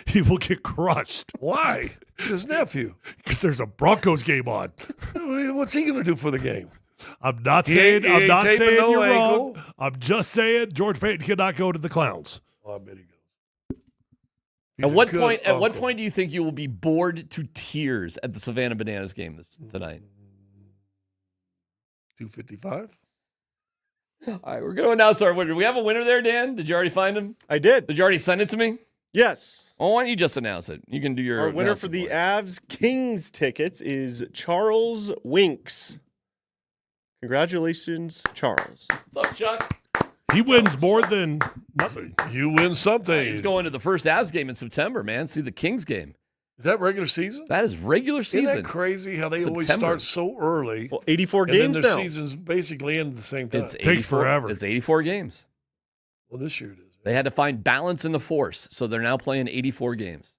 he will get crushed. Why? It's his nephew. Because there's a Broncos game on. What's he going to do for the game? I'm not He saying ain't taping no you're ankle. wrong. I'm just saying George Payton cannot go to the Clowns. Oh, I bet he goes. At what point do you think you will be bored to tears at the Savannah Bananas game tonight? 2:55. All right, we're going to announce our winner. Do we have a winner there, Dan? Did you already find him? I did. Did you already send it to me? Yes. Oh, why don't you just announce it? You can do your. Our winner for the Avs Kings tickets is Charles Winks. Congratulations, Charles. What's up, Chuck? He wins more than nothing. You win something. He's going to the first Avs game in September, man. See the Kings game. Is that regular season? That is regular season. Isn't that crazy how they always September. start so early? Well, 84 and games then their now. seasons basically end at the same time. It takes forever. It's 84 games. Well, this year it is. They had to find balance in the force, so they're now playing 84 games.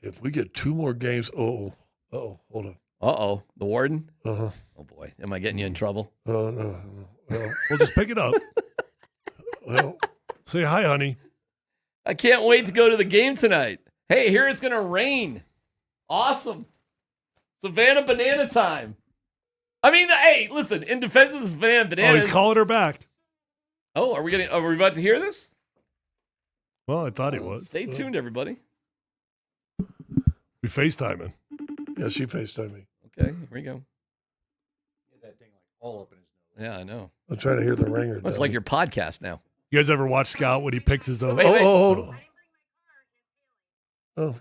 If we get 2 more games, hold on. Uh-oh, the warden? Uh-huh. Oh, boy. Am I getting you in trouble? No. We'll just pick it up. Well, say hi, honey. I can't wait to go to the game tonight. Hey, here it's going to rain. Awesome. Savannah Banana time. I mean, hey, listen, in defense of the Savannah Bananas. Oh, he's calling her back. Oh, are we about to hear this? Well, I thought he was. Stay tuned, everybody. We FaceTiming. Yeah, she FaceTimed me. Okay, here we go. That thing like all up in his nose. Yeah, I know. I'm trying to hear the ringer. It's like your podcast now. You guys ever watch Scout when he picks his own? Wait. Hold on. Oh, Under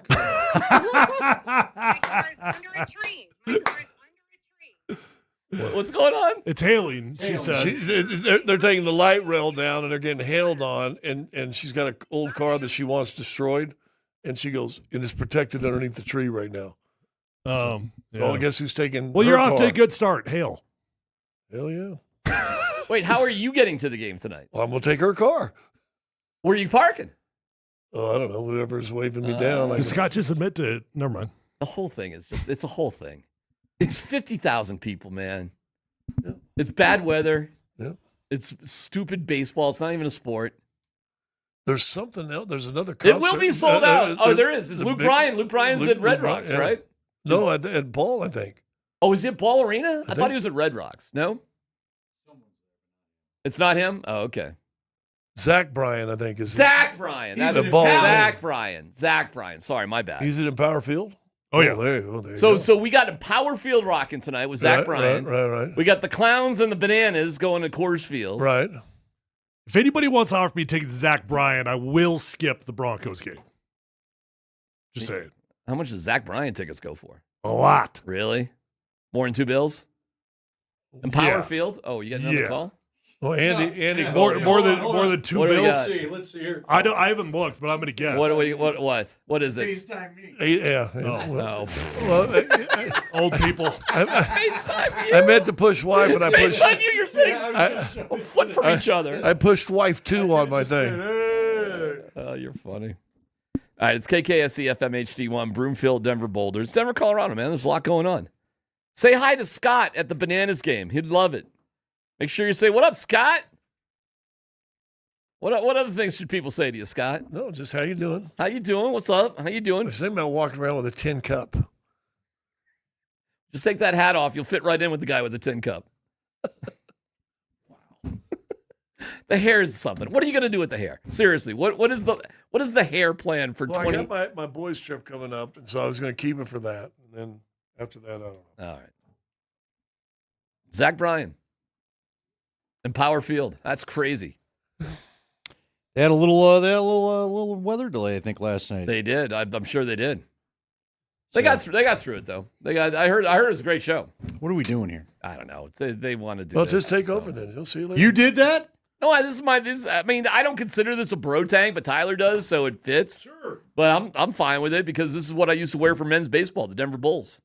a tree. My car is under a tree. What's going on? It's hailing, she said. They're taking the light rail down and they're getting hailed on, and she's got an old car that she wants destroyed, and she goes, and it's protected underneath the tree right now. Yeah. So I guess who's taking Well, her you're off to car? a good start. Hail. Hell yeah. Wait, how are you getting to the game tonight? Well, I'm going to take her car. Where are you parking? Oh, I don't know. Whoever's waving me down. Does Scott just admit to it? Never mind. The whole thing is just, it's a whole thing. It's 50,000 people, man. Yeah. It's bad weather. Yeah. It's stupid baseball. It's not even a sport. There's something else. There's another concert. It will be sold out. Oh, there is. It's Luke Bryan. Luke Bryan's at Red Rocks, yeah. right? No, at Ball, I think. Oh, is it Ball Arena? I thought think- he was at Red Rocks. No? It's not him? Oh, okay. Zach Bryan, I think, is Zach Bryan. That's the Ball. Zach Bryan. Zach Bryan. Sorry, my bad. He's in Power Field? Oh, yeah. There you go. So we got a Power Field rocking tonight with Zach Bryan. Right. We got the Clowns and the Bananas going to Coors Field. Right. If anybody wants to offer me tickets to Zach Bryan, I will skip the Broncos game. Just saying. How much does Zach Bryan tickets go for? A lot. Really? More than $2 bills? And Power Yeah. Field? Oh, you got another Yeah. call? Well, Andy, more than 2 What do we bills. got? Let's see here. I haven't looked, but I'm gonna guess. What is it? FaceTime me. Yeah. No. Well, Old people. I meant to push wife, and I pushed. FaceTime you. You're sitting a foot from each other. I pushed wife 2 on my thing. Oh, you're funny. All right, it's KKSE FM HD1, Broomfield, Denver, Boulder. It's Denver, Colorado, man. There's a lot going on. Say hi to Scott at the Bananas game. He'd love it. Make sure you say, "What up, Scott?" What other things should people say to you, Scott? No, just how you doing? How you doing? What's up? How you doing? I was thinking about walking around with a tin cup. Just take that hat off. You'll fit right in with the guy with the tin cup. Wow. The hair is something. What are you going to do with the hair? Seriously, what is the hair plan for 20? I got my boys' trip coming up, and so I was going to keep it for that. And then after that, I don't know. All right. Zach Bryan and Power Field. That's crazy. They had a little weather delay, I think, last night. They did. I'm sure they did. They got through it though. I heard it was a great show. What are we doing here? I don't know. They want to do. Well, this, just take over then. You'll see you later. You did that? No, I mean, I don't consider this a bro tank, but Tyler does, so it fits. Sure. But I'm fine with it because this is what I used to wear for men's baseball, the Denver Bulls.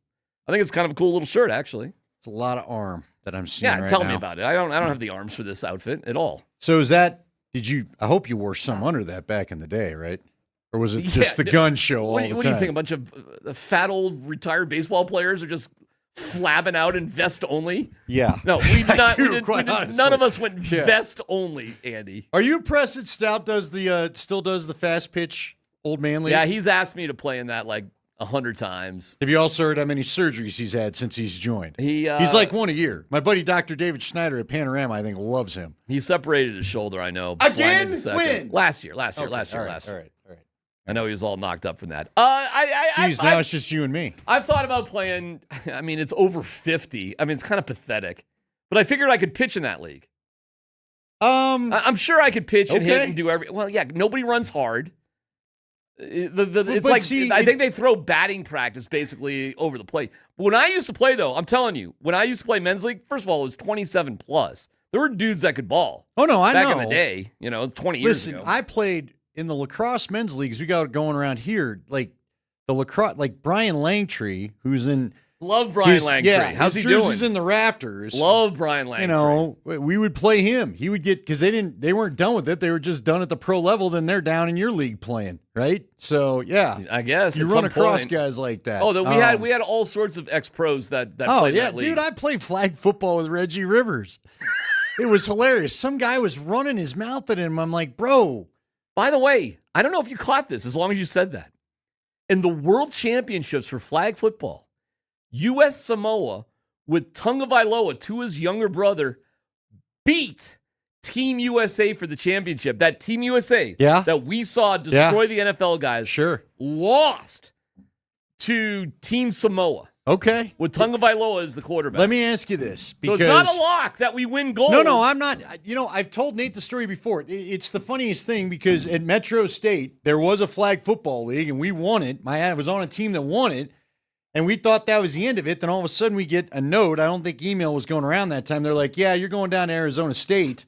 I think it's kind of a cool little shirt, actually. It's a lot of arm that I'm seeing right now. Yeah, tell me about it. I don't have the arms for this outfit at all. So is that? I hope you wore some under that back in the day, right? Or was it just the gun show all the time? What do you think? A bunch of fat old retired baseball players are just flabbing out in vest only? Yeah. No, we did not. Honestly. None of us went vest only, Andy. Are you impressed that Stout still does the fast pitch old man league? Yeah, he's asked me to play in that like 100 times. Have you also heard how many surgeries he's had since he's joined? He's like one a year. My buddy Dr. David Schneider at Panorama, I think, loves him. He separated his shoulder, I know. Again? When? Last year. All right. I know he was all knocked up from that. Now it's just you and me. I've thought about playing. I mean, it's over 50. I mean, it's kind of pathetic. But I figured I could pitch in that league. I'm sure I could pitch and hit and do everything. Well, yeah, nobody runs hard. I think they throw batting practice basically over the plate. But when I used to play, though, I'm telling you, when I used to play men's league, first of all, it was 27 plus. There were dudes that could ball. Oh, no, I know. Back in the day, 20 years ago. Listen, I played in the lacrosse men's leagues. We got going around here, like the lacrosse, like Brian Langtree, who's in. Love Brian Langtree. Yeah, how's he doing? He's in the rafters. Love Brian Langtree. We would play him. He would get, because they weren't done with it. They were just done at the pro level. Then they're down in your league playing, right? So yeah, I guess you run across guys like that. Oh, we had all sorts of ex-pros that played that league. Dude, I played flag football with Reggie Rivers. It was hilarious. Some guy was running his mouth at him. I'm like, bro. By the way, I don't know if you caught this. As long as you said that, in the World Championships for flag football, U.S. Samoa, with Tagovailoa, Tua's younger brother, beat Team USA for the championship. That Team USA that we saw destroy the NFL guys lost to Team Samoa. Okay. With Tagovailoa as the quarterback. Let me ask you this. Because so it's not a lock that we win gold. No, I'm not. I've told Nate the story before. It's the funniest thing because at Metro State, there was a flag football league, and we won it. I was on a team that won it, and we thought that was the end of it. Then all of a sudden, we get a note. I don't think email was going around that time. They're like, yeah, you're going down to Arizona State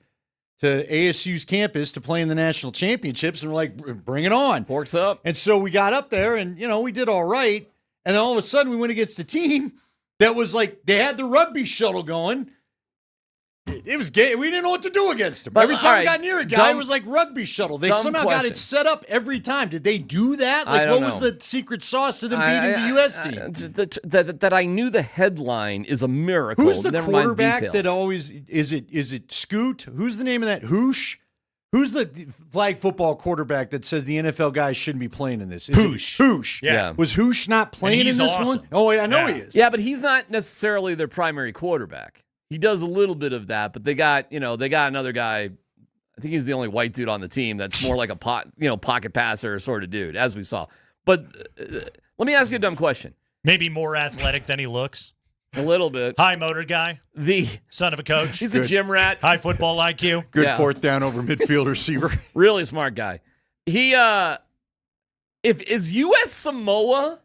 to ASU's campus to play in the national championships. And we're like, bring it on. Forks up. And so we got up there, and, we did all right. And then all of a sudden, we went against a team that was like, they had the rugby shuttle going. It was gay. We didn't know what to do against them. But, every time we got near a guy, it was like rugby shuttle. They somehow got it set up every time. Did they do that? Like, what was the secret sauce to them beating the U.S. team? That I knew the headline is a miracle. Who's the Never quarterback that always, is it Scoot? Who's the name of that? Hoosh? Who's the flag football quarterback that says the NFL guys shouldn't be playing in this? Hoosh. Yeah. Was Hoosh not playing in this one? Oh, I know he is. Yeah, but he's not necessarily their primary quarterback. He does a little bit of that, but they got another guy. I think he's the only white dude on the team that's more like a pocket passer sort of dude, as we saw. But let me ask you a dumb question. Maybe more athletic than he looks. A little bit. High motor guy. The son of a coach. He's a gym rat. High football IQ. Good fourth down over midfield receiver. Really smart guy. He if US Samoa,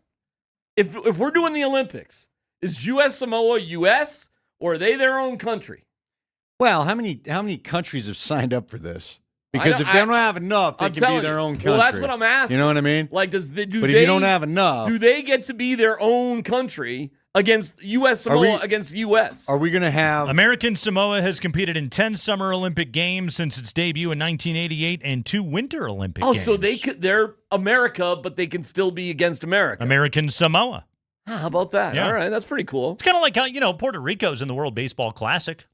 if we're doing the Olympics, is US Samoa US or are they their own country? Well, how many countries have signed up for this? Because if they don't have enough, they can be their own country. Well, that's what I'm asking. You know what I mean? Like, if you don't have enough, do they get to be their own country against U.S. Samoa against U.S.? Are we going to have American Samoa has competed in 10 Summer Olympic Games since its debut in 1988 and 2 Winter Olympic Games. So they're America, but they can still be against America. American Samoa. How about that? Yeah. All right, that's pretty cool. It's kind of like how, Puerto Rico's in the World Baseball Classic.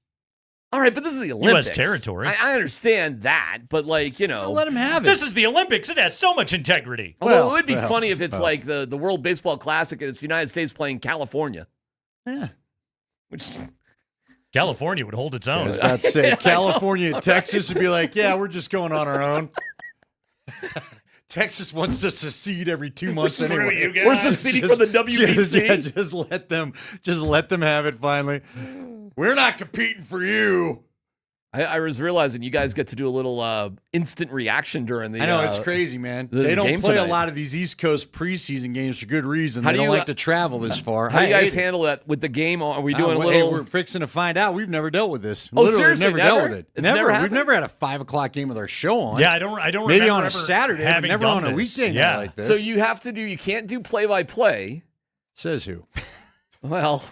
All right, but this is the Olympics. U.S. territory. I understand that, but let them have it. This is the Olympics. It has so much integrity. Although it would be funny if it's like the World Baseball Classic and it's the United States playing California. Yeah. Which California would hold its own. I was about to say, California and Texas would be like, yeah, we're just going on our own. Texas wants to secede every 2 months anyway. We're seceding from the WBC. Just let them have it finally. We're not competing for you. I was realizing you guys get to do a little instant reaction during the. I know it's crazy, man. The they don't game play tonight. a lot of these East Coast preseason games for good reason. How They do don't you, like to travel this far. How do you guys handle that with the game? Are we doing a little? Hey, we're fixing to find out. We've never dealt with this. Oh, Literally, seriously, never dealt with it. It's never We've happened? never had a 5:00 game with our show on. Yeah, I don't Maybe remember on ever a Saturday, but having never done on a this. weekday night like this. So you have to do. You can't do play-by-play. Says who? Well.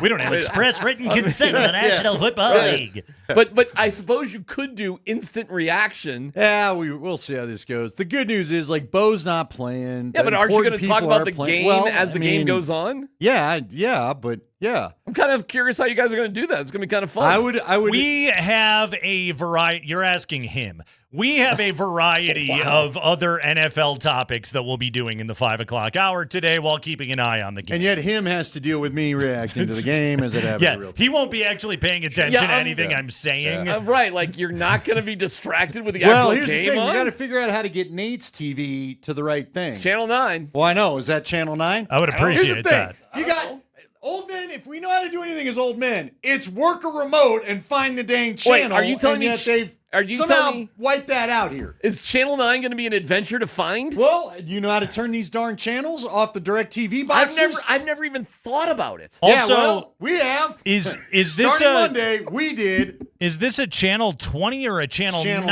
We don't have express written consent of the National Football League. But I suppose you could do instant reaction. Yeah, we'll see how this goes. The good news is, like, Bo's not playing. Yeah, but aren't you going to talk about the playing. game Well, as the game goes on? Yeah, but yeah. I'm kind of curious how you guys are going to do that. It's going to be kind of fun. I would. We have a variety. You're asking him. We have a variety of other NFL topics that we'll be doing in the 5:00 hour today while keeping an eye on the game. And yet him has to deal with me reacting to the game as it happens. Yeah, real he won't be actually paying attention to anything I'm saying. Right, like you're not going to be distracted with the Well, actual here's game the thing. on? We got to figure out how to get Nate's TV to the right thing. It's Channel 9. Well, I know. Is that Channel 9? I would appreciate Here's the thing. that. You got old men. If we know how to do anything as old men, it's work a remote and find the dang channel. Wait, are you telling and me yet they've are you somehow telling me wiped that out here? Is Channel 9 going to be an adventure to find? Well, you know how to turn these darn channels off the DirecTV boxes? I've never even thought about it. Also, yeah, well, we have. Is this starting Monday? We did. Is this a Channel 20 or a Channel 9?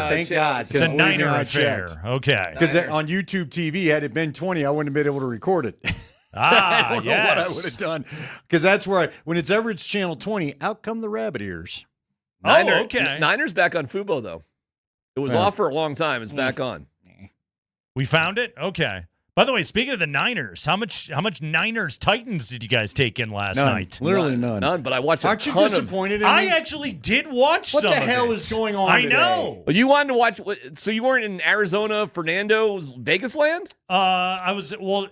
Thank God. It's a Niner affair. Checked. Okay. Because on YouTube TV, had it been 20, I wouldn't have been able to record it. I don't know what I would have done. Because that's where when it's Channel 20, out come the rabbit ears. Okay. Niners back on Fubo, though. It was off for a long time. It's back on. We found it? Okay. By the way, speaking of the Niners, how much Niners Titans did you guys take in last night? Literally none. None, but I watched Aren't you disappointed in me? I actually did watch What some the of hell it. is going on I today? know. Well, you wanted to watch, so you weren't in Arizona, Fernando's Vegas land?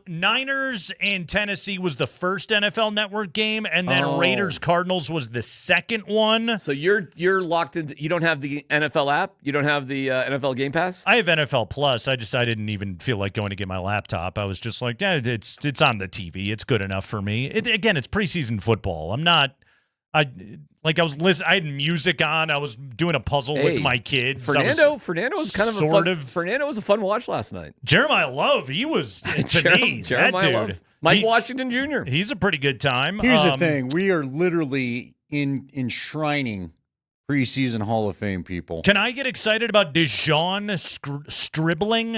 Niners and Tennessee was the first NFL Network game, and then Raiders Cardinals was the second one. So you're locked into, you don't have the NFL app? You don't have the NFL Game Pass? I have NFL Plus. I didn't even feel like going to get my laptop. I was just like, yeah, it's on the TV. It's good enough for me. Again, it's preseason football. I had music on. I was doing a puzzle with my kids. Fernando was kind of sort a fun, Fernando was a fun watch last night. Jeremiah Love, he was to me. Jeremiah that dude. Love. Mike Washington Jr. He's a pretty good time. Here's the thing. We are literally enshrining preseason Hall of Fame people. Can I get excited about Dejon Stribling?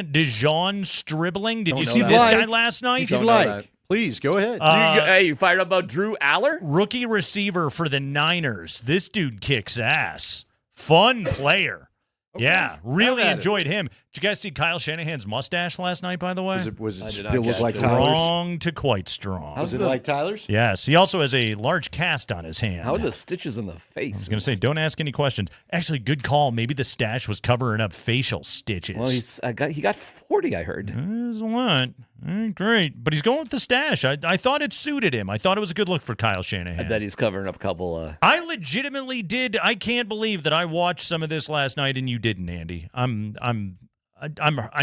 Did you see this guy last night? If you'd like. Please, go ahead. You fired up about Drew Aller? Rookie receiver for the Niners. This dude kicks ass. Fun player. Okay. Yeah, really enjoyed him. Did you guys see Kyle Shanahan's mustache last night, by the way? Was it still look like Tyler's? Strong to quite strong. Was it like Tyler's? Yes. He also has a large cast on his hand. How are the stitches in the face? I was going to say, don't ask any questions. Actually, good call. Maybe the stash was covering up facial stitches. Well, he got 40, I heard. There's a lot. Great. But he's going with the stash. I thought it suited him. I thought it was a good look for Kyle Shanahan. I bet he's covering up a couple. I legitimately did. I can't believe that I watched some of this last night and you didn't, Andy. I'm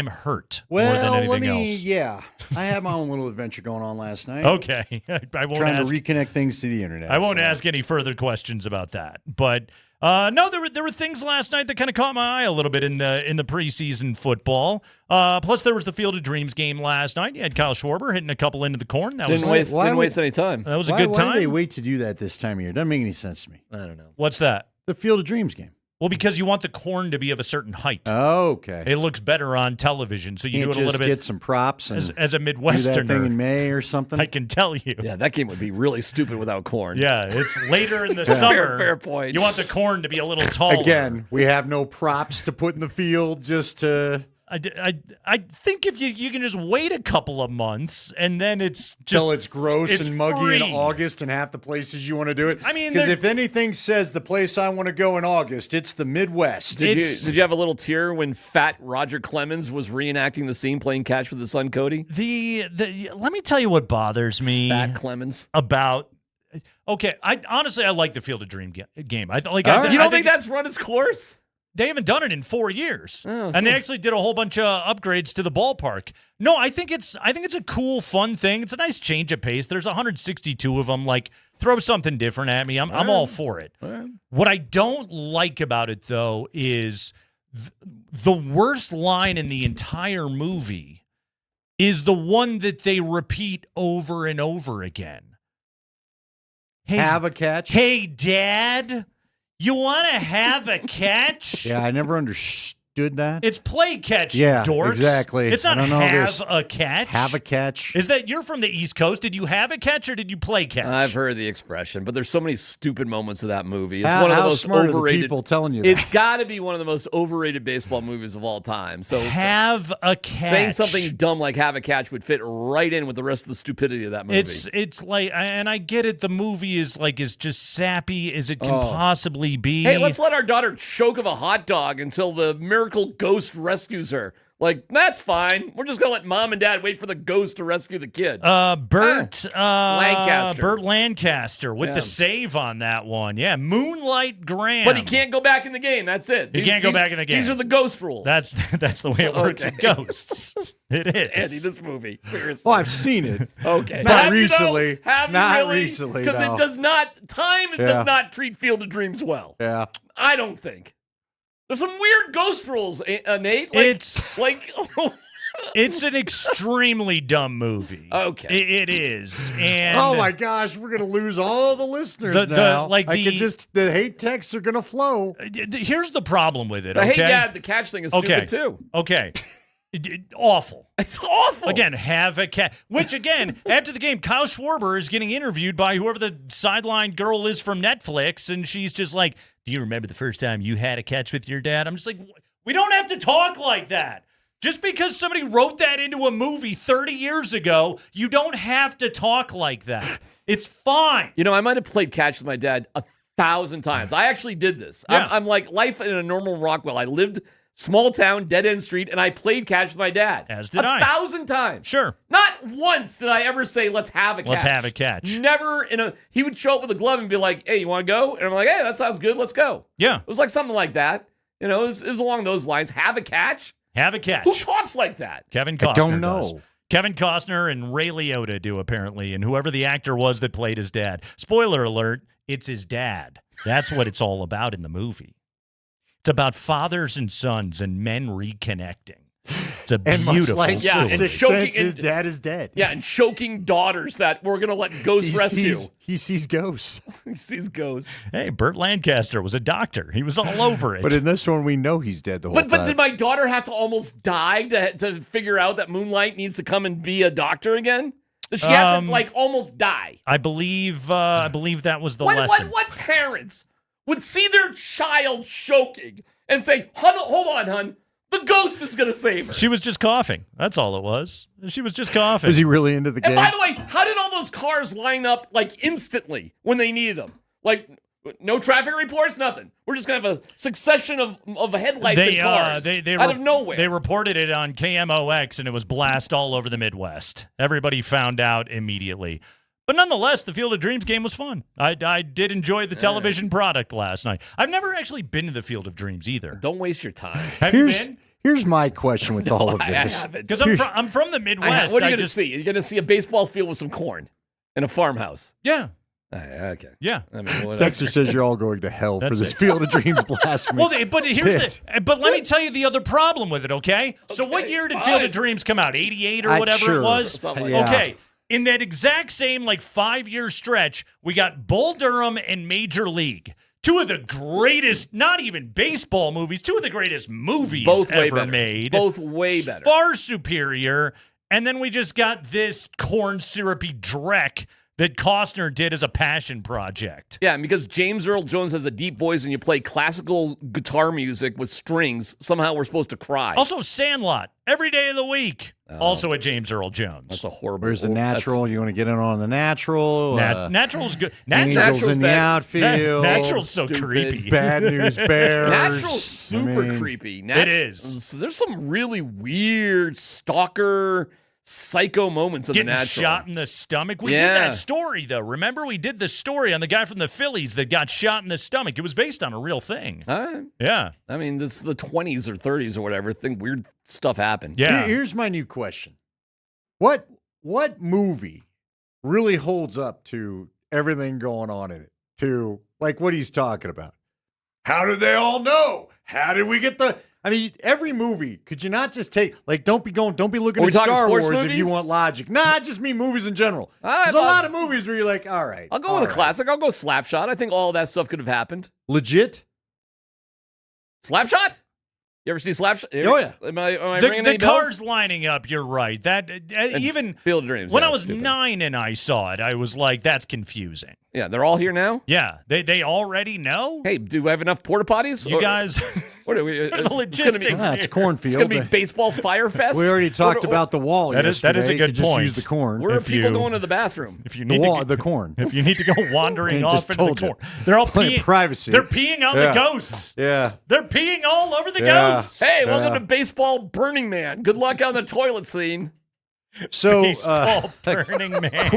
hurt more than anything else. Yeah. I had my own little adventure going on last night. Okay. I won't trying to reconnect things to the internet. I won't ask any further questions about that. But no, there were things last night that kind of caught my eye a little bit in the preseason football. Plus, there was the Field of Dreams game last night. You had Kyle Schwarber hitting a couple into the corn. That didn't waste any time. That was a good time. Why do they wait to do that this time of year? Doesn't make any sense to me. I don't know. What's that? The Field of Dreams game. Well, because you want the corn to be of a certain height. Oh, okay. It looks better on television, so you Can't do it a little bit. Get some props and as a Midwesterner. Do that thing in May or something. I can tell you. Yeah, that game would be really stupid without corn. Yeah, it's later in the summer. Fair point. You want the corn to be a little taller. Again, we have no props to put in the field just to. I think if you can just wait a couple of months and then it's just till it's gross and muggy free. in August and half the places you want to do it. I mean, because if anything says the place I want to go in August, it's the Midwest. Did you have a little tear when fat Roger Clemens was reenacting the scene playing catch with his son Cody? Let me tell you what bothers me. Fat Clemens about. Okay, I like the Field of Dream game. You don't think that's run its course? They haven't done it in 4 years, and they actually did a whole bunch of upgrades to the ballpark. No, I think it's a cool, fun thing. It's a nice change of pace. There's 162 of them. Like, throw something different at me. I'm all for it. What I don't like about it though is the worst line in the entire movie is the one that they repeat over and over again. Hey, have a catch. Hey, Dad. You want to have a catch? Yeah, I never understood that. It's play catch, yeah, dorks. Exactly. It's not have a catch. Have a catch. Is that you're from the East Coast? Did you have a catch or did you play catch? I've heard the expression, but there's so many stupid moments of that movie. It's one of the how most smart overrated. Are the people telling you that? It's got to be one of the most overrated baseball movies of all time. So have a catch. Saying something dumb like have a catch would fit right in with the rest of the stupidity of that movie. It's like, and I get it. The movie is just sappy as it can possibly be. Hey, let's let our daughter choke of a hot dog until the miracle ghost rescues her. Like, that's fine. We're just going to let mom and dad wait for the ghost to rescue the kid. Burt Lancaster. Burt Lancaster with the save on that one. Yeah, Moonlight Graham. But he can't go back in the game. That's it. He can't go back in the game. These are the ghost rules. That's the way it works with ghosts. It is. Andy, this movie. Seriously. Well, I've seen it. Okay. Not recently. Not recently. Because it does not, does not treat Field of Dreams well. Yeah. I don't think. There's some weird ghost rules, Nate. It's an extremely dumb movie. Okay. It is. And oh my gosh, we're gonna lose all the listeners now. The hate texts are gonna flow. Here's the problem with it. The okay? hey dad, the catch thing is stupid too. Okay. Awful. It's awful. Again, have a cat. Which, again, after the game, Kyle Schwarber is getting interviewed by whoever the sideline girl is from Netflix, and she's just like, do you remember the first time you had a catch with your dad? I'm just like, we don't have to talk like that. Just because somebody wrote that into a movie 30 years ago, you don't have to talk like that. It's fine. You know, I might have played catch with my dad 1,000 times. I actually did this. Yeah. I'm like life in a normal Rockwell. I lived small town, dead end street, and I played catch with my dad. As did I. 1,000 times. Sure. Not once did I ever say, let's have a catch. Let's have a catch. Never he would show up with a glove and be like, hey, you want to go? And I'm like, hey, that sounds good. Let's go. Yeah. It was like something like that. You know, it was along those lines. Have a catch? Have a catch. Who talks like that? Kevin Costner I don't know. does. Kevin Costner and Ray Liotta do, apparently, and whoever the actor was that played his dad. Spoiler alert, it's his dad. That's what it's all about in the movie. It's about fathers and sons and men reconnecting. It's a beautiful like story. and choking, his dad is dead. Yeah, and choking daughters that we're going to let ghosts rescue. He sees ghosts. He sees ghosts. Hey, Burt Lancaster was a doctor. He was all over it. But in this one, we know he's dead the whole time. But did my daughter have to almost die to figure out that Moonlight needs to come and be a doctor again? Does she have to, almost die? I believe that was the lesson. What parents would see their child choking and say, hold on, hon, the ghost is going to save her? She was just coughing. That's all it was. She was just coughing. Was he really into the game? And by the way, how did all those cars line up, instantly when they needed them? No traffic reports, nothing. We're just going to have a succession of headlights and cars out of nowhere. They reported it on KMOX, and it was blast all over the Midwest. Everybody found out immediately. But nonetheless, the Field of Dreams game was fun. I did enjoy the television product last night. I've never actually been to the Field of Dreams either. Don't waste your time. Have you been? Here's my question with all of this. Because I'm from the Midwest. What are you going to see? You're going to see a baseball field with some corn and a farmhouse. Yeah. Okay. Yeah. I mean, Dexter says you're all going to hell for this Field of Dreams blasphemy. Well, but let me tell you the other problem with it, okay? So what year did Field of Dreams come out? 88 or whatever it was? Okay. In that exact same 5-year stretch, we got Bull Durham and Major League. Two of the greatest, not even baseball movies, two of the greatest movies Both way ever better. made. Both way better. Far superior. And then we just got this corn syrupy dreck that Costner did as a passion project. Yeah, and because James Earl Jones has a deep voice and you play classical guitar music with strings, somehow we're supposed to cry. Also, Sandlot, every day of the week. Also a James Earl Jones. That's a horrible. Where's the natural? You want to get in on the natural? Natural's good. Angels in the outfield. Natural's so Stupid. creepy. Bad News Bears. Natural's super creepy. It is. There's some really weird stalker, psycho moments in Getting the Natural. shot in the stomach. We did that story, though. Remember, we did the story on the guy from the Phillies that got shot in the stomach. It was based on a real thing. Yeah. I mean, this is the 20s or 30s or whatever. I think weird stuff happened. Yeah. Here's my new question. What movie really holds up to everything going on in it? To like what he's talking about? How did they all know? How did we get the? I mean, every movie. Could you not just take don't be looking at Star Wars if you want logic. Nah, I just mean movies in general. There's a lot of movies where you're like, all right. I'll go with a classic. I'll go Slapshot. I think all of that stuff could have happened. Legit? Slapshot? You ever see Slapshot? Oh, yeah. Am I The ringing any cars bells? lining up, you're right. That even Field of Dreams. when yeah, I was stupid. 9 and I saw it, I was like, that's confusing. Yeah, they're all here now? Yeah. They already know? Hey, do we have enough porta potties? You guys What are we? the logistics. It's cornfield. It's going to be baseball fire fest. We already talked about the wall. That is a yesterday. good You could point. Just use the corn. Where are people going to the bathroom? If you The need the corn. If you need to go wandering And off just into the told you. corn. They're all Playing peeing. privacy. They're peeing on the ghosts. Yeah. They're peeing all over the Yeah. ghosts. Hey, welcome to Baseball Burning Man. Good luck on the toilet scene. So, Baseball Burning Man.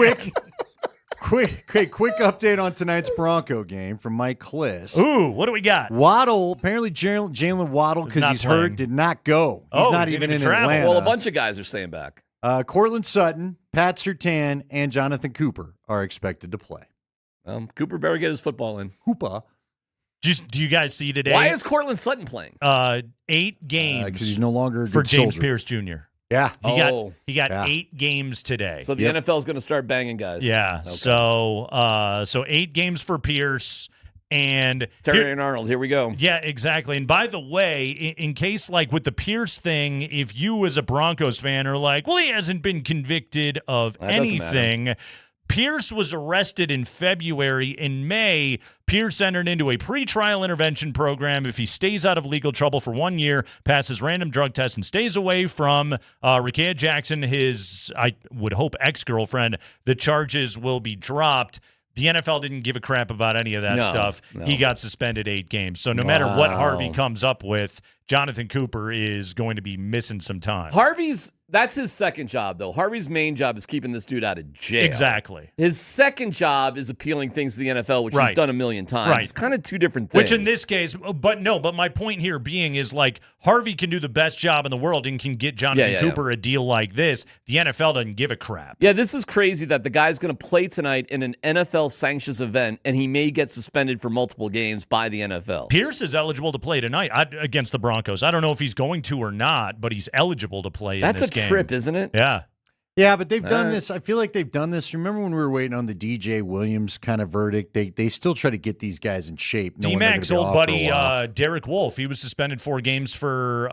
quick update on tonight's Bronco game from Mike Kliss. Ooh, what do we got? Waddle, apparently Jalen Waddle, because not he's playing. hurt, did not go. He's not didn't even even in travel. Atlanta. Well, a bunch of guys are staying back. Cortland Sutton, Pat Surtain, and Jonathan Cooper are expected to play. Cooper better get his football in. Hoopa. Do you guys see today? Why is Cortland Sutton playing? 8 games Because he's no longer a for good James soldier. Pierce Jr. Yeah. He got 8 games today. So the NFL is going to start banging guys. Yeah. Okay. So 8 games for Pierce and Terry and Arnold. Here we go. Yeah, exactly. And by the way, in case like with the Pierce thing, if you as a Broncos fan are like, well, he hasn't been convicted of That doesn't matter. anything. Pierce was arrested in February. In May, Pierce entered into a pretrial intervention program. If he stays out of legal trouble for 1 year, passes random drug tests, and stays away from Rickea Jackson, his, I would hope, ex-girlfriend, the charges will be dropped. The NFL didn't give a crap about any of that stuff. No. He got suspended 8 games. So no matter what Harvey comes up with, Jonathan Cooper is going to be missing some time. That's his second job, though. Harvey's main job is keeping this dude out of jail. Exactly. His second job is appealing things to the NFL, which he's Right. done a million times. Right. It's kind of two different things. Which in this case, but my point here being is like Harvey can do the best job in the world and can get Jonathan Cooper a deal like this. The NFL doesn't give a crap. Yeah, this is crazy that the guy's going to play tonight in an NFL sanctions event, and he may get suspended for multiple games by the NFL. Pierce is eligible to play tonight against the Broncos. I don't know if he's going to or not, but he's eligible to play That's in this game. a trip, isn't it? Yeah. Yeah, but they've done this. I feel like they've done this. Remember when we were waiting on the DJ Williams kind of verdict? They still try to get these guys in shape. DMac's old buddy Derek Wolfe, he was suspended 4 games for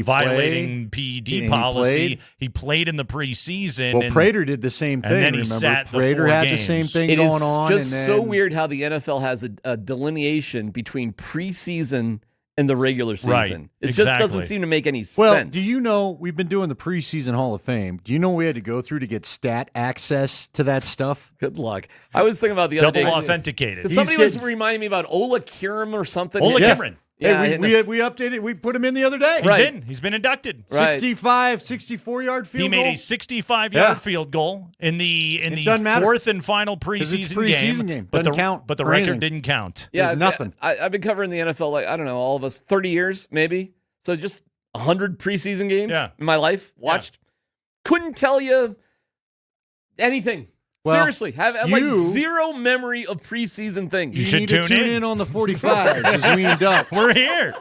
violating PED policy. He played in the preseason. Well, Prater did the same thing. And then he remember? sat Prater the 4 had games. the same thing It going is on. just and so then- weird how the NFL has a delineation between preseason and the regular season. Right, It just exactly. doesn't seem to make any Well, sense. do you know we've been doing the preseason Hall of Fame? Do you know what we had to go through to get stat access to that stuff? Good luck. I was thinking about the other Double day. authenticated. Somebody was reminding me about Ola Kirim or something. Ola Yeah. Kirin. Yeah, Hey, we updated. We put him in the other day. He's in. He's been inducted. Right. 64-yard field He made goal. a 65-yard field goal in the doesn't matter. 4th and final 'Cause it's preseason game. But Doesn't count But the for record anything. didn't count. Yeah, There's nothing. I've been covering the NFL, like, I don't know, all of us, 30 years maybe. So just 100 preseason games in my life. Watched. Couldn't tell you anything. Well, Seriously. Have like zero memory of preseason things. You should need to tune tune in on the 45s as we induct. We're here.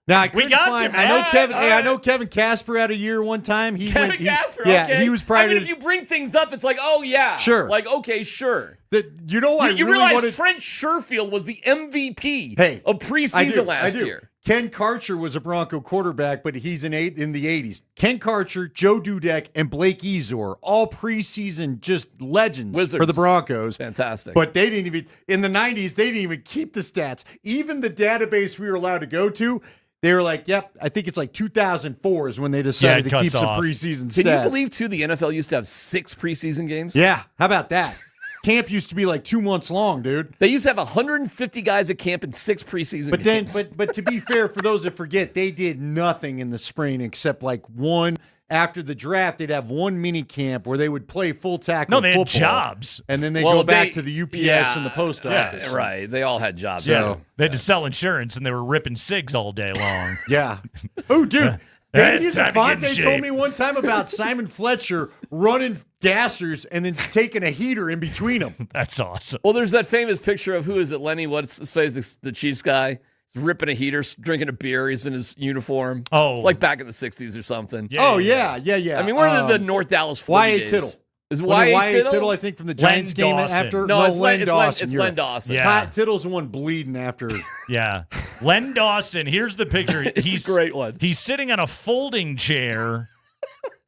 Now I We got you, man. I know Kevin. All Hey, I right. know Kevin Casper had a year one time. Kevin Casper, yeah, okay. he was probably. I mean, if you bring things up, it's like, oh yeah, Sure. Like, okay, sure. You know, I You really realize wanted. Trent Sherfield was the MVP Hey, of preseason last year. Ken Karcher was a Bronco quarterback, but he's in the 80s. Ken Karcher, Joe Dudek, and Blake Ezor, all preseason just legends Wizards. for the Broncos. Fantastic. But they didn't even, in the 90s, they didn't even keep the stats. Even the database we were allowed to go to, they were like, yep, I think it's like 2004 is when they decided to keep some preseason stats. Can you believe, too, the NFL used to have 6 preseason games? Yeah, how about that? Camp used to be like 2 months long, dude. They used to have 150 guys at camp in 6 preseason games. But to be fair, for those that forget, they did nothing in the spring except like one. After the draft, they'd have one mini camp where they would play full tackle No, they football. had jobs. And then they'd go back to the UPS and the post office. Yeah, right. They all had jobs. So they had to sell insurance, and they were ripping cigs all day long. Yeah. Oh, dude. It's Dave time to get in Fonte shape. told me one time about Simon Fletcher running gassers and then taking a heater in between them. That's awesome. Well, there's that famous picture of who is it, Lenny? What's his face? The Chiefs guy. He's ripping a heater, drinking a beer. He's in his uniform. Oh. It's like back in the 60s or something. Yeah. I mean, we're in the North Dallas 40 Y.A. days. Tittle. Is Wasn't it Y.A. Tittle? I think, from the Giants Len game Dawson. after? No, it's Len Dawson. it's You're Len right. Dawson. Yeah. Tittle's the one bleeding after. Yeah. Len Dawson, here's the picture. He's a great one. He's sitting on a folding chair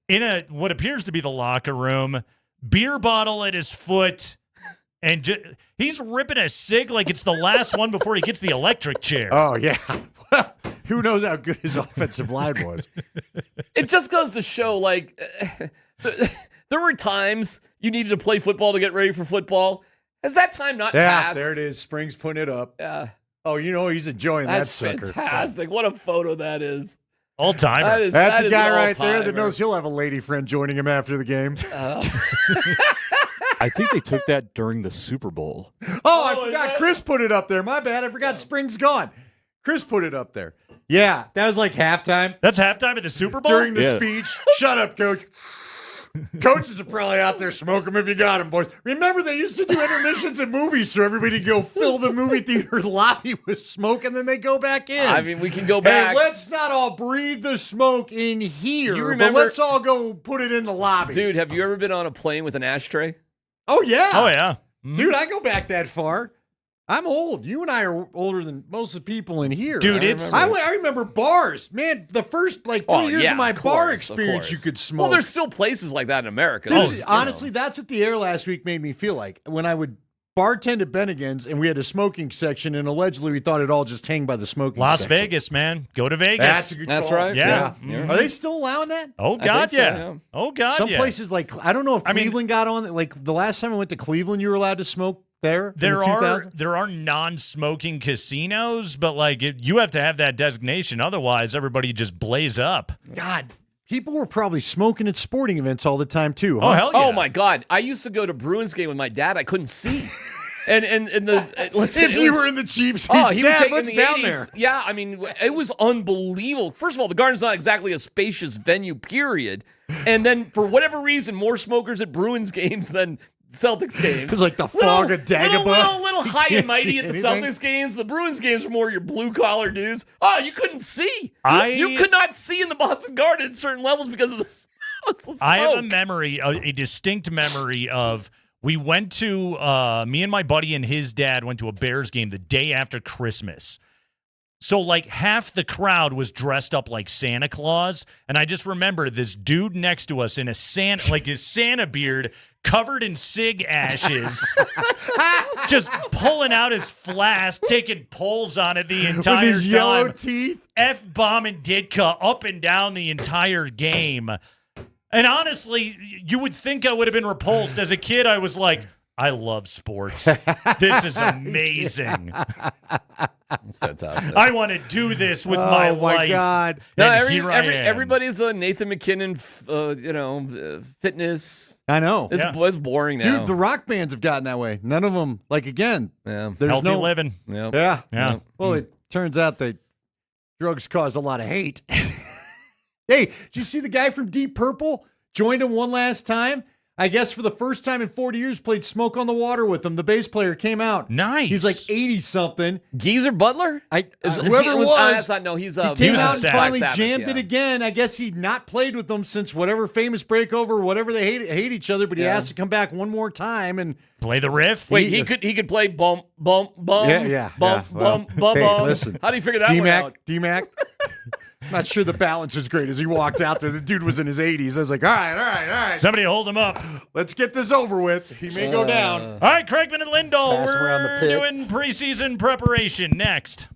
in what appears to be the locker room, beer bottle at his foot, and he's ripping a cig like it's the last one before he gets the electric chair. Oh, yeah. Who knows how good his offensive line was? It just goes to show, like, there were times you needed to play football to get ready for football. Has that time not passed? There it is. Spring's putting it up. Yeah. Oh, you know he's enjoying That's that sucker. fantastic. What a photo that is. All timer. That's that a is guy an right there that all-timer. knows he'll have a lady friend joining him after the game. I think they took that during the Super Bowl. Oh, I forgot. Chris put it up there. My bad. I forgot Spring's gone. Chris put it up there. Yeah, that was like halftime. That's halftime at the Super Bowl? During the speech. Shut up, coach. Coaches are probably out there. Smoke them if you got them, boys. Remember, they used to do intermissions in movies so everybody could go fill the movie theater lobby with smoke, and then they go back in. I mean, we can go back. Hey, let's not all breathe the smoke in here, You remember- but let's all go put it in the lobby. Dude, have you ever been on a plane with an ashtray? Oh, yeah. Oh, yeah. Dude, I go back that far. I'm old. You and I are older than most of the people in here. Dude, I remember bars. Man, the first like 3 years of my bar experience, you could smoke. Well, there's still places like that in America. Honestly, that's what the air last week made me feel like. When I would bartend at Bennigan's and we had a smoking section, and allegedly we thought it all just hang by the smoking Las section. Vegas, man. Go to Vegas. That's a good call. right. Yeah. Are they still allowing that? Oh, I God, think so, yeah. Oh, God, Some yeah. places like, I don't know if Cleveland got on. Like the last time I went to Cleveland, you were allowed to smoke there. There are non-smoking casinos, but like you have to have that designation. Otherwise, everybody just blaze up. God, people were probably smoking at sporting events all the time too. Huh? Oh, hell yeah. Oh, my God. I used to go to Bruins game with my dad. I couldn't see. And listen, If you were in the cheap seats, he would Dad, take in let's the down 80s. there. Yeah, I mean, it was unbelievable. First of all, the Garden's not exactly a spacious venue, period. And then, for whatever reason, more smokers at Bruins games than Celtics games. It's like the fog of Dagobah. Little You high can't and mighty see at the anything. Celtics games. The Bruins games were more your blue-collar dudes. Oh, you couldn't see. You could not see in the Boston Garden at certain levels because of the smoke. I have a memory, a distinct memory of we went to, me and my buddy and his dad went to a Bears game the day after Christmas. So, like, half the crowd was dressed up like Santa Claus, and I just remember this dude next to us in a his Santa beard, covered in cig ashes, just pulling out his flask, taking pulls on it the entire With his time. yellow teeth. F-bombing Ditka up and down the entire game. And honestly, you would think I would have been repulsed. As a kid, I was like, I love sports. This is amazing. That's fantastic. I want to do this with my life. Oh, my God. No, And here I am. everybody's a Nathan McKinnon, fitness. I know. It's boring now. Dude, the rock bands have gotten that way. None of them, like, again, Yeah. there's Healthy no living. Yep. Yeah. Yeah. Well, it turns out that drugs caused a lot of hate. Hey, did you see the guy from Deep Purple joined him one last time? I guess for the first time in 40 years, played Smoke on the Water with him. The bass player came out. Nice. He's like 80-something. Geezer Butler? Whoever it was, that's not, no, he's he came out and finally Sabbath, jammed it again. I guess he'd not played with them since whatever famous breakover, whatever they hate each other, but he asked to come back one more time and play the riff. Wait, he could play bum bum bum. Bum bum bum bum. Listen, how do you figure that one out? DMac. Not sure the balance is great as he walked out there. The dude was in his 80s. I was like, all right. Somebody hold him up. Let's get this over with. He may go down. All right, Kreckman and Lindahl. Pass him around the We're pit. doing preseason preparation next.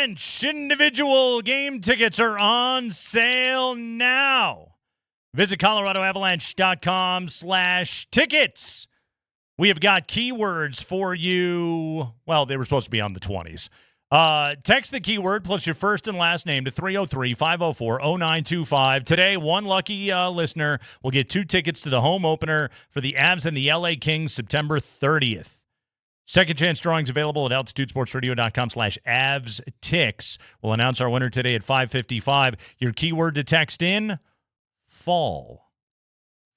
Avalanche individual game tickets are on sale now. Visit coloradoavalanche.com/tickets. We have got keywords for you. Well, they were supposed to be on the 20s. Text the keyword plus your first and last name to 303-504-0925. Today, one lucky listener will get 2 tickets to the home opener for the Avs and the LA Kings September 30th. Second chance drawings available at altitudesportsradio.com/avstix. We'll announce our winner today at 5:55. Your keyword to text in, fall.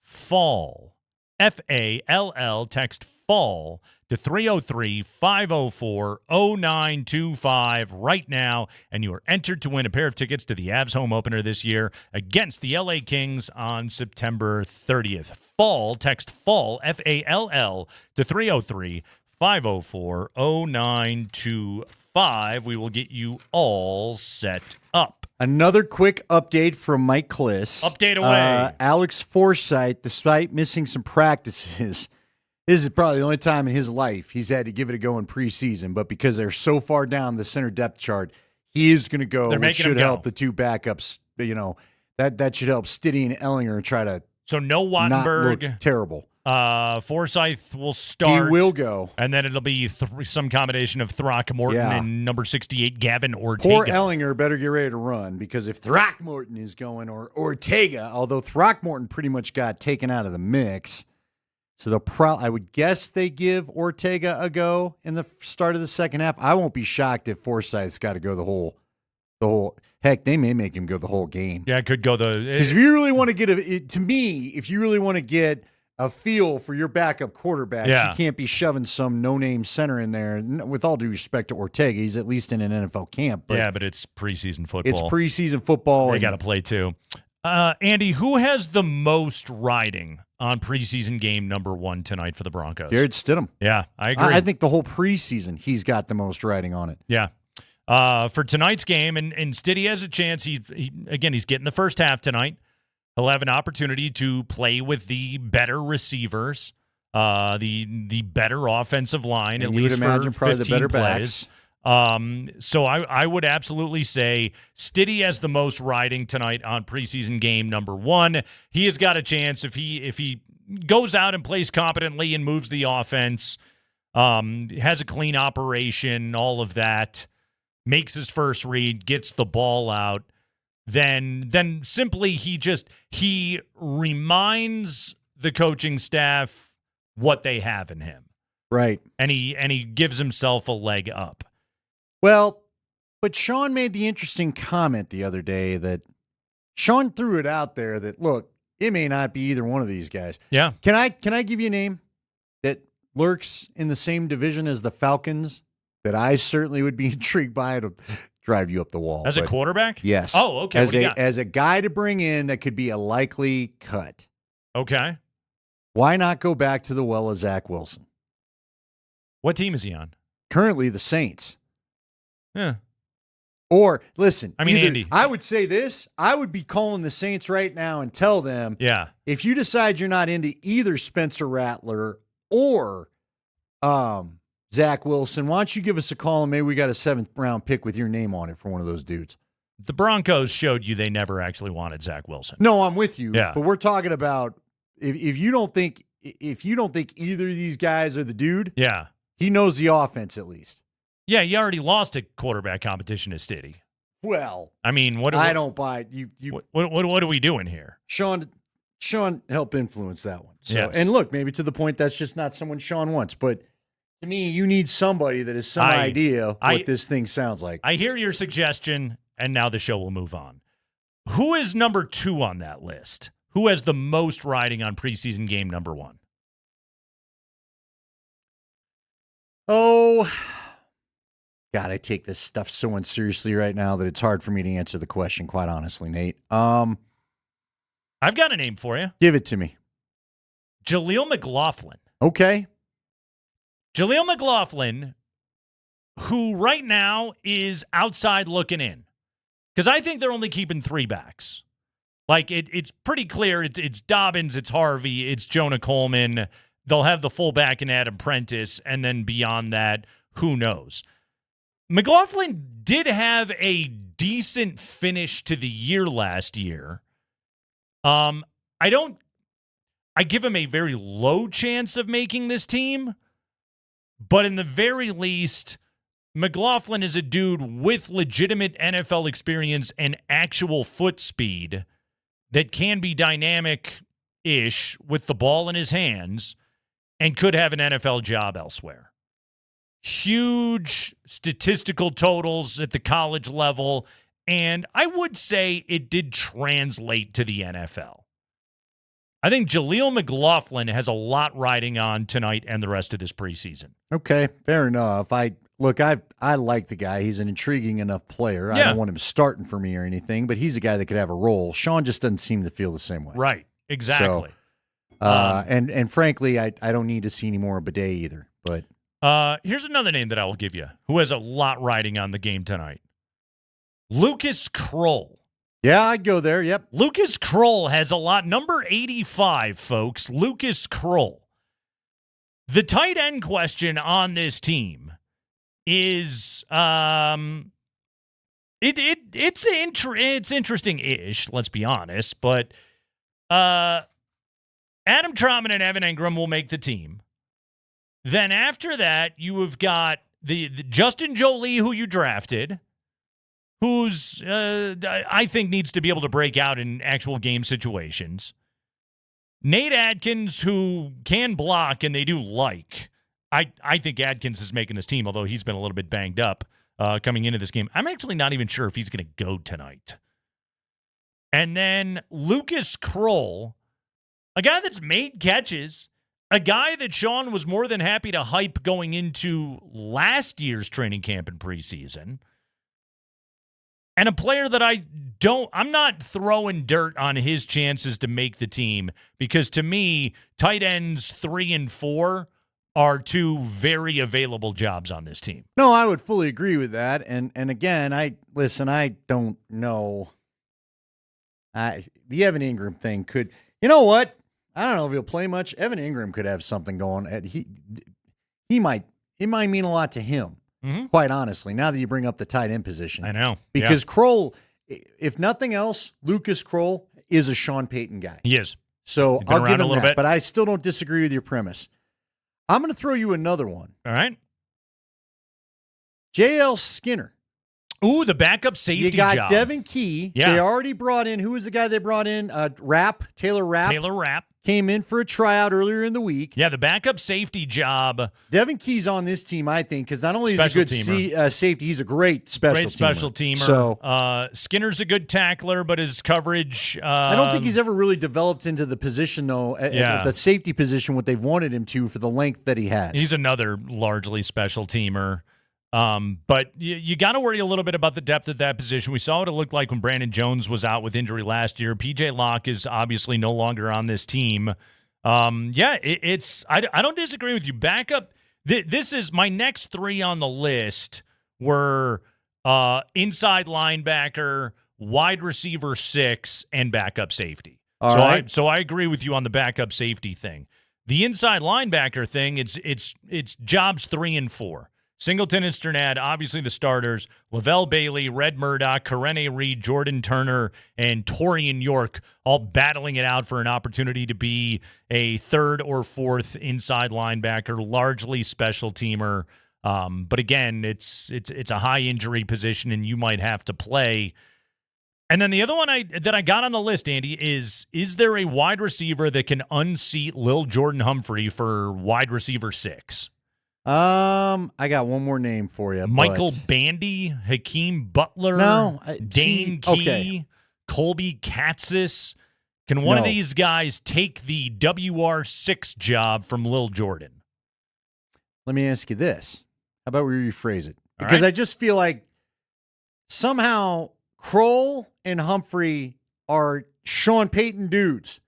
Fall. F-A-L-L. Text fall to 303-504-0925 right now, and you are entered to win a pair of tickets to the Avs home opener this year against the LA Kings on September 30th. Fall. Text fall, F-A-L-L, to 303-504-0925. We will get you all set up. Another quick update from Mike Kliss. Update away. Alex Forsythe, despite missing some practices, this is probably the only time in his life he's had to give it a go in preseason, but because they're so far down the center depth chart, he is going to go, which should help the 2 backups. You know, that should help Stiddy and Ellinger try to so no Wattenberg. Not look terrible. Forsythe will start. He will go. And then it'll be some combination of Throckmorton and number 68, Gavin Ortega. Poor Ellinger better get ready to run, because if Throckmorton is going, or Ortega, although Throckmorton pretty much got taken out of the mix, so I would guess they give Ortega a go in the start of the second half. I won't be shocked if Forsythe's got to go the whole. Heck, they may make him go the whole game. Yeah, it could go because if you really want to get if you really want to get a feel for your backup quarterback, you can't be shoving some no-name center in there. With all due respect to Ortega, he's at least in an NFL camp. But but it's preseason football. It's preseason football. They got to play too. Andy, who has the most riding on preseason game number 1 tonight for the Broncos? Jared Stidham. Yeah, I agree. I think the whole preseason he's got the most riding on it. Yeah. For tonight's game, and Stiddy has a chance. He's getting the first half tonight. He'll have an opportunity to play with the better receivers, the better offensive line, and at least imagine for probably 15 the better plays. backs. So I would absolutely say Stiddy has the most riding tonight on preseason game number 1. He has got a chance if he goes out and plays competently and moves the offense, has a clean operation, all of that, makes his first read, gets the ball out. Then simply he reminds the coaching staff what they have in him. Right. And he gives himself a leg up. Well, but Sean made the interesting comment the other day that Sean threw it out there that, look, it may not be either one of these guys. Yeah. Can I give you a name that lurks in the same division as the Falcons that I certainly would be intrigued by? It'll drive you up the wall. As a quarterback? Yes. Oh, okay. As a guy to bring in that could be a likely cut. Okay. Why not go back to the well of Zach Wilson? What team is he on? Currently the Saints. Yeah. Or, listen, Andy. I would say this. I would be calling the Saints right now and tell them, if you decide you're not into either Spencer Rattler or Zach Wilson, why don't you give us a call and maybe we got a 7th-round pick with your name on it for one of those dudes. The Broncos showed you they never actually wanted Zach Wilson. No, I'm with you. Yeah. But we're talking about if you don't think either of these guys are the dude, he knows the offense at least. Yeah, you already lost a quarterback competition to Stiddy. Well, I mean, I don't buy it. What are we doing here? Sean helped influence that one. So, yes. And look, maybe to the point that's just not someone Sean wants, but to me, you need somebody that has some idea what this thing sounds like. I hear your suggestion, and now the show will move on. Who is number 2 on that list? Who has the most riding on preseason game number 1? Oh, God, I take this stuff so unseriously right now that it's hard for me to answer the question, quite honestly, Nate. I've got a name for you. Give it to me. Jaleel McLaughlin. Okay. Jaleel McLaughlin, who right now is outside looking in. Because I think they're only keeping 3 backs. Like, it's pretty clear. It's Dobbins, it's Harvey, it's Jonah Coleman. They'll have the fullback in Adam Prentice, and then beyond that, who knows? McLaughlin did have a decent finish to the year last year. I give him a very low chance of making this team, but in the very least, McLaughlin is a dude with legitimate NFL experience and actual foot speed that can be dynamic-ish with the ball in his hands and could have an NFL job elsewhere. Huge statistical totals at the college level, and I would say it did translate to the NFL. I think Jaleel McLaughlin has a lot riding on tonight and the rest of this preseason. Okay, fair enough. I like the guy. He's an intriguing enough player. I don't want him starting for me or anything, but he's a guy that could have a role. Sean just doesn't seem to feel the same way. Right, exactly. So, and frankly, I don't need to see any more of Bidet either. But here's another name that I will give you who has a lot riding on the game tonight. Lucas Kroll. Yeah, I'd go there. Yep. Lucas Kroll has a lot. Number 85, folks. Lucas Kroll. The tight end question on this team is it's interesting-ish, let's be honest, but Adam Trautman and Evan Ingram will make the team. Then after that, you have got the Justin Jolie, who you drafted, who's I think needs to be able to break out in actual game situations. Nate Adkins, who can block, and they do like. I think Adkins is making this team, although he's been a little bit banged up coming into this game. I'm actually not even sure if he's going to go tonight. And then Lucas Kroll, a guy that's made catches, a guy that Sean was more than happy to hype going into last year's training camp and preseason. And a player that I'm not throwing dirt on his chances to make the team, because to me, tight ends 3 and 4 are two very available jobs on this team. No, I would fully agree with that. And again, I don't know. The Evan Ingram thing could, you know what? I don't know if he'll play much. Evan Ingram could have something going. It might mean a lot to him. Mm-hmm. Quite honestly, now that you bring up the tight end position. I know. Because Kroll, if nothing else, Lucas Kroll is a Sean Payton guy. He is. So Been I'll give around him a little that. bit. But I still don't disagree with your premise. I'm going to throw you another one. All right. J.L. Skinner. Ooh, the backup safety You got job. Devin Key. Yeah. They already brought in, who was the guy they brought in? Taylor Rapp. Taylor Rapp. Came in for a tryout earlier in the week. Yeah, the backup safety job. Devin Key's on this team, I think, because not only is Special he a good safety, he's a great special teamer. So Skinner's a good tackler, but his coverage. I don't think he's ever really developed into the position, though, at the safety position, what they've wanted him to for the length that he has. He's another largely special teamer. But you got to worry a little bit about the depth of that position. We saw what it looked like when Brandon Jones was out with injury last year. PJ Locke is obviously no longer on this team. I don't disagree with you. Backup. This is my next 3 on the list were inside linebacker, wide receiver 6, and backup safety. So I agree with you on the backup safety thing. The inside linebacker thing, it's jobs 3 and 4. Singleton and Sternad, obviously the starters. Lavelle Bailey, Red Murdoch, Karene Reed, Jordan Turner, and Torian York all battling it out for an opportunity to be a 3rd or 4th inside linebacker, largely special teamer. But again, it's a high injury position, and you might have to play. And then the other one that I got on the list, Andy, is there a wide receiver that can unseat Lil Jordan Humphrey for wide receiver 6? I got one more name for you. Michael Bandy, Hakeem Butler, Dane Key, Colby Katzis. Can one of these guys take the WR6 job from Lil Jordan? Let me ask you this. How about we rephrase it? Because I just feel like somehow Kroll and Humphrey are Sean Payton dudes,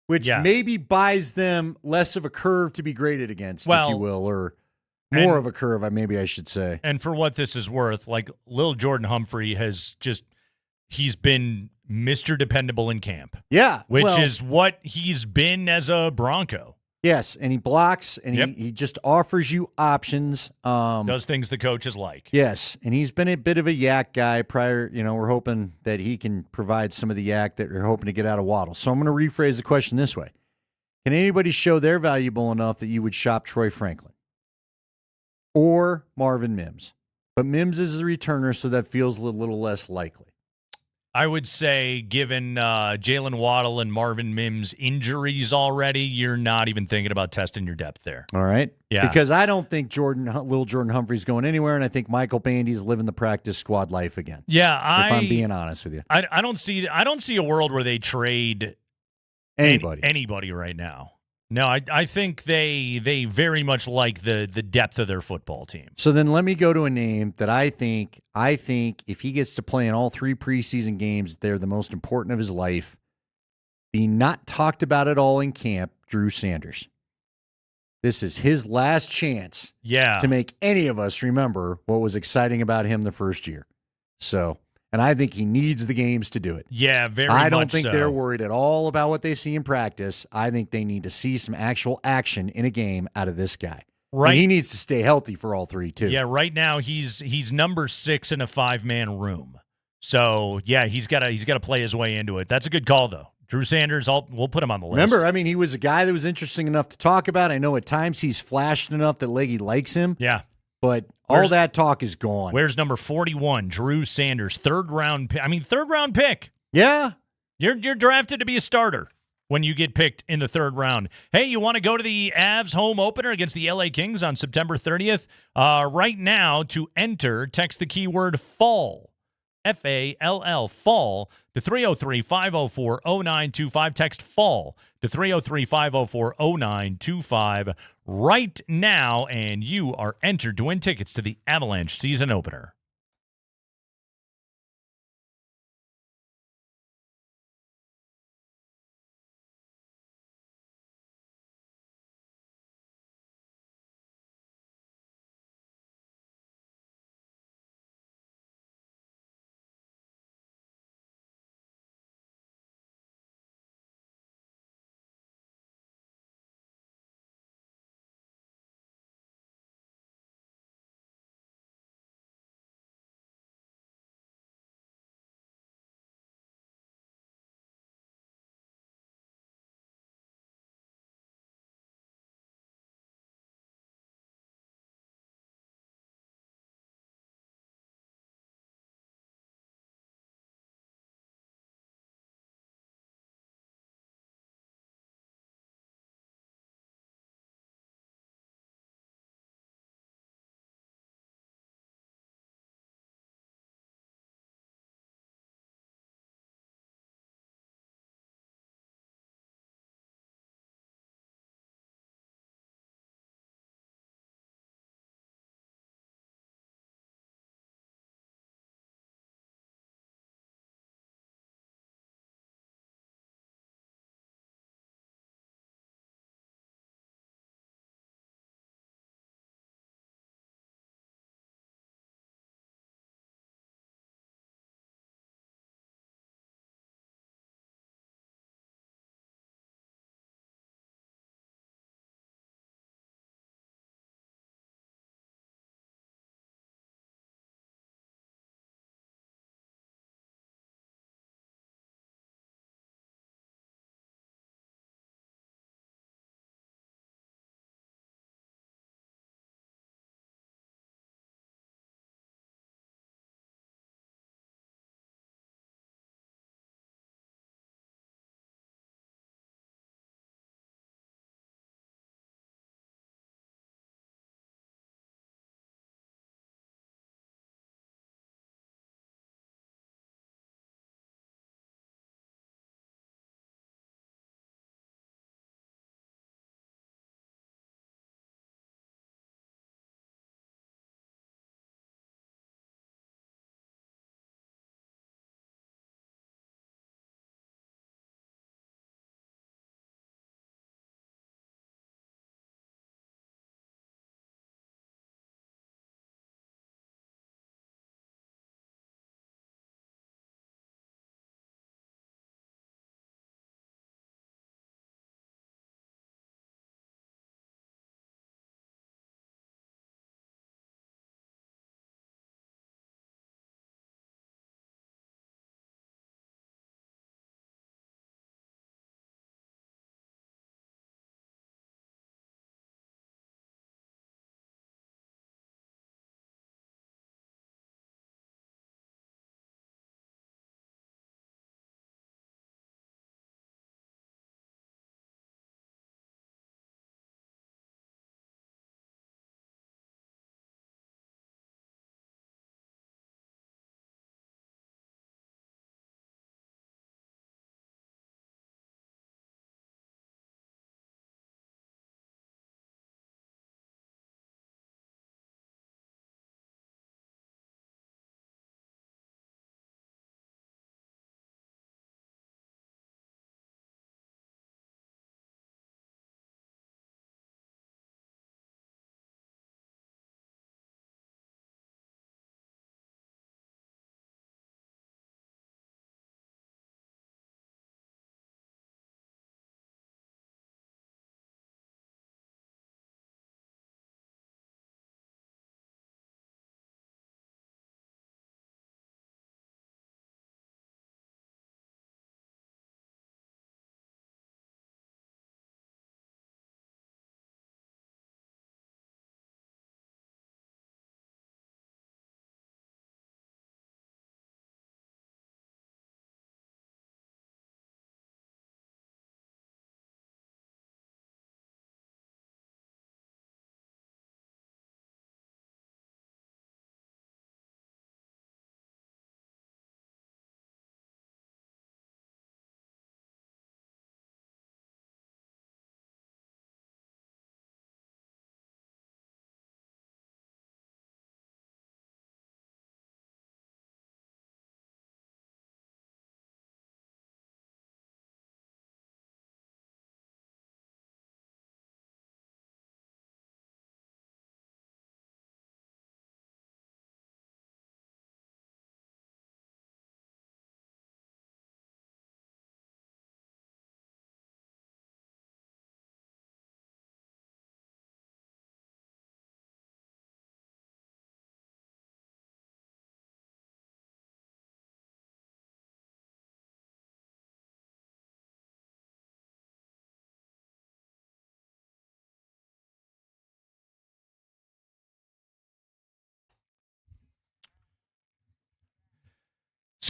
which maybe buys them less of a curve to be graded against, if you will, or more of a curve, maybe I should say. And for what this is worth, like Lil Jordan Humphrey he's been Mr. Dependable in camp. Yeah. Which is what he's been as a Bronco. Yes, and he blocks, and Yep. he just offers you options. Does things the coaches like. Yes, and he's been a bit of a yak guy prior. We're hoping that he can provide some of the yak that we're hoping to get out of Waddle. So I'm going to rephrase the question this way. Can anybody show they're valuable enough that you would shop Troy Franklin or Marvin Mims? But Mims is a returner, so that feels a little less likely. I would say, given Jalen Waddle and Marvin Mims' injuries already, you're not even thinking about testing your depth there. All right? Yeah. Because I don't think little Jordan Humphrey's going anywhere, and I think Michael Bandy's living the practice squad life again. Yeah, if I'm being honest with you. I don't see a world where they trade anybody right now. No, I think they very much like the depth of their football team. So then let me go to a name that I think if he gets to play in all 3 preseason games, they're the most important of his life. The not talked about at all in camp, Drew Sanders. This is his last chance to make any of us remember what was exciting about him the first year. So, and I think he needs the games to do it. Yeah, very much I don't think so. they're worried at all about what they see in practice. I think they need to see some actual action in a game out of this guy. Right. And he needs to stay healthy for all 3, too. Yeah, right now he's number 6 in a 5-man room. So, yeah, he's got to play his way into it. That's a good call, though. Drew Sanders, we'll put him on the list. Remember, he was a guy that was interesting enough to talk about. I know at times he's flashed enough that Leggy likes him. Yeah. But all that talk is gone. Where's number 41, Drew Sanders, third round pick. Yeah. You're drafted to be a starter when you get picked in the 3rd round. Hey, you want to go to the Avs home opener against the LA Kings on September 30th? Right now, to enter, text the keyword FALL. FALL, fall, to 303-504-0925. Text FALL to 303-504-0925 right now, and you are entered to win tickets to the Avalanche season opener.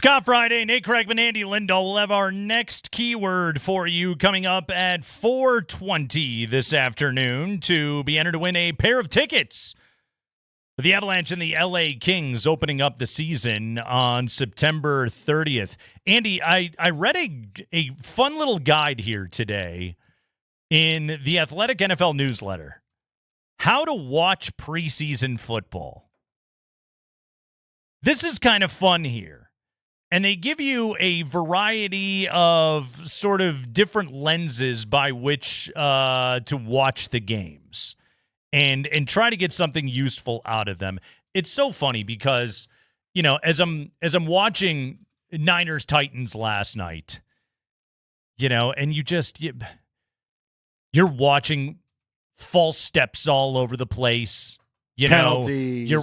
Scott Friday, Nate Kreckman, Andy Lindahl. We'll have our next keyword for you coming up at 4:20 this afternoon to be entered to win a pair of tickets for the Avalanche and the LA Kings opening up the season on September 30th. Andy, I read a fun little guide here today in the Athletic NFL newsletter. How to watch preseason football. This is kind of fun here. And they give you a variety of sort of different lenses by which to watch the games and try to get something useful out of them. It's so funny because, you know, as I'm watching Niners Titans last night, you know, and you're watching false steps all over the place. You Penalties. know, you're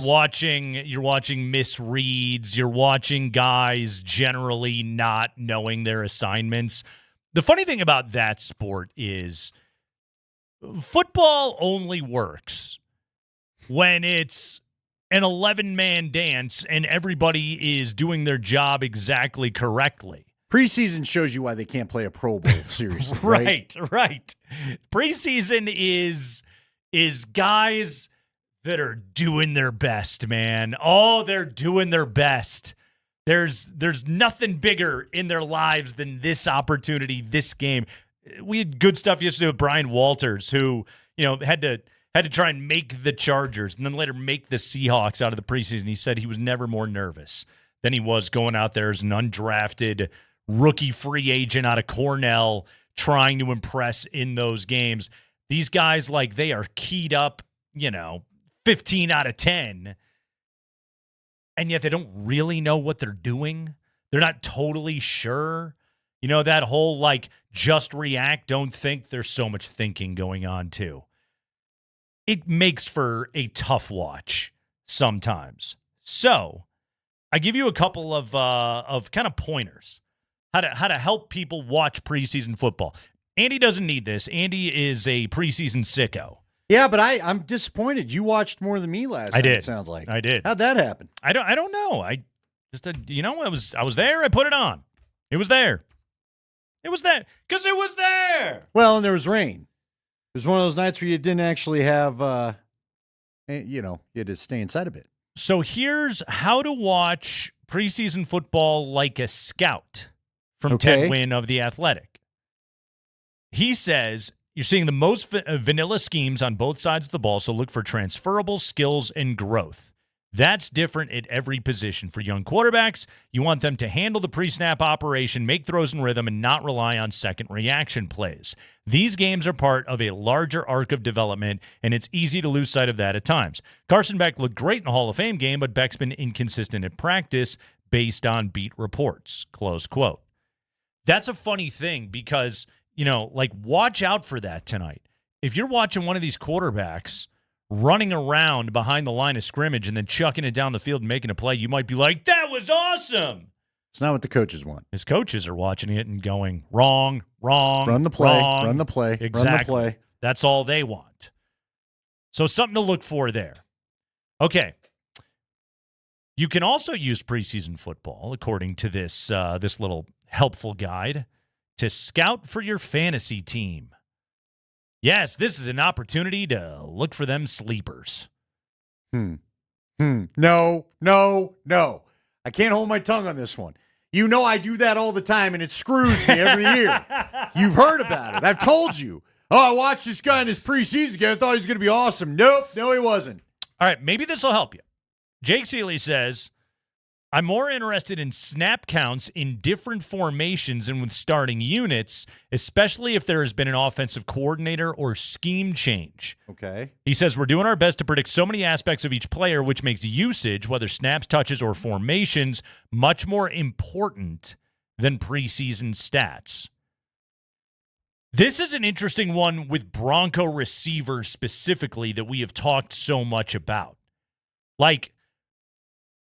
watching misreads. You're watching guys generally not knowing their assignments. The funny thing about that sport is football only works when it's an 11-man dance and everybody is doing their job exactly correctly. Preseason shows you why they can't play a Pro Bowl, seriously. Right? Right. Preseason is guys that are doing their best, man. Oh, they're doing their best. There's nothing bigger in their lives than this opportunity, this game. We had good stuff yesterday with Brian Walters, who, you know, had to try and make the Chargers and then later make the Seahawks out of the preseason. He said he was never more nervous than he was going out there as an undrafted rookie free agent out of Cornell trying to impress in those games. These guys, like, they are keyed up, you know, 15 out of 10, and yet they don't really know what they're doing. They're not totally sure. You know, that whole, like, just react, don't think. There's so much thinking going on, too. It makes for a tough watch sometimes. So I give you a couple of kind of pointers, how to help people watch preseason football. Andy doesn't need this. Andy is a preseason sicko. Yeah, but I'm disappointed. You watched more than me last night, it sounds like. I did. How'd that happen? I don't know. I just I was there. I put it on. It was there. It was there because it was there. Well, and there was rain. It was one of those nights where you didn't actually have, you had to stay inside a bit. So here's how to watch preseason football like a scout from Ted Wynn of The Athletic. He says, you're seeing the most vanilla schemes on both sides of the ball, so look for transferable skills and growth. That's different at every position. For young quarterbacks, you want them to handle the pre-snap operation, make throws in rhythm, and not rely on second reaction plays. These games are part of a larger arc of development, and it's easy to lose sight of that at times. Carson Beck looked great in the Hall of Fame game, but Beck's been inconsistent at practice based on beat reports. Close quote. That's a funny thing because, you know, like, watch out for that tonight. If you're watching one of these quarterbacks running around behind the line of scrimmage and then chucking it down the field and making a play, you might be like, that was awesome. It's not what the coaches want. His coaches are watching it and going, wrong. Run the play, wrong. run the play, Exactly. run the play. That's all they want. So something to look for there. Okay. You can also use preseason football, according to this little helpful guide, to scout for your fantasy team. Yes, this is an opportunity to look for them sleepers. No. I can't hold my tongue on this one. You know I do that all the time, and it screws me every year. You've heard about it. I've told you. Oh, I watched this guy in his preseason game. I thought he was going to be awesome. Nope, no, he wasn't. All right, maybe this will help you. Jake Seeley says, I'm more interested in snap counts in different formations and with starting units, especially if there has been an offensive coordinator or scheme change. Okay. He says, we're doing our best to predict so many aspects of each player, which makes usage, whether snaps, touches, or formations, much more important than preseason stats. This is an interesting one with Bronco receivers specifically that we have talked so much about. Like,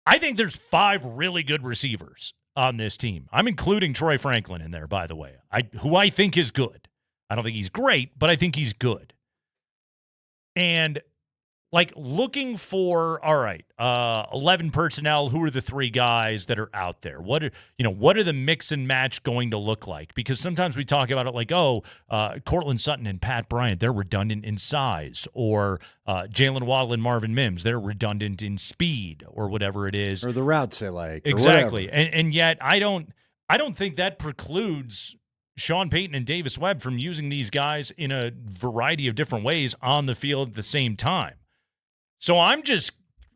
I think there's 5 really good receivers on this team. I'm including Troy Franklin in there, by the way, who I think is good. I don't think he's great, but I think he's good. And like looking for, all right, 11 personnel, who are the 3 guys that are out there? What are the mix and match going to look like? Because sometimes we talk about it like, Cortland Sutton and Pat Bryant, they're redundant in size, or Jalen Waddle and Marvin Mims, they're redundant in speed, or whatever it is. Or the routes they like. Exactly. And yet I don't think that precludes Sean Payton and Davis Webb from using these guys in a variety of different ways on the field at the same time. So I'm just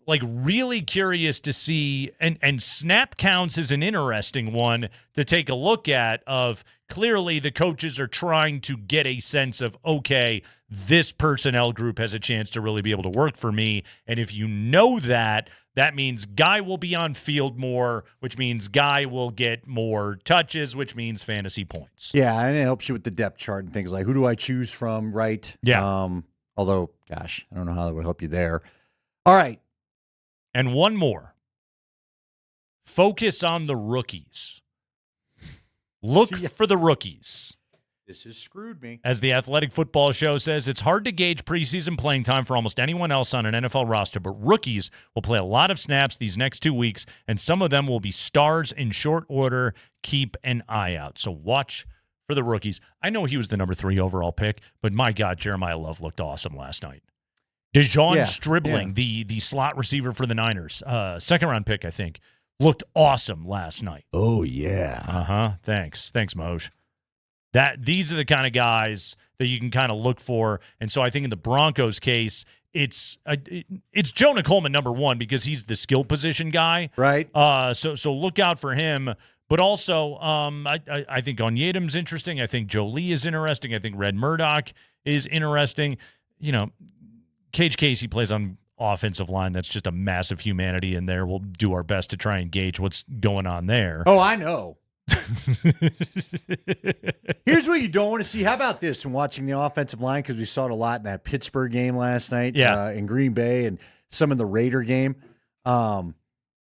like really curious to see, and snap counts is an interesting one to take a look at. Of clearly the coaches are trying to get a sense of, okay, this personnel group has a chance to really be able to work for me. And if you know that means Guy will be on field more, which means Guy will get more touches, which means fantasy points. Yeah, and it helps you with the depth chart and things like, who do I choose from, right? Yeah. Although, gosh, I don't know how that would help you there. All right. And one more. Focus on the rookies. Look for the rookies. This has screwed me. As the Athletic Football Show says, it's hard to gauge preseason playing time for almost anyone else on an NFL roster, but rookies will play a lot of snaps these next 2 weeks, and some of them will be stars in short order. Keep an eye out. So watch for the rookies. I know he was the number 3 overall pick, but my God, Jeremiah Love looked awesome last night. DeJon Stribling, the slot receiver for the Niners, second-round pick, I think, looked awesome last night. Oh, yeah. Thanks, Moj. These are the kind of guys that you can kind of look for. And so I think in the Broncos case, it's Jonah Coleman, number 1, because he's the skill position guy. Right. So look out for him. But also, I think Onyedam's interesting. I think Jolie is interesting. I think Red Murdoch is interesting. Cage Casey plays on offensive line. That's just a massive humanity in there. We'll do our best to try and gauge what's going on there. Oh, I know. Here's what you don't want to see. How about this in watching the offensive line? Because we saw it a lot in that Pittsburgh game last night, in Green Bay, and some in the Raider game, the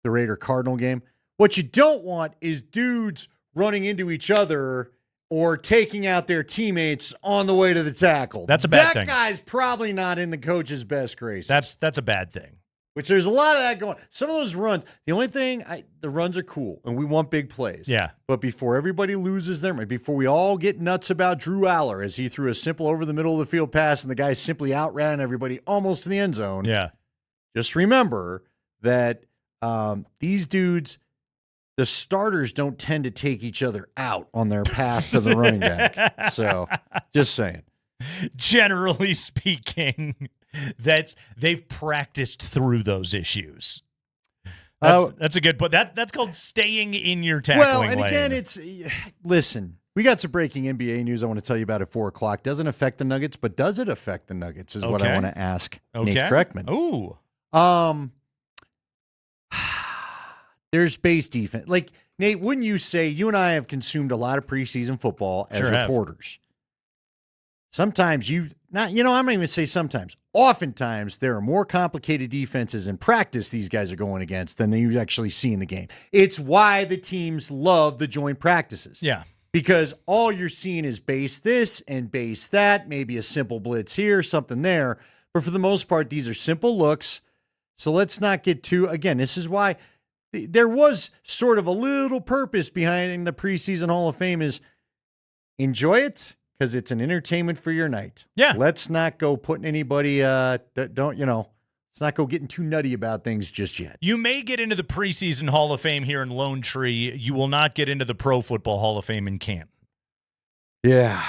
Raider-Cardinal game. What you don't want is dudes running into each other or taking out their teammates on the way to the tackle. That's a bad thing. That guy's probably not in the coach's best graces. That's a bad thing. Which there's a lot of that going. Some of those runs, the only thing, the runs are cool, and we want big plays. Yeah. But before everybody loses their mind, before we all get nuts about Drew Aller as he threw a simple over the middle of the field pass and the guy simply outran everybody almost to the end zone. Yeah. Just remember that these dudes, the starters don't tend to take each other out on their path to the running back. So, just saying. Generally speaking, they've practiced through those issues. That's a good point. That's called staying in your tackling lane. Well, and again, listen, we got some breaking NBA news I want to tell you about at 4 o'clock. Doesn't affect the Nuggets, but does it affect the Nuggets is what I want to ask Nate Kreckman. Ooh. There's base defense. Like, Nate, wouldn't you say you and I have consumed a lot of preseason football as reporters? Sometimes I'm not even say sometimes. Oftentimes, there are more complicated defenses in practice these guys are going against than you actually see in the game. It's why the teams love the joint practices. Yeah. Because all you're seeing is base this and base that, maybe a simple blitz here, something there. But for the most part, these are simple looks. So let's not get too, again, this is why there was sort of a little purpose behind the preseason Hall of Fame is enjoy it because it's an entertainment for your night. Yeah. Let's not go putting anybody that don't, let's not go getting too nutty about things just yet. You may get into the preseason Hall of Fame here in Lone Tree. You will not get into the Pro Football Hall of Fame in Canton. Yeah.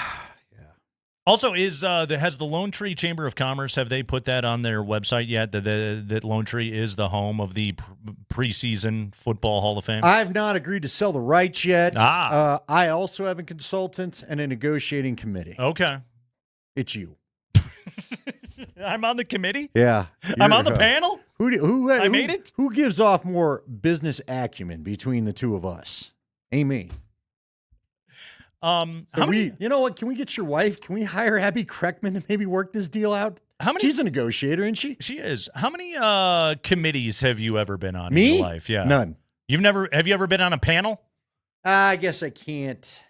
Also, has the Lone Tree Chamber of Commerce, have they put that on their website yet, that Lone Tree is the home of the preseason football Hall of Fame? I have not agreed to sell the rights yet. I also have a consultant and a negotiating committee. Okay. It's you. I'm on the committee? Yeah. I'm on the panel? Who made it? Who gives off more business acumen between the two of us? Ain't me. You know what? Can we get your wife? Can we hire Abby Kreckman to maybe work this deal out? She's a negotiator, isn't she? She is. How many committees have you ever been on in your life? Yeah. None. Have you ever been on a panel? I guess I can't.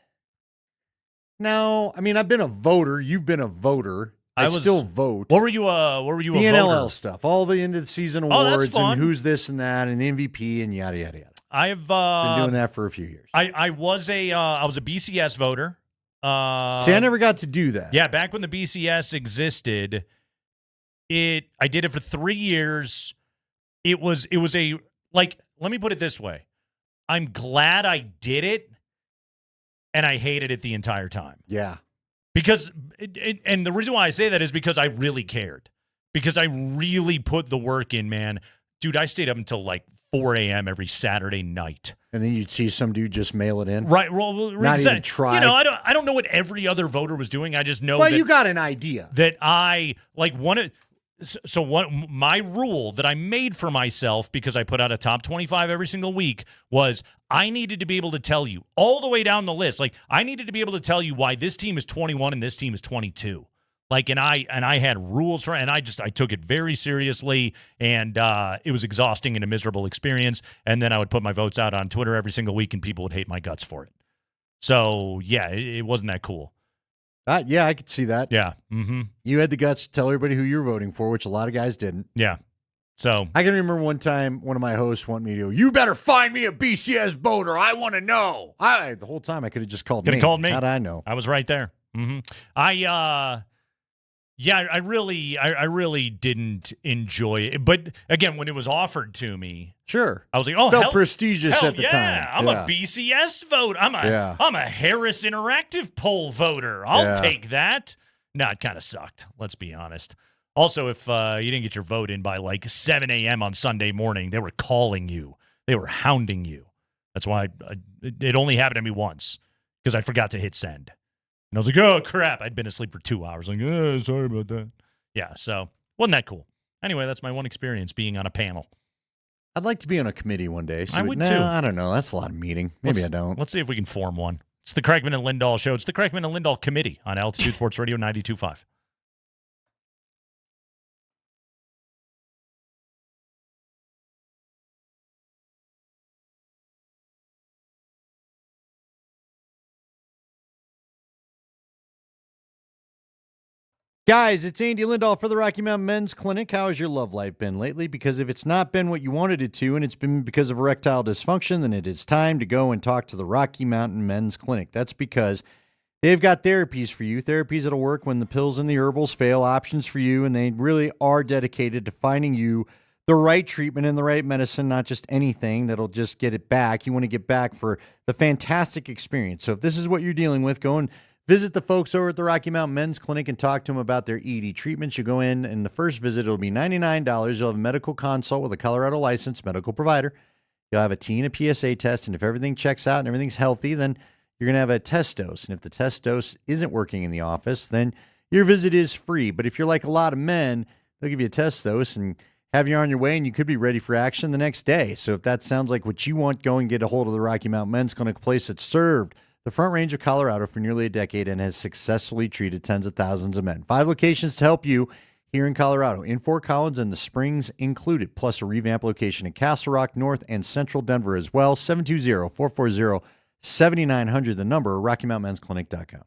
No, I mean, I've been a voter. You've been a voter. I still vote. What were you? What were you? The a voter? NLL stuff, all the end of the season Oh, that's awards, fun. and who's this and that, and the MVP, and yada yada yada. I've been doing that for a few years. I was a BCS voter. See, I never got to do that. Yeah, back when the BCS existed, I did it for 3 years. It was a, like, let me put it this way. I'm glad I did it, and I hated it the entire time. Yeah. Because, and the reason why I say that is because I really cared. Because I really put the work in, man. Dude, I stayed up until like 4 a.m. every Saturday night. And then you'd see some dude just mail it in. Right. Well, not even try. You know, I don't know what every other voter was doing. I just know Well, that you got an idea. that I like wanted. So what my rule that I made for myself, because I put out a top 25 every single week, was I needed to be able to tell you all the way down the list. Like, I needed to be able to tell you why this team is 21 and this team is 22. Like, and I had rules for, and I took it very seriously, and it was exhausting and a miserable experience. And then I would put my votes out on Twitter every single week, and people would hate my guts for it. So yeah, it wasn't that cool. Yeah, I could see that. Yeah. Mm-hmm. You had the guts to tell everybody who you were voting for, which a lot of guys didn't. Yeah. So I can remember one time one of my hosts wanted me to, you better find me a BCS voter. I want to know. The whole time I could have just called me. Could have called me. How'd I know? I was right there. Mm-hmm. I really didn't enjoy it. But again, when it was offered to me, sure, I was like, oh, felt prestigious hell at the yeah, time. I'm a BCS voter. I'm a Harris Interactive poll voter. I'll take that. No, it kind of sucked. Let's be honest. Also, if you didn't get your vote in by like 7 a.m. on Sunday morning, they were calling you. They were hounding you. That's why it only happened to me once, because I forgot to hit send. And I was like, oh, crap. I'd been asleep for 2 hours. Like, sorry about that. Yeah, so wasn't that cool. Anyway, that's my one experience being on a panel. I'd like to be on a committee one day. I would too. I don't know. That's a lot of meeting. Maybe I don't. Let's see if we can form one. It's the Kreckman and Lindahl Show. It's the Kreckman and Lindahl Committee on Altitude Sports Radio 92.5. Guys, it's Andy Lindahl for the Rocky Mountain Men's Clinic. How has your love life been lately? Because if it's not been what you wanted it to, and it's been because of erectile dysfunction, then it is time to go and talk to the Rocky Mountain Men's Clinic. That's because they've got therapies for you, therapies that'll work when the pills and the herbals fail, options for you, and they really are dedicated to finding you the right treatment and the right medicine, not just anything that'll just get it back. You want to get back for the fantastic experience. So if this is what you're dealing with, go and visit the folks over at the Rocky Mountain Men's Clinic and talk to them about their ED treatments. You go in, and the first visit, it'll be $99. You'll have a medical consult with a Colorado licensed medical provider. You'll have a T and a PSA test, and if everything checks out and everything's healthy, then you're going to have a test dose. And if the test dose isn't working in the office, then your visit is free. But if you're like a lot of men, they'll give you a test dose and have you on your way, and you could be ready for action the next day. So if that sounds like what you want, go and get a hold of the Rocky Mountain Men's Clinic, a place that's served the Front Range of Colorado for nearly a decade and has successfully treated tens of thousands of men. 5 locations to help you here in Colorado, in Fort Collins and the Springs included, plus a revamp location in Castle Rock, North, and Central Denver as well. 720-440-7900, the number, RockyMountainMen'sClinic.com.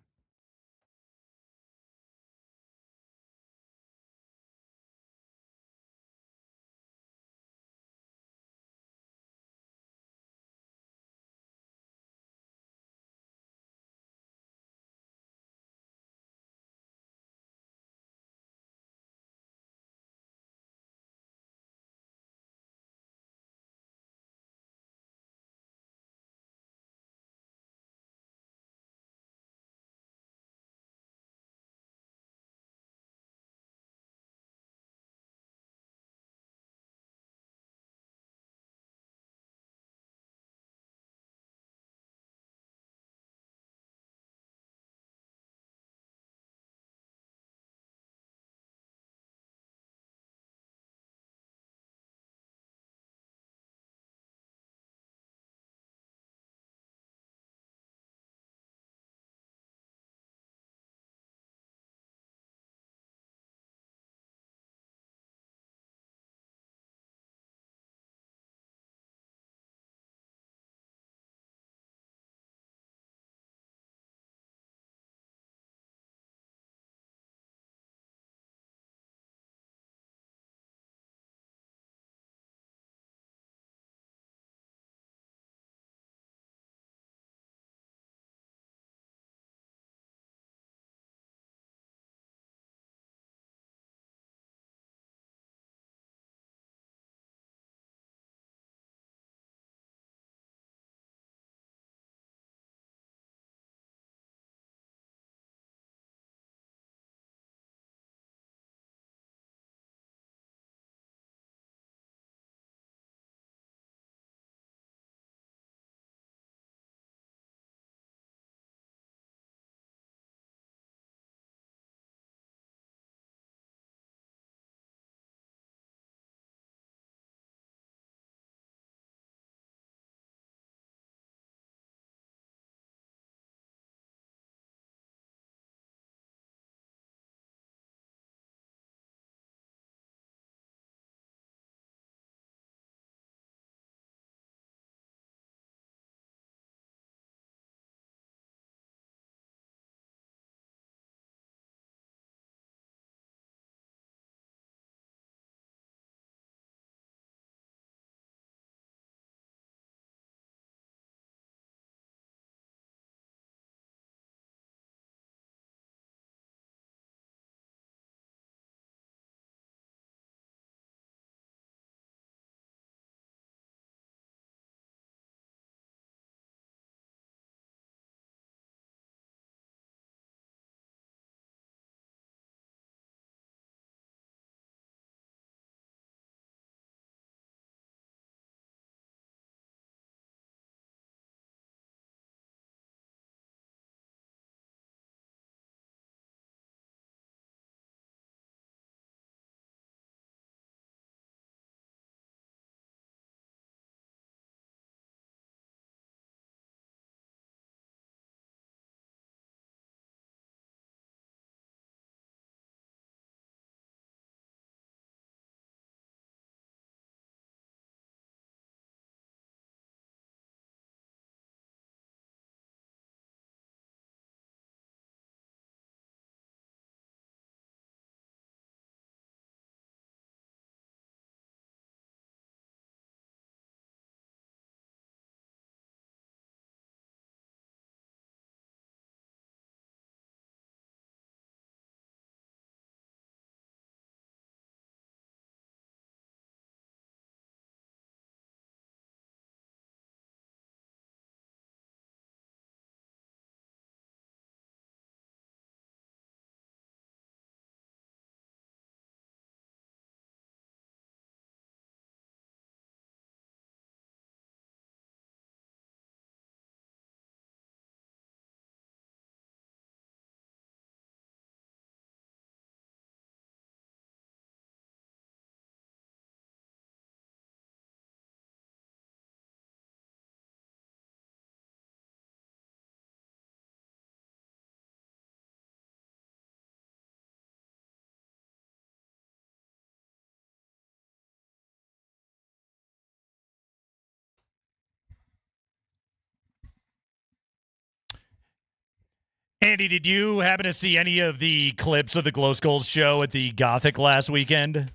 Andy, did you happen to see any of the clips of the Glow Skulls show at the Gothic last weekend?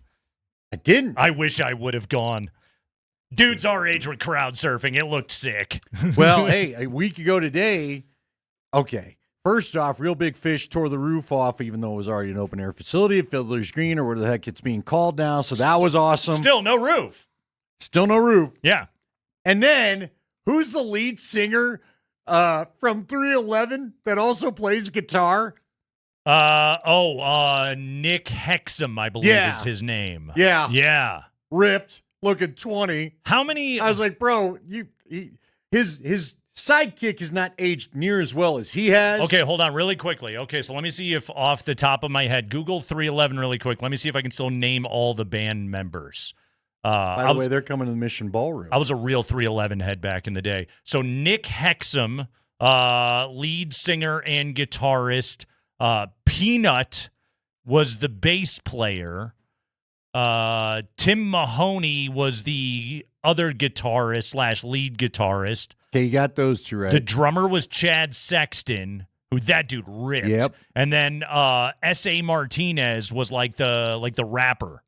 I didn't. I wish I would have gone. Dudes our age were crowd surfing. It looked sick. Well, hey, a week ago today, okay. First off, Real Big Fish tore the roof off, even though it was already an open-air facility at Fiddler's Green or where the heck it's being called now, so that was awesome. Still no roof. Still no roof. Yeah. And then, who's the lead singer from 311 that also plays guitar? Nick Hexum, I believe is his name. Yeah. Yeah. Ripped, looking 20. How many? I was like, bro, his sidekick is not aged near as well as he has. Okay, hold on really quickly. Okay, so let me see if off the top of my head, Google 311 really quick. Let me see if I can still name all the band members. By the way, they're coming to the Mission Ballroom. I was a real 311 head back in the day. So Nick Hexum, lead singer and guitarist. Peanut was the bass player. Tim Mahoney was the other guitarist / lead guitarist. Okay, you got those two right. The drummer was Chad Sexton, who that dude ripped. Yep. And then S.A. Martinez was like the rapper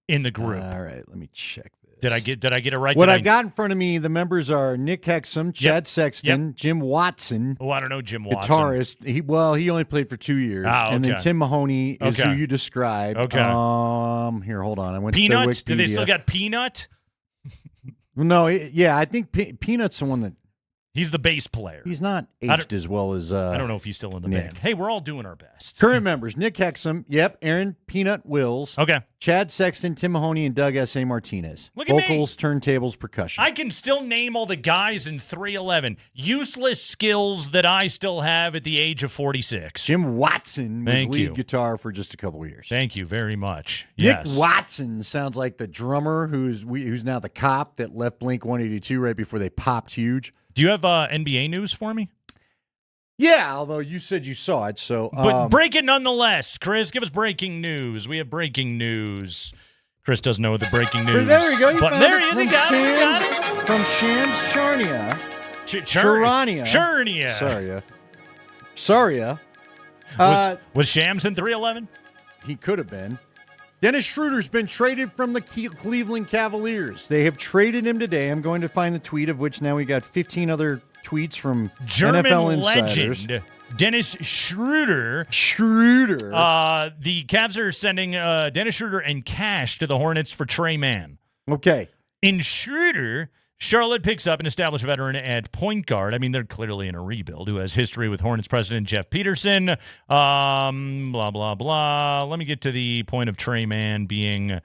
in the group. All right, let me check this. Did I get it right? What I've got in front of me, the members are Nick Hexum, Chad Sexton, Jim Watson. Oh, I don't know Jim Watson. Guitarist. He only played for 2 years. Okay. And then Tim Mahoney is who you described. Okay. Here, hold on. I went Peanut? to Wikipedia. Do they still got Peanut? No, I think Peanut's the one that... He's the bass player. He's not aged as well as I don't know if he's still in the Nick. band. Hey, we're all doing our best. Current members, Nick Hexum, Aaron Peanut Wills. Okay. Chad Sexton, Tim Mahoney, and Doug S.A. Martinez. Look at me. Vocals, turntables, percussion. I can still name all the guys in 311. Useless skills that I still have at the age of 46. Jim Watson was Thank lead you. guitar for just a couple of years. Thank you very much. Yes. Nick Watson sounds like the drummer who's now the cop that left Blink-182 right before they popped huge. Do you have NBA news for me? Yeah, although you said you saw it, so... But break it nonetheless. Chris, give us breaking news. We have breaking news. Chris doesn't know the breaking news. There you go. You found there it he is. from He got Shams, it. From Shams Charnia. Charnia. Saria. Was Shams in 311? He could have been. Dennis Schroeder's been traded from the Cleveland Cavaliers. They have traded him today. I'm going to find the tweet, of which now we got 15 other tweets from German NFL insiders. legend Dennis Schroeder. The Cavs are sending Dennis Schroeder and cash to the Hornets for Trey Mann. Okay. In Schroeder, Charlotte picks up an established veteran at point guard. I mean, they're clearly in a rebuild, who has history with Hornets president Jeff Peterson. Blah, blah, blah. Let me get to the point of Trey Mann being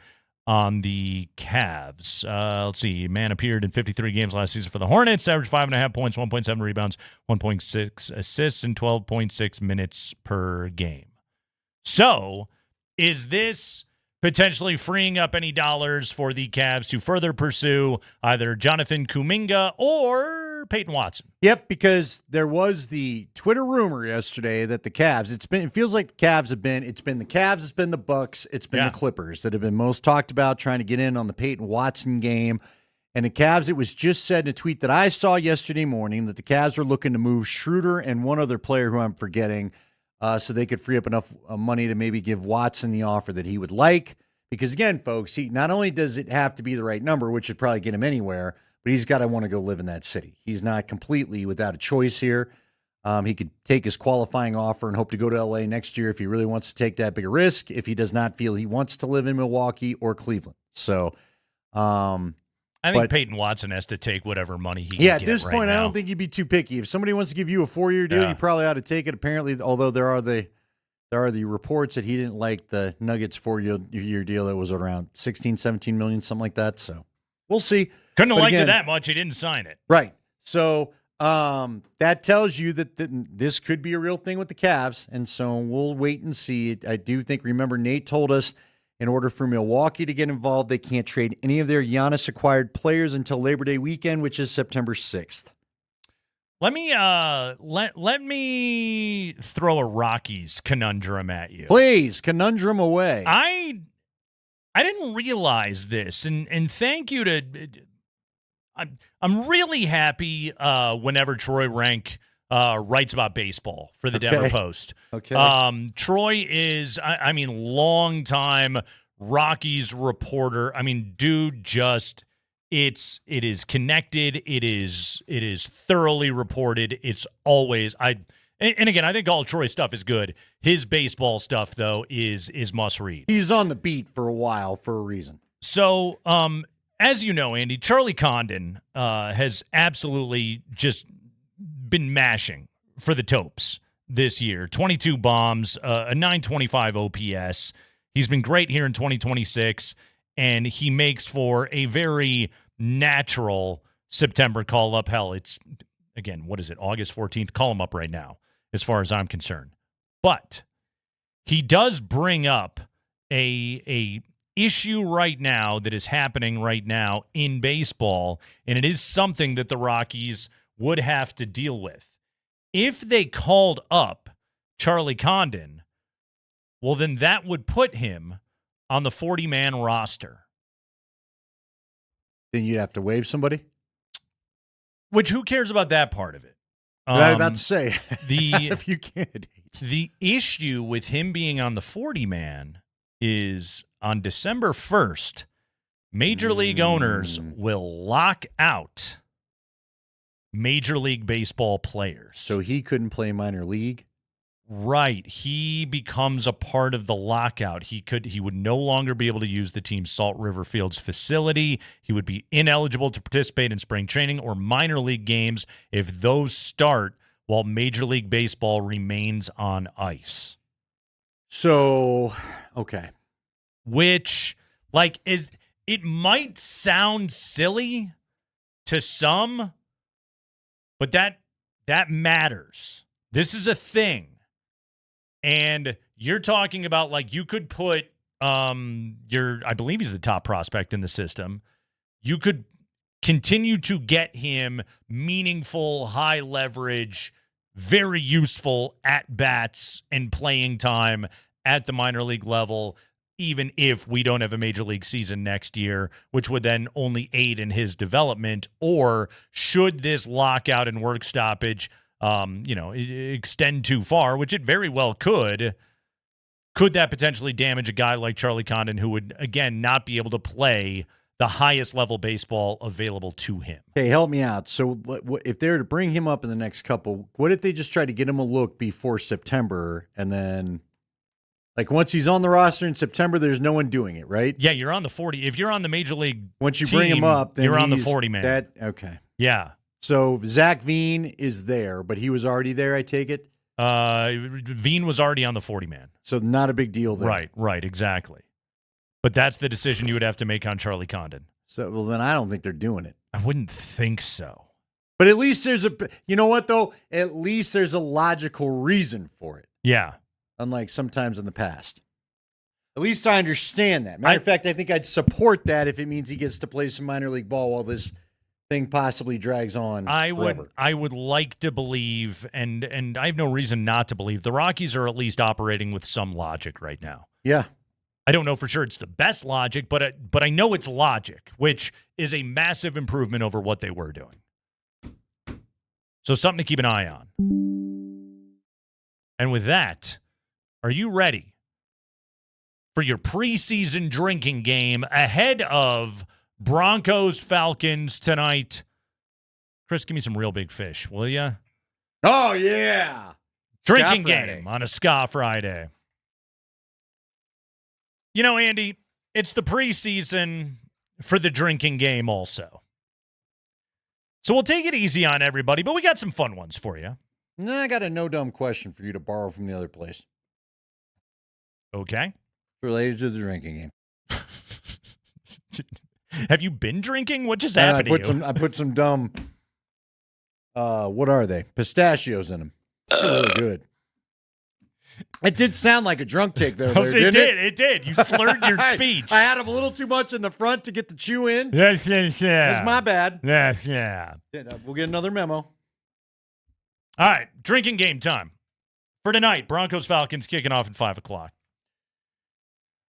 on the Cavs. Let's see. Mann appeared in 53 games last season for the Hornets, averaged 5.5 points, 1.7 rebounds, 1.6 assists, and 12.6 minutes per game. So, is this potentially freeing up any dollars for the Cavs to further pursue either Jonathan Kuminga or Peyton Watson? Yep, because there was the Twitter rumor yesterday that the Cavs, it feels like the Cavs have been, it's been the Cavs, it's been the Bucks, it's been the Clippers that have been most talked about trying to get in on the Peyton Watson game. And the Cavs, it was just said in a tweet that I saw yesterday morning that the Cavs are looking to move Schroeder and one other player who I'm forgetting, so they could free up enough money to maybe give Watson the offer that he would like. Because, again, folks, not only does it have to be the right number, which would probably get him anywhere, but he's got to want to go live in that city. He's not completely without a choice here. He could take his qualifying offer and hope to go to L.A. next year if he really wants to take that big a risk, if he does not feel he wants to live in Milwaukee or Cleveland. So, I think Peyton Watson has to take whatever money he can get. Yeah, at this point, I don't think you'd be too picky. If somebody wants to give you a 4-year deal, you probably ought to take it. Apparently, although there are the reports that he didn't like the Nuggets 4-year deal that was around 16, 17 million, something like that. So we'll see. Couldn't have liked it that much. He didn't sign it. Right. So that tells you that this could be a real thing with the Cavs. And so we'll wait and see. I do think, remember, Nate told us in order for Milwaukee to get involved, they can't trade any of their Giannis-acquired players until Labor Day weekend, which is September 6th. Let me let me throw a Rockies conundrum at you. Please, conundrum away. I didn't realize this, and thank you to. I'm really happy whenever Troy Rank writes about baseball for the Denver Post. Okay. Troy is, I mean, long-time Rockies reporter. I mean, dude, just it is connected. It is thoroughly reported. It's always and again, I think all Troy stuff is good. His baseball stuff though is must read. He's on the beat for a while for a reason. So, as you know, Andy, Charlie Condon has absolutely just been mashing for the Topes this year. 22 bombs, a 925 OPS. He's been great here in 2026, and he makes for a very natural September call-up. Hell, it's, again, what is it, August 14th? Call him up right now, as far as I'm concerned. But he does bring up a issue right now that is happening right now in baseball, and it is something that the Rockies would have to deal with. If they called up Charlie Condon, well, then that would put him on the 40-man roster. Then you'd have to waive somebody? Which, who cares about that part of it? I was about to say, the a few candidates. The issue with him being on the 40-man is on December 1st, Major League owners will lock out Major League Baseball players. So he couldn't play minor league? Right. He becomes a part of the lockout. He would no longer be able to use the team's Salt River Fields facility. He would be ineligible to participate in spring training or minor league games if those start while Major League Baseball remains on ice. So, okay. Which, it might sound silly to some, but that matters. This is a thing. And you're talking about, you could put I believe he's the top prospect in the system. You could continue to get him meaningful, high leverage, very useful at-bats and playing time at the minor league level, even if we don't have a major league season next year, which would then only aid in his development. Or should this lockout and work stoppage extend too far, which it very well could that potentially damage a guy like Charlie Condon, who would, again, not be able to play the highest level baseball available to him? Okay, help me out. So if they were to bring him up in the next couple, what if they just try to get him a look before September, and then once he's on the roster in September, there's no one doing it, right? Yeah, you're on the 40. If you're on the major league once you team, bring him up, then you're on the 40-man. Okay. Yeah. So Zach Veen is there, but he was already there, I take it? Veen was already on the 40-man. So not a big deal there. Right, exactly. But that's the decision you would have to make on Charlie Condon. So, well, then I don't think they're doing it. I wouldn't think so. But at least you know what, though? At least there's a logical reason for it. Yeah. Unlike sometimes in the past. At least I understand that. Matter of fact, I think I'd support that if it means he gets to play some minor league ball while this thing possibly drags on. I would like to believe, and I have no reason not to believe, the Rockies are at least operating with some logic right now. Yeah. I don't know for sure it's the best logic, but I know it's logic, which is a massive improvement over what they were doing. So something to keep an eye on. And with that, are you ready for your preseason drinking game ahead of Broncos Falcons tonight? Chris, give me some real big fish, will ya? Oh, yeah. Drinking game on a Ska Friday. You know, Andy, it's the preseason for the drinking game also. So we'll take it easy on everybody, but we got some fun ones for you. And then I got a no-dumb question for you to borrow from the other place. Okay. Related to the drinking game. Have you been drinking? What just happened to you? I put some dumb, what are they? Pistachios in them. They're really good. It did sound like a drunk take, though. It did. You slurred your speech. I had them a little too much in the front to get the chew in. Yes. That's my bad. Yes. We'll get another memo. All right, drinking game time. For tonight, Broncos Falcons kicking off at 5 o'clock.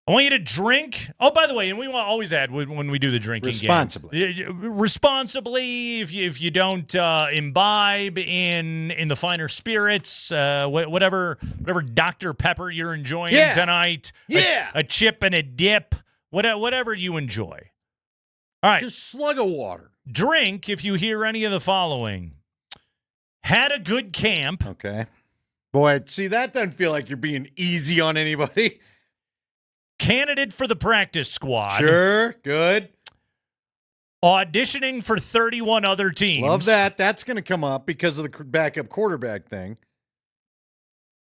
I want you to drink. Oh, by the way, and we want always add when we do the drinking Responsibly. game. Responsibly. If you don't imbibe in the finer spirits, whatever Dr. Pepper you're enjoying tonight. Yeah. A chip and a dip. Whatever you enjoy. All right. Just slug of water. Drink if you hear any of the following. Had a good camp. Okay. Boy, see, that doesn't feel like you're being easy on anybody. Candidate for the practice squad. Sure, good. Auditioning for 31 other teams. Love that. That's going to come up because of the backup quarterback thing.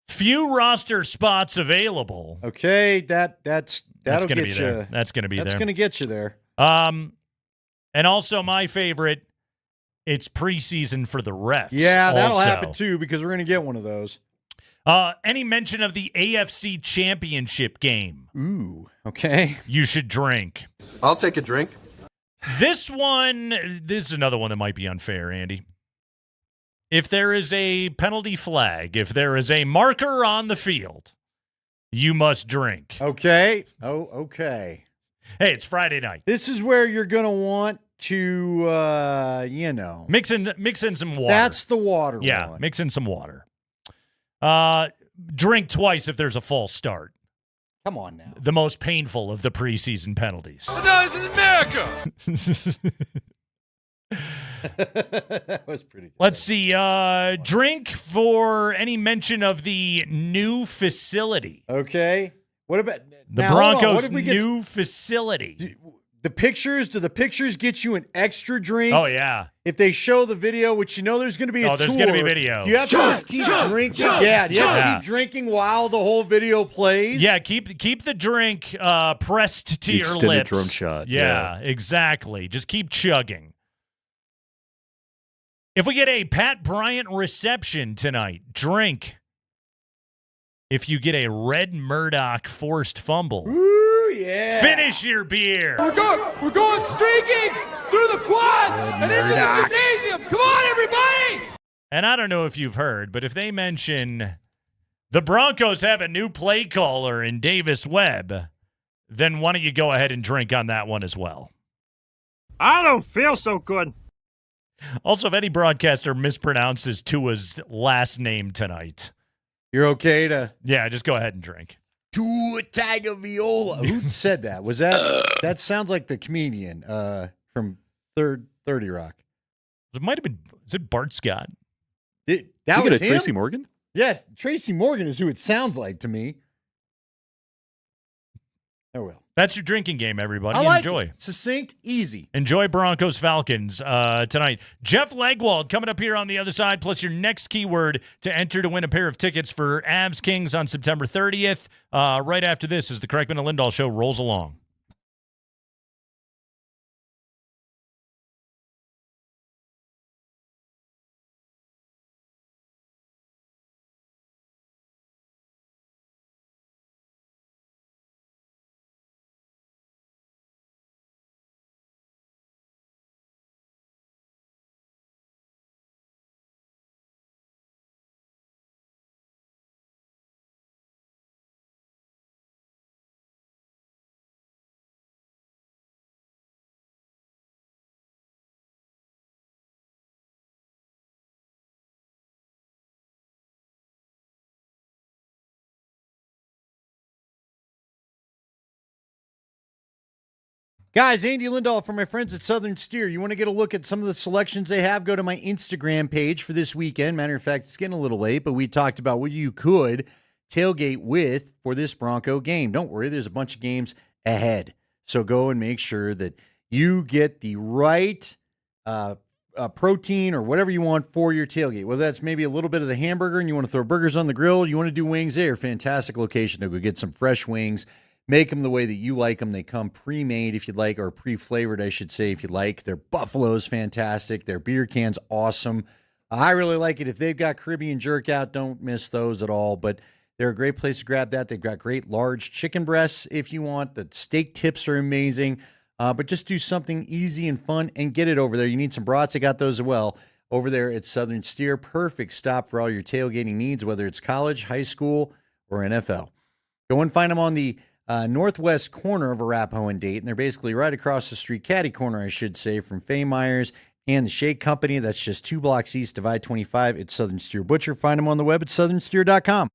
Few roster spots available. Okay, that'll gonna get be you. there. That's going to be there. That's going to get you there. And also my favorite, it's preseason for the refs. Yeah, that'll also happen too because we're going to get one of those. Any mention of the AFC Championship game? Ooh, okay. You should drink. I'll take a drink. This is another one that might be unfair, Andy. If there is a penalty flag, if there is a marker on the field, you must drink. Okay. Oh, okay. Hey, it's Friday night. This is where you're going to want to, mix in some water. That's the water one. Mix in some water. Drink twice if there's a false start. Come on now. The most painful of the preseason penalties. No, this is America. That was pretty good. Let's see. Drink for any mention of the new facility. Okay. What about the Broncos' new facility? Do the pictures get you an extra drink? Oh, yeah. If they show the video, which there's going to be a tour. There's going to be video. Do you have to just keep drinking? Yeah, do you have to keep drinking while the whole video plays? Yeah, keep the drink pressed to your extended lips. drum shot. Yeah, exactly. Just keep chugging. If we get a Pat Bryant reception tonight, drink. If you get a Red Murdoch forced fumble, ooh, yeah. Finish your beer. We're going streaking through the quad and into the gymnasium. Come on, everybody! And I don't know if you've heard, but if they mention the Broncos have a new play caller in Davis Webb, then why don't you go ahead and drink on that one as well? I don't feel so good. Also, if any broadcaster mispronounces Tua's last name tonight, you're okay to... Yeah, just go ahead and drink. Tua Tagovailoa. Who said that? Was that... That sounds like the comedian from 30 Rock. It might have been... Is it Bart Scott? That was him? Tracy Morgan? Yeah, Tracy Morgan is who it sounds like to me. Oh, well. That's your drinking game, everybody. I like Enjoy. it. Succinct, easy. Enjoy Broncos Falcons tonight. Jeff Legwald coming up here on the other side, plus your next keyword to enter to win a pair of tickets for Avs Kings on September 30th. Right after this, as the Kreckman and Lindahl show rolls along. Guys, Andy Lindahl from my friends at Southern Steer. You want to get a look at some of the selections they have? Go to my Instagram page for this weekend. Matter of fact, it's getting a little late, but we talked about what you could tailgate with for this Bronco game. Don't worry, there's a bunch of games ahead. So go and make sure that you get the right protein or whatever you want for your tailgate. Whether that's maybe a little bit of the hamburger and you want to throw burgers on the grill, you want to do wings there. Fantastic location to go get some fresh wings. Make them the way that you like them. They come pre-made if you'd like, or pre-flavored, I should say, if you'd like. Their Buffalo's fantastic. Their beer can's awesome. I really like it. If they've got Caribbean jerk out, don't miss those at all. But they're a great place to grab that. They've got great large chicken breasts if you want. The steak tips are amazing. But just do something easy and fun and get it over there. You need some brats. I got those as well. Over there at Southern Steer. Perfect stop for all your tailgating needs, whether it's college, high school, or NFL. Go and find them on the northwest corner of Arapahoe and Dayton. They're basically right across the street, catty corner, I should say, from Fay Myers and the Shake Company. That's just 2 blocks east of I-25. It's Southern Steer Butcher. Find them on the web at southernsteer.com.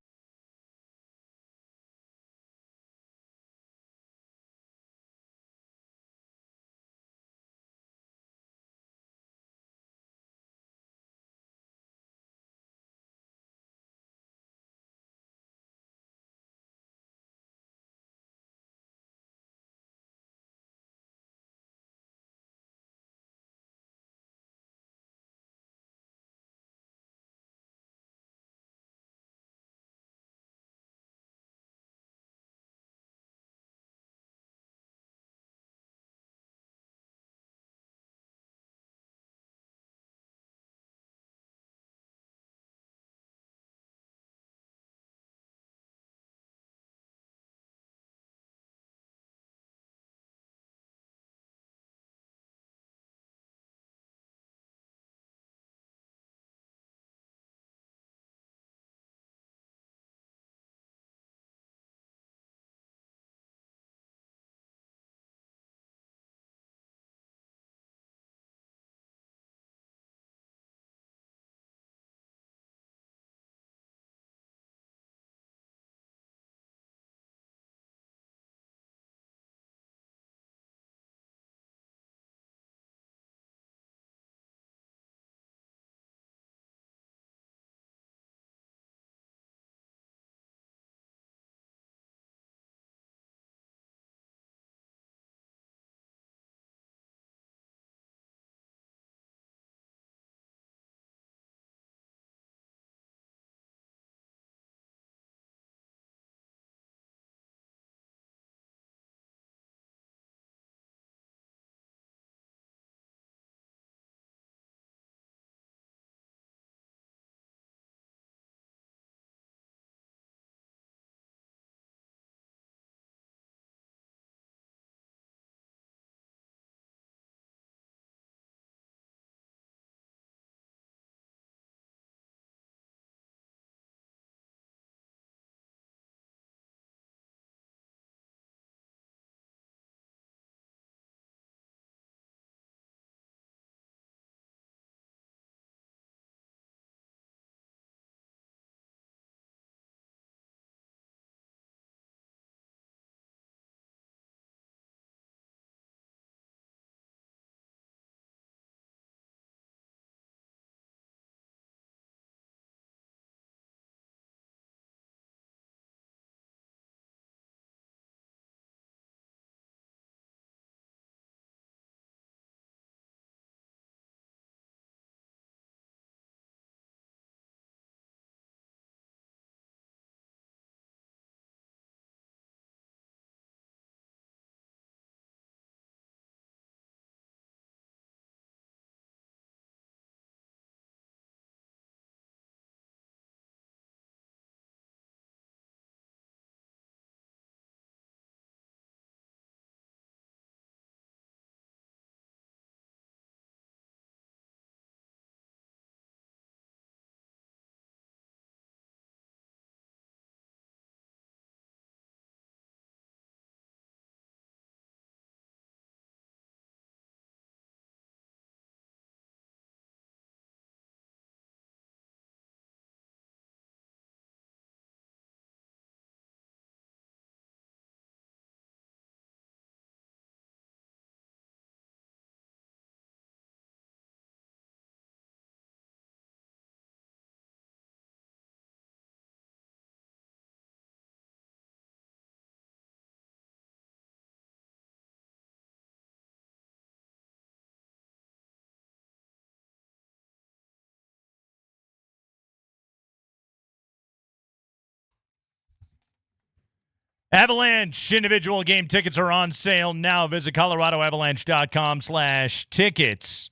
Avalanche individual game tickets are on sale now. Visit coloradoavalanche.com/tickets.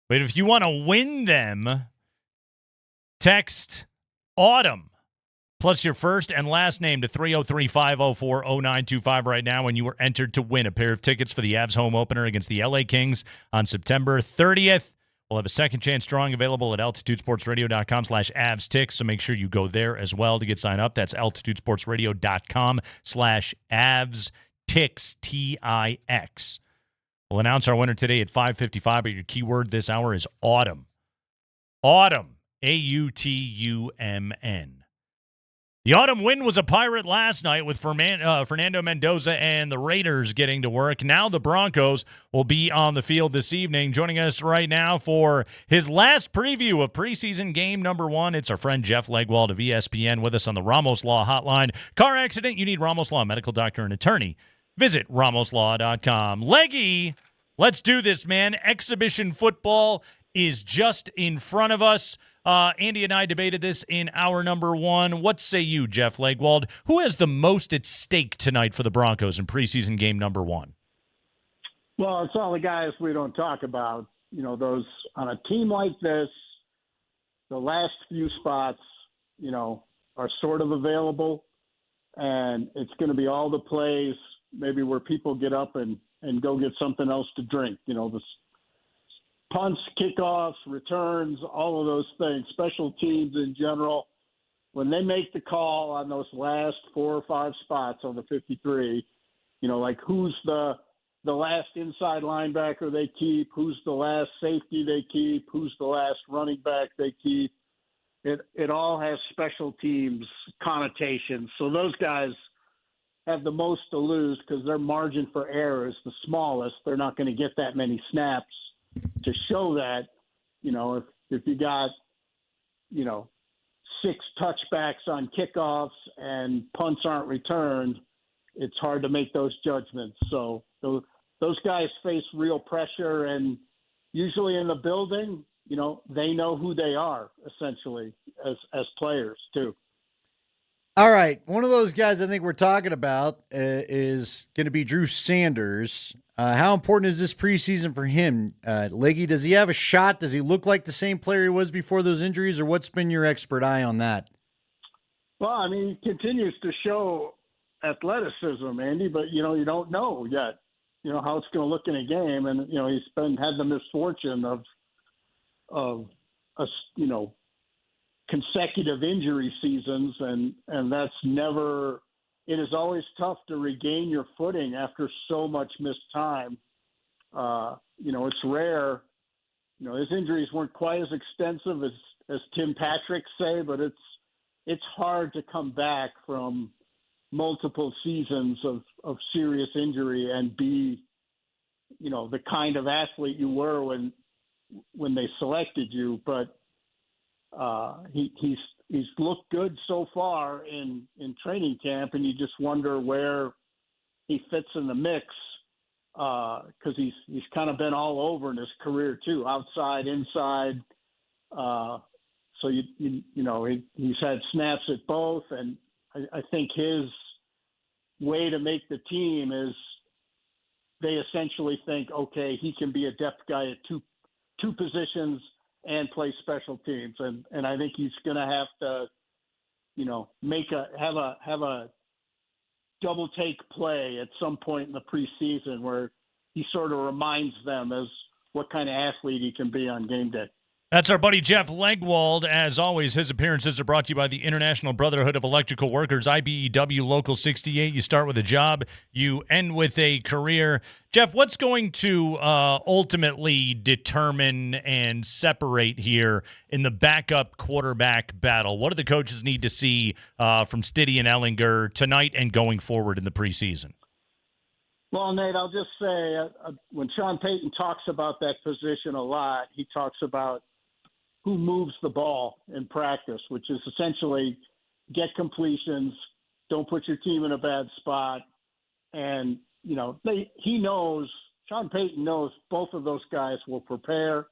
But if you want to win them, text Autumn plus your first and last name to 303-504-0925 right now, and you are entered to win a pair of tickets for the Avs home opener against the LA Kings on September 30th. We'll have a second chance drawing available at altitudesportsradio.com/avstix, so make sure you go there as well to get signed up. That's altitudesportsradio.com/avstix, Tix. We'll announce our winner today at 5:55, but your keyword this hour is autumn. Autumn, Autumn. The autumn wind was a pirate last night with Fernando Mendoza and the Raiders getting to work. Now the Broncos will be on the field this evening. Joining us right now for his last preview of preseason game number 1, it's our friend Jeff Legwold of ESPN with us on the Ramos Law Hotline. Car accident, you need Ramos Law, medical doctor and attorney. Visit ramoslaw.com. Leggy, let's do this, man. Exhibition football is just in front of us. Andy and I debated this in hour number 1. What say you, Jeff Legwold? Who has the most at stake tonight for the Broncos in preseason game number 1? Well, it's all the guys we don't talk about. You know, those on a team like this, the last few spots, you know, are sort of available, and it's going to be all the plays maybe where people get up and go get something else to drink. You know, the punts, kickoffs, returns, all of those things, special teams in general. When they make the call on those last 4 or 5 spots on the 53, you know, like who's the last inside linebacker they keep, who's the last safety they keep, who's the last running back they keep. It all has special teams connotations. So those guys have the most to lose because their margin for error is the smallest. They're not going to get that many snaps to show that. You know, if you got, you know, 6 touchbacks on kickoffs and punts aren't returned, it's hard to make those judgments. So those guys face real pressure, and usually in the building, you know, they know who they are essentially as players too. All right. One of those guys I think we're talking about is going to be Drew Sanders. How important is this preseason for him? Leggy, does he have a shot? Does he look like the same player he was before those injuries, or what's been your expert eye on that? Well, I mean, he continues to show athleticism, Andy, but, you know, you don't know yet, you know, how it's going to look in a game. And, you know, he's had the misfortune of you know, consecutive injury seasons, and that's never – it is always tough to regain your footing after so much missed time. You know, it's rare. You know, his injuries weren't quite as extensive as Tim Patrick say, but it's hard to come back from multiple seasons of serious injury and be, you know, the kind of athlete you were when they selected you. But he's looked good so far in training camp, and you just wonder where he fits in the mix, because he's kind of been all over in his career too, outside, inside. So you know, he's had snaps at both, and I think his way to make the team is they essentially think, okay, he can be a depth guy at two positions and play special teams, and I think he's going to have to, you know, have a double take play at some point in the preseason where he sort of reminds them as what kind of athlete he can be on game day. That's our buddy Jeff Legwold. As always, his appearances are brought to you by the International Brotherhood of Electrical Workers, IBEW Local 68. You start with a job, you end with a career. Jeff, what's going to ultimately determine and separate here in the backup quarterback battle? What do the coaches need to see from Stiddy and Ellinger tonight and going forward in the preseason? Well, Nate, I'll just say when Sean Payton talks about that position a lot, he talks about who moves the ball in practice, which is essentially get completions, don't put your team in a bad spot. And, you know, Sean Payton knows both of those guys will prepare.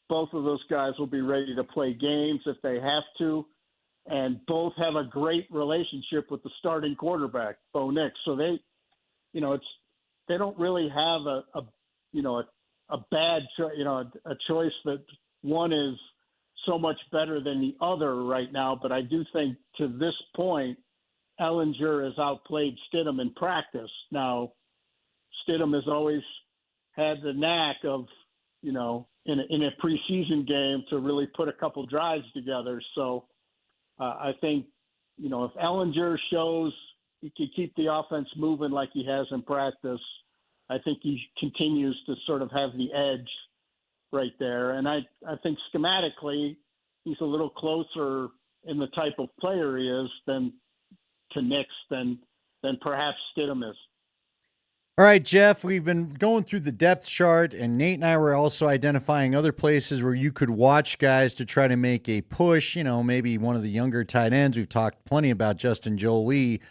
Both of those guys will be ready to play games if they have to. And both have a great relationship with the starting quarterback, Bo Nix. So they don't really have a bad a choice that one is so much better than the other right now. But I do think to this point, Ellinger has outplayed Stidham in practice. Now, Stidham has always had the knack of, in a preseason game to really put a couple drives together. So I think, if Ellinger shows he can keep the offense moving like he has in practice, I think he continues to sort of have the edge right there. And I think schematically he's a little closer in the type of player he is than to Nix than perhaps Stidham is. All right, Jeff, we've been going through the depth chart, and Nate and I were also identifying other places where you could watch guys to try to make a push, maybe one of the younger tight ends. We've talked plenty about Justin Jolie.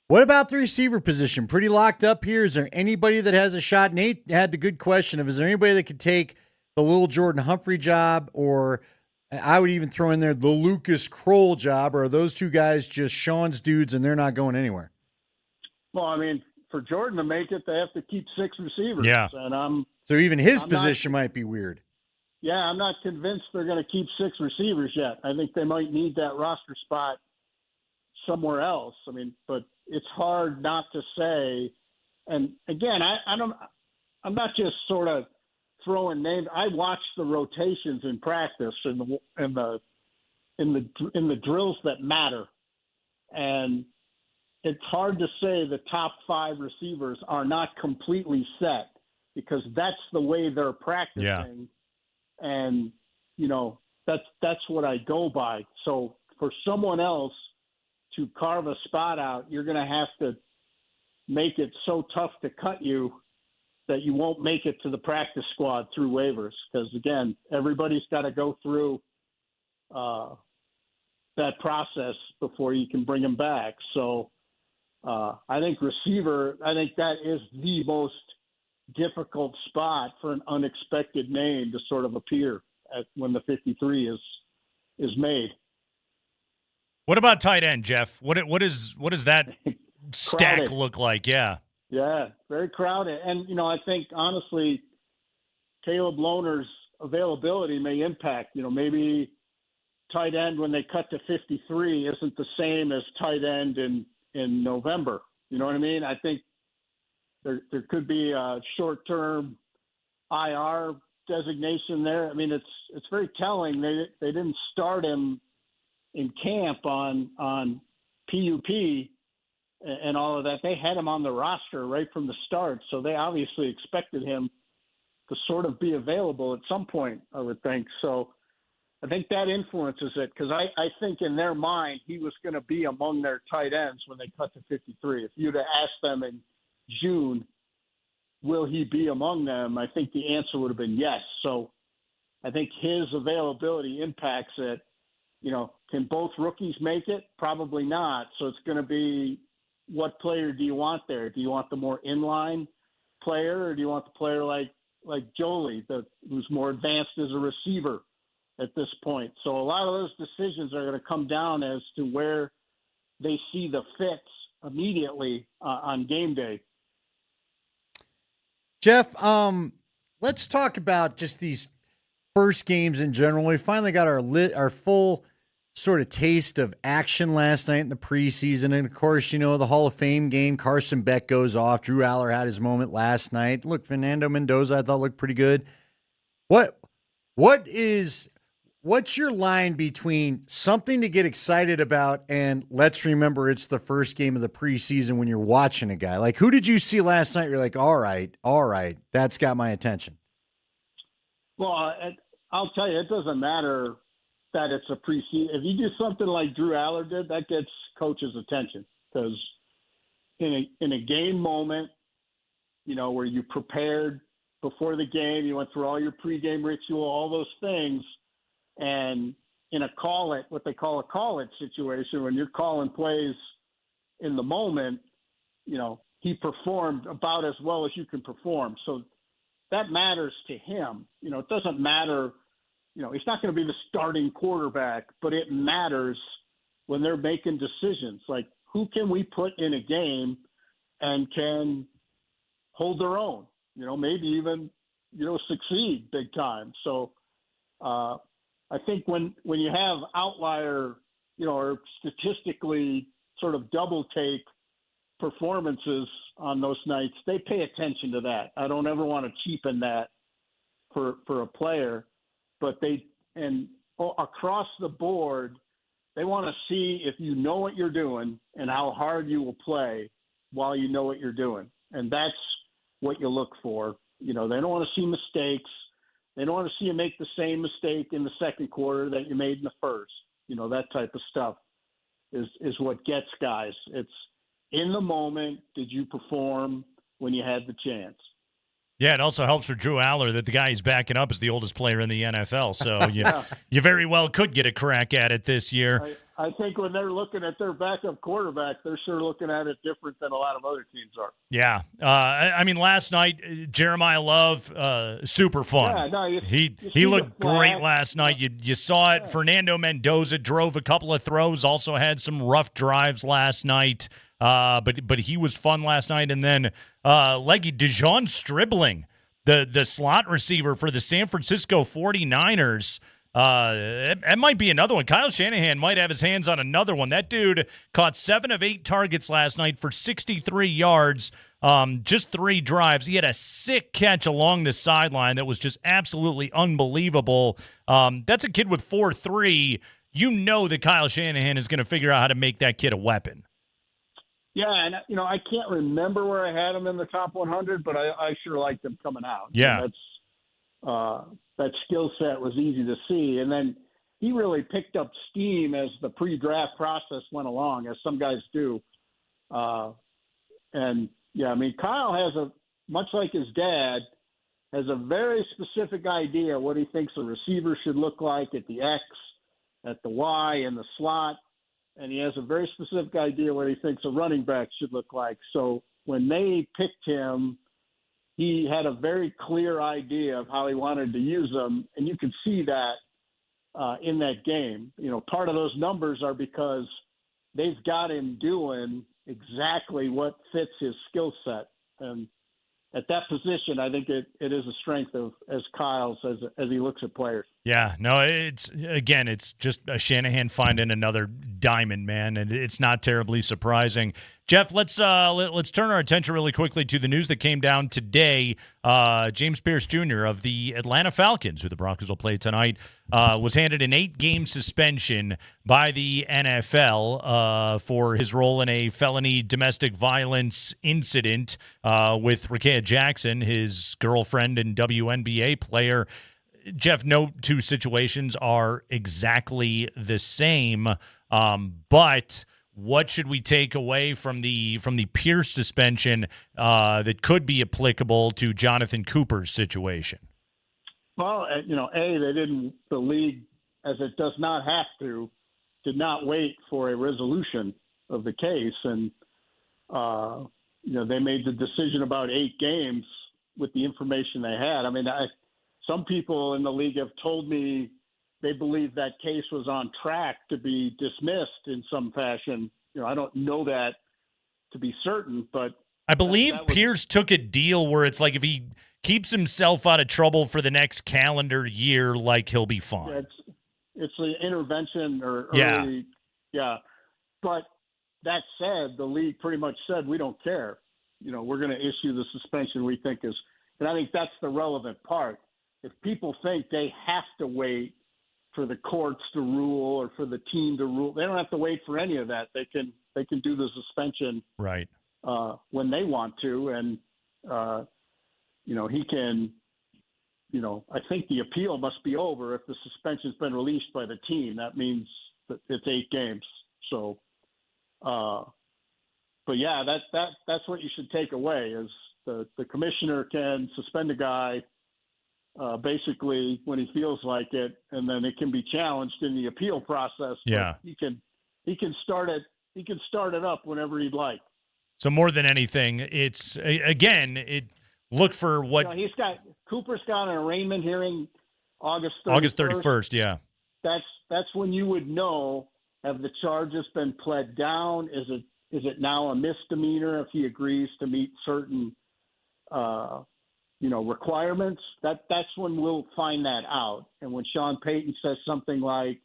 What about the receiver position? Pretty locked up here. Is there anybody that has a shot? Nate had the good question of, is there anybody that could take the little Jordan Humphrey job, or I would even throw in there the Lucas Kroll job, or are those two guys just Sean's dudes and they're not going anywhere? Well, I mean, for Jordan to make it, they have to keep 6 receivers. Yeah. And so even his position might be weird. Yeah, I'm not convinced they're going to keep 6 receivers yet. I think they might need that roster spot somewhere else. I mean, but it's hard not to say. And again, I'm not just sort of throwing names. I watch the rotations in practice and in the drills that matter. And it's hard to say the top 5 receivers are not completely set, because that's the way they're practicing. Yeah. And, that's what I go by. So for someone else to carve a spot out, you're going to have to make it so tough to cut you that you won't make it to the practice squad through waivers. Because, again, everybody's got to go through that process before you can bring them back. So, I think receiver, that is the most difficult spot for an unexpected name to sort of appear when the 53 is made. What about tight end, Jeff? What does that stack look like? Yeah. Yeah, very crowded. And, I think, honestly, Caleb Lohner's availability may impact, maybe tight end when they cut to 53 isn't the same as tight end in November. You know what I mean? I think there could be a short-term IR designation there. I mean, it's very telling. They didn't start him in camp on PUP and all of that. They had him on the roster right from the start, so they obviously expected him to sort of be available at some point, I would think. So I think that influences it, because I think in their mind he was going to be among their tight ends when they cut to 53. If you'd have asked them in June, will he be among them, I think the answer would have been yes. So I think his availability impacts it. Can both rookies make it? Probably not. So it's going to be, what player do you want there? Do you want the more inline player, or do you want the player like Jolie, who's more advanced as a receiver at this point? So a lot of those decisions are going to come down as to where they see the fits immediately on game day. Jeff, let's talk about just these first games in general. We finally got our full sort of taste of action last night in the preseason. And, of course, the Hall of Fame game, Carson Beck goes off. Drew Aller had his moment last night. Look, Fernando Mendoza I thought looked pretty good. What's your line between something to get excited about and let's remember it's the first game of the preseason when you're watching a guy? Like, who did you see last night? You're like, all right, that's got my attention. Well, I'll tell you, it doesn't matter that it's a preseason. If you do something like Drew Aller did, that gets coaches' attention, because in a game moment, where you prepared before the game, you went through all your pregame ritual, all those things, and in what they call a call-it situation, when you're calling plays in the moment, he performed about as well as you can perform. So that matters to him. It doesn't matter. He's not going to be the starting quarterback, but it matters when they're making decisions. Like, who can we put in a game and can hold their own, maybe even, succeed big time. So I think when you have outlier, or statistically sort of double take performances on those nights, they pay attention to that. I don't ever want to cheapen that for a player, but across the board, they want to see if you know what you're doing and how hard you will play while you know what you're doing. And that's what you look for. They don't want to see mistakes. They don't want to see you make the same mistake in the second quarter that you made in the first. That type of stuff is what gets guys. It's in the moment, did you perform when you had the chance? Yeah, it also helps for Drew Aller that the guy he's backing up is the oldest player in the NFL. So you very well could get a crack at it this year. I think when they're looking at their backup quarterback, they're sure looking at it different than a lot of other teams are. Yeah. I mean, last night, Jeremiah Love, super fun. Yeah, no, he looked great last night. You saw it. Yeah. Fernando Mendoza drove a couple of throws, also had some rough drives last night. But he was fun last night. And then Leggy Dejon Stribling, the slot receiver for the San Francisco 49ers. It might be another one. Kyle Shanahan might have his hands on another one. That dude caught 7 of 8 targets last night for 63 yards, just 3 drives. He had a sick catch along the sideline that was just absolutely unbelievable. That's a kid with 4.3. You know that Kyle Shanahan is going to figure out how to make that kid a weapon. Yeah, and I can't remember where I had him in the top 100, but I sure liked him coming out. Yeah, that skill set was easy to see, and then he really picked up steam as the pre-draft process went along, as some guys do. And yeah, I mean, Kyle has much like his dad, has a very specific idea what he thinks a receiver should look like at the X, at the Y, and the slot. And he has a very specific idea what he thinks a running back should look like. So when they picked him, he had a very clear idea of how he wanted to use them. And you could see that in that game. Part of those numbers are because they've got him doing exactly what fits his skill set. And at that position, I think it is a strength as Kyle's as he looks at players. Yeah, no, it's just a Shanahan finding another diamond, man, and it's not terribly surprising. Jeff, let's turn our attention really quickly to the news that came down today. James Pierce Jr. of the Atlanta Falcons, who the Broncos will play tonight, was handed an 8-game suspension by the NFL for his role in a felony domestic violence incident with Rakia Jackson, his girlfriend and WNBA player. Jeff, no two situations are exactly the same, but what should we take away from the Pierce suspension that could be applicable to Jonathan Cooper's situation? Well, the league, as it does not have to, did not wait for a resolution of the case, and they made the decision about 8 games with the information they had. I mean, some people in the league have told me they believe that case was on track to be dismissed in some fashion. I don't know that to be certain, but I believe Pierce took a deal where it's like if he keeps himself out of trouble for the next calendar year, like he'll be fine. Yeah, it's an intervention or early, yeah. But that said, the league pretty much said we don't care. We're going to issue the suspension we think is, and I think that's the relevant part. If people think they have to wait for the courts to rule or for the team to rule, they don't have to wait for any of that. They can do the suspension right when they want to, and he can. I think the appeal must be over if the suspension's been released by the team. That means that it's 8 games. So, but yeah, that's what you should take away is the commissioner can suspend a guy. Basically when he feels like it, and then it can be challenged in the appeal process. Yeah, he can start it. He can start it up whenever he'd like. So more than anything, it's look for what Cooper's got an arraignment hearing August 31st. Yeah, that's when you would know, have the charges been pled down? Is it now a misdemeanor if he agrees to meet certain requirements? That's when we'll find that out. And when Sean Payton says something like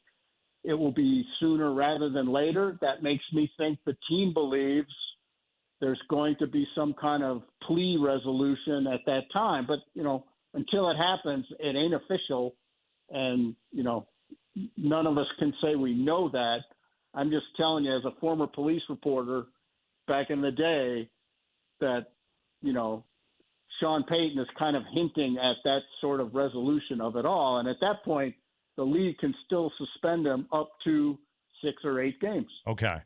it will be sooner rather than later, that makes me think the team believes there's going to be some kind of plea resolution at that time. But, until it happens, it ain't official. And, none of us can say we know that. I'm just telling you, as a former police reporter back in the day, that, Sean Payton is kind of hinting at that sort of resolution of it all. And at that point, the league can still suspend him up to 6 or 8 games. Okay.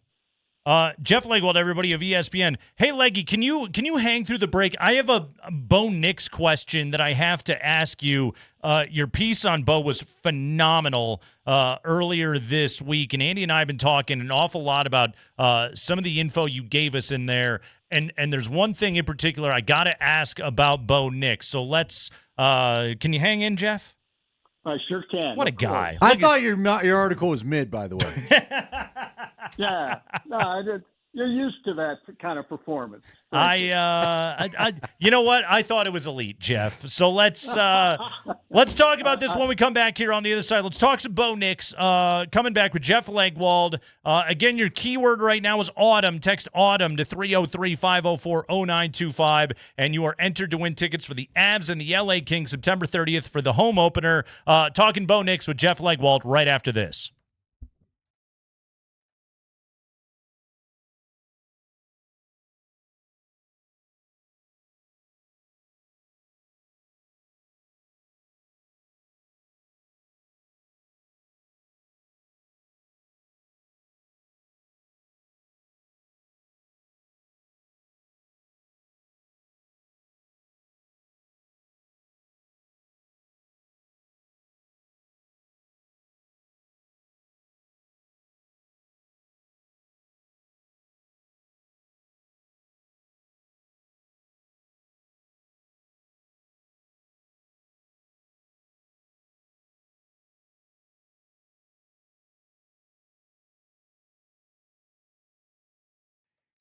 Jeff Legwold, everybody of ESPN. Hey, Leggy, can you hang through the break? I have a Bo Nix question that I have to ask you. Your piece on Bo was phenomenal earlier this week, and Andy and I have been talking an awful lot about some of the info you gave us in there. And there's one thing in particular I got to ask about Bo Nix. So let's can you hang in, Jeff? I sure can. What a guy. I thought your article was mid, by the way. Yeah. No, I did. You're used to that kind of performance. I you know what? I thought it was elite, Jeff. So let's talk about this when we come back here on the other side. Let's talk some Bo Nix. Coming back with Jeff Legwold. Again, your keyword right now is autumn. Text autumn to 303-504-0925, and you are entered to win tickets for the Avs and the LA Kings September 30th for the home opener. Talking Bo Nix with Jeff Legwold right after this.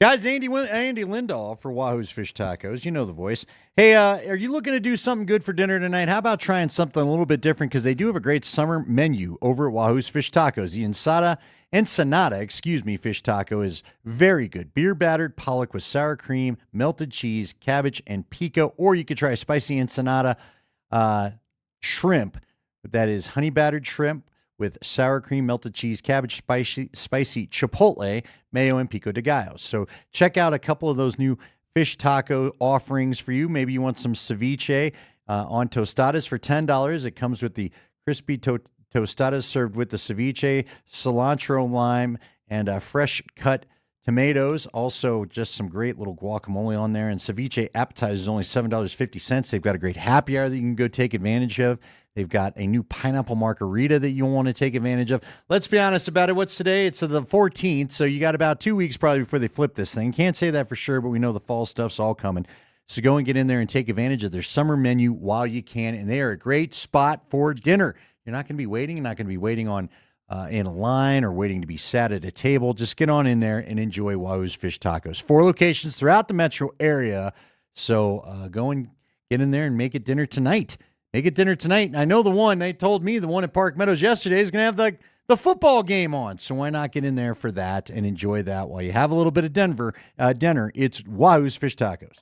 Guys, Andy Lindahl for Wahoo's Fish Tacos. You know the voice. Hey, are you looking to do something good for dinner tonight? How about trying something a little bit different? Because they do have a great summer menu over at Wahoo's Fish Tacos. The Ensenada fish taco is very good. Beer battered pollock with sour cream, melted cheese, cabbage, and pico. Or you could try a spicy Ensenada shrimp. That is honey battered shrimp with sour cream, melted cheese, cabbage, spicy chipotle, mayo, and pico de gallo. So check out a couple of those new fish taco offerings for you. Maybe you want some ceviche on tostadas for $10. It comes with the crispy tostadas served with the ceviche, cilantro, lime, and fresh cut tomatoes. Also, just some great little guacamole on there. And ceviche appetizer is only $7.50. They've got a great happy hour that you can go take advantage of. They've got a new pineapple margarita that you'll want to take advantage of. Let's be honest about it. What's today? It's the 14th, so you got about 2 weeks probably before they flip this thing. Can't say that for sure, but we know the fall stuff's all coming. So go and get in there and take advantage of their summer menu while you can, and they are a great spot for dinner. You're not going to be waiting. You're not going to be waiting on in a line or waiting to be sat at a table. Just get on in there and enjoy Wahoo's Fish Tacos. 4 locations throughout the metro area, so go and get in there and make it dinner tonight. Make it dinner tonight. And I know they told me the one at Park Meadows yesterday is going to have the football game on. So why not get in there for that and enjoy that while you have a little bit of dinner? It's Wahoo's Fish Tacos.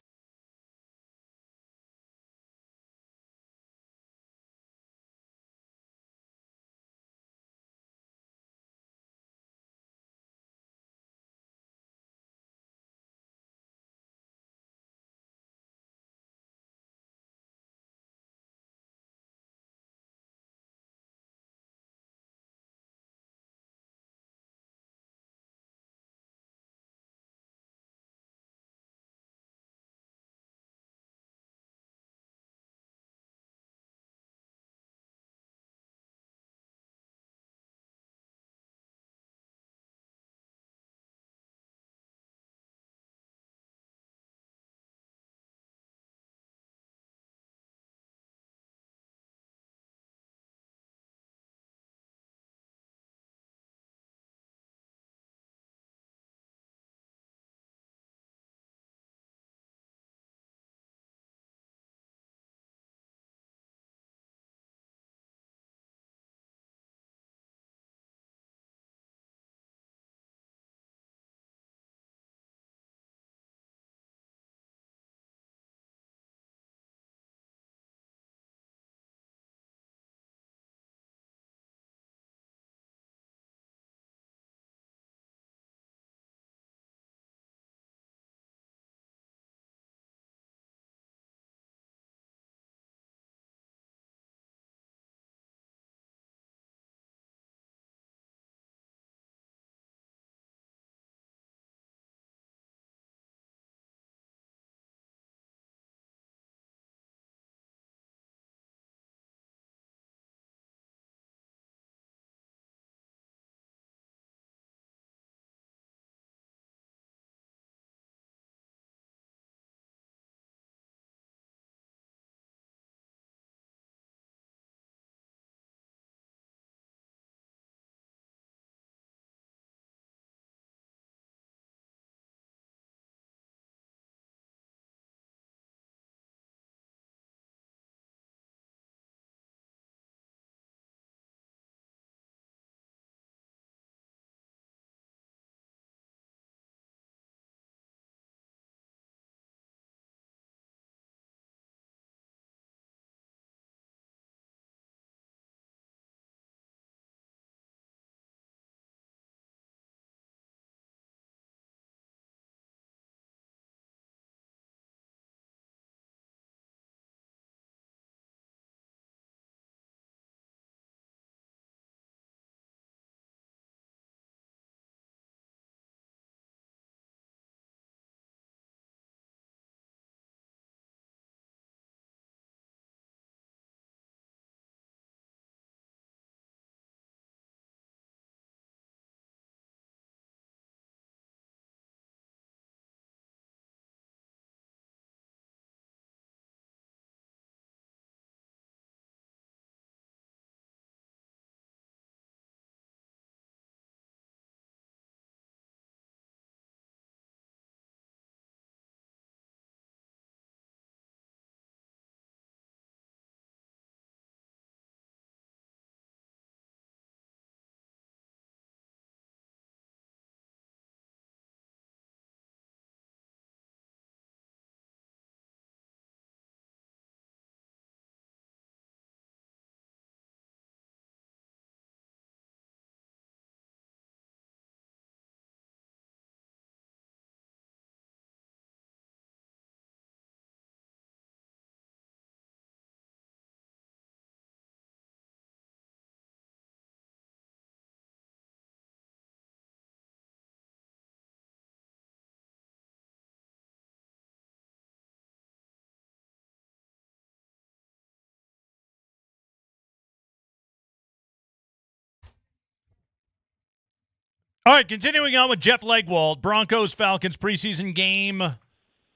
All right, continuing on with Jeff Legwold, Broncos-Falcons preseason game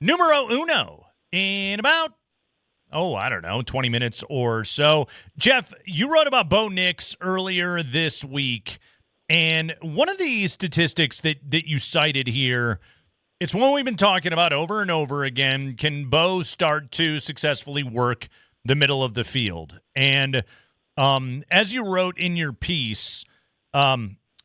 numero uno in about, 20 minutes or so. Jeff, you wrote about Bo Nix earlier this week, and one of the statistics that you cited here, it's one we've been talking about over and over again. Can Bo start to successfully work the middle of the field? And as you wrote in your piece,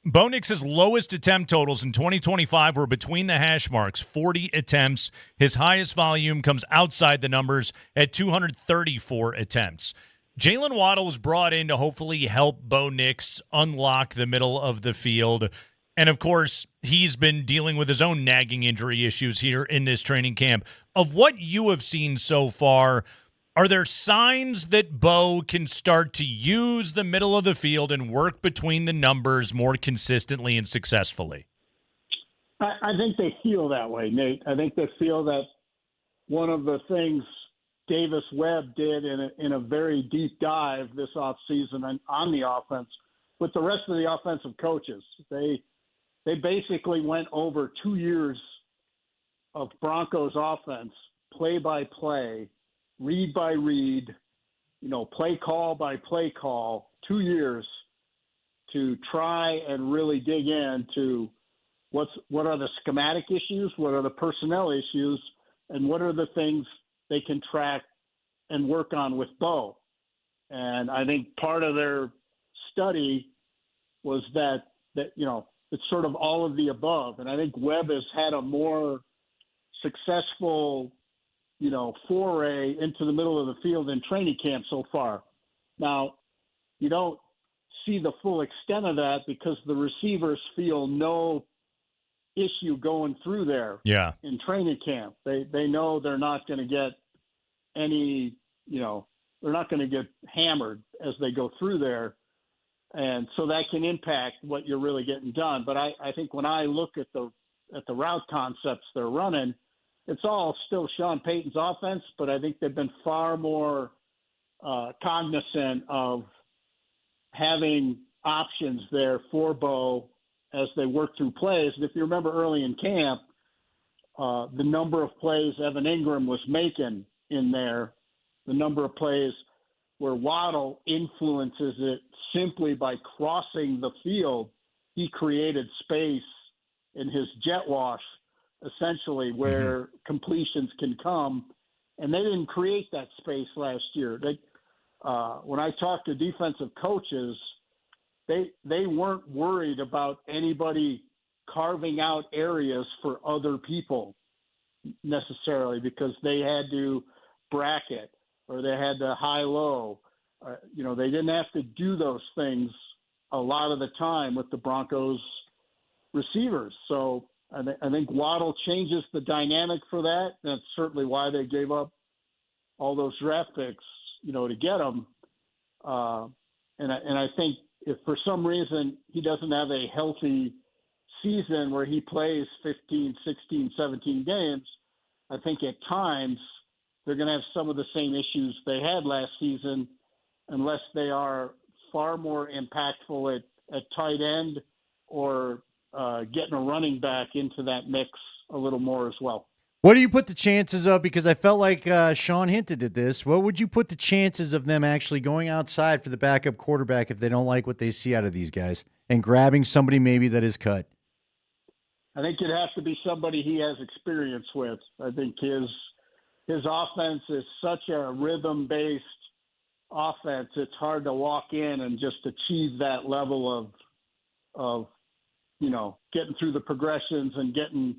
Bo Nix's lowest attempt totals in 2025 were between the hash marks, 40 attempts. His highest volume comes outside the numbers at 234 attempts. Jalen Waddle was brought in to hopefully help Bo Nix unlock the middle of the field. And, of course, he's been dealing with his own nagging injury issues here in this training camp. Of what you have seen so far, are there signs that Bo can start to use the middle of the field and work between the numbers more consistently and successfully? I think they feel that way, Nate. I think they feel that one of the things Davis Webb did in a very deep dive this offseason on the offense with the rest of the offensive coaches, they basically went over 2 years of Broncos offense, play by play, read by read, play call by play call, 2 years to try and really dig into what are the schematic issues, what are the personnel issues, and what are the things they can track and work on with Bo. And I think part of their study was that it's sort of all of the above. And I think Webb has had a more successful foray into the middle of the field in training camp so far. Now, you don't see the full extent of that because the receivers feel no issue going through there in training camp. They know they're not going to get any, they're not going to get hammered as they go through there. And so that can impact what you're really getting done. But I think when I look at the route concepts they're running, it's all still Sean Payton's offense, but I think they've been far more cognizant of having options there for Bo as they work through plays. And if you remember early in camp, the number of plays Evan Ingram was making in there, the number of plays where Waddle influences it simply by crossing the field, he created space in his jet wash, essentially, where completions can come. And they didn't create that space last year. When I talked to defensive coaches, they weren't worried about anybody carving out areas for other people necessarily because they had to bracket or they had to high-low. They didn't have to do those things a lot of the time with the Broncos receivers. So I think Waddle changes the dynamic for that. That's certainly why they gave up all those draft picks, to get him. And I think if for some reason he doesn't have a healthy season where he plays 15, 16, 17 games, I think at times they're going to have some of the same issues they had last season unless they are far more impactful at tight end or getting a running back into that mix a little more as well. What do you put the chances of, because I felt like Sean hinted at this, what would you put the chances of them actually going outside for the backup quarterback if they don't like what they see out of these guys and grabbing somebody maybe that is cut? I think it'd have to be somebody he has experience with. I think his offense is such a rhythm-based offense. It's hard to walk in and just achieve that level of getting through the progressions and getting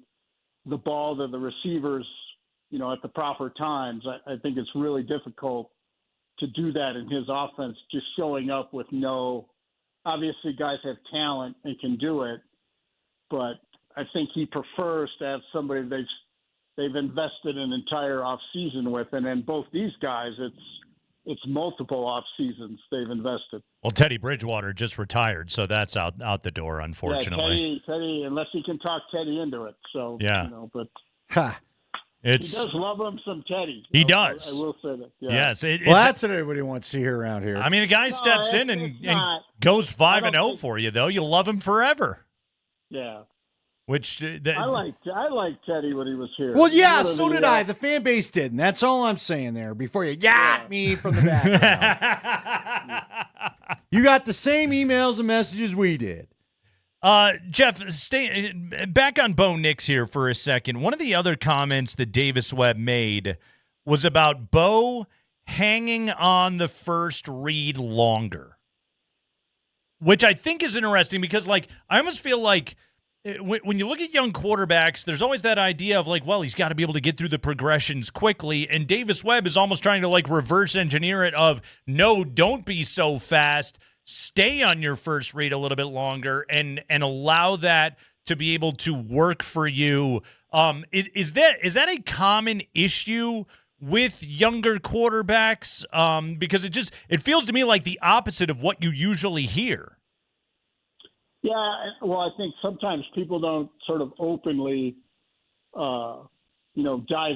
the ball to the receivers, at the proper times. I think it's really difficult to do that in his offense, just showing up with obviously guys have talent and can do it, but I think he prefers to have somebody they've invested an entire offseason with. And then both these guys, it's multiple off seasons they've invested. Well, Teddy Bridgewater just retired, so that's out the door, unfortunately. Yeah, Teddy, unless he can talk Teddy into it. So but he does love him some Teddy. He does. I will say that. Yeah. Yes. That's what everybody wants to hear around here. I mean, a guy steps in and goes 5-0 for you, though. You'll love him forever. Yeah. Which I liked Teddy when he was here. Well, yeah, One of so the, did I. The fan base did, and that's all I'm saying there. Before you got me from the background, you got the same emails and messages we did. Jeff, stay back on Bo Nix here for a second. One of the other comments that Davis Webb made was about Bo hanging on the first read longer, which I think is interesting because, like, I almost feel like when you look at young quarterbacks, there's always that idea of, like, well, he's got to be able to get through the progressions quickly, and Davis Webb is almost trying to, like, reverse engineer it of, no, don't be so fast. Stay on your first read a little bit longer and allow that to be able to work for you. Is that a common issue with younger quarterbacks? Because it feels to me like the opposite of what you usually hear. Yeah, well, I think sometimes people don't sort of openly, dive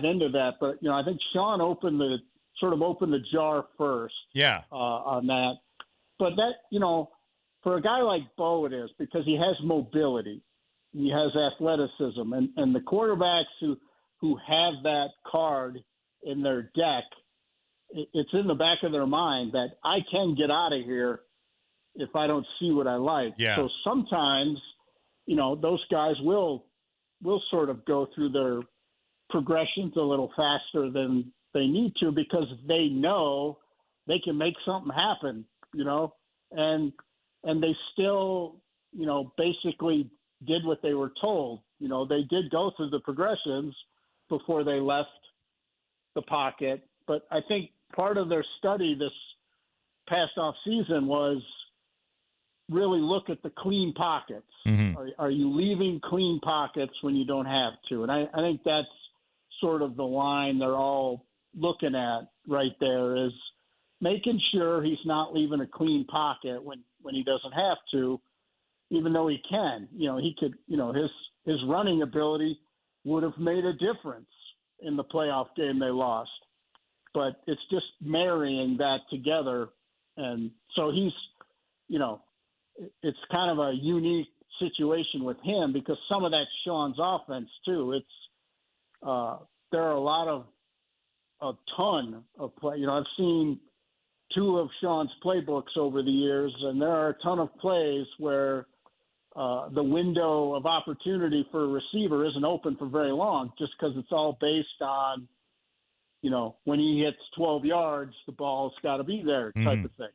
into that. But, I think Sean opened the jar first. Yeah. On that. But that, for a guy like Bo it is because he has mobility. He has athleticism. And the quarterbacks who have that card in their deck, it's in the back of their mind that I can get out of here if I don't see what I like. Yeah. So sometimes, those guys will sort of go through their progressions a little faster than they need to because they know they can make something happen, and they still, basically did what they were told. They did go through the progressions before they left the pocket. But I think part of their study this past off season was really look at the clean pockets. Mm-hmm. Are you leaving clean pockets when you don't have to? And I think that's sort of the line they're all looking at right there is making sure he's not leaving a clean pocket when he doesn't have to, even though he can. He could, his running ability would have made a difference in the playoff game they lost. But it's just marrying that together. And so he's, it's kind of a unique situation with him because some of that's Sean's offense too. It's there are a ton of play. I've seen 2 of Sean's playbooks over the years, and there are a ton of plays where the window of opportunity for a receiver isn't open for very long just because it's all based on, when he hits 12 yards, the ball's got to be there type of thing.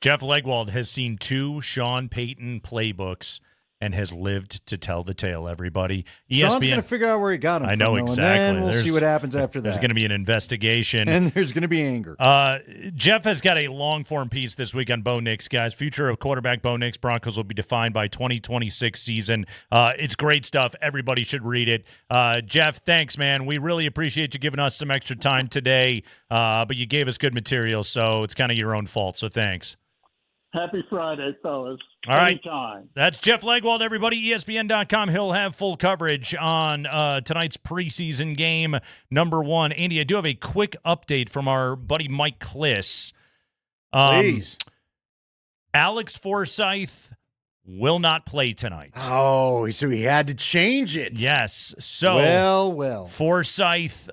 Jeff Legwold has seen 2 Sean Payton playbooks and has lived to tell the tale, everybody. Sean's going to figure out where he got him I know from, exactly. And then we'll see what happens after that. There's going to be an investigation. And there's going to be anger. Jeff has got a long-form piece this week on Bo Nix, guys. Future of quarterback Bo Nix. Broncos will be defined by 2026 season. It's great stuff. Everybody should read it. Jeff, thanks, man. We really appreciate you giving us some extra time today, but you gave us good material, so it's kind of your own fault, so thanks. Happy Friday, fellas. All right. Anytime. That's Jeff Legwold, everybody. ESPN.com. He'll have full coverage on tonight's preseason game number 1. Andy, I do have a quick update from our buddy Mike Kliss. Please. Alex Forsyth will not play tonight. Oh, so he had to change it. Yes. So, well. Forsyth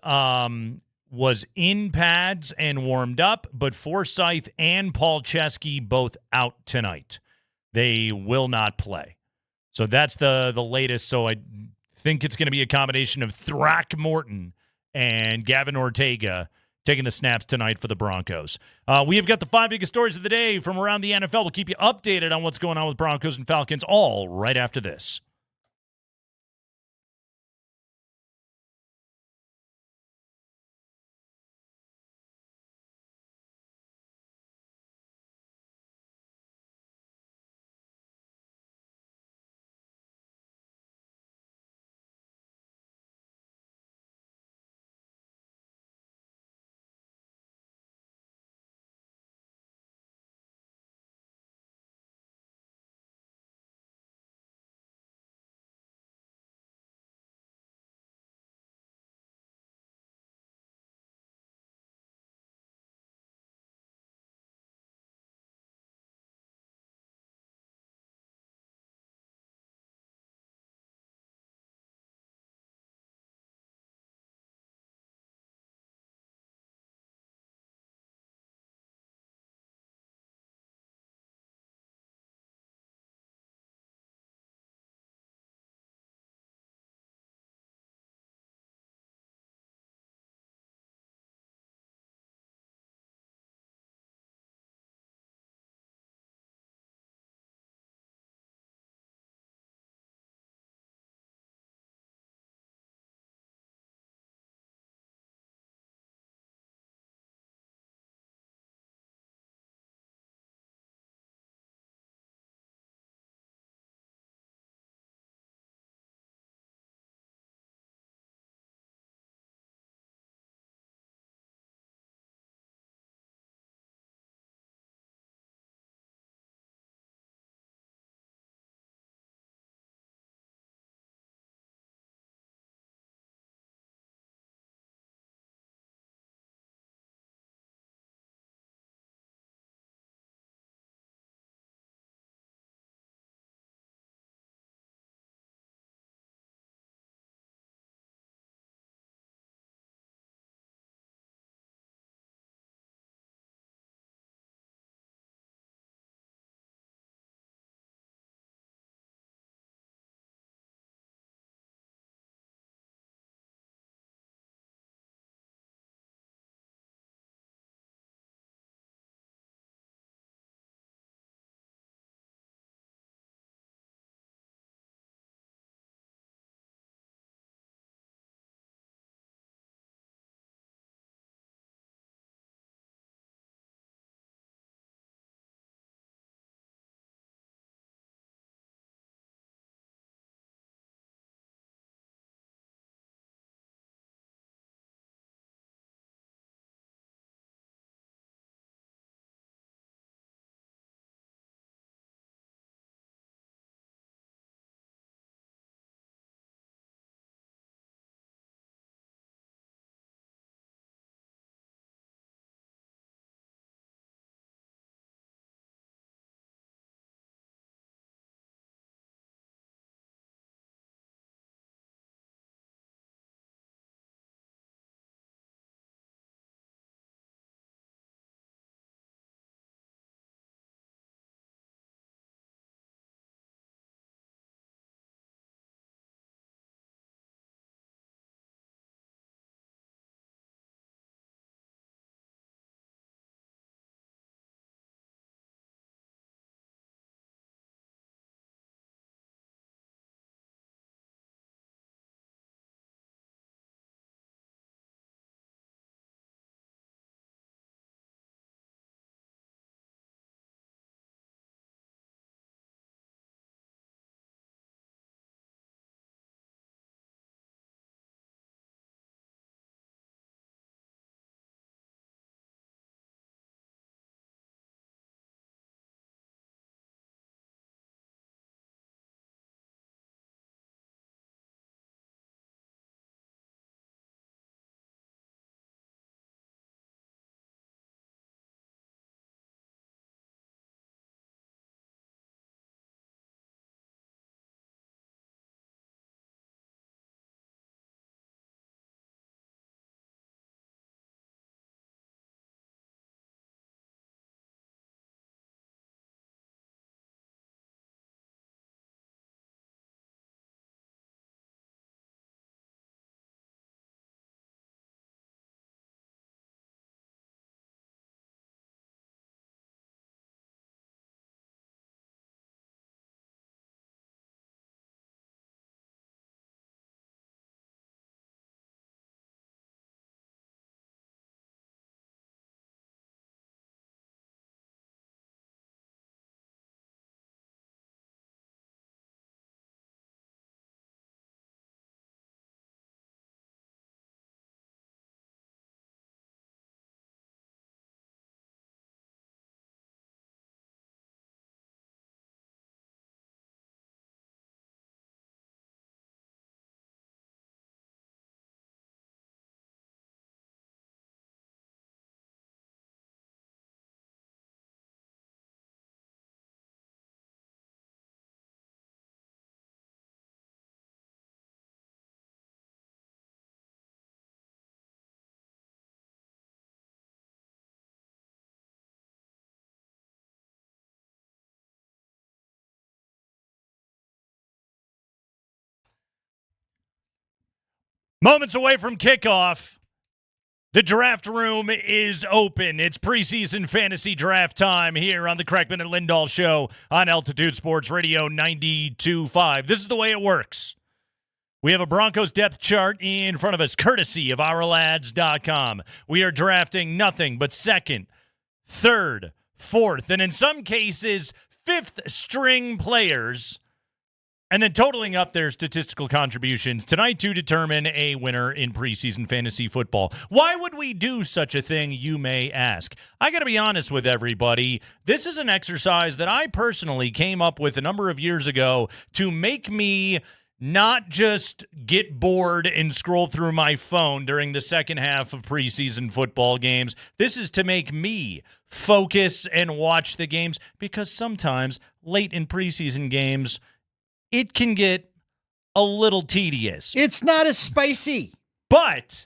was in pads and warmed up, but Forsyth and Paul Chesky both out tonight. They will not play. So that's the latest. So I think it's going to be a combination of Throckmorton and Gavin Ortega taking the snaps tonight for the Broncos. We have got the 5 biggest stories of the day from around the NFL. We'll keep you updated on what's going on with Broncos and Falcons all right after this. Moments away from kickoff. The draft room is open. It's preseason fantasy draft time here on the Kreckman and Lindahl show on Altitude Sports Radio 92.5. This is the way it works. We have a Broncos depth chart in front of us, courtesy of OurLads.com. We are drafting nothing but second, third, fourth, and in some cases, fifth string players, and then totaling up their statistical contributions tonight to determine a winner in preseason fantasy football. Why would we do such a thing, you may ask? I got to be honest with everybody. This is an exercise that I personally came up with a number of years ago to make me not just get bored and scroll through my phone during the second half of preseason football games. This is to make me focus and watch the games, because sometimes late in preseason games, it can get a little tedious. It's not as spicy. But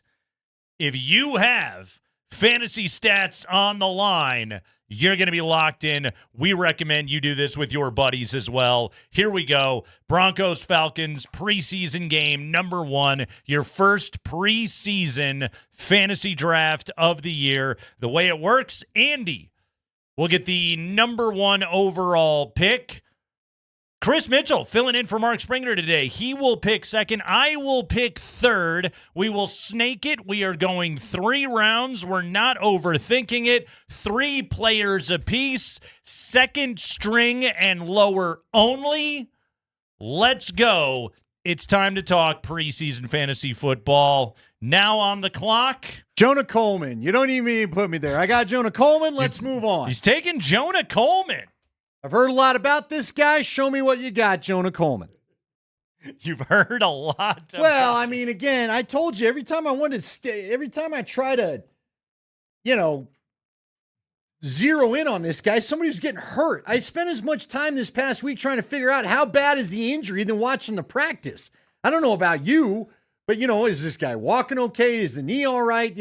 if you have fantasy stats on the line, you're going to be locked in. We recommend you do this with your buddies as well. Here we go. Broncos-Falcons preseason game number 1, your first preseason fantasy draft of the year. The way it works, Andy will get the number 1 overall pick. Chris Mitchell filling in for Mark Springer today. He will pick second. I will pick third. We will snake it. We are going 3 rounds. We're not overthinking it. 3 players apiece. Second string and lower only. Let's go. It's time to talk preseason fantasy football. Now on the clock, Jonah Coleman. You don't even need to put me there. I got Jonah Coleman. Let's move on. He's taking Jonah Coleman. I've heard a lot about this guy. Show me what you got, Jonah Coleman. You've heard a lot. Well, I mean, again, I told you every time I try to, zero in on this guy, somebody was getting hurt. I spent as much time this past week trying to figure out how bad is the injury than watching the practice. I don't know about you, but, is this guy walking okay? Is the knee all right?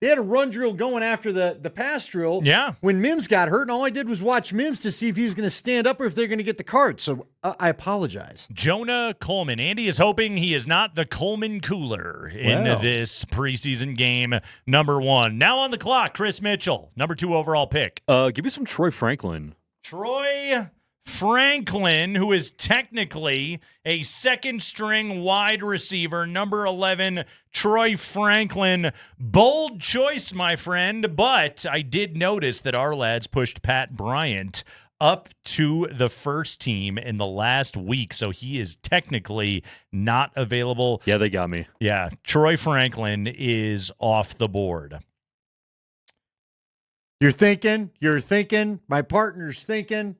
They had a run drill going after the pass drill. Yeah. When Mims got hurt, and all I did was watch Mims to see if he was going to stand up or if they're going to get the card. So I apologize. Jonah Coleman. Andy is hoping he is not the Coleman cooler in this preseason game number 1. Now on the clock, Chris Mitchell, number 2 overall pick. Give me some Troy Franklin. Troy Franklin, who is technically a second-string wide receiver, number 11, Troy Franklin. Bold choice, my friend, but I did notice that our lads pushed Pat Bryant up to the first team in the last week, so he is technically not available. Yeah, they got me. Yeah, Troy Franklin is off the board. You're thinking, my partner's thinking.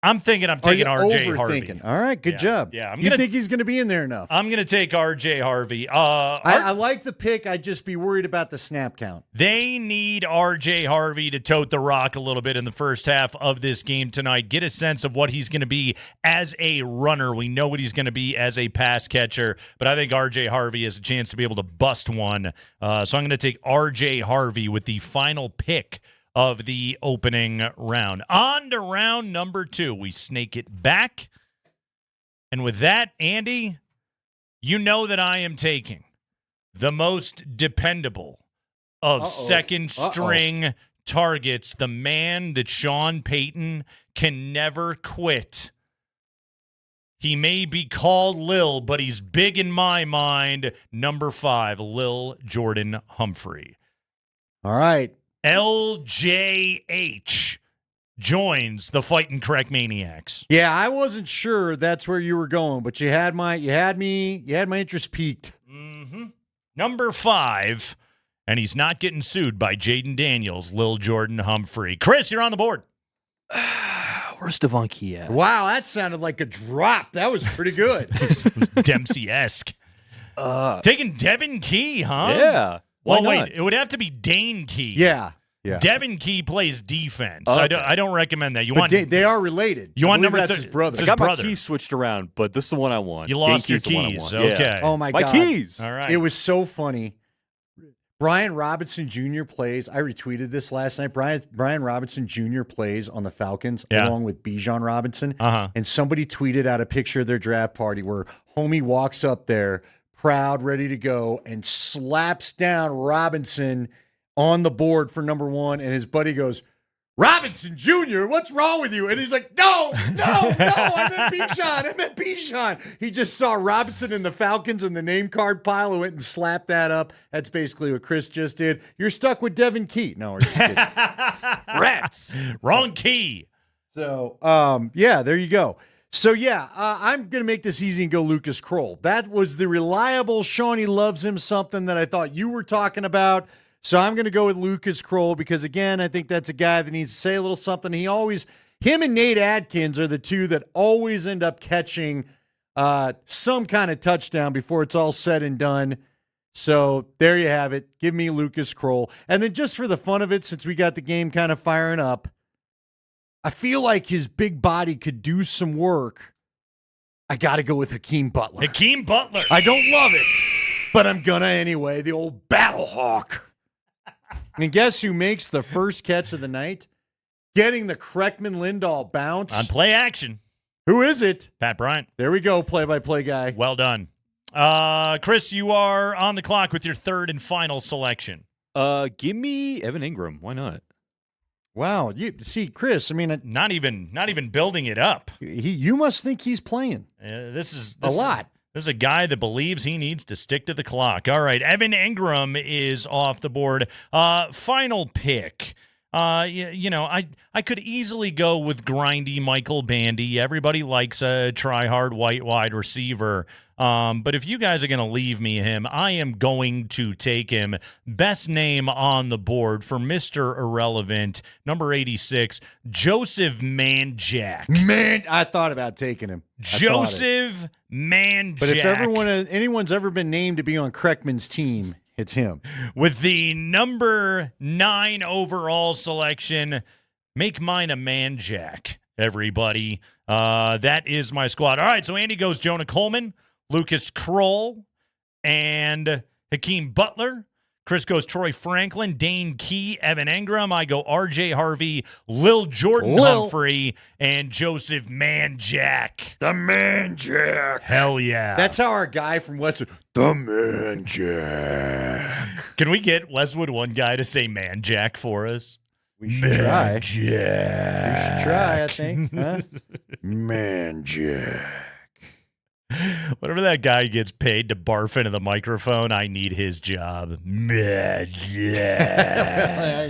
I'm taking R.J. Harvey. All right, good job. Yeah, you think he's going to be in there enough? I'm going to take R.J. Harvey. I like the pick. I'd just be worried about the snap count. They need R.J. Harvey to tote the rock a little bit in the first half of this game tonight. Get a sense of what he's going to be as a runner. We know what he's going to be as a pass catcher, but I think R.J. Harvey has a chance to be able to bust one. So I'm going to take R.J. Harvey with the final pick of the opening round. On to round number 2. We snake it back. And with that, Andy, you know that I am taking the most dependable of second-string targets, the man that Sean Payton can never quit. He may be called Lil, but he's big in my mind. Number 5, Lil Jordan Humphrey. All right. LJH joins the Fighting Crack Maniacs. Yeah, I wasn't sure that's where you were going, but you had my interest piqued. Mm-hmm. Number 5, and he's not getting sued by Jaden Daniels, Lil Jordan Humphrey. Chris, you're on the board. Where's Devon Key at? Wow, that sounded like a drop. That was pretty good. Dempsey-esque. Taking Devin Key, huh? Yeah. Well, wait, it would have to be Dane Key. Yeah. Devin Key plays defense. Okay. I don't recommend that. They are related. You want number that's his brother. I got my keys switched around, but this is the one I want. You lost your keys. Okay. Yeah. Oh, my God. My keys. All right. It was so funny. Brian Robinson Jr. plays. I retweeted this last night. Brian Robinson Jr. plays on the Falcons along with Bijan Robinson. Uh-huh. And somebody tweeted out a picture of their draft party where homie walks up there, crowd ready to go, and slaps down Robinson on the board for number one. And his buddy goes, Robinson Jr., what's wrong with you? And he's like, no, I meant Bijan. He just saw Robinson and the Falcons in the name card pile and went and slapped that up. That's basically what Chris just did. You're stuck with Devin Key. No, we're just kidding. Rats. Wrong key. So, there you go. So, I'm going to make this easy and go Lucas Kroll. That was the reliable Shawnee loves him something that I thought you were talking about. So I'm going to go with Lucas Kroll because, again, I think that's a guy that needs to say a little something. Him and Nate Adkins are the two that always end up catching some kind of touchdown before it's all said and done. So there you have it. Give me Lucas Kroll. And then just for the fun of it, since we got the game kind of firing up, I feel like his big body could do some work. I got to go with Hakeem Butler. Hakeem Butler. I don't love it, but I'm going to anyway. The old Battle Hawk. And guess who makes the first catch of the night? Getting the Kreckman Lindahl bounce. On play action. Who is it? Pat Bryant. There we go, play-by-play guy. Well done. Chris, you are on the clock with your third and final selection. Give me Evan Ingram. Why not? Wow. You see, Chris, I mean, not even building it up. You must think he's playing. This is a lot. This is a guy that believes he needs to stick to the clock. All right, Evan Ingram is off the board. Final pick. I could easily go with grindy Michael Bandy. Everybody likes a try-hard white wide receiver. But if you guys are going to leave me him, I am going to take him. Best name on the board for Mr. Irrelevant, number 86, Joseph Manjack. Man, I thought about taking him. Joseph Manjack. But if anyone's ever been named to be on Kreckman's team, it's him. With the number 9 overall selection, make mine a Manjack, everybody. That is my squad. All right, so Andy goes Jonah Coleman, Lucas Kroll, and Hakeem Butler. Chris goes Troy Franklin, Dane Key, Evan Ingram. I go R.J. Harvey, Lil Jordan Humphrey, and Joseph Manjack. The Manjack. Hell yeah. That's how our guy from Westwood, the Manjack. Can we get Westwood one guy to say Manjack for us? We should try. Manjack. We should try, I think. Huh? Manjack. Whenever that guy gets paid to barf into the microphone, I need his job. Manjack.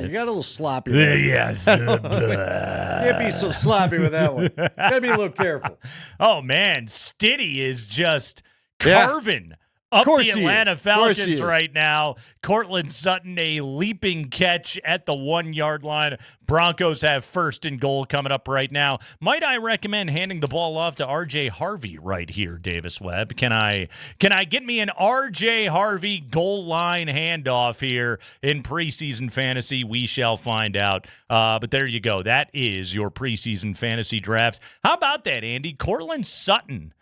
You got a little sloppy there. Yeah. Can't be so sloppy with that one. Got to be a little careful. Oh, man. Stiddy is just carving up the Atlanta Falcons right now. Cortland Sutton, a leaping catch at the 1-yard line. Broncos have first and goal coming up right now. Might I recommend handing the ball off to R.J. Harvey right here, Davis Webb? Can I get me an R.J. Harvey goal line handoff here in preseason fantasy? We shall find out. But there you go. That is your preseason fantasy draft. How about that, Andy? Cortland Sutton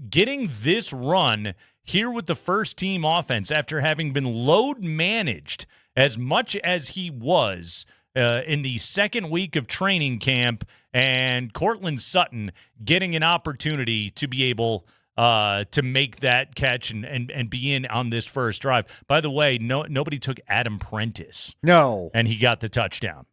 getting this run here with the first team offense after having been load managed as much as he was in the second week of training camp, and Cortland Sutton getting an opportunity to be able to make that catch and be in on this first drive. By the way, nobody took Adam Prentice. No. And he got the touchdown.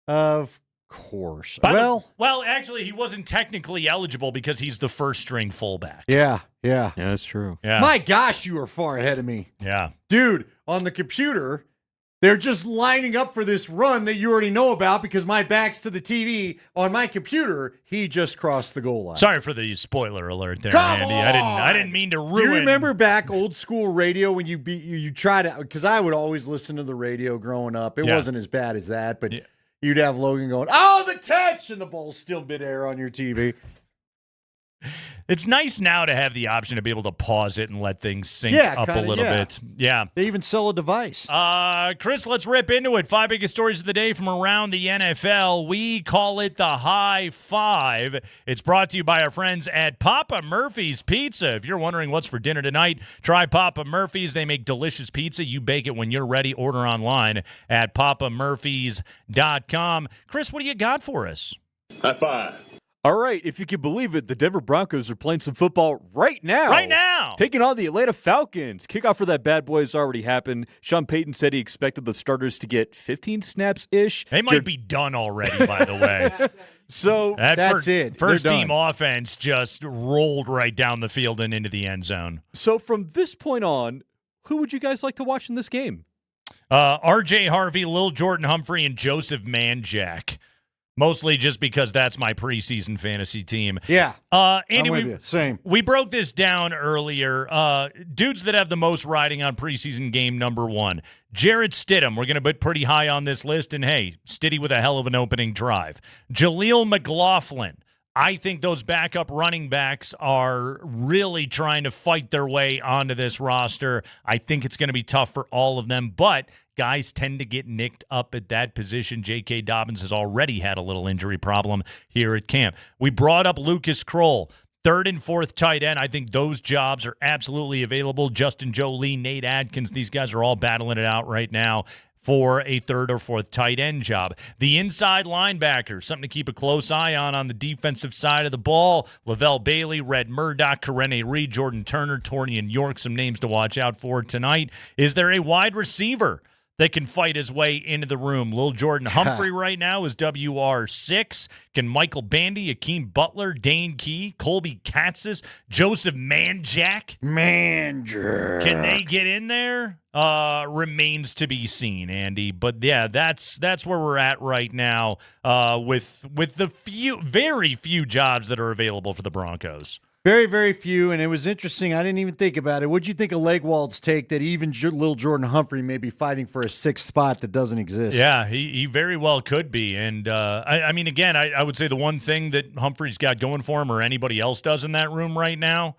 Of course. Well, actually, he wasn't technically eligible because he's the first-string fullback. Yeah, that's true. Yeah. My gosh, you were far ahead of me. Yeah. Dude, on the computer, they're just lining up for this run that you already know about because my back's to the TV. On my computer, he just crossed the goal line. Sorry for the spoiler alert there, Come Andy. on! I didn't mean to ruin. Do you remember back old school radio when you try to, because I would always listen to the radio growing up. It wasn't as bad as that, but you'd have Logan going, "Oh, the catch!" and the ball's still midair on your TV. It's nice now to have the option to be able to pause it and let things sync up a little bit. Yeah. They even sell a device. Chris, let's rip into it. 5 biggest stories of the day from around the NFL. We call it the High Five. It's brought to you by our friends at Papa Murphy's Pizza. If you're wondering what's for dinner tonight, try Papa Murphy's. They make delicious pizza. You bake it when you're ready. Order online at papamurphys.com. Chris, what do you got for us? High five. All right, if you can believe it, the Denver Broncos are playing some football right now. Right now. now. Taking on the Atlanta Falcons. Kickoff for that bad boy has already happened. Sean Payton said he expected the starters to get 15 snaps-ish. They might be done already, by the way. So that's it. First team offense just rolled right down the field and into the end zone. So from this point on, who would you guys like to watch in this game? R.J. Harvey, Lil Jordan Humphrey, and Joseph Manjack. Mostly just because that's my preseason fantasy team. Yeah. Andy, I'm with you. Same. We broke this down earlier. Dudes that have the most riding on preseason game number 1. Jarrett Stidham. We're going to put pretty high on this list. And, hey, Stiddy with a hell of an opening drive. Jaleel McLaughlin. I think those backup running backs are really trying to fight their way onto this roster. I think it's going to be tough for all of them, but guys tend to get nicked up at that position. J.K. Dobbins has already had a little injury problem here at camp. We brought up Lucas Kroll. 3rd and 4th tight end. I think those jobs are absolutely available. Justin Jolie, Nate Adkins, these guys are all battling it out right now for a 3rd or 4th tight end job. The inside linebacker, something to keep a close eye on the defensive side of the ball. Lavelle Bailey, Red Murdoch, Karene Reed, Jordan Turner, Tornian York, some names to watch out for tonight. Is there a wide receiver that can fight his way into the room? Lil Jordan Humphrey right now is WR6. Can Michael Bandy, Akeem Butler, Dane Key, Colby Katzis, Joseph Manjack? Can they get in there? Remains to be seen, Andy. But yeah, that's where we're at right now with the very few jobs that are available for the Broncos. Very, very few, and it was interesting. I didn't even think about it. What'd you think of Legwald's take that even Lil Jordan Humphrey may be fighting for a 6th spot that doesn't exist? Yeah, he very well could be. And, I mean, again, I would say the one thing that Humphrey's got going for him or anybody else does in that room right now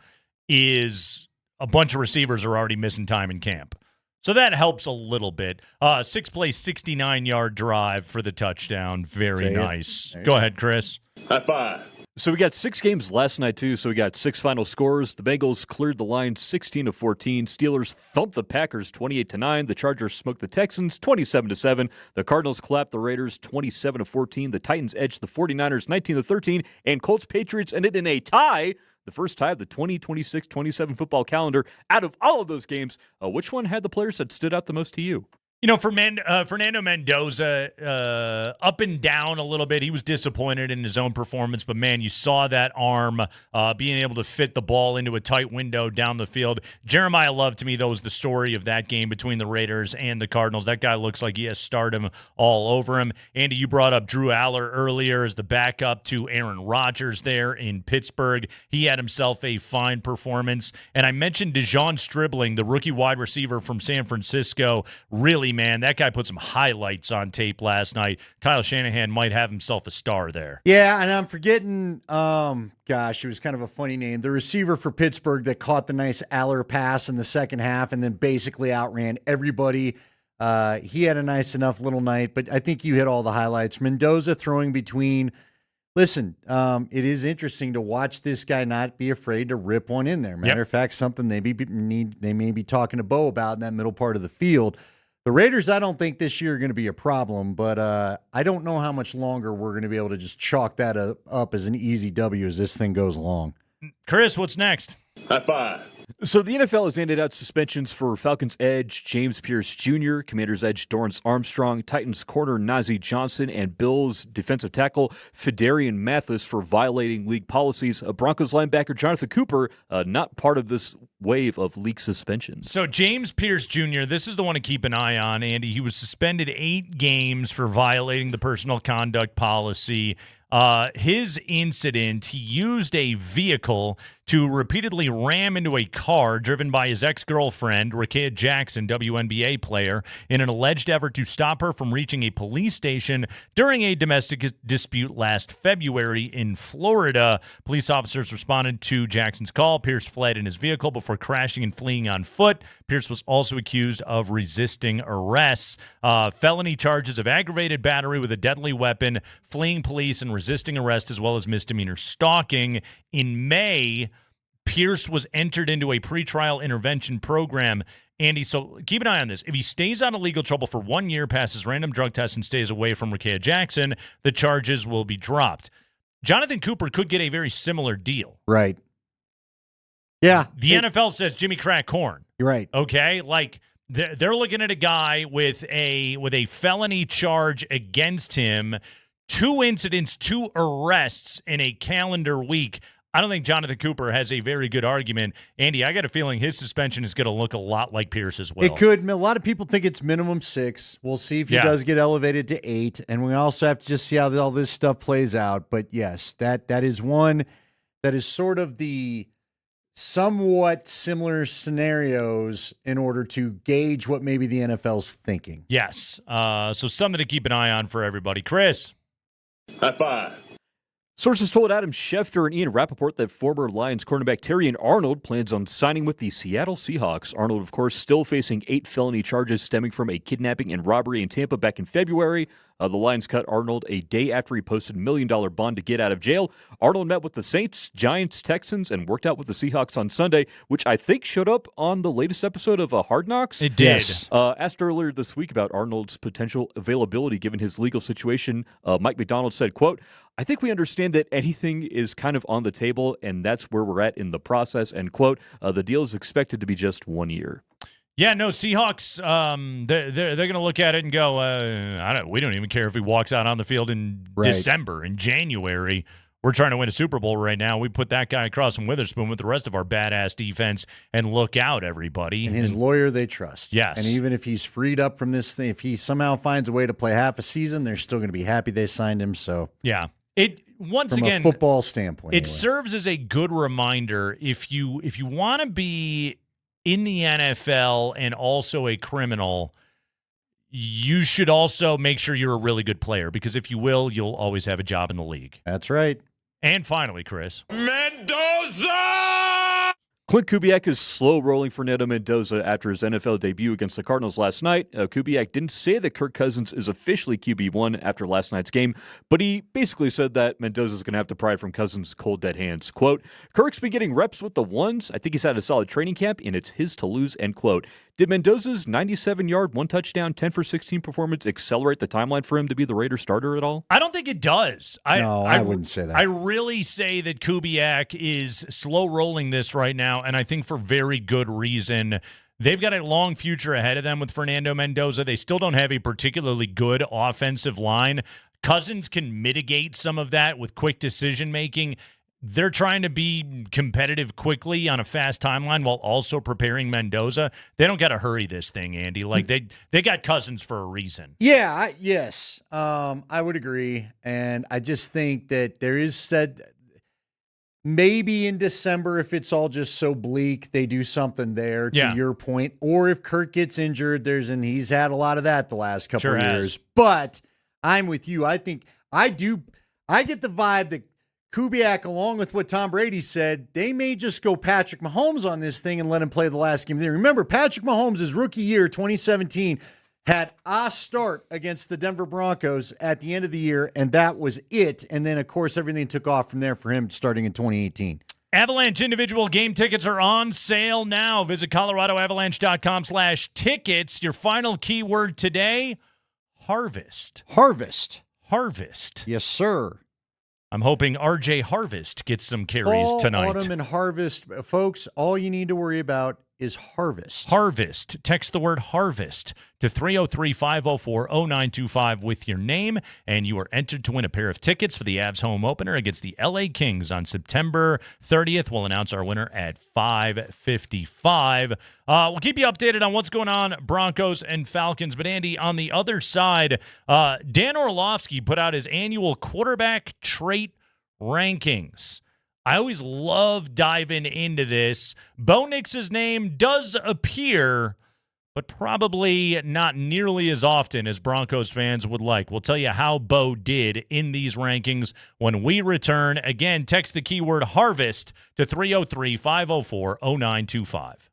is a bunch of receivers are already missing time in camp. So that helps a little bit. 6-play, 69-yard drive for the touchdown. Very nice. Go ahead, Chris. High five. So we got 6 games last night, too. So we got 6 final scores. The Bengals cleared the line 16-14. Steelers thumped the Packers 28-9. The Chargers smoked the Texans 27-7. The Cardinals clapped the Raiders 27-14. The Titans edged the 49ers 19-13. And Colts Patriots ended in a tie. The first tie of the 2026-27 football calendar. Out of all of those games, which one had the players that stood out the most to you? You know, for Fernando Mendoza, up and down a little bit. He was disappointed in his own performance, but, man, you saw that arm being able to fit the ball into a tight window down the field. Jeremiah Love, to me, though, was the story of that game between the Raiders and the Cardinals. That guy looks like he has stardom all over him. Andy, you brought up Drew Aller earlier as the backup to Aaron Rodgers there in Pittsburgh. He had himself a fine performance. And I mentioned DeJon Stribling, the rookie wide receiver from San Francisco, really, man, that guy put some highlights on tape last night. Kyle Shanahan might have himself a star there. Yeah, and I'm forgetting, it was kind of a funny name. The receiver for Pittsburgh that caught the nice Aller pass in the second half and then basically outran everybody. He had a nice enough little night, but I think you hit all the highlights. Mendoza throwing between. Listen, it is interesting to watch this guy not be afraid to rip one in there. Matter of fact, something they may be talking to Bo about in that middle part of the field. The Raiders, I don't think this year are going to be a problem, but I don't know how much longer we're going to be able to just chalk that up as an easy W as this thing goes along. Chris, what's next? High five. So the NFL has handed out suspensions for Falcons edge James Pierce Jr., Commanders edge Dorrance Armstrong, Titans corner Najee Johnson, and Bills defensive tackle Fidarian Mathis for violating league policies. Broncos linebacker Jonathan Cooper not part of this wave of league suspensions. So James Pierce Jr., this is the one to keep an eye on, Andy. He was suspended 8 games for violating the personal conduct policy. His incident, he used a vehicle to repeatedly ram into a car driven by his ex-girlfriend, Rakea Jackson, WNBA player, in an alleged effort to stop her from reaching a police station during a domestic dispute last February in Florida. Police officers responded to Jackson's call. Pierce fled in his vehicle before crashing and fleeing on foot. Pierce was also accused of resisting arrests. Felony charges of aggravated battery with a deadly weapon, fleeing police, and resisting arrest, as well as misdemeanor stalking. In May, Pierce was entered into a pretrial intervention program. Andy, so keep an eye on this. If he stays out of legal trouble for 1 year, passes random drug tests, and stays away from Rakea Jackson, the charges will be dropped. Jonathan Cooper could get a very similar deal. Right. Yeah. The NFL says Jimmy cracked corn. You're right. Okay? Like, they're looking at a guy with a felony charge against him, 2 incidents, 2 arrests in a calendar week. I don't think Jonathan Cooper has a very good argument. Andy, I got a feeling his suspension is going to look a lot like Pierce as well. It could. A lot of people think it's minimum 6. We'll see if he does get elevated to 8. And we also have to just see how all this stuff plays out. But yes, that is one that is sort of the somewhat similar scenarios in order to gauge what maybe the NFL's thinking. Yes. So something to keep an eye on for everybody. Chris. High five. Sources told Adam Schefter and Ian Rappaport that former Lions cornerback Terrion Arnold plans on signing with the Seattle Seahawks. Arnold, of course, still facing 8 felony charges stemming from a kidnapping and robbery in Tampa back in February. The Lions cut Arnold a day after he posted a $1 million bond to get out of jail. Arnold met with the Saints, Giants, Texans, and worked out with the Seahawks on Sunday, which I think showed up on the latest episode of Hard Knocks. It did. Yes. Asked earlier this week about Arnold's potential availability given his legal situation, Mike McDonald said, quote, "I think we understand that anything is kind of on the table, and that's where we're at in the process," end quote. The deal is expected to be just 1 year. Yeah, no, Seahawks, they're going to look at it and go, we don't even care if he walks out on the field in December, in January. We're trying to win a Super Bowl right now. We put that guy across from Witherspoon with the rest of our badass defense, and look out, everybody. And his lawyer they trust. Yes. And even if he's freed up from this thing, if he somehow finds a way to play half a season, they're still going to be happy they signed him. So yeah. Once from again, a football standpoint, it serves as a good reminder if you want to be in the NFL and also a criminal, you should also make sure you're a really good player, because if you will, you'll always have a job in the league. That's right. And finally, Chris. Mendoza! Clint Kubiak is slow rolling Fernando Mendoza after his NFL debut against the Cardinals last night. Kubiak didn't say that Kirk Cousins is officially QB1 after last night's game, but he basically said that Mendoza's going to have to pry from Cousins' cold dead hands. Quote, "Kirk's been getting reps with the ones. I think he's had a solid training camp, and it's his to lose," end quote. Did Mendoza's 97-yard, 1-touchdown, 10-for-16 performance accelerate the timeline for him to be the Raiders starter at all? I don't think it does. I wouldn't say that. I really say that Kubiak is slow rolling this right now, and I think for very good reason. They've got a long future ahead of them with Fernando Mendoza. They still don't have a particularly good offensive line. Cousins can mitigate some of that with quick decision-making. They're trying to be competitive quickly on a fast timeline while also preparing Mendoza. They don't got to hurry this thing, Andy. Like they got Cousins for a reason. Yeah, yes. I would agree. And I just think that there is said maybe in December, if it's all just so bleak, they do something there to your point. Or if Kirk gets injured, and he's had a lot of that the last couple of years. But I'm with you. I think I get the vibe that Kubiak, along with what Tom Brady said, they may just go Patrick Mahomes on this thing and let him play the last game. Remember, Patrick Mahomes' rookie year, 2017, had a start against the Denver Broncos at the end of the year, and that was it. And then, of course, everything took off from there for him starting in 2018. Avalanche individual game tickets are on sale now. Visit coloradoavalanche.com/tickets. Your final keyword today, harvest. Harvest. Harvest. Yes, sir. I'm hoping RJ Harvest gets some carries Fall, tonight. Autumn, and harvest. Folks, all you need to worry about is harvest. Harvest. Text the word harvest to 303-504-0925 with your name, and you are entered to win a pair of tickets for the Avs home opener against the LA Kings on September 30th. We'll announce our winner at 5:55. We'll keep you updated on what's going on, Broncos and Falcons. But, Andy, on the other side, Dan Orlovsky put out his annual quarterback trait rankings. I always love diving into this. Bo Nix's name does appear, but probably not nearly as often as Broncos fans would like. We'll tell you how Bo did in these rankings when we return. Again, text the keyword harvest to 303-504-0925.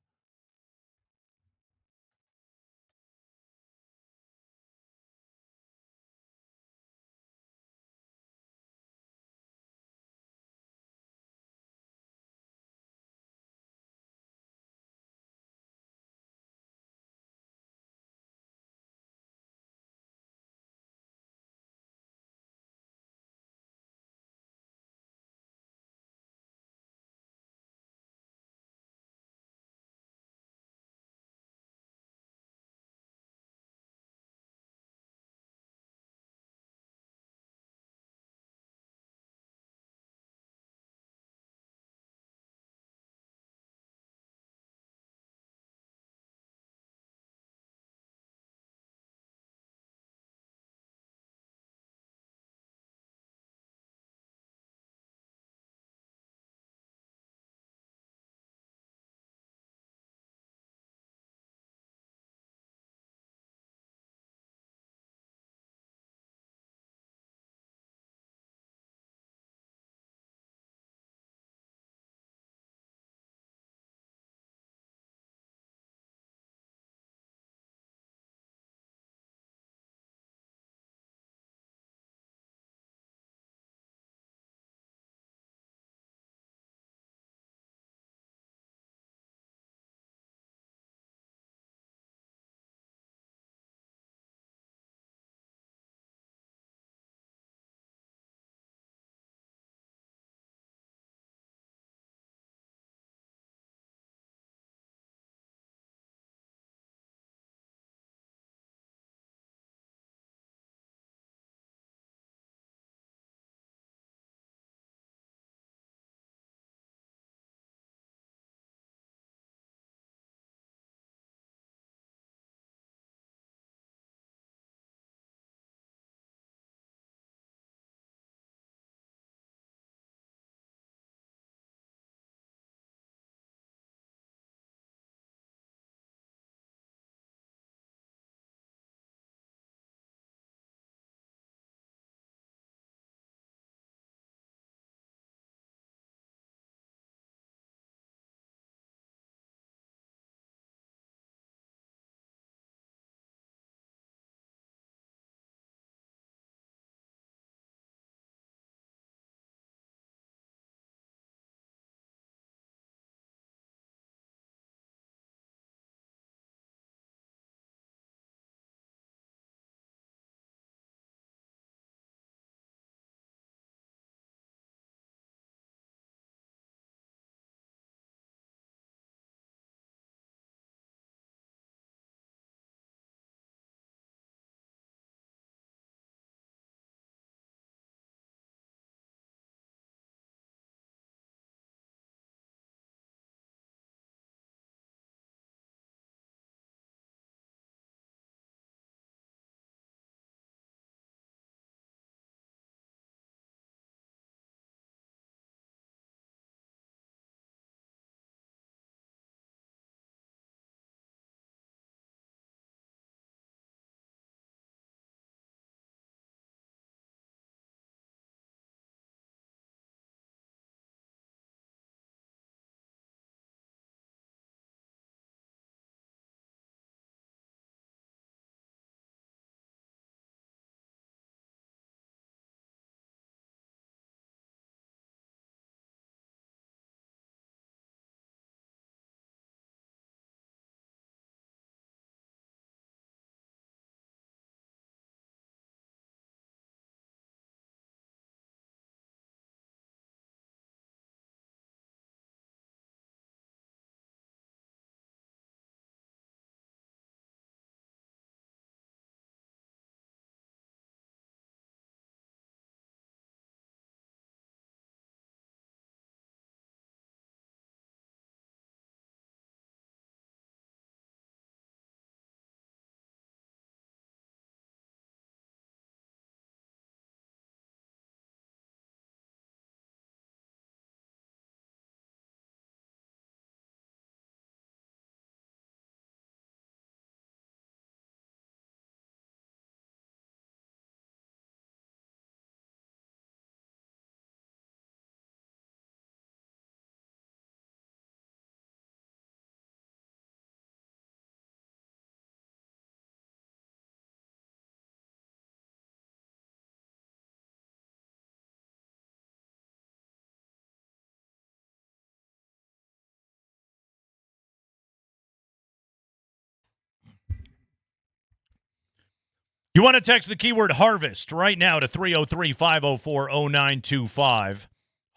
You want to text the keyword harvest right now to 303-504-0925.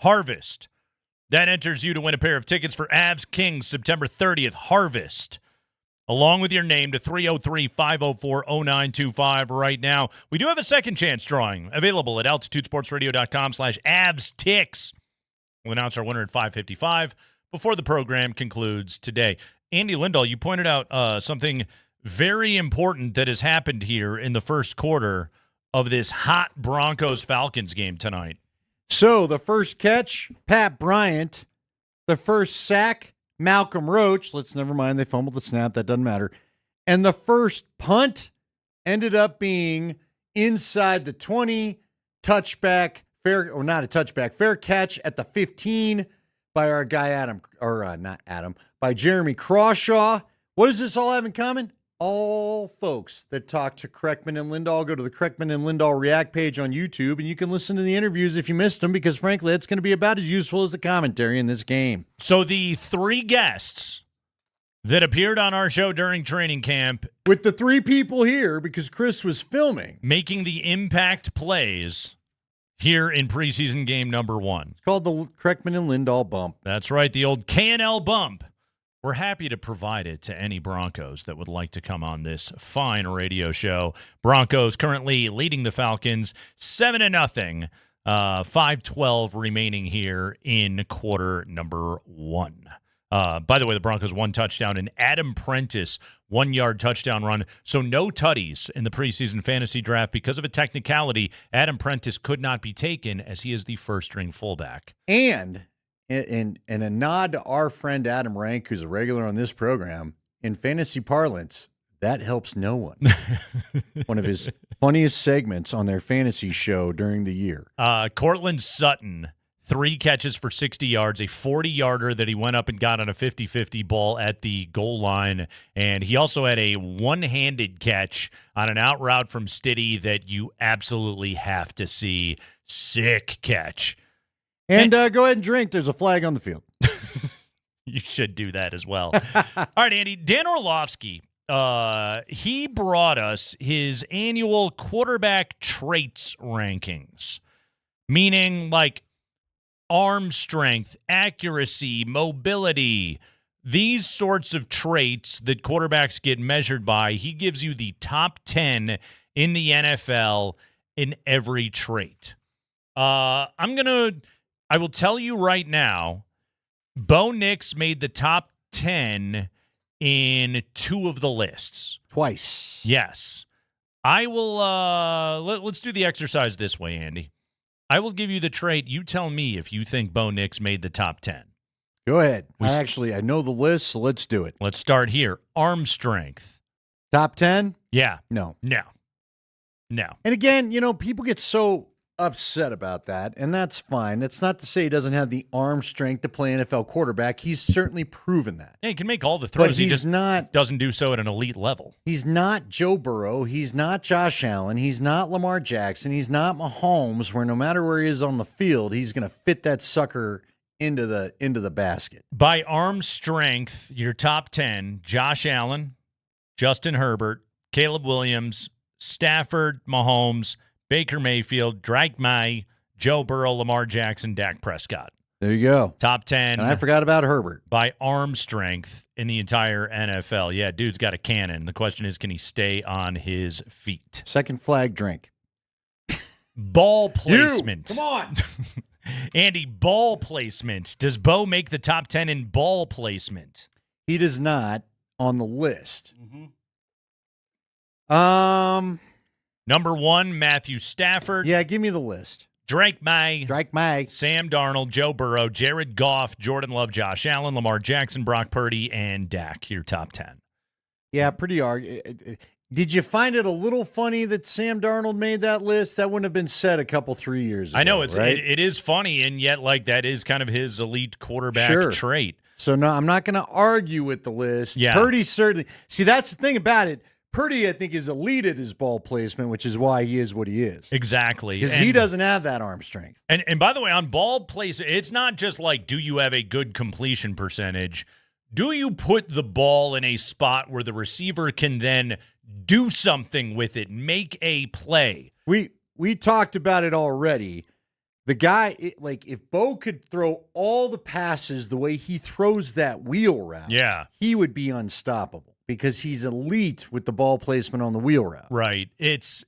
Harvest. That enters you to win a pair of tickets for Avs Kings September 30th. Harvest. Along with your name to 303-504-0925 right now. We do have a second chance drawing available at altitudesportsradio.com/AvsTix. We'll announce our winner at 5:55 before the program concludes today. Andy Lindahl, you pointed out something very important that has happened here in the first quarter of this hot Broncos-Falcons game tonight. So the first catch, Pat Bryant. The first sack, Malcolm Roach. Never mind, they fumbled the snap. That doesn't matter. And the first punt ended up being inside the 20, touchback, fair catch at the 15 by our guy by Jeremy Crawshaw. What does this all have in common? All folks that talk to Kreckman and Lindahl, go to the Kreckman and Lindahl React page on YouTube, and you can listen to the interviews if you missed them, because frankly, it's going to be about as useful as the commentary in this game. So the three guests that appeared on our show during training camp, with the three people here, because Chris was filming, making the impact plays here in preseason game number 1. It's called the Kreckman and Lindahl bump. That's right, the old K&L bump. We're happy to provide it to any Broncos that would like to come on this fine radio show. Broncos currently leading the Falcons 7-0, 5:12 remaining here in quarter number 1. By the way, the Broncos 1 touchdown, and Adam Prentice 1-yard touchdown run. So no tutties in the preseason fantasy draft because of a technicality. Adam Prentice could not be taken as he is the first-string fullback. And a nod to our friend Adam Rank, who's a regular on this program, in fantasy parlance, that helps no one. One of his funniest segments on their fantasy show during the year. Cortland Sutton, 3 catches for 60 yards, a 40-yarder that he went up and got on a 50-50 ball at the goal line. And he also had a one-handed catch on an out route from Stiddy that you absolutely have to see. Sick catch. And go ahead and drink. There's a flag on the field. You should do that as well. All right, Andy. Dan Orlovsky, he brought us his annual quarterback traits rankings, meaning like arm strength, accuracy, mobility, these sorts of traits that quarterbacks get measured by. He gives you the top 10 in the NFL in every trait. I will tell you right now, Bo Nix made the top 10 in 2 of the lists. Twice. Yes. I will, let's do the exercise this way, Andy. I will give you the trait. You tell me if you think Bo Nix made the top 10. Go ahead. I know the list, so let's do it. Let's start here. Arm strength. Top 10? Yeah. No. And again, people get so upset about that, and that's fine. That's not to say he doesn't have the arm strength to play NFL quarterback. He's certainly proven that. Yeah, he can make all the throws. But he's not, doesn't do so at an elite level. He's not Joe Burrow. He's not Josh Allen. He's not Lamar Jackson. He's not Mahomes, where no matter where he is on the field, he's going to fit that sucker into the basket. By arm strength, your top 10, Josh Allen, Justin Herbert, Caleb Williams, Stafford, Mahomes, Baker Mayfield, Drake May, Joe Burrow, Lamar Jackson, Dak Prescott. There you go. Top 10. And I forgot about Herbert. By arm strength in the entire NFL. Yeah, dude's got a cannon. The question is, can he stay on his feet? Second flag drink. Ball placement. Come on. Andy, ball placement. Does Bo make the top 10 in ball placement? He does not on the list. Number 1, Matthew Stafford. Yeah, give me the list. Drake May. Sam Darnold, Joe Burrow, Jared Goff, Jordan Love, Josh Allen, Lamar Jackson, Brock Purdy, and Dak. Your top 10. Yeah, pretty Did you find it a little funny that Sam Darnold made that list? That wouldn't have been said 3 years ago. I know right? it is funny, and yet that is kind of his elite quarterback trait. So no, I'm not going to argue with the list. Yeah. Purdy certainly. See, that's the thing about it. Purdy, I think, is elite at his ball placement, which is why he is what he is. Exactly. Because he doesn't have that arm strength. And by the way, on ball placement, it's not just like, do you have a good completion percentage? Do you put the ball in a spot where the receiver can then do something with it. Make a play. We talked about it already. The guy, if Bo could throw all the passes the way he throws that wheel route, he would be unstoppable because he's elite with the ball placement on the wheel route. Right. It's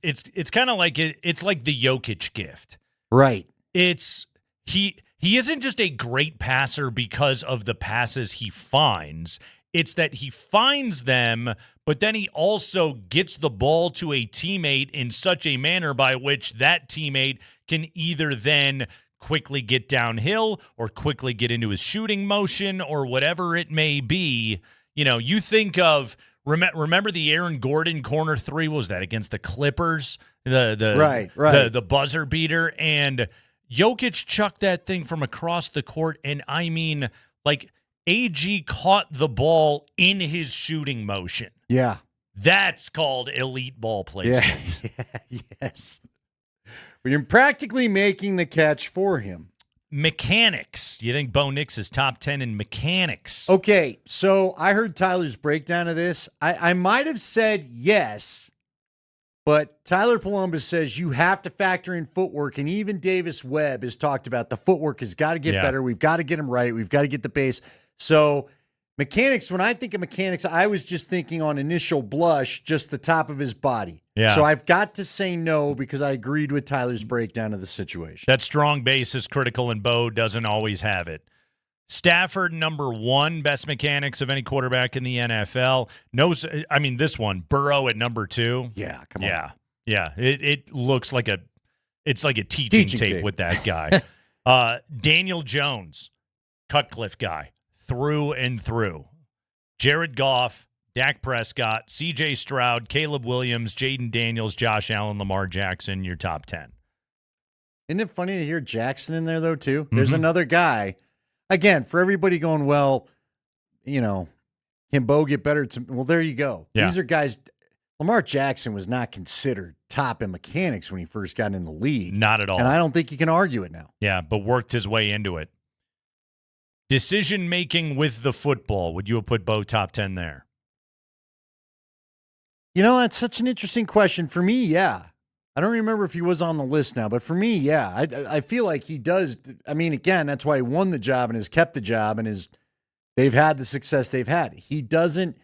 kind of like it's like the Jokic gift. Right. He isn't just a great passer because of the passes he finds. It's that he finds them, but then he also gets the ball to a teammate in such a manner by which that teammate can either then quickly get downhill or quickly get into his shooting motion or whatever it may be. You know, you think of remember the Aaron Gordon corner three? What was that against the Clippers? The buzzer beater, and Jokic chucked that thing from across the court, and I mean, AG caught the ball in his shooting motion. Yeah. That's called elite ball placement. Yeah. Yes. But you're practically making the catch for him. Mechanics. You think Bo Nix is top 10 in mechanics? Okay, so I heard Tyler's breakdown of this. I might have said yes, but Tyler Polumbus says you have to factor in footwork, and even Davis Webb has talked about the footwork has got to get better. We've got to get him right. We've got to get the base. So mechanics, when I think of mechanics, I was just thinking on initial blush, just the top of his body. Yeah. So I've got to say no because I agreed with Tyler's breakdown of the situation. That strong base is critical, and Bo doesn't always have it. Stafford, number 1, best mechanics of any quarterback in the NFL. This one, Burrow at number 2. Yeah, come on. Yeah. It looks like it's like a teaching tape with that guy. Daniel Jones, Cutcliffe guy, through and through. Jared Goff, Dak Prescott, C.J. Stroud, Caleb Williams, Jaden Daniels, Josh Allen, Lamar Jackson, your top 10. Isn't it funny to hear Jackson in there, though, too? There's another guy. Again, for everybody going, well, can Bo get better? Well, there you go. Yeah. These are guys. Lamar Jackson was not considered top in mechanics when he first got in the league. Not at all. And I don't think you can argue it now. Yeah, but worked his way into it. Decision-making with the football. Would you have put Bo top 10 there? That's such an interesting question. For me, yeah. I don't remember if he was on the list now, but for me, yeah. I feel like he does. I mean, again, that's why he won the job and has kept the job and they've had the success they've had. He doesn't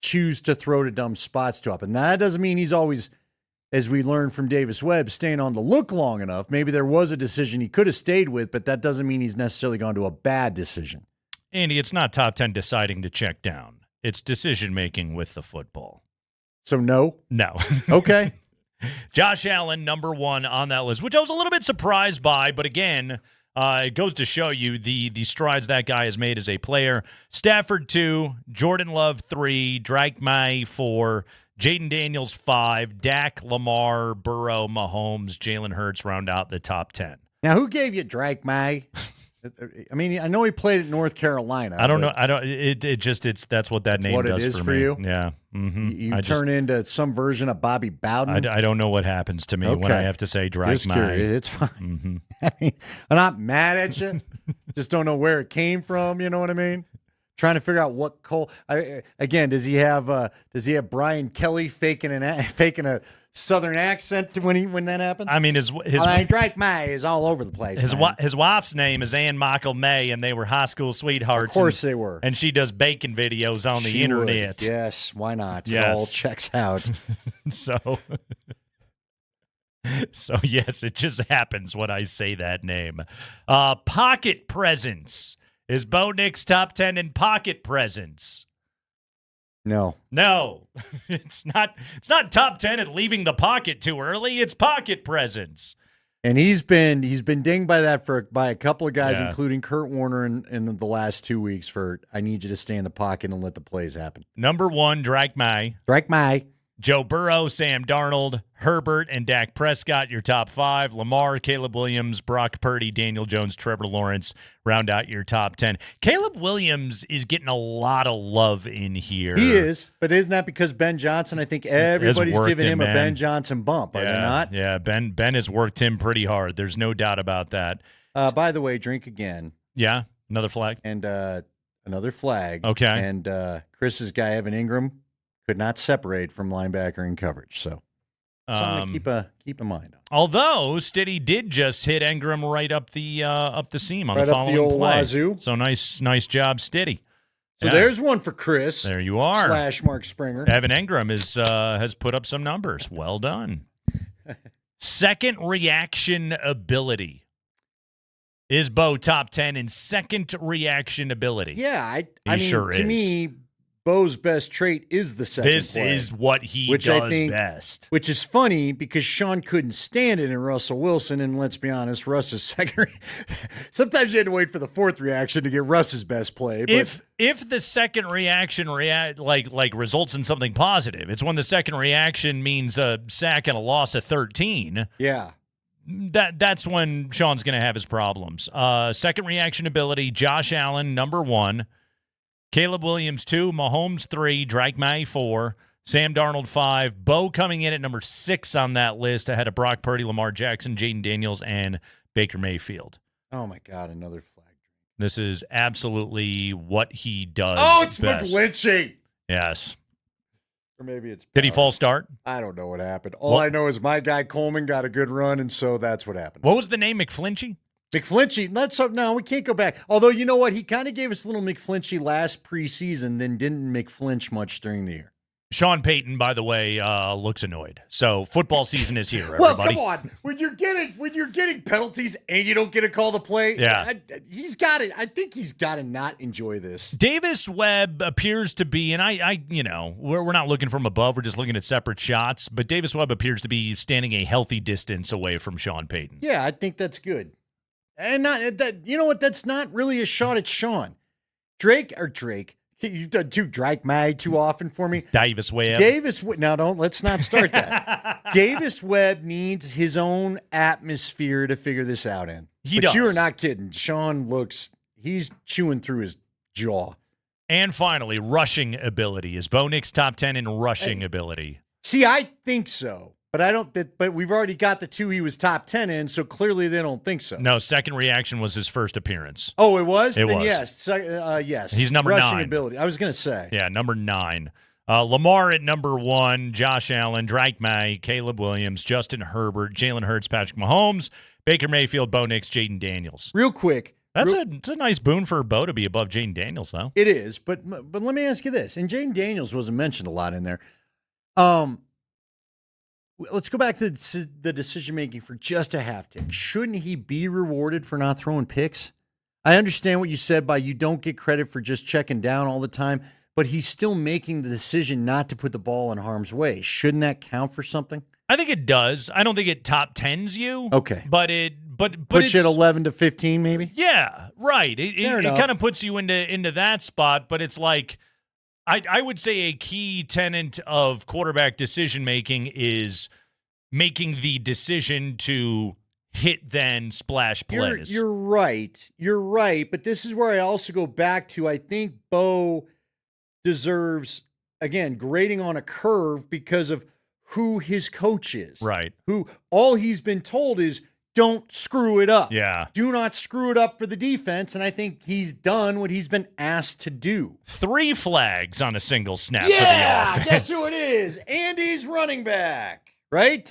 choose to throw to dumb spots to up. And that doesn't mean he's always, as we learned from Davis Webb, staying on the look long enough. Maybe there was a decision he could have stayed with, but that doesn't mean he's necessarily gone to a bad decision. Andy, it's not top 10 deciding to check down. It's decision-making with the football. So no? No. Okay. Josh Allen, number 1 on that list, which I was a little bit surprised by, but again, it goes to show you the strides that guy has made as a player. Stafford 2, Jordan Love 3, Drake May 4, Jaden Daniels 5, Dak, Lamar, Burrow, Mahomes, Jalen Hurts round out the top 10. Now, who gave you Drake May? I mean, I know he played at North Carolina. I don't know. That's what that name does for me. You. Yeah. Mm-hmm. You turn into some version of Bobby Bowden. I don't know what happens to me when I have to say Drake May. It's fine. Mm-hmm. I mean, I'm not mad at you. Just don't know where it came from. You know what I mean? Trying to figure out what Cole. Again, does he have Brian Kelly faking a Southern accent when that happens? I mean, his Drake May is all over the place. His wife's name is Ann Michael May, and they were high school sweethearts. Of course they were. And she does bacon videos on the internet. Would. Yes, why not? Yes. It all checks out. So yes, it just happens when I say that name. Pocket presence. Is Bo Nix top 10 in pocket presence? No. It's not top 10 at leaving the pocket too early. It's pocket presence. And he's been dinged by that by a couple of guys, including Kurt Warner in the last 2 weeks for I need you to stay in the pocket and let the plays happen. Number 1, Drake May. Joe Burrow, Sam Darnold, Herbert, and Dak Prescott, your top 5. Lamar, Caleb Williams, Brock Purdy, Daniel Jones, Trevor Lawrence, round out your top 10. Caleb Williams is getting a lot of love in here. He is, but isn't that because Ben Johnson? I think everybody's giving him a Ben Johnson bump, are they not? Yeah, Ben has worked him pretty hard. There's no doubt about that. By the way, drink again. Yeah, another flag. And another flag. Okay. And Chris's guy, Evan Ingram, could not separate from linebacker in coverage. So something to keep in mind. Although Stiddy did just hit Engram right up the seam on Right the up the following old play. wazoo. So nice job, Stiddy. So there's one for Chris. There you are. / Mark Springer. Evan Engram has put up some numbers. Well done. Second reaction ability. Is Bo top 10 in second reaction ability? Yeah, I mean, sure to is. me, Bo's best trait is the second This play, is what he which does I think, best. Which is funny because Sean couldn't stand it in Russell Wilson, and let's be honest, Russ's second. Sometimes you had to wait for the fourth reaction to get Russ's best play. But If the second reaction results in something positive, it's when the second reaction means a sack and a loss of 13. Yeah. That's when Sean's going to have his problems. Second reaction ability, Josh Allen, number 1. Caleb Williams, 2. Mahomes, 3. Drake May, 4. Sam Darnold, 5. Bo coming in at number 6 on that list ahead of Brock Purdy, Lamar Jackson, Jaden Daniels, and Baker Mayfield. Oh, my God, another flag. This is absolutely what he does it's best. McGlinchey. Yes. Or maybe it's Did he false start? I don't know what happened. All I know is my guy Coleman got a good run, and so that's what happened. What was the name, McFlinchy? McFlinchy. No, we can't go back. Although, you know what? He kind of gave us a little McFlinchy last preseason, then didn't McFlinch much during the year. Sean Payton, by the way, looks annoyed. So football season is here, everybody. Well, come on. When you're getting penalties and you don't get a call to play, yeah. He's got it. I think he's got to not enjoy this. Davis Webb appears to be, and I we're not looking from above. We're just looking at separate shots. But Davis Webb appears to be standing a healthy distance away from Sean Payton. Yeah, I think that's good. And not that, you know what? That's not really a shot at Sean. Drake. You've done Drake May too often for me. Davis Webb. Let's not start that. Davis Webb needs his own atmosphere to figure this out in. He does. You are not kidding. Sean he's chewing through his jaw. And finally, rushing ability. Is Bo Nix top 10 in rushing ability? See, I think so. But I don't. But we've already got the 2 he was top 10 in, so clearly they don't think so. No, second reaction was his first appearance. Oh, it was? Then was. Yes. Yes. He's number rushing 9. Ability. I was going to say. Yeah, number 9. Lamar at number 1. Josh Allen, Drake May, Caleb Williams, Justin Herbert, Jalen Hurts, Patrick Mahomes, Baker Mayfield, Bo Nix, Jaden Daniels. Real quick. It's a nice boon for Bo to be above Jaden Daniels, though. It is, but let me ask you this, and Jaden Daniels wasn't mentioned a lot in there. Let's go back to the decision-making for just a half tick. Shouldn't he be rewarded for not throwing picks? I understand what you said by you don't get credit for just checking down all the time, but he's still making the decision not to put the ball in harm's way. Shouldn't that count for something? I think it does. I don't think it top 10s you. Okay. But puts you at 11 to 15 maybe? Yeah, right. It kind of puts you into that spot, but it's like I would say a key tenet of quarterback decision-making is making the decision to hit then splash plays. You're right. You're right. But this is where I also go back to, I think Bo deserves, again, grading on a curve because of who his coach is. Right. Who all he's been told is, don't screw it up. Yeah. Do not screw it up for the defense. And I think he's done what he's been asked to do. 3 flags on a single snap for the offense. Guess who it is? Andy's running back. Right?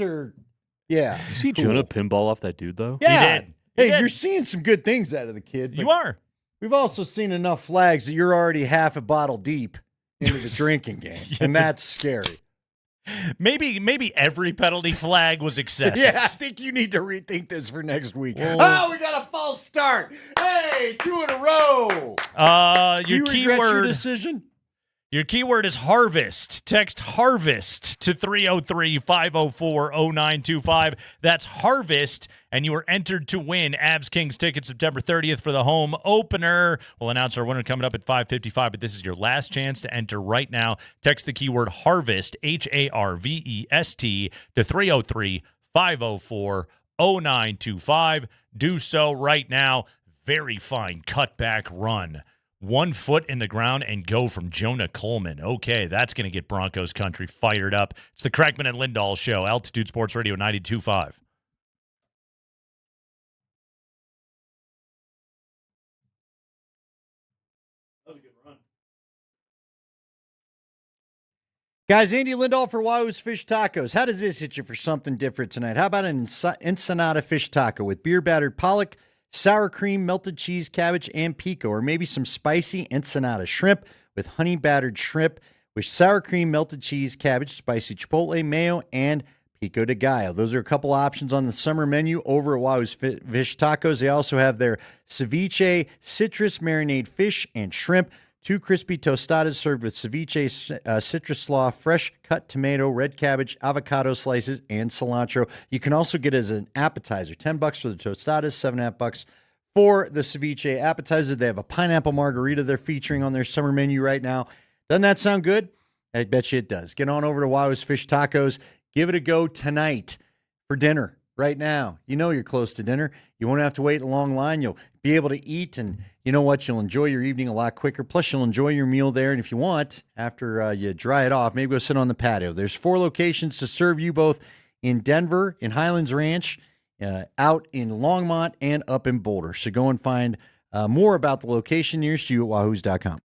Yeah. You see Jonah pinball off that dude, though? Yeah. He Hey, you're seeing some good things out of the kid. You are. We've also seen enough flags that you're already half a bottle deep into the drinking game. And that's scary. Maybe every penalty flag was excessive. Yeah, I think you need to rethink this for next week. Oh, we got a false start. Hey, 2 in a row. Your regret your decision? Your keyword is harvest. Text harvest to 303-504-0925. That's harvest, and you are entered to win Avs Kings tickets September 30th for the home opener. We'll announce our winner coming up at 5:55, but this is your last chance to enter right now. Text the keyword harvest, HARVEST, to 303-504-0925. Do so right now. Very fine cutback run. 1 foot in the ground and go from Jonah Coleman. Okay, that's going to get Broncos country fired up. It's the Kreckman and Lindahl Show, Altitude Sports Radio 92.5. Guys, Andy Lindahl for Wahoo's Fish Tacos. How does this hit you for something different tonight? How about an Ensenada fish taco with beer-battered pollock, sour cream, melted cheese, cabbage, and pico, or maybe some spicy Ensenada shrimp with honey-battered shrimp with sour cream, melted cheese, cabbage, spicy chipotle, mayo, and pico de gallo. Those are a couple options on the summer menu over at Wahoo's Fish Tacos. They also have their ceviche, citrus marinade fish, and shrimp. 2 crispy tostadas served with ceviche, citrus slaw, fresh cut tomato, red cabbage, avocado slices, and cilantro. You can also get it as an appetizer. $10 for the tostadas, $7.50 for the ceviche appetizer. They have a pineapple margarita they're featuring on their summer menu right now. Doesn't that sound good? I bet you it does. Get on over to Wahoo's Fish Tacos. Give it a go tonight for dinner right now. You know you're close to dinner. You won't have to wait a long line. You'll be able to eat, and you know what? You'll enjoy your evening a lot quicker. Plus, you'll enjoy your meal there. And if you want, after you dry it off, maybe go sit on the patio. There's 4 locations to serve you, both in Denver, in Highlands Ranch, out in Longmont, and up in Boulder. So go and find more about the location nearest you at wahoos.com.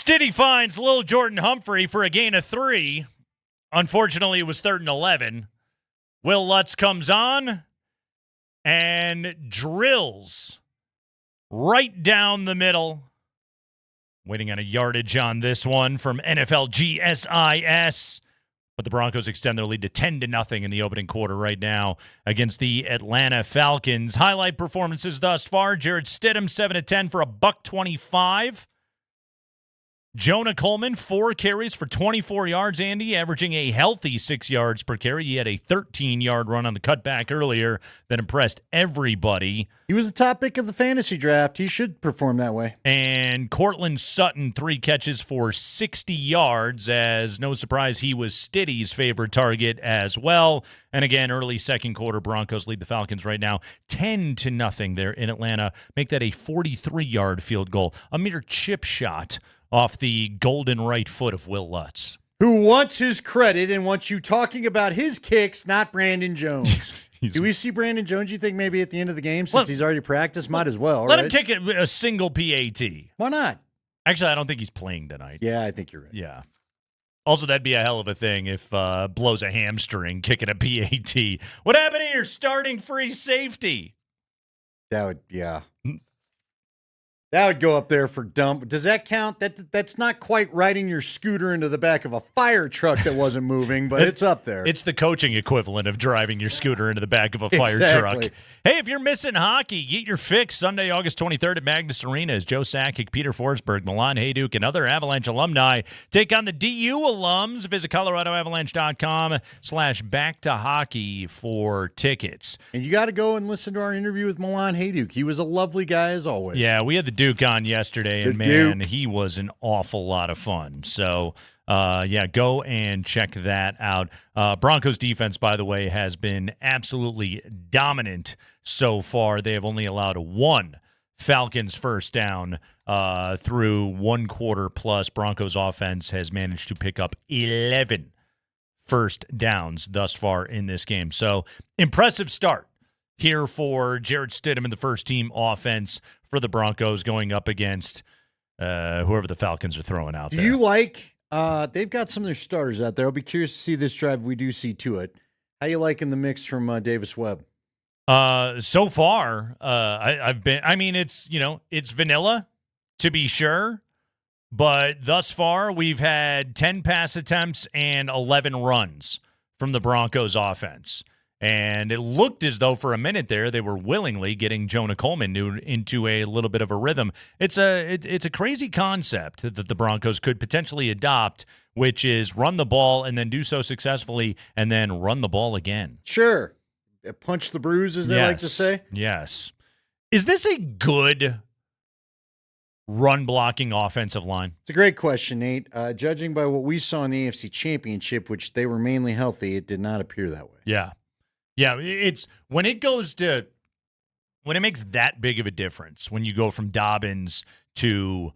Stiddy finds Lil Jordan Humphrey for a gain of 3. Unfortunately, it was 3rd and 11. Will Lutz comes on and drills right down the middle. Waiting on a yardage on this one from NFL GSIS. But the Broncos extend their lead to 10-0 in the opening quarter right now against the Atlanta Falcons. Highlight performances thus far. Jarrett Stidham, 7-10 for $125. Jonah Coleman, 4 carries for 24 yards, Andy, averaging a healthy 6 yards per carry. He had a 13-yard run on the cutback earlier that impressed everybody. He was the top pick of the fantasy draft. He should perform that way. And Cortland Sutton, 3 catches for 60 yards, as no surprise he was Stiddy's favorite target as well. And again, early second quarter, Broncos lead the Falcons right now 10-0 there in Atlanta. Make that a 43-yard field goal, a mere chip shot off the golden right foot of Will Lutz. Who wants his credit and wants you talking about his kicks, not Brandon Jones. Do we see Brandon Jones, you think, maybe at the end of the game, since he's already practiced? Might as well, Let him kick a single PAT. Why not? Actually, I don't think he's playing tonight. Yeah, I think you're right. Yeah. Also, that'd be a hell of a thing if blows a hamstring kicking a PAT. What happened to your starting free safety? That would, yeah. That would go up there for dump. Does that count? That's not quite riding your scooter into the back of a fire truck that wasn't moving, but it's up there. It's the coaching equivalent of driving your scooter into the back of a fire truck. Hey, if you're missing hockey, get your fix Sunday, August 23rd at Magnus Arena as Joe Sakic, Peter Forsberg, Milan Hayduk, and other Avalanche alumni take on the DU alums. Visit ColoradoAvalanche.com/back-to-hockey for tickets. And you got to go and listen to our interview with Milan Hayduk. He was a lovely guy as always. Yeah, we had the Duke on yesterday, and man, he was an awful lot of fun. So, yeah, go and check that out. Broncos defense, by the way, has been absolutely dominant so far. They have only allowed 1 Falcons first down through 1 quarter plus. Broncos offense has managed to pick up 11 first downs thus far in this game. So, impressive start here for Jarrett Stidham and the first team offense for the Broncos going up against whoever the Falcons are throwing out there. Do you like, they've got some of their starters out there. I'll be curious to see this drive. We do see to it. How you liking the mix from Davis Webb? So far, it's vanilla to be sure, but thus far we've had 10 pass attempts and 11 runs from the Broncos offense. And it looked as though for a minute there they were willingly getting Jonah Coleman into a little bit of a rhythm. It's a crazy concept that the Broncos could potentially adopt, which is run the ball and then do so successfully and then run the ball again. Sure. Punch the bruise, as they like to say. Yes. Is this a good run-blocking offensive line? It's a great question, Nate. Judging by what we saw in the AFC Championship, which they were mainly healthy, it did not appear that way. Yeah. Yeah, it's when it makes that big of a difference when you go from Dobbins to,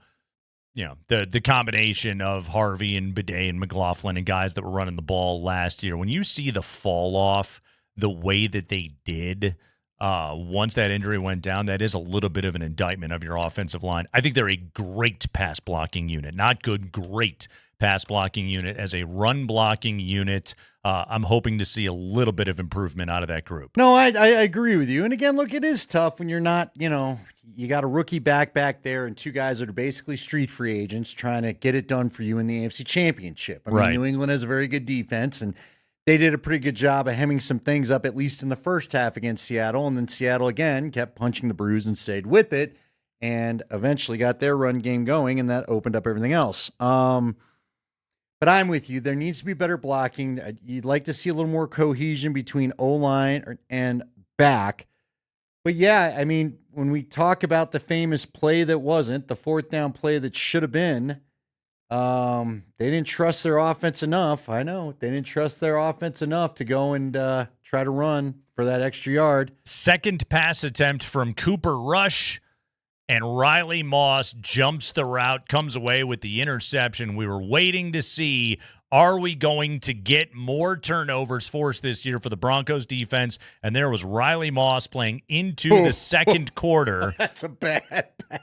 the combination of Harvey and Bidet and McLaughlin and guys that were running the ball last year. When you see the fall off the way that they did once that injury went down, that is a little bit of an indictment of your offensive line. I think they're a great pass blocking unit, not good, great pass blocking unit. As a run blocking unit, I'm hoping to see a little bit of improvement out of that group. No, I agree with you. And again, look, it is tough when you're not, you got a rookie back there and 2 guys that are basically street free agents trying to get it done for you in the AFC Championship. I mean, New England has a very good defense, and they did a pretty good job of hemming some things up, at least in the first half against Seattle. And then Seattle, again, kept punching the bruise and stayed with it and eventually got their run game going, and that opened up everything else. But I'm with you. There needs to be better blocking. You'd like to see a little more cohesion between O-line and back. But, yeah, I mean, when we talk about the famous play that wasn't, the 4th down play that should have been, they didn't trust their offense enough. I know. They didn't trust their offense enough to go and try to run for that extra yard. Second pass attempt from Cooper Rush. And Riley Moss jumps the route, comes away with the interception. We were waiting to see, are we going to get more turnovers forced this year for the Broncos defense? And there was Riley Moss playing into the second quarter. That's a bad pass.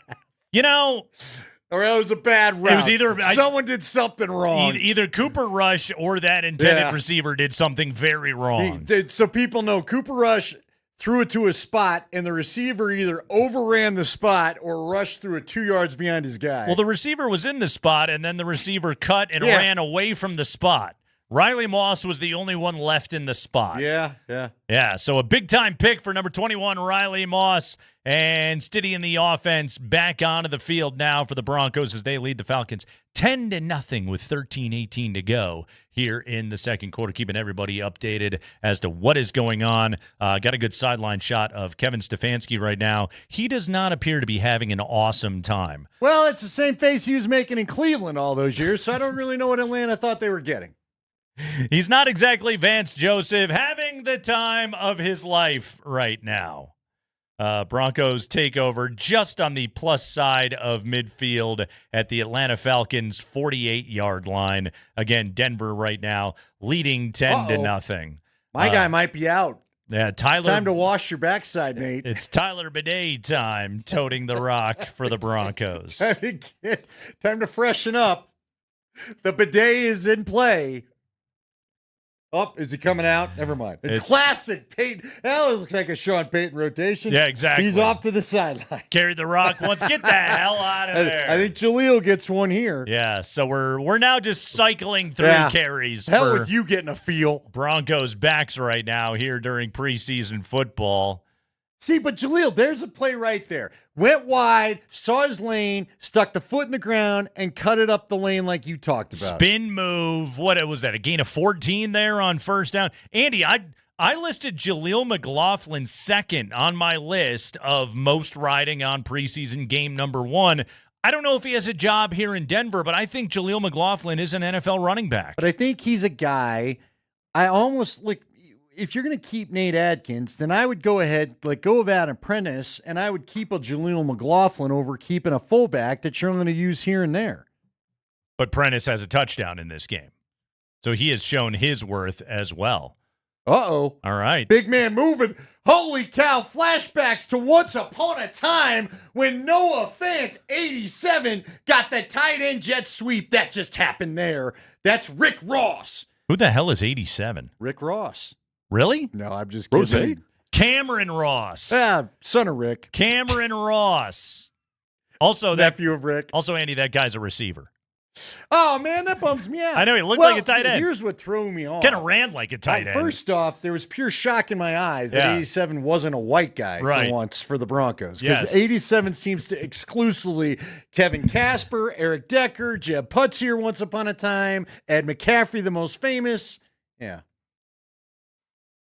Or it was a bad route. It was either someone did something wrong. Either Cooper Rush or that intended receiver did something very wrong. So people know Cooper Rush threw it to a spot, and the receiver either overran the spot or rushed through it 2 yards behind his guy. Well, the receiver was in the spot, and then the receiver cut and ran away from the spot. Riley Moss was the only one left in the spot. Yeah. So a big-time pick for number 21, Riley Moss. And steadying the offense back onto the field now for the Broncos as they lead the Falcons 10-0 with 13:18 to go here in the second quarter. Keeping everybody updated as to what is going on. Got a good sideline shot of Kevin Stefanski right now. He does not appear to be having an awesome time. Well, it's the same face he was making in Cleveland all those years, so I don't really know what Atlanta thought they were getting. He's not exactly Vance Joseph having the time of his life right now. Broncos take over just on the plus side of midfield at the Atlanta Falcons 48-yard line. Again, Denver right now leading 10-0. My guy might be out. Yeah, Tyler. It's time to wash your backside, Nate. It's Tyler Bidet time, toting the rock for the Broncos. Time to freshen up. The bidet is in play. Oh, is he coming out? Never mind. Classic Peyton. That looks like a Sean Payton rotation. Yeah, exactly. He's off to the sideline. Carry the rock once. Get the hell out of there. I think Jaleel gets one here. Yeah, so we're now just cycling through carries. Hell for with you getting a feel. Broncos backs right now here during preseason football. See, but Jaleel, there's a play right there. Went wide, saw his lane, stuck the foot in the ground, and cut it up the lane like you talked about. Spin move. What was that? A gain of 14 there on first down? Andy, I listed Jaleel McLaughlin second on my list of most riding on preseason game number 1. I don't know if he has a job here in Denver, but I think Jaleel McLaughlin is an NFL running back. But I think he's a guy, I almost like, if you're going to keep Nate Adkins, then I would go ahead, go of Adam Prentice, and I would keep a Jaleel McLaughlin over keeping a fullback that you're going to use here and there. But Prentice has a touchdown in this game. So he has shown his worth as well. Uh-oh. All right. Big man moving. Holy cow, flashbacks to once upon a time when Noah Fant, 87, got the tight end jet sweep. That just happened there. That's Rick Ross. Who the hell is 87? Rick Ross. Really? No, I'm just kidding. Cameron Ross. Yeah, son of Rick. Cameron Ross. Also, nephew of Rick. Also, Andy, that guy's a receiver. Oh, man, that bums me out. I know, he looked like a tight end. Here's what threw me off. Kind of ran like a tight end. First off, there was pure shock in my eyes that 87 wasn't a white guy for once for the Broncos. Because 87 seems to exclusively Kevin Casper, Eric Decker, Jeb Putzier once upon a time, Ed McCaffrey, the most famous. Yeah.